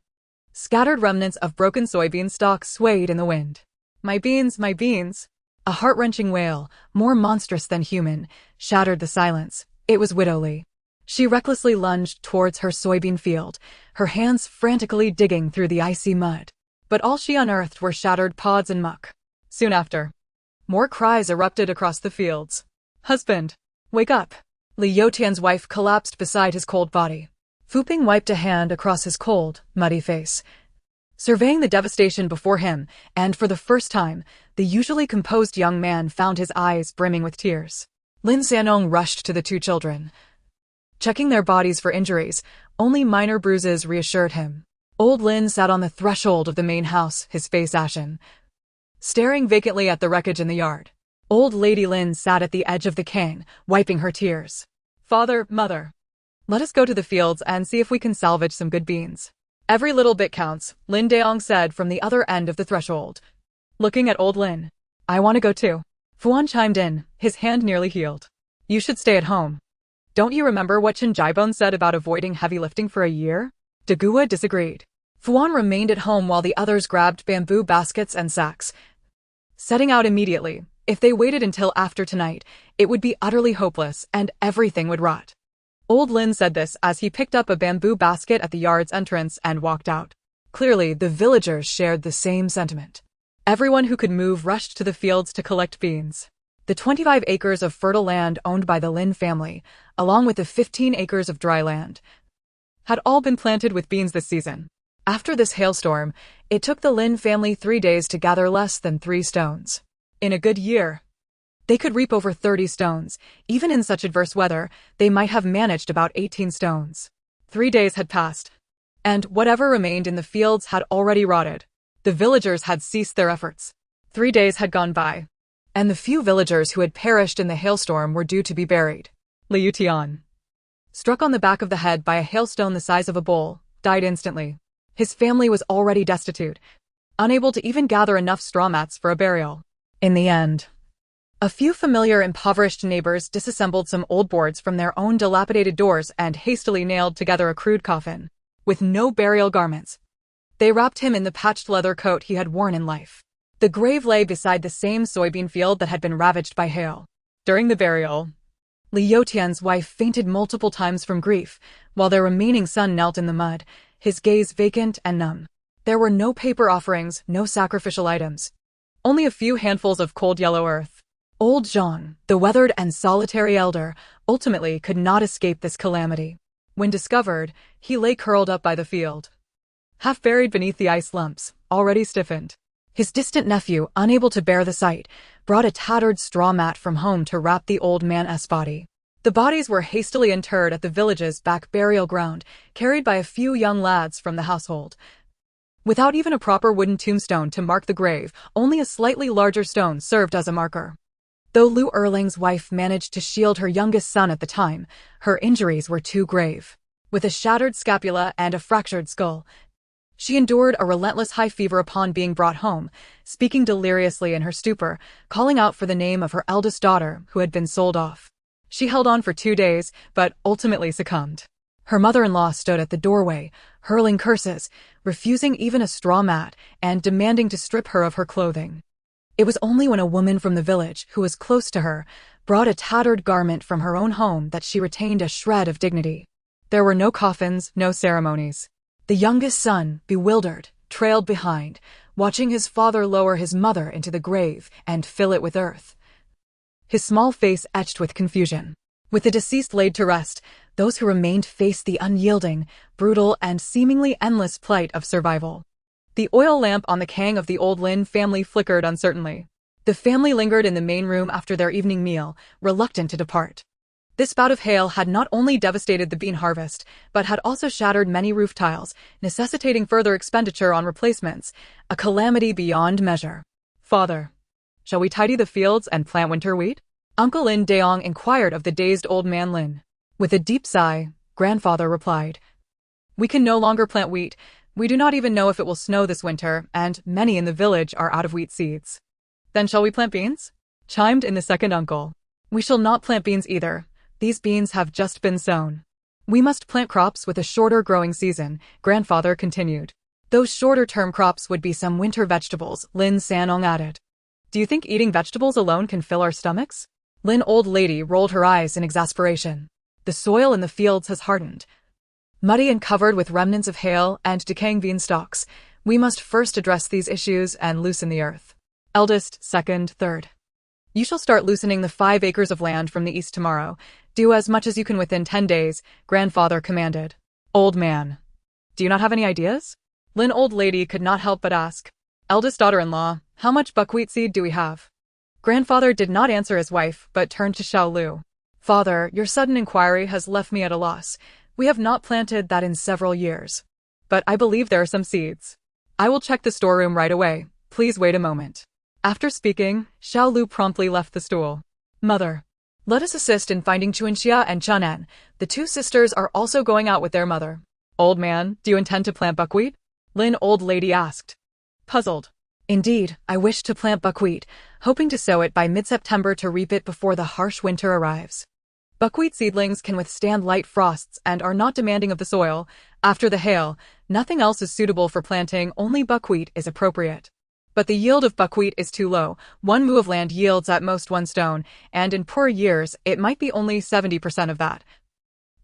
Scattered remnants of broken soybean stalks swayed in the wind. My beans, my beans! A heart-wrenching wail, more monstrous than human, shattered the silence. It was Widow Lee. She recklessly lunged towards her soybean field, her hands frantically digging through the icy mud. But all she unearthed were shattered pods and muck. Soon after, more cries erupted across the fields. Husband, wake up! Li Youtian's wife collapsed beside his cold body. Fu Ping wiped a hand across his cold, muddy face, surveying the devastation before him, and for the first time, the usually composed young man found his eyes brimming with tears. Lin Sanong rushed to the two children. Checking their bodies for injuries, only minor bruises reassured him. Old Lin sat on the threshold of the main house, his face ashen, staring vacantly at the wreckage in the yard. Old Lady Lin sat at the edge of the cane, wiping her tears. Father, mother, let us go to the fields and see if we can salvage some good beans. Every little bit counts, Lin Daong said from the other end of the threshold. Looking at old Lin. I want to go too. Fuan chimed in, his hand nearly healed. You should stay at home. Don't you remember what Chen Jiabon said about avoiding heavy lifting for a year? Donghua disagreed. Fuan remained at home while the others grabbed bamboo baskets and sacks, setting out immediately. If they waited until after tonight, it would be utterly hopeless and everything would rot. Old Lin said this as he picked up a bamboo basket at the yard's entrance and walked out. Clearly, the villagers shared the same sentiment. Everyone who could move rushed to the fields to collect beans. The 25 acres of fertile land owned by the Lin family, along with the 15 acres of dry land, had all been planted with beans this season. After this hailstorm, it took the Lin family 3 days to gather less than 3 stones. In a good year, they could reap over 30 stones. Even in such adverse weather, they might have managed about 18 stones. 3 days had passed, and whatever remained in the fields had already rotted. The villagers had ceased their efforts. 3 days had gone by, and the few villagers who had perished in the hailstorm were due to be buried. Li Youtian, struck on the back of the head by a hailstone the size of a bowl, died instantly. His family was already destitute, unable to even gather enough straw mats for a burial. In the end, a few familiar impoverished neighbors disassembled some old boards from their own dilapidated doors and hastily nailed together a crude coffin. With no burial garments, they wrapped him in the patched leather coat he had worn in life. The grave lay beside the same soybean field that had been ravaged by hail. During the burial, Li Youtian's wife fainted multiple times from grief, while their remaining son knelt in the mud, his gaze vacant and numb. There were no paper offerings, no sacrificial items, only a few handfuls of cold yellow earth. Old Zhang, the weathered and solitary elder, ultimately could not escape this calamity. When discovered, he lay curled up by the field, half buried beneath the ice lumps, already stiffened. His distant nephew, unable to bear the sight, brought a tattered straw mat from home to wrap the old man's body. The bodies were hastily interred at the village's back burial ground, carried by a few young lads from the household. Without even a proper wooden tombstone to mark the grave, only a slightly larger stone served as a marker. Though Lu Erling's wife managed to shield her youngest son at the time, her injuries were too grave. With a shattered scapula and a fractured skull, she endured a relentless high fever upon being brought home, speaking deliriously in her stupor, calling out for the name of her eldest daughter who had been sold off. She held on for 2 days, but ultimately succumbed. Her mother-in-law stood at the doorway, hurling curses, refusing even a straw mat, and demanding to strip her of her clothing. It was only when a woman from the village, who was close to her, brought a tattered garment from her own home that she retained a shred of dignity. There were no coffins, no ceremonies. The youngest son, bewildered, trailed behind, watching his father lower his mother into the grave and fill it with earth, his small face etched with confusion. With the deceased laid to rest, those who remained faced the unyielding, brutal, and seemingly endless plight of survival. The oil lamp on the kang of the old Lin family flickered uncertainly. The family lingered in the main room after their evening meal, reluctant to depart. This bout of hail had not only devastated the bean harvest, but had also shattered many roof tiles, necessitating further expenditure on replacements, a calamity beyond measure. Father, shall we tidy the fields and plant winter wheat? Uncle Lin Daong inquired of the dazed old man Lin. With a deep sigh, grandfather replied, "We can no longer plant wheat. We do not even know if it will snow this winter, and many in the village are out of wheat seeds." "Then shall we plant beans?" chimed in the second uncle. "We shall not plant beans either. These beans have just been sown. We must plant crops with a shorter growing season," grandfather continued. "Those shorter-term crops would be some winter vegetables," Lin Sanong added. "Do you think eating vegetables alone can fill our stomachs?" Lin old lady rolled her eyes in exasperation. "The soil in the fields has hardened, muddy and covered with remnants of hail and decaying bean stalks. We must first address these issues and loosen the earth. Eldest, second, third. You shall start loosening the 5 acres of land from the east tomorrow. Do as much as you can within 10 days, grandfather commanded. Old man, do you not have any ideas? Lin old lady could not help but ask. Eldest daughter-in-law, how much buckwheat seed do we have? Grandfather did not answer his wife, but turned to Xiao Lu. Father, your sudden inquiry has left me at a loss. We have not planted that in several years. But I believe there are some seeds. I will check the storeroom right away. Please wait a moment. After speaking, Xiao Lu promptly left the stool. Mother, let us assist in finding Chuanxia and Chunan. The 2 sisters are also going out with their mother. Old man, do you intend to plant buckwheat? Lin old lady asked. Puzzled. Indeed, I wish to plant buckwheat, hoping to sow it by mid-September to reap it before the harsh winter arrives. Buckwheat seedlings can withstand light frosts and are not demanding of the soil. After the hail, nothing else is suitable for planting, only buckwheat is appropriate. But the yield of buckwheat is too low. 1 mu of land yields at most 1 stone, and in poor years, it might be only 70% of that.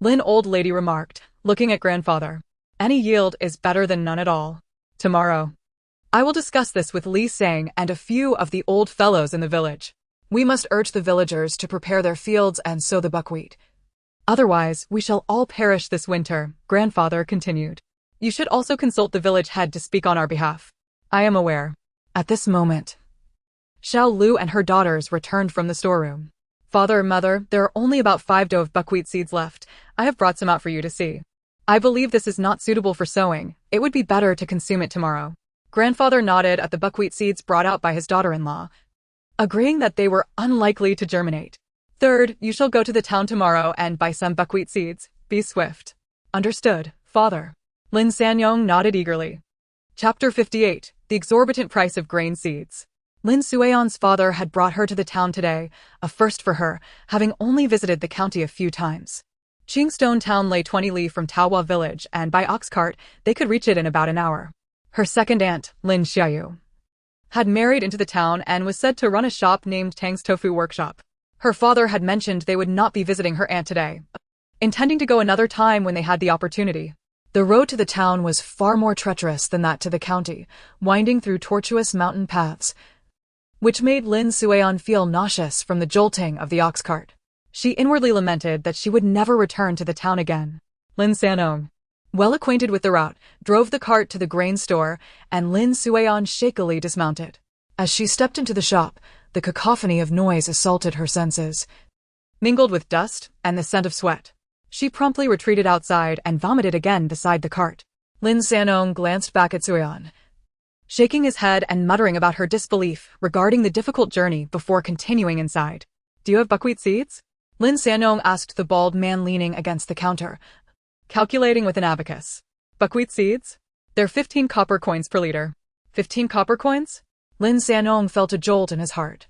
Lin old lady remarked, looking at grandfather. Any yield is better than none at all. Tomorrow, I will discuss this with Li Sang and a few of the old fellows in the village. We must urge the villagers to prepare their fields and sow the buckwheat. Otherwise, we shall all perish this winter, grandfather continued. You should also consult the village head to speak on our behalf. I am aware. At this moment, Xiao Lu and her daughters returned from the storeroom. Father, mother, there are only about 5 dough of buckwheat seeds left. I have brought some out for you to see. I believe this is not suitable for sowing. It would be better to consume it tomorrow. Grandfather nodded at the buckwheat seeds brought out by his daughter-in-law, agreeing that they were unlikely to germinate. Third, you shall go to the town tomorrow and buy some buckwheat seeds. Be swift. Understood, father. Lin Sanyong nodded eagerly. Chapter 58, The Exorbitant Price of Grain Seeds. Lin Suion's father had brought her to the town today, a first for her, having only visited the county a few times. Qingstone town lay 20 li from Taohua village, and by ox cart, they could reach it in about an hour. Her second aunt, Lin Xiaoyu, had married into the town and was said to run a shop named Tang's Tofu Workshop. Her father had mentioned they would not be visiting her aunt today, intending to go another time when they had the opportunity. The road to the town was far more treacherous than that to the county, winding through tortuous mountain paths, which made Lin Suion feel nauseous from the jolting of the ox cart. She inwardly lamented that she would never return to the town again. Lin Sanong, well acquainted with the route, drove the cart to the grain store, and Lin Suion shakily dismounted. As she stepped into the shop, the cacophony of noise assaulted her senses, mingled with dust and the scent of sweat. She promptly retreated outside and vomited again beside the cart. Lin Sanong glanced back at Suion, shaking his head and muttering about her disbelief regarding the difficult journey before continuing inside. Do you have buckwheat seeds? Lin Sanong asked the bald man leaning against the counter, calculating with an abacus. Buckwheat seeds? They're 15 copper coins per liter. 15 copper coins? Lin Sanong felt a jolt in his heart.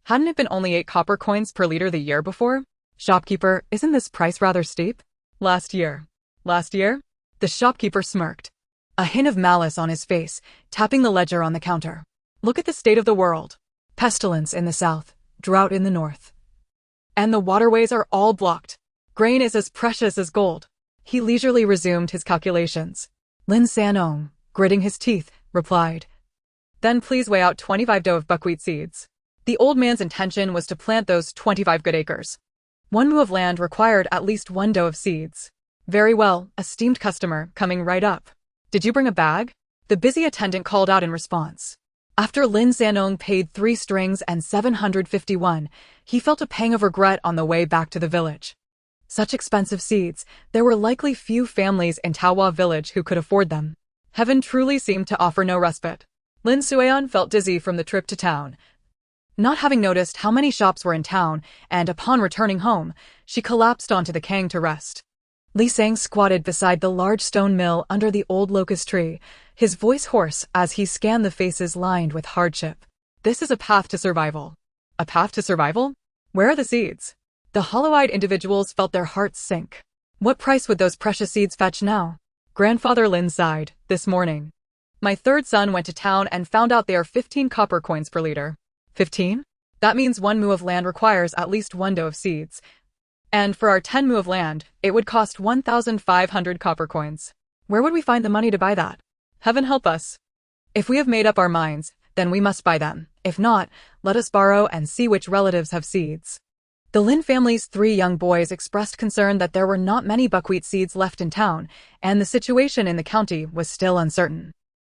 Hadn't it been only 8 copper coins per liter the year before? Shopkeeper, isn't this price rather steep? Last year? The shopkeeper smirked, a hint of malice on his face, tapping the ledger on the counter. Look at the state of the world. Pestilence in the south, drought in the north. And the waterways are all blocked. Grain is as precious as gold. He leisurely resumed his calculations. Lin Sanong, gritting his teeth, replied, Then please weigh out 25 dough of buckwheat seeds. The old man's intention was to plant those 25 good acres. 1 mu of land required at least 1 dough of seeds. Very well, esteemed customer, coming right up. Did you bring a bag? The busy attendant called out in response. After Lin Sanong paid 3 strings and 751, he felt a pang of regret on the way back to the village. Such expensive seeds, there were likely few families in Taohua village who could afford them. Heaven truly seemed to offer no respite. Lin Suion felt dizzy from the trip to town, Not having noticed how many shops were in town, and upon returning home, she collapsed onto the kang to rest. Li Sang squatted beside the large stone mill under the old locust tree, his voice hoarse as he scanned the faces lined with hardship. This is a path to survival. A path to survival? Where are the seeds? The hollow-eyed individuals felt their hearts sink. What price would those precious seeds fetch now? Grandfather Lin sighed. This morning, my third son went to town and found out they are 15 copper coins per liter. 15? That means 1 mu of land requires at least 1 do of seeds. And for our 10 mu of land, it would cost 1,500 copper coins. Where would we find the money to buy that? Heaven help us. If we have made up our minds, then we must buy them. If not, let us borrow and see which relatives have seeds. The Lin family's 3 young boys expressed concern that there were not many buckwheat seeds left in town, and the situation in the county was still uncertain.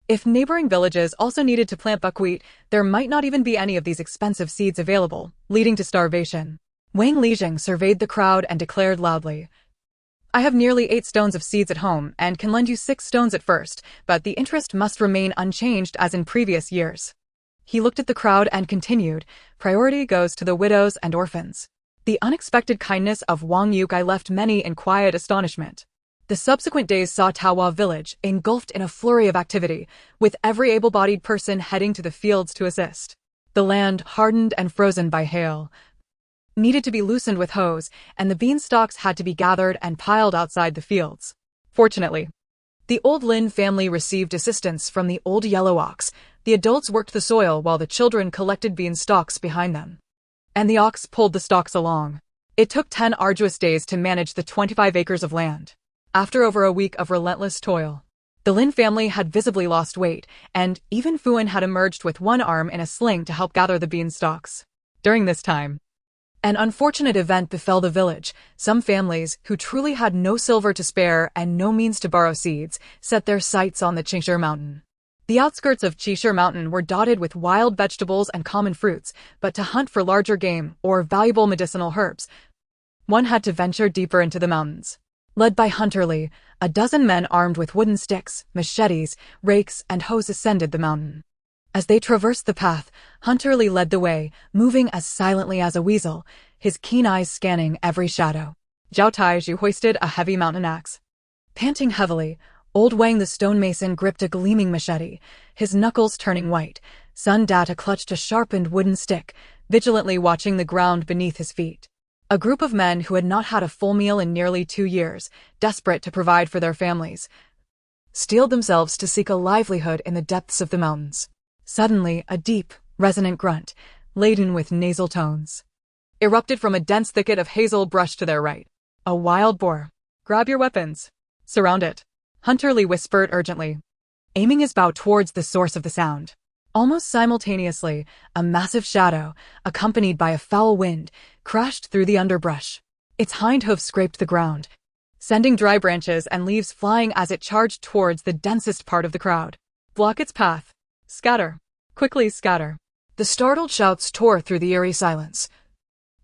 If neighboring villages also needed to plant buckwheat, there might not even be any of these expensive seeds available, leading to starvation. Wang Lijing surveyed the crowd and declared loudly, I have nearly 8 stones of seeds at home and can lend you 6 stones at first, but the interest must remain unchanged as in previous years. He looked at the crowd and continued, priority goes to the widows and orphans. The unexpected kindness of Wang Yukai left many in quiet astonishment. The subsequent days saw Taohua village engulfed in a flurry of activity, with every able-bodied person heading to the fields to assist. The land, hardened and frozen by hail, needed to be loosened with hoes, and the beanstalks had to be gathered and piled outside the fields. Fortunately, the old Lin family received assistance from the old yellow ox. The adults worked the soil while the children collected beanstalks behind them. And the ox pulled the stalks along. It took 10 arduous days to manage the 25 acres of land. After over a week of relentless toil, the Lin family had visibly lost weight, and even Fuan had emerged with 1 arm in a sling to help gather the beanstalks. During this time, an unfortunate event befell the village. Some families, who truly had no silver to spare and no means to borrow seeds, set their sights on the Qingshi Mountain. The outskirts of Qingshi Mountain were dotted with wild vegetables and common fruits, but to hunt for larger game or valuable medicinal herbs, one had to venture deeper into the mountains. Led by Hunter Li, a dozen men armed with wooden sticks, machetes, rakes, and hoes ascended the mountain. As they traversed the path, Hunter Li led the way, moving as silently as a weasel, his keen eyes scanning every shadow. Zhao Taizhu hoisted a heavy mountain axe. Panting heavily, old Wang the stonemason gripped a gleaming machete, his knuckles turning white. Sun Data clutched a sharpened wooden stick, vigilantly watching the ground beneath his feet. A group of men who had not had a full meal in nearly 2 years, desperate to provide for their families, steeled themselves to seek a livelihood in the depths of the mountains. Suddenly, a deep, resonant grunt, laden with nasal tones, erupted from a dense thicket of hazel brush to their right. A wild boar. Grab your weapons. Surround it. Hunter Li whispered urgently, aiming his bow towards the source of the sound. Almost simultaneously, a massive shadow, accompanied by a foul wind, crashed through the underbrush. Its hind hoof scraped the ground, sending dry branches and leaves flying as it charged towards the densest part of the crowd. Block its path. Scatter. Quickly scatter. The startled shouts tore through the eerie silence,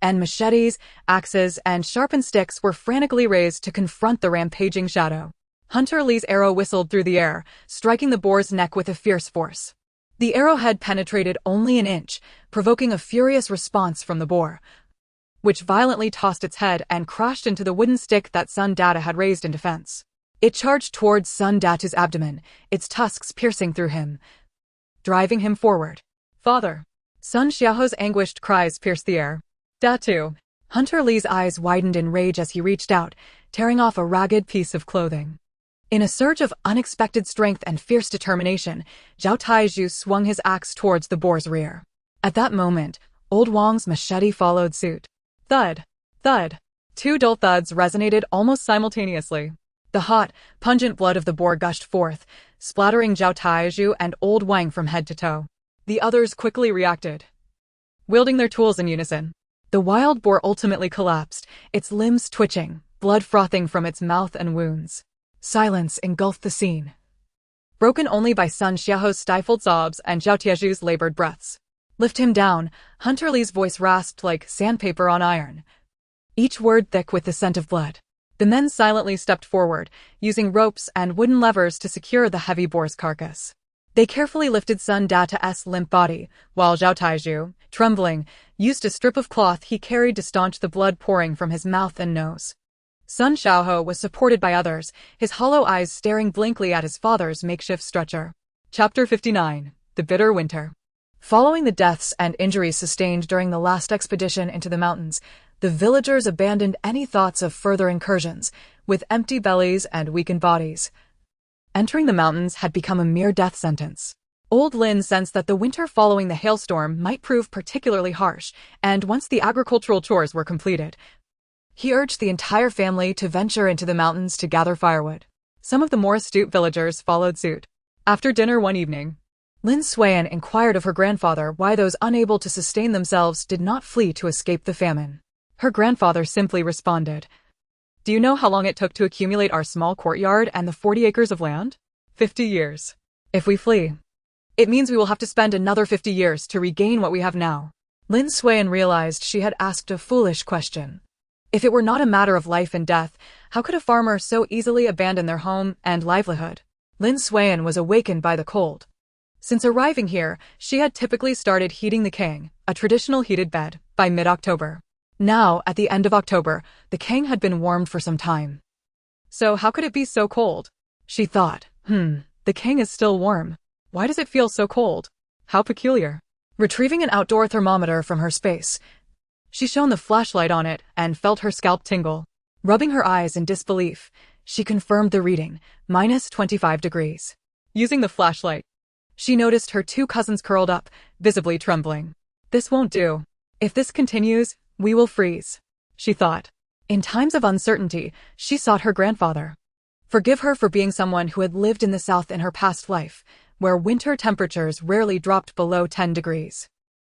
and machetes, axes, and sharpened sticks were frantically raised to confront the rampaging shadow. Hunter Li's arrow whistled through the air, striking the boar's neck with a fierce force. The arrowhead penetrated only an inch, provoking a furious response from the boar, which violently tossed its head and crashed into the wooden stick that Sun Data had raised in defense. It charged towards Sun Datu's abdomen, its tusks piercing through him, driving him forward. Father! Sun Xiaoho's anguished cries pierced the air. Datu! Hunter Li's eyes widened in rage as he reached out, tearing off a ragged piece of clothing. In a surge of unexpected strength and fierce determination, Zhao Taizhu swung his axe towards the boar's rear. At that moment, old Wang's machete followed suit. Thud! Thud! 2 dull thuds resonated almost simultaneously. The hot, pungent blood of the boar gushed forth, splattering Zhao Taizhu and old Wang from head to toe. The others quickly reacted, wielding their tools in unison. The wild boar ultimately collapsed, its limbs twitching, blood frothing from its mouth and wounds. Silence engulfed the scene, broken only by Sun Xiaoho's stifled sobs and Zhao Tiezhu's labored breaths. Lift him down, Hunter Li's voice rasped like sandpaper on iron, each word thick with the scent of blood. The men silently stepped forward, using ropes and wooden levers to secure the heavy boar's carcass. They carefully lifted Sun Data's limp body, while Zhao Taizhu, trembling, used a strip of cloth he carried to staunch the blood pouring from his mouth and nose. Sun Xiaohe was supported by others, his hollow eyes staring blankly at his father's makeshift stretcher. Chapter 59. The Bitter Winter. Following the deaths and injuries sustained during the last expedition into the mountains, the villagers abandoned any thoughts of further incursions, with empty bellies and weakened bodies. Entering the mountains had become a mere death sentence. Old Lin sensed that the winter following the hailstorm might prove particularly harsh, and once the agricultural chores were completed, he urged the entire family to venture into the mountains to gather firewood. Some of the more astute villagers followed suit. After dinner one evening, Lin Suiyan inquired of her grandfather why those unable to sustain themselves did not flee to escape the famine. Her grandfather simply responded, "Do you know how long it took to accumulate our small courtyard and the 40 acres of land? 50 years. If we flee, it means we will have to spend another 50 years to regain what we have now." Lin Suiyan realized she had asked a foolish question. If it were not a matter of life and death, how could a farmer so easily abandon their home and livelihood? Lin Suiyan was awakened by the cold. Since arriving here, she had typically started heating the kang, a traditional heated bed, by mid-October. Now, at the end of October, the kang had been warmed for some time. So how could it be so cold? She thought, the kang is still warm. Why does it feel so cold? How peculiar. Retrieving an outdoor thermometer from her space, she shone the flashlight on it and felt her scalp tingle. Rubbing her eyes in disbelief, she confirmed the reading, -25 degrees. Using the flashlight, she noticed her two cousins curled up, visibly trembling. This won't do. If this continues, we will freeze, she thought. In times of uncertainty, she sought her grandfather. Forgive her for being someone who had lived in the south in her past life, where winter temperatures rarely dropped below 10 degrees.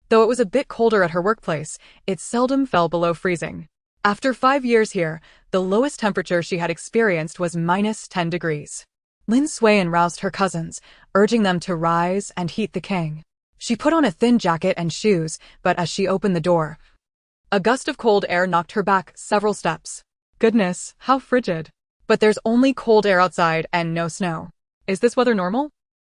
Though it was a bit colder at her workplace, it seldom fell below freezing. After 5 years here, the lowest temperature she had experienced was -10 degrees. Lin Suiyan roused her cousins, urging them to rise and heat the kang. She put on a thin jacket and shoes, but as she opened the door, a gust of cold air knocked her back several steps. Goodness, how frigid. But there's only cold air outside and no snow. Is this weather normal?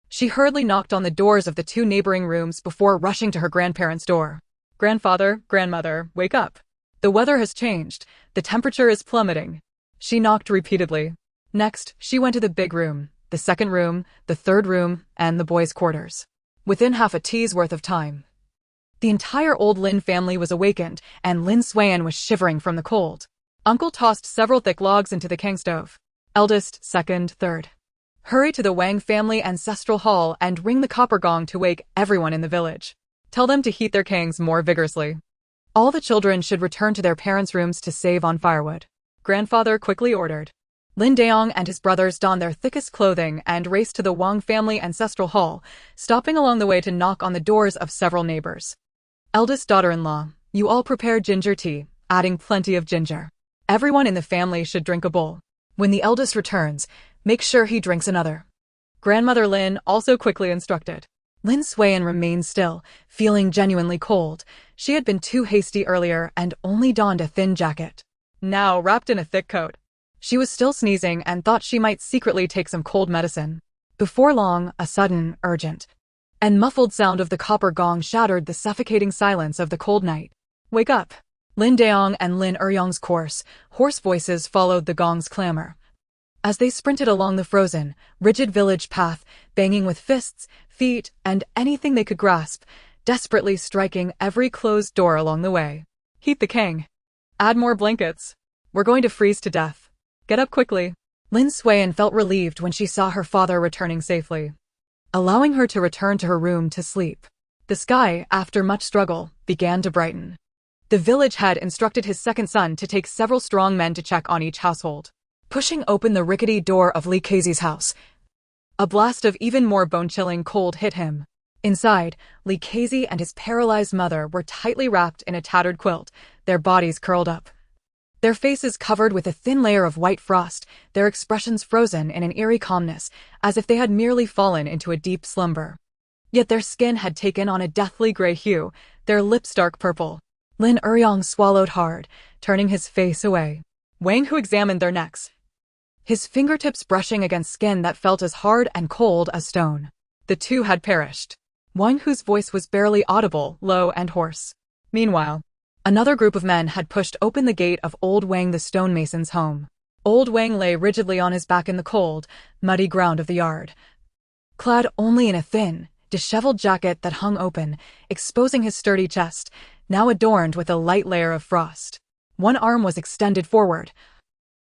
She hurriedly knocked on the doors of the two neighboring rooms before rushing to her grandparents' door. Grandfather, grandmother, wake up. The weather has changed. The temperature is plummeting. She knocked repeatedly. Next, she went to the big room, the second room, the third room, and the boys' quarters. Within half a tea's worth of time, the entire old Lin family was awakened, and Lin Suiyan was shivering from the cold. Uncle tossed several thick logs into the kang stove. Eldest, second, third. Hurry to the Wang family ancestral hall and ring the copper gong to wake everyone in the village. Tell them to heat their kangs more vigorously. All the children should return to their parents' rooms to save on firewood. Grandfather quickly ordered. Lin Daong and his brothers donned their thickest clothing and raced to the Wang family ancestral hall, stopping along the way to knock on the doors of several neighbors. Eldest daughter-in-law, you all prepare ginger tea, adding plenty of ginger. Everyone in the family should drink a bowl. When the eldest returns, make sure he drinks another. Grandmother Lin also quickly instructed. Lin Suiyan remained still, feeling genuinely cold. She had been too hasty earlier and only donned a thin jacket. Now wrapped in a thick coat. She was still sneezing and thought she might secretly take some cold medicine. Before long, a sudden, urgent, and muffled sound of the copper gong shattered the suffocating silence of the cold night. Wake up! Lin Daong and Lin Eryong's hoarse voices followed the gong's clamor. As they sprinted along the frozen, rigid village path, banging with fists, feet, and anything they could grasp, desperately striking every closed door along the way. Heat the kang. Add more blankets. We're going to freeze to death. Get up quickly. Lin Suiyan felt relieved when she saw her father returning safely, allowing her to return to her room to sleep. The sky, after much struggle, began to brighten. The village head instructed his second son to take several strong men to check on each household. Pushing open the rickety door of Li Keizi's house, a blast of even more bone-chilling cold hit him. Inside, Li Keizi and his paralyzed mother were tightly wrapped in a tattered quilt, their bodies curled up. Their faces covered with a thin layer of white frost, their expressions frozen in an eerie calmness, as if they had merely fallen into a deep slumber. Yet their skin had taken on a deathly gray hue, their lips dark purple. Lin Eryong swallowed hard, turning his face away. Wang Hu examined their necks, his fingertips brushing against skin that felt as hard and cold as stone. The two had perished. One whose voice was barely audible, low and hoarse. Meanwhile, another group of men had pushed open the gate of Old Wang the stonemason's home. Old Wang lay rigidly on his back in the cold, muddy ground of the yard, clad only in a thin, disheveled jacket that hung open, exposing his sturdy chest, now adorned with a light layer of frost. One arm was extended forward,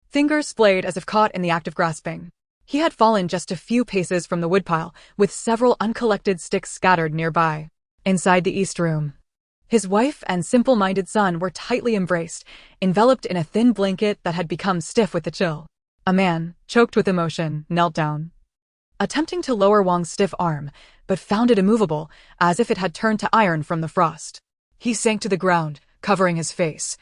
fingers splayed as if caught in the act of grasping. He had fallen just a few paces from the woodpile, with several uncollected sticks scattered nearby. Inside the east room, his wife and simple-minded son were tightly embraced, enveloped in a thin blanket that had become stiff with the chill. A man, choked with emotion, knelt down, attempting to lower Wang's stiff arm, but found it immovable, as if it had turned to iron from the frost. He sank to the ground, covering his face,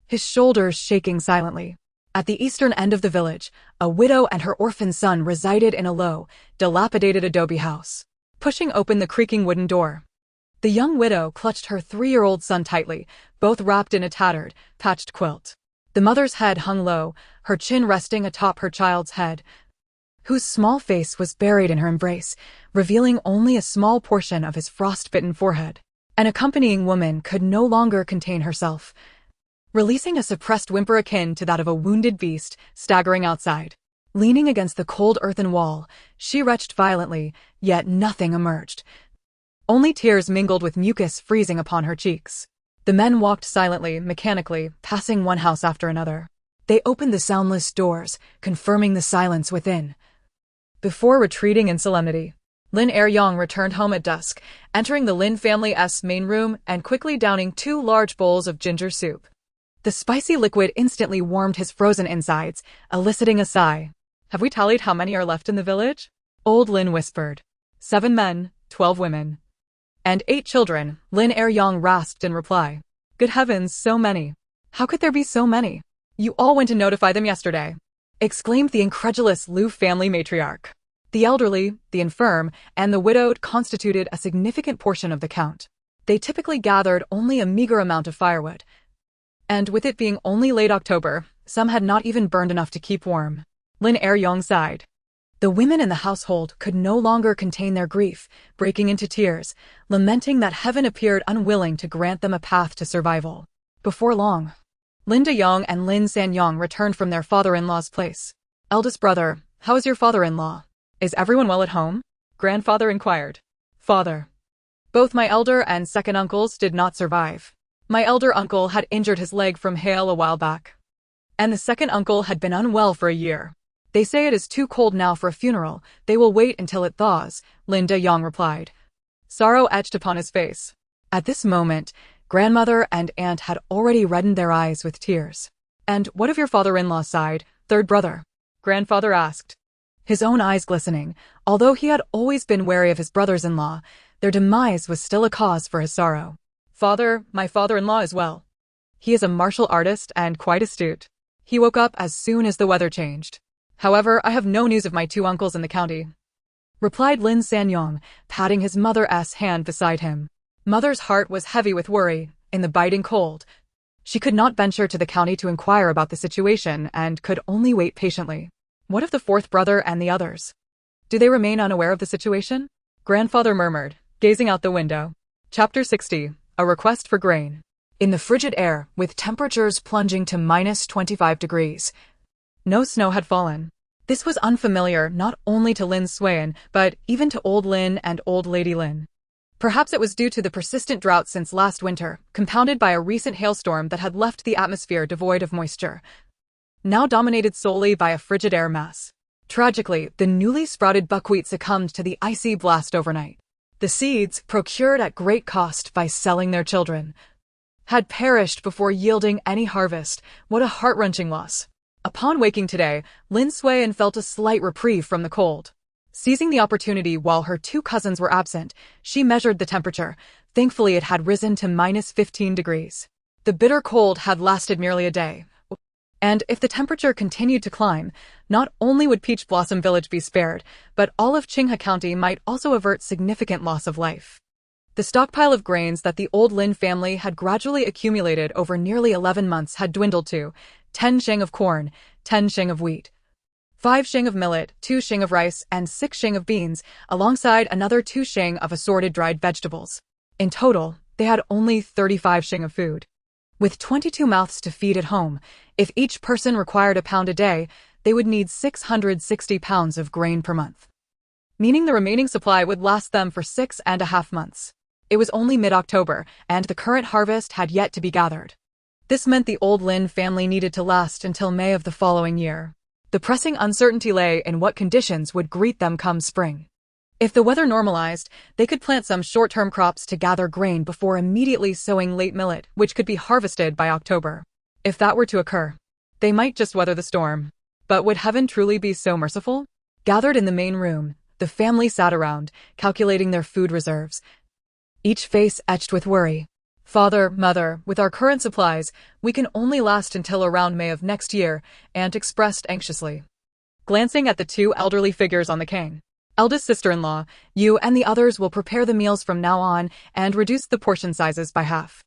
his shoulders shaking silently. At the eastern end of the village, a widow and her orphan son resided in a low, dilapidated adobe house. Pushing open the creaking wooden door, the young widow clutched her 3-year-old son tightly, both wrapped in a tattered, patched quilt. The mother's head hung low, her chin resting atop her child's head, whose small face was buried in her embrace, revealing only a small portion of his frost-bitten forehead. An accompanying woman could no longer contain herself, releasing a suppressed whimper akin to that of a wounded beast staggering outside. Leaning against the cold earthen wall, she retched violently, yet nothing emerged. Only tears mingled with mucus freezing upon her cheeks. The men walked silently, mechanically, passing one house after another. They opened the soundless doors, confirming the silence within. Before retreating in solemnity, Lin Er-yong returned home at dusk, entering the Lin family's main room and quickly downing 2 large bowls of ginger soup. The spicy liquid instantly warmed his frozen insides, eliciting a sigh. "Have we tallied how many are left in the village?" Old Lin whispered. 7 men, 12 women, and 8 children, Lin Er-yong rasped in reply. "Good heavens, so many. How could there be so many? You all went to notify them yesterday," exclaimed the incredulous Liu family matriarch. The elderly, the infirm, and the widowed constituted a significant portion of the count. They typically gathered only a meager amount of firewood, and with it being only late October, some had not even burned enough to keep warm. Lin Er-yong sighed. The women in the household could no longer contain their grief, breaking into tears, lamenting that heaven appeared unwilling to grant them a path to survival. Before long, Lin De-yong and Lin San-yong returned from their father-in-law's place. "Eldest brother, how is your father-in-law? Is everyone well at home?" Grandfather inquired. "Father, both my elder and second uncles did not survive. My elder uncle had injured his leg from hail a while back, and the second uncle had been unwell for a year. They say it is too cold now for a funeral. They will wait until it thaws," Lin De-yong replied. Sorrow etched upon his face. At this moment, grandmother and aunt had already reddened their eyes with tears. "And what of your father-in-law's side, third brother?" grandfather asked, his own eyes glistening. Although he had always been wary of his brothers-in-law, their demise was still a cause for his sorrow. "Father, my father-in-law is well. He is a martial artist and quite astute. He woke up as soon as the weather changed. However, I have no news of my 2 uncles in the county," replied Lin San-yong, patting his mother's hand beside him. Mother's heart was heavy with worry. In the biting cold, she could not venture to the county to inquire about the situation and could only wait patiently. "What of the 4th brother and the others? Do they remain unaware of the situation?" grandfather murmured, gazing out the window. Chapter 60. A request for grain. In the frigid air, with temperatures plunging to -25 degrees, no snow had fallen. This was unfamiliar not only to Lin Suan, but even to Old Lin and Old Lady Lin. Perhaps it was due to the persistent drought since last winter, compounded by a recent hailstorm that had left the atmosphere devoid of moisture, now dominated solely by a frigid air mass. Tragically, the newly sprouted buckwheat succumbed to the icy blast overnight. The seeds, procured at great cost by selling their children, had perished before yielding any harvest. What a heart-wrenching loss. Upon waking today, Lin Suan felt a slight reprieve from the cold. Seizing the opportunity while her 2 cousins were absent, she measured the temperature. Thankfully, it had risen to -15 degrees. The bitter cold had lasted merely a day, and if the temperature continued to climb, not only would Peach Blossom Village be spared, but all of Qinghe County might also avert significant loss of life. The stockpile of grains that the Old Lin family had gradually accumulated over nearly 11 months had dwindled to 10 sheng of corn, 10 sheng of wheat, 5 shing of millet, 2 shing of rice, and 6 shing of beans, alongside another 2 shing of assorted dried vegetables. In total, they had only 35 shing of food. With 22 mouths to feed at home, if each person required a pound a day, they would need 660 pounds of grain per month, meaning the remaining supply would last them for 6.5 months. It was only mid-October, and the current harvest had yet to be gathered. This meant the old Lin family needed to last until May of the following year. The pressing uncertainty lay in what conditions would greet them come spring. If the weather normalized, they could plant some short-term crops to gather grain before immediately sowing late millet, which could be harvested by October. If that were to occur, they might just weather the storm. But would heaven truly be so merciful? Gathered in the main room, the family sat around, calculating their food reserves, each face etched with worry. Father, Mother, with our current supplies, we can only last until around May of next year, Aunt expressed anxiously, glancing at the 2 elderly figures on the king. Eldest sister-in-law, you and the others will prepare the meals from now on and reduce the portion sizes by half.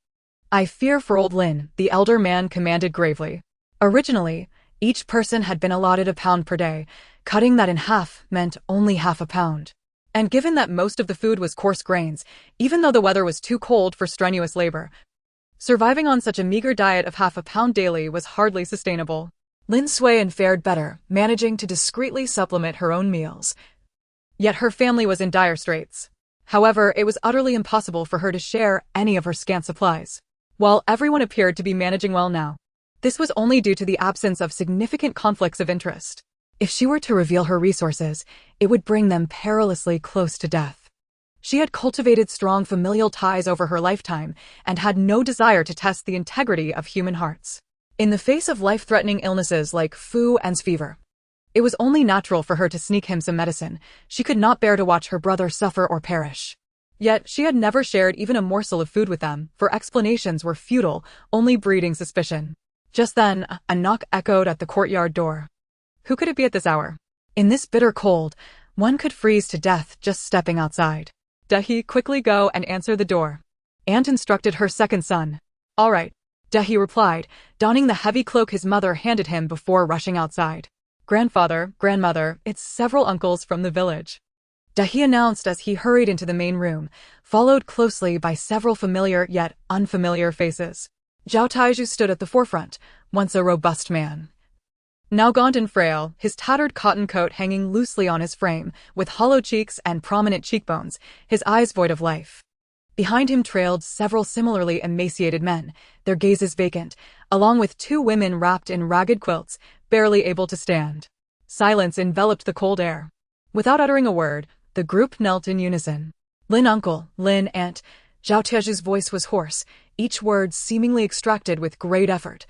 I fear for old Lin, the elder man commanded gravely. Originally, each person had been allotted a pound per day. Cutting that in half meant only half a pound. And given that most of the food was coarse grains, even though the weather was too cold for strenuous labor, surviving on such a meager diet of half a pound daily was hardly sustainable. Lin Suiyan fared better, managing to discreetly supplement her own meals. Yet her family was in dire straits. However, it was utterly impossible for her to share any of her scant supplies. While everyone appeared to be managing well now, this was only due to the absence of significant conflicts of interest. If she were to reveal her resources, it would bring them perilously close to death. She had cultivated strong familial ties over her lifetime and had no desire to test the integrity of human hearts. In the face of life-threatening illnesses like flu and fever, it was only natural for her to sneak him some medicine. She could not bear to watch her brother suffer or perish. Yet she had never shared even a morsel of food with them, for explanations were futile, only breeding suspicion. Just then, a knock echoed at the courtyard door. Who could it be at this hour? In this bitter cold, one could freeze to death just stepping outside. Dahi, quickly go and answer the door. Aunt instructed her second son. All right, Dahi replied, donning the heavy cloak his mother handed him before rushing outside. Grandfather, grandmother, it's several uncles from the village, Dahi announced as he hurried into the main room, followed closely by several familiar yet unfamiliar faces. Zhao Taiju stood at the forefront, once a robust man, now gaunt and frail, his tattered cotton coat hanging loosely on his frame, with hollow cheeks and prominent cheekbones, his eyes void of life. Behind him trailed several similarly emaciated men, their gazes vacant, along with 2 women wrapped in ragged quilts, barely able to stand. Silence enveloped the cold air. Without uttering a word, the group knelt in unison. Lin uncle, Lin aunt. Zhao Tieju's voice was hoarse, each word seemingly extracted with great effort.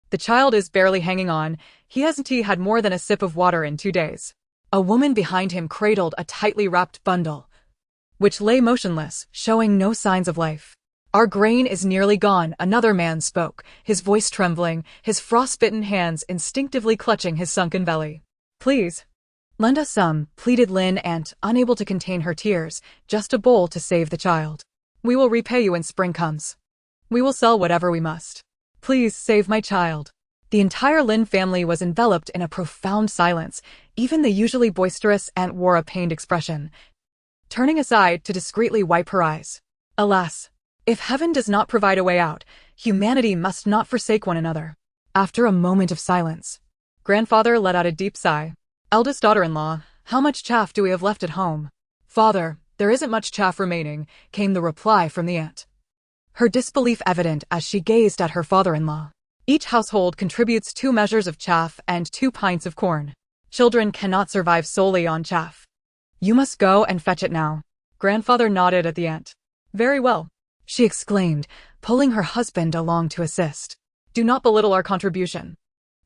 The child is barely hanging on. He hasn't had more than a sip of water in 2 days. A woman behind him cradled a tightly wrapped bundle, which lay motionless, showing no signs of life. Our grain is nearly gone, another man spoke, his voice trembling, his frostbitten hands instinctively clutching his sunken belly. Please, lend us some, pleaded Lin aunt, unable to contain her tears, just a bowl to save the child. We will repay you when spring comes. We will sell whatever we must. Please save my child. The entire Lin family was enveloped in a profound silence. Even the usually boisterous aunt wore a pained expression, turning aside to discreetly wipe her eyes. Alas, if heaven does not provide a way out, humanity must not forsake one another. After a moment of silence, grandfather let out a deep sigh. Eldest daughter-in-law, how much chaff do we have left at home? Father, there isn't much chaff remaining, came the reply from the aunt, her disbelief evident as she gazed at her father-in-law. Each household contributes 2 measures of chaff and 2 pints of corn. Children cannot survive solely on chaff. You must go and fetch it now. Grandfather nodded at the aunt. Very well, she exclaimed, pulling her husband along to assist. Do not belittle our contribution.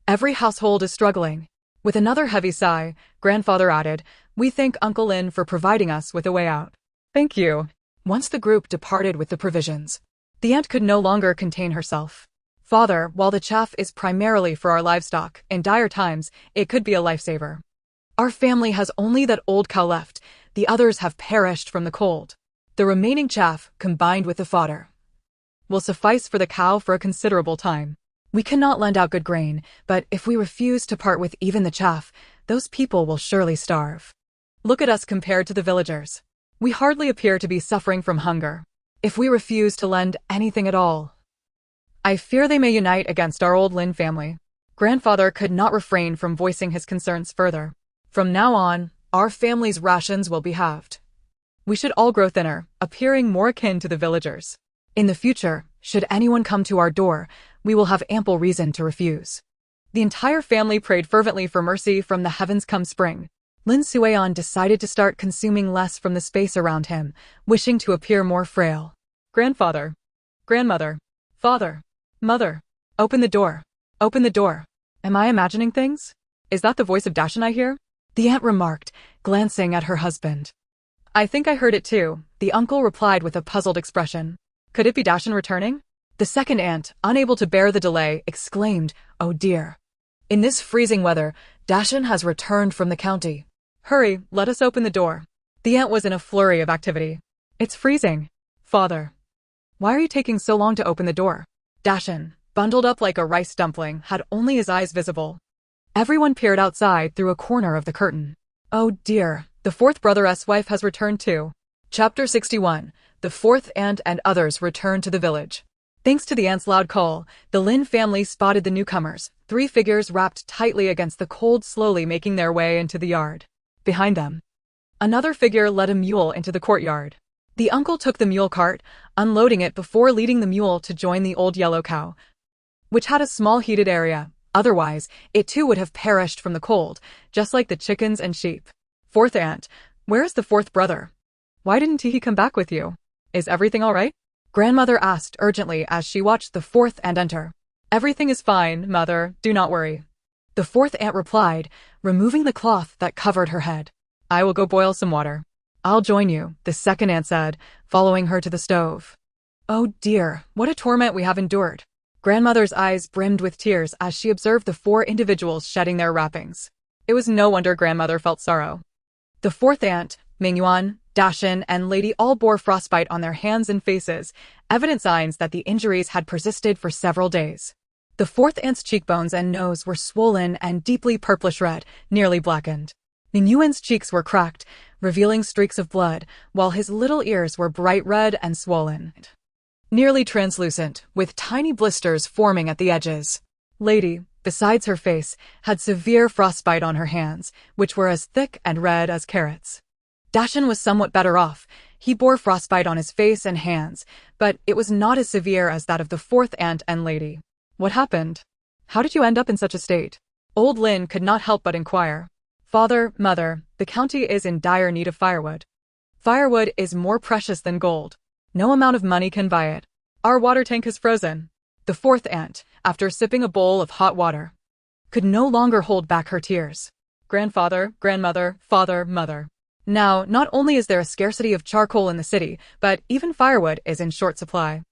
Every household is struggling. With another heavy sigh, grandfather added, we thank Uncle Lin for providing us with a way out. Thank you. Once the group departed with the provisions, the aunt could no longer contain herself. Father, while the chaff is primarily for our livestock, in dire times, it could be a lifesaver. Our family has only that old cow left, the others have perished from the cold. The remaining chaff, combined with the fodder, will suffice for the cow for a considerable time. We cannot lend out good grain, but if we refuse to part with even the chaff, those people will surely starve. Look at us compared to the villagers. We hardly appear to be suffering from hunger. If we refuse to lend anything at all, I fear they may unite against our old Lin family. Grandfather could not refrain from voicing his concerns further. From now on, our family's rations will be halved. We should all grow thinner, appearing more akin to the villagers. In the future, should anyone come to our door, we will have ample reason to refuse. The entire family prayed fervently for mercy from the heavens come spring. Lin Suian decided to start consuming less from the space around him, wishing to appear more frail. Grandfather, grandmother, father, mother, open the door. Open the door. Am I imagining things? Is that the voice of Dashan I hear? The aunt remarked, glancing at her husband. I think I heard it too, the uncle replied with a puzzled expression. Could it be Dashan returning? The second aunt, unable to bear the delay, exclaimed, Oh dear. In this freezing weather, Dashan has returned from the county. Hurry, let us open the door. The aunt was in a flurry of activity. It's freezing. Father. Why are you taking so long to open the door? Dashan, bundled up like a rice dumpling, had only his eyes visible. Everyone peered outside through a corner of the curtain. Oh dear, the fourth brother's wife has returned too. Chapter 61. The fourth aunt and others return to the village. Thanks to the aunt's loud call, the Lin family spotted the newcomers, 3 figures wrapped tightly against the cold slowly making their way into the yard. Behind them, another figure led a mule into the courtyard. The uncle took the mule cart, unloading it before leading the mule to join the old yellow cow, which had a small heated area. Otherwise, it too would have perished from the cold, just like the chickens and sheep. Fourth aunt, where is the fourth brother? Why didn't he come back with you? Is everything all right? Grandmother asked urgently as she watched the fourth aunt enter. Everything is fine, mother, do not worry. The fourth aunt replied, removing the cloth that covered her head. I will go boil some water. I'll join you, the second aunt said, following her to the stove. Oh dear, what a torment we have endured. Grandmother's eyes brimmed with tears as she observed the 4 individuals shedding their wrappings. It was no wonder grandmother felt sorrow. The fourth aunt, Mingyuan, Dashan, and Lady all bore frostbite on their hands and faces, evident signs that the injuries had persisted for several days. The fourth aunt's cheekbones and nose were swollen and deeply purplish red, nearly blackened. Mingyuan's cheeks were cracked, revealing streaks of blood, while his little ears were bright red and swollen, nearly translucent, with tiny blisters forming at the edges. Lady, besides her face, had severe frostbite on her hands, which were as thick and red as carrots. Dashan was somewhat better off. He bore frostbite on his face and hands, but it was not as severe as that of the fourth aunt and lady. What happened? How did you end up in such a state? Old Lin could not help but inquire. Father, mother, the county is in dire need of firewood. Firewood is more precious than gold. No amount of money can buy it. Our water tank is frozen. The fourth aunt, after sipping a bowl of hot water, could no longer hold back her tears. Grandfather, grandmother, father, mother. Now, not only is there a scarcity of charcoal in the city, but even firewood is in short supply.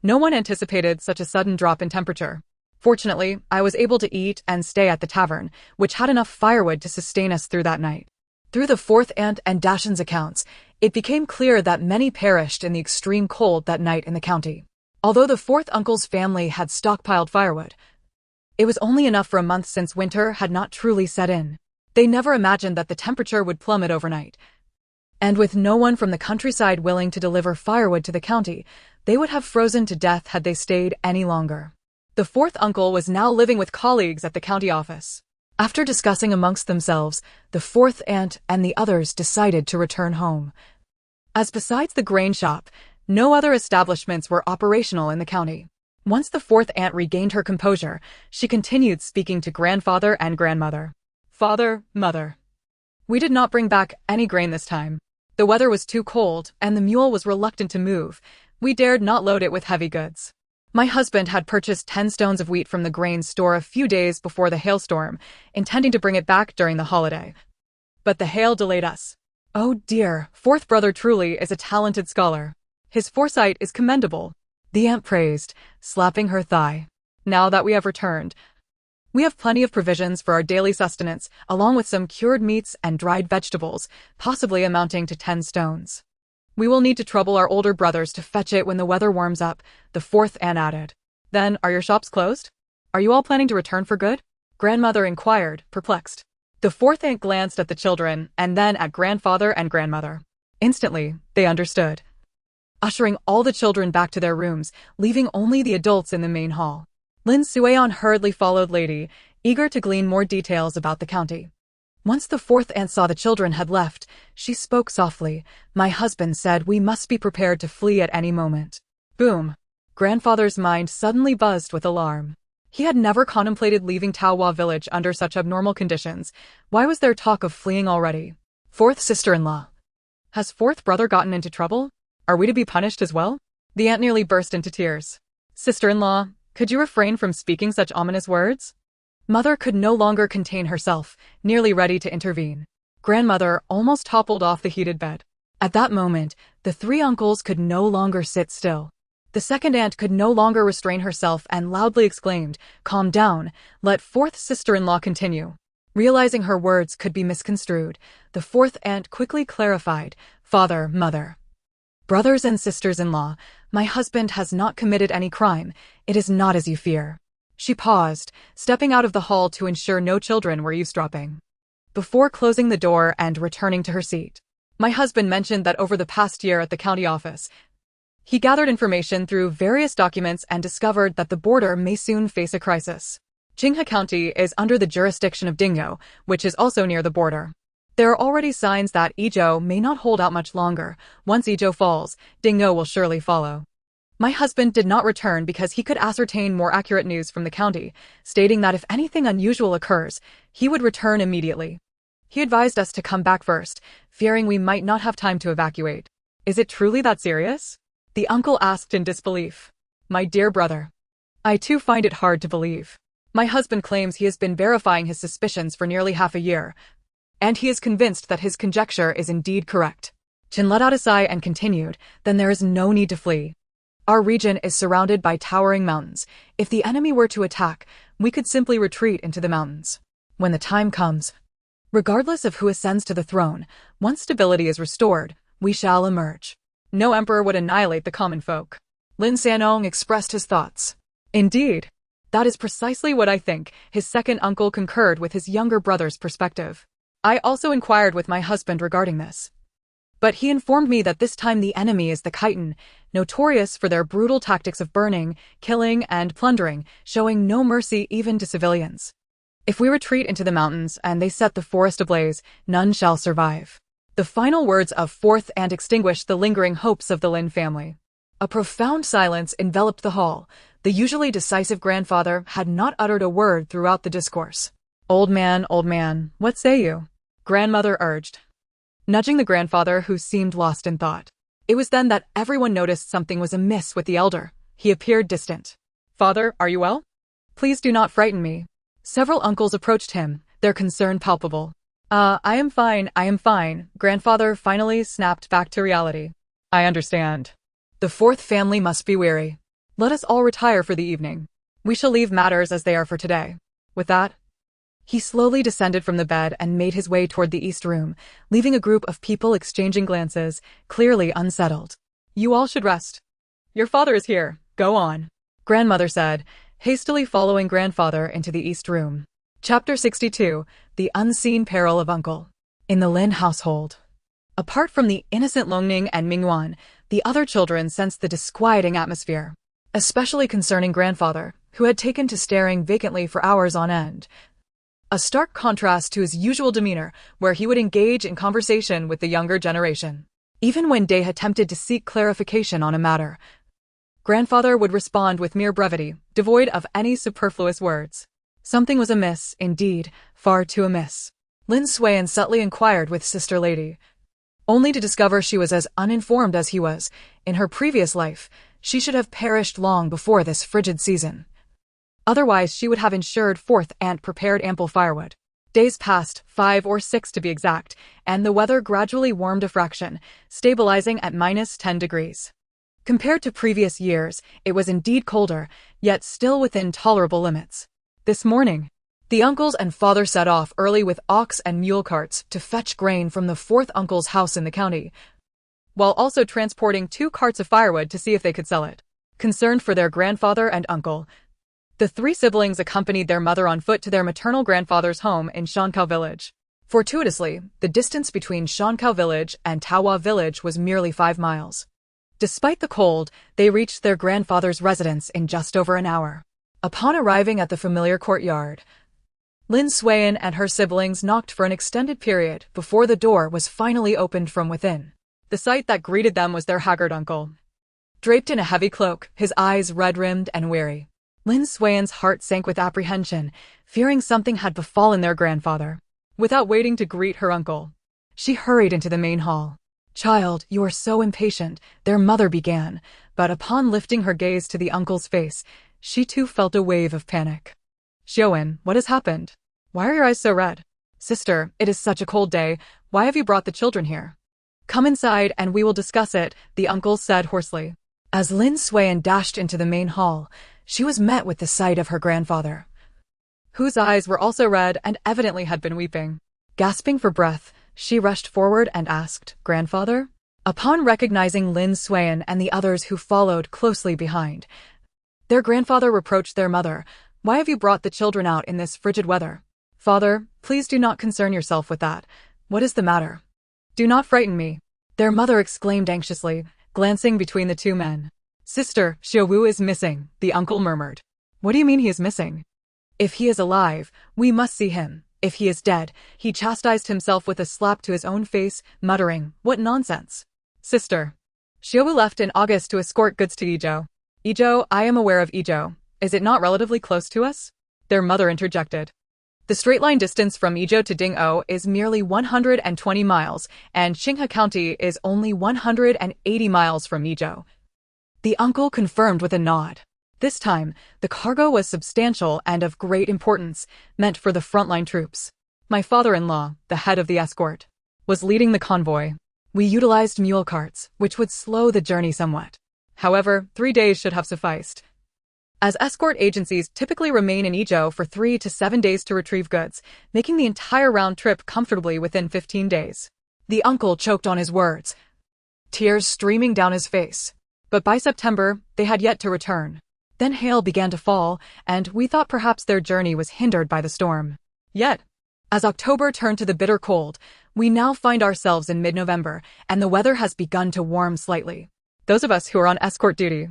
No one anticipated such a sudden drop in temperature. Fortunately, I was able to eat and stay at the tavern, which had enough firewood to sustain us through that night. Through the fourth aunt and Dashan's accounts, it became clear that many perished in the extreme cold that night in the county. Although the fourth uncle's family had stockpiled firewood, it was only enough for a month since winter had not truly set in. They never imagined that the temperature would plummet overnight. And with no one from the countryside willing to deliver firewood to the county, they would have frozen to death had they stayed any longer. The fourth uncle was now living with colleagues at the county office. After discussing amongst themselves, the fourth aunt and the others decided to return home. As besides the grain shop, no other establishments were operational in the county. Once the fourth aunt regained her composure, she continued speaking to grandfather and grandmother. Father, mother. We did not bring back any grain this time. The weather was too cold, and the mule was reluctant to move. We dared not load it with heavy goods. My husband had purchased 10 stones of wheat from the grain store a few days before the hailstorm, intending to bring it back during the holiday. But the hail delayed us. Oh dear, fourth brother truly is a talented scholar. His foresight is commendable, the aunt praised, slapping her thigh. Now that we have returned, we have plenty of provisions for our daily sustenance, along with some cured meats and dried vegetables, possibly amounting to 10 stones. We will need to trouble our older brothers to fetch it when the weather warms up, the fourth aunt added. Then, are your shops closed? Are you all planning to return for good? Grandmother inquired, perplexed. The fourth aunt glanced at the children and then at grandfather and grandmother. Instantly, they understood, ushering all the children back to their rooms, leaving only the adults in the main hall. Lin Suian hurriedly followed Lady, eager to glean more details about the county. Once the fourth aunt saw the children had left, she spoke softly. "My husband said we must be prepared to flee at any moment." Boom! Grandfather's mind suddenly buzzed with alarm. He had never contemplated leaving Taohua village under such abnormal conditions. Why was there talk of fleeing already? Fourth sister-in-law. Has fourth brother gotten into trouble? Are we to be punished as well? The aunt nearly burst into tears. Sister-in-law, could you refrain from speaking such ominous words? Mother could no longer contain herself, nearly ready to intervene. Grandmother almost toppled off the heated bed. At that moment, the three uncles could no longer sit still. The second aunt could no longer restrain herself and loudly exclaimed, "Calm down, let fourth sister-in-law continue." Realizing her words could be misconstrued, the fourth aunt quickly clarified, "Father, mother, brothers and sisters-in-law, my husband has not committed any crime. It is not as you fear." She paused, stepping out of the hall to ensure no children were eavesdropping. Before closing the door and returning to her seat, "My husband mentioned that over the past year at the county office, he gathered information through various documents and discovered that the border may soon face a crisis. Jinghe County is under the jurisdiction of Donghua, which is also near the border. There are already signs that Izhou may not hold out much longer. Once Izhou falls, Donghua will surely follow." My husband did not return because he could ascertain more accurate news from the county, stating that if anything unusual occurs, he would return immediately. He advised us to come back first, fearing we might not have time to evacuate. "Is it truly that serious?" the uncle asked in disbelief. "My dear brother, I too find it hard to believe. My husband claims he has been verifying his suspicions for nearly half a year, and he is convinced that his conjecture is indeed correct." Chen let out a sigh and continued, "Then there is no need to flee. Our region is surrounded by towering mountains. If the enemy were to attack, we could simply retreat into the mountains. When the time comes, regardless of who ascends to the throne, once stability is restored, we shall emerge. No emperor would annihilate the common folk." Lin Sanong expressed his thoughts. "Indeed. That is precisely what I think." His second uncle concurred with his younger brother's perspective. "I also inquired with my husband regarding this, but he informed me that this time the enemy is the Khitan, notorious for their brutal tactics of burning, killing, and plundering, showing no mercy even to civilians. If we retreat into the mountains and they set the forest ablaze, none shall survive." The final words of fourth aunt extinguished the lingering hopes of the Lin family. A profound silence enveloped the hall. The usually decisive grandfather had not uttered a word throughout the discourse. Old man, what say you?" grandmother urged, nudging the grandfather who seemed lost in thought. It was then that everyone noticed something was amiss with the elder. He appeared distant. "Father, are you well? Please do not frighten me." Several uncles approached him, their concern palpable. I am fine, grandfather finally snapped back to reality. "I understand. The fourth family must be weary. Let us all retire for the evening. We shall leave matters as they are for today." With that, he slowly descended from the bed and made his way toward the east room, leaving a group of people exchanging glances, clearly unsettled. "You all should rest. Your father is here. Go on," grandmother said, hastily following grandfather into the east room. Chapter 62, The Unseen Peril of Uncle. In the Lin household, apart from the innocent Longning and Mingyuan, the other children sensed the disquieting atmosphere, especially concerning grandfather, who had taken to staring vacantly for hours on end. A stark contrast to his usual demeanor, where he would engage in conversation with the younger generation. Even when Day attempted to seek clarification on a matter, grandfather would respond with mere brevity, devoid of any superfluous words. Something was amiss, indeed, far too amiss. Lin Suian subtly inquired with Sister Lady, only to discover she was as uninformed as he was. In her previous life, she should have perished long before this frigid season. Otherwise, she would have ensured fourth aunt prepared ample firewood. Days passed, 5 or 6 to be exact, and the weather gradually warmed a fraction, stabilizing at -10 degrees. Compared to previous years, it was indeed colder, yet still within tolerable limits. This morning, the uncles and father set off early with ox and mule carts to fetch grain from the fourth uncle's house in the county, while also transporting 2 carts of firewood to see if they could sell it. Concerned for their grandfather and uncle, The three siblings accompanied their mother on foot to their maternal grandfather's home in Shankau village. Fortuitously, the distance between Shankau village and Taohua village was merely 5 miles. Despite the cold, they reached their grandfather's residence in just over an hour. Upon arriving at the familiar courtyard, Lin Suiyan and her siblings knocked for an extended period before the door was finally opened from within. The sight that greeted them was their haggard uncle. Draped in a heavy cloak, his eyes red-rimmed and weary. Lin Suiyan's heart sank with apprehension, fearing something had befallen their grandfather. Without waiting to greet her uncle, she hurried into the main hall. "Child, you are so impatient," their mother began, but upon lifting her gaze to the uncle's face, she too felt a wave of panic. "Xiaowen, what has happened? Why are your eyes so red?" "Sister, it is such a cold day. Why have you brought the children here?" "Come inside and we will discuss it," the uncle said hoarsely. As Lin Suiyan dashed into the main hall, she was met with the sight of her grandfather, whose eyes were also red and evidently had been weeping. Gasping for breath, she rushed forward and asked, "Grandfather?" Upon recognizing Lin Suiyan and the others who followed closely behind, their grandfather reproached their mother. "Why have you brought the children out in this frigid weather?" "Father, please do not concern yourself with that. What is the matter?" "Do not frighten me," their mother exclaimed anxiously, glancing between the two men. "Sister, Xiaowu is missing," the uncle murmured. "What do you mean he is missing?" "If he is alive, we must see him. If he is dead," he chastised himself with a slap to his own face, muttering, "What nonsense." "Sister, Xiaowu left in August to escort goods to Yizhou." "Yizhou, I am aware of Yizhou. Is it not relatively close to us?" their mother interjected. "The straight-line distance from Yizhou to Donghua is merely 120 miles, and Qinghe County is only 180 miles from Yizhou." The uncle confirmed with a nod. This time, the cargo was substantial and of great importance, meant for the frontline troops. "My father-in-law, the head of the escort, was leading the convoy. We utilized mule carts, which would slow the journey somewhat. However, 3 days should have sufficed, as escort agencies typically remain in Yizhou for 3 to 7 days to retrieve goods, making the entire round trip comfortably within 15 days. The uncle choked on his words, tears streaming down his face. But by September, they had yet to return. Then hail began to fall, and we thought perhaps their journey was hindered by the storm. Yet, as October turned to the bitter cold, we now find ourselves in mid-November, and the weather has begun to warm slightly. Those of us who are on escort duty,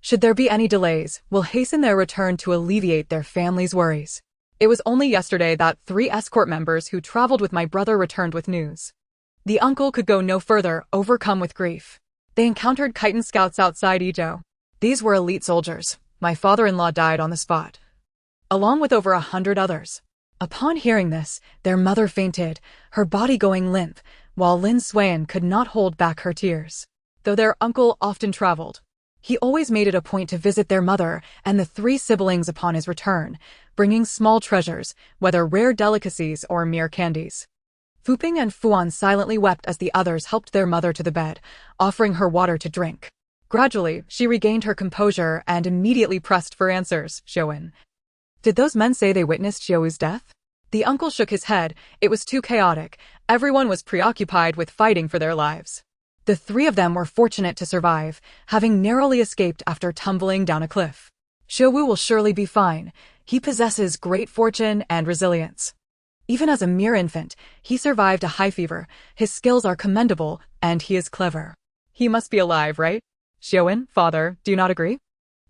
should there be any delays, will hasten their return to alleviate their families' worries. It was only yesterday that 3 escort members who traveled with my brother returned with news." The uncle could go no further, overcome with grief. They encountered Khitan scouts outside Yizhou. These were elite soldiers. My father-in-law died on the spot, along with over 100 others. Upon hearing this, their mother fainted, her body going limp, while Lin Suiyan could not hold back her tears. Though their uncle often traveled, he always made it a point to visit their mother and the 3 siblings upon his return, bringing small treasures, whether rare delicacies or mere candies. Fuping and Fuan silently wept as the others helped their mother to the bed, offering her water to drink. Gradually, she regained her composure and immediately pressed for answers. "Xiaowen, did those men say they witnessed Xiaowu's death?" The uncle shook his head. It was too chaotic. Everyone was preoccupied with fighting for their lives. The 3 of them were fortunate to survive, having narrowly escaped after tumbling down a cliff. "Xiaowu will surely be fine. He possesses great fortune and resilience. Even as a mere infant, he survived a high fever. His skills are commendable, and he is clever. He must be alive, right? Xiaowen, father, do you not agree?"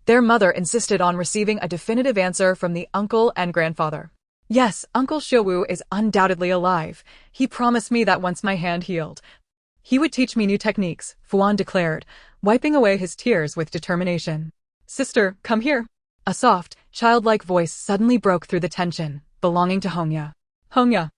Their mother insisted on receiving a definitive answer from the uncle and grandfather. "Yes, Uncle Xiaowu is undoubtedly alive. He promised me that once my hand healed, he would teach me new techniques," Fuan declared, wiping away his tears with determination. "Sister, come here." A soft, childlike voice suddenly broke through the tension, belonging to Hongya. "Hongya,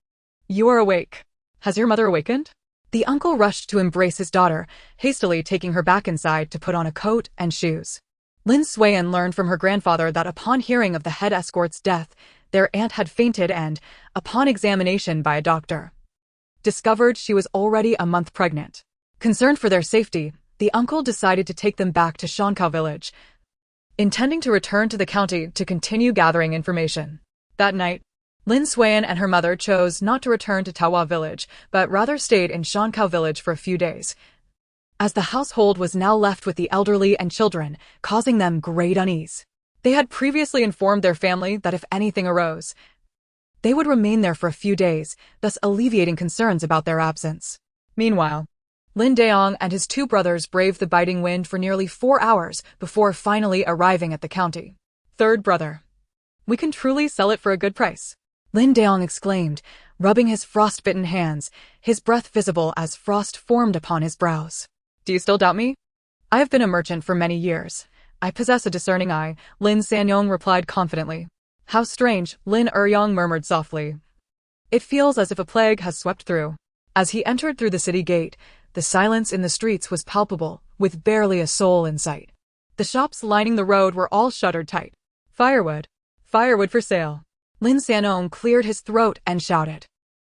you are awake. Has your mother awakened?" The uncle rushed to embrace his daughter, hastily taking her back inside to put on a coat and shoes. Lin Suiyan learned from her grandfather that upon hearing of the head escort's death, their aunt had fainted and, upon examination by a doctor, discovered she was already a month pregnant. Concerned for their safety, the uncle decided to take them back to Shankau village, intending to return to the county to continue gathering information. That night, Lin Suiyan and her mother chose not to return to Taohua village, but rather stayed in Shankau village for a few days, as the household was now left with the elderly and children, causing them great unease. They had previously informed their family that if anything arose, they would remain there for a few days, thus alleviating concerns about their absence. Meanwhile, Lin Daong and his two brothers braved the biting wind for nearly 4 hours before finally arriving at the county. Third brother. We can truly sell it for a good price, Lin Daong exclaimed, rubbing his frostbitten hands, his breath visible as frost formed upon his brows. Do you still doubt me? I have been a merchant for many years. I possess a discerning eye, Lin Sanyong replied confidently. How strange, Lin Eryong murmured softly. It feels as if a plague has swept through. As he entered through the city gate, the silence in the streets was palpable, with barely a soul in sight. The shops lining the road were all shuttered tight. Firewood. Firewood for sale. Lin Sanyong cleared his throat and shouted.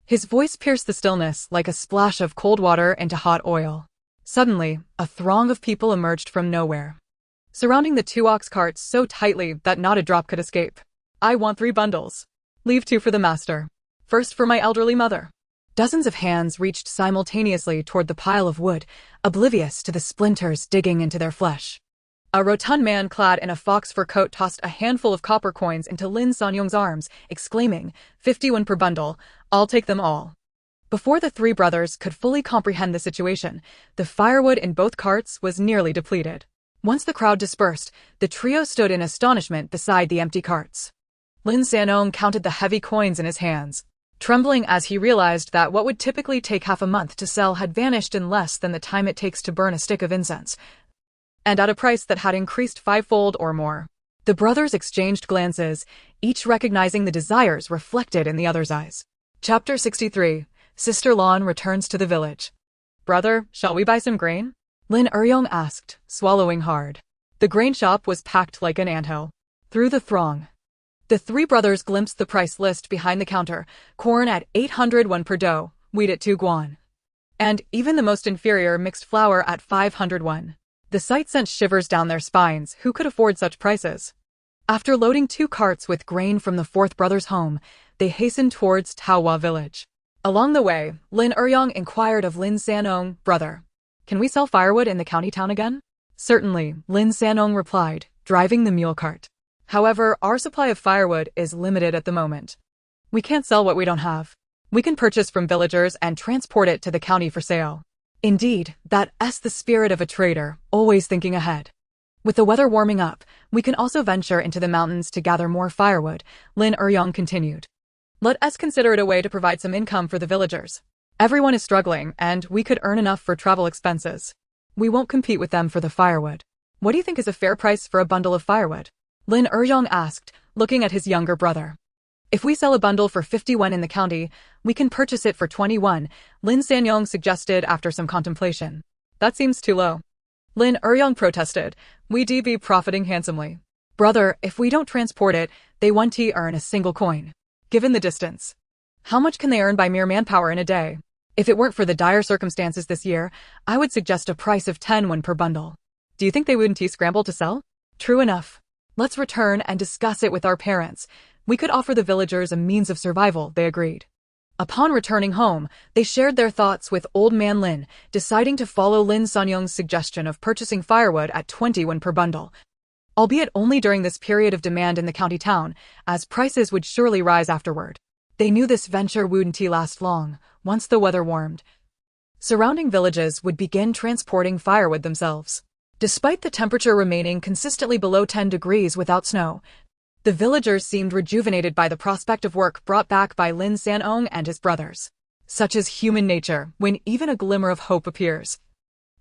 His voice pierced the stillness like a splash of cold water into hot oil. Suddenly, a throng of people emerged from nowhere, surrounding the 2 ox carts so tightly that not a drop could escape. I want 3 bundles. Leave 2 for the master. First for my elderly mother. Dozens of hands reached simultaneously toward the pile of wood, oblivious to the splinters digging into their flesh. A rotund man clad in a fox fur coat tossed a handful of copper coins into Lin Sanyong's arms, exclaiming, 51 per bundle, I'll take them all. Before the 3 brothers could fully comprehend the situation, the firewood in both carts was nearly depleted. Once the crowd dispersed, the trio stood in astonishment beside the empty carts. Lin Sanyong counted the heavy coins in his hands, trembling as he realized that what would typically take half a month to sell had vanished in less than the time it takes to burn a stick of incense, and at a price that had increased 5-fold or more. The brothers exchanged glances, each recognizing the desires reflected in the other's eyes. Chapter 63. Sister Lan returns to the village. Brother, shall we buy some grain? Lin Eryong asked, swallowing hard. The grain shop was packed like an anthill. Through the throng, the 3 brothers glimpsed the price list behind the counter, corn at 800 won per dough, wheat at 2 guan, and even the most inferior mixed flour at 500 won. The sight sent shivers down their spines. Who could afford such prices? After loading 2 carts with grain from the 4th brother's home, they hastened towards Donghua village. Along the way, Lin Eryong inquired of Lin Sanyong, brother, can we sell firewood in the county town again? Certainly, Lin Sanyong replied, driving the mule cart. However, our supply of firewood is limited at the moment. We can't sell what we don't have. We can purchase from villagers and transport it to the county for sale. Indeed, that's the spirit of a trader, always thinking ahead. With the weather warming up, we can also venture into the mountains to gather more firewood, Lin Eryong continued. Let us consider it a way to provide some income for the villagers. Everyone is struggling, and we could earn enough for travel expenses. We won't compete with them for the firewood. What do you think is a fair price for a bundle of firewood? Lin Eryong asked, looking at his younger brother. If we sell a bundle for 51 in the county, we can purchase it for 21, Lin Sanyong suggested after some contemplation. That seems too low. Lin Eryong protested, we'd be profiting handsomely. Brother, if we don't transport it, they won't earn a single coin. Given the distance, how much can they earn by mere manpower in a day? If it weren't for the dire circumstances this year, I would suggest a price of 10 won per bundle. Do you think they wouldn't scramble to sell? True enough. Let's return and discuss it with our parents. We could offer the villagers a means of survival, they agreed. Upon returning home, they shared their thoughts with Old Man Lin, deciding to follow Lin Sanyong's suggestion of purchasing firewood at 20 won per bundle, albeit only during this period of demand in the county town, as prices would surely rise afterward. They knew this venture wouldn't last long. Once the weather warmed, surrounding villages would begin transporting firewood themselves. Despite the temperature remaining consistently below 10 degrees without snow, the villagers seemed rejuvenated by the prospect of work brought back by Lin Sanyong and his brothers. Such is human nature, when even a glimmer of hope appears,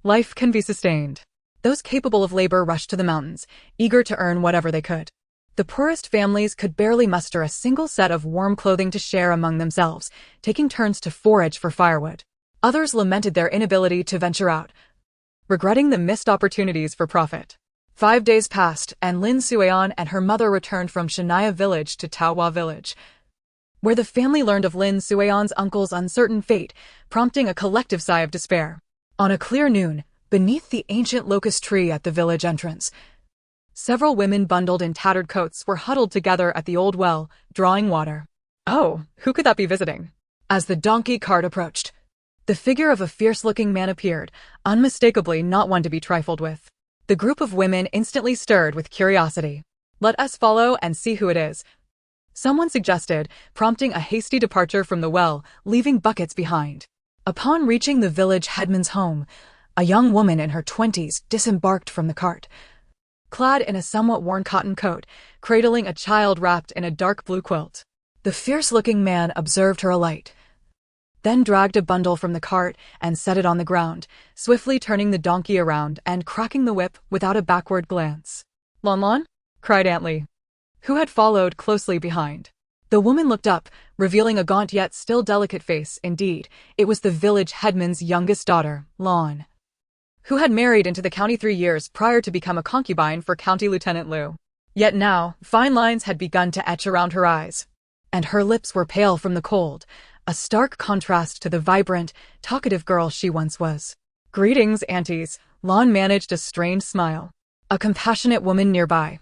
life can be sustained. Those capable of labor rushed to the mountains, eager to earn whatever they could. The poorest families could barely muster a single set of warm clothing to share among themselves, taking turns to forage for firewood. Others lamented their inability to venture out, regretting the missed opportunities for profit. 5 days passed, and Lin Sueon and her mother returned from Shania village to Donghua village, where the family learned of Lin Sueon's uncle's uncertain fate, prompting a collective sigh of despair. On a clear noon, beneath the ancient locust tree at the village entrance, several women bundled in tattered coats were huddled together at the old well, drawing water. Oh, who could that be visiting? As the donkey cart approached, the figure of a fierce-looking man appeared, unmistakably not one to be trifled with. The group of women instantly stirred with curiosity. Let us follow and see who it is. Someone suggested, prompting a hasty departure from the well, leaving buckets behind. Upon reaching the village headman's home, a young woman in her 20s disembarked from the cart. Clad in a somewhat worn cotton coat, cradling a child wrapped in a dark blue quilt. The fierce-looking man observed her alight, then dragged a bundle from the cart and set it on the ground, swiftly turning the donkey around and cracking the whip without a backward glance. "Lon Lon?" cried Aunt Lee, who had followed closely behind. The woman looked up, revealing a gaunt yet still delicate face. Indeed, it was the village headman's youngest daughter, Lon, who had married into the county 3 years prior to become a concubine for County Lieutenant Liu. Yet now, fine lines had begun to etch around her eyes, and her lips were pale from the cold, a stark contrast to the vibrant, talkative girl she once was. "Greetings, aunties." Lon managed a strained smile. A compassionate woman nearby,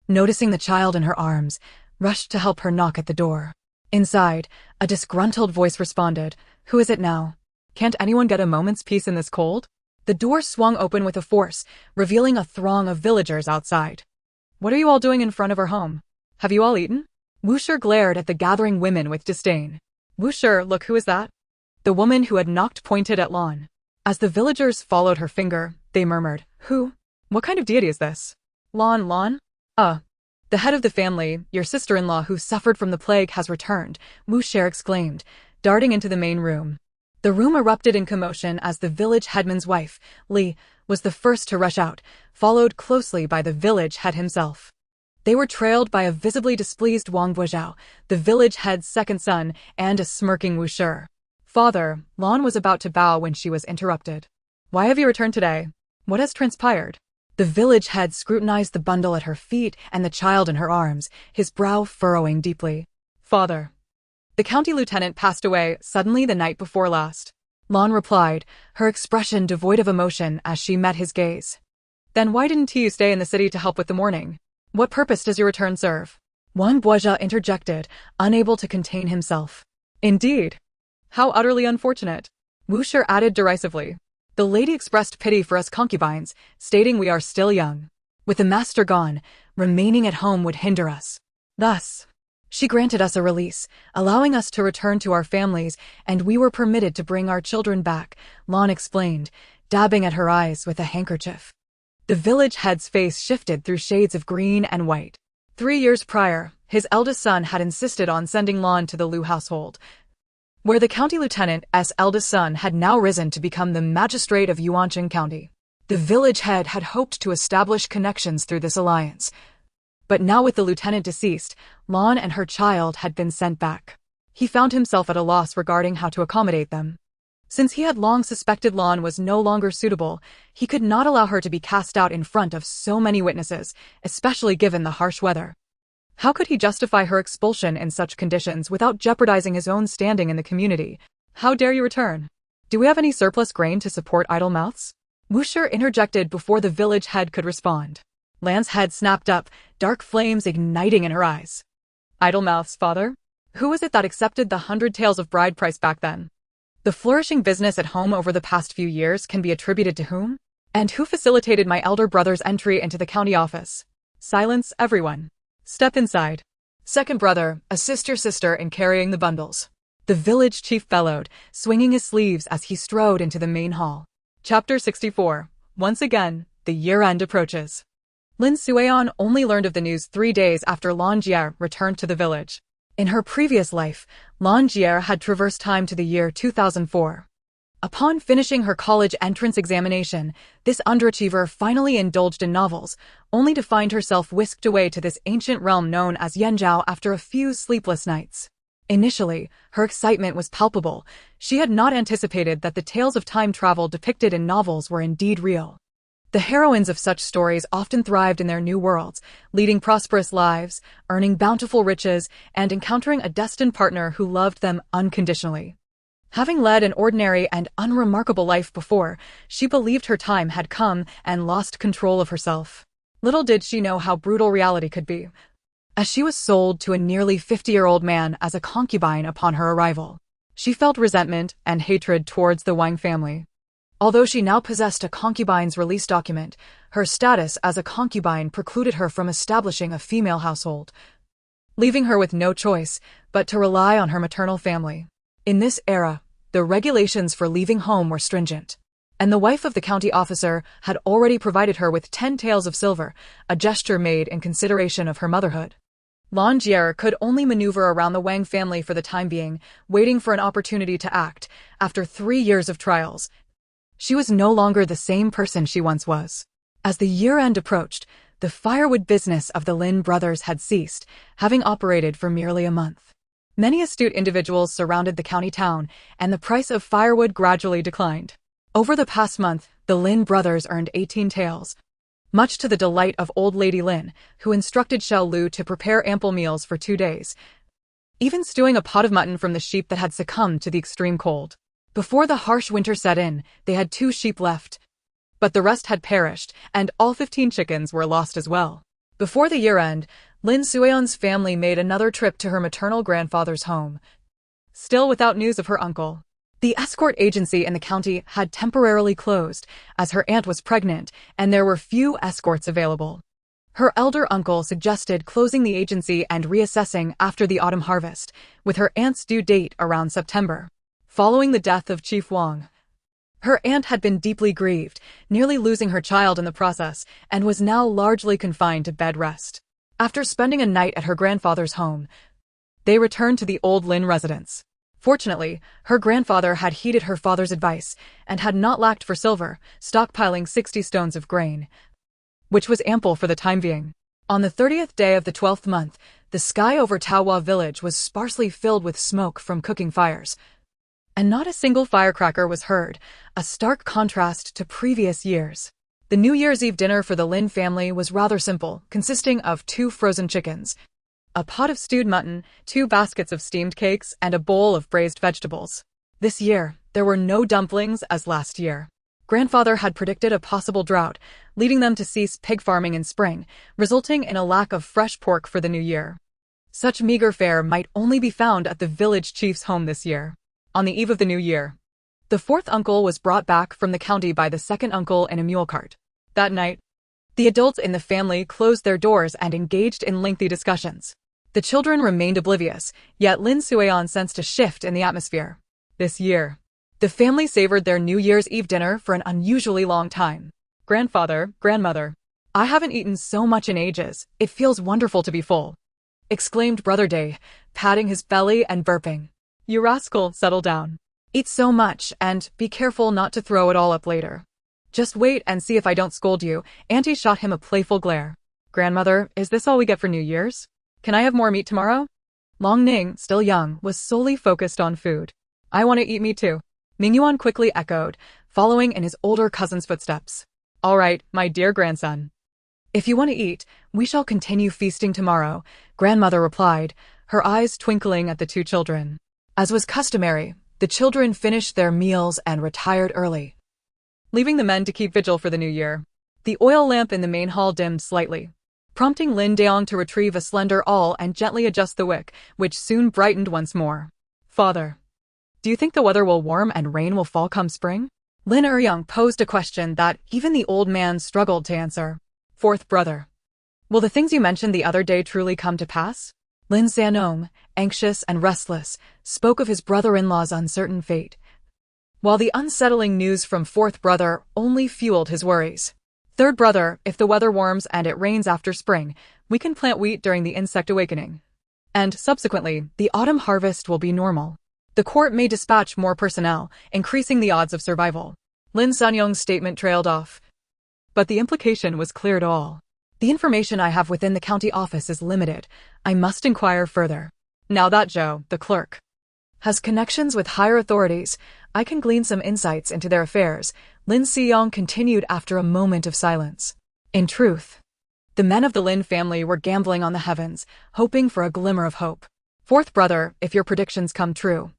noticing the child in her arms, rushed to help her knock at the door. Inside, a disgruntled voice responded, "Who is it now? Can't anyone get a moment's peace in this cold?" The door swung open with a force, revealing a throng of villagers outside. "What are you all doing in front of our home? Have you all eaten?" Wuxia glared at the gathering women with disdain. "Wuxia, look, who is that?" The woman who had knocked pointed at Lon. As the villagers followed her finger, they murmured, "Who? What kind of deity is this?" Lon? The head of the family, your sister-in-law who suffered from the plague has returned," Wuxia exclaimed, darting into the main room. The room erupted in commotion as the village headman's wife, Li, was the first to rush out, followed closely by the village head himself. They were trailed by a visibly displeased Wang Buozhao, the village head's second son, and a smirking Wuxia. "Father," Lon was about to bow when she was interrupted. "Why have you returned today? What has transpired?" The village head scrutinized the bundle at her feet and the child in her arms, his brow furrowing deeply. "Father, the county lieutenant passed away suddenly the night before last," Lon replied, her expression devoid of emotion as she met his gaze. "Then why didn't you stay in the city to help with the mourning? What purpose does your return serve?" Wang Buozhao interjected, unable to contain himself. "Indeed. How utterly unfortunate," Wuxia added derisively. "The lady expressed pity for us concubines, stating we are still young. With the master gone, remaining at home would hinder us. Thus, she granted us a release, allowing us to return to our families, and we were permitted to bring our children back," Lon explained, dabbing at her eyes with a handkerchief. The village head's face shifted through shades of green and white. 3 years prior, his eldest son had insisted on sending Lon to the Liu household, where the county lieutenant's eldest son had now risen to become the magistrate of Yuancheng County. The village head had hoped to establish connections through this alliance. But now with the lieutenant deceased, Lon and her child had been sent back. He found himself at a loss regarding how to accommodate them. Since he had long suspected Lon was no longer suitable, he could not allow her to be cast out in front of so many witnesses, especially given the harsh weather. How could he justify her expulsion in such conditions without jeopardizing his own standing in the community? "How dare you return? Do we have any surplus grain to support idle mouths?" Wuxia interjected before the village head could respond. Lan's head snapped up, dark flames igniting in her eyes. "Idle mouths, father? Who was it that accepted the 100 taels of bride price back then? The flourishing business at home over the past few years can be attributed to whom? And who facilitated my elder brother's entry into the county office? Silence, everyone. Step inside. Second brother, assist your sister in carrying the bundles," the village chief bellowed, swinging his sleeves as he strode into the main hall. Chapter 64. Once again, the year-end approaches. Lin Suian only learned of the news 3 days after Lan Jie returned to the village. In her previous life, Lan Jie had traversed time to the year 2004. Upon finishing her college entrance examination, this underachiever finally indulged in novels, only to find herself whisked away to this ancient realm known as Yanzhou after a few sleepless nights. Initially, her excitement was palpable. She had not anticipated that the tales of time travel depicted in novels were indeed real. The heroines of such stories often thrived in their new worlds, leading prosperous lives, earning bountiful riches, and encountering a destined partner who loved them unconditionally. Having led an ordinary and unremarkable life before, she believed her time had come and lost control of herself. Little did she know how brutal reality could be, as she was sold to a nearly 50-year-old man as a concubine upon her arrival. She felt resentment and hatred towards the Wang family. Although she now possessed a concubine's release document, her status as a concubine precluded her from establishing a female household, leaving her with no choice but to rely on her maternal family. In this era, the regulations for leaving home were stringent, and the wife of the county officer had already provided her with 10 taels of silver, a gesture made in consideration of her motherhood. Lan Jie could only maneuver around the Wang family for the time being, waiting for an opportunity to act. After 3 years of trials, she was no longer the same person she once was. As the year-end approached, the firewood business of the Lin brothers had ceased, having operated for merely a month. Many astute individuals surrounded the county town, and the price of firewood gradually declined. Over the past month, the Lin brothers earned 18 taels, much to the delight of old Lady Lin, who instructed Xiao Lu to prepare ample meals for 2 days, even stewing a pot of mutton from the sheep that had succumbed to the extreme cold. Before the harsh winter set in, they had 2 sheep left, but the rest had perished, and all 15 chickens were lost as well. Before the year-end, Lin Suion's family made another trip to her maternal grandfather's home, still without news of her uncle. The escort agency in the county had temporarily closed, as her aunt was pregnant, and there were few escorts available. Her elder uncle suggested closing the agency and reassessing after the autumn harvest, with her aunt's due date around September. Following the death of Chief Wang, her aunt had been deeply grieved, nearly losing her child in the process, and was now largely confined to bed rest. After spending a night at her grandfather's home, they returned to the old Lin residence. Fortunately, her grandfather had heeded her father's advice and had not lacked for silver, stockpiling 60 stones of grain, which was ample for the time being. On the 30th day of the 12th month, the sky over Taohua village was sparsely filled with smoke from cooking fires, and not a single firecracker was heard, a stark contrast to previous years. The New Year's Eve dinner for the Lin family was rather simple, consisting of 2 frozen chickens, a pot of stewed mutton, 2 baskets of steamed cakes, and a bowl of braised vegetables. This year, there were no dumplings as last year. Grandfather had predicted a possible drought, leading them to cease pig farming in spring, resulting in a lack of fresh pork for the new year. Such meager fare might only be found at the village chief's home this year. On the eve of the new year, the 4th uncle was brought back from the county by the 2nd uncle in a mule cart. That night, the adults in the family closed their doors and engaged in lengthy discussions. The children remained oblivious, yet Lin Suion sensed a shift in the atmosphere. This year, the family savored their New Year's Eve dinner for an unusually long time. Grandfather, grandmother, I haven't eaten so much in ages, it feels wonderful to be full, exclaimed Brother Day, patting his belly and burping. You rascal, settle down. Eat so much, and be careful not to throw it all up later. Just wait and see if I don't scold you. Auntie shot him a playful glare. Grandmother, is this all we get for New Year's? Can I have more meat tomorrow? Long Ning, still young, was solely focused on food. I want to eat meat too. Mingyuan quickly echoed, following in his older cousin's footsteps. All right, my dear grandson. If you want to eat, we shall continue feasting tomorrow, grandmother replied, her eyes twinkling at the 2 children. As was customary, the children finished their meals and retired early, leaving the men to keep vigil for the new year. The oil lamp in the main hall dimmed slightly, prompting Lin Daong to retrieve a slender awl and gently adjust the wick, which soon brightened once more. Father, do you think the weather will warm and rain will fall come spring? Lin Eryong posed a question that even the old man struggled to answer. 4th brother, will the things you mentioned the other day truly come to pass? Lin Sanong, anxious and restless, spoke of his brother-in-law's uncertain fate, while the unsettling news from 4th brother only fueled his worries. 3rd brother, if the weather warms and it rains after spring, we can plant wheat during the insect awakening, and subsequently, the autumn harvest will be normal. The court may dispatch more personnel, increasing the odds of survival. Lin Sanyong's statement trailed off, but the implication was clear to all. The information I have within the county office is limited. I must inquire further. Now that Zhou, the clerk, has connections with higher authorities, I can glean some insights into their affairs, Lin Siyong continued after a moment of silence. In truth, the men of the Lin family were gambling on the heavens, hoping for a glimmer of hope. 4th brother, if your predictions come true,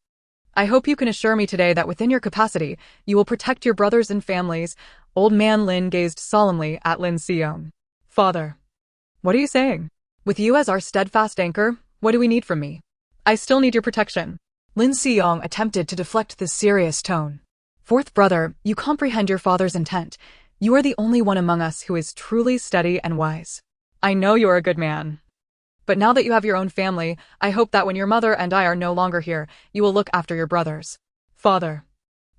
I hope you can assure me today that within your capacity, you will protect your brothers and families. Old man Lin gazed solemnly at Lin Siyong. Father, what are you saying? With you as our steadfast anchor, what do we need from me? I still need your protection. Lin Siyong attempted to deflect this serious tone. Fourth brother, you comprehend your father's intent. You are the only one among us who is truly steady and wise. I know you are a good man. But now that you have your own family, I hope that when your mother and I are no longer here, you will look after your brothers. Father.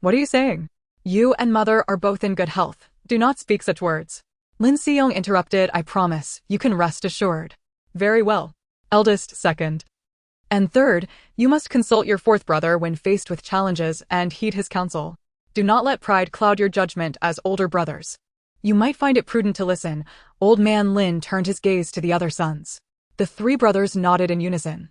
What are you saying? You and mother are both in good health. Do not speak such words. Lin Seong interrupted. I promise, you can rest assured. Very well. Eldest, second. And third, you must consult your fourth brother when faced with challenges and heed his counsel. Do not let pride cloud your judgment as older brothers. You might find it prudent to listen. Old man Lin turned his gaze to the other sons. The three brothers nodded in unison.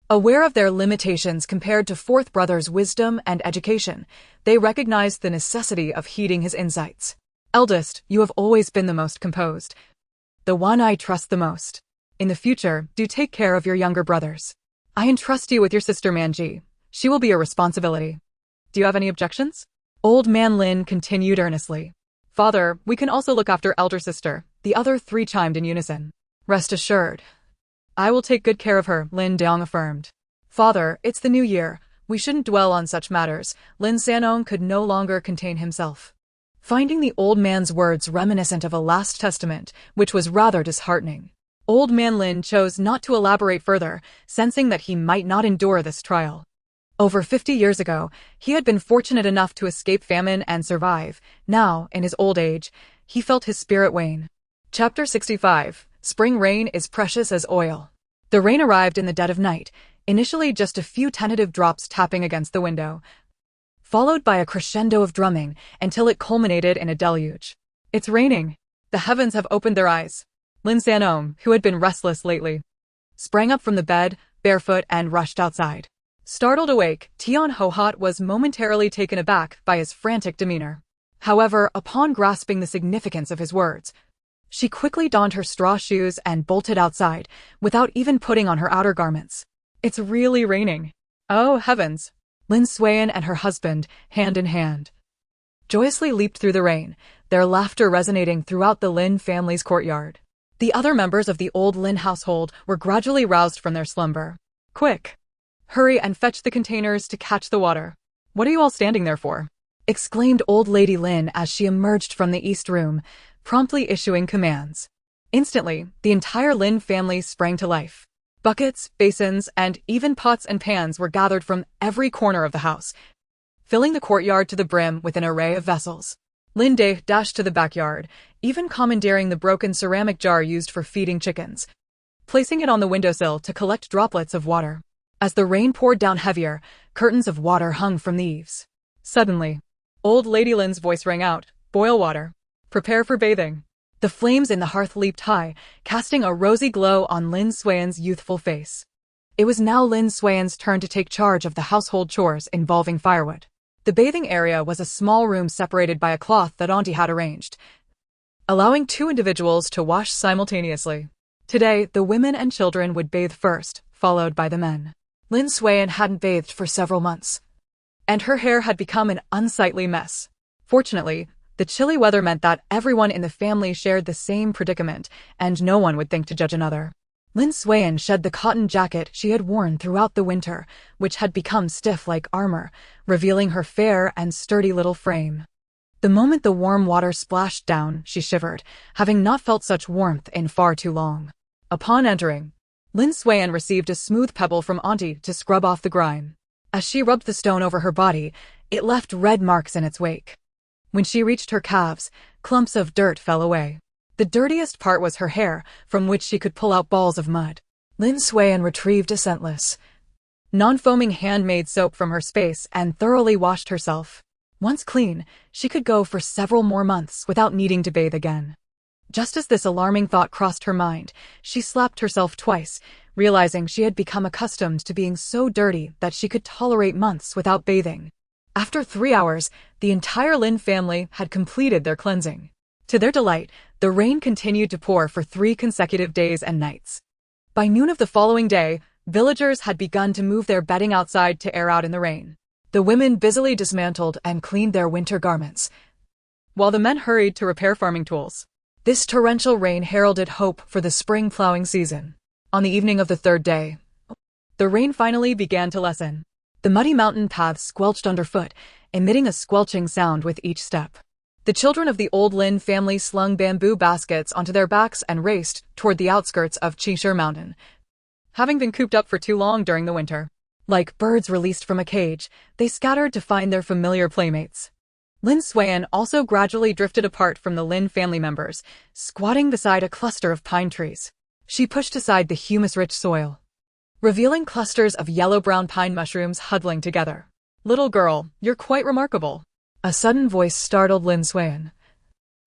Aware of their limitations compared to fourth brother's wisdom and education, they recognized the necessity of heeding his insights. Eldest, you have always been the most composed. The one I trust the most. In the future, do take care of your younger brothers. I entrust you with your sister Manji. She will be your responsibility. Do you have any objections? Old man Lin continued earnestly. Father, we can also look after elder sister. The other three chimed in unison. Rest assured. I will take good care of her, Lin Dong affirmed. Father, it's the new year. We shouldn't dwell on such matters. Lin Sanong could no longer contain himself. Finding the old man's words reminiscent of a last testament, which was rather disheartening. Old man Lin chose not to elaborate further, sensing that he might not endure this trial. Over 50 years ago, he had been fortunate enough to escape famine and survive. Now, in his old age, he felt his spirit wane. Chapter 65. Spring rain is precious as oil. The rain arrived in the dead of night, initially just a few tentative drops tapping against the window, followed by a crescendo of drumming until it culminated in a deluge. It's raining. The heavens have opened their eyes. Lin Sanom, who had been restless lately, sprang up from the bed, barefoot, and rushed outside. Startled awake, Tian Hohat was momentarily taken aback by his frantic demeanor. However, upon grasping the significance of his words, she quickly donned her straw shoes and bolted outside, without even putting on her outer garments. It's really raining. Oh, heavens! Lin Suiyan and her husband, hand in hand, joyously leaped through the rain, their laughter resonating throughout the Lin family's courtyard. The other members of the old Lin household were gradually roused from their slumber. Quick! Hurry and fetch the containers to catch the water. What are you all standing there for? Exclaimed old lady Lin as she emerged from the east room, promptly issuing commands. Instantly, the entire Lin family sprang to life. Buckets, basins, and even pots and pans were gathered from every corner of the house, filling the courtyard to the brim with an array of vessels. Lin Dae dashed to the backyard, even commandeering the broken ceramic jar used for feeding chickens, placing it on the windowsill to collect droplets of water. As the rain poured down heavier, curtains of water hung from the eaves. Suddenly, old Lady Lin's voice rang out, "Boil water. Prepare for bathing." The flames in the hearth leaped high, casting a rosy glow on Lin Suiyan's youthful face. It was now Lin Suiyan's turn to take charge of the household chores involving firewood. The bathing area was a small room separated by a cloth that Auntie had arranged, allowing two individuals to wash simultaneously. Today, the women and children would bathe first, followed by the men. Lin Suiyan hadn't bathed for several months, and her hair had become an unsightly mess. Fortunately, the chilly weather meant that everyone in the family shared the same predicament, and no one would think to judge another. Lin Suiyan shed the cotton jacket she had worn throughout the winter, which had become stiff like armor, revealing her fair and sturdy little frame. The moment the warm water splashed down, she shivered, having not felt such warmth in far too long. Upon entering, Lin Suiyan received a smooth pebble from Auntie to scrub off the grime. As she rubbed the stone over her body, it left red marks in its wake. When she reached her calves, clumps of dirt fell away. The dirtiest part was her hair, from which she could pull out balls of mud. Lin Suiyan retrieved a scentless, non-foaming handmade soap from her space and thoroughly washed herself. Once clean, she could go for several more months without needing to bathe again. Just as this alarming thought crossed her mind, she slapped herself twice, realizing she had become accustomed to being so dirty that she could tolerate months without bathing. After 3 hours, the entire Lin family had completed their cleansing. To their delight, the rain continued to pour for 3 consecutive days and nights. By noon of the following day, villagers had begun to move their bedding outside to air out in the rain. The women busily dismantled and cleaned their winter garments, while the men hurried to repair farming tools. This torrential rain heralded hope for the spring plowing season. On the evening of the 3rd day, the rain finally began to lessen. The muddy mountain path squelched underfoot, emitting a squelching sound with each step. The children of the old Lin family slung bamboo baskets onto their backs and raced toward the outskirts of Qishir Mountain, having been cooped up for too long during the winter. Like birds released from a cage, they scattered to find their familiar playmates. Lin Xuan also gradually drifted apart from the Lin family members, squatting beside a cluster of pine trees. She pushed aside the humus-rich soil, revealing clusters of yellow-brown pine mushrooms huddling together. "Little girl, you're quite remarkable." A sudden voice startled Lin Xuan,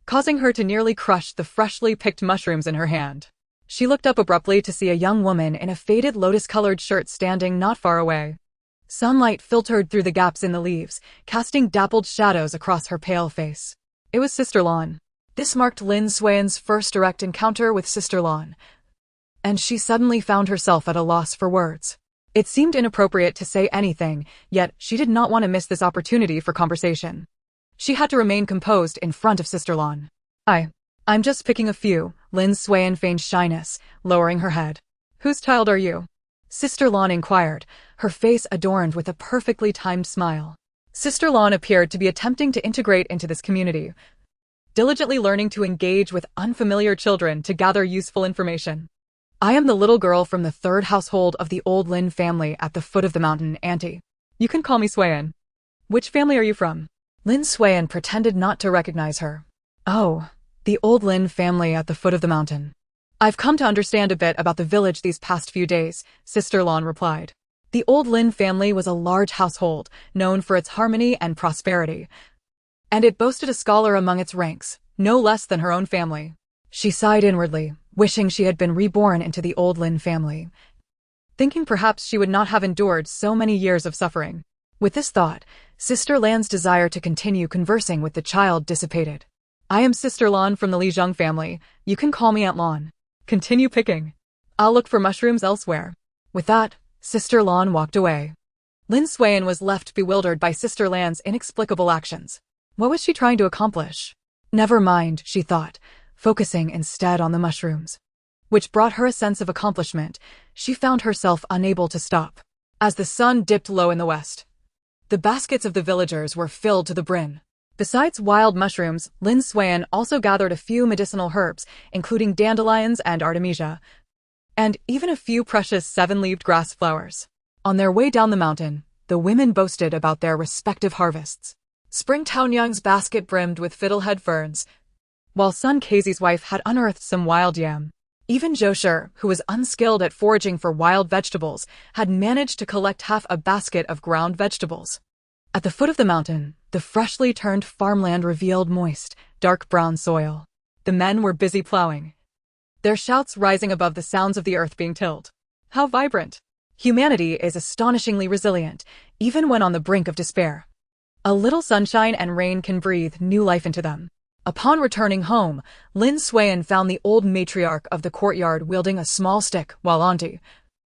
causing her to nearly crush the freshly picked mushrooms in her hand. She looked up abruptly to see a young woman in a faded lotus-colored shirt standing not far away. Sunlight filtered through the gaps in the leaves, casting dappled shadows across her pale face. It was Sister Lan. This marked Lin Xuan's first direct encounter with Sister Lan, and she suddenly found herself at a loss for words. It seemed inappropriate to say anything, yet she did not want to miss this opportunity for conversation. She had to remain composed in front of Sister Lan. I'm just picking a few." Lin Xuan feigned shyness, lowering her head. "Whose child are you?" Sister Lan inquired, her face adorned with a perfectly timed smile. Sister Lan appeared to be attempting to integrate into this community, diligently learning to engage with unfamiliar children to gather useful information. "I am the little girl from the third household of the old Lin family at the foot of the mountain, Auntie. You can call me Xuan." "Which family are you from?" Lin Xuan pretended not to recognize her. "Oh, the old Lin family at the foot of the mountain. I've come to understand a bit about the village these past few days," Sister Lan replied. The old Lin family was a large household, known for its harmony and prosperity, and it boasted a scholar among its ranks, no less than her own family. She sighed inwardly, wishing she had been reborn into the old Lin family, thinking perhaps she would not have endured so many years of suffering. With this thought, Sister Lan's desire to continue conversing with the child dissipated. "I am Sister Lan from the Lijiang family. You can call me Aunt Lan. Continue picking. I'll look for mushrooms elsewhere." With that, Sister Lan walked away. Lin Xuan was left bewildered by Sister Lan's inexplicable actions. What was she trying to accomplish? Never mind, she thought, focusing instead on the mushrooms, which brought her a sense of accomplishment. She found herself unable to stop. As the sun dipped low in the west, the baskets of the villagers were filled to the brim. Besides wild mushrooms, Lin Xuan also gathered a few medicinal herbs, including dandelions and artemisia, and even a few precious seven-leaved grass flowers. On their way down the mountain, the women boasted about their respective harvests. Spring Taonyang's basket brimmed with fiddlehead ferns, while Sun Casey's wife had unearthed some wild yam. Even Zhou, who was unskilled at foraging for wild vegetables, had managed to collect half a basket of ground vegetables. At the foot of the mountain, the freshly turned farmland revealed moist, dark brown soil. The men were busy plowing, their shouts rising above the sounds of the earth being tilled. How vibrant! Humanity is astonishingly resilient, even when on the brink of despair. A little sunshine and rain can breathe new life into them. Upon returning home, Lin Xuan found the old matriarch of the courtyard wielding a small stick, while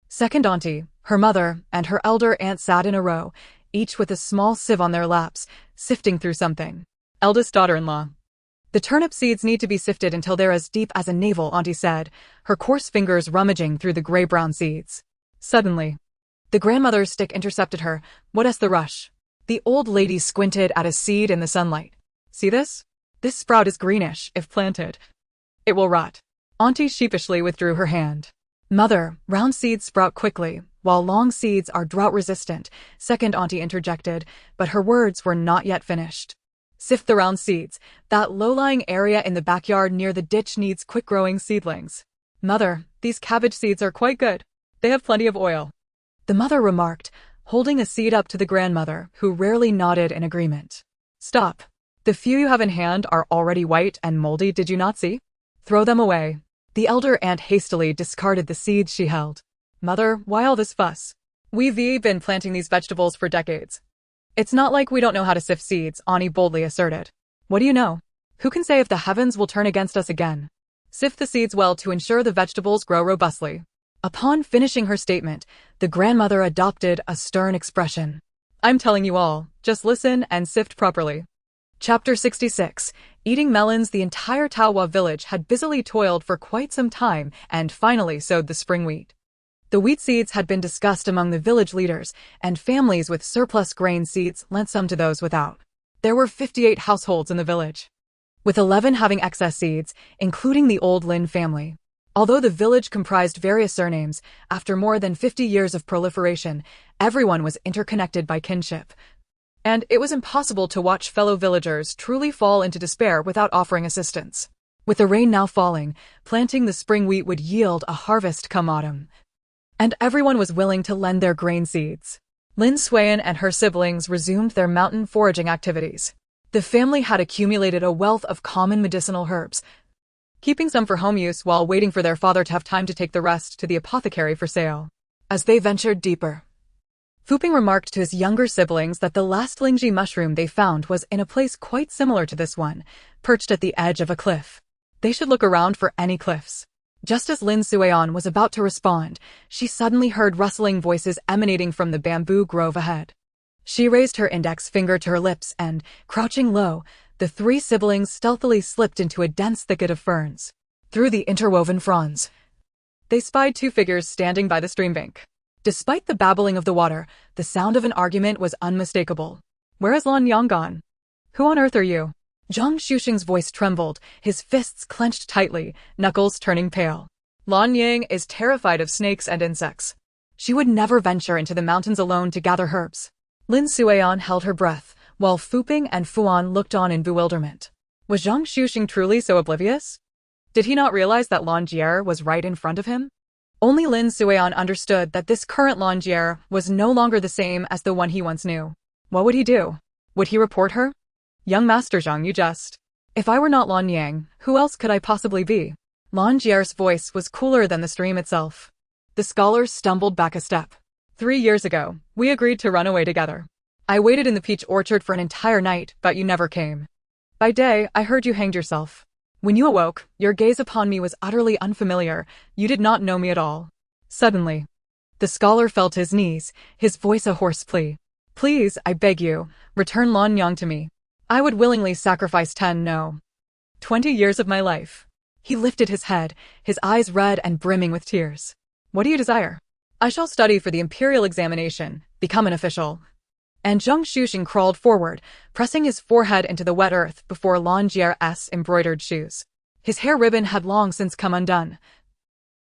second auntie, her mother, and her elder aunt sat in a row, each with a small sieve on their laps, sifting through something. "Eldest daughter-in-law. The turnip seeds need to be sifted until they're as deep as a navel," Auntie said, her coarse fingers rummaging through the gray-brown seeds. Suddenly, the grandmother's stick intercepted her. "What is the rush?" The old lady squinted at a seed in the sunlight. "See this? This sprout is greenish. If planted, it will rot." Auntie sheepishly withdrew her hand. "Mother, round seeds sprout quickly, while long seeds are drought-resistant," second auntie interjected, but her words were not yet finished. "Sift the round seeds. That low-lying area in the backyard near the ditch needs quick-growing seedlings." "Mother, these cabbage seeds are quite good. They have plenty of oil," the mother remarked, holding a seed up to the grandmother, who rarely nodded in agreement. "Stop. The few you have in hand are already white and moldy, did you not see? Throw them away." The elder aunt hastily discarded the seeds she held. "Mother, why all this fuss? We've been planting these vegetables for decades. It's not like we don't know how to sift seeds," Auntie boldly asserted. "What do you know? Who can say if the heavens will turn against us again? Sift the seeds well to ensure the vegetables grow robustly." Upon finishing her statement, the grandmother adopted a stern expression. "I'm telling you all, just listen and sift properly." Chapter 66. Eating melons. The entire Taohua village had busily toiled for quite some time and finally sowed the spring wheat. The wheat seeds had been discussed among the village leaders, and families with surplus grain seeds lent some to those without. There were 58 households in the village, with 11 having excess seeds, including the old Lin family. Although the village comprised various surnames, after more than 50 years of proliferation, everyone was interconnected by kinship. And it was impossible to watch fellow villagers truly fall into despair without offering assistance. With the rain now falling, planting the spring wheat would yield a harvest come autumn. And everyone was willing to lend their grain seeds. Lin Suiyan and her siblings resumed their mountain foraging activities. The family had accumulated a wealth of common medicinal herbs, keeping some for home use while waiting for their father to have time to take the rest to the apothecary for sale. As they ventured deeper, Fuping remarked to his younger siblings that the last lingji mushroom they found was in a place quite similar to this one, perched at the edge of a cliff. They should look around for any cliffs. Just as Lin Suiyan was about to respond, she suddenly heard rustling voices emanating from the bamboo grove ahead. She raised her index finger to her lips and, crouching low, the three siblings stealthily slipped into a dense thicket of ferns. Through the interwoven fronds, they spied two figures standing by the stream bank. Despite the babbling of the water, the sound of an argument was unmistakable. "Where is Lan Yang gone? Who on earth are you?" Zhang Xuxing's voice trembled, his fists clenched tightly, knuckles turning pale. Lan Yang is terrified of snakes and insects. She would never venture into the mountains alone to gather herbs. Lin Suiyan held her breath, while Fuping and Fuan looked on in bewilderment. Was Zhang Xuxing truly so oblivious? Did he not realize that Lan Jie was right in front of him? Only Lin Suiyan understood that this current Lan Jie was no longer the same as the one he once knew. What would he do? Would he report her? "Young Master Zhang, you just... If I were not Lan Yang, who else could I possibly be?" Lan Jie's voice was cooler than the stream itself. The scholar stumbled back a step. 3 years ago, we agreed to run away together. I waited in the peach orchard for an entire night, but you never came. By day, I heard you hanged yourself. When you awoke, your gaze upon me was utterly unfamiliar. You did not know me at all. Suddenly, the scholar fell to his knees, his voice a hoarse plea. "Please, I beg you, return Lan Yang to me. I would willingly sacrifice 20 years of my life." He lifted his head, his eyes red and brimming with tears. "What do you desire?" "I shall study for the imperial examination, become an official." And Zhang Xuxing crawled forward, pressing his forehead into the wet earth before Lan Jie's embroidered shoes. His hair ribbon had long since come undone,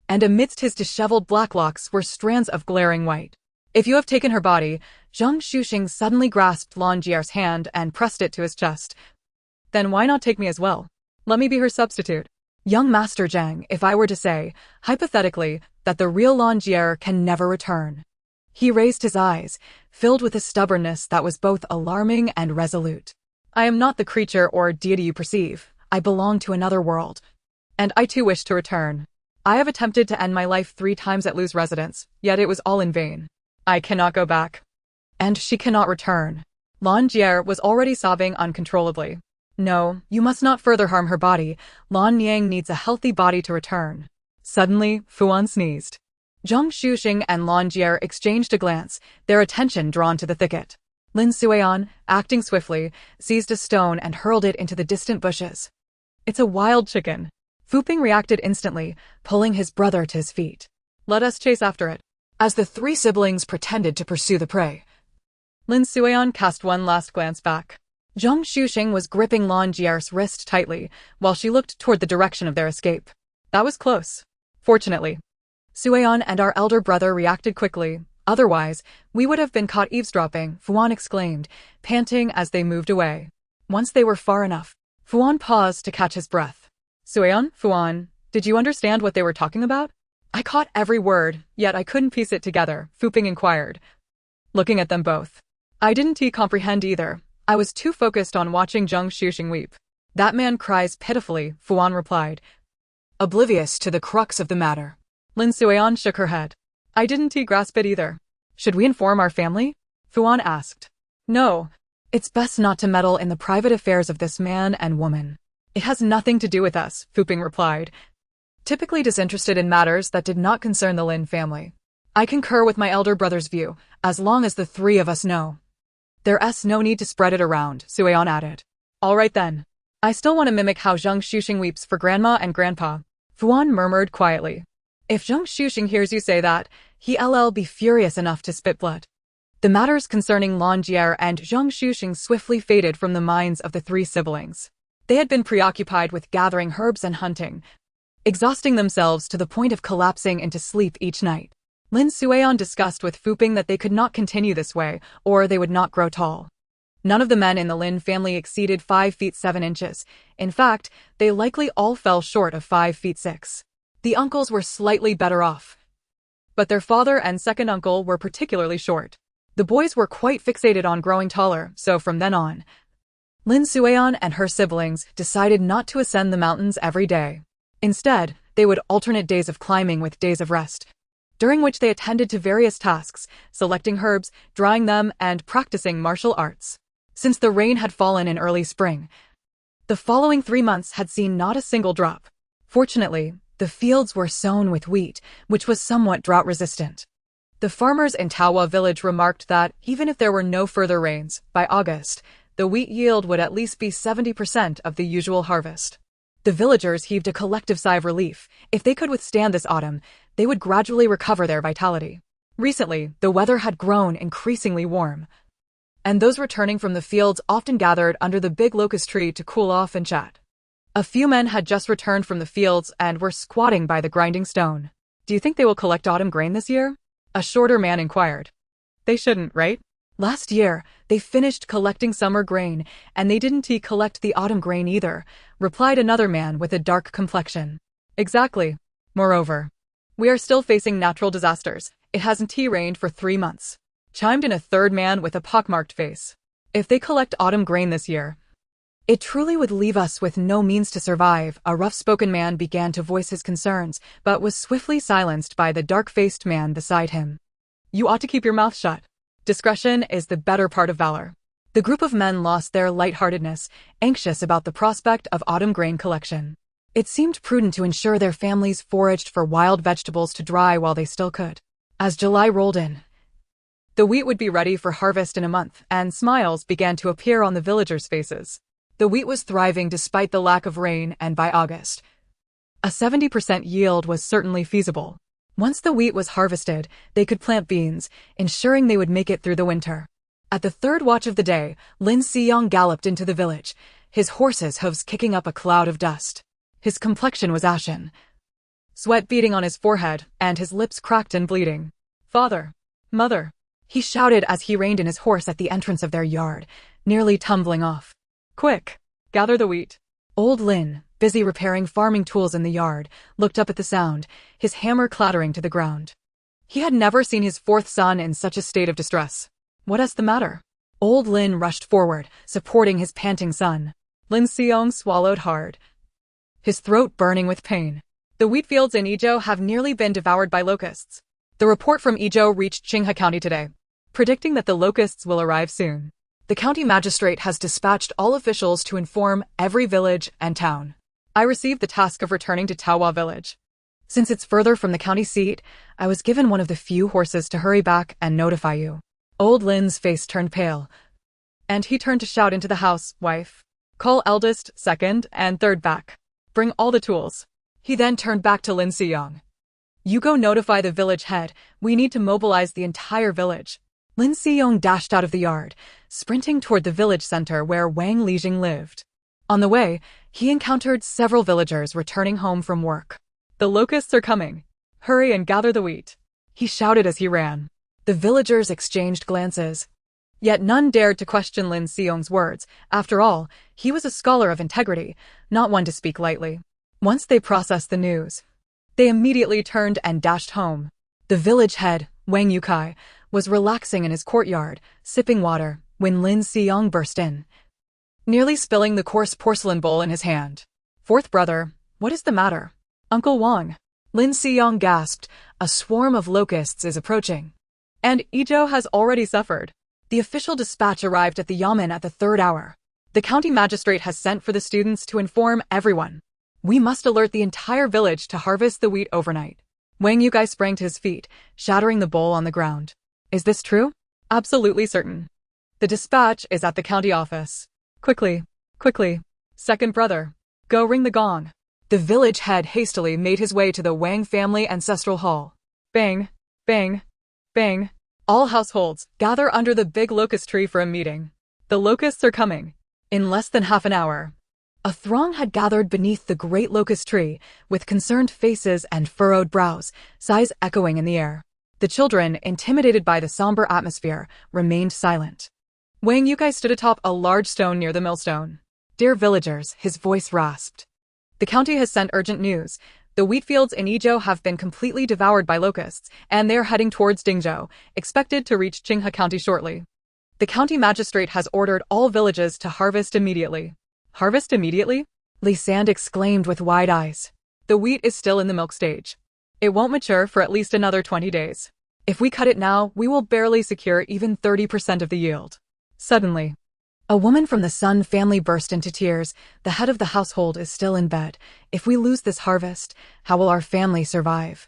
and amidst his disheveled black locks were strands of glaring white. "If you have taken her body," Zhang Xuxing suddenly grasped Lan Jie's hand and pressed it to his chest. "Then why not take me as well? Let me be her substitute." "Young Master Zhang, if I were to say, hypothetically, that the real Lan Jie can never return." He raised his eyes, filled with a stubbornness that was both alarming and resolute. "I am not the creature or deity you perceive. I belong to another world. And I too wish to return. I have attempted to end my life 3 times at Lu's residence, yet it was all in vain. I cannot go back. And she cannot return." Lan Jie was already sobbing uncontrollably. "No, you must not further harm her body. Lan Yang needs a healthy body to return." Suddenly, Fuan sneezed. Zhang Xuxing and Lan Jie exchanged a glance, their attention drawn to the thicket. Lin Suiyan, acting swiftly, seized a stone and hurled it into the distant bushes. "It's a wild chicken." Fuping reacted instantly, pulling his brother to his feet. "Let us chase after it." As the 3 siblings pretended to pursue the prey, Lin Suiyan cast one last glance back. Zhang Xuxing was gripping Lan Jie's wrist tightly, while she looked toward the direction of their escape. That was close. Fortunately, Suiyan and our elder brother reacted quickly. Otherwise, we would have been caught eavesdropping, Fuan exclaimed, panting as they moved away. Once they were far enough, Fuan paused to catch his breath. "Suiyan, Fuan, did you understand what they were talking about?" "I caught every word, yet I couldn't piece it together," Fuping inquired, looking at them both. "I didn't comprehend either. I was too focused on watching Zhang Xuxing weep." "That man cries pitifully," Fuan replied, oblivious to the crux of the matter. Lin Suiyan shook her head. "I didn't grasp it either." "Should we inform our family?" Fuan asked. "No. It's best not to meddle in the private affairs of this man and woman." "It has nothing to do with us," Fuping replied, typically disinterested in matters that did not concern the Lin family. "I concur with my elder brother's view, as long as the 3 of us know." "There's no need to spread it around," Suiyan added. "All right then. I still want to mimic how Zhang Xuxing weeps for Grandma and Grandpa," Fuan murmured quietly. "If Zhang Xuxing hears you say that, He'll be furious enough to spit blood. The matters concerning Lan Jie and Zhang Shuxing swiftly faded from the minds of the three siblings. They had been preoccupied with gathering herbs and hunting, exhausting themselves to the point of collapsing into sleep each night. Lin Suian discussed with Fu Ping that they could not continue this way, or they would not grow tall. None of the men in the Lin family exceeded 5 feet 7 inches. In fact, they likely all fell short of 5 feet 6. The uncles were slightly better off, but their father and second uncle were particularly short. The boys were quite fixated on growing taller, so from then on, Lin Suian and her siblings decided not to ascend the mountains every day. Instead, they would alternate days of climbing with days of rest, during which they attended to various tasks, selecting herbs, drying them, and practicing martial arts. Since the rain had fallen in early spring, the following 3 months had seen not a single drop. Fortunately, the fields were sown with wheat, which was somewhat drought-resistant. The farmers in Donghua village remarked that, even if there were no further rains, by August, the wheat yield would at least be 70% of the usual harvest. The villagers heaved a collective sigh of relief. If they could withstand this autumn, they would gradually recover their vitality. Recently, the weather had grown increasingly warm, and those returning from the fields often gathered under the big locust tree to cool off and chat. A few men had just returned from the fields and were squatting by the grinding stone. "Do you think they will collect autumn grain this year?" a shorter man inquired. "They shouldn't, right? Last year, they finished collecting summer grain, and they didn't collect the autumn grain either," replied another man with a dark complexion. "Exactly. Moreover, we are still facing natural disasters. It hasn't rained for 3 months," chimed in a third man with a pockmarked face. "If they collect autumn grain this year, it truly would leave us with no means to survive." A rough-spoken man began to voice his concerns, but was swiftly silenced by the dark-faced man beside him. "You ought to keep your mouth shut. Discretion is the better part of valor." The group of men lost their lightheartedness, anxious about the prospect of autumn grain collection. It seemed prudent to ensure their families foraged for wild vegetables to dry while they still could. As July rolled in, the wheat would be ready for harvest in a month, and smiles began to appear on the villagers' faces. The wheat was thriving despite the lack of rain, and by August, a 70% yield was certainly feasible. Once the wheat was harvested, they could plant beans, ensuring they would make it through the winter. At the third watch of the day, Lin Siyong galloped into the village, his horse's hooves kicking up a cloud of dust. His complexion was ashen, sweat beading on his forehead, and his lips cracked and bleeding. "Father! Mother!" he shouted as he reined in his horse at the entrance of their yard, nearly tumbling off. "Quick! Gather the wheat." Old Lin, busy repairing farming tools in the yard, looked up at the sound, his hammer clattering to the ground. He had never seen his fourth son in such a state of distress. "What is the matter?" Old Lin rushed forward, supporting his panting son. Lin Xiong swallowed hard, his throat burning with pain. "The wheat fields in Izhou have nearly been devoured by locusts. The report from Izhou reached Qinghe County today, predicting that the locusts will arrive soon. The county magistrate has dispatched all officials to inform every village and town. I received the task of returning to Donghua village. Since it's further from the county seat, I was given one of the few horses to hurry back and notify you." Old Lin's face turned pale, and he turned to shout into the house, "Wife, call eldest, second, and third back. Bring all the tools." He then turned back to Lin Siyong. "You go notify the village head. We need to mobilize the entire village." Lin Siyong dashed out of the yard, sprinting toward the village center where Wang Lijing lived. On the way, he encountered several villagers returning home from work. "The locusts are coming. Hurry and gather the wheat," he shouted as he ran. The villagers exchanged glances, yet none dared to question Lin Siyong's words. After all, he was a scholar of integrity, not one to speak lightly. Once they processed the news, they immediately turned and dashed home. The village head, Wang Yukai, was relaxing in his courtyard, sipping water, when Lin Siyong burst in, nearly spilling the coarse porcelain bowl in his hand. "Fourth brother, what is the matter?" "Uncle Wang," Lin Siyong gasped, "a swarm of locusts is approaching. And Izhou has already suffered." The official dispatch arrived at the yamen at the 3rd hour. "The county magistrate has sent for the students to inform everyone. We must alert the entire village to harvest the wheat overnight." Wang Yukai sprang to his feet, shattering the bowl on the ground. "Is this true?" "Absolutely certain. The dispatch is at the county office. Quickly, quickly. Second brother, go ring the gong." The village head hastily made his way to the Wang family ancestral hall. Bang! Bang! Bang! All households, gather under the big locust tree for a meeting. The locusts are coming. In less than half an hour. A throng had gathered beneath the great locust tree, with concerned faces and furrowed brows, sighs echoing in the air. The children, intimidated by the somber atmosphere, remained silent. Wang Yukai stood atop a large stone near the millstone. Dear villagers, his voice rasped. The county has sent urgent news. The wheat fields in Izhou have been completely devoured by locusts, and they are heading towards Dingzhou, expected to reach Qinghe County shortly. The county magistrate has ordered all villages to harvest immediately. Harvest immediately? Li Sand exclaimed with wide eyes. The wheat is still in the milk stage. It won't mature for at least another 20 days. If we cut it now, we will barely secure even 30% of the yield. Suddenly, a woman from the Sun family burst into tears. The head of the household is still in bed. If we lose this harvest, how will our family survive?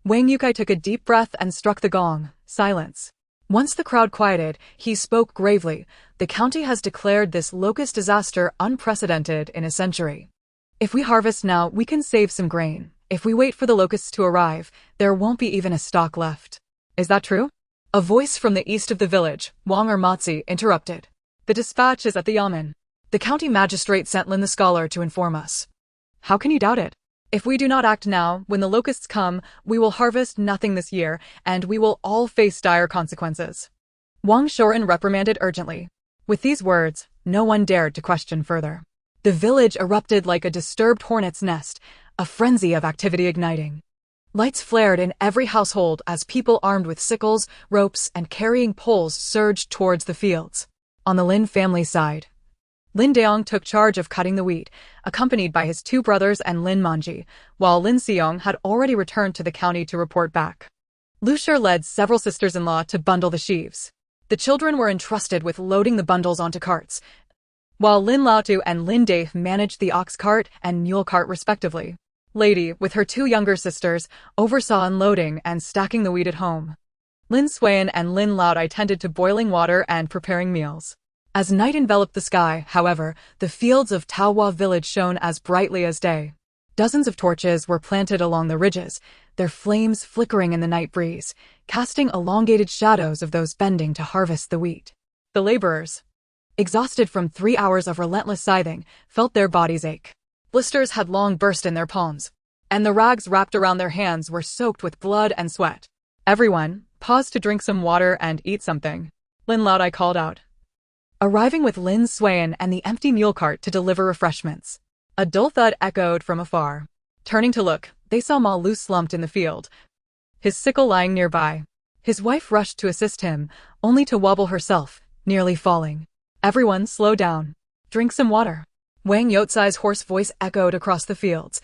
Wang Yukai took a deep breath and struck the gong. Silence. Once the crowd quieted, he spoke gravely. The county has declared this locust disaster unprecedented in a century. If we harvest now, we can save some grain. If we wait for the locusts to arrive, there won't be even a stalk left. Is that true? A voice from the east of the village, Wang or Matzi, interrupted. The dispatch is at the yamen. The county magistrate sent Lin the scholar to inform us. How can you doubt it? If we do not act now, when the locusts come, we will harvest nothing this year, and we will all face dire consequences. Wang Shoren reprimanded urgently. With these words, no one dared to question further. The village erupted like a disturbed hornet's nest, a frenzy of activity igniting. Lights flared in every household as people armed with sickles, ropes, and carrying poles surged towards the fields. On the Lin family side, Lin Daong took charge of cutting the wheat, accompanied by his two brothers and Lin Manji, while Lin Xiong had already returned to the county to report back. Lu Shi led several sisters-in-law to bundle the sheaves. The children were entrusted with loading the bundles onto carts, while Lin Laotu and Lin Dave managed the ox cart and mule cart respectively. Lady, with her two younger sisters, oversaw unloading and stacking the wheat at home. Lin Suan and Lin Lao tended to boiling water and preparing meals. As night enveloped the sky, however, the fields of Taohua village shone as brightly as day. Dozens of torches were planted along the ridges, their flames flickering in the night breeze, casting elongated shadows of those bending to harvest the wheat. The laborers, exhausted from 3 hours of relentless scything, felt their bodies ache. Blisters had long burst in their palms, and the rags wrapped around their hands were soaked with blood and sweat. Everyone paused to drink some water and eat something. Lin Laodai called out, arriving with Lin Suan and the empty mule cart to deliver refreshments. A dull thud echoed from afar. Turning to look, they saw Ma Lu slumped in the field, his sickle lying nearby. His wife rushed to assist him, only to wobble herself, nearly falling. Everyone, slow down. Drink some water. Wang Yotsai's hoarse voice echoed across the fields.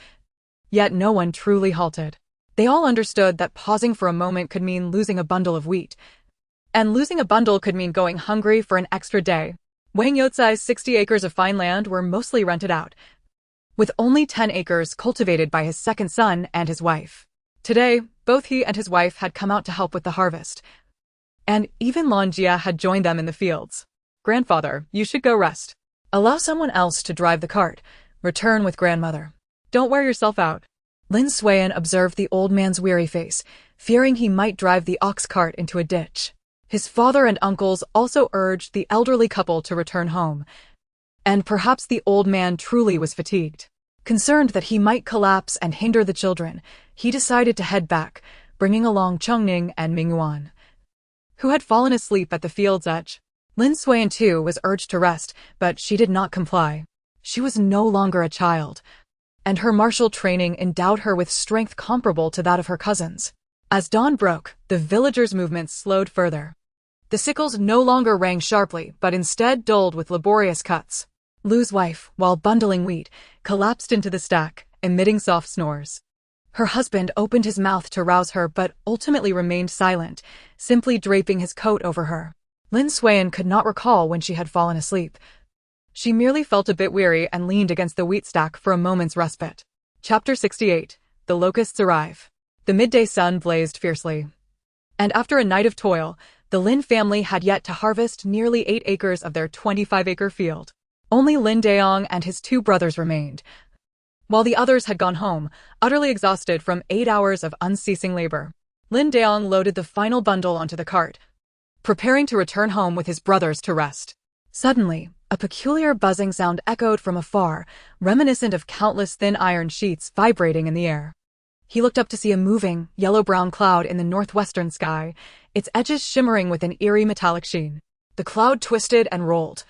Yet no one truly halted. They all understood that pausing for a moment could mean losing a bundle of wheat, and losing a bundle could mean going hungry for an extra day. Wang Yotsai's 60 acres of fine land were mostly rented out, with only 10 acres cultivated by his second son and his wife. Today, both he and his wife had come out to help with the harvest, and even Lan Jia had joined them in the fields. Grandfather, you should go rest. Allow someone else to drive the cart. Return with grandmother. Don't wear yourself out. Lin Suan observed the old man's weary face, fearing he might drive the ox cart into a ditch. His father and uncles also urged the elderly couple to return home, and perhaps the old man truly was fatigued. Concerned that he might collapse and hinder the children, he decided to head back, bringing along Chongning and Mingyuan, who had fallen asleep at the field's edge. Lin Suan too was urged to rest, but she did not comply. She was no longer a child, and her martial training endowed her with strength comparable to that of her cousins. As dawn broke, the villagers' movements slowed further. The sickles no longer rang sharply, but instead dulled with laborious cuts. Lu's wife, while bundling wheat, collapsed into the stack, emitting soft snores. Her husband opened his mouth to rouse her but ultimately remained silent, simply draping his coat over her. Lin Suan could not recall when she had fallen asleep. She merely felt a bit weary and leaned against the wheat stack for a moment's respite. Chapter 68. The Locusts Arrive. The midday sun blazed fiercely, and after a night of toil, the Lin family had yet to harvest nearly 8 acres of their 25-acre field. Only Lin Daong and his 2 brothers remained, while the others had gone home, utterly exhausted from 8 hours of unceasing labor. Lin Daong loaded the final bundle onto the cart, preparing to return home with his brothers to rest. Suddenly, a peculiar buzzing sound echoed from afar, reminiscent of countless thin iron sheets vibrating in the air. He looked up to see a moving, yellow-brown cloud in the northwestern sky, its edges shimmering with an eerie metallic sheen. The cloud twisted and rolled,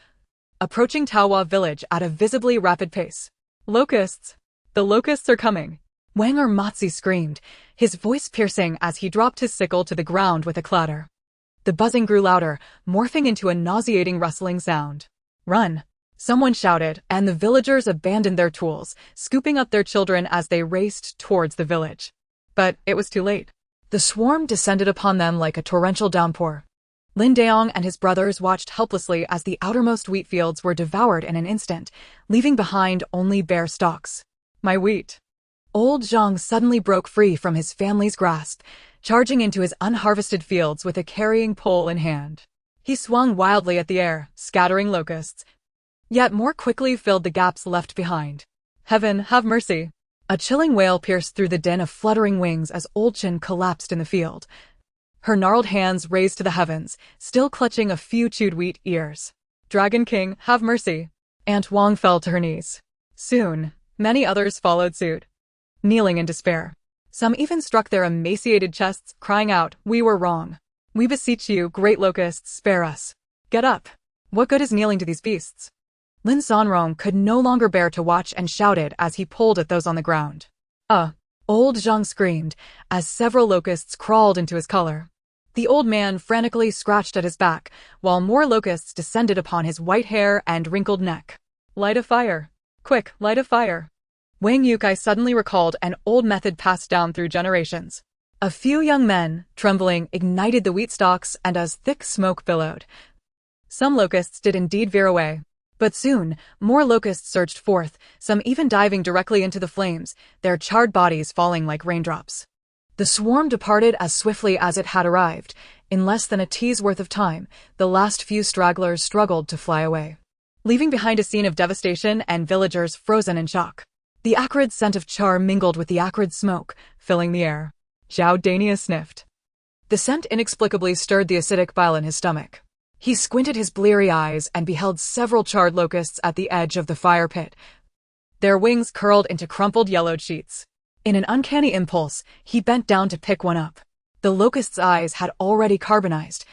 approaching Donghua village at a visibly rapid pace. Locusts! The locusts are coming! Wang Matzi screamed, his voice piercing as he dropped his sickle to the ground with a clatter. The buzzing grew louder, morphing into a nauseating rustling sound. Run! Someone shouted, and the villagers abandoned their tools, scooping up their children as they raced towards the village. But it was too late. The swarm descended upon them like a torrential downpour. Lin Daong and his brothers watched helplessly as the outermost wheat fields were devoured in an instant, leaving behind only bare stalks. My wheat! Old Zhang suddenly broke free from his family's grasp, charging into his unharvested fields with a carrying pole in hand. He swung wildly at the air, scattering locusts, yet more quickly filled the gaps left behind. Heaven, have mercy! A chilling wail pierced through the din of fluttering wings as Old Chen collapsed in the field, her gnarled hands raised to the heavens, still clutching a few chewed wheat ears. Dragon King, have mercy! Aunt Wang fell to her knees. Soon, many others followed suit, kneeling in despair. Some even struck their emaciated chests, crying out, "We were wrong. We beseech you, great locusts, spare us. Get up! What good is kneeling to these beasts?" Lin Sanrong could no longer bear to watch and shouted as he pulled at those on the ground. Old Zhang screamed as several locusts crawled into his collar. The old man frantically scratched at his back, while more locusts descended upon his white hair and wrinkled neck. Light a fire! Quick, light a fire! Wang Yukai suddenly recalled an old method passed down through generations. A few young men, trembling, ignited the wheat stalks, and as thick smoke billowed, some locusts did indeed veer away. But soon, more locusts surged forth, some even diving directly into the flames, their charred bodies falling like raindrops. The swarm departed as swiftly as it had arrived. In less than a tea's worth of time, the last few stragglers struggled to fly away, leaving behind a scene of devastation and villagers frozen in shock. The acrid scent of char mingled with the acrid smoke, filling the air. Zhao Dania sniffed. The scent inexplicably stirred the acidic bile in his stomach. He squinted his bleary eyes and beheld several charred locusts at the edge of the fire pit, their wings curled into crumpled yellowed sheets. In an uncanny impulse, he bent down to pick one up. The locust's eyes had already carbonized,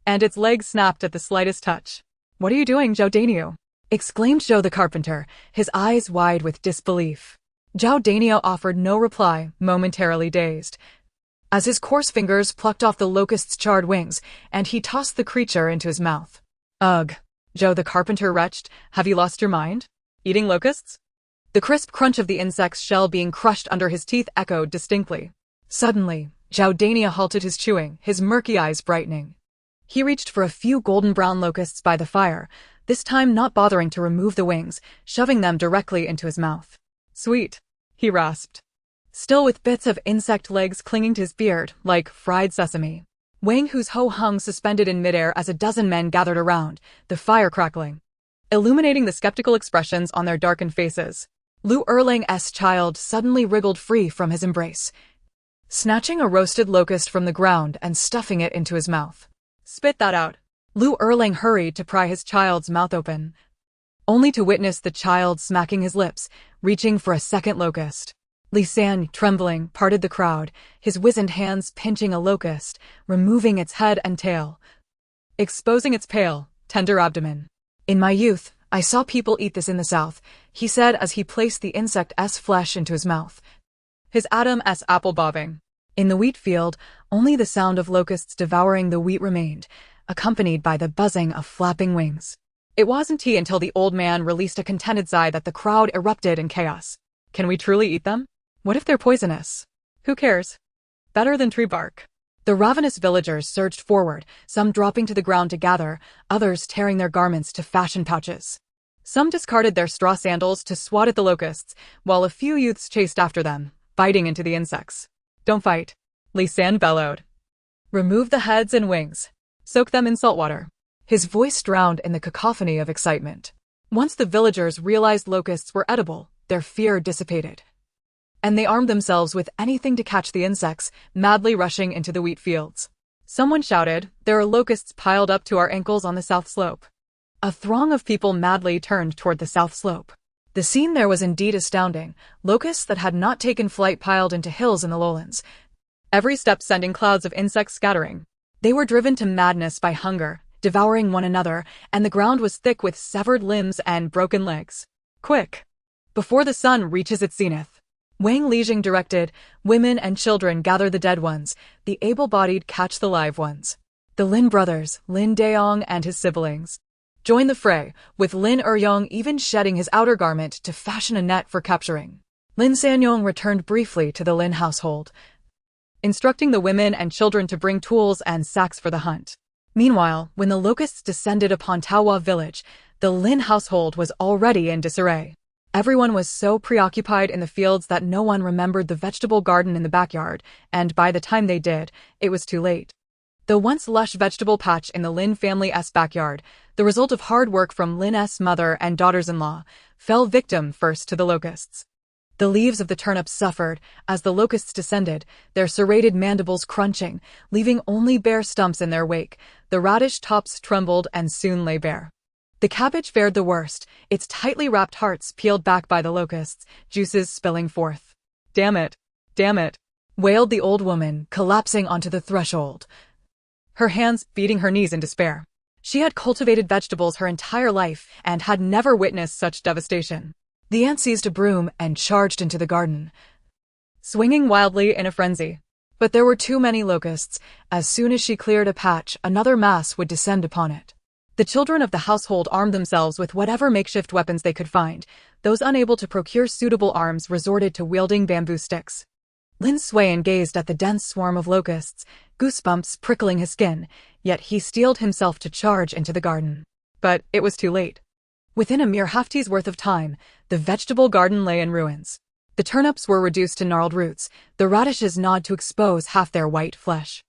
and its legs snapped at the slightest touch. "What are you doing, Zhao Danio?" exclaimed Zhou the carpenter, his eyes wide with disbelief. Zhao Danio offered no reply, momentarily dazed, as his coarse fingers plucked off the locust's charred wings, and he tossed the creature into his mouth. "Ugh," Zhou the carpenter retched, "have you lost your mind? Eating locusts?" The crisp crunch of the insect's shell being crushed under his teeth echoed distinctly. Suddenly, Zhao Dania halted his chewing, his murky eyes brightening. He reached for a few golden-brown locusts by the fire, this time not bothering to remove the wings, shoving them directly into his mouth. "Sweet," he rasped, still with bits of insect legs clinging to his beard, like fried sesame. Wang Hu's hoe hung suspended in midair as a dozen men gathered around, the fire crackling, illuminating the skeptical expressions on their darkened faces. Lu Erling's child suddenly wriggled free from his embrace, snatching a roasted locust from the ground and stuffing it into his mouth. "Spit that out." Lu Erling hurried to pry his child's mouth open, only to witness the child smacking his lips, reaching for a second locust. Li San, trembling, parted the crowd, his wizened hands pinching a locust, removing its head and tail, exposing its pale, tender abdomen. "In my youth, I saw people eat this in the south," he said as he placed the insect's flesh into his mouth, his Adam's apple bobbing. In the wheat field, only the sound of locusts devouring the wheat remained, accompanied by the buzzing of flapping wings. It wasn't until the old man released a contented sigh that the crowd erupted in chaos. "Can we truly eat them? What if they're poisonous? Who cares? Better than tree bark." The ravenous villagers surged forward, some dropping to the ground to gather, others tearing their garments to fashion pouches. Some discarded their straw sandals to swat at the locusts, while a few youths chased after them, biting into the insects. "Don't fight," Li San bellowed. "Remove the heads and wings. Soak them in salt water." His voice drowned in the cacophony of excitement. Once the villagers realized locusts were edible, their fear dissipated. and they armed themselves with anything to catch the insects, madly rushing into the wheat fields. Someone shouted, "There are locusts piled up to our ankles on the south slope." A throng of people madly turned toward the south slope. The scene there was indeed astounding, locusts that had not taken flight piled into hills in the lowlands, every step sending clouds of insects scattering. They were driven to madness by hunger, devouring one another, and the ground was thick with severed limbs and broken legs. "Quick! Before the sun reaches its zenith," Wang Lijing directed, "women and children gather the dead ones, the able-bodied catch the live ones." The Lin brothers, Lin Daong and his siblings, joined the fray, with Lin Eryong even shedding his outer garment to fashion a net for capturing. Lin Sanyong returned briefly to the Lin household, instructing the women and children to bring tools and sacks for the hunt. Meanwhile, when the locusts descended upon Taohua village, the Lin household was already in disarray. Everyone was so preoccupied in the fields that no one remembered the vegetable garden in the backyard, and by the time they did, it was too late. The once lush vegetable patch in the Lin family's backyard, the result of hard work from Lin's mother and daughters-in-law, fell victim first to the locusts. The leaves of the turnips suffered as the locusts descended, their serrated mandibles crunching, leaving only bare stumps in their wake. The radish tops trembled and soon lay bare. The cabbage fared the worst, its tightly wrapped hearts peeled back by the locusts, juices spilling forth. "Damn it! Damn it!" wailed the old woman, collapsing onto the threshold, her hands beating her knees in despair. She had cultivated vegetables her entire life and had never witnessed such devastation. The aunt seized a broom and charged into the garden, swinging wildly in a frenzy. But there were too many locusts. As soon as she cleared a patch, another mass would descend upon it. The children of the household armed themselves with whatever makeshift weapons they could find. Those unable to procure suitable arms resorted to wielding bamboo sticks. Lin Suiyan gazed at the dense swarm of locusts, goosebumps prickling his skin, yet he steeled himself to charge into the garden. But it was too late. Within a mere half-tea's worth of time, the vegetable garden lay in ruins. The turnips were reduced to gnarled roots, the radishes gnawed to expose half their white flesh.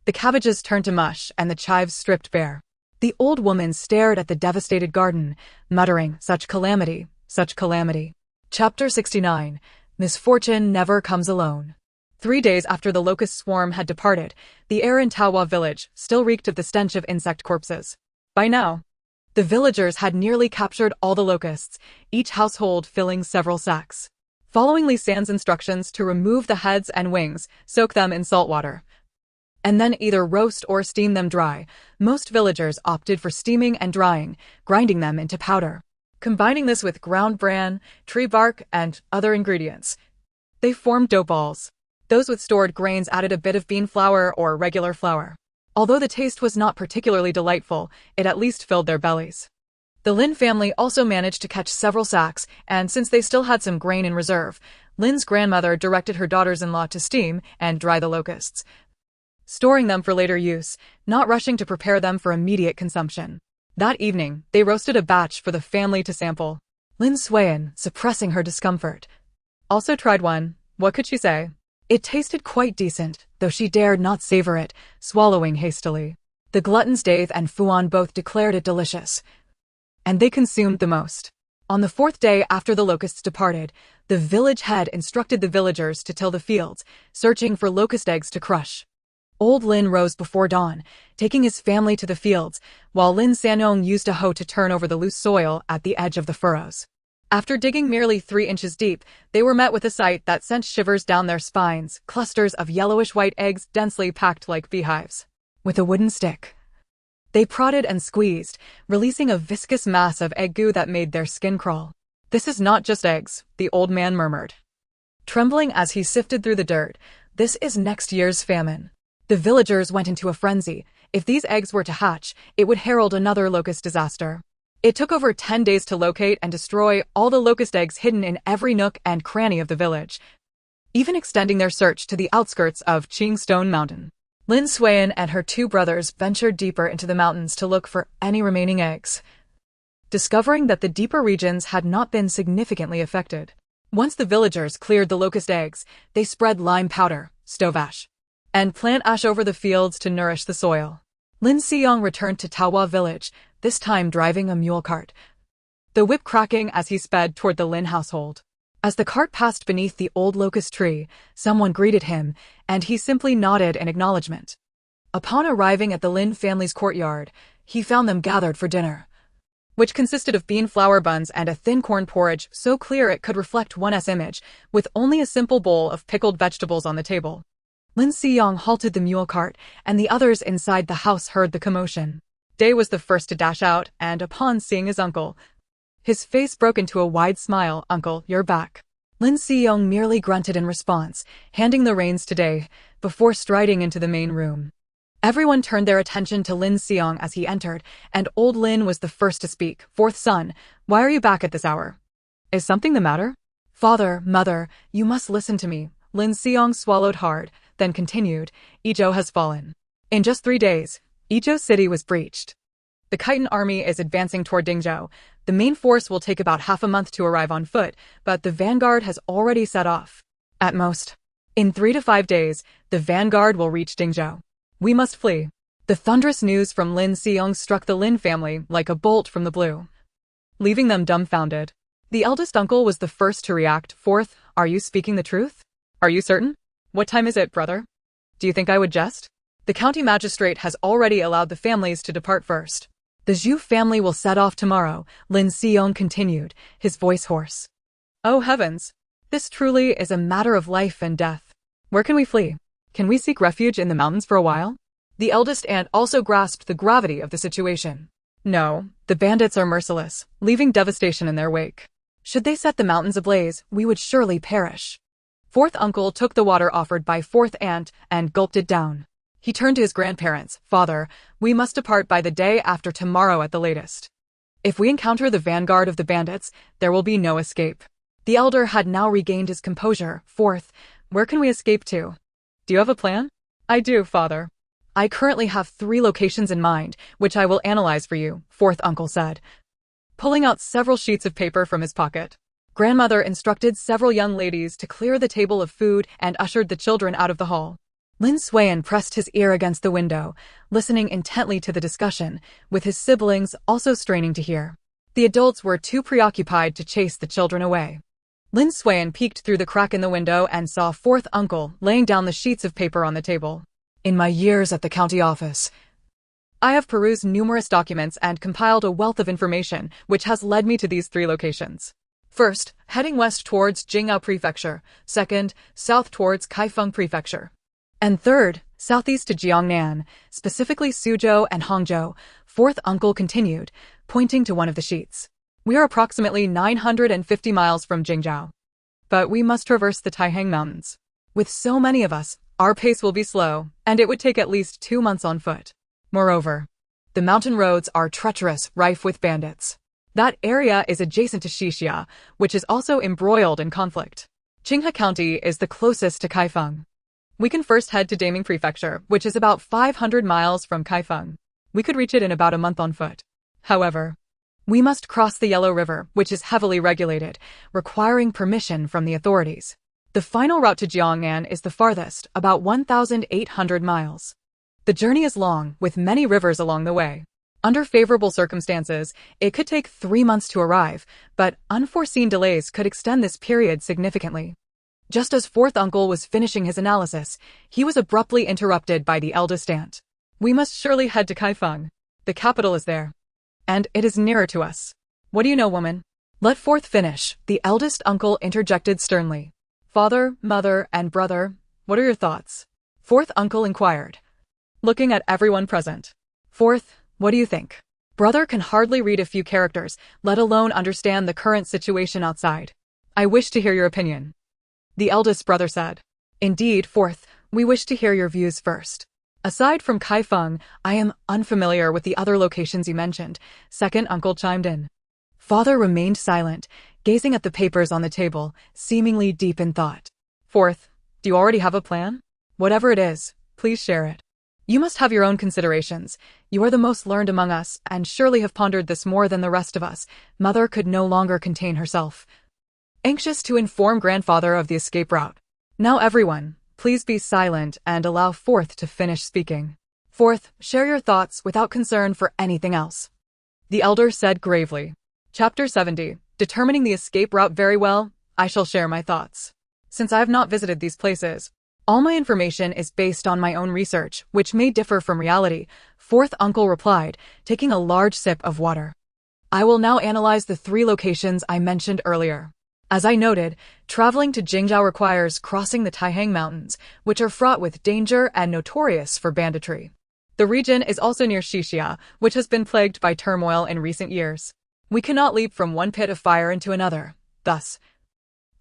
The cabbages turned to mush and the chives stripped bare. The old woman stared at the devastated garden, muttering, "Such calamity, such calamity." Chapter 69. Misfortune Never Comes Alone. 3 days after the locust swarm had departed, the air in Taohua village still reeked of the stench of insect corpses. By now, the villagers had nearly captured all the locusts, each household filling several sacks. Following Li San's instructions to remove the heads and wings, soak them in salt water, and then either roast or steam them dry, most villagers opted for steaming and drying, grinding them into powder. Combining this with ground bran, tree bark, and other ingredients, they formed dough balls. Those with stored grains added a bit of bean flour or regular flour. Although the taste was not particularly delightful, it at least filled their bellies. The Lin family also managed to catch several sacks, and since they still had some grain in reserve, Lin's grandmother directed her daughters-in-law to steam and dry the locusts, storing them for later use, not rushing to prepare them for immediate consumption. That evening, they roasted a batch for the family to sample. Lin Suiyan, suppressing her discomfort, also tried one. What could she say? It tasted quite decent, though she dared not savor it, swallowing hastily. The gluttons Dave and Fuan both declared it delicious, and they consumed the most. On the 4th day after the locusts departed, the village head instructed the villagers to till the fields, searching for locust eggs to crush. Old Lin rose before dawn, taking his family to the fields, while Lin Sanyong used a hoe to turn over the loose soil at the edge of the furrows. After digging merely 3 inches deep, they were met with a sight that sent shivers down their spines, clusters of yellowish-white eggs densely packed like beehives. With a wooden stick, they prodded and squeezed, releasing a viscous mass of egg goo that made their skin crawl. "This is not just eggs," the old man murmured, trembling as he sifted through the dirt. "This is next year's famine." The villagers went into a frenzy. If these eggs were to hatch, it would herald another locust disaster. It took over 10 days to locate and destroy all the locust eggs hidden in every nook and cranny of the village, even extending their search to the outskirts of Qingstone Mountain. Lin Suiyan and her 2 brothers ventured deeper into the mountains to look for any remaining eggs, discovering that the deeper regions had not been significantly affected. Once the villagers cleared the locust eggs, they spread lime powder, stove ash, and plant ash over the fields to nourish the soil. Lin Siyong returned to Taohua village, this time driving a mule cart, the whip cracking as he sped toward the Lin household. As the cart passed beneath the old locust tree, someone greeted him, and he simply nodded in acknowledgement. Upon arriving at the Lin family's courtyard, he found them gathered for dinner, which consisted of bean flour buns and a thin corn porridge so clear it could reflect one's image, with only a simple bowl of pickled vegetables on the table. Lin Siyong halted the mule cart, and the others inside the house heard the commotion. Day was the first to dash out, and upon seeing his uncle, his face broke into a wide smile. "Uncle, you're back." Lin Siyong merely grunted in response, handing the reins to Day, before striding into the main room. Everyone turned their attention to Lin Siyong as he entered, and old Lin was the first to speak. "Fourth son, why are you back at this hour? Is something the matter?" "Father, mother, you must listen to me." Lin Siyong swallowed hard, then continued. "Izhou has fallen. In just 3 days, Izhou city was breached. The Khitan army is advancing toward Dingzhou. The main force will take about half a month to arrive on foot, but the vanguard has already set off. At most, in 3 to 5 days, the vanguard will reach Dingzhou. We must flee." The thunderous news from Lin Siyong struck the Lin family like a bolt from the blue, leaving them dumbfounded. The eldest uncle was the first to react. "Fourth, are you speaking the truth? Are you certain? What time is it, brother? Do you think I would jest? The county magistrate has already allowed the families to depart first. The Zhu family will set off tomorrow," Lin Siyong continued, his voice hoarse. "Oh heavens! This truly is a matter of life and death. Where can we flee? Can we seek refuge in the mountains for a while?" The eldest aunt also grasped the gravity of the situation. "No, the bandits are merciless, leaving devastation in their wake. Should they set the mountains ablaze, we would surely perish." Fourth uncle took the water offered by fourth aunt and gulped it down. He turned to his grandparents. "Father, we must depart by the day after tomorrow at the latest. If we encounter the vanguard of the bandits, there will be no escape." The elder had now regained his composure. "Fourth, where can we escape to? Do you have a plan?" "I do, father. I currently have 3 locations in mind, which I will analyze for you," fourth uncle said, pulling out several sheets of paper from his pocket. Grandmother instructed several young ladies to clear the table of food and ushered the children out of the hall. Lin Suiyan pressed his ear against the window, listening intently to the discussion, with his siblings also straining to hear. The adults were too preoccupied to chase the children away. Lin Suiyan peeked through the crack in the window and saw fourth uncle laying down the sheets of paper on the table. "In my years at the county office, I have perused numerous documents and compiled a wealth of information which has led me to these 3 locations. First, heading west towards Jing'ao Prefecture. Second, south towards Kaifeng Prefecture. And third, southeast to Jiangnan, specifically Suzhou and Hangzhou," fourth uncle continued, pointing to one of the sheets. "We are approximately 950 miles from Jingzhou, but we must traverse the Taihang Mountains. With so many of us, our pace will be slow, and it would take at least 2 months on foot. Moreover, the mountain roads are treacherous, rife with bandits. That area is adjacent to Xixia, which is also embroiled in conflict. Qinghe County is the closest to Kaifeng. We can first head to Daming Prefecture, which is about 500 miles from Kaifeng. We could reach it in about a month on foot. However, we must cross the Yellow River, which is heavily regulated, requiring permission from the authorities. The final route to Jiangnan is the farthest, about 1,800 miles. The journey is long, with many rivers along the way. Under favorable circumstances, it could take 3 months to arrive, but unforeseen delays could extend this period significantly." Just as fourth uncle was finishing his analysis, he was abruptly interrupted by the eldest aunt. "We must surely head to Kaifeng. The capital is there, and it is nearer to us." "What do you know, woman?" "Let fourth finish," the eldest uncle interjected sternly. "Father, mother, and brother, what are your thoughts?" fourth uncle inquired, looking at everyone present. "Fourth, what do you think?" "Brother can hardly read a few characters, let alone understand the current situation outside. I wish to hear your opinion," the eldest brother said. "Indeed, fourth, we wish to hear your views first. Aside from Kaifeng, I am unfamiliar with the other locations you mentioned," second uncle chimed in. Father remained silent, gazing at the papers on the table, seemingly deep in thought. "Fourth, do you already have a plan? Whatever it is, please share it. You must have your own considerations. You are the most learned among us, and surely have pondered this more than the rest of us." Mother could no longer contain herself, anxious to inform grandfather of the escape route. "Now everyone, please be silent and allow fourth to finish speaking. Fourth, share your thoughts without concern for anything else," the elder said gravely. Chapter 70. Determining the escape route. "Very well, I shall share my thoughts. Since I have not visited these places, all my information is based on my own research, which may differ from reality, fourth uncle replied, taking a large sip of water. I will now analyze the 3 locations I mentioned earlier. As I noted, traveling to Jingzhou requires crossing the Taihang Mountains, which are fraught with danger and notorious for banditry. The region is also near Xixia, which has been plagued by turmoil in recent years. We cannot leap from one pit of fire into another. Thus,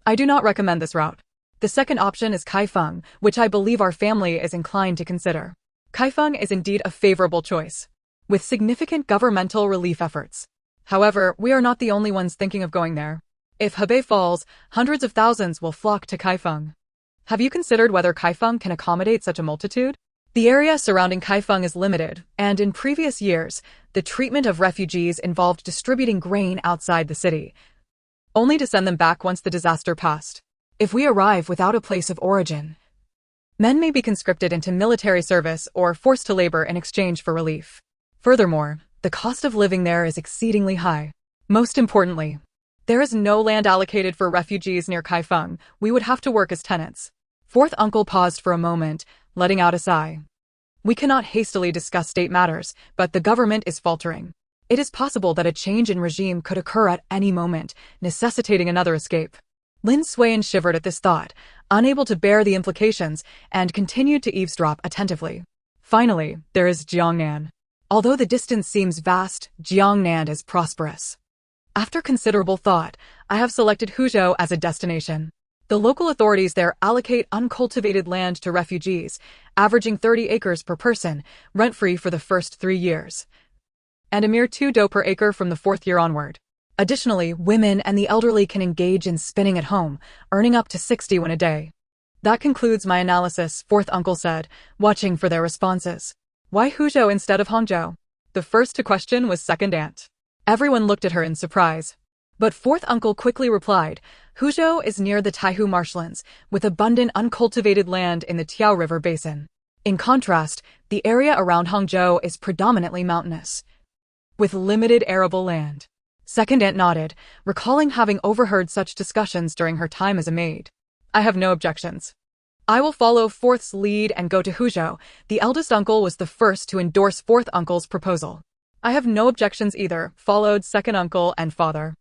I do not recommend this route. The second option is Kaifeng, which I believe our family is inclined to consider. Kaifeng is indeed a favorable choice, with significant governmental relief efforts. However, we are not the only ones thinking of going there. If Hebei falls, hundreds of thousands will flock to Kaifeng. Have you considered whether Kaifeng can accommodate such a multitude? The area surrounding Kaifeng is limited, and in previous years, the treatment of refugees involved distributing grain outside the city, only to send them back once the disaster passed. If we arrive without a place of origin, men may be conscripted into military service or forced to labor in exchange for relief. Furthermore, the cost of living there is exceedingly high. Most importantly, there is no land allocated for refugees near Kaifeng. We would have to work as tenants. Fourth uncle paused for a moment, letting out a sigh. We cannot hastily discuss state matters, but the government is faltering. It is possible that a change in regime could occur at any moment, necessitating another escape. Lin Suiyan shivered at this thought, unable to bear the implications, and continued to eavesdrop attentively. Finally, there is Jiangnan. Although the distance seems vast, Jiangnan is prosperous. After considerable thought, I have selected Huzhou as a destination. The local authorities there allocate uncultivated land to refugees, averaging 30 acres per person, rent-free for the first 3 years, and a mere 2 dou per acre from the 4th year onward. Additionally, women and the elderly can engage in spinning at home, earning up to 60 won a day. That concludes my analysis, fourth uncle said, watching for their responses. Why Huzhou instead of Hangzhou? The first to question was second aunt. Everyone looked at her in surprise. But fourth uncle quickly replied, Huzhou is near the Taihu marshlands, with abundant uncultivated land in the Tiao River basin. In contrast, the area around Hangzhou is predominantly mountainous, with limited arable land. Second aunt nodded, recalling having overheard such discussions during her time as a maid. I have no objections. I will follow fourth's lead and go to Huzhou. The eldest uncle was the first to endorse fourth uncle's proposal. I have no objections either, followed second uncle and father.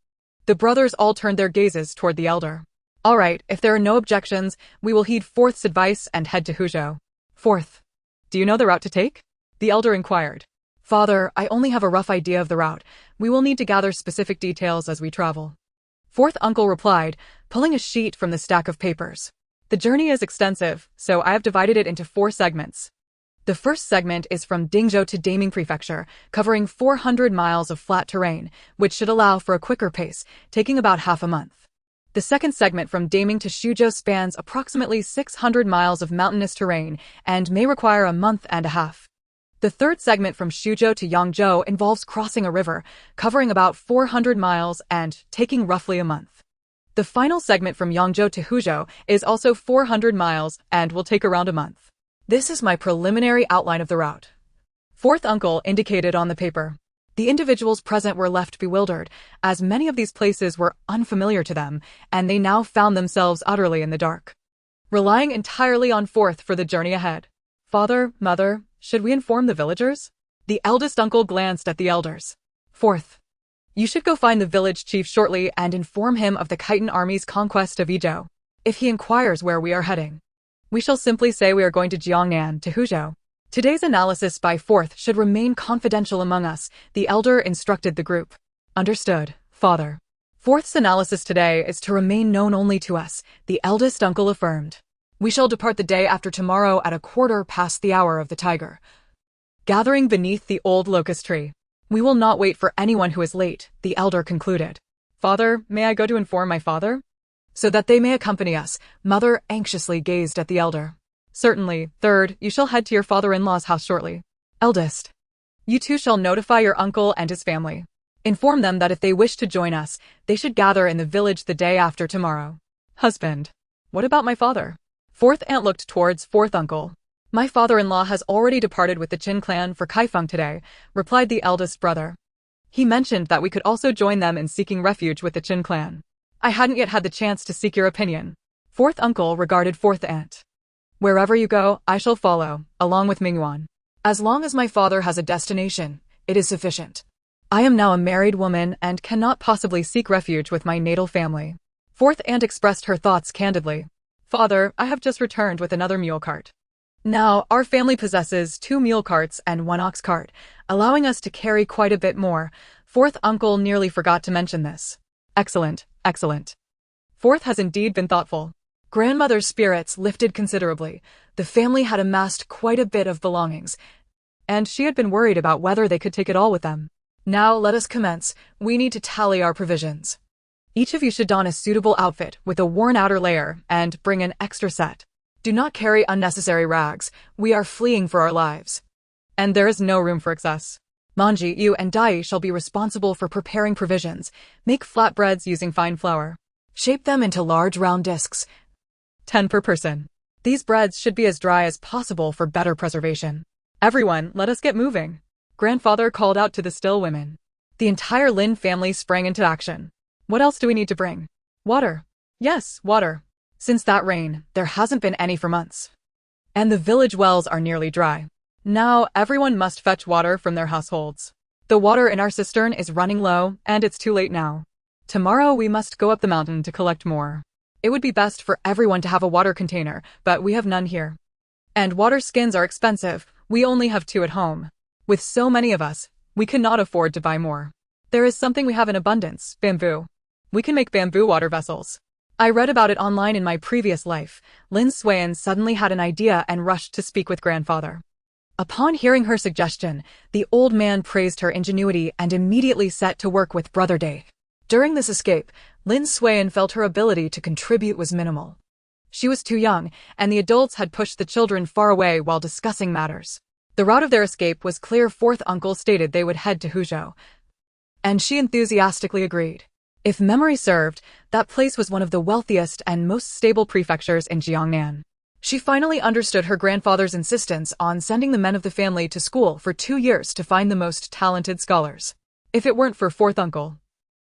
The brothers all turned their gazes toward the elder. All right, if there are no objections, we will heed fourth's advice and head to Huzhou. Fourth, do you know the route to take? The elder inquired. Father, I only have a rough idea of the route. We will need to gather specific details as we travel. Fourth uncle replied, pulling a sheet from the stack of papers. The journey is extensive, so I have divided it into 4 segments. The first segment is from Dingzhou to Daming Prefecture, covering 400 miles of flat terrain, which should allow for a quicker pace, taking about half a month. The second segment from Daming to Xuzhou spans approximately 600 miles of mountainous terrain and may require a month and a half. The third segment from Xuzhou to Yangzhou involves crossing a river, covering about 400 miles and taking roughly a month. The final segment from Yangzhou to Huzhou is also 400 miles and will take around a month. This is my preliminary outline of the route. Fourth uncle indicated on the paper. The individuals present were left bewildered, as many of these places were unfamiliar to them, and they now found themselves utterly in the dark, relying entirely on fourth for the journey ahead. Father, mother, should we inform the villagers? The eldest uncle glanced at the elders. Fourth, you should go find the village chief shortly and inform him of the Khitan army's conquest of Yizhou. If he inquires where we are heading, we shall simply say we are going to Jiangnan to Huzhou. Today's analysis by fourth should remain confidential among us, the elder instructed the group. Understood, father. Fourth's analysis today is to remain known only to us, the eldest uncle affirmed. We shall depart the day after tomorrow at 1/4 the hour of the tiger, gathering beneath the old locust tree. We will not wait for anyone who is late, the elder concluded. Father, may I go to inform my father? So that they may accompany us, mother anxiously gazed at the elder. Certainly. Third, you shall head to your father-in-law's house shortly. Eldest, you too shall notify your uncle and his family. Inform them that if they wish to join us, they should gather in the village the day after tomorrow. Husband, what about my father? Fourth aunt looked towards fourth uncle. My father-in-law has already departed with the Qin clan for Kaifeng today, replied the eldest brother. He mentioned that we could also join them in seeking refuge with the Qin clan. I hadn't yet had the chance to seek your opinion. Fourth uncle regarded fourth aunt. Wherever you go, I shall follow, along with Mingyuan. As long as my father has a destination, it is sufficient. I am now a married woman and cannot possibly seek refuge with my natal family. Fourth aunt expressed her thoughts candidly. Father, I have just returned with another mule cart. Now, our family possesses 2 mule carts and 1 ox cart, allowing us to carry quite a bit more. Fourth uncle nearly forgot to mention this. Excellent, excellent. Fourth has indeed been thoughtful. Grandmother's spirits lifted considerably. The family had amassed quite a bit of belongings, and she had been worried about whether they could take it all with them. Now let us commence. We need to tally our provisions. Each of you should don a suitable outfit with a worn outer layer and bring an extra set. Do not carry unnecessary rags. We are fleeing for our lives. And there is no room for excess. Manji, you and Dai shall be responsible for preparing provisions. Make flatbreads using fine flour. Shape them into large round discs. 10 per person. These breads should be as dry as possible for better preservation. Everyone, let us get moving. Grandfather called out to the still women. The entire Lin family sprang into action. What else do we need to bring? Water. Yes, water. Since that rain, there hasn't been any for months. And the village wells are nearly dry. Now, everyone must fetch water from their households. The water in our cistern is running low, and it's too late now. Tomorrow we must go up the mountain to collect more. It would be best for everyone to have a water container, but we have none here. And water skins are expensive. We only have 2 at home. With so many of us, we cannot afford to buy more. There is something we have in abundance, bamboo. We can make bamboo water vessels. I read about it online in my previous life. Lin Suan suddenly had an idea and rushed to speak with grandfather. Upon hearing her suggestion, the old man praised her ingenuity and immediately set to work with Brother Day. During this escape, Lin Suan felt her ability to contribute was minimal. She was too young, and the adults had pushed the children far away while discussing matters. The route of their escape was clear. Fourth uncle stated they would head to Huzhou, and she enthusiastically agreed. If memory served, that place was one of the wealthiest and most stable prefectures in Jiangnan. She finally understood her grandfather's insistence on sending the men of the family to school for 2 years to find the most talented scholars. If it weren't for fourth uncle,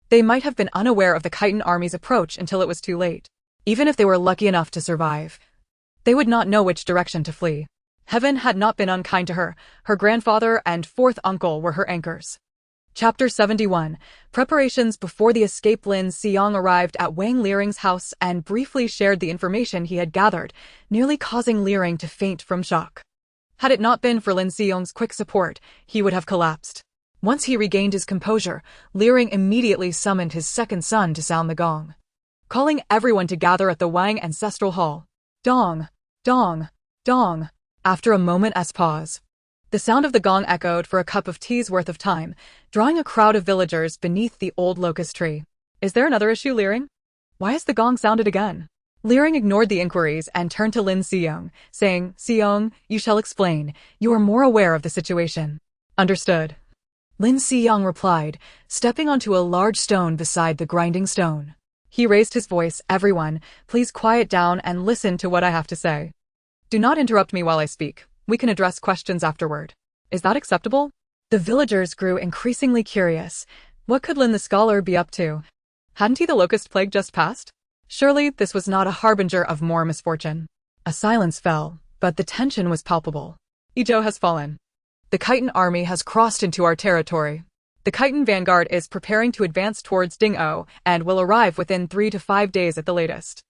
they might have been unaware of the Khitan army's approach until it was too late. Even if they were lucky enough to survive, they would not know which direction to flee. Heaven had not been unkind to her. Her grandfather and fourth uncle were her anchors. Chapter 71. Preparations before the escape. Lin Xiong arrived at Wang Liring's house and briefly shared the information he had gathered, nearly causing Liring to faint from shock. Had it not been for Lin Xiong's quick support, he would have collapsed. Once he regained his composure, Liring immediately summoned his second son to sound the gong, calling everyone to gather at the Wang ancestral hall. Dong, dong, dong. After a moment's pause, the sound of the gong echoed for a cup of tea's worth of time, drawing a crowd of villagers beneath the old locust tree. Is there another issue, Liring? Why has the gong sounded again? Liring ignored the inquiries and turned to Lin Xiong, saying, Xiong, you shall explain. You are more aware of the situation. Understood. Lin Xiong replied, stepping onto a large stone beside the grinding stone. He raised his voice. Everyone, please quiet down and listen to what I have to say. Do not interrupt me while I speak. We can address questions afterward. Is that acceptable? The villagers grew increasingly curious. What could Lin the scholar be up to? Hadn't he the locust plague just passed? Surely this was not a harbinger of more misfortune. A silence fell, but the tension was palpable. Yizhou has fallen. The Khitan army has crossed into our territory. The Khitan vanguard is preparing to advance towards Ding'o and will arrive within 3 to 5 days at the latest.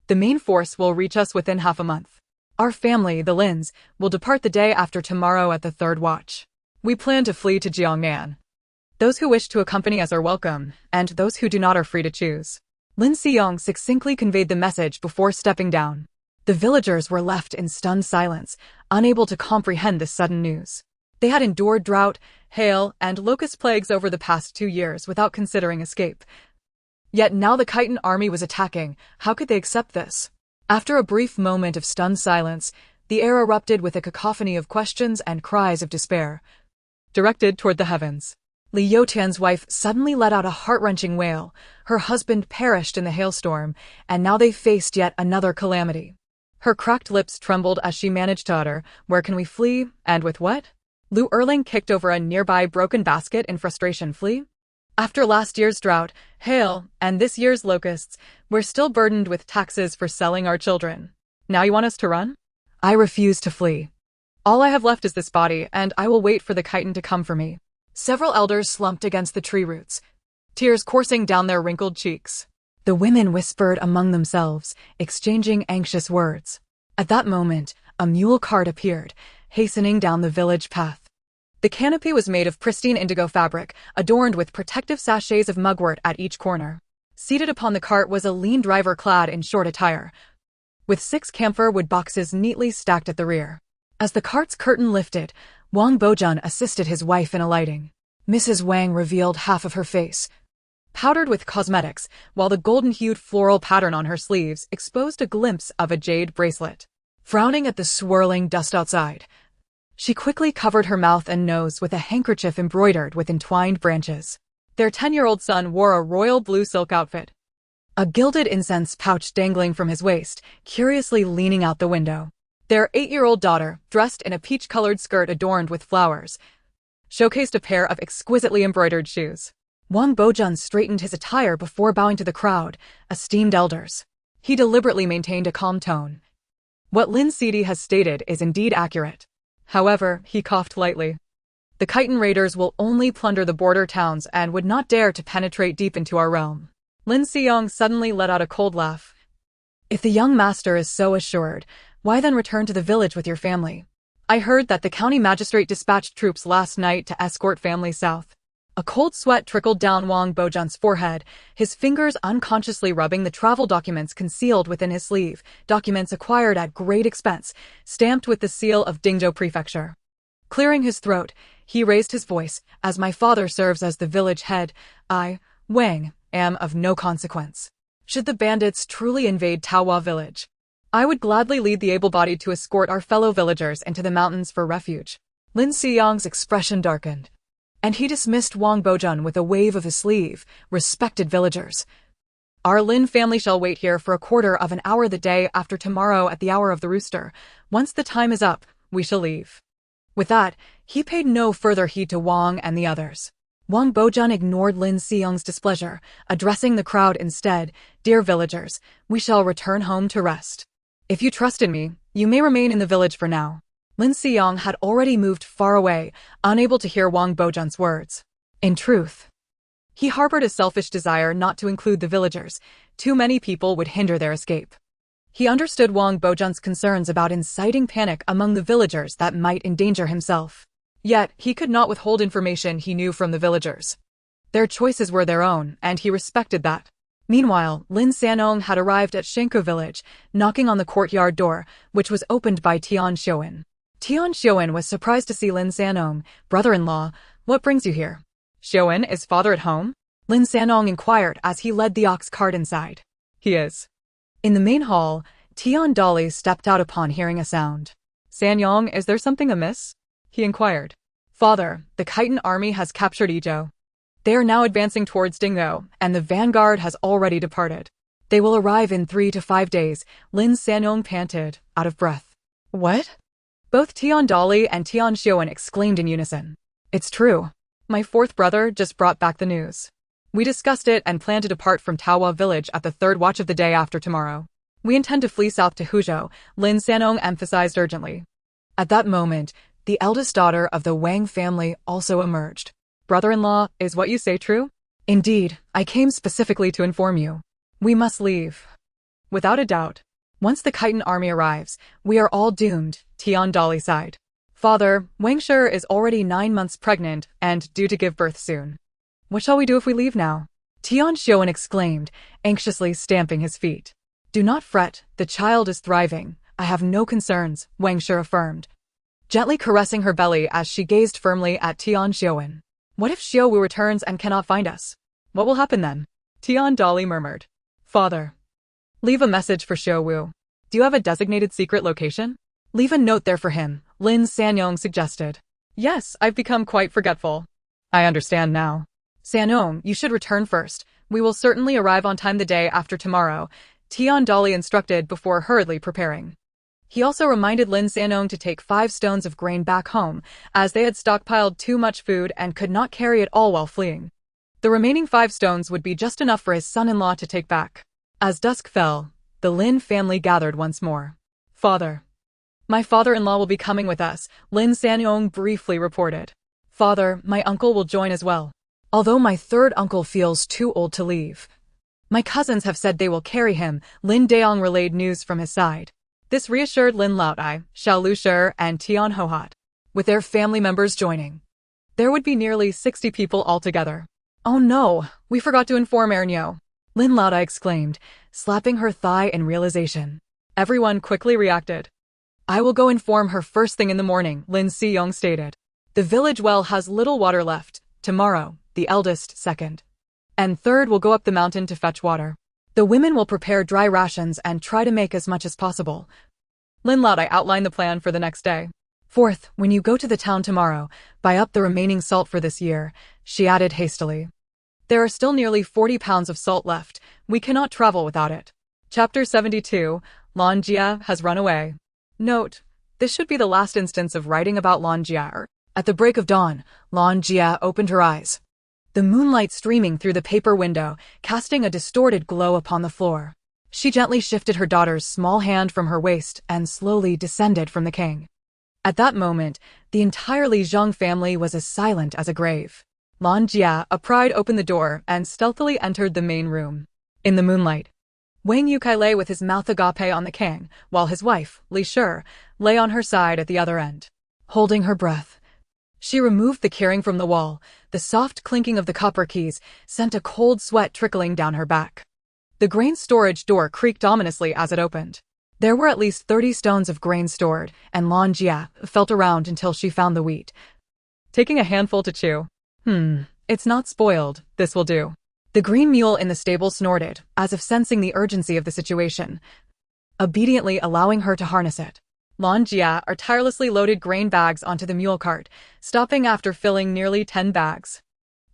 The main force will reach us within half a month. Our family, the Lins, will depart the day after tomorrow at the 3rd watch. We plan to flee to Jiangnan. Those who wish to accompany us are welcome, and those who do not are free to choose. Lin Xiong succinctly conveyed the message before stepping down. The villagers were left in stunned silence, unable to comprehend this sudden news. They had endured drought, hail, and locust plagues over the past 2 years without considering escape. Yet now the Khitan army was attacking. How could they accept this? After a brief moment of stunned silence, the air erupted with a cacophony of questions and cries of despair, directed toward the heavens. Li Yotian's wife suddenly let out a heart-wrenching wail. Her husband perished in the hailstorm, and now they faced yet another calamity. Her cracked lips trembled as she managed to utter, "Where can we flee, and with what?" Lu Erling kicked over a nearby broken basket in frustration. Flee? After last year's drought, hail, and this year's locusts, we're still burdened with taxes for selling our children. Now you want us to run? I refuse to flee. All I have left is this body, and I will wait for the chitin to come for me. Several elders slumped against the tree roots, tears coursing down their wrinkled cheeks. The women whispered among themselves, exchanging anxious words. At that moment, a mule cart appeared, hastening down the village path. The canopy was made of pristine indigo fabric, adorned with protective sachets of mugwort at each corner. Seated upon the cart was a lean driver clad in short attire, with 6 camphor wood boxes neatly stacked at the rear. As the cart's curtain lifted, Wang Bojun assisted his wife in alighting. Mrs. Wang revealed half of her face, powdered with cosmetics, while the golden-hued floral pattern on her sleeves exposed a glimpse of a jade bracelet. Frowning at the swirling dust outside, she quickly covered her mouth and nose with a handkerchief embroidered with entwined branches. Their 10-year-old son wore a royal blue silk outfit, a gilded incense pouch dangling from his waist, curiously leaning out the window. Their 8-year-old daughter, dressed in a peach-colored skirt adorned with flowers, showcased a pair of exquisitely embroidered shoes. Wang Bojun straightened his attire before bowing to the crowd, esteemed elders. He deliberately maintained a calm tone. What Lin Sidi has stated is indeed accurate. However, he coughed lightly. The chitin raiders will only plunder the border towns and would not dare to penetrate deep into our realm. Lin Siyong suddenly let out a cold laugh. If the young master is so assured, why then return to the village with your family? I heard that the county magistrate dispatched troops last night to escort family south. A cold sweat trickled down Wang Bojun's forehead, his fingers unconsciously rubbing the travel documents concealed within his sleeve, documents acquired at great expense, stamped with the seal of Dingzhou Prefecture. Clearing his throat, he raised his voice. As my father serves as the village head, I, Wang, am of no consequence. Should the bandits truly invade Taohua village, I would gladly lead the able-bodied to escort our fellow villagers into the mountains for refuge. Lin Siyong's expression darkened, and he dismissed Wang Bojun with a wave of his sleeve. Respected villagers, our Lin family shall wait here for a quarter of an hour the day after tomorrow at the hour of the rooster. Once the time is up, we shall leave. With that, he paid no further heed to Wang and the others. Wang Bojun ignored Lin Siyong's displeasure, addressing the crowd instead. Dear villagers, we shall return home to rest. If you trust in me, you may remain in the village for now. Lin Siyong had already moved far away, unable to hear Wang Bojun's words. In truth, he harbored a selfish desire not to include the villagers. Too many people would hinder their escape. He understood Wang Bojun's concerns about inciting panic among the villagers that might endanger himself. Yet, he could not withhold information he knew from the villagers. Their choices were their own, and he respected that. Meanwhile, Lin Sanong had arrived at Shenko village, knocking on the courtyard door, which was opened by Tian Xiuan. Tian Xiuan was surprised to see Lin Sanong. Brother-in-law, what brings you here? Xiuan, is father at home? Lin Sanong inquired as he led the ox cart inside. He is. In the main hall, Tian Dali stepped out upon hearing a sound. Sanyong, is there something amiss? He inquired. Father, the chitin army has captured Izhou. They are now advancing towards Dingzhou, and the vanguard has already departed. They will arrive in 3 to 5 days. Lin Sanyong panted, out of breath. What? Both Tian Dali and Tian Xiuan exclaimed in unison. It's true. My 4th brother just brought back the news. We discussed it and plan to depart from Taohua village at the 3rd watch of the day after tomorrow. We intend to flee south to Huzhou, Lin Sanong emphasized urgently. At that moment, the eldest daughter of the Wang family also emerged. Brother-in-law, is what you say true? Indeed, I came specifically to inform you. We must leave. Without a doubt. Once the chitin army arrives, we are all doomed, Tian Dali sighed. Father, Wang Shi is already 9 months pregnant and due to give birth soon. What shall we do if we leave now? Tian Xiuan exclaimed, anxiously stamping his feet. Do not fret, the child is thriving. I have no concerns, Wang Shi affirmed, gently caressing her belly as she gazed firmly at Tian Xiuan. What if Xiu Wu returns and cannot find us? What will happen then? Tian Dali murmured. Father, leave a message for Xiu Wu. Do you have a designated secret location? Leave a note there for him, Lin Sanyong suggested. Yes, I've become quite forgetful. I understand now. Sanong, you should return first. We will certainly arrive on time the day after tomorrow, Tian Dali instructed before hurriedly preparing. He also reminded Lin Sanong to take 5 stones of grain back home, as they had stockpiled too much food and could not carry it all while fleeing. The remaining 5 stones would be just enough for his son-in-law to take back. As dusk fell, the Lin family gathered once more. "Father. My father-in-law will be coming with us," Lin Sanyong briefly reported. "Father, my uncle will join as well. Although my third uncle feels too old to leave. My cousins have said they will carry him," Lin Daong relayed news from his side. This reassured Lin Laotai, Xiao Lushi, and Tian Hohat. With their family members joining, there would be nearly 60 people altogether. "Oh no, we forgot to inform Ernyo," Lin Laotai exclaimed, slapping her thigh in realization. Everyone quickly reacted. "I will go inform her first thing in the morning," Lin Siyong stated. "The village well has little water left. Tomorrow, the eldest, second, and third will go up the mountain to fetch water. The women will prepare dry rations and try to make as much as possible." Lin Laotai outlined the plan for the next day. "Fourth, when you go to the town tomorrow, buy up the remaining salt for this year," she added hastily. "There are still nearly 40 pounds of salt left. We cannot travel without it." Chapter 72, Lan Jia has run away. Note, this should be the last instance of writing about Lan Jia. At the break of dawn, Lan Jia opened her eyes. The moonlight streaming through the paper window, casting a distorted glow upon the floor. She gently shifted her daughter's small hand from her waist and slowly descended from the king. At that moment, the entire Li Zhang family was as silent as a grave. Lan Jia, a pride, opened the door and stealthily entered the main room. In the moonlight, Wang Yukai lay with his mouth agape on the king, while his wife, Li Shi, lay on her side at the other end. Holding her breath, she removed the keyring from the wall. The soft clinking of the copper keys sent a cold sweat trickling down her back. The grain storage door creaked ominously as it opened. There were at least 30 stones of grain stored, and Lan Jia felt around until she found the wheat. Taking a handful to chew. It's not spoiled, this will do." The green mule in the stable snorted, as if sensing the urgency of the situation, obediently allowing her to harness it. Lan Jia tirelessly loaded grain bags onto the mule cart, stopping after filling nearly 10 bags.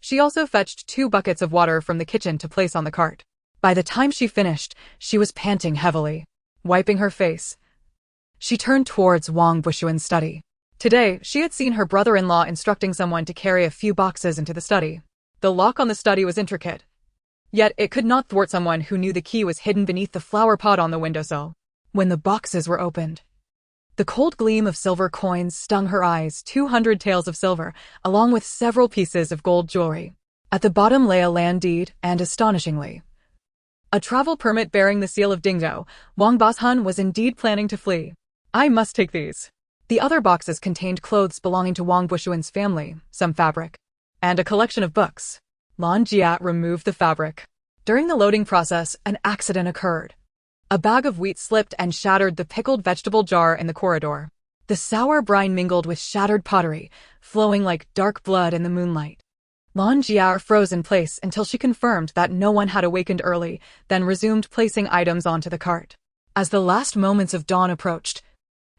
She also fetched 2 buckets of water from the kitchen to place on the cart. By the time she finished, she was panting heavily. Wiping her face, she turned towards Wang Bushuan's study. Today, she had seen her brother-in-law instructing someone to carry a few boxes into the study. The lock on the study was intricate, yet it could not thwart someone who knew the key was hidden beneath the flower pot on the windowsill. When the boxes were opened, the cold gleam of silver coins stung her eyes. 200 taels of silver, along with several pieces of gold jewelry. At the bottom lay a land deed, and astonishingly, a travel permit bearing the seal of Dingzhou. Wang Boshun was indeed planning to flee. "I must take these." The other boxes contained clothes belonging to Wang Bushuan's family, some fabric, and a collection of books. Lan Jia removed the fabric. During the loading process, an accident occurred. A bag of wheat slipped and shattered the pickled vegetable jar in the corridor. The sour brine mingled with shattered pottery, flowing like dark blood in the moonlight. Lan Jia froze in place until she confirmed that no one had awakened early, then resumed placing items onto the cart. As the last moments of dawn approached,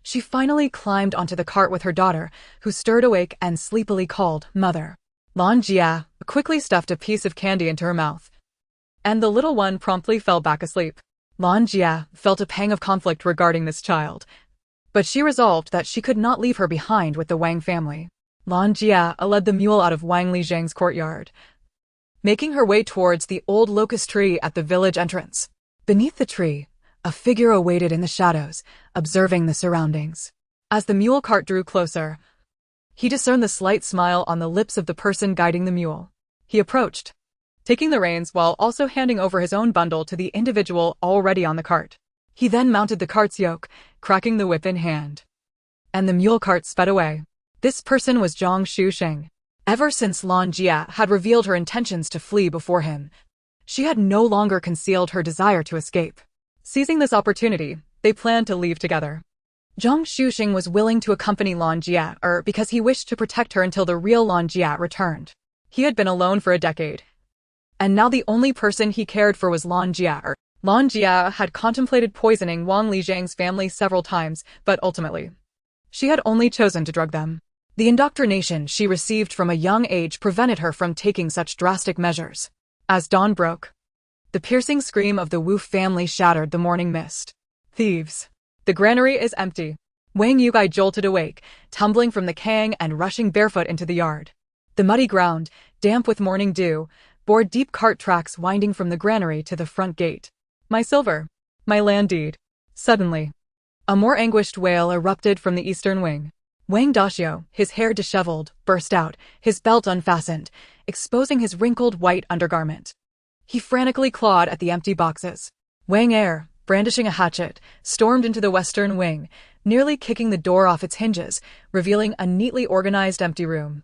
she finally climbed onto the cart with her daughter, who stirred awake and sleepily called, "Mother." Lan Jia quickly stuffed a piece of candy into her mouth, and the little one promptly fell back asleep. Lan Jia felt a pang of conflict regarding this child, but she resolved that she could not leave her behind with the Wang family. Lan Jia led the mule out of Wang Lizhang's courtyard, making her way towards the old locust tree at the village entrance. Beneath the tree, a figure awaited in the shadows, observing the surroundings. As the mule cart drew closer, he discerned the slight smile on the lips of the person guiding the mule. He approached, taking the reins while also handing over his own bundle to the individual already on the cart. He then mounted the cart's yoke, cracking the whip in hand, and the mule cart sped away. This person was Zhang Xusheng. Ever since Lan Jia had revealed her intentions to flee before him, she had no longer concealed her desire to escape. Seizing this opportunity, they planned to leave together. Zhang Xusheng was willing to accompany Lan Jia because he wished to protect her until the real Lan Jia returned. He had been alone for a decade, and now the only person he cared for was Lan Jia. Lan Jia had contemplated poisoning Wang Lizhang's family several times, but ultimately, she had only chosen to drug them. The indoctrination she received from a young age prevented her from taking such drastic measures. As dawn broke, the piercing scream of the Wu family shattered the morning mist. "Thieves! The granary is empty." Wang Yukai jolted awake, tumbling from the kang and rushing barefoot into the yard. The muddy ground, damp with morning dew, bore deep cart tracks winding from the granary to the front gate. My silver. My land deed. Suddenly, a more anguished wail erupted from the eastern wing. Wang Daxiu, his hair disheveled, burst out, his belt unfastened, exposing his wrinkled white undergarment. He frantically clawed at the empty boxes. Wang Er, brandishing a hatchet, stormed into the western wing, nearly kicking the door off its hinges, revealing a neatly organized empty room.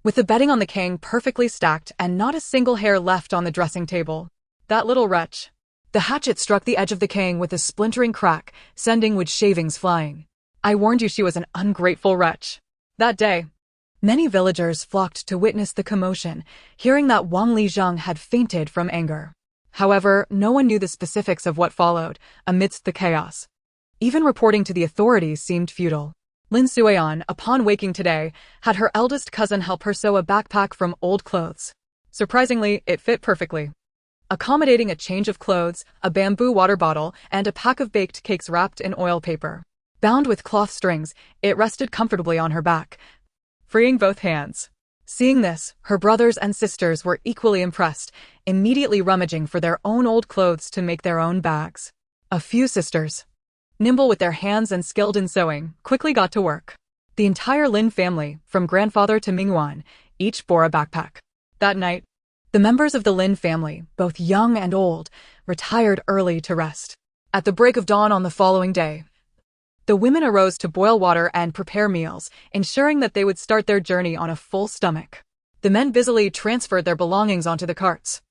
With the bedding on the king perfectly stacked and not a single hair left on the dressing table. That little wretch. The hatchet struck the edge of the king with a splintering crack, sending wood shavings flying. I warned you she was an ungrateful wretch. That day, many villagers flocked to witness the commotion, hearing that Wang Lizhang had fainted from anger. However, no one knew the specifics of what followed, amidst the chaos. Even reporting to the authorities seemed futile. Lin Suian, upon waking today, had her eldest cousin help her sew a backpack from old clothes. Surprisingly, it fit perfectly. Accommodating a change of clothes, a bamboo water bottle, and a pack of baked cakes wrapped in oil paper. Bound with cloth strings, it rested comfortably on her back, freeing both hands. Seeing this, her brothers and sisters were equally impressed, immediately rummaging for their own old clothes to make their own bags. A few sisters, nimble with their hands and skilled in sewing, quickly got to work. The entire Lin family, from grandfather to Mingwan, each bore a backpack. That night, the members of the Lin family, both young and old, retired early to rest. At the break of dawn on the following day, the women arose to boil water and prepare meals, ensuring that they would start their journey on a full stomach. The men busily transferred their belongings onto the carts.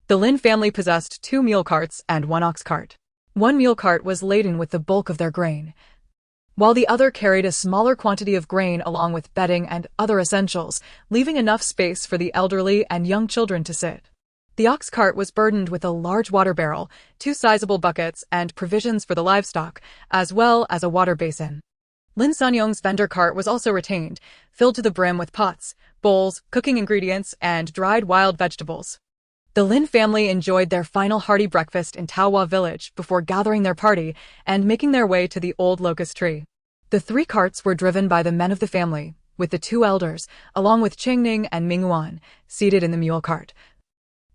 The Lin family possessed 2 mule carts and 1 ox cart. One mule cart was laden with the bulk of their grain, while the other carried a smaller quantity of grain along with bedding and other essentials, leaving enough space for the elderly and young children to sit. The ox cart was burdened with a large water barrel, 2 sizable buckets, and provisions for the livestock, as well as a water basin. Lin Sanyong's vendor cart was also retained, filled to the brim with pots, bowls, cooking ingredients, and dried wild vegetables. The Lin family enjoyed their final hearty breakfast in Taohua village before gathering their party and making their way to the old locust tree. The 3 carts were driven by the men of the family, with the 2 elders, along with Chengning and Mingwan, seated in the mule cart,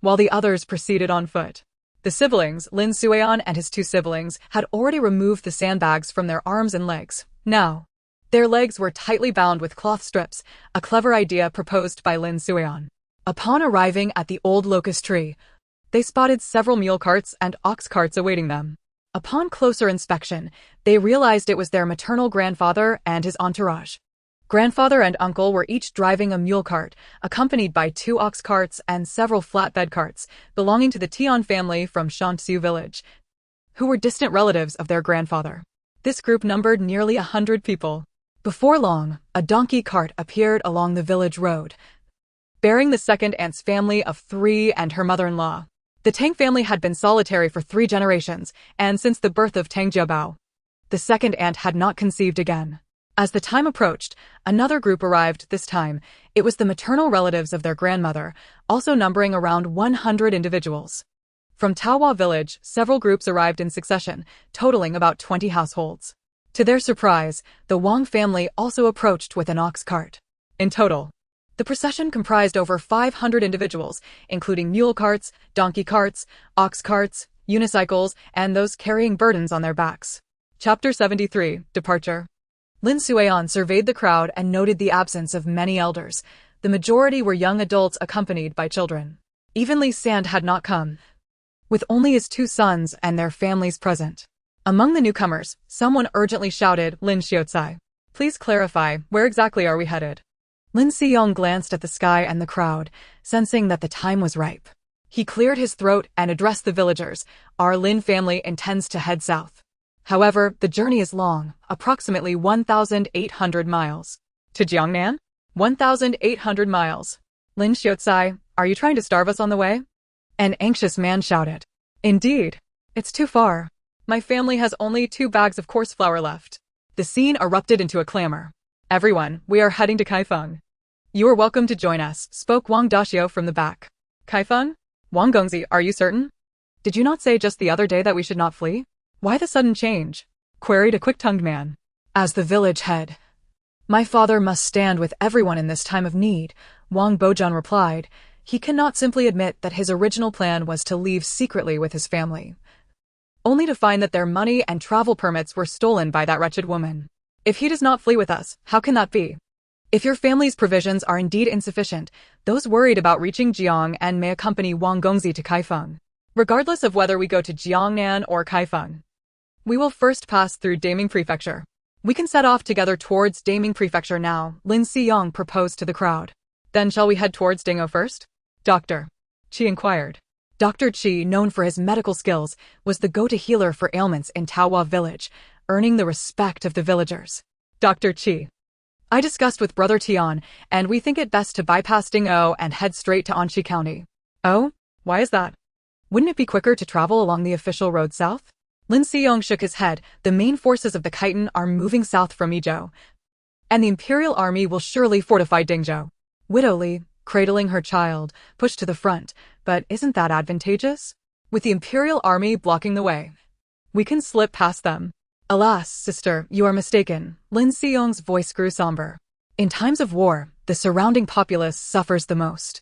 while the others proceeded on foot. The siblings, Lin Suian and his 2 siblings, had already removed the sandbags from their arms and legs. Now, their legs were tightly bound with cloth strips, a clever idea proposed by Lin Suian. Upon arriving at the old locust tree, they spotted several mule carts and ox carts awaiting them. Upon closer inspection, they realized it was their maternal grandfather and his entourage. Grandfather and uncle were each driving a mule cart, accompanied by 2 ox carts and several flatbed carts, belonging to the Tian family from Shantsu village, who were distant relatives of their grandfather. This group numbered nearly 100 people. Before long, a donkey cart appeared along the village road, bearing the second aunt's family of 3 and her mother-in-law. The Tang family had been solitary for 3 generations, and since the birth of Tang Jiabao, the second aunt had not conceived again. As the time approached, another group arrived. This time, it was the maternal relatives of their grandmother, also numbering around 100 individuals. From Taohua village, several groups arrived in succession, totaling about 20 households. To their surprise, the Wang family also approached with an ox cart. In total, the procession comprised over 500 individuals, including mule carts, donkey carts, ox carts, unicycles, and those carrying burdens on their backs. Chapter 73, Departure. Lin Suian surveyed the crowd and noted the absence of many elders. The majority were young adults accompanied by children. Even Li Sand had not come, with only his 2 sons and their families present. Among the newcomers, someone urgently shouted, "Lin Xiaocai, please clarify, where exactly are we headed?" Lin Xiyong glanced at the sky and the crowd, sensing that the time was ripe. He cleared his throat and addressed the villagers. Our Lin family intends to head south. However, the journey is long, approximately 1,800 miles. To Jiangnan? 1,800 miles. Lin Xiaocai, are you trying to starve us on the way? An anxious man shouted. Indeed. It's too far. My family has only 2 bags of coarse flour left. The scene erupted into a clamor. Everyone, we are heading to Kaifeng. You are welcome to join us, spoke Wang Daxiu from the back. Kaifeng? Wang Gongzi, are you certain? Did you not say just the other day that we should not flee? Why the sudden change? Queried a quick-tongued man. As the village head, my father must stand with everyone in this time of need, Wang Bojun replied. He cannot simply admit that his original plan was to leave secretly with his family, only to find that their money and travel permits were stolen by that wretched woman. If he does not flee with us, how can that be? If your family's provisions are indeed insufficient, those worried about reaching Jiang and may accompany Wang Gongzi to Kaifeng. Regardless of whether we go to Jiangnan or Kaifeng, we will first pass through Daming Prefecture. We can set off together towards Daming Prefecture now, Lin Xiyong proposed to the crowd. Then shall we head towards Dingo first? Doctor Qi inquired. Dr. Qi, known for his medical skills, was the go-to healer for ailments in Taohua village, earning the respect of the villagers. Dr. Qi, I discussed with Brother Tian, and we think it best to bypass Dingo and head straight to Anxi County. Oh? Why is that? Wouldn't it be quicker to travel along the official road south? Lin Xiyong shook his head. The main forces of the Khitan are moving south from Yizhou, and the Imperial Army will surely fortify Dingzhou. Widow Li, cradling her child, pushed to the front. But isn't that advantageous? With the Imperial Army blocking the way, we can slip past them. Alas, sister, you are mistaken. Lin Xiyong's voice grew somber. In times of war, the surrounding populace suffers the most.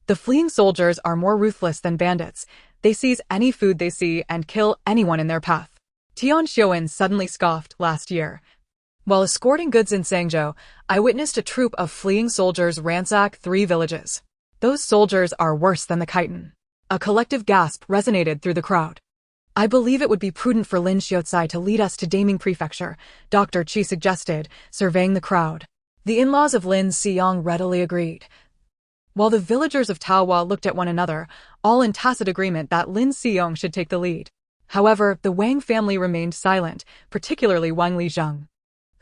The fleeing soldiers are more ruthless than bandits. They seize any food they see and kill anyone in their path. Tian Xiuan suddenly scoffed. Last year, while escorting goods in Sangzhou, I witnessed a troop of fleeing soldiers ransack 3 villages. Those soldiers are worse than the Khitan. A collective gasp resonated through the crowd. I believe it would be prudent for Lin Xiaocai to lead us to Daming Prefecture, Dr. Qi suggested, surveying the crowd. The in-laws of Lin Xiyong readily agreed, while the villagers of Taohua looked at one another, all in tacit agreement that Lin Xiyong should take the lead. However, the Wang family remained silent, particularly Wang Lizheng,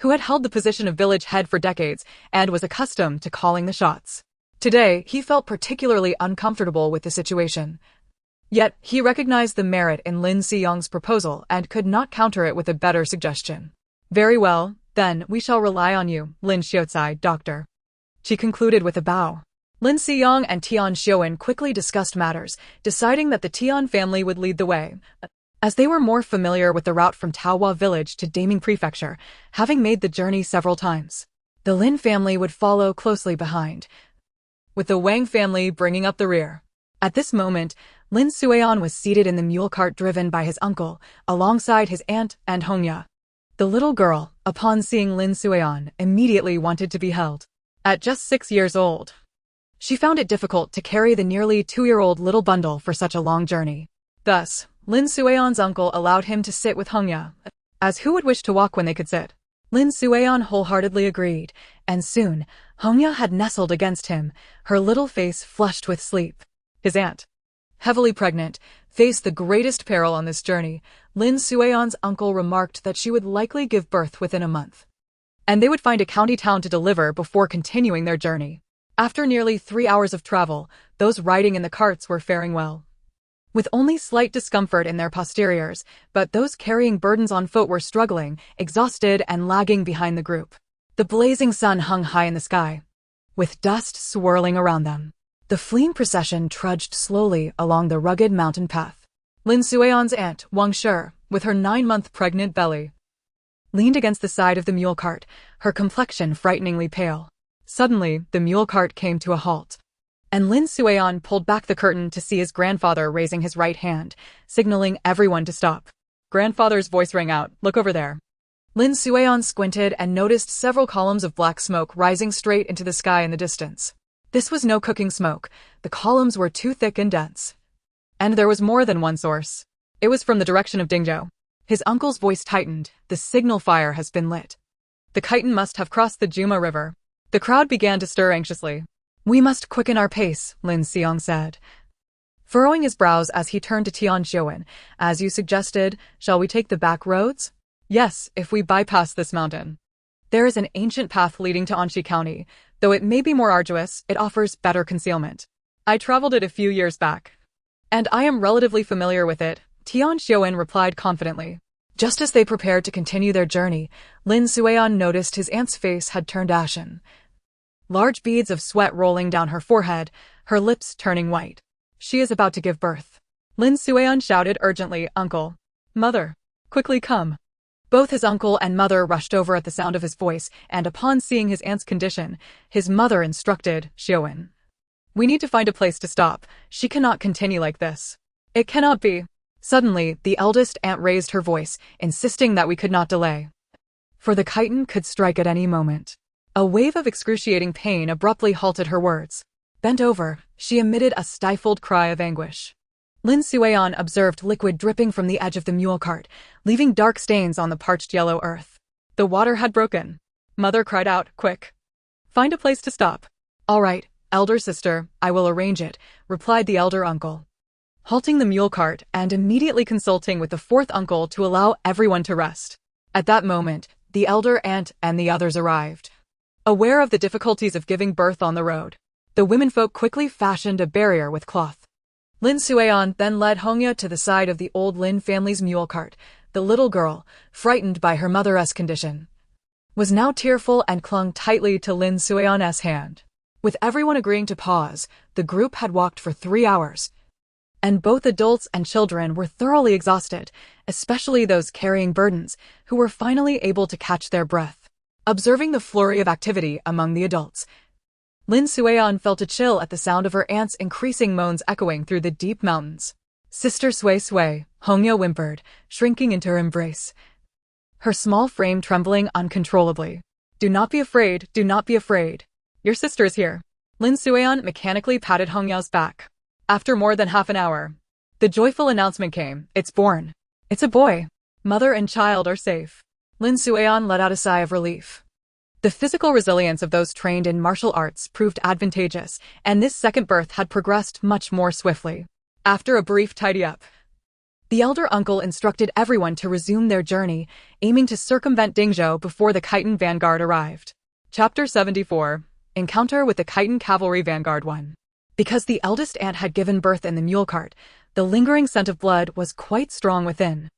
who had held the position of village head for decades and was accustomed to calling the shots. Today, he felt particularly uncomfortable with the situation. Yet, he recognized the merit in Lin Xiyong's proposal and could not counter it with a better suggestion. Very well, then we shall rely on you, Lin Xiaocai, doctor. She concluded with a bow. Lin Xiyong and Tian Xiuan quickly discussed matters, deciding that the Tian family would lead the way, as they were more familiar with the route from Taohua village to Daming Prefecture, having made the journey several times. The Lin family would follow closely behind, with the Wang family bringing up the rear. At this moment, Lin Suian was seated in the mule cart driven by his uncle, alongside his aunt and Hongya. The little girl, upon seeing Lin Suian, immediately wanted to be held. At just 6 years old, she found it difficult to carry the nearly 2-year-old little bundle for such a long journey. Thus, Lin Suian's uncle allowed him to sit with Hongya, as who would wish to walk when they could sit? Lin Suian wholeheartedly agreed, and soon, Hongya had nestled against him, her little face flushed with sleep. His aunt, heavily pregnant, faced the greatest peril on this journey. Lin Suian's uncle remarked that she would likely give birth within a month, and they would find a county town to deliver before continuing their journey. After nearly 3 hours of travel, those riding in the carts were faring well, with only slight discomfort in their posteriors, but those carrying burdens on foot were struggling, exhausted and lagging behind the group. The blazing sun hung high in the sky, with dust swirling around them. The fleeing procession trudged slowly along the rugged mountain path. Lin Suian's aunt, Wang Shi, with her 9-month pregnant belly, leaned against the side of the mule cart, her complexion frighteningly pale. Suddenly, the mule cart came to a halt, and Lin Suian pulled back the curtain to see his grandfather raising his right hand, signaling everyone to stop. Grandfather's voice rang out, "Look over there." Lin Suian squinted and noticed several columns of black smoke rising straight into the sky in the distance. This was no cooking smoke. The columns were too thick and dense, and there was more than one source. It was from the direction of Dingzhou. His uncle's voice tightened. The signal fire has been lit. The Khitan must have crossed the Juma River. The crowd began to stir anxiously. We must quicken our pace, Lin Xiyong said, furrowing his brows as he turned to Tian Xiuan. As you suggested, shall we take the back roads? Yes, if we bypass this mountain. There is an ancient path leading to Anxi County. Though it may be more arduous, it offers better concealment. I traveled it a few years back, and I am relatively familiar with it, Tian Xiuan replied confidently. Just as they prepared to continue their journey, Lin Suian noticed his aunt's face had turned ashen, large beads of sweat rolling down her forehead, her lips turning white. She is about to give birth. Lin Suian shouted urgently, "Uncle! Mother! Quickly come!" Both his uncle and mother rushed over at the sound of his voice, and upon seeing his aunt's condition, his mother instructed, "Xiuan, We need to find a place to stop. She cannot continue like this. It cannot be. Suddenly, the eldest aunt raised her voice, insisting that we could not delay. For the chitin could strike at any moment. A wave of excruciating pain abruptly halted her words. Bent over, she emitted a stifled cry of anguish. Lin Sueon observed liquid dripping from the edge of the mule cart, leaving dark stains on the parched yellow earth. The water had broken. Mother cried out, "Quick! Find a place to stop." "All right, elder sister, I will arrange it," replied the elder uncle. Halting the mule cart and immediately consulting with the fourth uncle to allow everyone to rest. At that moment, the elder aunt and the others arrived. Aware of the difficulties of giving birth on the road, the womenfolk quickly fashioned a barrier with cloth. Lin Sueon then led Hongya to the side of the old Lin family's mule cart. The little girl, frightened by her mother's condition, was now tearful and clung tightly to Lin Sueon's hand. With everyone agreeing to pause, the group had walked for 3 hours, and both adults and children were thoroughly exhausted, especially those carrying burdens, who were finally able to catch their breath. Observing the flurry of activity among the adults, Lin Sueon felt a chill at the sound of her aunt's increasing moans echoing through the deep mountains. "Sister Sui Sui," Hongya whimpered, shrinking into her embrace, her small frame trembling uncontrollably. "Do not be afraid, do not be afraid. Your sister is here." Lin Sueon mechanically patted Hongya's back. After more than half an hour, the joyful announcement came, "It's born. It's a boy. Mother and child are safe." Lin Sueon let out a sigh of relief. The physical resilience of those trained in martial arts proved advantageous, and this second birth had progressed much more swiftly. After a brief tidy-up, the elder uncle instructed everyone to resume their journey, aiming to circumvent Dingzhou before the chitin vanguard arrived. Chapter 74. Encounter with the chitin cavalry vanguard 1. Because the eldest aunt had given birth in the mule cart, the lingering scent of blood was quite strong within.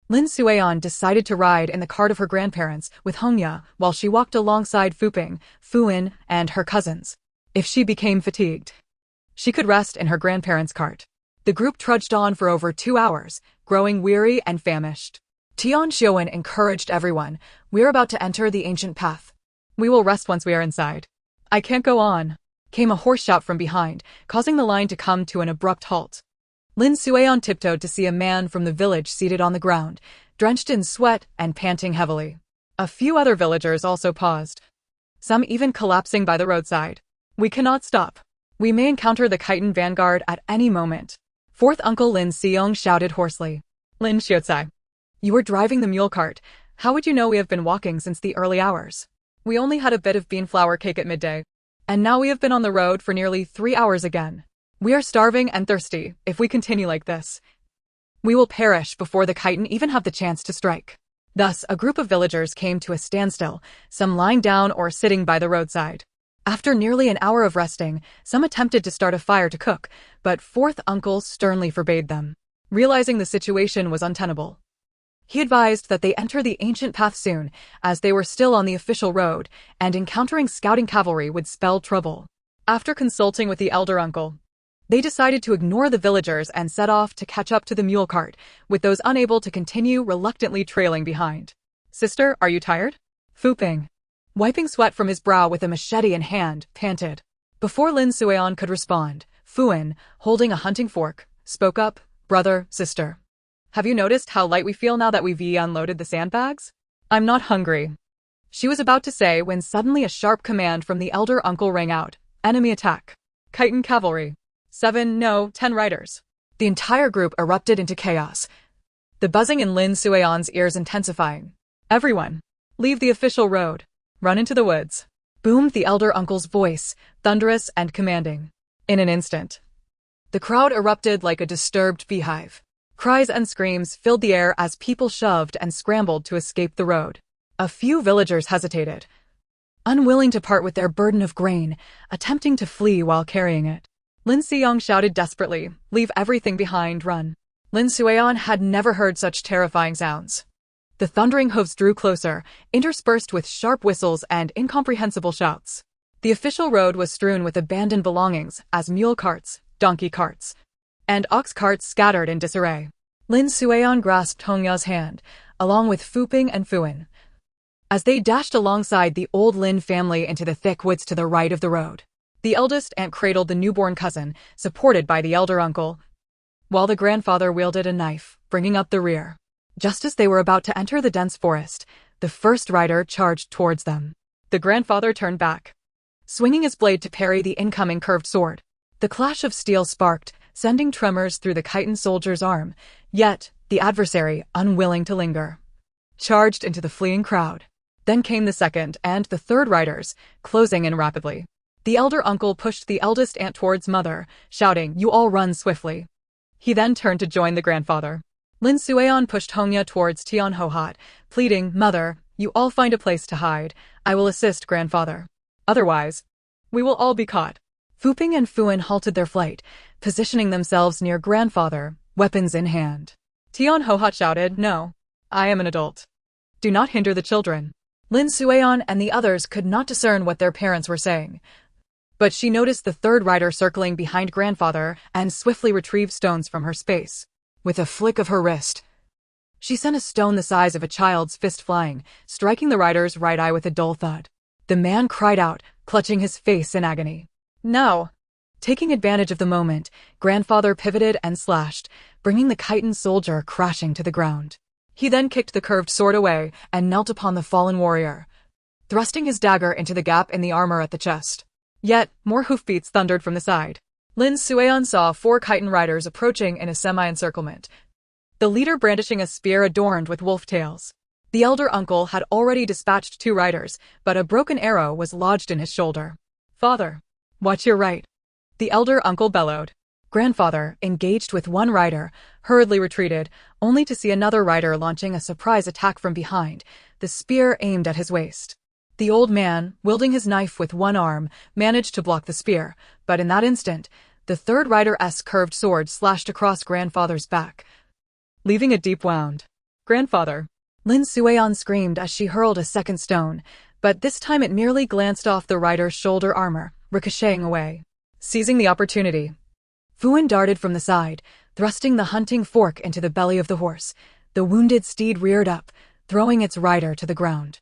Lin Sueon decided to ride in the cart of her grandparents with Hongya while she walked alongside Fuping, Fuin, and her cousins. If she became fatigued, she could rest in her grandparents' cart. The group trudged on for over 2 hours, growing weary and famished. Tian Xiuwen encouraged everyone, "We're about to enter the ancient path. We will rest once we are inside." "I can't go on," came a hoarse shout from behind, causing the line to come to an abrupt halt. Lin Sueon tiptoed to see a man from the village seated on the ground, drenched in sweat and panting heavily. A few other villagers also paused, some even collapsing by the roadside. "We cannot stop. We may encounter the chitin vanguard at any moment." Fourth Uncle Lin Seong shouted hoarsely. "Lin Xiuzai, you were driving the mule cart. How would you know we have been walking since the early hours? We only had a bit of bean flour cake at midday, and now we have been on the road for nearly 3 hours again. We are starving and thirsty. If we continue like this, we will perish before the chitin even have the chance to strike." Thus, a group of villagers came to a standstill, some lying down or sitting by the roadside. After nearly an hour of resting, some attempted to start a fire to cook, but Fourth Uncle sternly forbade them. Realizing the situation was untenable, he advised that they enter the ancient path soon, as they were still on the official road, and encountering scouting cavalry would spell trouble. After consulting with the elder uncle, they decided to ignore the villagers and set off to catch up to the mule cart, with those unable to continue reluctantly trailing behind. "Sister, are you tired?" Fuping, wiping sweat from his brow with a machete in hand, panted. Before Lin Sueon could respond, Fuin, holding a hunting fork, spoke up, "Brother, sister, have you noticed how light we feel now that we've unloaded the sandbags?" "I'm not hungry," she was about to say when suddenly a sharp command from the elder uncle rang out, "Enemy attack. Chitin cavalry. 7, no, 10 riders." The entire group erupted into chaos, the buzzing in Lin Sueon's ears intensifying. "Everyone, leave the official road. Run into the woods," boomed the elder uncle's voice, thunderous and commanding. In an instant, the crowd erupted like a disturbed beehive. Cries and screams filled the air as people shoved and scrambled to escape the road. A few villagers hesitated, unwilling to part with their burden of grain, attempting to flee while carrying it. Lin Seong shouted desperately, "Leave everything behind, run." Lin Sueon had never heard such terrifying sounds. The thundering hooves drew closer, interspersed with sharp whistles and incomprehensible shouts. The official road was strewn with abandoned belongings, as mule carts, donkey carts, and ox carts scattered in disarray. Lin Sueon grasped Hongya's hand, along with Fuping and Fuin, as they dashed alongside the old Lin family into the thick woods to the right of the road. The eldest aunt cradled the newborn cousin, supported by the elder uncle, while the grandfather wielded a knife, bringing up the rear. Just as they were about to enter the dense forest, the first rider charged towards them. The grandfather turned back, swinging his blade to parry the incoming curved sword. The clash of steel sparked, sending tremors through the chitin soldier's arm, yet the adversary, unwilling to linger, charged into the fleeing crowd. Then came the second and the third riders, closing in rapidly. The elder uncle pushed the eldest aunt towards mother, shouting, "You all run swiftly." He then turned to join the grandfather. Lin Sueon pushed Hongya towards Tian Hohat, pleading, "Mother, you all find a place to hide. I will assist grandfather. Otherwise, we will all be caught." Fu Ping and Fuan halted their flight, positioning themselves near grandfather, weapons in hand. Tian Hohat shouted, "No, I am an adult. Do not hinder the children." Lin Sueon and the others could not discern what their parents were saying, but she noticed the third rider circling behind grandfather and swiftly retrieved stones from her space. With a flick of her wrist, she sent a stone the size of a child's fist flying, striking the rider's right eye with a dull thud. The man cried out, clutching his face in agony. "No!" Taking advantage of the moment, grandfather pivoted and slashed, bringing the chitin soldier crashing to the ground. He then kicked the curved sword away and knelt upon the fallen warrior, thrusting his dagger into the gap in the armor at the chest. Yet, more hoofbeats thundered from the side. Lin Sueon saw 4 chitin riders approaching in a semi-encirclement, the leader brandishing a spear adorned with wolf tails. The elder uncle had already dispatched 2 riders, but a broken arrow was lodged in his shoulder. "Father, watch your right," the elder uncle bellowed. Grandfather, engaged with 1 rider, hurriedly retreated, only to see another rider launching a surprise attack from behind, the spear aimed at his waist. The old man, wielding his knife with 1 arm, managed to block the spear, but in that instant, the third rider's curved sword slashed across grandfather's back, leaving a deep wound. "Grandfather!" Lin Sueon screamed as she hurled a second stone, but this time it merely glanced off the rider's shoulder armor, ricocheting away. Seizing the opportunity, Fuan darted from the side, thrusting the hunting fork into the belly of the horse. The wounded steed reared up, throwing its rider to the ground.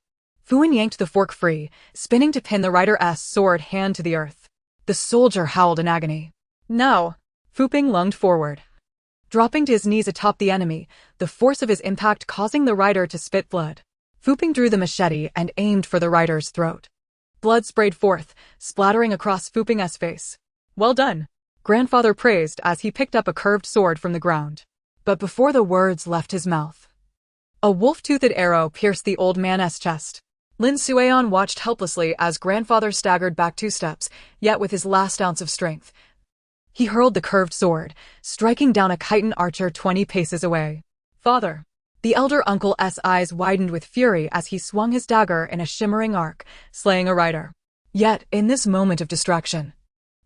Fuan yanked the fork free, spinning to pin the rider's sword hand to the earth. The soldier howled in agony. "No!" Fu Ping lunged forward, dropping to his knees atop the enemy, the force of his impact causing the rider to spit blood. Fu Ping drew the machete and aimed for the rider's throat. Blood sprayed forth, splattering across Fu Ping's face. "Well done!" Grandfather praised as he picked up a curved sword from the ground. But before the words left his mouth, a wolf-toothed arrow pierced the old man's chest. Lin Sueon watched helplessly as grandfather staggered back 2 steps, yet with his last ounce of strength, he hurled the curved sword, striking down a chitin archer 20 paces away. "Father!" The elder uncle's eyes widened with fury as he swung his dagger in a shimmering arc, slaying a rider. Yet, in this moment of distraction,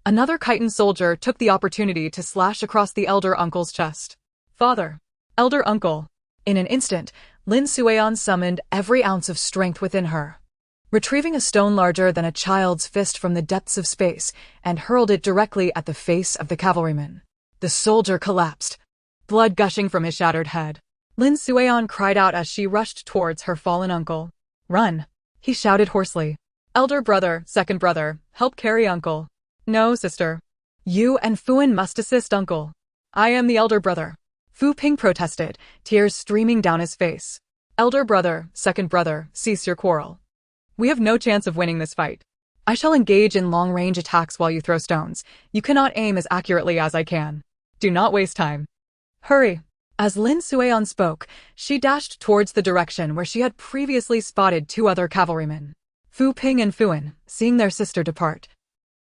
another chitin soldier took the opportunity to slash across the elder uncle's chest. "Father! Elder uncle!" In an instant, Lin Sueon summoned every ounce of strength within her, retrieving a stone larger than a child's fist from the depths of space and hurled it directly at the face of the cavalryman. The soldier collapsed, blood gushing from his shattered head. Lin Sueon cried out as she rushed towards her fallen uncle. "Run!" he shouted hoarsely. "Elder brother, second brother, help carry uncle." "No, sister. You and Fuan must assist uncle. I am the elder brother." Fu Ping protested, tears streaming down his face. "Elder brother, second brother, cease your quarrel. We have no chance of winning this fight. I shall engage in long-range attacks while you throw stones. You cannot aim as accurately as I can. Do not waste time. Hurry." As Lin Sueon spoke, she dashed towards the direction where she had previously spotted 2 other cavalrymen. Fu Ping and Fuan, seeing their sister depart,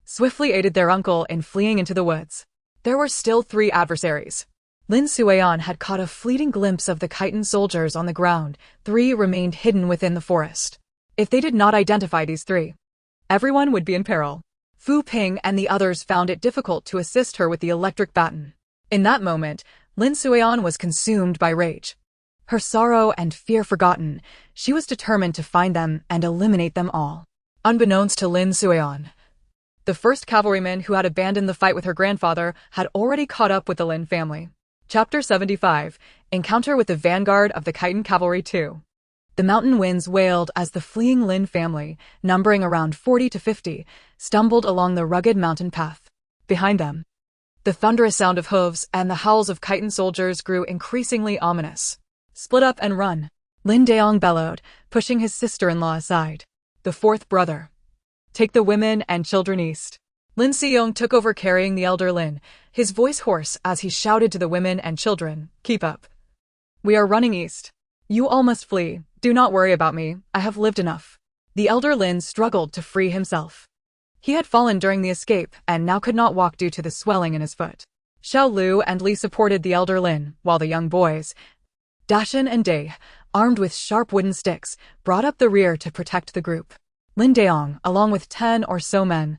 swiftly aided their uncle in fleeing into the woods. There were still 3 adversaries. Lin Sueon had caught a fleeting glimpse of the chitin soldiers on the ground. 3 remained hidden within the forest. If they did not identify these 3, everyone would be in peril. Fu Ping and the others found it difficult to assist her with the electric baton. In that moment, Lin Sueon was consumed by rage. Her sorrow and fear forgotten, she was determined to find them and eliminate them all. Unbeknownst to Lin Sueon, the first cavalryman who had abandoned the fight with her grandfather had already caught up with the Lin family. Chapter 75, Encounter with the Vanguard of the Chitin Cavalry 2. The mountain winds wailed as the fleeing Lin family, numbering around 40 to 50, stumbled along the rugged mountain path. Behind them, the thunderous sound of hooves and the howls of Khitan soldiers grew increasingly ominous. "Split up and run," Lin Daong bellowed, pushing his sister-in-law aside. "The fourth brother. Take the women and children east." Lin Seong took over carrying the elder Lin, his voice hoarse as he shouted to the women and children, "Keep up. We are running east. You all must flee. Do not worry about me. I have lived enough." The elder Lin struggled to free himself. He had fallen during the escape and now could not walk due to the swelling in his foot. Xiao Lu and Li supported the elder Lin, while the young boys, Dashin and Day, armed with sharp wooden sticks, brought up the rear to protect the group. Lin Daong, along with 10 or so men,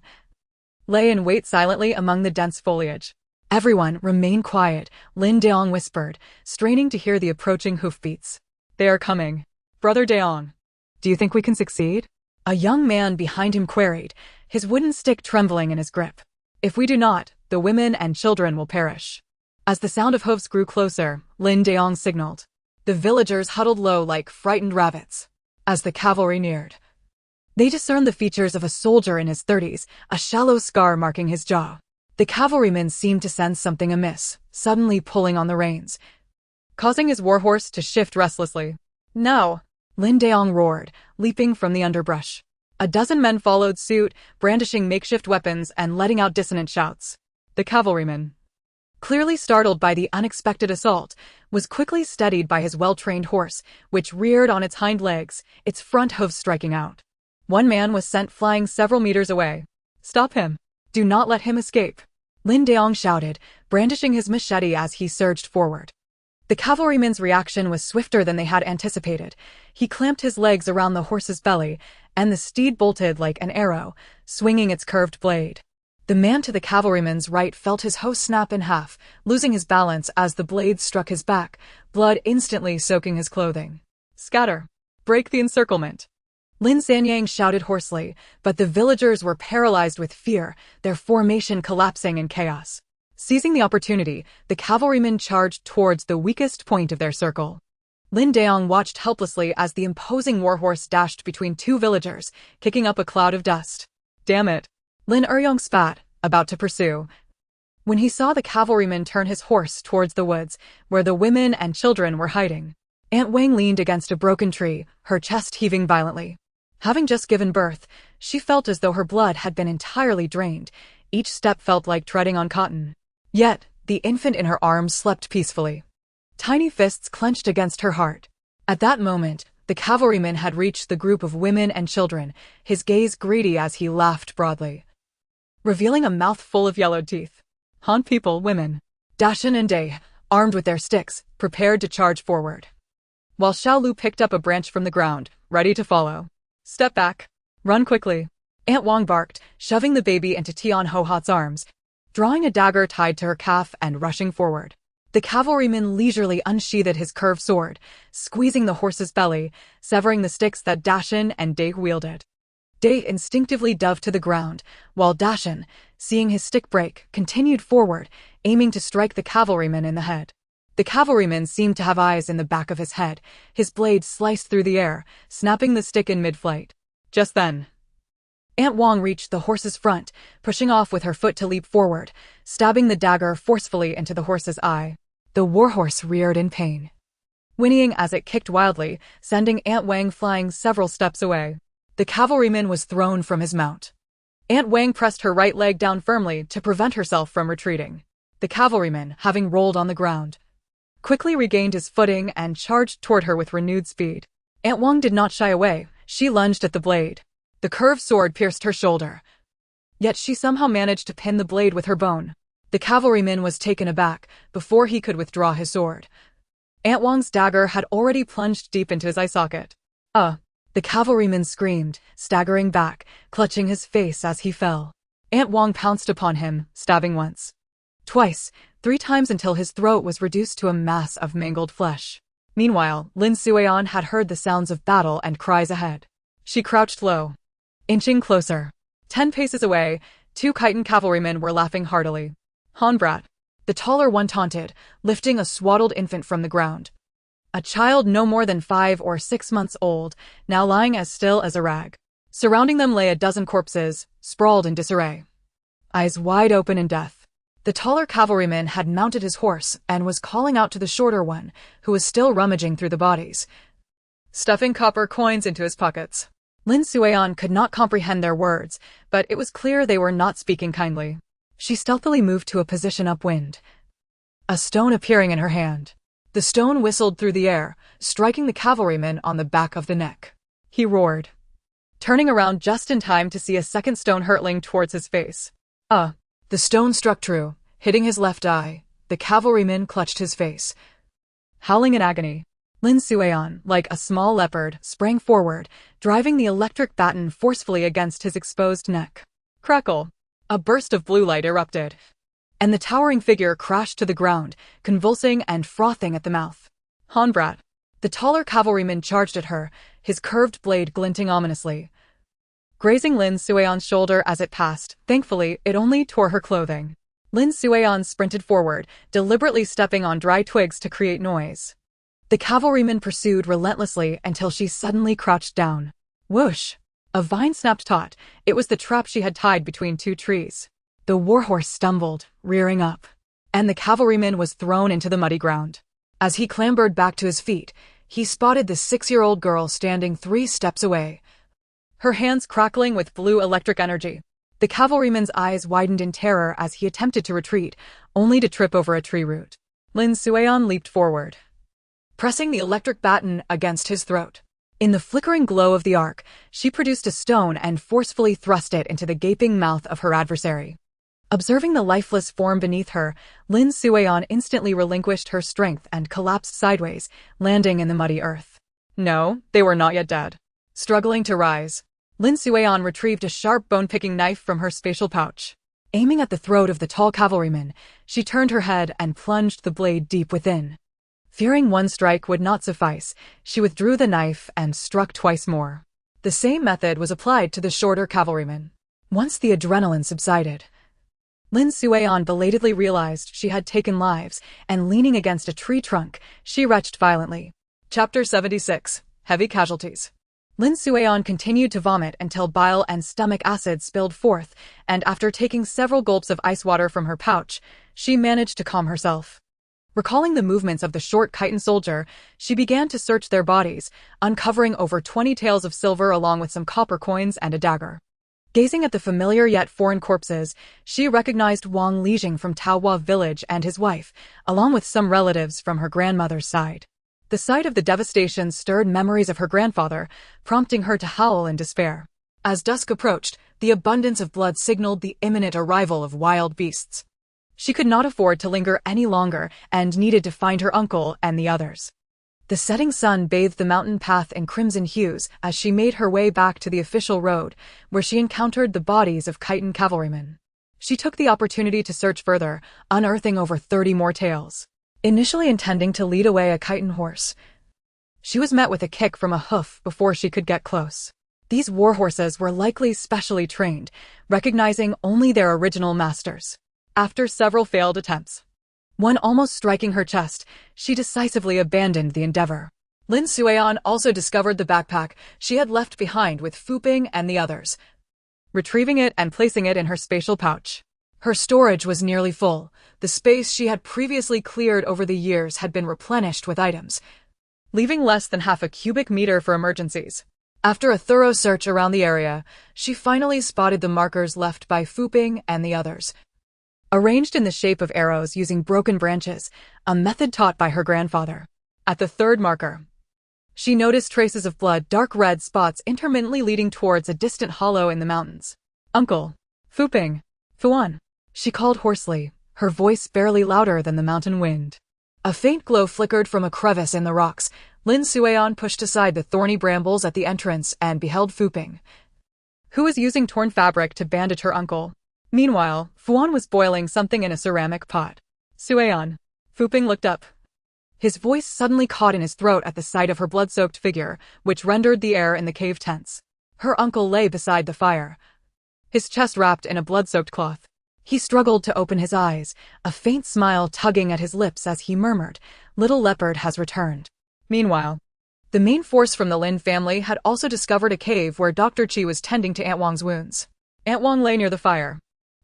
lay in wait silently among the dense foliage. "Everyone, remain quiet," Lin Daong whispered, straining to hear the approaching hoofbeats. "They are coming. Brother Daong, do you think we can succeed?" A young man behind him queried, his wooden stick trembling in his grip. "If we do not, the women and children will perish." As the sound of hoofs grew closer, Lin Daong signaled. The villagers huddled low like frightened rabbits. As the cavalry neared, they discerned the features of a soldier in his 30s, a shallow scar marking his jaw. The cavalryman seemed to sense something amiss, suddenly pulling on the reins, causing his warhorse to shift restlessly. "Now!" Lin Daong roared, leaping from the underbrush. A dozen men followed suit, brandishing makeshift weapons and letting out dissonant shouts. The cavalryman, clearly startled by the unexpected assault, was quickly steadied by his well-trained horse, which reared on its hind legs, its front hooves striking out. One man was sent flying several meters away. "Stop him! Do not let him escape!" Lin Daong shouted, brandishing his machete as he surged forward. The cavalryman's reaction was swifter than they had anticipated. He clamped his legs around the horse's belly, and the steed bolted like an arrow, swinging its curved blade. The man to the cavalryman's right felt his hose snap in half, losing his balance as the blade struck his back, blood instantly soaking his clothing. "Scatter! Break the encirclement!" Lin Sanyang shouted hoarsely, but the villagers were paralyzed with fear, their formation collapsing in chaos. Seizing the opportunity, the cavalrymen charged towards the weakest point of their circle. Lin Daong watched helplessly as the imposing warhorse dashed between two villagers, kicking up a cloud of dust. "Damn it!" Lin Eryong spat, about to pursue, when he saw the cavalryman turn his horse towards the woods, where the women and children were hiding. Aunt Wang leaned against a broken tree, her chest heaving violently. Having just given birth, she felt as though her blood had been entirely drained. Each step felt like treading on cotton. Yet, the infant in her arms slept peacefully. Tiny fists clenched against her heart. At that moment, the cavalryman had reached the group of women and children, his gaze greedy as he laughed broadly, revealing a mouth full of yellowed teeth. Han people, women, Dashin and Day, armed with their sticks, prepared to charge forward, while Xiao Lu picked up a branch from the ground, ready to follow. "Step back. Run quickly." Aunt Wang barked, shoving the baby into Tian Ho Hat's arms, drawing a dagger tied to her calf and rushing forward. The cavalryman leisurely unsheathed his curved sword, squeezing the horse's belly, severing the sticks that Dashin and Day wielded. Day instinctively dove to the ground, while Dashin, seeing his stick break, continued forward, aiming to strike the cavalryman in the head. The cavalryman seemed to have eyes in the back of his head, his blade sliced through the air, snapping the stick in mid-flight. Just then, Aunt Wang reached the horse's front, pushing off with her foot to leap forward, stabbing the dagger forcefully into the horse's eye. The warhorse reared in pain, whinnying as it kicked wildly, sending Aunt Wang flying several steps away. The cavalryman was thrown from his mount. Aunt Wang pressed her right leg down firmly to prevent herself from retreating. The cavalryman, having rolled on the ground, quickly regained his footing and charged toward her with renewed speed. Aunt Wang did not shy away. She lunged at the blade. The curved sword pierced her shoulder, yet she somehow managed to pin the blade with her bone. The cavalryman was taken aback before he could withdraw his sword. Aunt Wang's dagger had already plunged deep into his eye socket. The cavalryman screamed, staggering back, clutching his face as he fell. Aunt Wang pounced upon him, stabbing once, twice, 3 times until his throat was reduced to a mass of mangled flesh. Meanwhile, Lin Suian had heard the sounds of battle and cries ahead. She crouched low, inching closer. 10 paces away, 2 Khitan cavalrymen were laughing heartily. "Han brat," the taller one taunted, lifting a swaddled infant from the ground. a child no more than 5 or 6 months old, now lying as still as a rag. Surrounding them lay a dozen corpses, sprawled in disarray, eyes wide open in death. The taller cavalryman had mounted his horse and was calling out to the shorter one, who was still rummaging through the bodies, stuffing copper coins into his pockets. Lin Suian could not comprehend their words, but it was clear they were not speaking kindly. She stealthily moved to a position upwind, a stone appearing in her hand. The stone whistled through the air, striking the cavalryman on the back of the neck. He roared, turning around just in time to see a second stone hurtling towards his face. The stone struck true, hitting his left eye. The cavalryman clutched his face, howling in agony. Lin Suian, like a small leopard, sprang forward, driving the electric baton forcefully against his exposed neck. Crackle! A burst of blue light erupted, and the towering figure crashed to the ground, convulsing and frothing at the mouth. Hanbrat! The taller cavalryman charged at her, his curved blade glinting ominously, grazing Lin Suian's shoulder as it passed. Thankfully, it only tore her clothing. Lin Suian sprinted forward, deliberately stepping on dry twigs to create noise. The cavalryman pursued relentlessly until she suddenly crouched down. Whoosh! A vine snapped taut. It was the trap she had tied between two trees. The warhorse stumbled, rearing up, and the cavalryman was thrown into the muddy ground. As he clambered back to his feet, he spotted the 6-year-old girl standing 3 steps away, her hands crackling with blue electric energy. The cavalryman's eyes widened in terror as he attempted to retreat, only to trip over a tree root. Lin Suian leaped forward, pressing the electric baton against his throat. In the flickering glow of the arc, she produced a stone and forcefully thrust it into the gaping mouth of her adversary. Observing the lifeless form beneath her, Lin Suian instantly relinquished her strength and collapsed sideways, landing in the muddy earth. No, they were not yet dead. Struggling to rise, Lin Suian retrieved a sharp bone-picking knife from her spatial pouch. Aiming at the throat of the tall cavalryman, she turned her head and plunged the blade deep within. Fearing one strike would not suffice, she withdrew the knife and struck twice more. The same method was applied to the shorter cavalryman. Once the adrenaline subsided, Lin Suian belatedly realized she had taken lives, and leaning against a tree trunk, she retched violently. Chapter 76. Heavy Casualties. Lin Suian continued to vomit until bile and stomach acid spilled forth, and after taking several gulps of ice water from her pouch, she managed to calm herself. Recalling the movements of the short chitin soldier, she began to search their bodies, uncovering over 20 taels of silver along with some copper coins and a dagger. Gazing at the familiar yet foreign corpses, she recognized Wang Lijing from Taohua village and his wife, along with some relatives from her grandmother's side. The sight of the devastation stirred memories of her grandfather, prompting her to howl in despair. As dusk approached, the abundance of blood signaled the imminent arrival of wild beasts. She could not afford to linger any longer and needed to find her uncle and the others. The setting sun bathed the mountain path in crimson hues as she made her way back to the official road, where she encountered the bodies of chitin cavalrymen. She took the opportunity to search further, unearthing over 30 more taels. Initially intending to lead away a chitin horse, she was met with a kick from a hoof before she could get close. These warhorses were likely specially trained, recognizing only their original masters. After several failed attempts, one almost striking her chest, she decisively abandoned the endeavor. Lin Suian also discovered the backpack she had left behind with Fu Ping and the others, retrieving it and placing it in her spatial pouch. Her storage was nearly full. The space she had previously cleared over the years had been replenished with items, leaving less than half a cubic meter for emergencies. After a thorough search around the area, she finally spotted the markers left by Fu Ping and the others, arranged in the shape of arrows using broken branches, a method taught by her grandfather. At the third marker, she noticed traces of blood, dark red spots intermittently leading towards a distant hollow in the mountains. Uncle! Fu Ping! Fuan! She called hoarsely, her voice barely louder than the mountain wind. A faint glow flickered from a crevice in the rocks. Lin Suian pushed aside the thorny brambles at the entrance and beheld Fu Ping, who was using torn fabric to bandage her uncle. Meanwhile, Fuan was boiling something in a ceramic pot. Suian. Fu Ping looked up. His voice suddenly caught in his throat at the sight of her blood-soaked figure, which rendered the air in the cave tense. Her uncle lay beside the fire, his chest wrapped in a blood-soaked cloth. He struggled to open his eyes, a faint smile tugging at his lips as he murmured, "Little Leopard has returned." Meanwhile, the main force from the Lin family had also discovered a cave where Dr. Qi was tending to Aunt Wang's wounds. Aunt Wang lay near the fire,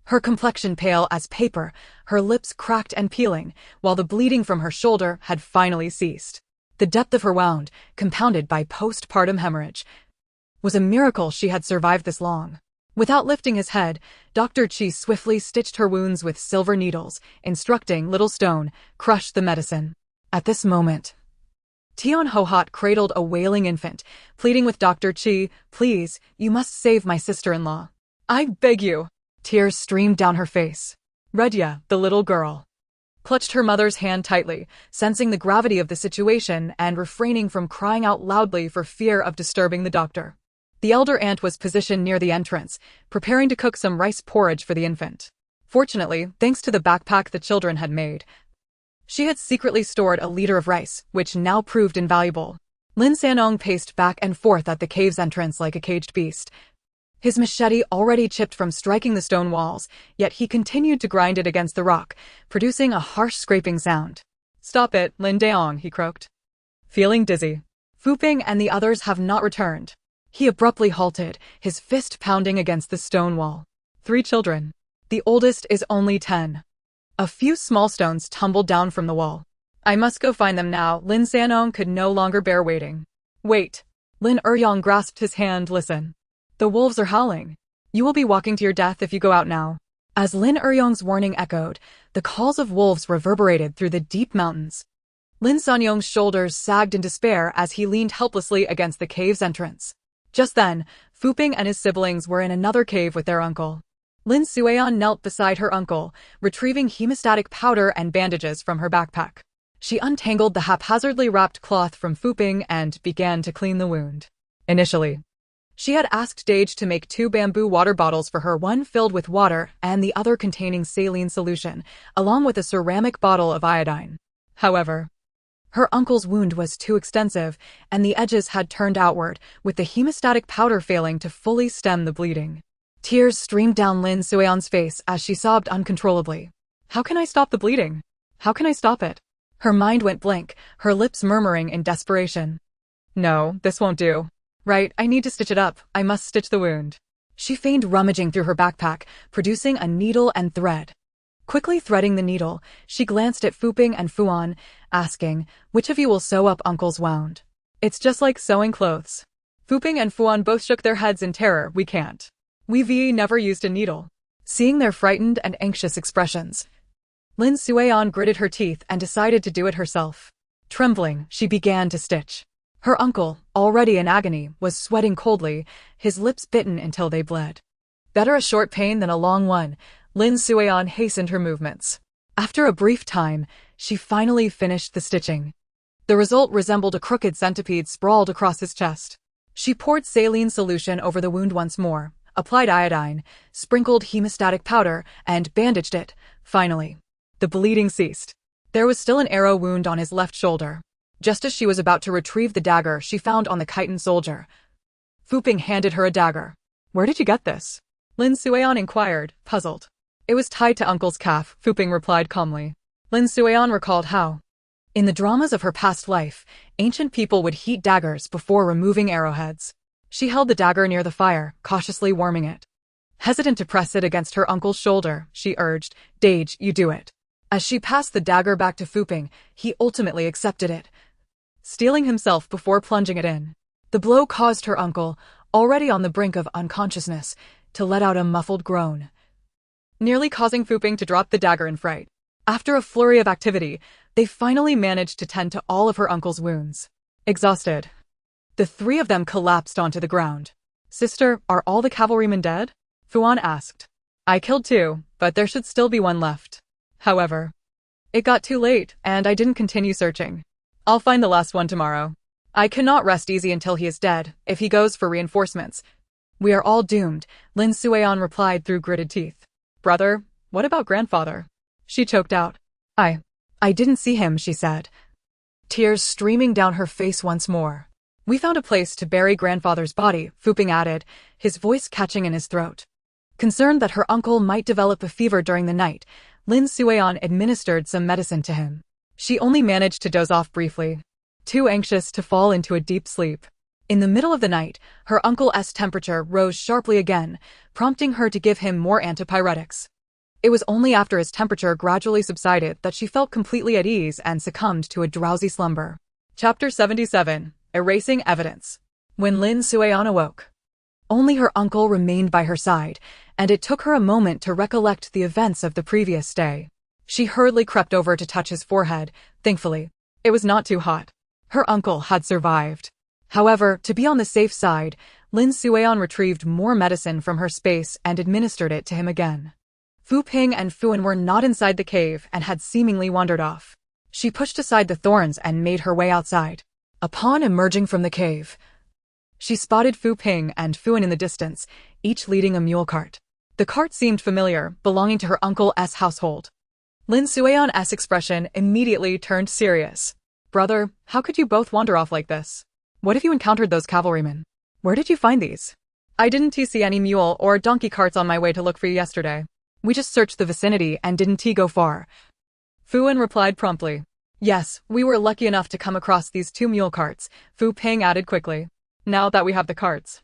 her complexion pale as paper, her lips cracked and peeling, while the bleeding from her shoulder had finally ceased. The depth of her wound, compounded by postpartum hemorrhage, was a miracle she had survived this long. Without lifting his head, Dr. Qi swiftly stitched her wounds with silver needles, instructing Little Stone, crush the medicine. At this moment, Tian Hohat cradled a wailing infant, pleading with Dr. Qi, please, you must save my sister-in-law. I beg you. Tears streamed down her face. Redya, the little girl, clutched her mother's hand tightly, sensing the gravity of the situation and refraining from crying out loudly for fear of disturbing the doctor. The elder aunt was positioned near the entrance, preparing to cook some rice porridge for the infant. Fortunately, thanks to the backpack the children had made, she had secretly stored a liter of rice, which now proved invaluable. Lin Sanong paced back and forth at the cave's entrance like a caged beast, his machete already chipped from striking the stone walls, yet he continued to grind it against the rock, producing a harsh scraping sound. Stop it, Lin Daong, he croaked. Feeling dizzy. Fu Ping and the others have not returned. He abruptly halted, his fist pounding against the stone wall. 3 children. The oldest is only 10. A few small stones tumbled down from the wall. I must go find them now. Lin Sanong could no longer bear waiting. Wait. Lin Eryong grasped his hand. Listen. The wolves are howling. You will be walking to your death if you go out now. As Lin Eryong's warning echoed, the calls of wolves reverberated through the deep mountains. Lin Sanyong's shoulders sagged in despair as he leaned helplessly against the cave's entrance. Just then, Fu Ping and his siblings were in another cave with their uncle. Lin Suian knelt beside her uncle, retrieving hemostatic powder and bandages from her backpack. She untangled the haphazardly wrapped cloth from Fu Ping and began to clean the wound. Initially, she had asked Dage to make 2 bamboo water bottles for her, one filled with water and the other containing saline solution, along with a ceramic bottle of iodine. However, her uncle's wound was too extensive, and the edges had turned outward, with the hemostatic powder failing to fully stem the bleeding. Tears streamed down Lin Suian's face as she sobbed uncontrollably. How can I stop the bleeding? How can I stop it? Her mind went blank, her lips murmuring in desperation. No, this won't do. Right, I need to stitch it up. I must stitch the wound. She feigned rummaging through her backpack, producing a needle and thread. Quickly threading the needle, she glanced at Fu Ping and Fuan, asking, which of you will sew up Uncle's wound? It's just like sewing clothes. Fu Ping and Fuan both shook their heads in terror. We can't. We've never used a needle. Seeing their frightened and anxious expressions, Lin Suian gritted her teeth and decided to do it herself. Trembling, she began to stitch. Her uncle, already in agony, was sweating coldly, his lips bitten until they bled. Better a short pain than a long one, Lin Suian hastened her movements. After a brief time, she finally finished the stitching. The result resembled a crooked centipede sprawled across his chest. She poured saline solution over the wound once more, applied iodine, sprinkled hemostatic powder, and bandaged it. Finally, the bleeding ceased. There was still an arrow wound on his left shoulder. Just as she was about to retrieve the dagger she found on the chitin soldier, Fu Ping handed her a dagger. Where did you get this? Lin Suian inquired, puzzled. It was tied to Uncle's calf, Fu Ping replied calmly. Lin Suian recalled how, in the dramas of her past life, ancient people would heat daggers before removing arrowheads. She held the dagger near the fire, cautiously warming it. Hesitant to press it against her uncle's shoulder, she urged, Dage, you do it. As she passed the dagger back to Fu Ping, he ultimately accepted it, steeling himself before plunging it in. The blow caused her uncle, already on the brink of unconsciousness, to let out a muffled groan, nearly causing Fu Ping to drop the dagger in fright. After a flurry of activity, they finally managed to tend to all of her uncle's wounds. Exhausted, the 3 of them collapsed onto the ground. Sister, are all the cavalrymen dead? Fuan asked. I killed 2, but there should still be 1 left. However, it got too late, and I didn't continue searching. I'll find the last one tomorrow. I cannot rest easy until he is dead, if he goes for reinforcements. We are all doomed, Lin Suian replied through gritted teeth. Brother, what about grandfather? She choked out. I didn't see him, she said, tears streaming down her face once more. We found a place to bury grandfather's body, Fu Ping added, his voice catching in his throat. Concerned that her uncle might develop a fever during the night, Lin Suian administered some medicine to him. She only managed to doze off briefly. too anxious to fall into a deep sleep. In the middle of the night, her uncle's temperature rose sharply again, prompting her to give him more antipyretics. It was only after his temperature gradually subsided that she felt completely at ease and succumbed to a drowsy slumber. Chapter 77. Erasing Evidence. When Lin Sueon awoke, only her uncle remained by her side, and it took her a moment to recollect the events of the previous day. She hurriedly crept over to touch his forehead. Thankfully, it was not too hot. Her uncle had survived. However, to be on the safe side, Lin Sueon retrieved more medicine from her space and administered it to him again. Fu Ping and Fuan were not inside the cave and had seemingly wandered off. She pushed aside the thorns and made her way outside. Upon emerging from the cave, she spotted Fu Ping and Fuan in the distance, each leading a mule cart. The cart seemed familiar, belonging to her uncle's household. Lin Sueon's expression immediately turned serious. "Brother, how could you both wander off like this? What if you encountered those cavalrymen? Where did you find these?" "I didn't see any mule or donkey carts on my way to look for you yesterday. We just searched the vicinity and didn't go far." Fuan replied promptly. "Yes, we were lucky enough to come across these 2 mule carts," Fu Ping added quickly. "Now that we have the carts,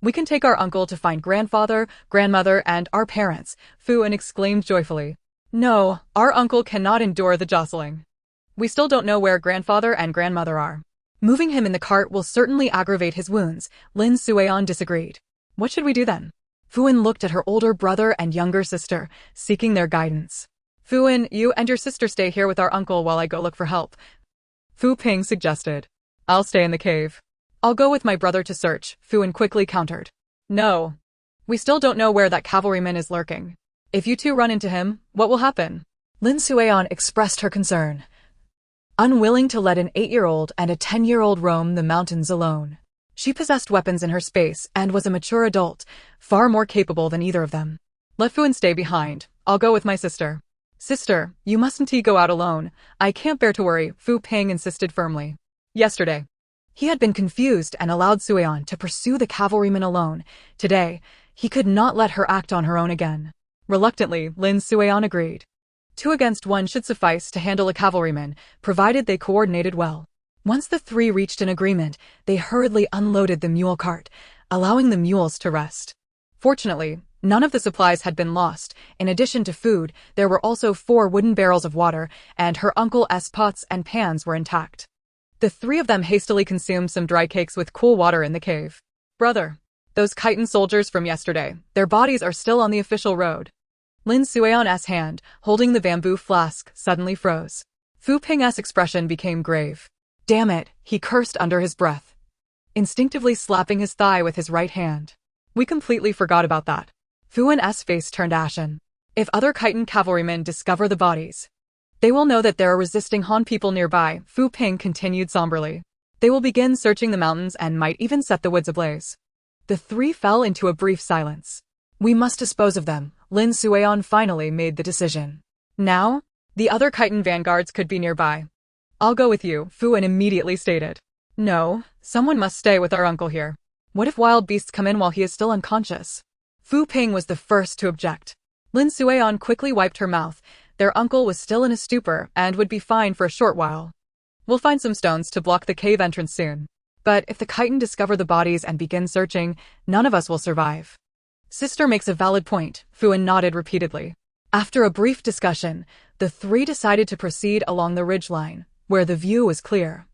we can take our uncle to find grandfather, grandmother, and our parents," Fuan exclaimed joyfully. "No, our uncle cannot endure the jostling. We still don't know where grandfather and grandmother are. Moving him in the cart will certainly aggravate his wounds," Lin Sueon disagreed. "What should we do then?" Fuan looked at her older brother and younger sister, seeking their guidance. "Fuan, you and your sister stay here with our uncle while I go look for help," Fu Ping suggested. "I'll stay in the cave." "I'll go with my brother to search," Fuan quickly countered. "No. We still don't know where that cavalryman is lurking. If you two run into him, what will happen?" Lin Sueon expressed her concern, unwilling to let an 8-year-old and a 10-year-old roam the mountains alone. She possessed weapons in her space and was a mature adult, far more capable than either of them. "Let Fuan stay behind. I'll go with my sister." "Sister, you mustn't go out alone. I can't bear to worry," Fu Ping insisted firmly. Yesterday, he had been confused and allowed Sueon to pursue the cavalryman alone. Today, he could not let her act on her own again. Reluctantly, Lin Sueon agreed. 2 against 1 should suffice to handle a cavalryman, provided they coordinated well. Once the 3 reached an agreement, they hurriedly unloaded the mule cart, allowing the mules to rest. Fortunately, none of the supplies had been lost. In addition to food, there were also 4 wooden barrels of water, and her uncle's pots and pans were intact. The 3 of them hastily consumed some dry cakes with cool water in the cave. "Brother, those Khitan soldiers from yesterday, their bodies are still on the official road." Lin Sueon's hand, holding the bamboo flask, suddenly froze. Fu Ping's expression became grave. "Damn it," he cursed under his breath, instinctively slapping his thigh with his right hand. "We completely forgot about that." Fuan's face turned ashen. "If other Khitan cavalrymen discover the bodies, they will know that there are resisting Han people nearby," Fu Ping continued somberly. "They will begin searching the mountains and might even set the woods ablaze." The 3 fell into a brief silence. "We must dispose of them," Lin Sueon finally made the decision. "Now? The other Khitan vanguards could be nearby." "I'll go with you," Fuan immediately stated. "No, someone must stay with our uncle here. What if wild beasts come in while he is still unconscious?" Fu Ping was the first to object. Lin Sueon quickly wiped her mouth. Their uncle was still in a stupor and would be fine for a short while. "We'll find some stones to block the cave entrance soon. But if the Khitan discover the bodies and begin searching, none of us will survive." "Sister makes a valid point," Fuan nodded repeatedly. After a brief discussion, the 3 decided to proceed along the ridgeline, where the view was clear,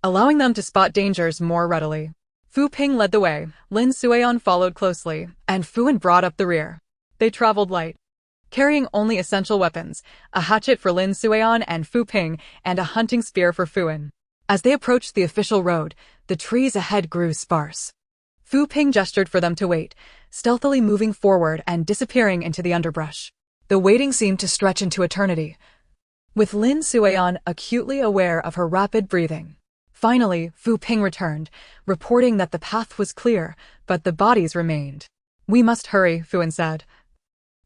allowing them to spot dangers more readily. Fu Ping led the way, Lin Sueon followed closely, and Fuan brought up the rear. They traveled light, carrying only essential weapons, a hatchet for Lin Sueon and Fu Ping, and a hunting spear for Fuan. As they approached the official road, the trees ahead grew sparse. Fu Ping gestured for them to wait, stealthily moving forward and disappearing into the underbrush. The waiting seemed to stretch into eternity, with Lin Sueon acutely aware of her rapid breathing. Finally, Fu Ping returned, reporting that the path was clear, but the bodies remained. "We must hurry," Fuan said,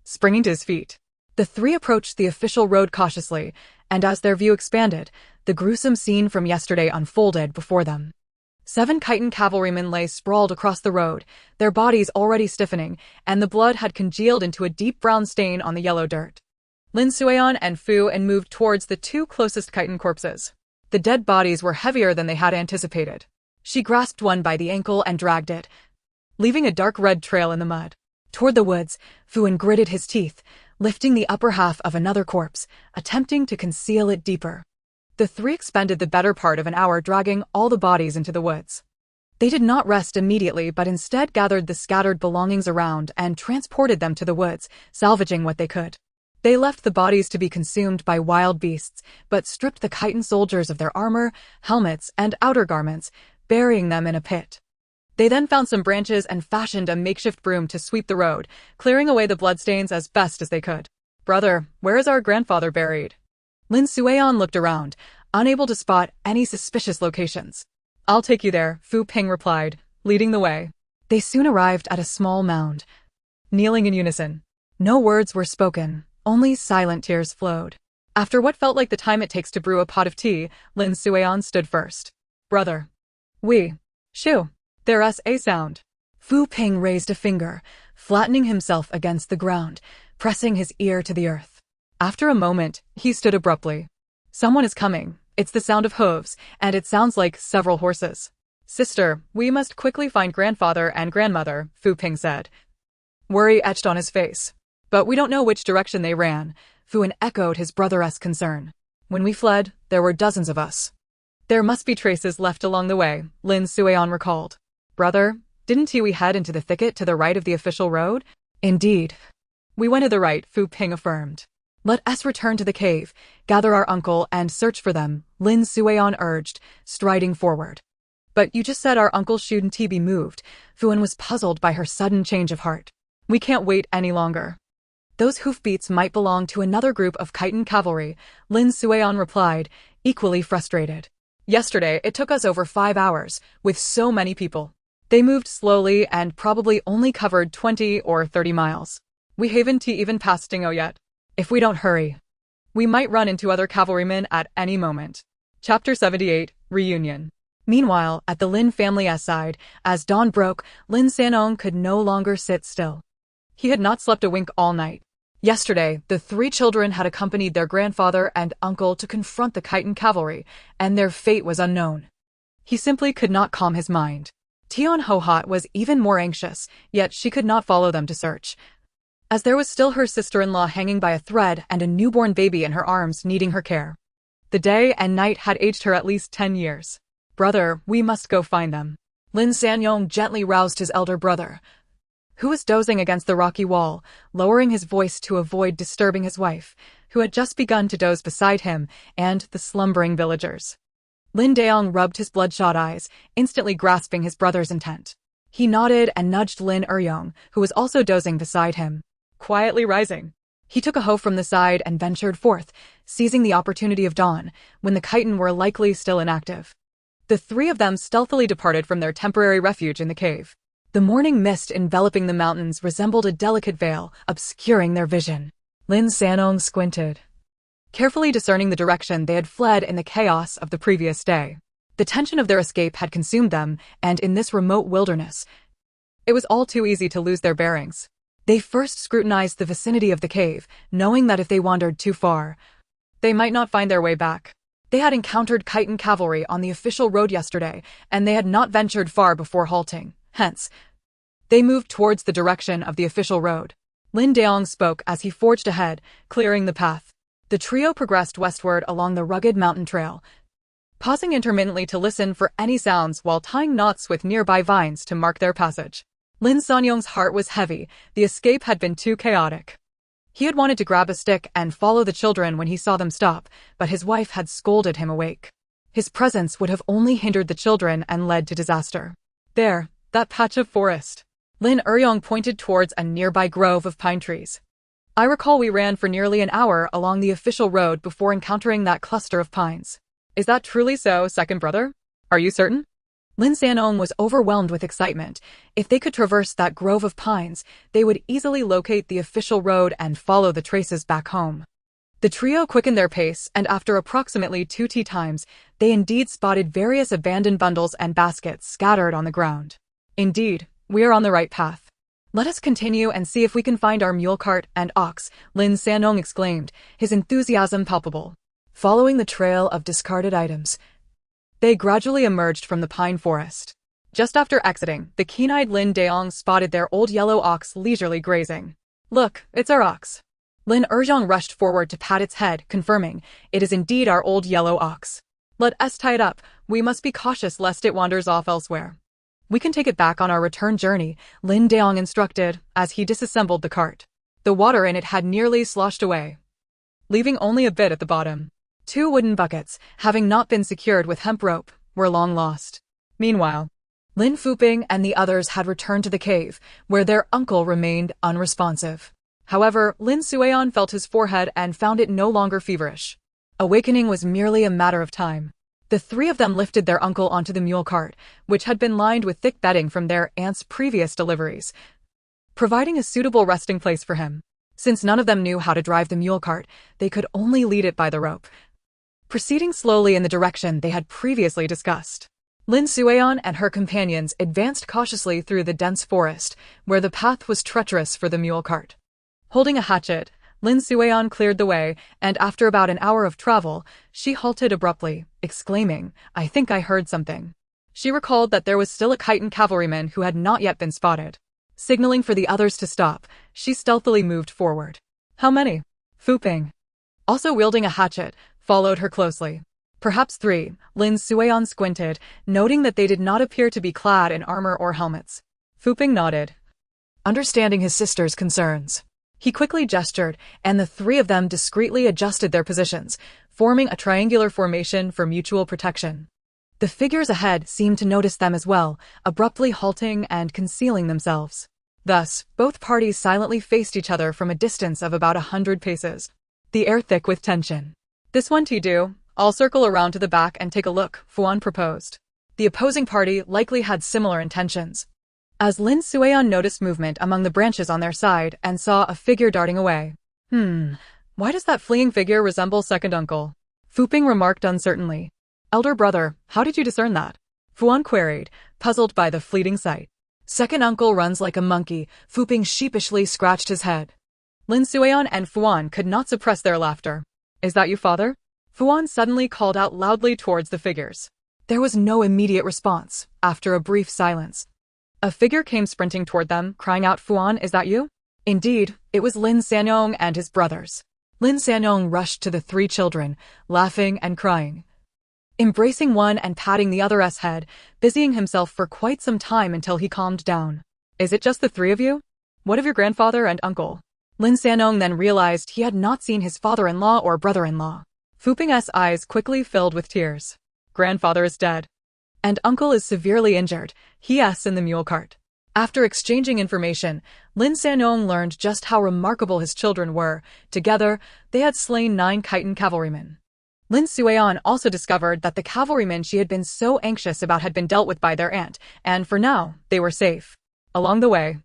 springing to his feet. The 3 approached the official road cautiously, and as their view expanded, the gruesome scene from yesterday unfolded before them. 7 Khitan cavalrymen lay sprawled across the road, their bodies already stiffening, and the blood had congealed into a deep brown stain on the yellow dirt. Lin Sueon and Fuan moved towards the 2 closest Khitan corpses. The dead bodies were heavier than they had anticipated. She grasped one by the ankle and dragged it, leaving a dark red trail in the mud. Toward the woods, Fuan gritted his teeth, lifting the upper half of another corpse, attempting to conceal it deeper. The three expended the better part of an hour dragging all the bodies into the woods. They did not rest immediately but instead gathered the scattered belongings around and transported them to the woods, salvaging what they could. They left the bodies to be consumed by wild beasts, but stripped the Khitan soldiers of their armor, helmets, and outer garments, burying them in a pit. They then found some branches and fashioned a makeshift broom to sweep the road, clearing away the bloodstains as best as they could. "Brother, where is our grandfather buried?" Lin Suian looked around, unable to spot any suspicious locations. "I'll take you there," Fu Ping replied, leading the way. They soon arrived at a small mound, kneeling in unison. No words were spoken, only silent tears flowed. After what felt like the time it takes to brew a pot of tea, Lin Suian stood first. "Brother. Shu. There's a sound." Fu Ping raised a finger, flattening himself against the ground, pressing his ear to the earth. After a moment, he stood abruptly. "Someone is coming. It's the sound of hooves, and it sounds like several horses." "Sister, we must quickly find grandfather and grandmother," Fu Ping said. Worry etched on his face. "But we don't know which direction they ran," Fuan echoed his brother-esque concern. "When we fled, there were dozens of us." "There must be traces left along the way," Lin Suian recalled. "Brother, didn't we head into the thicket to the right of the official road?" "Indeed. We went to the right," Fu Ping affirmed. "Let us return to the cave, gather our uncle, and search for them," Lin Suian urged, striding forward. "But you just said our uncle shouldn't be moved." Fuan was puzzled by her sudden change of heart. "We can't wait any longer." "Those hoofbeats might belong to another group of Khitan cavalry," Lin Suian replied, equally frustrated. "Yesterday, it took us over 5 hours, with so many people. They moved slowly and probably only covered 20 or 30 miles. We haven't even passed Dingo yet. If we don't hurry, we might run into other cavalrymen at any moment." Chapter 78, Reunion. Meanwhile, at the Lin family's side, as dawn broke, Lin Sanong could no longer sit still. He had not slept a wink all night. Yesterday, the three children had accompanied their grandfather and uncle to confront the Khitan cavalry, and their fate was unknown. He simply could not calm his mind. Tion Hohat was even more anxious, yet she could not follow them to search, as there was still her sister-in-law hanging by a thread and a newborn baby in her arms needing her care. The day and night had aged her at least 10 years. "Brother, we must go find them." Lin Sanyong gently roused his elder brother, who was dozing against the rocky wall, lowering his voice to avoid disturbing his wife, who had just begun to doze beside him, and the slumbering villagers. Lin Daong rubbed his bloodshot eyes, instantly grasping his brother's intent. He nodded and nudged Lin Eryong, who was also dozing beside him. Quietly rising, he took a hoe from the side and ventured forth, seizing the opportunity of dawn, when the Khitan were likely still inactive. The three of them stealthily departed from their temporary refuge in the cave. The morning mist enveloping the mountains resembled a delicate veil, obscuring their vision. Lin Sanong squinted, carefully discerning the direction they had fled in the chaos of the previous day. The tension of their escape had consumed them, and in this remote wilderness, it was all too easy to lose their bearings. They first scrutinized the vicinity of the cave, knowing that if they wandered too far, they might not find their way back. They had encountered Khitan cavalry on the official road yesterday, and they had not ventured far before halting. Hence, they moved towards the direction of the official road. Lin Daong spoke as he forged ahead, clearing the path. The trio progressed westward along the rugged mountain trail, pausing intermittently to listen for any sounds while tying knots with nearby vines to mark their passage. Lin Sanyong's heart was heavy. The escape had been too chaotic. He had wanted to grab a stick and follow the children when he saw them stop, but his wife had scolded him awake. His presence would have only hindered the children and led to disaster. There, that patch of forest. Lin Eryong pointed towards a nearby grove of pine trees. "I recall we ran for nearly an hour along the official road before encountering that cluster of pines." "Is that truly so, second brother? Are you certain?" Lin Sanong was overwhelmed with excitement. If they could traverse that grove of pines, they would easily locate the official road and follow the traces back home. The trio quickened their pace, and after approximately 2 tea times, they indeed spotted various abandoned bundles and baskets scattered on the ground. "Indeed, we are on the right path. Let us continue and see if we can find our mule cart and ox," Lin Sanong exclaimed, his enthusiasm palpable. Following the trail of discarded items, they gradually emerged from the pine forest. Just after exiting, the keen-eyed Lin Daong spotted their old yellow ox leisurely grazing. "Look, it's our ox." Lin Erjiang rushed forward to pat its head, confirming, "It is indeed our old yellow ox. Let us tie it up. We must be cautious lest it wanders off elsewhere." "We can take it back on our return journey," Lin Daong instructed, as he disassembled the cart. The water in it had nearly sloshed away, leaving only a bit at the bottom. 2 wooden buckets, having not been secured with hemp rope, were long lost. Meanwhile, Lin Fuping and the others had returned to the cave, where their uncle remained unresponsive. However, Lin Suian felt his forehead and found it no longer feverish. Awakening was merely a matter of time. The 3 of them lifted their uncle onto the mule cart, which had been lined with thick bedding from their aunt's previous deliveries, providing a suitable resting place for him. Since none of them knew how to drive the mule cart, they could only lead it by the rope, proceeding slowly in the direction they had previously discussed. Lin Suian and her companions advanced cautiously through the dense forest, where the path was treacherous for the mule cart. Holding a hatchet, Lin Suian cleared the way, and after about an hour of travel, she halted abruptly, exclaiming, "I think I heard something." She recalled that there was still a Khitan cavalryman who had not yet been spotted. Signaling for the others to stop, she stealthily moved forward. "How many?" Fuping, also wielding a hatchet, followed her closely. "Perhaps 3, Lin Suian squinted, noting that they did not appear to be clad in armor or helmets. Fuping nodded, understanding his sister's concerns. He quickly gestured, and the 3 of them discreetly adjusted their positions, forming a triangular formation for mutual protection. The figures ahead seemed to notice them as well, abruptly halting and concealing themselves. Thus, both parties silently faced each other from a distance of about 100 paces, the air thick with tension. "This one do. I'll circle around to the back and take a look," Fuan proposed. The opposing party likely had similar intentions, as Lin Suian noticed movement among the branches on their side and saw a figure darting away. Why does that fleeing figure resemble second uncle?" Fuping remarked uncertainly. "Elder brother, how did you discern that?" Fuan queried, puzzled by the fleeting sight. "Second uncle runs like a monkey," Fuping sheepishly scratched his head. Lin Suian and Fuan could not suppress their laughter. "Is that you, father?" Fuan suddenly called out loudly towards the figures. There was no immediate response. After a brief silence, a figure came sprinting toward them, crying out, "Fuan, is that you?" Indeed, it was Lin Sanyong and his brothers. Lin Sanyong rushed to the 3 children, laughing and crying, embracing one and patting the other's head, busying himself for quite some time until he calmed down. "Is it just the 3 of you? What of your grandfather and uncle?" Lin Sanyong then realized he had not seen his father-in-law or brother-in-law. Fuping's eyes quickly filled with tears. "Grandfather is dead, and uncle is severely injured," he asked in the mule cart. After exchanging information, Lin Sanyong learned just how remarkable his children were. Together, they had slain 9 Khitan cavalrymen. Lin Suian also discovered that the cavalrymen she had been so anxious about had been dealt with by their aunt, and for now, they were safe. Along the way,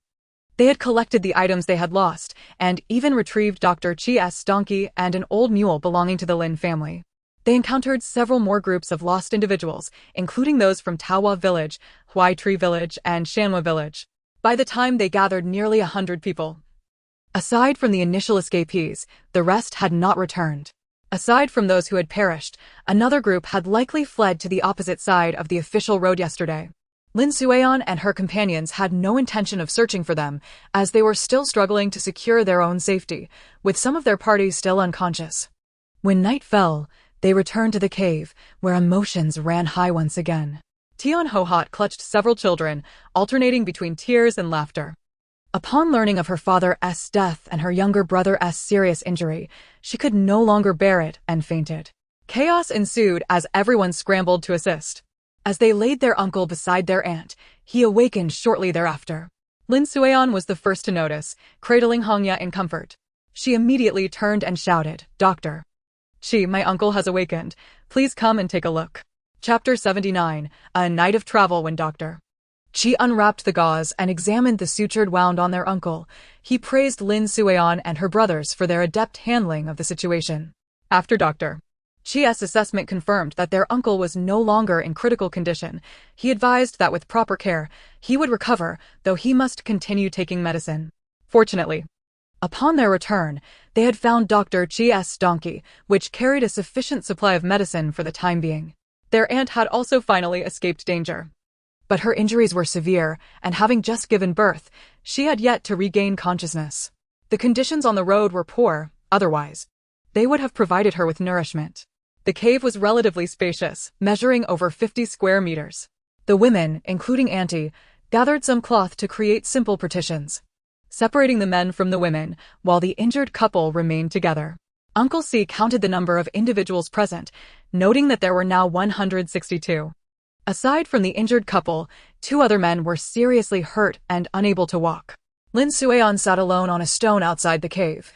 they had collected the items they had lost, and even retrieved Dr. Chi's donkey and an old mule belonging to the Lin family. They encountered several more groups of lost individuals, including those from Taohua Village, Huai Tree Village, and Shanhua Village. By the time they gathered nearly 100 people. Aside from the initial escapees, the rest had not returned. Aside from those who had perished, another group had likely fled to the opposite side of the official road yesterday. Lin Suian and her companions had no intention of searching for them, as they were still struggling to secure their own safety, with some of their party still unconscious. When night fell, they returned to the cave, where emotions ran high once again. Tian Hohat clutched several children, alternating between tears and laughter. Upon learning of her father's death and her younger brother's serious injury, she could no longer bear it and fainted. Chaos ensued as everyone scrambled to assist. As they laid their uncle beside their aunt, he awakened shortly thereafter. Lin Suian was the first to notice, cradling Hongya in comfort. She immediately turned and shouted, "Doctor Chi, my uncle has awakened. Please come and take a look." Chapter 79, A Night of Travel. When Dr. Chi unwrapped the gauze and examined the sutured wound on their uncle, he praised Lin Suian and her brothers for their adept handling of the situation. After Dr. Chi's assessment confirmed that their uncle was no longer in critical condition, he advised that with proper care, he would recover, though he must continue taking medicine. Fortunately, Upon their return, they had found Dr. Chi's donkey, which carried a sufficient supply of medicine for the time being. Their aunt had also finally escaped danger. But her injuries were severe, and having just given birth, she had yet to regain consciousness. The conditions on the road were poor, otherwise they would have provided her with nourishment. The cave was relatively spacious, measuring over 50 square meters. The women, including Auntie, gathered some cloth to create simple partitions, separating the men from the women, while the injured couple remained together. Uncle C counted the number of individuals present, noting that there were now 162. Aside from the injured couple, 2 other men were seriously hurt and unable to walk. Lin Suian sat alone on a stone outside the cave,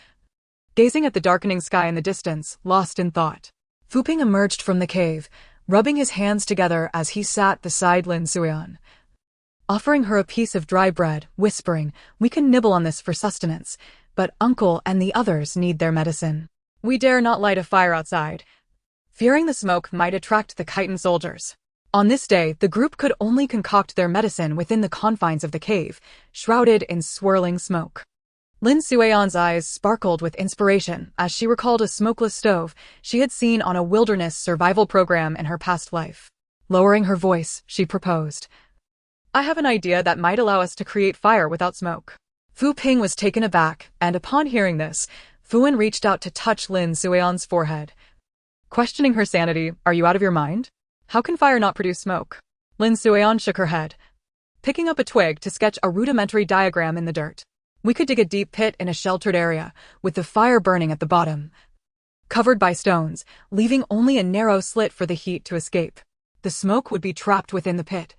gazing at the darkening sky in the distance, lost in thought. Fu Ping emerged from the cave, rubbing his hands together as he sat beside Lin Suian, offering her a piece of dry bread, whispering, "We can nibble on this for sustenance, but Uncle and the others need their medicine. We dare not light a fire outside," fearing the smoke might attract the Khitan soldiers. On this day, the group could only concoct their medicine within the confines of the cave, shrouded in swirling smoke. Lin Suian's eyes sparkled with inspiration as she recalled a smokeless stove she had seen on a wilderness survival program in her past life. Lowering her voice, she proposed, "I have an idea that might allow us to create fire without smoke." Fu Ping was taken aback, and upon hearing this, Fuan reached out to touch Lin Suian's forehead, questioning her sanity. "Are you out of your mind? How can fire not produce smoke?" Lin Suian shook her head, picking up a twig to sketch a rudimentary diagram in the dirt. "We could dig a deep pit in a sheltered area, with the fire burning at the bottom, covered by stones, leaving only a narrow slit for the heat to escape. The smoke would be trapped within the pit,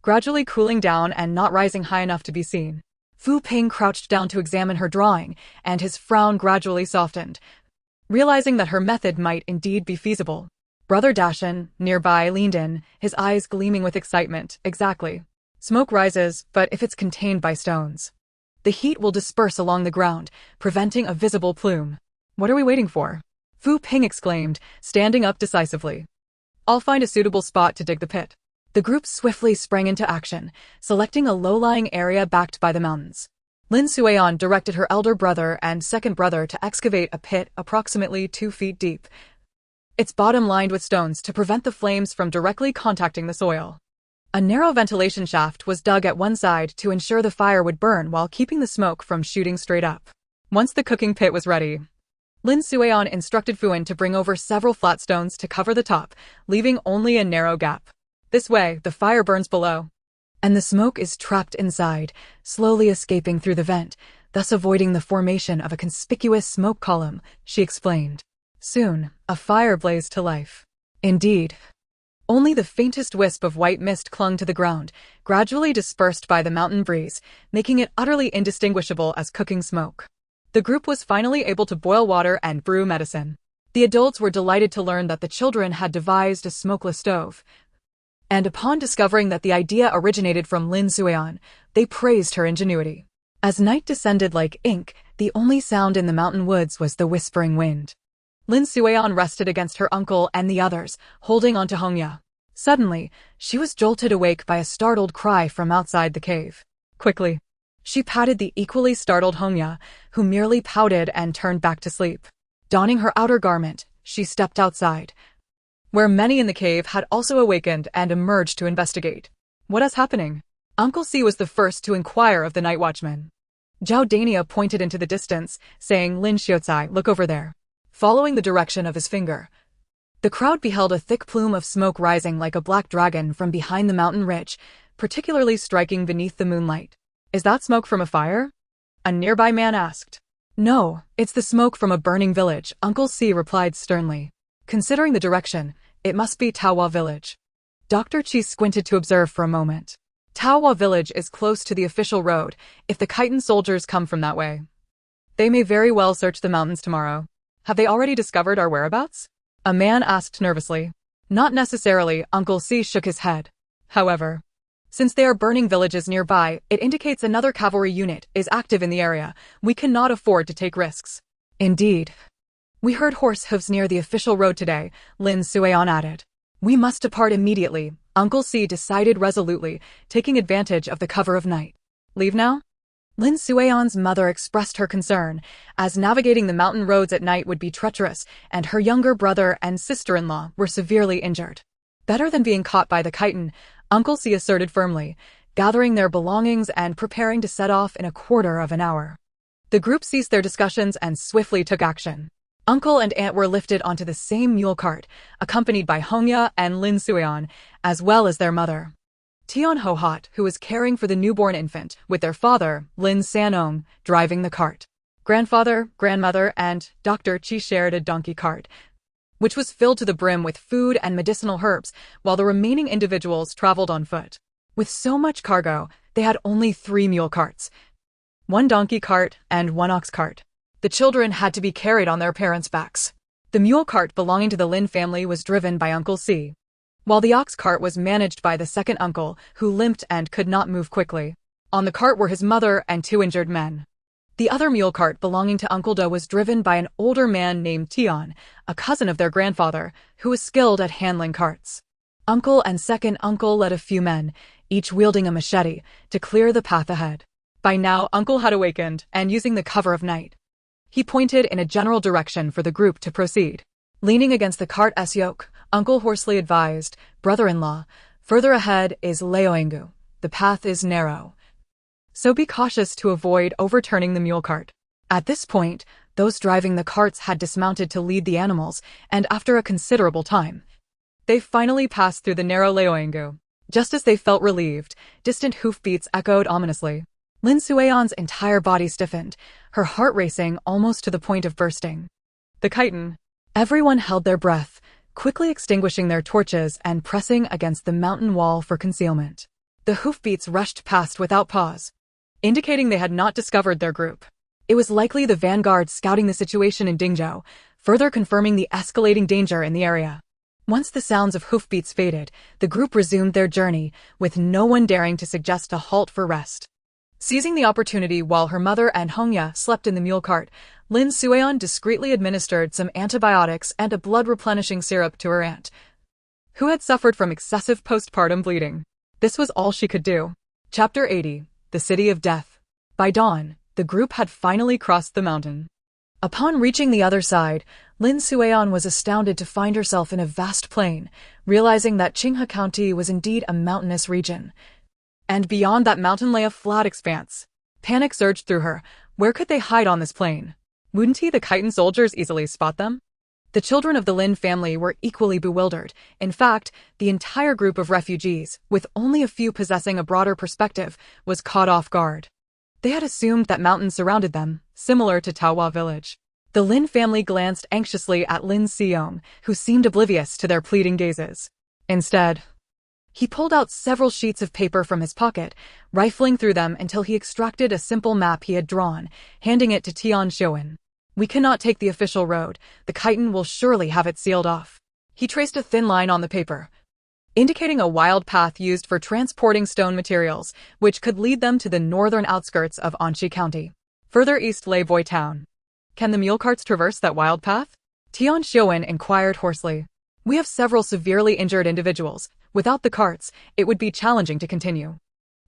gradually cooling down and not rising high enough to be seen." Fu Ping crouched down to examine her drawing, and his frown gradually softened, realizing that her method might indeed be feasible. Brother Dashan, nearby, leaned in, his eyes gleaming with excitement. "Exactly. Smoke rises, but if it's contained by stones, the heat will disperse along the ground, preventing a visible plume." "What are we waiting for?" Fu Ping exclaimed, standing up decisively. "I'll find a suitable spot to dig the pit." The group swiftly sprang into action, selecting a low-lying area backed by the mountains. Lin Suian directed her elder brother and second brother to excavate a pit approximately 2 feet deep, its bottom lined with stones to prevent the flames from directly contacting the soil. A narrow ventilation shaft was dug at one side to ensure the fire would burn while keeping the smoke from shooting straight up. Once the cooking pit was ready, Lin Suian instructed Fuan to bring over several flat stones to cover the top, leaving only a narrow gap. "This way, the fire burns below, and the smoke is trapped inside, slowly escaping through the vent, thus avoiding the formation of a conspicuous smoke column," she explained. Soon, a fire blazed to life. Indeed, only the faintest wisp of white mist clung to the ground, gradually dispersed by the mountain breeze, making it utterly indistinguishable as cooking smoke. The group was finally able to boil water and brew medicine. The adults were delighted to learn that the children had devised a smokeless stove, and upon discovering that the idea originated from Lin Suian, they praised her ingenuity. As night descended like ink, the only sound in the mountain woods was the whispering wind. Lin Suian rested against her uncle and the others, holding onto Hongya. Suddenly, she was jolted awake by a startled cry from outside the cave. Quickly, she patted the equally startled Hongya, who merely pouted and turned back to sleep. Donning her outer garment, she stepped outside, where many in the cave had also awakened and emerged to investigate. "What is happening?" Uncle C was the first to inquire of the night watchman. Zhao Dania pointed into the distance, saying, "Lin Xiaocai, look over there." Following the direction of his finger, the crowd beheld a thick plume of smoke rising like a black dragon from behind the mountain ridge, particularly striking beneath the moonlight. "Is that smoke from a fire?" a nearby man asked. "No, it's the smoke from a burning village," Uncle C replied sternly. Considering the direction, it must be Taohua village. Dr. Chi squinted to observe for a moment. Taohua village is close to the official road. If the Khitan soldiers come from that way, they may very well search the mountains tomorrow. "Have they already discovered our whereabouts?" a man asked nervously. "Not necessarily," Uncle C shook his head. "However, since they are burning villages nearby, it indicates another cavalry unit is active in the area. We cannot afford to take risks." "Indeed. We heard horse hooves near the official road today," Lin Suian added. "We must depart immediately," Uncle C decided resolutely, taking advantage of the cover of night. "Leave now?" Lin Suion's mother expressed her concern, as navigating the mountain roads at night would be treacherous, and her younger brother and sister-in-law were severely injured. Better than being caught by the chitin, Uncle C asserted firmly, gathering their belongings and preparing to set off in a quarter of an hour. The group ceased their discussions and swiftly took action. Uncle and aunt were lifted onto the same mule cart, accompanied by Donghua and Lin Suion, as well as their mother, Tian Ho-hot, who was caring for the newborn infant, with their father, Lin Sanong, driving the cart. Grandfather, grandmother, and Dr. Chi shared a donkey cart, which was filled to the brim with food and medicinal herbs, while the remaining individuals traveled on foot. With so much cargo, they had only 3 mule carts, 1 donkey cart and 1 ox cart. The children had to be carried on their parents' backs. The mule cart belonging to the Lin family was driven by Uncle C, while the ox cart was managed by the second uncle, who limped and could not move quickly. On the cart were his mother and 2 injured men. The other mule cart belonging to Uncle Do was driven by an older man named Tian, a cousin of their grandfather, who was skilled at handling carts. Uncle and second uncle led a few men, each wielding a machete, to clear the path ahead. By now, Uncle had awakened, and using the cover of night, he pointed in a general direction for the group to proceed. Leaning against the cart's yoke, Uncle hoarsely advised, "Brother-in-law, further ahead is Leoengu. The path is narrow, so be cautious to avoid overturning the mule cart." At this point, those driving the carts had dismounted to lead the animals, and after a considerable time, they finally passed through the narrow Leoengu. Just as they felt relieved, distant hoofbeats echoed ominously. Lin Suion's entire body stiffened, her heart racing almost to the point of bursting. The chitin. Everyone held their breath, quickly extinguishing their torches and pressing against the mountain wall for concealment. The hoofbeats rushed past without pause, indicating they had not discovered their group. It was likely the vanguard scouting the situation in Dingzhou, further confirming the escalating danger in the area. Once the sounds of hoofbeats faded, the group resumed their journey, with no one daring to suggest a halt for rest. Seizing the opportunity while her mother and Donghua slept in the mule cart, Lin Suion discreetly administered some antibiotics and a blood-replenishing syrup to her aunt, who had suffered from excessive postpartum bleeding. This was all she could do. Chapter 80. The City of Death. By dawn, the group had finally crossed the mountain. Upon reaching the other side, Lin Suion was astounded to find herself in a vast plain, realizing that Qinghai County was indeed a mountainous region. And beyond that mountain lay a flat expanse. Panic surged through her. Where could they hide on this plain? Wouldn't the chitin soldiers easily spot them? The children of the Lin family were equally bewildered. In fact, the entire group of refugees, with only a few possessing a broader perspective, was caught off guard. They had assumed that mountains surrounded them, similar to Taohua village. The Lin family glanced anxiously at Lin Xiong, who seemed oblivious to their pleading gazes. Instead, he pulled out several sheets of paper from his pocket, rifling through them until he extracted a simple map he had drawn, handing it to Tian Xiuan. "We cannot take the official road. The chitin will surely have it sealed off." He traced a thin line on the paper, indicating a wild path used for transporting stone materials, which could lead them to the northern outskirts of Anxi County. Further east lay Voi Town. "Can the mule carts traverse that wild path?" Tian Xiuan inquired hoarsely. "We have several severely injured individuals. Without the carts, it would be challenging to continue.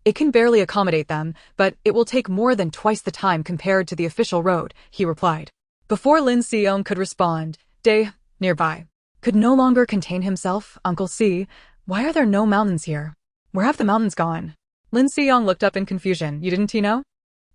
It can barely accommodate them, but it will take more than twice the time compared to the official road," he replied. Before Lin Xiong could respond, Day, nearby, could no longer contain himself. "Uncle C, why are there no mountains here? Where have the mountains gone?" Lin Xiong looked up in confusion. "You didn't know?"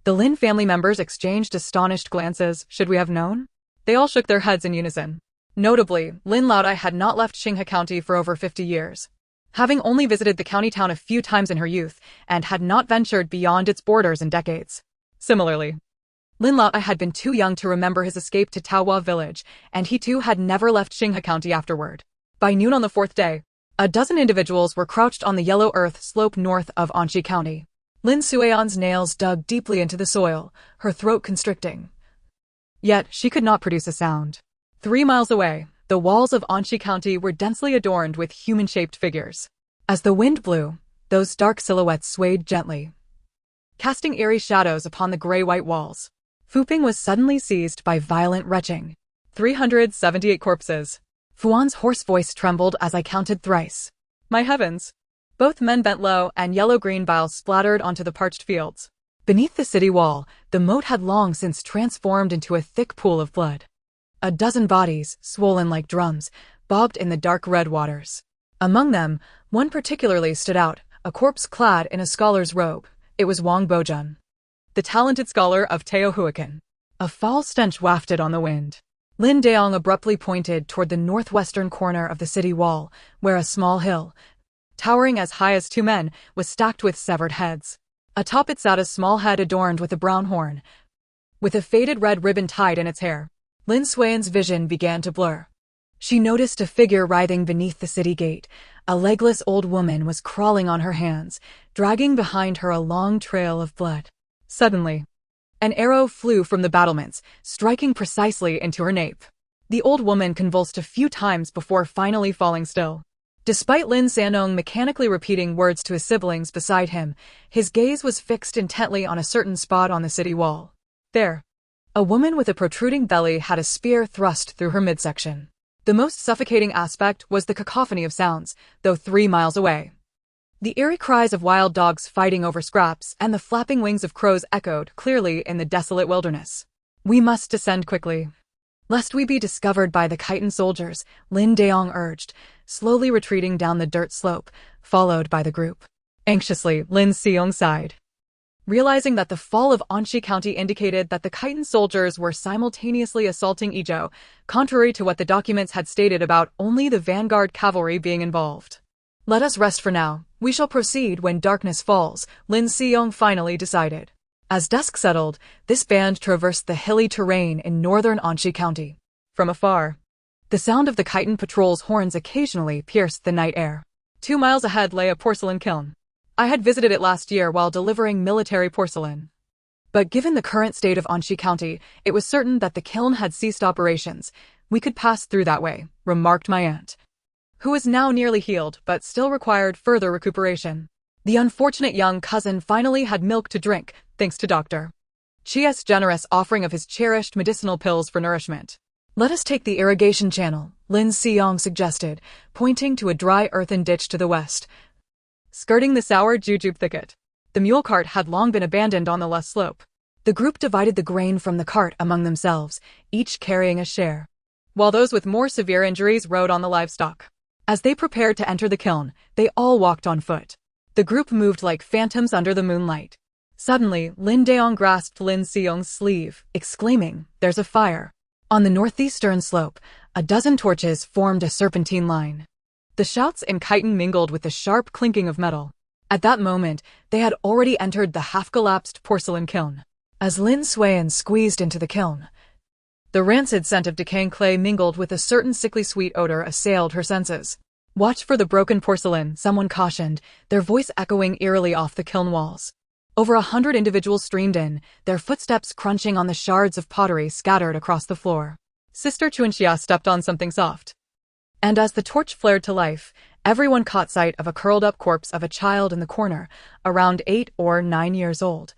The Lin family members exchanged astonished glances. "Should we have known?" They all shook their heads in unison. Notably, Lin Laodai had not left Qinghai County for over 50 years. Having only visited the county town a few times in her youth, and had not ventured beyond its borders in decades. Similarly, Lin Laodai had been too young to remember his escape to Taohua village, and he too had never left Qinghai County afterward. By noon on the 4th day, a dozen individuals were crouched on the yellow earth slope north of Anxi County. Lin Suion's nails dug deeply into the soil, her throat constricting. Yet she could not produce a sound. 3 miles away, the walls of Anxi County were densely adorned with human-shaped figures. As the wind blew, those dark silhouettes swayed gently, casting eerie shadows upon the gray-white walls. Fuping was suddenly seized by violent retching. 378 corpses. Fuan's hoarse voice trembled as I counted thrice. My heavens! Both men bent low, and yellow-green bile splattered onto the parched fields. Beneath the city wall, the moat had long since transformed into a thick pool of blood. A dozen bodies, swollen like drums, bobbed in the dark red waters. Among them, one particularly stood out, a corpse clad in a scholar's robe. It was Wang Bojun, the talented scholar of Teotihuacan. A foul stench wafted on the wind. Lin Daong abruptly pointed toward the northwestern corner of the city wall, where a small hill, towering as high as 2 men, was stacked with severed heads. Atop it sat a small head adorned with a brown horn, with a faded red ribbon tied in its hair. Lin Suiyan's vision began to blur. She noticed a figure writhing beneath the city gate. A legless old woman was crawling on her hands, dragging behind her a long trail of blood. Suddenly, an arrow flew from the battlements, striking precisely into her nape. The old woman convulsed a few times before finally falling still. Despite Lin Sanong mechanically repeating words to his siblings beside him, his gaze was fixed intently on a certain spot on the city wall. There, a woman with a protruding belly had a spear thrust through her midsection. The most suffocating aspect was the cacophony of sounds, though 3 miles away. The eerie cries of wild dogs fighting over scraps and the flapping wings of crows echoed clearly in the desolate wilderness. "We must descend quickly, lest we be discovered by the Khitan soldiers," Lin Daong urged, slowly retreating down the dirt slope, followed by the group. Anxiously, Lin Seong sighed, realizing that the fall of Anxi County indicated that the Khitan soldiers were simultaneously assaulting Izhou, contrary to what the documents had stated about only the vanguard cavalry being involved. "Let us rest for now. We shall proceed when darkness falls," Lin Seong finally decided. As dusk settled, this band traversed the hilly terrain in northern Anxi County. From afar, the sound of the Khitan patrol's horns occasionally pierced the night air. 2 miles ahead lay a porcelain kiln. I had visited it last year while delivering military porcelain. But given the current state of Anxi County, it was certain that the kiln had ceased operations. "We could pass through that way," remarked my aunt, who was now nearly healed but still required further recuperation. The unfortunate young cousin finally had milk to drink, thanks to Dr. Chia's generous offering of his cherished medicinal pills for nourishment. "Let us take the irrigation channel," Lin Seong suggested, pointing to a dry earthen ditch to the west, skirting the sour jujube thicket. The mule cart had long been abandoned on the left slope. The group divided the grain from the cart among themselves, each carrying a share, while those with more severe injuries rode on the livestock. As they prepared to enter the kiln, they all walked on foot. The group moved like phantoms under the moonlight. Suddenly, Lin Daong grasped Lin Seong's sleeve, exclaiming, "There's a fire." On the northeastern slope, a dozen torches formed a serpentine line. The shouts in Khitan mingled with the sharp clinking of metal. At that moment, they had already entered the half-collapsed porcelain kiln. As Lin Suiyan squeezed into the kiln, the rancid scent of decaying clay mingled with a certain sickly sweet odor assailed her senses. "Watch for the broken porcelain," someone cautioned, their voice echoing eerily off the kiln walls. Over 100 individuals streamed in, their footsteps crunching on the shards of pottery scattered across the floor. Sister Chuanxia stepped on something soft, and as the torch flared to life, everyone caught sight of a curled-up corpse of a child in the corner, around 8 or 9 years old,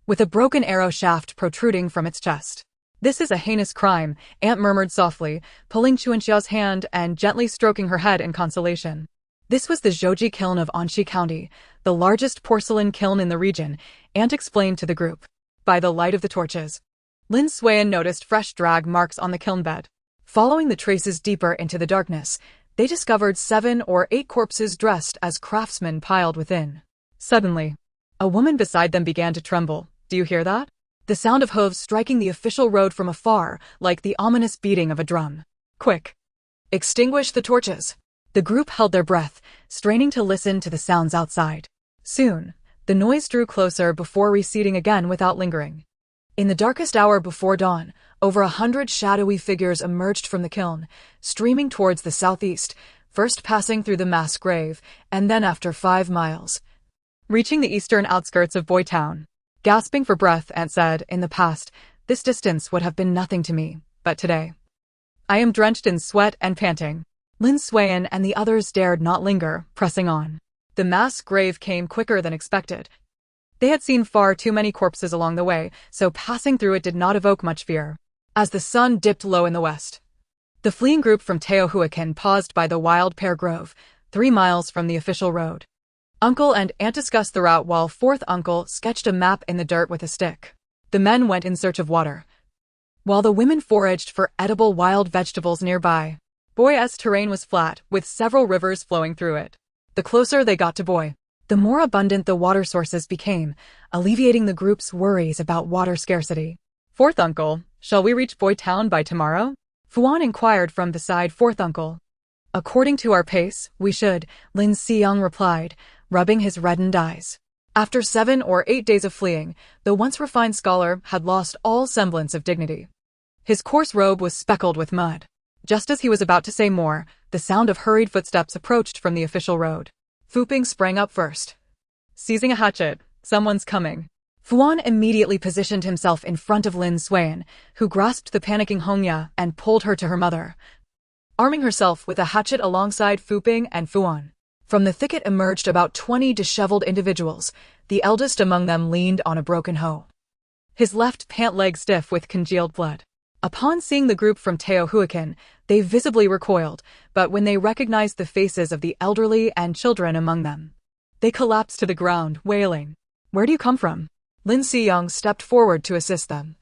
with a broken arrow shaft protruding from its chest. "This is a heinous crime," Aunt murmured softly, pulling Chuanxia's hand and gently stroking her head in consolation. This was the Zhouji kiln of Anxi County, the largest porcelain kiln in the region, Aunt explained to the group. By the light of the torches, Lin Suiyan noticed fresh drag marks on the kiln bed. Following the traces deeper into the darkness, they discovered 7 or 8 corpses dressed as craftsmen piled within. Suddenly, a woman beside them began to tremble. "Do you hear that?" The sound of hooves striking the official road from afar, like the ominous beating of a drum. "Quick! Extinguish the torches!" The group held their breath, straining to listen to the sounds outside. Soon, the noise drew closer before receding again without lingering. In the darkest hour before dawn, over 100 shadowy figures emerged from the kiln, streaming towards the southeast, first passing through the mass grave, and then after 5 miles, reaching the eastern outskirts of Boy Town. Gasping for breath, Aunt said, "In the past, this distance would have been nothing to me, but today, I am drenched in sweat and panting." Lin Suiyan and the others dared not linger, pressing on. The mass grave came quicker than expected. They had seen far too many corpses along the way, so passing through it did not evoke much fear. As the sun dipped low in the west, the fleeing group from Teotihuacan paused by the wild pear grove, 3 miles from the official road. Uncle and aunt discussed the route while fourth uncle sketched a map in the dirt with a stick. The men went in search of water, while the women foraged for edible wild vegetables nearby. Boy's terrain was flat, with several rivers flowing through it. The closer they got to Boy, the more abundant the water sources became, alleviating the group's worries about water scarcity. Fourth uncle, shall we reach Boy Town by tomorrow? Fuan inquired from beside fourth uncle. According to our pace, we should, Lin Xiong replied, rubbing his reddened eyes. After 7 or 8 days of fleeing, the once refined scholar had lost all semblance of dignity. His coarse robe was speckled with mud. Just as he was about to say more, the sound of hurried footsteps approached from the official road. Fu Ping sprang up first. Seizing a hatchet, someone's coming. Fuan immediately positioned himself in front of Lin Suan, who grasped the panicking Hongya and pulled her to her mother, arming herself with a hatchet alongside Fu Ping and Fuan. From the thicket emerged about 20 disheveled individuals. The eldest among them leaned on a broken hoe, his left pant leg stiff with congealed blood. Upon seeing the group from Teotihuacan, they visibly recoiled, but when they recognized the faces of the elderly and children among them, they collapsed to the ground, wailing. Where do you come from? Lin Xiong stepped forward to assist them,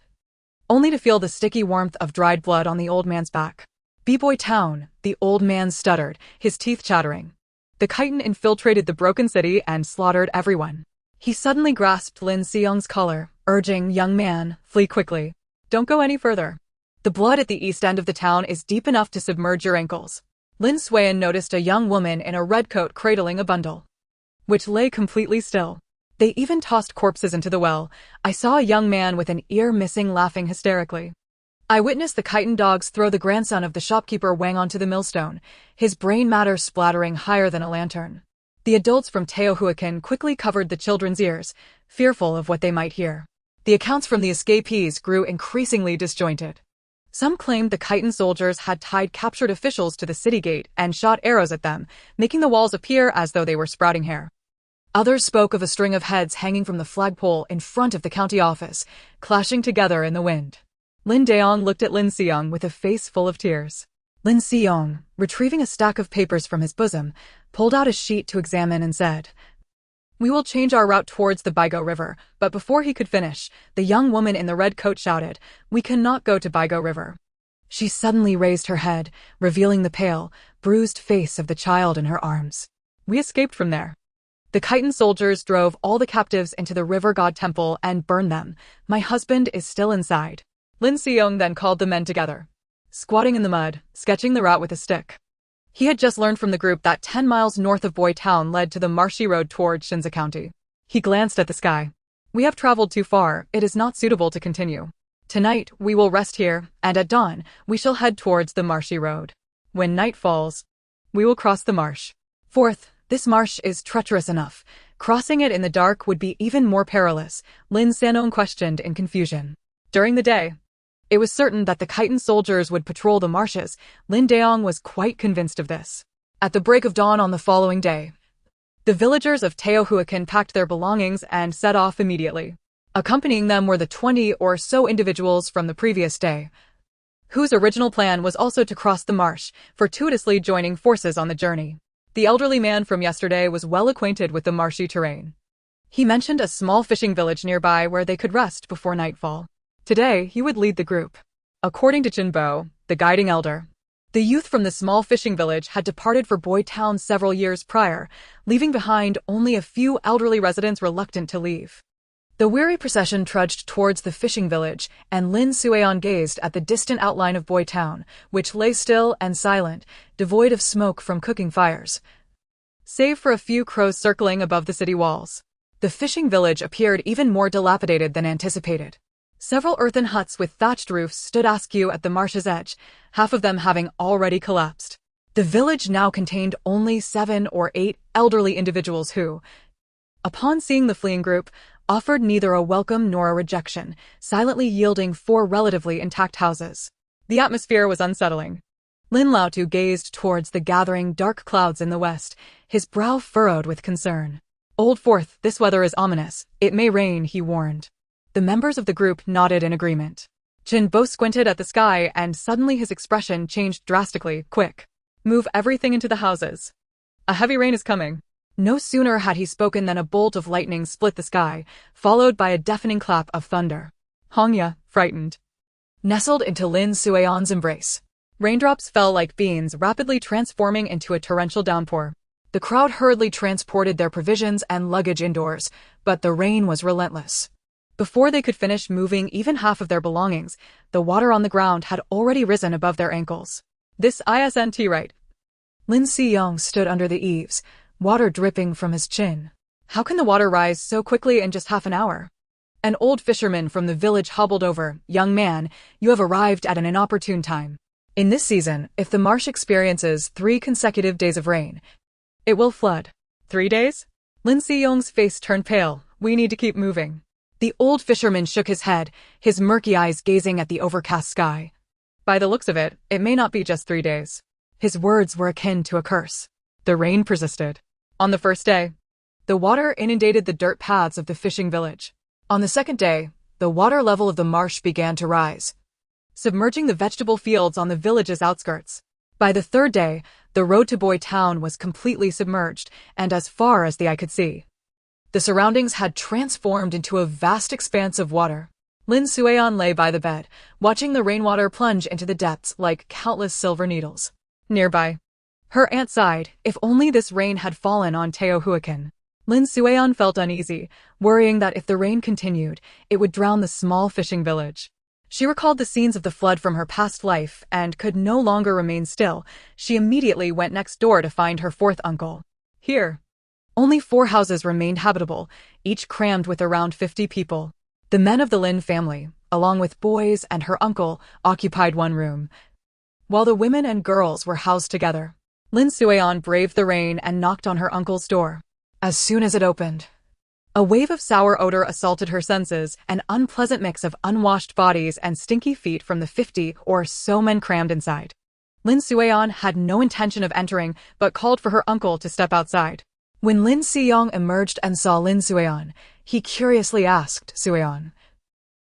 only to feel the sticky warmth of dried blood on the old man's back. B-Boy Town, the old man stuttered, his teeth chattering. The chitin infiltrated the broken city and slaughtered everyone. He suddenly grasped Lin Xiong's collar, urging, young man, flee quickly. Don't go any further. The blood at the east end of the town is deep enough to submerge your ankles. Lin Suan noticed a young woman in a red coat cradling a bundle, which lay completely still. They even tossed corpses into the well. I saw a young man with an ear missing laughing hysterically. I witnessed the chitin dogs throw the grandson of the shopkeeper Wang onto the millstone, his brain matter splattering higher than a lantern. The adults from Teotihuacan quickly covered the children's ears, fearful of what they might hear. The accounts from the escapees grew increasingly disjointed. Some claimed the chitin soldiers had tied captured officials to the city gate and shot arrows at them, making the walls appear as though they were sprouting hair. Others spoke of a string of heads hanging from the flagpole in front of the county office, clashing together in the wind. Lin Daong looked at Lin Xiong with a face full of tears. Lin Xiong, retrieving a stack of papers from his bosom, pulled out a sheet to examine and said, We will change our route towards the Baigo River, but before he could finish, the young woman in the red coat shouted, We cannot go to Baigo River. She suddenly raised her head, revealing the pale, bruised face of the child in her arms. We escaped from there. The chitin soldiers drove all the captives into the river god temple and burned them. My husband is still inside. Lin Xiong then called the men together, squatting in the mud, sketching the route with a stick. He had just learned from the group that 10 miles north of Boy Town led to the marshy road toward Shinza County. He glanced at the sky. We have traveled too far, it is not suitable to continue. Tonight, we will rest here, and at dawn, we shall head towards the marshy road. When night falls, we will cross the marsh. Fourth, this marsh is treacherous enough. Crossing it in the dark would be even more perilous, Lin Sanong questioned in confusion. During the day, it was certain that the chitin soldiers would patrol the marshes. Lin Daong was quite convinced of this. At the break of dawn on the following day, the villagers of Teotihuacan packed their belongings and set off immediately. Accompanying them were the 20 or so individuals from the previous day, whose original plan was also to cross the marsh, fortuitously joining forces on the journey. The elderly man from yesterday was well acquainted with the marshy terrain. He mentioned a small fishing village nearby where they could rest before nightfall. Today, he would lead the group. According to Jin Bo, the guiding elder, the youth from the small fishing village had departed for Boy Town several years prior, leaving behind only a few elderly residents reluctant to leave. The weary procession trudged towards the fishing village, and Lin Suan gazed at the distant outline of Boy Town, which lay still and silent, devoid of smoke from cooking fires, save for a few crows circling above the city walls. The fishing village appeared even more dilapidated than anticipated. Several earthen huts with thatched roofs stood askew at the marsh's edge, half of them having already collapsed. The village now contained only 7 or 8 elderly individuals who, upon seeing the fleeing group, offered neither a welcome nor a rejection, silently yielding 4 relatively intact houses. The atmosphere was unsettling. Lin Laotu gazed towards the gathering dark clouds in the west, his brow furrowed with concern. Old Fourth, this weather is ominous. It may rain, he warned. The members of the group nodded in agreement. Jin Bo squinted at the sky and suddenly his expression changed drastically. Quick. Move everything into the houses. A heavy rain is coming. No sooner had he spoken than a bolt of lightning split the sky, followed by a deafening clap of thunder. Hongya, frightened, nestled into Lin Suion's embrace. Raindrops fell like beans, rapidly transforming into a torrential downpour. The crowd hurriedly transported their provisions and luggage indoors, but the rain was relentless. Before they could finish moving even half of their belongings, the water on the ground had already risen above their ankles. This isn't right. Lin Siyong stood under the eaves, water dripping from his chin. How can the water rise so quickly in just half an hour? An old fisherman from the village hobbled over. Young man, you have arrived at an inopportune time. In this season, if the marsh experiences 3 consecutive days of rain, it will flood. 3 days? Lin Siyong's face turned pale. We need to keep moving. The old fisherman shook his head, his murky eyes gazing at the overcast sky. By the looks of it, it may not be just 3 days. His words were akin to a curse. The rain persisted. On the first day, the water inundated the dirt paths of the fishing village. On the second day, the water level of the marsh began to rise, submerging the vegetable fields on the village's outskirts. By the third day, the road to Boy Town was completely submerged, and as far as the eye could see, the surroundings had transformed into a vast expanse of water. Lin Suion lay by the bed, watching the rainwater plunge into the depths like countless silver needles. Nearby, her aunt sighed. If only this rain had fallen on Teotihuacan. Lin Suion felt uneasy, worrying that if the rain continued, it would drown the small fishing village. She recalled the scenes of the flood from her past life and could no longer remain still. She immediately went next door to find her 4th uncle. Here, only 4 houses remained habitable, each crammed with around 50 people. The men of the Lin family, along with boys and her uncle, occupied one room, while the women and girls were housed together. Lin Suion braved the rain and knocked on her uncle's door. As soon as it opened, a wave of sour odor assaulted her senses, an unpleasant mix of unwashed bodies and stinky feet from the 50 or so men crammed inside. Lin Suion had no intention of entering, but called for her uncle to step outside. When Lin Siyong emerged and saw Lin Suion, he curiously asked, Suion,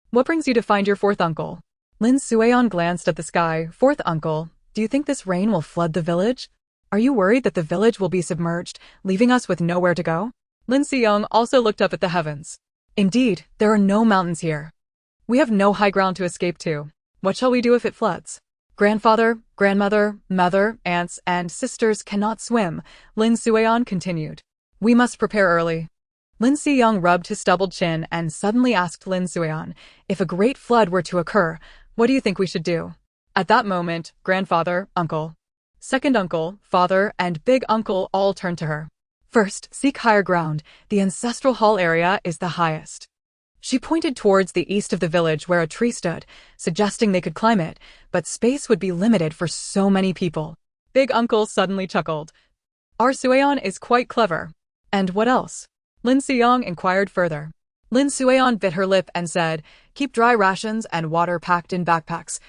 what brings you to find your 4th uncle? Lin Suion glanced at the sky. 4th uncle, do you think this rain will flood the village? Are you worried that the village will be submerged, leaving us with nowhere to go? Lin Siyong also looked up at the heavens. Indeed, there are no mountains here. We have no high ground to escape to. What shall we do if it floods? Grandfather, grandmother, mother, aunts, and sisters cannot swim, Lin Suion continued. We must prepare early. Lin Siyong rubbed his stubbled chin and suddenly asked Lin Suion, if a great flood were to occur, what do you think we should do? At that moment, grandfather, uncle, 2nd uncle, father, and big uncle all turned to her. First, seek higher ground. The ancestral hall area is the highest. She pointed towards the east of the village where a tree stood, suggesting they could climb it, but space would be limited for so many people. Big uncle suddenly chuckled. Our Suion is quite clever. And what else? Lin Siyong inquired further. Lin Suion bit her lip and said, keep dry rations and water packed in backpacks,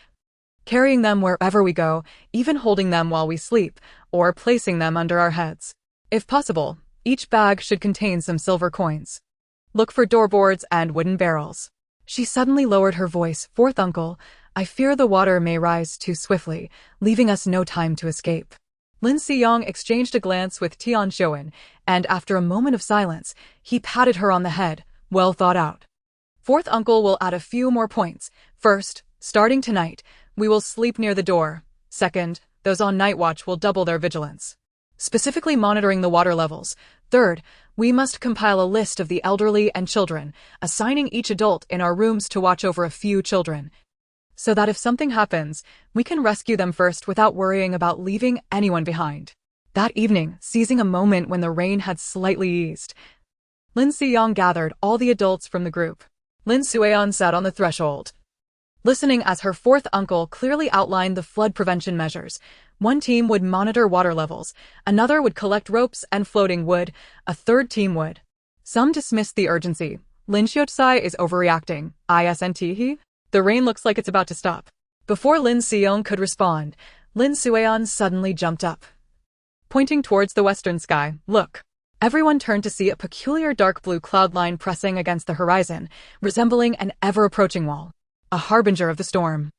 carrying them wherever we go, even holding them while we sleep, or placing them under our heads. If possible, each bag should contain some silver coins. Look for doorboards and wooden barrels. She suddenly lowered her voice. 4th uncle, I fear the water may rise too swiftly, leaving us no time to escape. Lin Siyong exchanged a glance with Tian Shoen, and after a moment of silence, he patted her on the head. Well thought out. 4th uncle will add a few more points. First, starting tonight, we will sleep near the door. Second, those on night watch will double their vigilance, specifically monitoring the water levels. Third, we must compile a list of the elderly and children, assigning each adult in our rooms to watch over a few children, so that if something happens, we can rescue them first without worrying about leaving anyone behind. That evening, seizing a moment when the rain had slightly eased, Lin Siyong gathered all the adults from the group. Lin Suion sat on the threshold, listening as her 4th uncle clearly outlined the flood prevention measures. One team would monitor water levels, another would collect ropes and floating wood, a third team would. Some dismissed the urgency. Lin Xiutsai is overreacting. Isn't he? The rain looks like it's about to stop. Before Lin Siyong could respond, Lin Suion suddenly jumped up, pointing towards the western sky. Look. Everyone turned to see a peculiar dark blue cloud line pressing against the horizon, resembling an ever-approaching wall, a harbinger of the storm.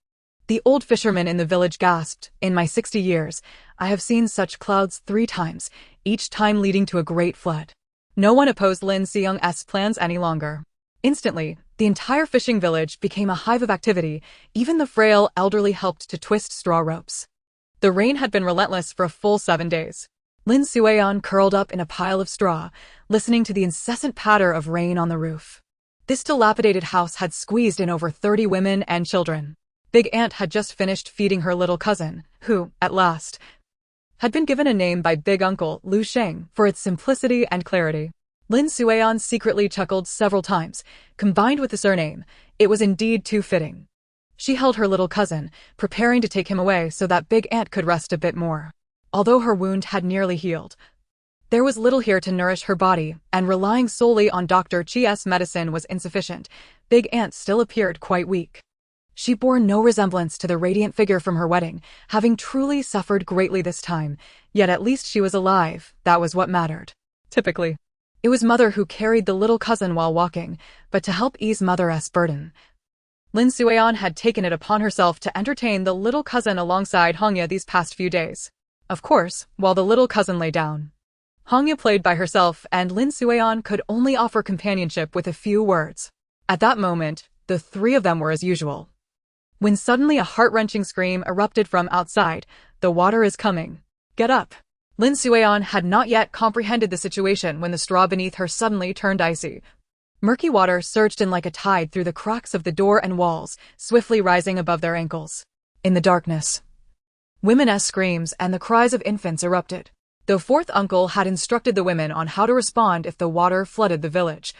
The old fisherman in the village gasped, in my 60 years, I have seen such clouds 3 times, each time leading to a great flood. No one opposed Lin Seung's plans any longer. Instantly, the entire fishing village became a hive of activity. Even the frail elderly helped to twist straw ropes. The rain had been relentless for a full 7 days. Lin Sueon curled up in a pile of straw, listening to the incessant patter of rain on the roof. This dilapidated house had squeezed in over 30 women and children. Big Aunt had just finished feeding her little cousin, who, at last, had been given a name by Big Uncle Lu Sheng for its simplicity and clarity. Lin Sueon secretly chuckled several times. Combined with the surname, it was indeed too fitting. She held her little cousin, preparing to take him away so that Big Aunt could rest a bit more. Although her wound had nearly healed, there was little here to nourish her body, and relying solely on Dr. Chi's medicine was insufficient. Big Aunt still appeared quite weak. She bore no resemblance to the radiant figure from her wedding, having truly suffered greatly this time, yet at least she was alive. That was what mattered. Typically, it was Mother who carried the little cousin while walking, but to help ease Mother's burden, Lin Sueon had taken it upon herself to entertain the little cousin alongside Hongya these past few days. Of course, while the little cousin lay down, Hongya played by herself and Lin Sueon could only offer companionship with a few words. At that moment, the three of them were as usual, when suddenly a heart-wrenching scream erupted from outside. "The water is coming. Get up." Lin Sueon had not yet comprehended the situation when the straw beneath her suddenly turned icy. Murky water surged in like a tide through the cracks of the door and walls, swiftly rising above their ankles. In the darkness, women's screams and the cries of infants erupted. The fourth uncle had instructed the women on how to respond if the water flooded the village.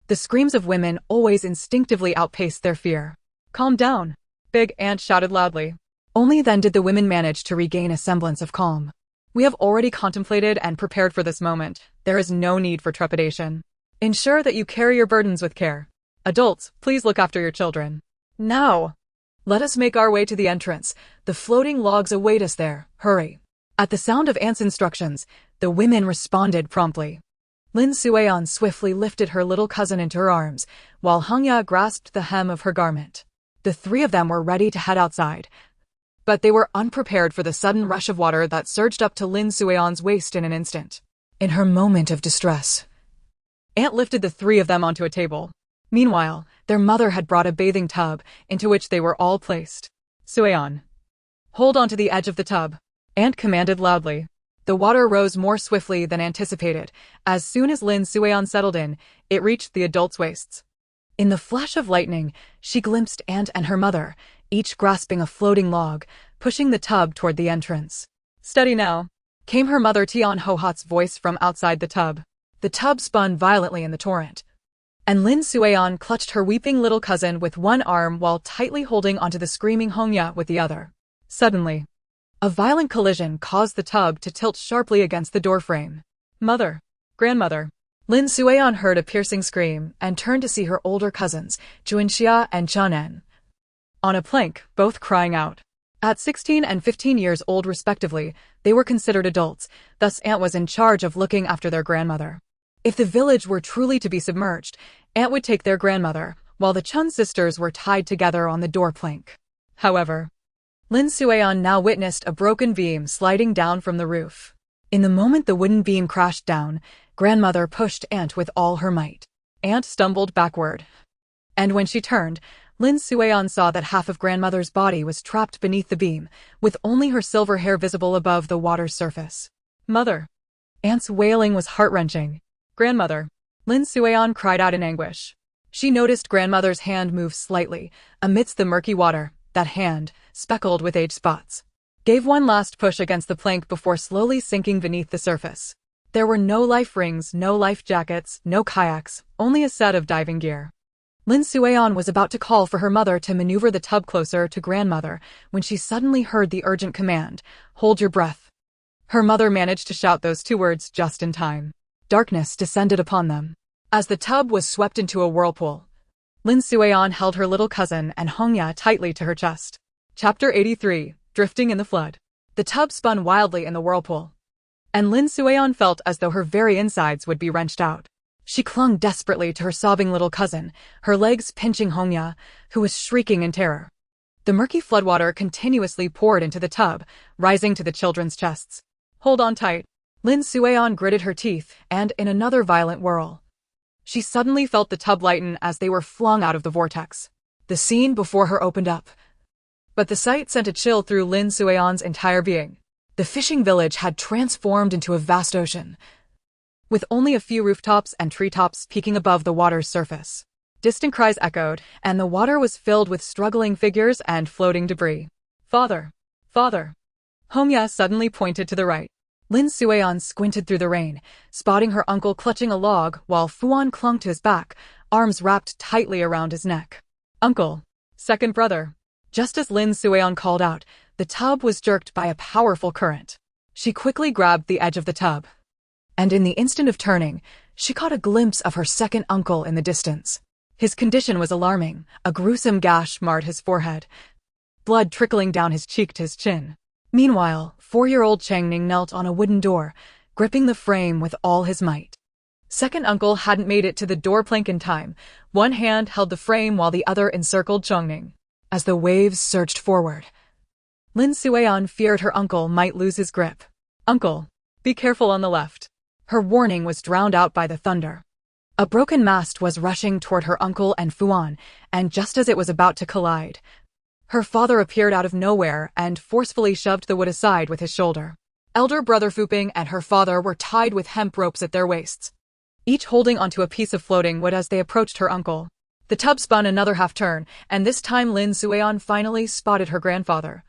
The screams of women always instinctively outpaced their fear. "Calm down," Big Aunt shouted loudly. Only then did the women manage to regain a semblance of calm. "We have already contemplated and prepared for this moment. There is no need for trepidation. Ensure that you carry your burdens with care. Adults, please look after your children. Now, let us make our way to the entrance. The floating logs await us there. Hurry." At the sound of Aunt's instructions, the women responded promptly. Lin Sueon swiftly lifted her little cousin into her arms, while Hongya grasped the hem of her garment. The three of them were ready to head outside, but they were unprepared for the sudden rush of water that surged up to Lin Sueon's waist in an instant. In her moment of distress, Aunt lifted the three of them onto a table. Meanwhile, their mother had brought a bathing tub, into which they were all placed. "Sueon, hold on to the edge of the tub," Aunt commanded loudly. The water rose more swiftly than anticipated. As soon as Lin Sueon settled in, it reached the adults' waists. In the flash of lightning, she glimpsed Aunt and her mother, each grasping a floating log, pushing the tub toward the entrance. "Steady now," came her mother Tian Hohat's voice from outside the tub. The tub spun violently in the torrent, and Lin Sueon clutched her weeping little cousin with one arm while tightly holding onto the screaming Hongya with the other. Suddenly, a violent collision caused the tub to tilt sharply against the doorframe. "Mother! Grandmother!" Lin Sueon heard a piercing scream and turned to see her older cousins, Juanxia and Chanen, on a plank, both crying out. At 16 and 15 years old respectively, they were considered adults, thus Aunt was in charge of looking after their grandmother. If the village were truly to be submerged, Aunt would take their grandmother, while the Chun sisters were tied together on the door plank. However, Lin Sueon now witnessed a broken beam sliding down from the roof. In the moment the wooden beam crashed down, grandmother pushed Aunt with all her might. Aunt stumbled backward, and when she turned, Lin Sueon saw that half of grandmother's body was trapped beneath the beam, with only her silver hair visible above the water's surface. "Mother!" Aunt's wailing was heart-wrenching. "Grandmother!" Lin Sueon cried out in anguish. She noticed grandmother's hand move slightly amidst the murky water. That hand, speckled with age spots, gave one last push against the plank before slowly sinking beneath the surface. There were no life rings, no life jackets, no kayaks, only a set of diving gear. Lin Sueon was about to call for her mother to maneuver the tub closer to grandmother when she suddenly heard the urgent command, "Hold your breath." Her mother managed to shout those two words just in time. Darkness descended upon them. As the tub was swept into a whirlpool, Lin Sueon held her little cousin and Hongya tightly to her chest. Chapter 83, Drifting in the Flood. The tub spun wildly in the whirlpool, and Lin Sueon felt as though her very insides would be wrenched out. She clung desperately to her sobbing little cousin, her legs pinching Hongya, who was shrieking in terror. The murky floodwater continuously poured into the tub, rising to the children's chests. "Hold on tight." Lin Sueon gritted her teeth, and in another violent whirl, she suddenly felt the tub lighten as they were flung out of the vortex. The scene before her opened up, but the sight sent a chill through Lin Sueon's entire being. The fishing village had transformed into a vast ocean, with only a few rooftops and treetops peeking above the water's surface. Distant cries echoed, and the water was filled with struggling figures and floating debris. Father! Father! Hongya suddenly pointed to the right. Lin Sueon squinted through the rain, spotting her uncle clutching a log while Fuan clung to his back, arms wrapped tightly around his neck. Uncle! Second brother! Just as Lin Sueon called out, the tub was jerked by a powerful current. She quickly grabbed the edge of the tub, and in the instant of turning, she caught a glimpse of her second uncle in the distance. His condition was alarming. A gruesome gash marred his forehead, blood trickling down his cheek to his chin. Meanwhile, 4-year-old Changning knelt on a wooden door, gripping the frame with all his might. Second uncle hadn't made it to the door plank in time. One hand held the frame while the other encircled Changning. As the waves surged forward, Lin Sueon feared her uncle might lose his grip. Uncle, be careful on the left. Her warning was drowned out by the thunder. A broken mast was rushing toward her uncle and Fuan, and just as it was about to collide, her father appeared out of nowhere and forcefully shoved the wood aside with his shoulder. Elder brother Fuping and her father were tied with hemp ropes at their waists, each holding onto a piece of floating wood as they approached her uncle. The tub spun another half-turn, and this time Lin Sueon finally spotted her grandfather,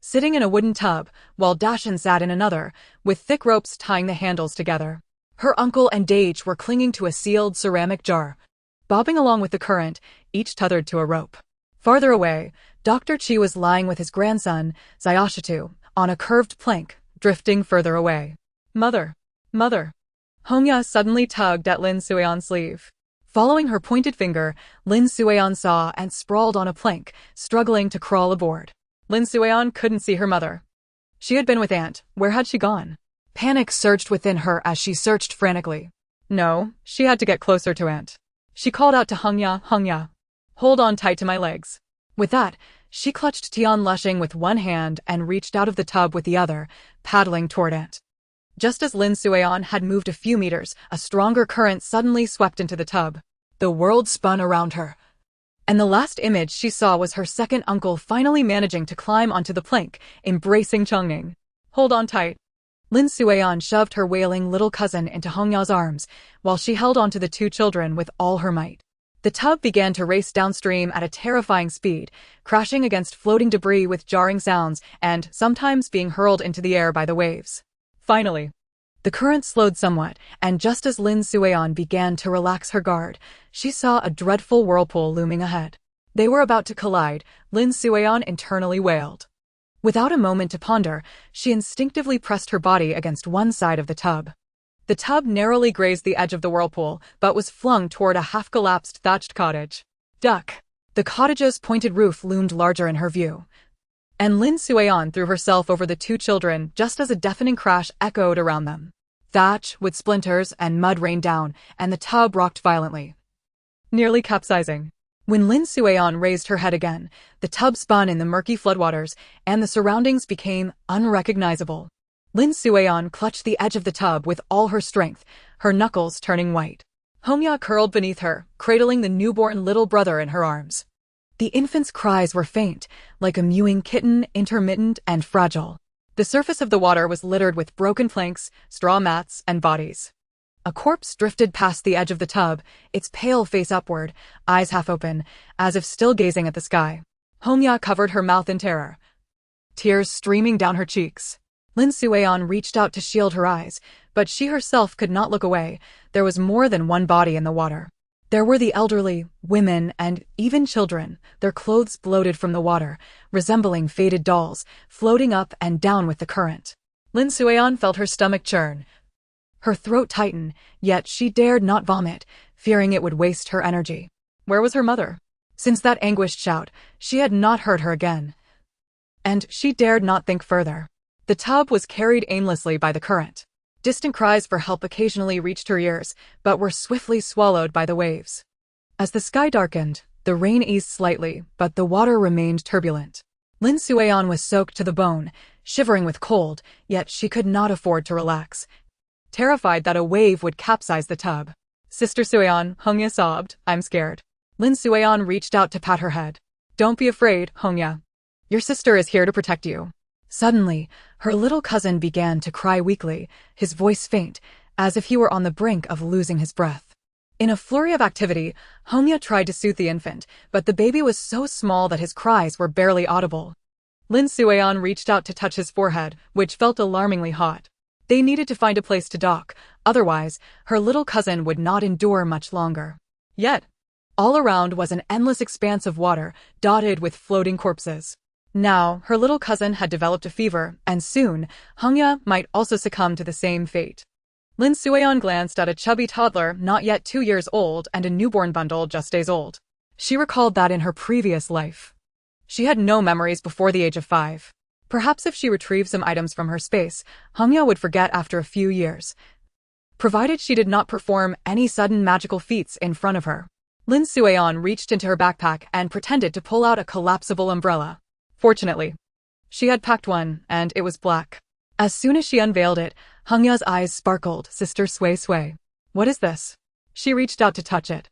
sitting in a wooden tub, while Dashin sat in another, with thick ropes tying the handles together. Her uncle and Dage were clinging to a sealed ceramic jar, bobbing along with the current, each tethered to a rope. Farther away, Dr. Chi was lying with his grandson, Xiaoshitu, on a curved plank, drifting further away. Mother! Mother! Hongya suddenly tugged at Lin Sueon's sleeve. Following her pointed finger, Lin Sueon saw and sprawled on a plank, struggling to crawl aboard. Lin Sueon couldn't see her mother. She had been with Aunt. Where had she gone? Panic surged within her as she searched frantically. No, she had to get closer to Aunt. She called out to Hongya, Hongya, hold on tight to my legs. With that, she clutched Tian Lushing with one hand and reached out of the tub with the other, paddling toward Aunt. Just as Lin Sueon had moved a few meters, a stronger current suddenly swept into the tub. The world spun around her, and the last image she saw was her second uncle finally managing to climb onto the plank, embracing Changning. Hold on tight. Lin Sueon shoved her wailing little cousin into Hongya's arms, while she held onto the two children with all her might. The tub began to race downstream at a terrifying speed, crashing against floating debris with jarring sounds and sometimes being hurled into the air by the waves. Finally, the current slowed somewhat, and just as Lin Sueon began to relax her guard, she saw a dreadful whirlpool looming ahead. They were about to collide. Lin Sueon internally wailed. Without a moment to ponder, she instinctively pressed her body against one side of the tub. The tub narrowly grazed the edge of the whirlpool, but was flung toward a half-collapsed thatched cottage. Duck! The cottage's pointed roof loomed larger in her view, and Lin Sueon threw herself over the two children just as a deafening crash echoed around them. Thatch, wood splinters, and mud rained down, and the tub rocked violently, nearly capsizing. When Lin Sueon raised her head again, the tub spun in the murky floodwaters, and the surroundings became unrecognizable. Lin Sueon clutched the edge of the tub with all her strength, her knuckles turning white. Hongya curled beneath her, cradling the newborn little brother in her arms. The infant's cries were faint, like a mewing kitten, intermittent and fragile. The surface of the water was littered with broken planks, straw mats, and bodies. A corpse drifted past the edge of the tub, its pale face upward, eyes half open, as if still gazing at the sky. Hongya covered her mouth in terror, tears streaming down her cheeks. Lin Sueon reached out to shield her eyes, but she herself could not look away. There was more than one body in the water. There were the elderly, women, and even children, their clothes bloated from the water, resembling faded dolls, floating up and down with the current. Lin Sueon felt her stomach churn. Her throat tighten, yet she dared not vomit, fearing it would waste her energy. Where was her mother? Since that anguished shout, she had not heard her again. And she dared not think further. The tub was carried aimlessly by the current. Distant cries for help occasionally reached her ears, but were swiftly swallowed by the waves. As the sky darkened, the rain eased slightly, but the water remained turbulent. Lin Sueon was soaked to the bone, shivering with cold, yet she could not afford to relax. terrified that a wave would capsize the tub. Sister Sueon, Hongya sobbed, I'm scared. Lin Sueon reached out to pat her head. Don't be afraid, Hongya. Your sister is here to protect you. Suddenly, her little cousin began to cry weakly, his voice faint, as if he were on the brink of losing his breath. In a flurry of activity, Hongya tried to soothe the infant, but the baby was so small that his cries were barely audible. Lin Sueon reached out to touch his forehead, which felt alarmingly hot. They needed to find a place to dock, otherwise, her little cousin would not endure much longer. Yet, all around was an endless expanse of water, dotted with floating corpses. Now, her little cousin had developed a fever, and soon, Hongya might also succumb to the same fate. Lin Sueon glanced at a chubby toddler not yet 2 years old and a newborn bundle just days old. She recalled that in her previous life. She had no memories before the age of 5. Perhaps if she retrieved some items from her space, Hongya would forget after a few years, provided she did not perform any sudden magical feats in front of her. Lin Sueon reached into her backpack and pretended to pull out a collapsible umbrella. Fortunately, she had packed one, and it was black. As soon as she unveiled it, Hongya's eyes sparkled. Sister Sui. What is this? She reached out to touch it.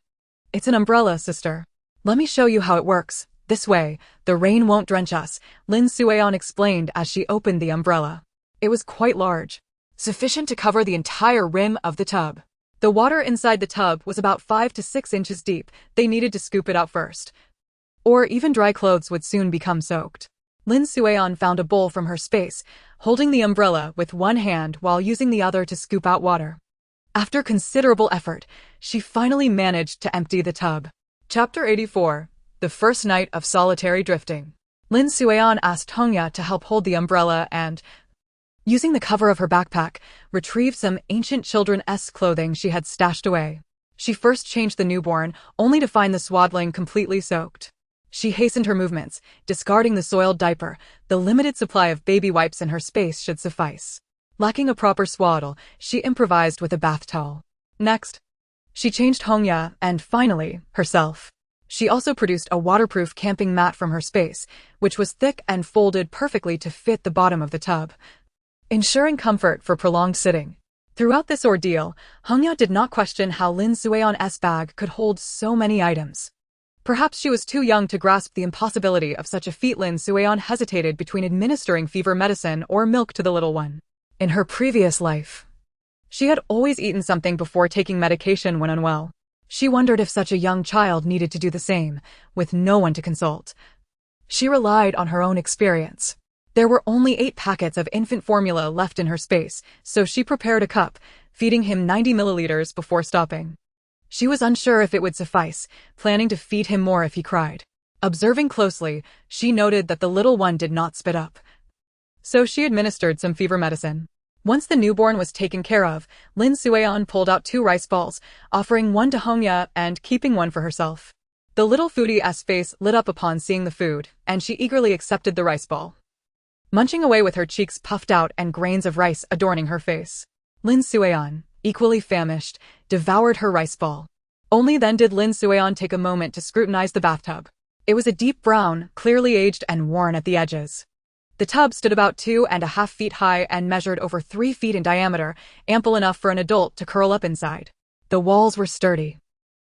It's an umbrella, sister. Let me show you how it works. This way, the rain won't drench us, Lin Sueon explained as she opened the umbrella. It was quite large, sufficient to cover the entire rim of the tub. The water inside the tub was about 5 to 6 inches deep. They needed to scoop it out first, or even dry clothes would soon become soaked. Lin Sueon found a bowl from her space, holding the umbrella with one hand while using the other to scoop out water. After considerable effort, she finally managed to empty the tub. Chapter 84. The first night of solitary drifting. Lin Sueon asked Hongya to help hold the umbrella and, using the cover of her backpack, retrieved some ancient children-esque clothing she had stashed away. She first changed the newborn, only to find the swaddling completely soaked. She hastened her movements, discarding the soiled diaper. The limited supply of baby wipes in her space should suffice. Lacking a proper swaddle, she improvised with a bath towel. Next, she changed Hongya and, finally, herself. She also produced a waterproof camping mat from her space, which was thick and folded perfectly to fit the bottom of the tub, ensuring comfort for prolonged sitting. Throughout this ordeal, Hongya did not question how Lin Sueon's bag could hold so many items. Perhaps she was too young to grasp the impossibility of such a feat. Lin Sueon hesitated between administering fever medicine or milk to the little one. In her previous life, she had always eaten something before taking medication when unwell. She wondered if such a young child needed to do the same, with no one to consult. She relied on her own experience. There were only 8 packets of infant formula left in her space, so she prepared a cup, feeding him 90 milliliters before stopping. She was unsure if it would suffice, planning to feed him more if he cried. Observing closely, she noted that the little one did not spit up. So she administered some fever medicine. Once the newborn was taken care of, Lin Sueon pulled out 2 rice balls, offering one to Hongya and keeping one for herself. The little foodie's face lit up upon seeing the food, and she eagerly accepted the rice ball, munching away with her cheeks puffed out and grains of rice adorning her face. Lin Sueon, equally famished, devoured her rice ball. Only then did Lin Sueon take a moment to scrutinize the bathtub. It was a deep brown, clearly aged and worn at the edges. The tub stood about 2.5 feet high and measured over 3 feet in diameter, ample enough for an adult to curl up inside. The walls were sturdy,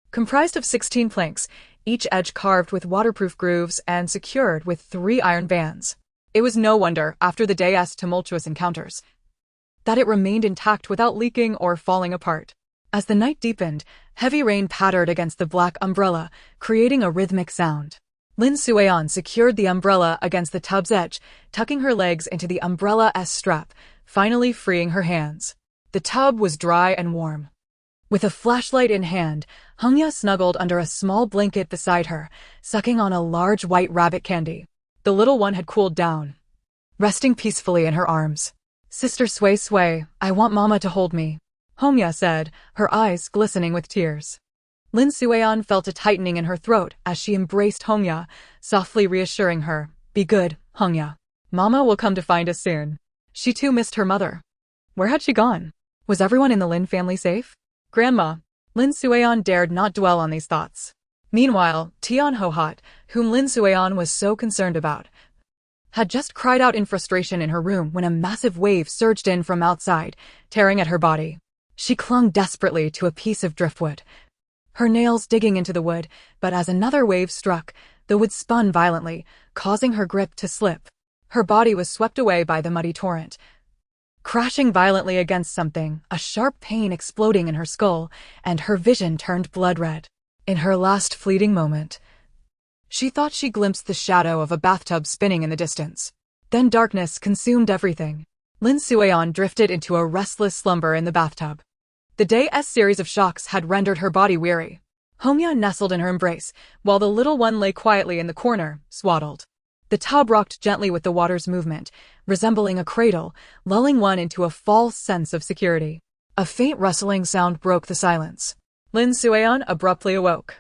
comprised of 16 planks, each edge carved with waterproof grooves and secured with 3 iron bands. It was no wonder, after the day's tumultuous encounters, that it remained intact without leaking or falling apart. As the night deepened, heavy rain pattered against the black umbrella, creating a rhythmic sound. Lin Sueon secured the umbrella against the tub's edge, tucking her legs into the umbrella's strap, finally freeing her hands. The tub was dry and warm. With a flashlight in hand, Hongya snuggled under a small blanket beside her, sucking on a large white rabbit candy. The little one had cooled down, resting peacefully in her arms. Sister Sui, I want Mama to hold me, Hongya said, her eyes glistening with tears. Lin Sueon felt a tightening in her throat as she embraced Hongya, softly reassuring her, Be good, Hongya. Mama will come to find us soon. She too missed her mother. Where had she gone? Was everyone in the Lin family safe? Grandma. Lin Sueon dared not dwell on these thoughts. Meanwhile, Tian Hohat, whom Lin Sueon was so concerned about, had just cried out in frustration in her room when a massive wave surged in from outside, tearing at her body. She clung desperately to a piece of driftwood, her nails digging into the wood, but as another wave struck, the wood spun violently, causing her grip to slip. Her body was swept away by the muddy torrent, crashing violently against something, a sharp pain exploding in her skull, and her vision turned blood red. In her last fleeting moment, she thought she glimpsed the shadow of a bathtub spinning in the distance. Then darkness consumed everything. Lin Sueon drifted into a restless slumber in the bathtub. The day's series of shocks had rendered her body weary. Hongya nestled in her embrace, while the little one lay quietly in the corner, swaddled. The tub rocked gently with the water's movement, resembling a cradle, lulling one into a false sense of security. A faint rustling sound broke the silence. Lin Sueon abruptly awoke,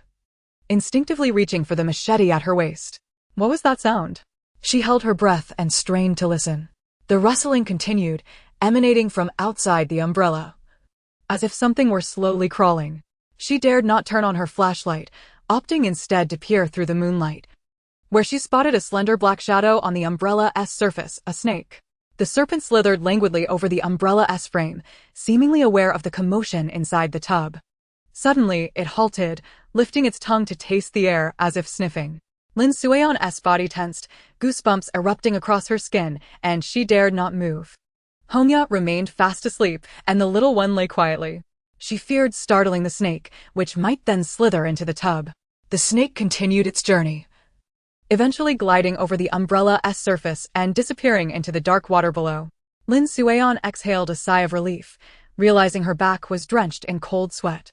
instinctively reaching for the machete at her waist. What was that sound? She held her breath and strained to listen. The rustling continued, emanating from outside the umbrella, as if something were slowly crawling. She dared not turn on her flashlight, opting instead to peer through the moonlight, where she spotted a slender black shadow on the umbrella's surface, a snake. The serpent slithered languidly over the umbrella's frame, seemingly aware of the commotion inside the tub. Suddenly, it halted, lifting its tongue to taste the air as if sniffing. Lin Sueon's body tensed, goosebumps erupting across her skin, and she dared not move. Hongya remained fast asleep, and the little one lay quietly. She feared startling the snake, which might then slither into the tub. The snake continued its journey, eventually gliding over the umbrella's surface and disappearing into the dark water below. Lin Sueon exhaled a sigh of relief, realizing her back was drenched in cold sweat.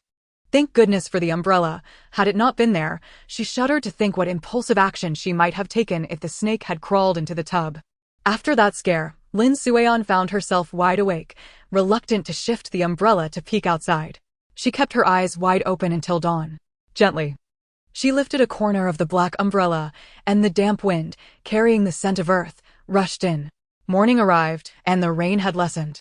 Thank goodness for the umbrella. Had it not been there, she shuddered to think what impulsive action she might have taken if the snake had crawled into the tub. After that scare, Lin Sueon found herself wide awake, reluctant to shift the umbrella to peek outside. She kept her eyes wide open until dawn. Gently, she lifted a corner of the black umbrella, and the damp wind, carrying the scent of earth, rushed in. Morning arrived, and the rain had lessened.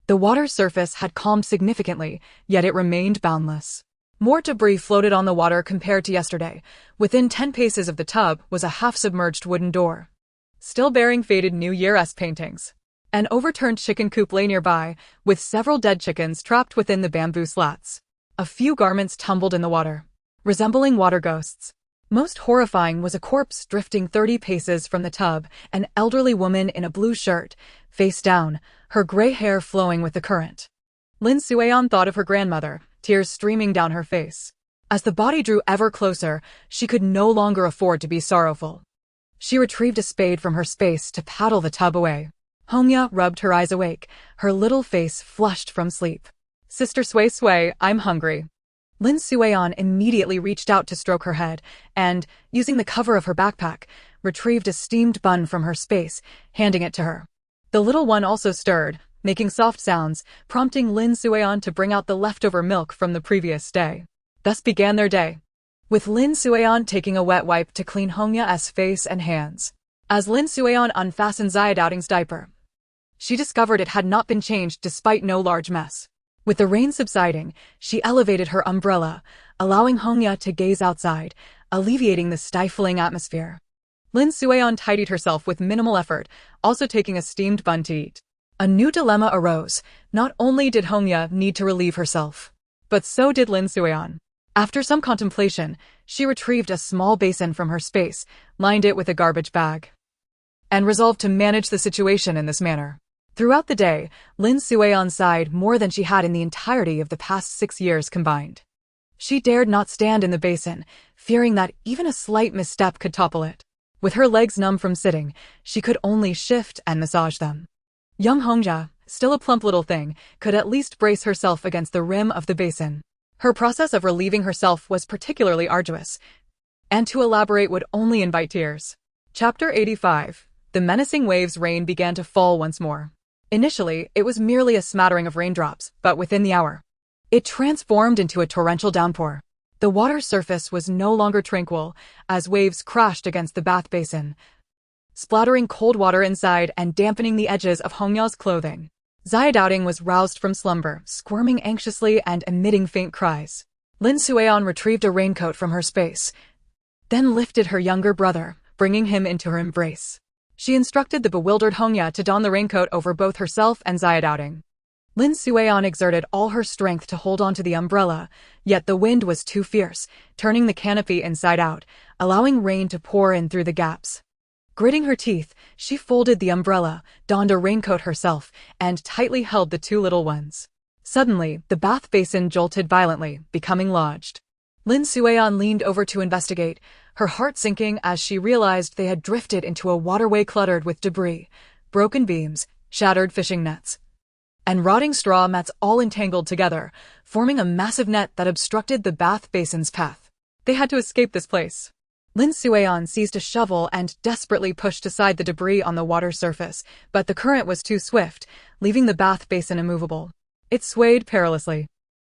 The water's surface had calmed significantly, yet it remained boundless. More debris floated on the water compared to yesterday. Within 10 paces of the tub was a half-submerged wooden door, still bearing faded New Year's paintings. An overturned chicken coop lay nearby, with several dead chickens trapped within the bamboo slats. A few garments tumbled in the water, resembling water ghosts. Most horrifying was a corpse drifting 30 paces from the tub, an elderly woman in a blue shirt, face down, her gray hair flowing with the current. Lin Sueon thought of her grandmother, tears streaming down her face. As the body drew ever closer, she could no longer afford to be sorrowful. She retrieved a spade from her space to paddle the tub away. Hongya rubbed her eyes awake, her little face flushed from sleep. Sister Sui Sui, I'm hungry. Lin Sueon immediately reached out to stroke her head and, using the cover of her backpack, retrieved a steamed bun from her space, handing it to her. The little one also stirred, making soft sounds, prompting Lin Sueon to bring out the leftover milk from the previous day. Thus began their day, with Lin Sueon taking a wet wipe to clean Hongya's face and hands. As Lin Sueon unfastened Xiaodaoting's diaper, she discovered it had not been changed despite no large mess. With the rain subsiding, she elevated her umbrella, allowing Hongya to gaze outside, alleviating the stifling atmosphere. Lin Sueon tidied herself with minimal effort, also taking a steamed bun to eat. A new dilemma arose. Not only did Hongya need to relieve herself, but so did Lin Sueon. After some contemplation, she retrieved a small basin from her space, lined it with a garbage bag, and resolved to manage the situation in this manner. Throughout the day, Lin Sueon sighed more than she had in the entirety of the past 6 years combined. She dared not stand in the basin, fearing that even a slight misstep could topple it. With her legs numb from sitting, she could only shift and massage them. Young Hongja, still a plump little thing, could at least brace herself against the rim of the basin. Her process of relieving herself was particularly arduous, and to elaborate would only invite tears. Chapter 85. The menacing waves. Rain began to fall once more. Initially, it was merely a smattering of raindrops, but within the hour, it transformed into a torrential downpour. The water's surface was no longer tranquil, as waves crashed against the bath basin, splattering cold water inside and dampening the edges of Hongya's clothing. Xiaodaoting was roused from slumber, squirming anxiously and emitting faint cries. Lin Sueon retrieved a raincoat from her space, then lifted her younger brother, bringing him into her embrace. She instructed the bewildered Hongya to don the raincoat over both herself and Xiaodaoting. Lin Sueon exerted all her strength to hold onto the umbrella, yet the wind was too fierce, turning the canopy inside out, allowing rain to pour in through the gaps. Gritting her teeth, she folded the umbrella, donned a raincoat herself, and tightly held the two little ones. Suddenly, the bath basin jolted violently, becoming lodged. Lin Sueon leaned over to investigate, her heart sinking as she realized they had drifted into a waterway cluttered with debris, broken beams, shattered fishing nets, and rotting straw mats all entangled together, forming a massive net that obstructed the bath basin's path. They had to escape this place. Lin Sueon seized a shovel and desperately pushed aside the debris on the water surface, but the current was too swift, leaving the bath basin immovable. It swayed perilously,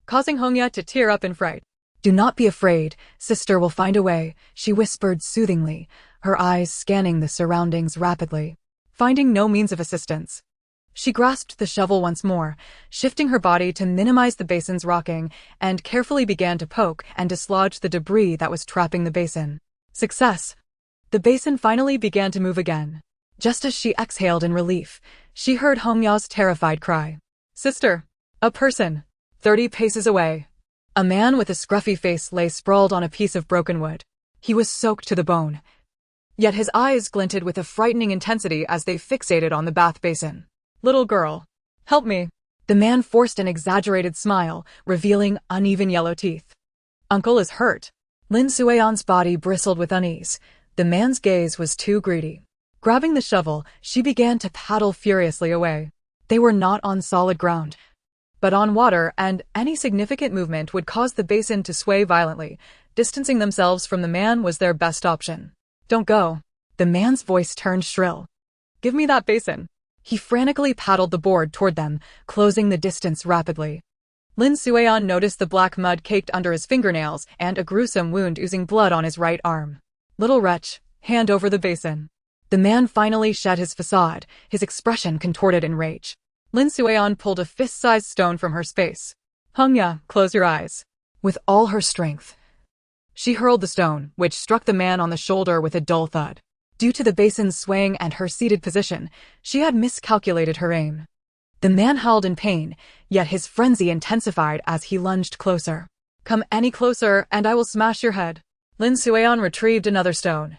causing Hongya to tear up in fright. "Do not be afraid, sister will find a way," she whispered soothingly, her eyes scanning the surroundings rapidly. Finding no means of assistance, she grasped the shovel once more, shifting her body to minimize the basin's rocking, and carefully began to poke and dislodge the debris that was trapping the basin. Success! The basin finally began to move again. Just as she exhaled in relief, she heard Hongya's terrified cry. "Sister! A person! 30 paces away!" A man with a scruffy face lay sprawled on a piece of broken wood. He was soaked to the bone, yet his eyes glinted with a frightening intensity as they fixated on the bath basin. "Little girl, help me." The man forced an exaggerated smile, revealing uneven yellow teeth. "Uncle is hurt." Lin Sueon's body bristled with unease. The man's gaze was too greedy. Grabbing the shovel, she began to paddle furiously away. They were not on solid ground, but on water, and any significant movement would cause the basin to sway violently. Distancing themselves from the man was their best option. "Don't go." The man's voice turned shrill. "Give me that basin." He frantically paddled the board toward them, closing the distance rapidly. Lin Sueon noticed the black mud caked under his fingernails and a gruesome wound oozing blood on his right arm. "Little wretch, hand over the basin." The man finally shed his facade, his expression contorted in rage. Lin Sueon pulled a fist-sized stone from her space. "Hongya, close your eyes." With all her strength, she hurled the stone, which struck the man on the shoulder with a dull thud. Due to the basin's swaying and her seated position, she had miscalculated her aim. The man howled in pain, yet his frenzy intensified as he lunged closer. "Come any closer, and I will smash your head." Lin Sueon retrieved another stone,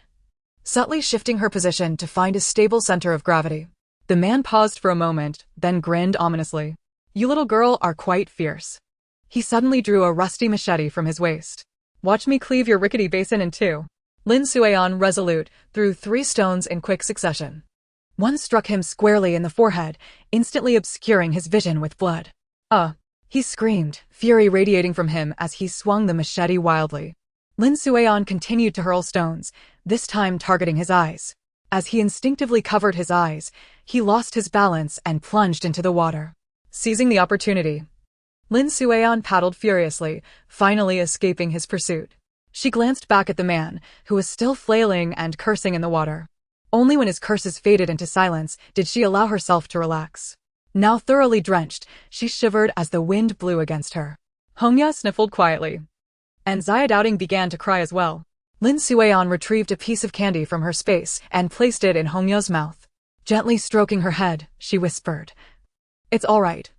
subtly shifting her position to find a stable center of gravity. The man paused for a moment, then grinned ominously. "You little girl are quite fierce." He suddenly drew a rusty machete from his waist. "Watch me cleave your rickety basin in two." Lin Sueon, resolute, threw 3 stones in quick succession. One struck him squarely in the forehead, instantly obscuring his vision with blood. He screamed, fury radiating from him as he swung the machete wildly. Lin Sueon continued to hurl stones, this time targeting his eyes. As he instinctively covered his eyes, he lost his balance and plunged into the water. Seizing the opportunity, Lin Sueon paddled furiously, finally escaping his pursuit. She glanced back at the man, who was still flailing and cursing in the water. Only when his curses faded into silence did she allow herself to relax. Now thoroughly drenched, she shivered as the wind blew against her. Hongya sniffled quietly, and Zaya Doubting began to cry as well. Lin Sueon retrieved a piece of candy from her space and placed it in Hongya's mouth. Gently stroking her head, she whispered, it's all right,"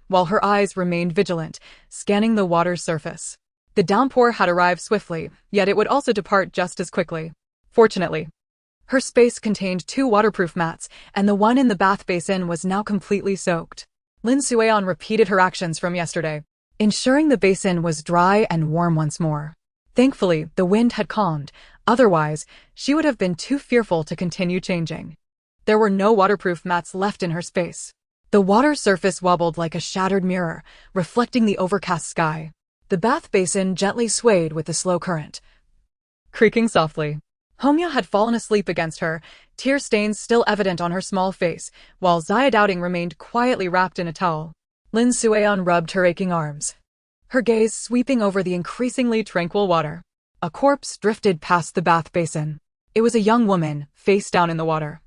while her eyes remained vigilant, scanning the water's surface. The downpour had arrived swiftly, yet it would also depart just as quickly. Fortunately, her space contained 2 waterproof mats, and the one in the bath basin was now completely soaked. Lin Sueon repeated her actions from yesterday, ensuring the basin was dry and warm once more. Thankfully, the wind had calmed, otherwise, she would have been too fearful to continue changing. There were no waterproof mats left in her space. The water's surface wobbled like a shattered mirror, reflecting the overcast sky. The bath basin gently swayed with the slow current, creaking softly. Hongya had fallen asleep against her, tear stains still evident on her small face, while Zaya Doubting remained quietly wrapped in a towel. Lin Sueon rubbed her aching arms, her gaze sweeping over the increasingly tranquil water. A corpse drifted past the bath basin. It was a young woman, face down in the water,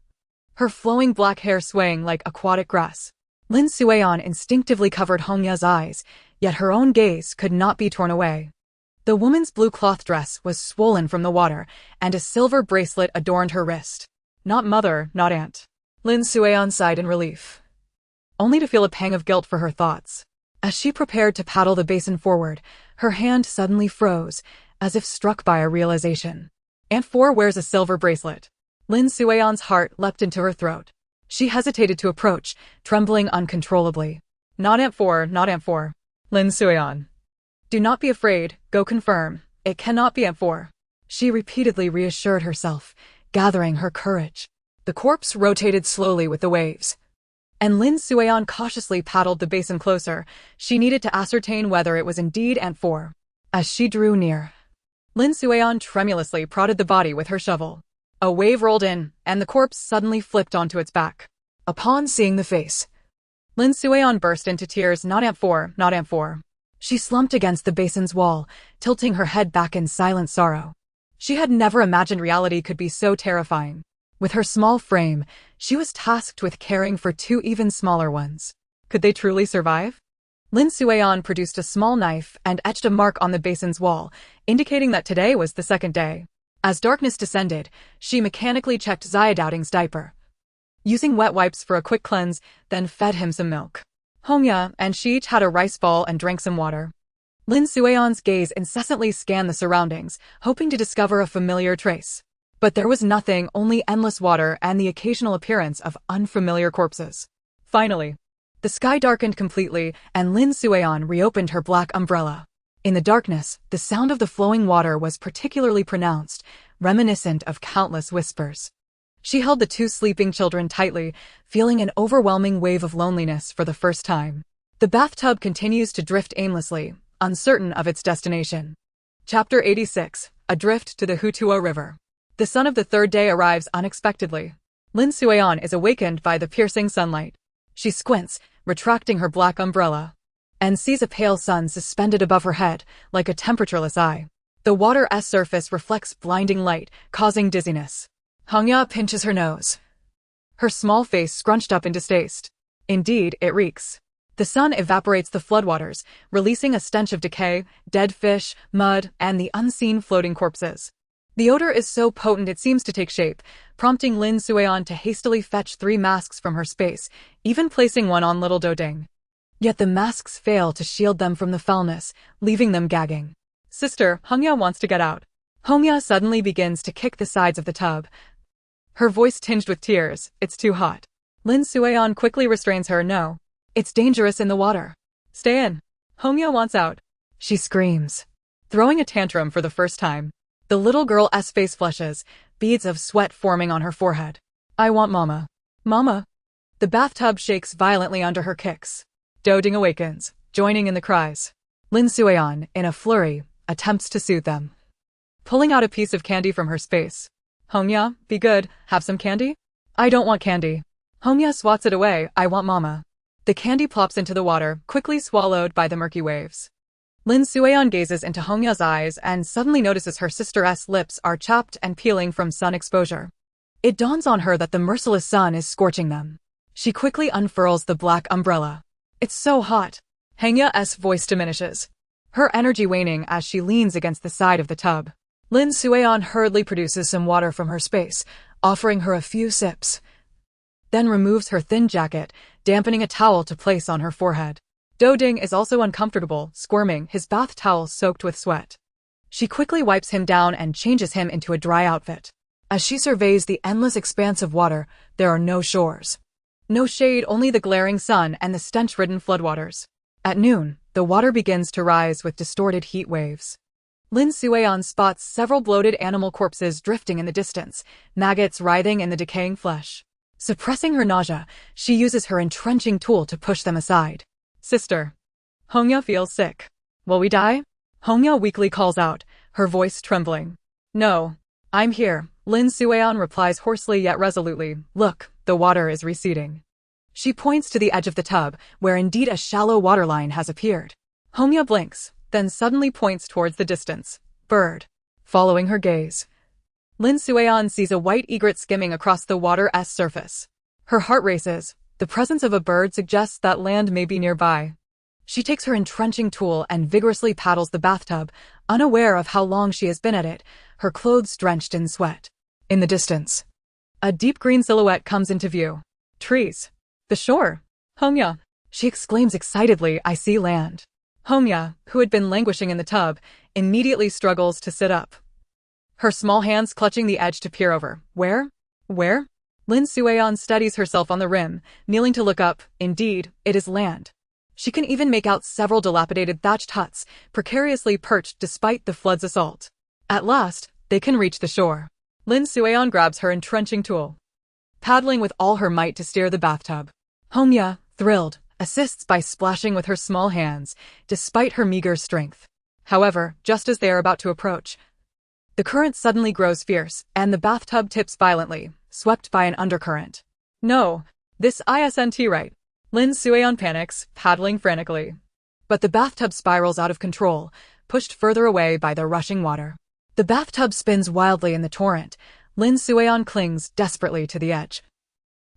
her flowing black hair swaying like aquatic grass. Lin Sueon instinctively covered Hongya's eyes, yet her own gaze could not be torn away. The woman's blue cloth dress was swollen from the water, and a silver bracelet adorned her wrist. Not mother, not aunt. Lin Sueon sighed in relief. only to feel a pang of guilt for her thoughts. As she prepared to paddle the basin forward, her hand suddenly froze, as if struck by a realization. Aunt Four wears a silver bracelet. Lin Suion's heart leapt into her throat. She hesitated to approach, trembling uncontrollably. Not Aunt Four, not Aunt Four. Lin Suion. Do not be afraid, go confirm. It cannot be Aunt Four. She repeatedly reassured herself, gathering her courage. The corpse rotated slowly with the waves, and Lin Suion cautiously paddled the basin closer. She needed to ascertain whether it was indeed Aunt Four. As she drew near, Lin Suion tremulously prodded the body with her shovel. A wave rolled in, and the corpse suddenly flipped onto its back. Upon seeing the face, Lin Suion burst into tears. Not Aunt Four, not Aunt Four. She slumped against the basin's wall, tilting her head back in silent sorrow. She had never imagined reality could be so terrifying. With her small frame, she was tasked with caring for two even smaller ones. Could they truly survive? Lin Suion produced a small knife and etched a mark on the basin's wall, indicating that today was the second day. As darkness descended, she mechanically checked Xiaodoubting's diaper, using wet wipes for a quick cleanse, then fed him some milk. Hongya and she each had a rice ball and drank some water. Lin Suion's gaze incessantly scanned the surroundings, hoping to discover a familiar trace. But there was nothing, only endless water and the occasional appearance of unfamiliar corpses. Finally, the sky darkened completely, and Lin Suion reopened her black umbrella. In the darkness, the sound of the flowing water was particularly pronounced, reminiscent of countless whispers. She held the two sleeping children tightly, feeling an overwhelming wave of loneliness for the first time. The bathtub continues to drift aimlessly, uncertain of its destination. Chapter 86. Adrift to the Hutuo River. The sun of the third day arrives unexpectedly. Lin Suion is awakened by the piercing sunlight. She squints, retracting her black umbrella, and sees a pale sun suspended above her head, like a temperatureless eye. The water's surface reflects blinding light, causing dizziness. Hongya pinches her nose, her small face scrunched up in distaste. Indeed, it reeks. The sun evaporates the floodwaters, releasing a stench of decay, dead fish, mud, and the unseen floating corpses. The odor is so potent it seems to take shape, prompting Lin Suion to hastily fetch 3 masks from her space, even placing one on little Doding. Yet the masks fail to shield them from the foulness, leaving them gagging. Sister, Hongya wants to get out. Hongya suddenly begins to kick the sides of the tub, her voice tinged with tears. It's too hot. Lin Suion quickly restrains her. No. It's dangerous in the water. Stay in. Hongya wants out. She screams, throwing a tantrum for the first time. The little girl's face flushes, beads of sweat forming on her forehead. I want Mama. Mama. The bathtub shakes violently under her kicks. Doding awakens, joining in the cries. Lin Suion, in a flurry, attempts to soothe them, pulling out a piece of candy from her space. Hongya, be good, have some candy? I don't want candy. Hongya swats it away. I want Mama. The candy plops into the water, quickly swallowed by the murky waves. Lin Suion gazes into Hongya's eyes and suddenly notices her sister's lips are chapped and peeling from sun exposure. It dawns on her that the merciless sun is scorching them. She quickly unfurls the black umbrella. It's so hot. Hongya's voice diminishes, her energy waning as she leans against the side of the tub. Lin Suion hurriedly produces some water from her space, offering her a few sips, then removes her thin jacket, dampening a towel to place on her forehead. Doding is also uncomfortable, squirming, his bath towel soaked with sweat. She quickly wipes him down and changes him into a dry outfit. As she surveys the endless expanse of water, there are no shores. No shade, only the glaring sun and the stench-ridden floodwaters. At noon, the water begins to rise with distorted heat waves. Lin Suion spots several bloated animal corpses drifting in the distance, maggots writhing in the decaying flesh. Suppressing her nausea, she uses her entrenching tool to push them aside. Sister. Hongya feels sick. Will we die? Hongya weakly calls out, her voice trembling. No. I'm here, Lin Suion replies hoarsely yet resolutely. Look, the water is receding. She points to the edge of the tub, where indeed a shallow waterline has appeared. Hongya blinks, then suddenly points towards the distance. Bird. Following her gaze, Lin Suion sees a white egret skimming across the water's surface. Her heart races. The presence of a bird suggests that land may be nearby. She takes her entrenching tool and vigorously paddles the bathtub, unaware of how long she has been at it, her clothes drenched in sweat. In the distance, a deep green silhouette comes into view. Trees. The shore. Hongya! She exclaims excitedly, I see land. Hongya, who had been languishing in the tub, immediately struggles to sit up. Her small hands clutching the edge to peer over. Where? Where? Lin Sueon steadies herself on the rim, kneeling to look up. Indeed, it is land. She can even make out several dilapidated thatched huts, precariously perched despite the flood's assault. At last, they can reach the shore. Lin Sueon grabs her entrenching tool, paddling with all her might to steer the bathtub. Hongya, thrilled, assists by splashing with her small hands, despite her meager strength. However, just as they are about to approach, the current suddenly grows fierce, and the bathtub tips violently, swept by an undercurrent. No, this isn't right. Lin Sueon panics, paddling frantically. But the bathtub spirals out of control, pushed further away by the rushing water. The bathtub spins wildly in the torrent. Lin Sueon clings desperately to the edge,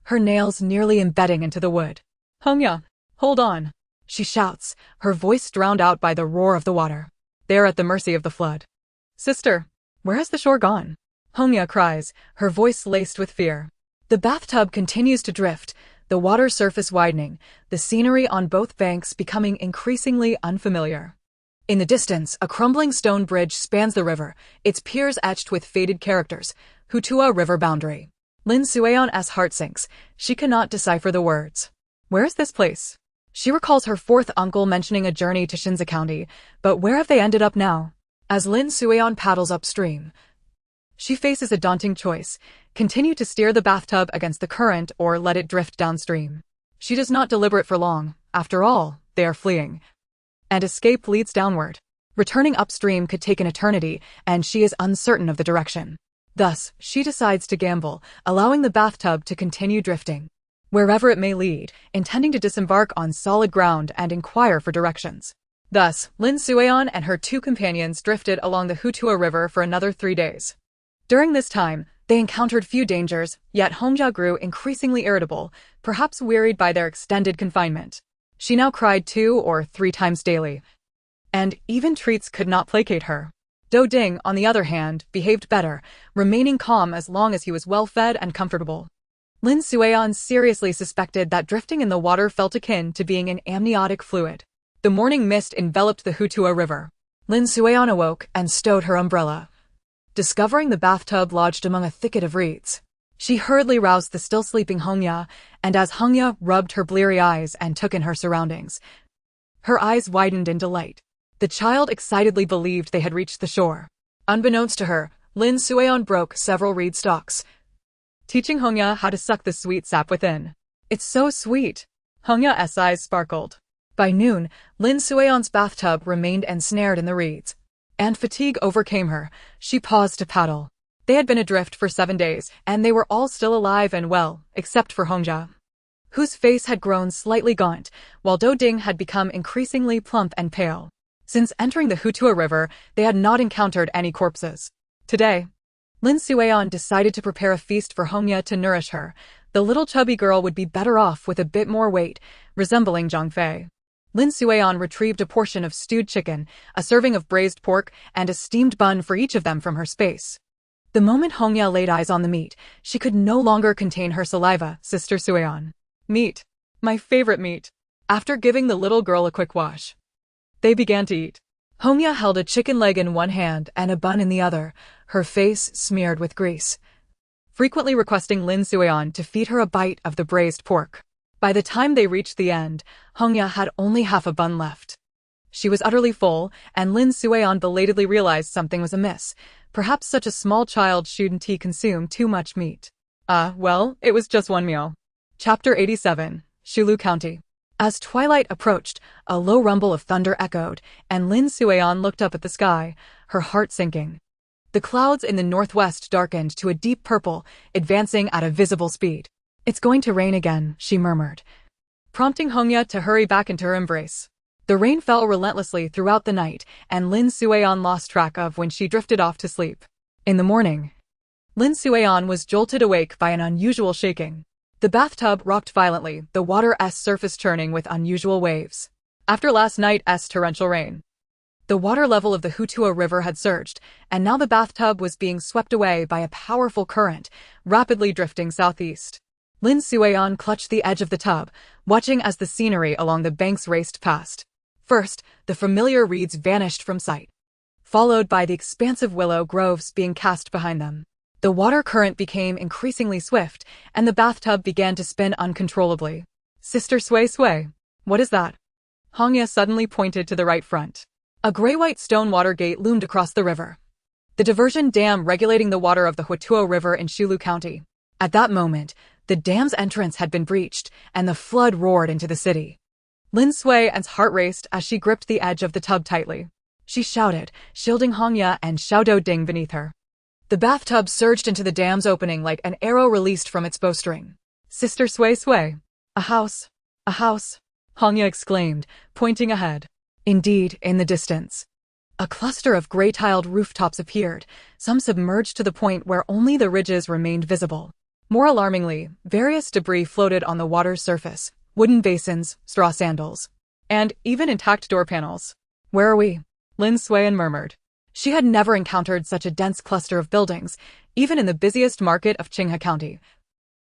her nails nearly embedding into the wood. Hongya, hold on, she shouts, her voice drowned out by the roar of the water. They are at the mercy of the flood. Sister, where has the shore gone? Hongya cries, her voice laced with fear. The bathtub continues to drift, the water surface widening, the scenery on both banks becoming increasingly unfamiliar. In the distance, a crumbling stone bridge spans the river, its piers etched with faded characters. Hutua River Boundary. Lin Sueon's heart sinks. She cannot decipher the words. Where is this place? She recalls her fourth uncle mentioning a journey to Shinza County, but where have they ended up now? As Lin Sueon paddles upstream, she faces a daunting choice: continue to steer the bathtub against the current or let it drift downstream. She does not deliberate for long. After all, they are fleeing, and escape leads downward. Returning upstream could take an eternity, and she is uncertain of the direction. Thus, she decides to gamble, allowing the bathtub to continue drifting, wherever it may lead, intending to disembark on solid ground and inquire for directions. Thus, Lin Sueon and her two companions drifted along the Hutua River for another 3 days. During this time, they encountered few dangers, yet Hongja grew increasingly irritable, perhaps wearied by their extended confinement. She now cried 2 or 3 times daily, and even treats could not placate her. Do Ding, on the other hand, behaved better, remaining calm as long as he was well-fed and comfortable. Lin Sueon seriously suspected that drifting in the water felt akin to being an amniotic fluid. The morning mist enveloped the Hutua River. Lin Sueon awoke and stowed her umbrella, discovering the bathtub lodged among a thicket of reeds. She hurriedly roused the still-sleeping Hongya, and as Hongya rubbed her bleary eyes and took in her surroundings, her eyes widened in delight. The child excitedly believed they had reached the shore. Unbeknownst to her, Lin Sueon broke several reed stalks, teaching Hongya how to suck the sweet sap within. It's so sweet. Hongya's eyes sparkled. By noon, Lin Sueon's bathtub remained ensnared in the reeds, and fatigue overcame her. She paused to paddle. They had been adrift for 7 days, and they were all still alive and well, except for Hongja, whose face had grown slightly gaunt, while Do Ding had become increasingly plump and pale. Since entering the Hutua River, they had not encountered any corpses. Today, Lin Sueon decided to prepare a feast for Hongya to nourish her. The little chubby girl would be better off with a bit more weight, resembling Zhang Fei. Lin Sueon retrieved a portion of stewed chicken, a serving of braised pork, and a steamed bun for each of them from her space. The moment Hongya laid eyes on the meat, she could no longer contain her saliva. Sister Sueon. Meat. My favorite meat. After giving the little girl a quick wash, they began to eat. Hongya held a chicken leg in one hand and a bun in the other, her face smeared with grease, frequently requesting Lin Sueon to feed her a bite of the braised pork. By the time they reached the end, Hongya had only half a bun left. She was utterly full, and Lin Sueon belatedly realized something was amiss. Perhaps such a small child shouldn't consume too much meat. Well, it was just one meal. Chapter 87, Shulu County. As twilight approached, a low rumble of thunder echoed, and Lin Sueon looked up at the sky, her heart sinking. The clouds in the northwest darkened to a deep purple, advancing at a visible speed. It's going to rain again, she murmured, prompting Hongya to hurry back into her embrace. The rain fell relentlessly throughout the night, and Lin Sueon lost track of when she drifted off to sleep. In the morning, Lin Sueon was jolted awake by an unusual shaking. The bathtub rocked violently, the water's surface churning with unusual waves. After last night's torrential rain, the water level of the Hutua River had surged, and now the bathtub was being swept away by a powerful current, rapidly drifting southeast. Lin Suian clutched the edge of the tub, watching as the scenery along the banks raced past. First, the familiar reeds vanished from sight, followed by the expansive willow groves being cast behind them. The water current became increasingly swift, and the bathtub began to spin uncontrollably. Sister Sui Sui, what is that? Hongya suddenly pointed to the right front. A gray-white stone water gate loomed across the river, the diversion dam regulating the water of the Huatuo River in Shilu County. At that moment, the dam's entrance had been breached, and the flood roared into the city. Lin Sui's heart raced as she gripped the edge of the tub tightly. She shouted, shielding Hongya and Xiao Ding beneath her. The bathtub surged into the dam's opening like an arrow released from its bowstring. Sister Sui Sui. A house. A house. Hongya exclaimed, pointing ahead. Indeed, in the distance, a cluster of gray-tiled rooftops appeared, some submerged to the point where only the ridges remained visible. More alarmingly, various debris floated on the water's surface, wooden basins, straw sandals, and even intact door panels. Where are we? Lin Suian murmured. She had never encountered such a dense cluster of buildings, even in the busiest market of Qinghe County.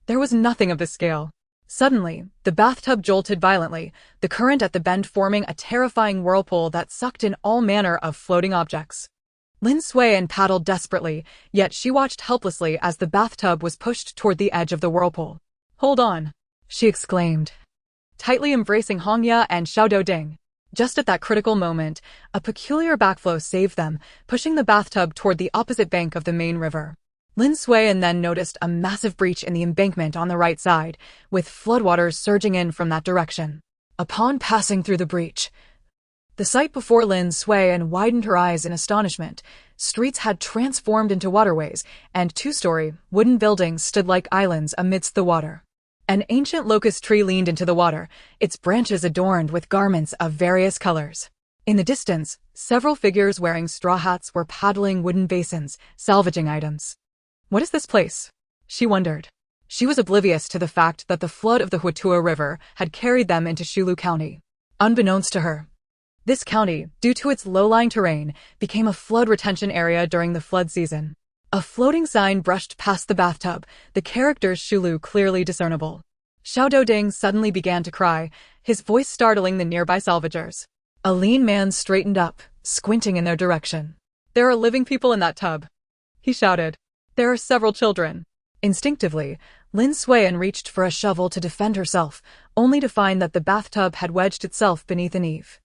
There was nothing of this scale. Suddenly, the bathtub jolted violently, the current at the bend forming a terrifying whirlpool that sucked in all manner of floating objects. Lin Suian paddled desperately, yet she watched helplessly as the bathtub was pushed toward the edge of the whirlpool. Hold on, she exclaimed, tightly embracing Hongya and Xiao Ding. Just at that critical moment, a peculiar backflow saved them, pushing the bathtub toward the opposite bank of the main river. Lin Suian then noticed a massive breach in the embankment on the right side, with floodwaters surging in from that direction. Upon passing through the breach, the sight before Lin Suian widened her eyes in astonishment. Streets had transformed into waterways, and two-story, wooden buildings stood like islands amidst the water. An ancient locust tree leaned into the water, its branches adorned with garments of various colors. In the distance, several figures wearing straw hats were paddling wooden basins, salvaging items. What is this place? She wondered. She was oblivious to the fact that the flood of the Huatuo River had carried them into Shilu County. Unbeknownst to her, this county, due to its low-lying terrain, became a flood retention area during the flood season. A floating sign brushed past the bathtub, the characters Shilu clearly discernible. Xiao Ding suddenly began to cry, his voice startling the nearby salvagers. A lean man straightened up, squinting in their direction. There are living people in that tub, he shouted. There are several children. Instinctively, Lin Suian reached for a shovel to defend herself, only to find that the bathtub had wedged itself beneath an eave.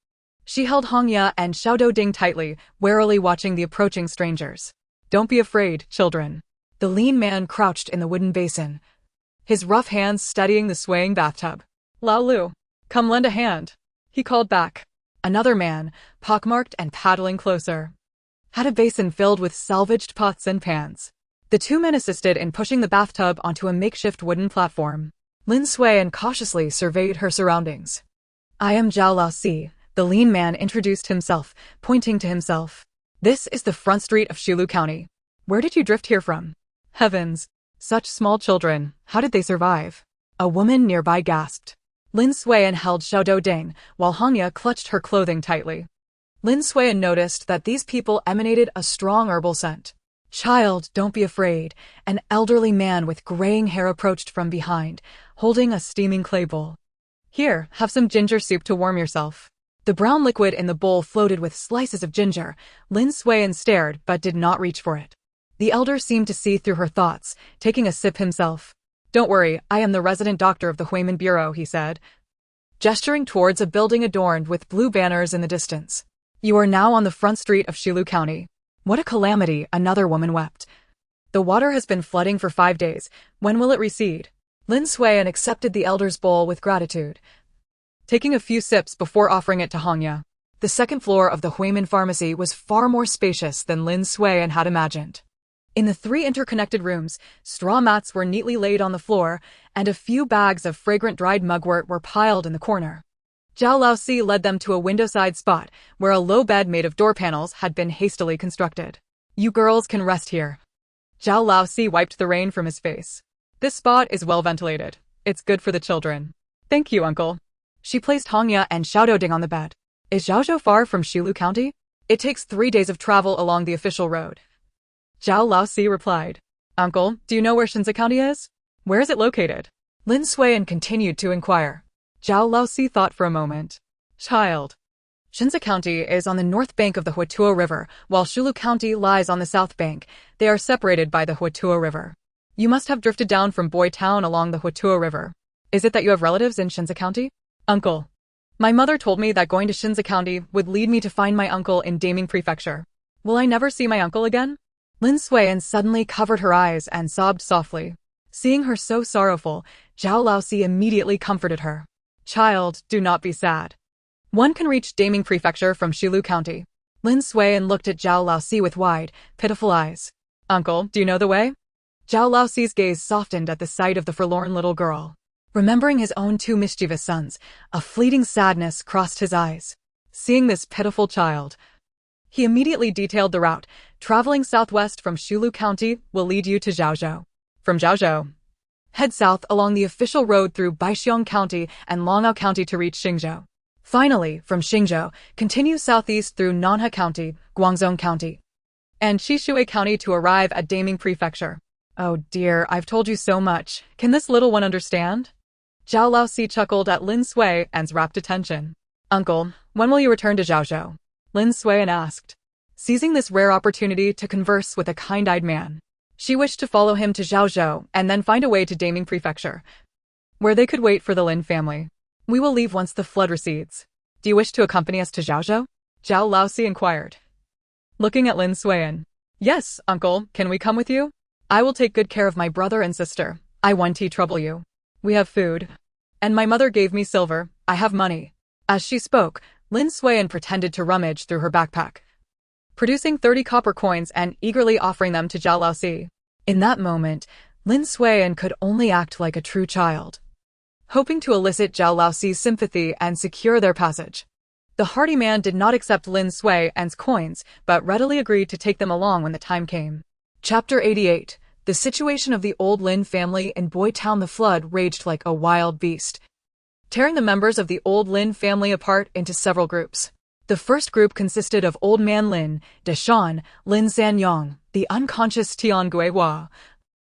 She held Hongya and Xiao Ding tightly, warily watching the approaching strangers. Don't be afraid, children. The lean man crouched in the wooden basin, his rough hands steadying the swaying bathtub. Lao Lu, come lend a hand, he called back. Another man, pockmarked and paddling closer, had a basin filled with salvaged pots and pans. The two men assisted in pushing the bathtub onto a makeshift wooden platform. Lin Suian cautiously surveyed her surroundings. I am Zhao Laoxi, the lean man introduced himself, pointing to himself. This is the front street of Shilu County. Where did you drift here from? Heavens! Such small children, how did they survive? A woman nearby gasped. Lin Suian held Xiao Ding, while Hongya clutched her clothing tightly. Lin Suian noticed that these people emanated a strong herbal scent. Child, don't be afraid. An elderly man with graying hair approached from behind, holding a steaming clay bowl. Here, have some ginger soup to warm yourself. The brown liquid in the bowl floated with slices of ginger. Lin Suian stared but did not reach for it. The elder seemed to see through her thoughts, taking a sip himself. Don't worry, I am the resident doctor of the Huimin Bureau, he said, gesturing towards a building adorned with blue banners in the distance. You are now on the front street of Shilu County. What a calamity, another woman wept. The water has been flooding for 5 days. When will it recede? Lin Suian accepted the elder's bowl with gratitude, taking a few sips before offering it to Hongya. The second floor of the Huimin pharmacy was far more spacious than Lin Suian had imagined. In the 3 interconnected rooms, straw mats were neatly laid on the floor, and a few bags of fragrant dried mugwort were piled in the corner. Zhao Laoxi led them to a window-side spot, where a low bed made of door panels had been hastily constructed. You girls can rest here. Zhao Laoxi wiped the rain from his face. This spot is well ventilated. It's good for the children. Thank you, uncle. She placed Hongya and Xiao Ding on the bed. Is Zhaozhou far from Shilu County? It takes 3 days of travel along the official road. Zhao Laoxi replied. Uncle, do you know where Shinzi County is? Where is it located? Lin Suiyan continued to inquire. Zhao Laosi thought for a moment. Child. Shinza County is on the north bank of the Huatua River, while Shulu County lies on the south bank. They are separated by the Huatua River. You must have drifted down from Boy Town along the Huatua River. Is it that you have relatives in Shinza County? Uncle. My mother told me that going to Shinza County would lead me to find my uncle in Daming Prefecture. Will I never see my uncle again? Lin Suiyan suddenly covered her eyes and sobbed softly. Seeing her so sorrowful, Zhao Laosi immediately comforted her. Child, do not be sad. One can reach Daming Prefecture from Shilu County. Lin Suiyan looked at Zhao Laosi with wide, pitiful eyes. Uncle, do you know the way? Zhao Laosi's gaze softened at the sight of the forlorn little girl. Remembering his own two mischievous sons, a fleeting sadness crossed his eyes. Seeing this pitiful child, he immediately detailed the route. Traveling southwest from Shulu County will lead you to Zhaozhou. From Zhaozhou, head south along the official road through Baixiong County and Longhua County to reach Xingzhou. Finally, from Xingzhou, continue southeast through Nanhe County, Guangzhou County, and Shishui County to arrive at Daming Prefecture. Oh dear, I've told you so much. Can this little one understand? Zhao Laosi chuckled at Lin Suiyan's rapt attention. Uncle, when will you return to Zhaozhou? Lin Suiyan asked, seizing this rare opportunity to converse with a kind-eyed man. She wished to follow him to Zhaozhou and then find a way to Daming Prefecture, where they could wait for the Lin family. We will leave once the flood recedes. Do you wish to accompany us to Zhaozhou? Zhao Laosi inquired, looking at Lin Suiyan. Yes, uncle, can we come with you? I will take good care of my brother and sister. I won't trouble you. We have food. And my mother gave me silver. I have money. As she spoke, Lin Suiyan pretended to rummage through her backpack, producing 30 copper coins and eagerly offering them to Zhao Laosi. In that moment, Lin Suiyan could only act like a true child, hoping to elicit Zhao Laosi's sympathy and secure their passage. The hardy man did not accept Lin Suiyan's coins, but readily agreed to take them along when the time came. Chapter 88. The situation of the old Lin family in Boy Town. The flood raged like a wild beast, tearing the members of the old Lin family apart into several groups. The first group consisted of Old Man Lin, Deshan, Lin Sanyong, the unconscious Tian Guihua,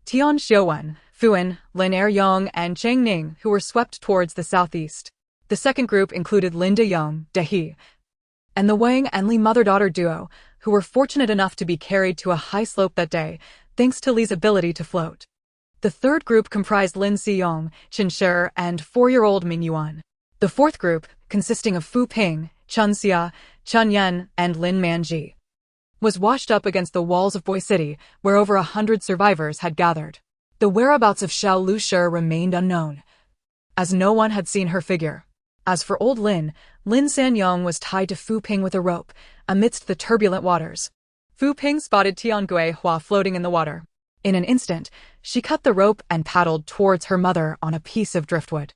Tian Xiuwen, Fuan, Lin Eryong, and Chang Ning, who were swept towards the southeast. The second group included Lin Deyong, Dehi, and the Wang and Li mother-daughter duo, who were fortunate enough to be carried to a high slope that day, thanks to Li's ability to float. The third group comprised Lin Xiyong, Chen Shi, and 4-year-old Ming Yuan. The fourth group, consisting of Fu Ping, Chun Xia, Chun Yan, and Lin Manji, was washed up against the walls of Boy City, where over 100 survivors had gathered. The whereabouts of Xiao Lushi remained unknown, as no one had seen her figure. As for old Lin, Lin Sanyong was tied to Fu Ping with a rope, amidst the turbulent waters. Fu Ping spotted Tian Guihua floating in the water. In an instant, she cut the rope and paddled towards her mother on a piece of driftwood.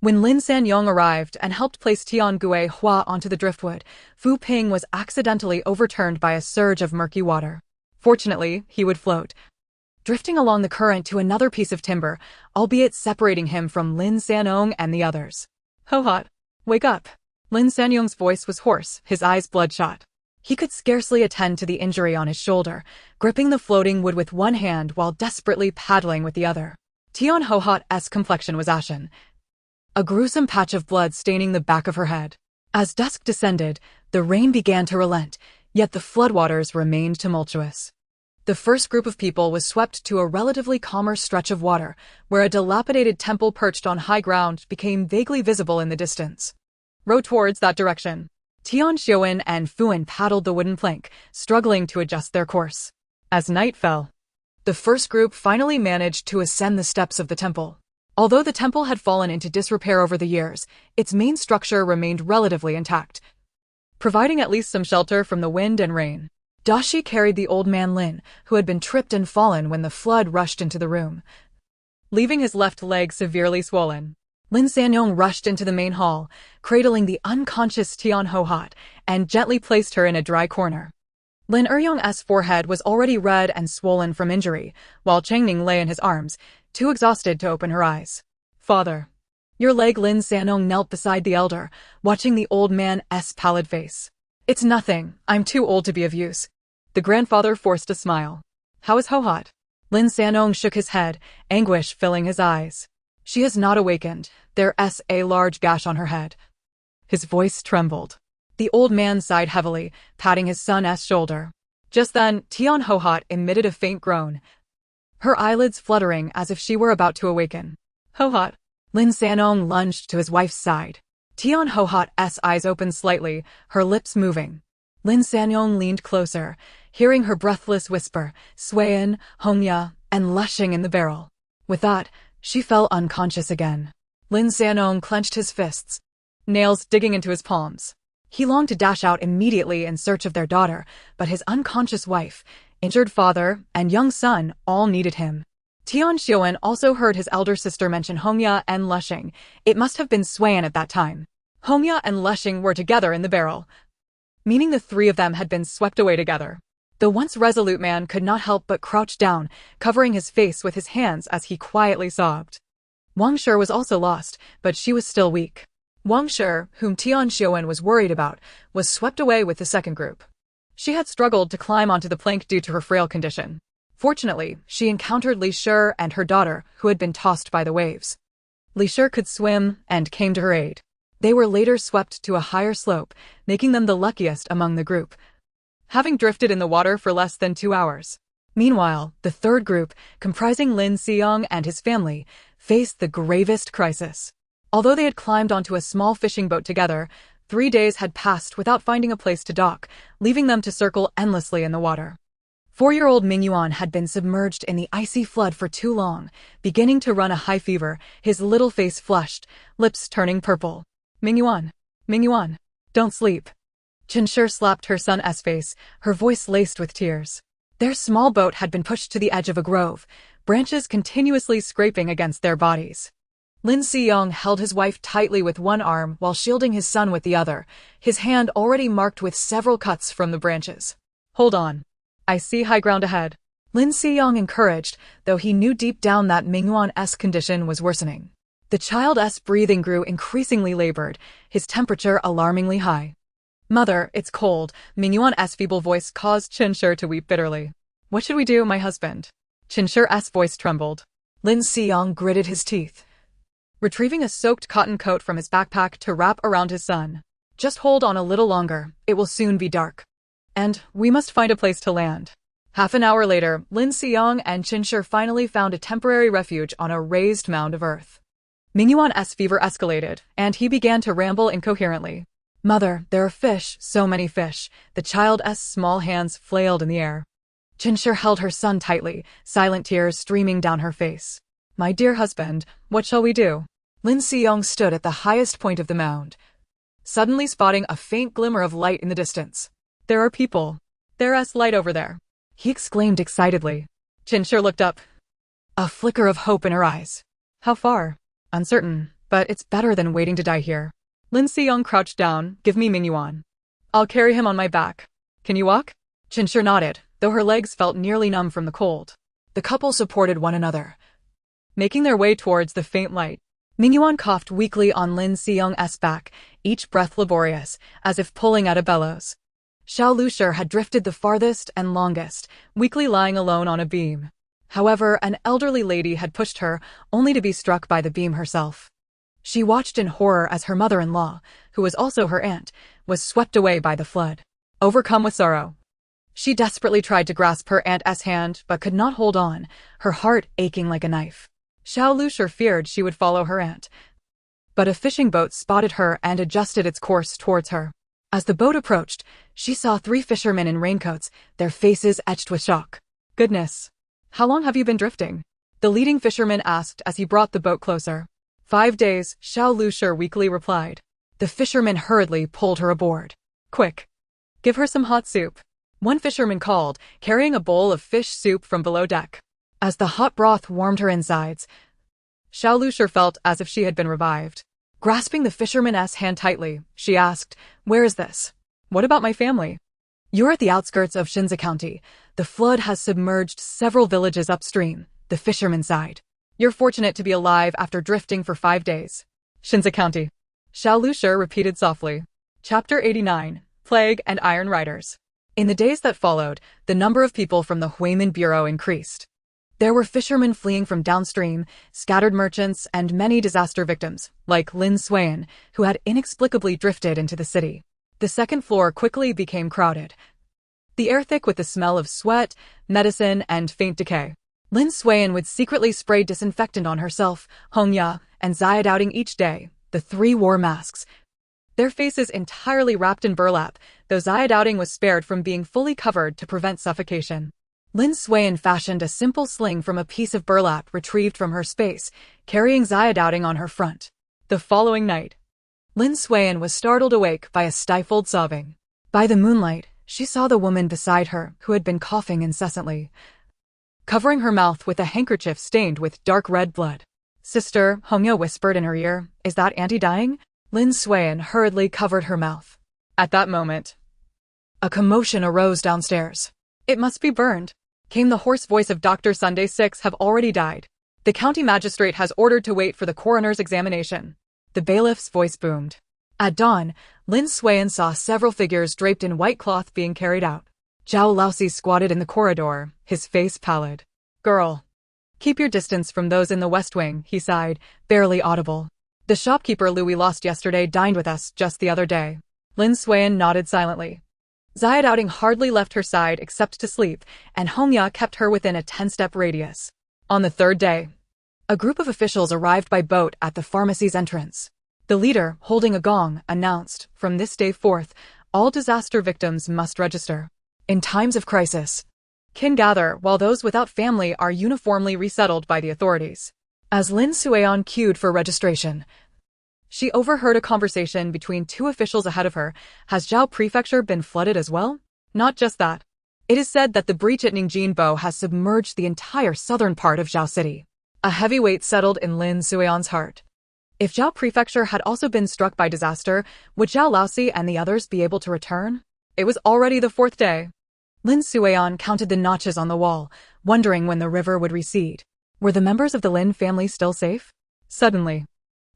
When Lin Sanyong arrived and helped place Tian Guihua onto the driftwood, Fu Ping was accidentally overturned by a surge of murky water. Fortunately, he would float, drifting along the current to another piece of timber, albeit separating him from Lin Sanyong and the others. Ho-hot, wake up. Lin Sanyong's voice was hoarse, his eyes bloodshot. He could scarcely attend to the injury on his shoulder, gripping the floating wood with one hand while desperately paddling with the other. Tian Ho-hot's complexion was ashen, a gruesome patch of blood staining the back of her head. As dusk descended, the rain began to relent, yet the floodwaters remained tumultuous. The first group of people was swept to a relatively calmer stretch of water, where a dilapidated temple perched on high ground became vaguely visible in the distance. Row towards that direction. Tian Xiuwen and Fuan paddled the wooden plank, struggling to adjust their course. As night fell, the first group finally managed to ascend the steps of the temple. Although the temple had fallen into disrepair over the years, its main structure remained relatively intact, providing at least some shelter from the wind and rain. Dashi carried the old man Lin, who had been tripped and fallen when the flood rushed into the room, leaving his left leg severely swollen. Lin Sanyong rushed into the main hall, cradling the unconscious Tian Ho-hot, and gently placed her in a dry corner. Lin Eryong's forehead was already red and swollen from injury, while Changning lay in his arms, too exhausted to open her eyes. Father. Your leg. Lin Sanyong knelt beside the elder, watching the old man's pallid face. It's nothing, I'm too old to be of use. The grandfather forced a smile. How is Ho-hot? Lin Sanyong shook his head, anguish filling his eyes. She has not awakened. There's a large gash on her head. His voice trembled. The old man sighed heavily, patting his son's shoulder. Just then, Tian Hohat emitted a faint groan, her eyelids fluttering as if she were about to awaken. Hohat. Lin Sanong lunged to his wife's side. Tian Hohat's eyes opened slightly, her lips moving. Lin Sanong leaned closer, hearing her breathless whisper, Swayin, Hongya, and lushing in the barrel. With that, she fell unconscious again. Lin Sanong clenched his fists, nails digging into his palms. He longed to dash out immediately in search of their daughter, but his unconscious wife, injured father, and young son all needed him. Tian Xiuan also heard his elder sister mention Hongya and Lushing. It must have been Swayin at that time. Hongya and Lushing were together in the barrel, meaning the three of them had been swept away together. The once resolute man could not help but crouch down, covering his face with his hands as he quietly sobbed. Wang Shi was also lost, but she was still weak. Wang Shi, whom Tian Xiuan was worried about, was swept away with the second group. She had struggled to climb onto the plank due to her frail condition. Fortunately, she encountered Li Shi and her daughter, who had been tossed by the waves. Li Shi could swim and came to her aid. They were later swept to a higher slope, making them the luckiest among the group, having drifted in the water for less than 2 hours. Meanwhile, the third group, comprising Lin Xiong and his family, faced the gravest crisis. Although they had climbed onto a small fishing boat together, 3 days had passed without finding a place to dock, leaving them to circle endlessly in the water. 4-year-old Mingyuan had been submerged in the icy flood for too long, beginning to run a high fever, his little face flushed, lips turning purple. Mingyuan, don't sleep. Chinshi slapped her son's face, her voice laced with tears. Their small boat had been pushed to the edge of a grove, branches continuously scraping against their bodies. Lin Xiyong held his wife tightly with one arm while shielding his son with the other, his hand already marked with several cuts from the branches. Hold on. I see high ground ahead. Lin Xiyong encouraged, though he knew deep down that Mingyuan's condition was worsening. The child's breathing grew increasingly labored, his temperature alarmingly high. Mother, it's cold. Mingyuan's feeble voice caused Chinshi to weep bitterly. What should we do, my husband? Chinshi's voice trembled. Lin Xiyong gritted his teeth, retrieving a soaked cotton coat from his backpack to wrap around his son. Just hold on a little longer, it will soon be dark. And we must find a place to land. Half an hour later, Lin Xiyong and Chinshi finally found a temporary refuge on a raised mound of earth. Mingyuan's fever escalated, and he began to ramble incoherently. Mother, there are fish, so many fish. The child's small hands flailed in the air. Chinshi held her son tightly, silent tears streaming down her face. My dear husband, what shall we do? Lin Xiyong stood at the highest point of the mound, suddenly spotting a faint glimmer of light in the distance. There are people. There's light over there, he exclaimed excitedly. Chinshi looked up, a flicker of hope in her eyes. How far? Uncertain, but it's better than waiting to die here. Lin Xiyong crouched down. Give me Mingyuan. I'll carry him on my back. Can you walk? Chinshi nodded, though her legs felt nearly numb from the cold. The couple supported one another, making their way towards the faint light. Mingyuan coughed weakly on Lin Xiyong's back, each breath laborious, as if pulling at a bellows. Xiao Lushi had drifted the farthest and longest, weakly lying alone on a beam. However, an elderly lady had pushed her, only to be struck by the beam herself. She watched in horror as her mother-in-law, who was also her aunt, was swept away by the flood. Overcome with sorrow, she desperately tried to grasp her aunt's hand but could not hold on, her heart aching like a knife. Xiao Lushi feared she would follow her aunt, but a fishing boat spotted her and adjusted its course towards her. As the boat approached, she saw 3 fishermen in raincoats, their faces etched with shock. Goodness! How long have you been drifting? The leading fisherman asked as he brought the boat closer. 5 days, Xiao Lushi weakly replied. The fisherman hurriedly pulled her aboard. Quick! Give her some hot soup. One fisherman called, carrying a bowl of fish soup from below deck. As the hot broth warmed her insides, Xiao Lushi felt as if she had been revived. Grasping the fisherman's hand tightly, she asked, Where is this? What about my family? You're at the outskirts of Xinzi County. The flood has submerged several villages upstream, the fisherman sighed. You're fortunate to be alive after drifting for 5 days. Xinzi County. Xiao Lushi repeated softly. Chapter 89, Plague and Iron Riders. In the days that followed, the number of people from the Huimin Bureau increased. There were fishermen fleeing from downstream, scattered merchants, and many disaster victims, like Lin Suan, who had inexplicably drifted into the city. The second floor quickly became crowded, the air thick with the smell of sweat, medicine, and faint decay. Lin Suan would secretly spray disinfectant on herself, donghua, and Xiaodao each day. The three wore masks, their faces entirely wrapped in burlap, though Xiaodao was spared from being fully covered to prevent suffocation. Lin Suan fashioned a simple sling from a piece of burlap retrieved from her space, carrying Xiaodao on her front. The following night, Lin Suan was startled awake by a stifled sobbing. By the moonlight, she saw the woman beside her, who had been coughing incessantly, covering her mouth with a handkerchief stained with dark red blood. "Sister," donghua whispered in her ear, "is that auntie dying?" Lin Suan hurriedly covered her mouth. At that moment, a commotion arose downstairs. "It must be burned," came the hoarse voice of Dr. Sunday. 6 have already died. The county magistrate has ordered to wait for the coroner's examination. The bailiff's voice boomed. At dawn, Lin Suan saw several figures draped in white cloth being carried out. Zhao Laosi squatted in the corridor, his face pallid. "Girl, keep your distance from those in the West Wing," he sighed, barely audible. "The shopkeeper Louis lost yesterday dined with us just the other day." Lin Suan nodded silently. Xiaodao hardly left her side except to sleep, and donghua kept her within a 10-step radius. On the third day, a group of officials arrived by boat at the pharmacy's entrance. The leader, holding a gong, announced, "From this day forth, all disaster victims must register. In times of crisis, kin gather while those without family are uniformly resettled by the authorities." As Lin Suan queued for registration, she overheard a conversation between two officials ahead of her. "Has Zhao Prefecture been flooded as well?" "Not just that. It is said that the breach at Ningjinbo has submerged the entire southern part of Zhao City." A heavy weight settled in Lin Suan's heart. If Zhao Prefecture had also been struck by disaster, would Zhao Laosi and the others be able to return? It was already the fourth day. Lin Suan counted the notches on the wall, wondering when the river would recede. Were the members of the Lin family still safe? Suddenly,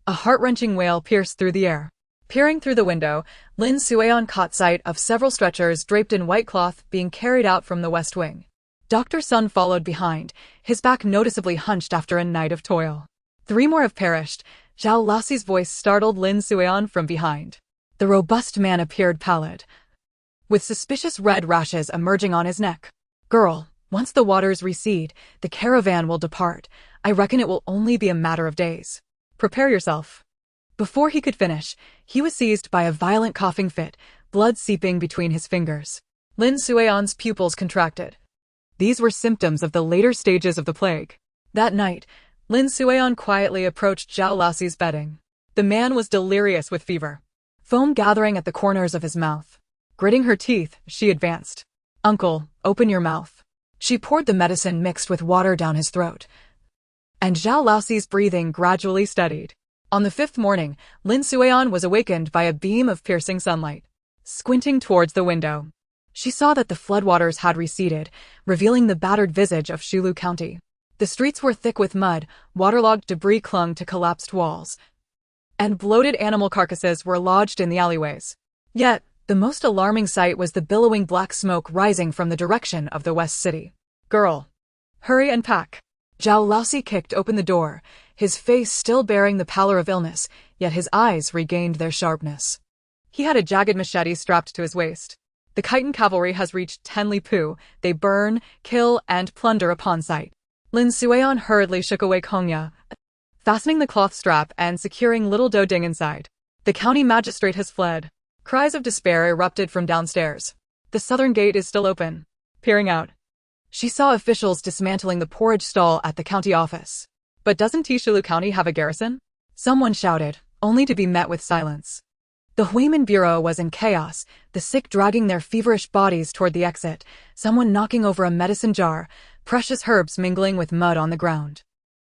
a heart-wrenching wail pierced through the air. Peering through the window, Lin Suan caught sight of several stretchers draped in white cloth being carried out from the West Wing. Dr. Sun followed behind, his back noticeably hunched after a night of toil. "3 more have perished," Zhao Laoxi's voice startled Lin Suan from behind. The robust man appeared pallid, with suspicious red rashes emerging on his neck. "Girl, once the waters recede, the caravan will depart. I reckon it will only be a matter of days. Prepare yourself." Before he could finish, he was seized by a violent coughing fit, blood seeping between his fingers. Lin Suan's pupils contracted. These were symptoms of the later stages of the plague. That night, Lin Suan quietly approached Zhao Laoxi's bedding. The man was delirious with fever, foam gathering at the corners of his mouth. Gritting her teeth, she advanced. "Uncle, open your mouth." She poured the medicine mixed with water down his throat, and Zhao Laoxi's breathing gradually steadied. On the 5th morning, Lin Suan was awakened by a beam of piercing sunlight. Squinting towards the window, she saw that the floodwaters had receded, revealing the battered visage of Shulu County. The streets were thick with mud, waterlogged debris clung to collapsed walls, and bloated animal carcasses were lodged in the alleyways. Yet, the most alarming sight was the billowing black smoke rising from the direction of the West City. "Girl, hurry and pack." Zhao Laosi kicked open the door, his face still bearing the pallor of illness, yet his eyes regained their sharpness. He had a jagged machete strapped to his waist. "The Khitan cavalry has reached Tenli-Pu. They burn, kill, and plunder upon sight." Lin Suan hurriedly shook awake donghua, fastening the cloth strap and securing little Do Ding inside. "The county magistrate has fled." Cries of despair erupted from downstairs. "The southern gate is still open." Peering out, she saw officials dismantling the porridge stall at the county office. "But doesn't Shulu County have a garrison?" someone shouted, only to be met with silence. The Huimin Bureau was in chaos, the sick dragging their feverish bodies toward the exit, someone knocking over a medicine jar, precious herbs mingling with mud on the ground.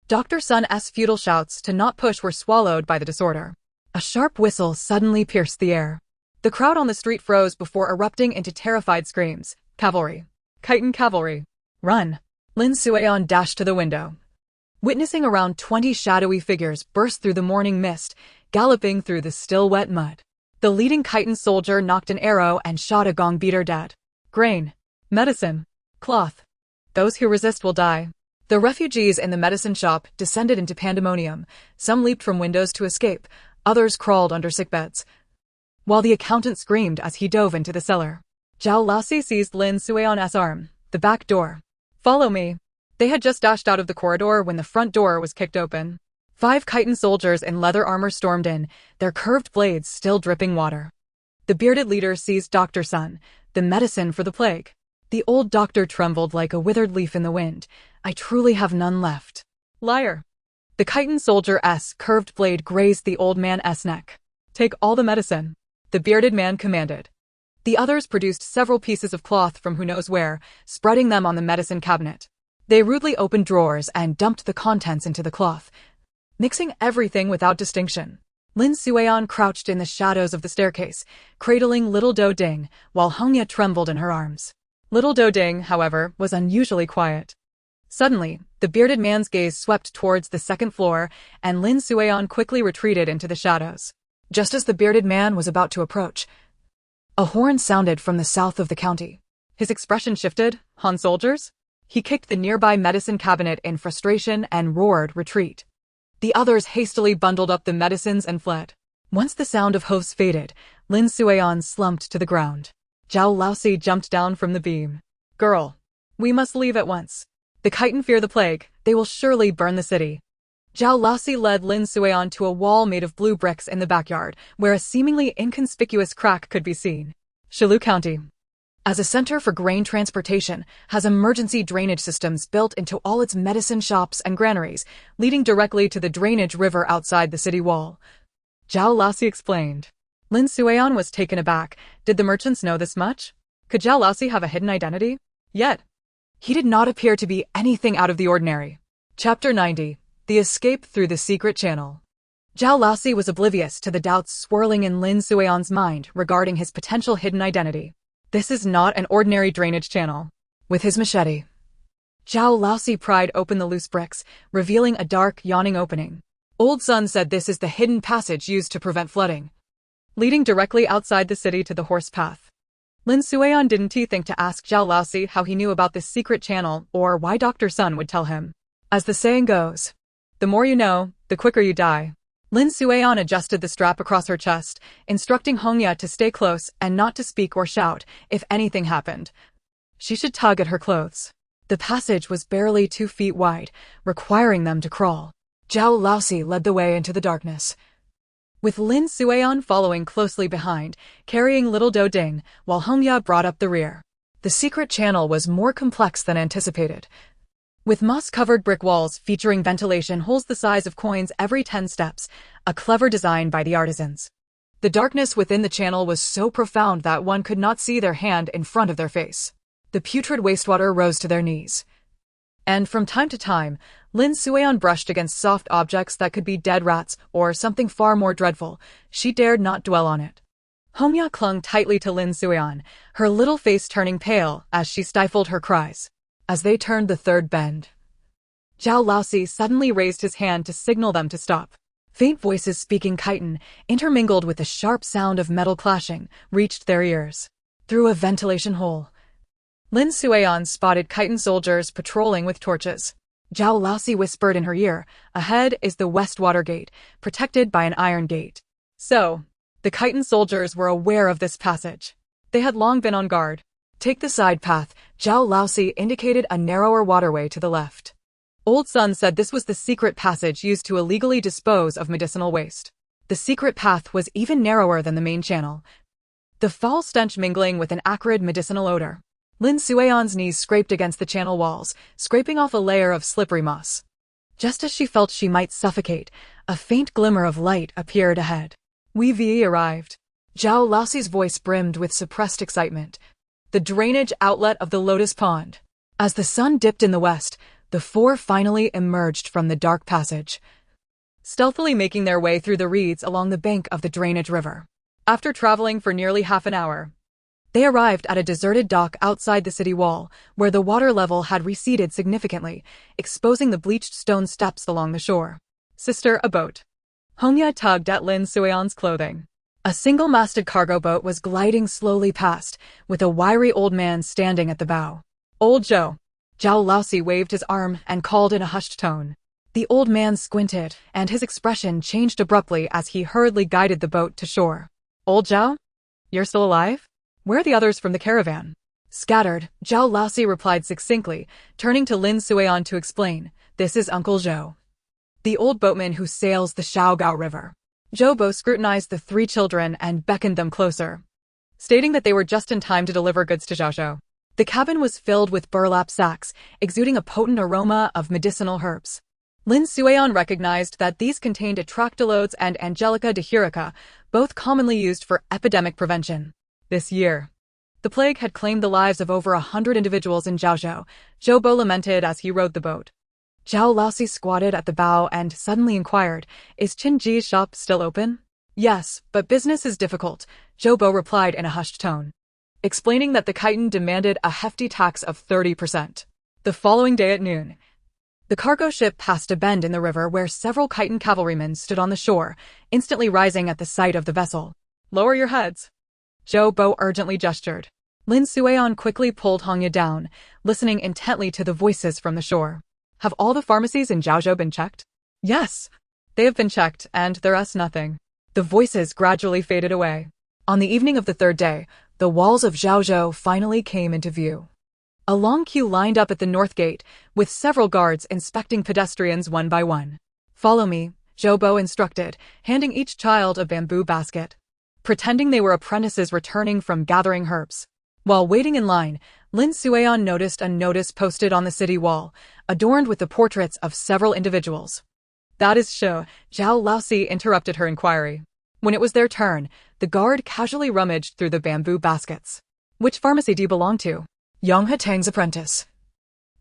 Dr. Sun's futile shouts to not push were swallowed by the disorder. A sharp whistle suddenly pierced the air. The crowd on the street froze before erupting into terrified screams. "Cavalry! Khitan cavalry! Run!" Lin Suan dashed to the window, witnessing around 20 shadowy figures burst through the morning mist, galloping through the still wet mud. The leading Khitan soldier knocked an arrow and shot a gong beater dead. "Grain, medicine, cloth. Those who resist will die." The refugees in the medicine shop descended into pandemonium. Some leaped from windows to escape, others crawled under sickbeds. While the accountant screamed as he dove into the cellar. Zhao Laosi seized Lin Suion's arm. The back door. Follow me. They had just dashed out of the corridor when the front door was kicked open. 5 chitin soldiers in leather armor stormed in, their curved blades still dripping water. The bearded leader seized Dr. Sun, the medicine for the plague. The old doctor trembled like a withered leaf in the wind. I truly have none left. Liar. The chitin soldier's curved blade grazed the old man's neck. Take all the medicine. The bearded man commanded. The others produced several pieces of cloth from who knows where, spreading them on the medicine cabinet. They rudely opened drawers and dumped the contents into the cloth, mixing everything without distinction. Lin Suion crouched in the shadows of the staircase, cradling little Do Ding, while Hongya trembled in her arms. Little Do Ding, however, was unusually quiet. Suddenly, the bearded man's gaze swept towards the second floor, and Lin Suion quickly retreated into the shadows. Just as the bearded man was about to approach, a horn sounded from the south of the county. His expression shifted. Han soldiers? He kicked the nearby medicine cabinet in frustration and roared, retreat. The others hastily bundled up the medicines and fled. Once the sound of hoofs faded, Lin Suion slumped to the ground. Zhao Laosi jumped down from the beam. Girl, we must leave at once. The chitin fear the plague, they will surely burn the city. Zhao Laosi led Lin Suion to a wall made of blue bricks in the backyard, where a seemingly inconspicuous crack could be seen. Shilu County, as a center for grain transportation, has emergency drainage systems built into all its medicine shops and granaries, leading directly to the drainage river outside the city wall. Zhao Laosi explained. Lin Suion was taken aback. Did the merchants know this much? Could Zhao Laosi have a hidden identity? Yet, he did not appear to be anything out of the ordinary. Chapter 90. The Escape Through the Secret Channel. Zhao Laosi was oblivious to the doubts swirling in Lin Suion's mind regarding his potential hidden identity. This is not an ordinary drainage channel. With his machete, Zhao Laosi pried open the loose bricks, revealing a dark, yawning opening. Old Sun said this is the hidden passage used to prevent flooding, leading directly outside the city to the horse path. Lin Suion didn't think to ask Zhao Laosi how he knew about this secret channel or why Dr. Sun would tell him. As the saying goes, the more you know, the quicker you die. Lin Suion adjusted the strap across her chest, instructing Hongya to stay close and not to speak or shout if anything happened. She should tug at her clothes. The passage was barely 2 feet wide, requiring them to crawl. Zhao Laosi led the way into the darkness, with Lin Suion following closely behind, carrying little Do Ding, while Hongya brought up the rear. The secret channel was more complex than anticipated, with moss-covered brick walls featuring ventilation holes the size of coins every 10 steps, a clever design by the artisans. The darkness within the channel was so profound that one could not see their hand in front of their face. The putrid wastewater rose to their knees. And from time to time, Lin Suion brushed against soft objects that could be dead rats or something far more dreadful. She dared not dwell on it. Hongya clung tightly to Lin Suion, her little face turning pale as she stifled her cries. As they turned the third bend, Zhao Laosi suddenly raised his hand to signal them to stop. Faint voices speaking chitin, intermingled with the sharp sound of metal clashing, reached their ears. Through a ventilation hole, Lin Suion spotted chitin soldiers patrolling with torches. Zhao Laosi whispered in her ear, ahead is the Westwater Gate, protected by an iron gate. So, the chitin soldiers were aware of this passage. They had long been on guard. Take the side path, Zhao Laosi indicated a narrower waterway to the left. Old Sun said this was the secret passage used to illegally dispose of medicinal waste. The secret path was even narrower than the main channel, the foul stench mingling with an acrid medicinal odor. Lin Suion's knees scraped against the channel walls, scraping off a layer of slippery moss. Just as she felt she might suffocate, a faint glimmer of light appeared ahead. We arrived. Zhao Laosi's voice brimmed with suppressed excitement. The drainage outlet of the Lotus Pond. As the sun dipped in the west, the 4 finally emerged from the dark passage, stealthily making their way through the reeds along the bank of the drainage river. After traveling for nearly half an hour, they arrived at a deserted dock outside the city wall, where the water level had receded significantly, exposing the bleached stone steps along the shore. Sister, a boat. Hongya tugged at Lin Suion's clothing. A single-masted cargo boat was gliding slowly past, with a wiry old man standing at the bow. Old Joe. Zhao Laosi waved his arm and called in a hushed tone. The old man squinted, and his expression changed abruptly as he hurriedly guided the boat to shore. Old Zhao? You're still alive? Where are the others from the caravan? Scattered, Zhao Laosi replied succinctly, turning to Lin Suian to explain. This is Uncle Zhou, the old boatman who sails the Shaogao River. Zhou Bo scrutinized the three children and beckoned them closer, stating that they were just in time to deliver goods to Zhaozhou. The cabin was filled with burlap sacks, exuding a potent aroma of medicinal herbs. Lin Suian recognized that these contained atractylodes and Angelica dihurica, both commonly used for epidemic prevention. This year, the plague had claimed the lives of over 100 individuals in Zhaozhou. Zhou Bo lamented as he rowed the boat. Zhao Laosi squatted at the bow and suddenly inquired, "Is Qin Ji's shop still open?" "Yes, but business is difficult," Zhou Bo replied in a hushed tone, explaining that the Khitan demanded a hefty tax of 30%. The following day at noon, the cargo ship passed a bend in the river where several Khitan cavalrymen stood on the shore, instantly rising at the sight of the vessel. "Lower your heads," Zhou Bo urgently gestured. Lin Suian quickly pulled Hongya down, listening intently to the voices from the shore. "Have all the pharmacies in Zhaozhou been checked?" "Yes, they have been checked, and there's nothing." The voices gradually faded away. On the evening of the third day, the walls of Zhaozhou finally came into view. A long queue lined up at the north gate, with several guards inspecting pedestrians one by one. "Follow me," Zhou Bo instructed, handing each child a bamboo basket, pretending they were apprentices returning from gathering herbs. While waiting in line, Lin Suian noticed a notice posted on the city wall, adorned with the portraits of several individuals. "That is Zhao Laosi interrupted her inquiry. When it was their turn, the guard casually rummaged through the bamboo baskets. "Which pharmacy do you belong to?" "Yonghe Tang's apprentice,"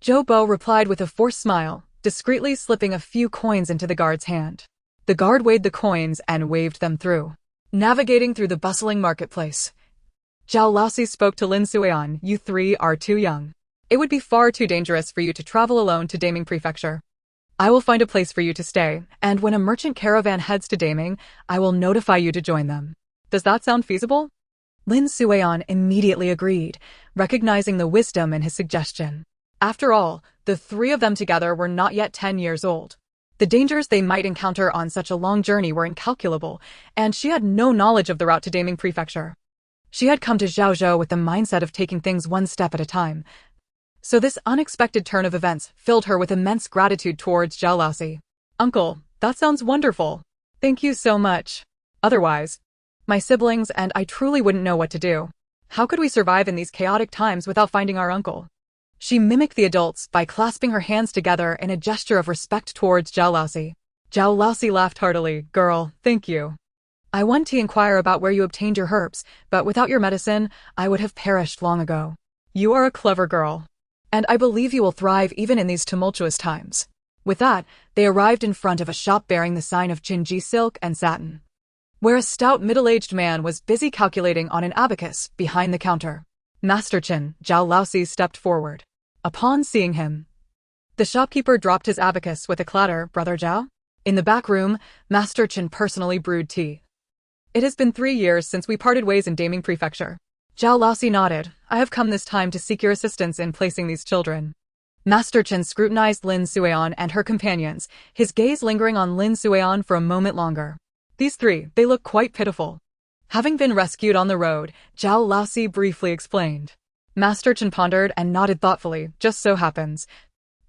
Zhou Bo replied with a forced smile, discreetly slipping a few coins into the guard's hand. The guard weighed the coins and waved them through. Navigating through the bustling marketplace, Zhao Laosi spoke to Lin Suian. "You three are too young. It would be far too dangerous for you to travel alone to Daming Prefecture. I will find a place for you to stay, and when a merchant caravan heads to Daming, I will notify you to join them." "Does that sound feasible?" Lin Suian immediately agreed, recognizing the wisdom in his suggestion. After all, the three of them together were not yet 10 years old. The dangers they might encounter on such a long journey were incalculable, and she had no knowledge of the route to Daming Prefecture. She had come to Zhaozhou with the mindset of taking things one step at a time, so this unexpected turn of events filled her with immense gratitude towards Zhao Laosi. "Uncle, that sounds wonderful. Thank you so much. Otherwise, my siblings and I truly wouldn't know what to do. How could we survive in these chaotic times without finding our uncle?" She mimicked the adults by clasping her hands together in a gesture of respect towards Zhao Laosi. Zhao Laosi laughed heartily. "Girl, thank you. I want to inquire about where you obtained your herbs, but without your medicine, I would have perished long ago. You are a clever girl, and I believe you will thrive even in these tumultuous times." With that, they arrived in front of a shop bearing the sign of Qinji Silk and Satin, where a stout middle-aged man was busy calculating on an abacus behind the counter. "Master Qin," Zhao Laosi stepped forward. Upon seeing him, the shopkeeper dropped his abacus with a clatter. "Brother Zhao?" In the back room, Master Qin personally brewed tea. "It has been 3 years since we parted ways in Daming Prefecture." Zhao Laosi nodded. "I have come this time to seek your assistance in placing these children." Master Qin scrutinized Lin Suian and her companions, his gaze lingering on Lin Suian for a moment longer. "These three, they look quite pitiful." Having been rescued on the road, Zhao Laosi briefly explained. Master Qin pondered and nodded thoughtfully. "Just so happens,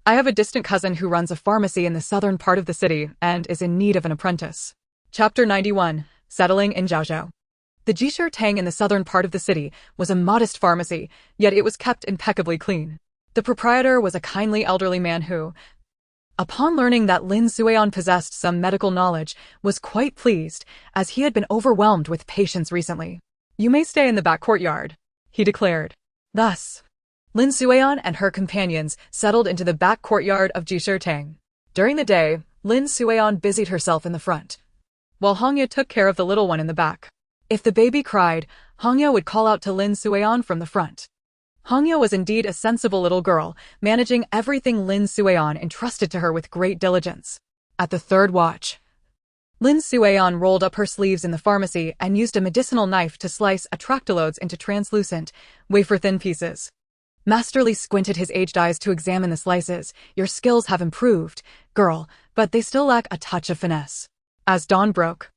I have a distant cousin who runs a pharmacy in the southern part of the city and is in need of an apprentice." Chapter 91. Settling in Zhaozhou. The Jisher Tang in the southern part of the city was a modest pharmacy, yet it was kept impeccably clean. The proprietor was a kindly elderly man who, upon learning that Lin Suian possessed some medical knowledge, was quite pleased, as he had been overwhelmed with patients recently. "You may stay in the back courtyard," he declared. Thus, Lin Suian and her companions settled into the back courtyard of Jisher Tang. During the day, Lin Suian busied herself in the front, while Hongya took care of the little one in the back. If the baby cried, Hongya would call out to Lin Suian from the front. Hongya was indeed a sensible little girl, managing everything Lin Suian entrusted to her with great diligence. At the third watch, Lin Suian rolled up her sleeves in the pharmacy and used a medicinal knife to slice atractylodes into translucent, wafer-thin pieces. Masterly squinted his aged eyes to examine the slices. Your skills have improved, girl, but they still lack a touch of finesse. As dawn broke,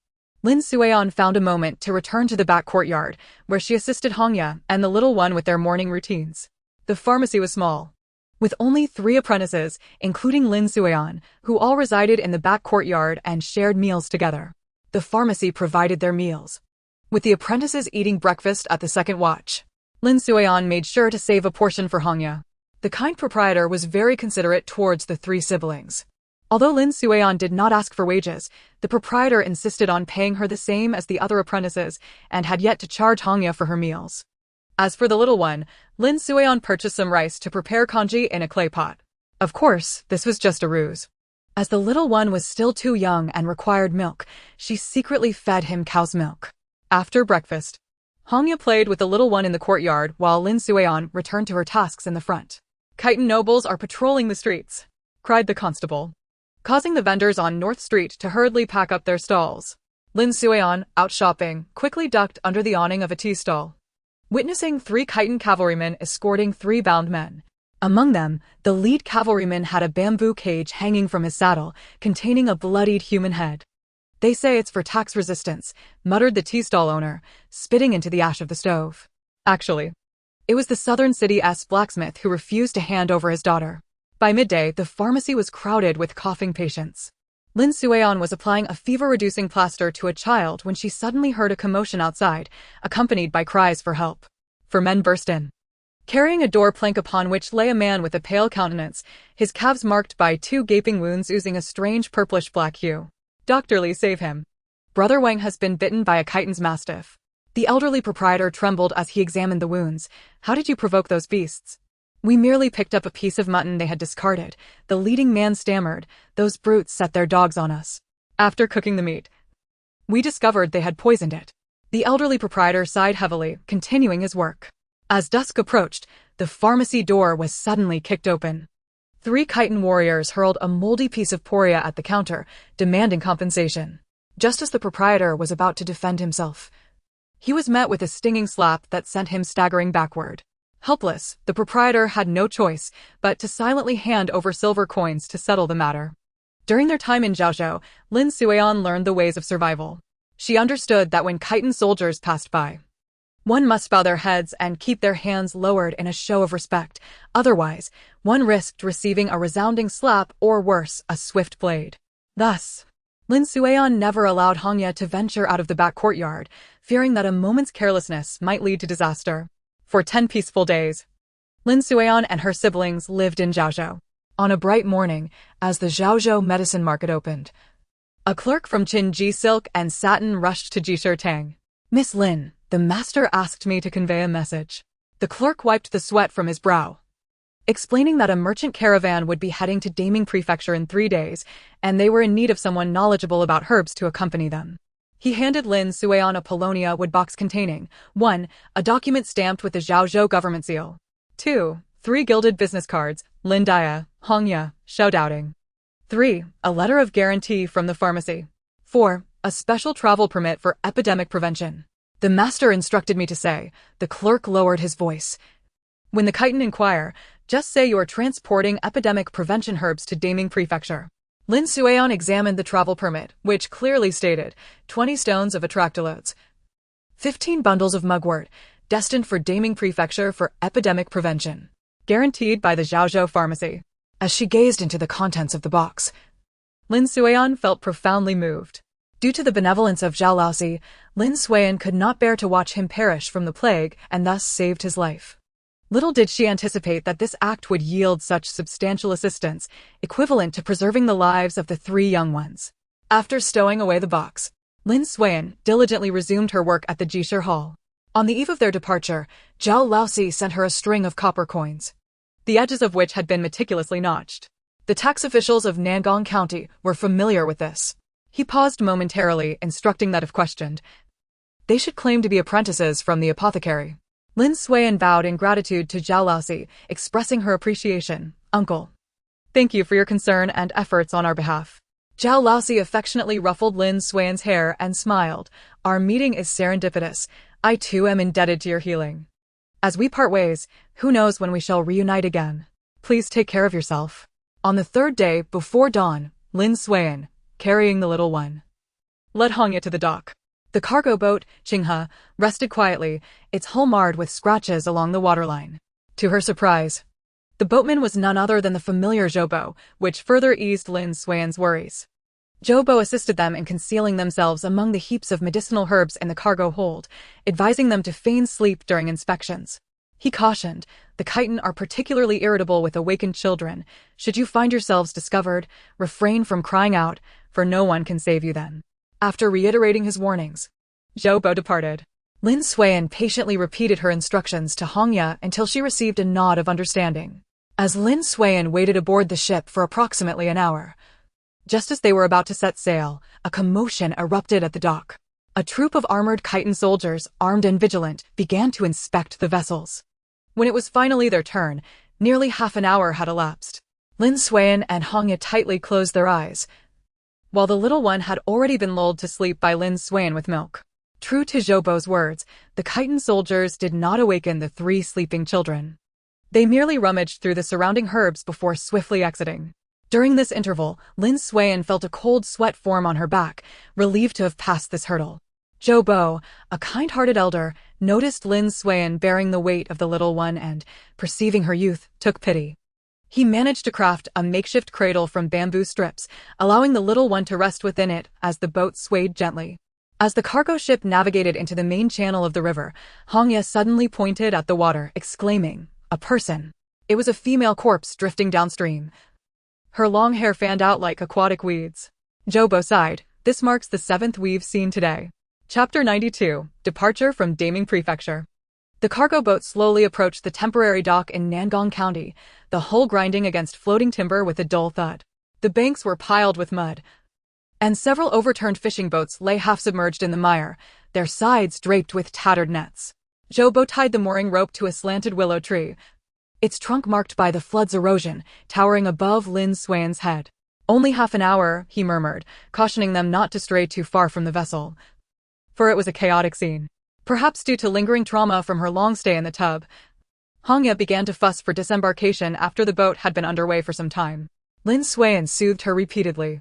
Lin Sueon found a moment to return to the back courtyard, where she assisted Hongya and the little one with their morning routines. The pharmacy was small, with only 3 apprentices, including Lin Sueon, who all resided in the back courtyard and shared meals together. The pharmacy provided their meals, with the apprentices eating breakfast at the second watch. Lin Sueon made sure to save a portion for Hongya. The kind proprietor was very considerate towards the 3 siblings. Although Lin Sueon did not ask for wages, the proprietor insisted on paying her the same as the other apprentices and had yet to charge Hongya for her meals. As for the little one, Lin Sueon purchased some rice to prepare congee in a clay pot. Of course, this was just a ruse. As the little one was still too young and required milk, she secretly fed him cow's milk. After breakfast, Hongya played with the little one in the courtyard while Lin Sueon returned to her tasks in the front. Khitan nobles are patrolling the streets, cried the constable, causing the vendors on North Street to hurriedly pack up their stalls. Lin Sueon, out shopping, quickly ducked under the awning of a tea stall, witnessing 3 Khitan cavalrymen escorting 3 bound men. Among them, the lead cavalryman had a bamboo cage hanging from his saddle, containing a bloodied human head. They say it's for tax resistance, muttered the tea stall owner, spitting into the ash of the stove. Actually, it was the Southern City's blacksmith who refused to hand over his daughter. By midday, the pharmacy was crowded with coughing patients. Lin Sueon was applying a fever-reducing plaster to a child when she suddenly heard a commotion outside, accompanied by cries for help. 4 men burst in, carrying a door plank upon which lay a man with a pale countenance, his calves marked by 2 gaping wounds oozing a strange purplish-black hue. Dr. Lee, save him. Brother Wang has been bitten by a Khitan's mastiff. The elderly proprietor trembled as he examined the wounds. How did you provoke those beasts? We merely picked up a piece of mutton they had discarded, the leading man stammered. Those brutes set their dogs on us. After cooking the meat, we discovered they had poisoned it. The elderly proprietor sighed heavily, continuing his work. As dusk approached, the pharmacy door was suddenly kicked open. 3 Khitan warriors hurled a moldy piece of poria at the counter, demanding compensation. Just as the proprietor was about to defend himself, he was met with a stinging slap that sent him staggering backward. Helpless, the proprietor had no choice but to silently hand over silver coins to settle the matter. During their time in Zhaozhou, Lin Sueon learned the ways of survival. She understood that when Khitan soldiers passed by, one must bow their heads and keep their hands lowered in a show of respect. Otherwise, one risked receiving a resounding slap or worse, a swift blade. Thus, Lin Sueon never allowed Hongya to venture out of the back courtyard, fearing that a moment's carelessness might lead to disaster. For 10 peaceful days, Lin Sueon and her siblings lived in Zhaozhou. On a bright morning, as the Zhaozhou medicine market opened, a clerk from Qinji Silk and Satin rushed to Jisher Tang. Miss Lin, the master asked me to convey a message. The clerk wiped the sweat from his brow, explaining that a merchant caravan would be heading to Daming Prefecture in 3 days, and they were in need of someone knowledgeable about herbs to accompany them. He handed Lin Sueon a Polonia wood box containing 1. A document stamped with the Zhaozhou government seal. 2. 3 gilded business cards, Lin Dia, Hongya, Shoudouting. 3. A letter of guarantee from the pharmacy. 4. A special travel permit for epidemic prevention. The master instructed me to say. The clerk lowered his voice. When the Khitan inquire, just say you are transporting epidemic prevention herbs to Daming Prefecture. Lin Sueon examined the travel permit, which clearly stated 20 stones of atractylodes, 15 bundles of mugwort, destined for Daming Prefecture for epidemic prevention, guaranteed by the Zhaozhou pharmacy. As she gazed into the contents of the box, Lin Sueon felt profoundly moved. Due to the benevolence of Zhao Laozi, Lin Sueon could not bear to watch him perish from the plague and thus saved his life. Little did she anticipate that this act would yield such substantial assistance, equivalent to preserving the lives of the 3 young ones. After stowing away the box, Lin Sueon diligently resumed her work at the Jisher Hall. On the eve of their departure, Zhao Laozi sent her a string of copper coins, the edges of which had been meticulously notched. The tax officials of Nangong County were familiar with this. He paused momentarily, instructing that if questioned, they should claim to be apprentices from the apothecary. Lin Sueon bowed in gratitude to Zhao Laozi, expressing her appreciation. Uncle, thank you for your concern and efforts on our behalf. Zhao Laozi affectionately ruffled Lin Sueon's hair and smiled. Our meeting is serendipitous. I too am indebted to your healing. As we part ways, who knows when we shall reunite again. Please take care of yourself. On the third day, before dawn, Lin Suan, carrying the little one, led Hongya to the dock. The cargo boat, Qinghe, rested quietly, its hull marred with scratches along the waterline. To her surprise, the boatman was none other than the familiar Zhoubo, which further eased Lin Suan's worries. Zhoubo assisted them in concealing themselves among the heaps of medicinal herbs in the cargo hold, advising them to feign sleep during inspections. He cautioned, the Khitan are particularly irritable with awakened children. Should you find yourselves discovered, refrain from crying out, for no one can save you then. After reiterating his warnings, Zhoubo departed. Lin Suan patiently repeated her instructions to Hongya until she received a nod of understanding. As Lin Suan waited aboard the ship for approximately an hour, just as they were about to set sail, a commotion erupted at the dock. A troop of armored Khitan soldiers, armed and vigilant, began to inspect the vessels. When it was finally their turn, nearly half an hour had elapsed. Lin Suan and Hongya tightly closed their eyes, while the little one had already been lulled to sleep by Lin Suan with milk. True to Zhoubo's words, the Khitan soldiers did not awaken the 3 sleeping children. They merely rummaged through the surrounding herbs before swiftly exiting. During this interval, Lin Suan felt a cold sweat form on her back, relieved to have passed this hurdle. Zhoubo, a kind-hearted elder, noticed Lin Suan bearing the weight of the little one and, perceiving her youth, took pity. He managed to craft a makeshift cradle from bamboo strips, allowing the little one to rest within it as the boat swayed gently. As the cargo ship navigated into the main channel of the river, Hongya suddenly pointed at the water, exclaiming, "A person!" It was a female corpse drifting downstream. Her long hair fanned out like aquatic weeds. Zhoubo sighed. This marks the 7th we've seen today. Chapter 92. Departure from Daming Prefecture. The cargo boat slowly approached the temporary dock in Nangong County, the hull grinding against floating timber with a dull thud. The banks were piled with mud, and several overturned fishing boats lay half-submerged in the mire, their sides draped with tattered nets. Zhoubo tied the mooring rope to a slanted willow tree, its trunk marked by the flood's erosion, towering above Lin Suan's head. "Only half an hour," he murmured, cautioning them not to stray too far from the vessel, for it was a chaotic scene. Perhaps due to lingering trauma from her long stay in the tub, Hongya began to fuss for disembarkation after the boat had been underway for some time. Lin Suan soothed her repeatedly,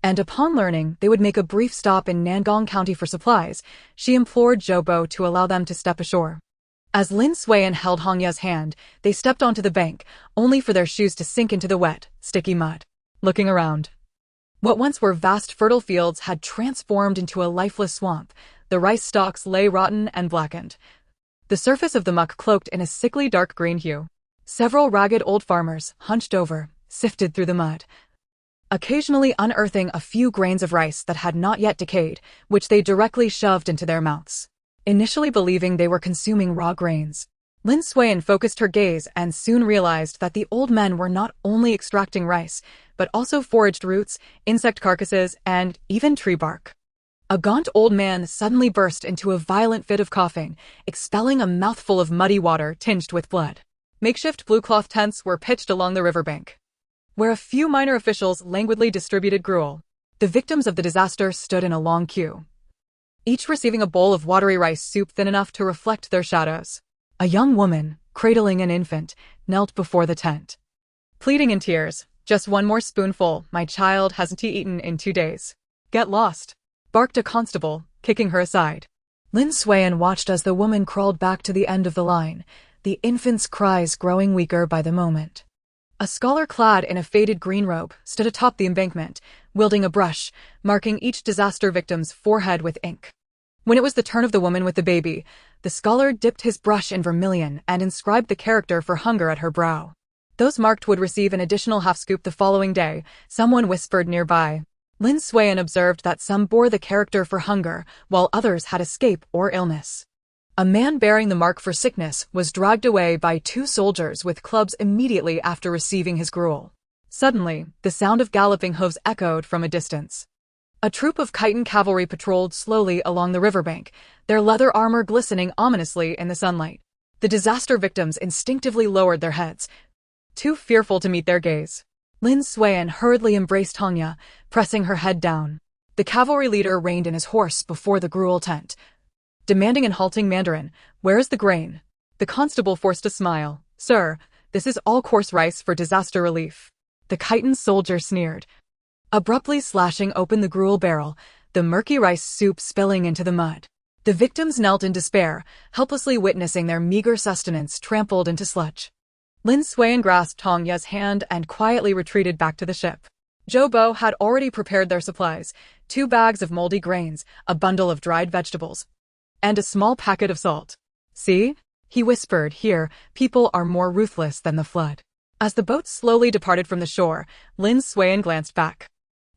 and upon learning they would make a brief stop in Nangong County for supplies, she implored Zhoubo to allow them to step ashore. As Lin Suan held Hongya's hand, they stepped onto the bank, only for their shoes to sink into the wet, sticky mud. Looking around, what once were vast fertile fields had transformed into a lifeless swamp. The rice stalks lay rotten and blackened, the surface of the muck cloaked in a sickly dark green hue. Several ragged old farmers, hunched over, sifted through the mud, occasionally unearthing a few grains of rice that had not yet decayed, which they directly shoved into their mouths. Initially believing they were consuming raw grains, Lin Suan focused her gaze and soon realized that the old men were not only extracting rice, but also foraged roots, insect carcasses, and even tree bark. A gaunt old man suddenly burst into a violent fit of coughing, expelling a mouthful of muddy water tinged with blood. Makeshift blue cloth tents were pitched along the riverbank, where a few minor officials languidly distributed gruel. The victims of the disaster stood in a long queue, each receiving a bowl of watery rice soup thin enough to reflect their shadows. A young woman, cradling an infant, knelt before the tent, pleading in tears, "Just one more spoonful, my child hasn't eaten in 2 days." "Get lost," barked a constable, kicking her aside. Lin Suan watched as the woman crawled back to the end of the line, the infant's cries growing weaker by the moment. A scholar clad in a faded green robe stood atop the embankment, wielding a brush, marking each disaster victim's forehead with ink. When it was the turn of the woman with the baby, the scholar dipped his brush in vermilion and inscribed the character for hunger at her brow. Those marked would receive an additional half-scoop the following day, someone whispered nearby. Lin Suan observed that some bore the character for hunger, while others had escape or illness. A man bearing the mark for sickness was dragged away by 2 soldiers with clubs immediately after receiving his gruel. Suddenly, the sound of galloping hooves echoed from a distance. A troop of Khitan cavalry patrolled slowly along the riverbank, their leather armor glistening ominously in the sunlight. The disaster victims instinctively lowered their heads, too fearful to meet their gaze. Lin Suan hurriedly embraced Hongya, pressing her head down. The cavalry leader reined in his horse before the gruel tent, demanding in halting Mandarin, "Where is the grain?" The constable forced a smile. "Sir, this is all coarse rice for disaster relief." The chitin soldier sneered, abruptly slashing open the gruel barrel, the murky rice soup spilling into the mud. The victims knelt in despair, helplessly witnessing their meager sustenance trampled into sludge. Lin Suiyan grasped Hongya's hand and quietly retreated back to the ship. Zhou Bo had already prepared their supplies: 2 bags of moldy grains, a bundle of dried vegetables, and a small packet of salt. "See?" he whispered. "Here, people are more ruthless than the flood." As the boat slowly departed from the shore, Lin Suiyan glanced back.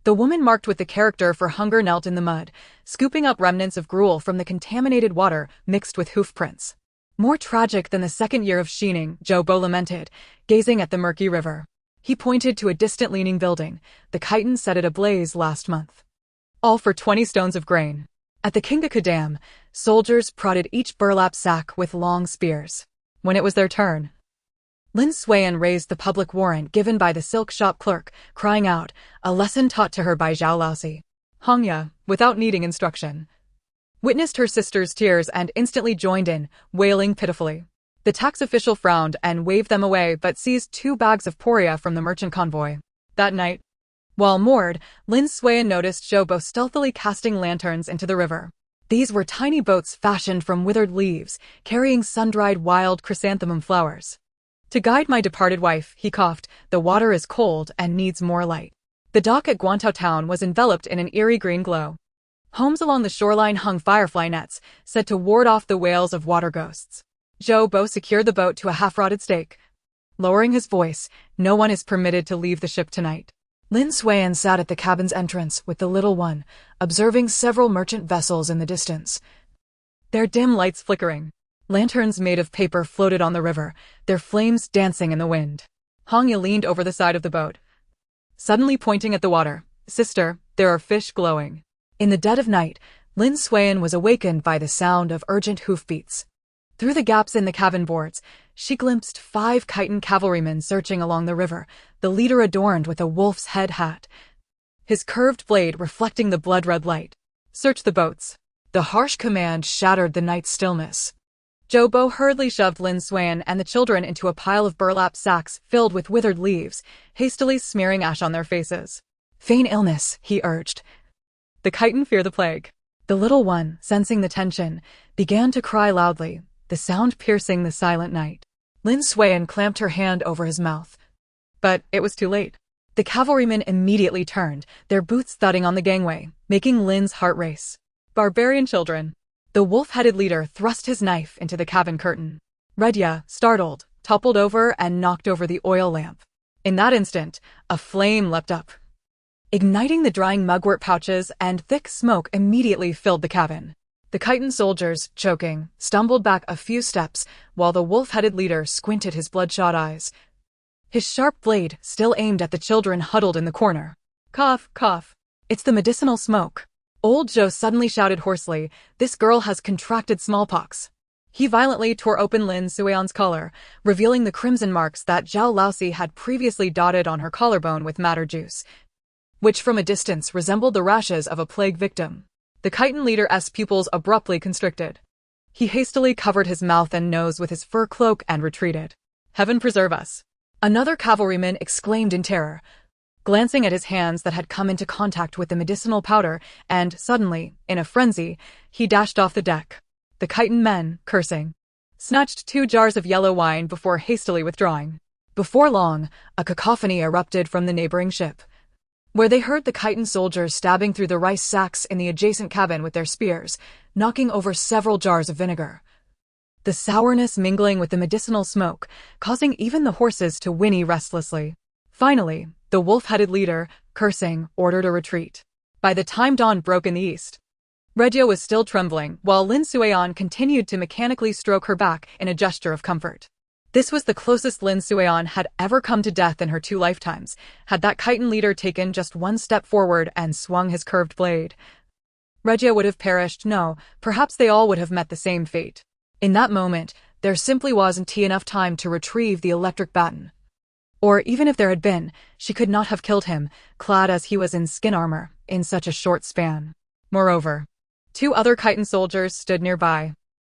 The woman marked with the character for hunger knelt in the mud, scooping up remnants of gruel from the contaminated water mixed with hoof prints. "More tragic than the second year of Xining," Zhou Bo lamented, gazing at the murky river. He pointed to a distant leaning building. "The chitin set it ablaze last month. All for 20 stones of grain." At the Kingaku Dam, soldiers prodded each burlap sack with long spears. When it was their turn, Lin Suiyan raised the public warrant given by the silk shop clerk, crying out, a lesson taught to her by Zhao Laosi. Hongya, without needing instruction, witnessed her sister's tears and instantly joined in, wailing pitifully. The tax official frowned and waved them away but seized 2 bags of poria from the merchant convoy. That night, while moored, Lin Suiyan noticed Zhou Bo stealthily casting lanterns into the river. These were tiny boats fashioned from withered leaves, carrying sun-dried wild chrysanthemum flowers. "To guide my departed wife," he coughed, "the water is cold and needs more light." The dock at Guantao town was enveloped in an eerie green glow. Homes along the shoreline hung firefly nets, said to ward off the wails of water ghosts. Zhou Bo secured the boat to a half-rotted stake. Lowering his voice, "No one is permitted to leave the ship tonight." Lin Suiyan sat at the cabin's entrance with the little one, observing several merchant vessels in the distance, their dim lights flickering. Lanterns made of paper floated on the river, their flames dancing in the wind. Hongya leaned over the side of the boat, suddenly pointing at the water. "Sister, there are fish glowing." In the dead of night, Lin Suiyan was awakened by the sound of urgent hoofbeats. Through the gaps in the cabin boards, she glimpsed 5 chitin cavalrymen searching along the river, the leader adorned with a wolf's head hat, his curved blade reflecting the blood-red light. "Search the boats." The harsh command shattered the night's stillness. Zhou Bo hurriedly shoved Lin Suiyan and the children into a pile of burlap sacks filled with withered leaves, hastily smearing ash on their faces. "Feign illness," he urged. "The chitin fear the plague." The little one, sensing the tension, began to cry loudly, the sound piercing the silent night. Lin Suiyan clamped her hand over his mouth. But it was too late. The cavalrymen immediately turned, their boots thudding on the gangway, making Lin's heart race. "Barbarian children." The wolf-headed leader thrust his knife into the cabin curtain. Redya, startled, toppled over and knocked over the oil lamp. In that instant, a flame leapt up, igniting the drying mugwort pouches, and thick smoke immediately filled the cabin. The chitin soldiers, choking, stumbled back a few steps, while the wolf-headed leader squinted his bloodshot eyes, his sharp blade still aimed at the children huddled in the corner. "Cough, cough. It's the medicinal smoke." Old Zhou suddenly shouted hoarsely, "This girl has contracted smallpox." He violently tore open Lin Suiyan's collar, revealing the crimson marks that Zhao Laosi had previously dotted on her collarbone with madder juice, which from a distance resembled the rashes of a plague victim. The chitin leader's pupils abruptly constricted. He hastily covered his mouth and nose with his fur cloak and retreated. "Heaven preserve us!" Another cavalryman exclaimed in terror, glancing at his hands that had come into contact with the medicinal powder, and suddenly, in a frenzy, he dashed off the deck. The chitin men, cursing, snatched 2 jars of yellow wine before hastily withdrawing. Before long, a cacophony erupted from the neighboring ship, where they heard the chitin soldiers stabbing through the rice sacks in the adjacent cabin with their spears, knocking over several jars of vinegar. The sourness mingling with the medicinal smoke, causing even the horses to whinny restlessly. Finally, the wolf-headed leader, cursing, ordered a retreat. By the time dawn broke in the east, Redya was still trembling, while Lin Suiyan continued to mechanically stroke her back in a gesture of comfort. This was the closest Lin Suiyan had ever come to death in her 2 lifetimes, had that chitin leader taken just 1 step forward and swung his curved blade. Redya would have perished. No, perhaps they all would have met the same fate. In that moment, there simply wasn't enough time to retrieve the electric baton. Or even if there had been, she could not have killed him, clad as he was in skin armor, in such a short span. Moreover, 2 other chitin soldiers stood nearby,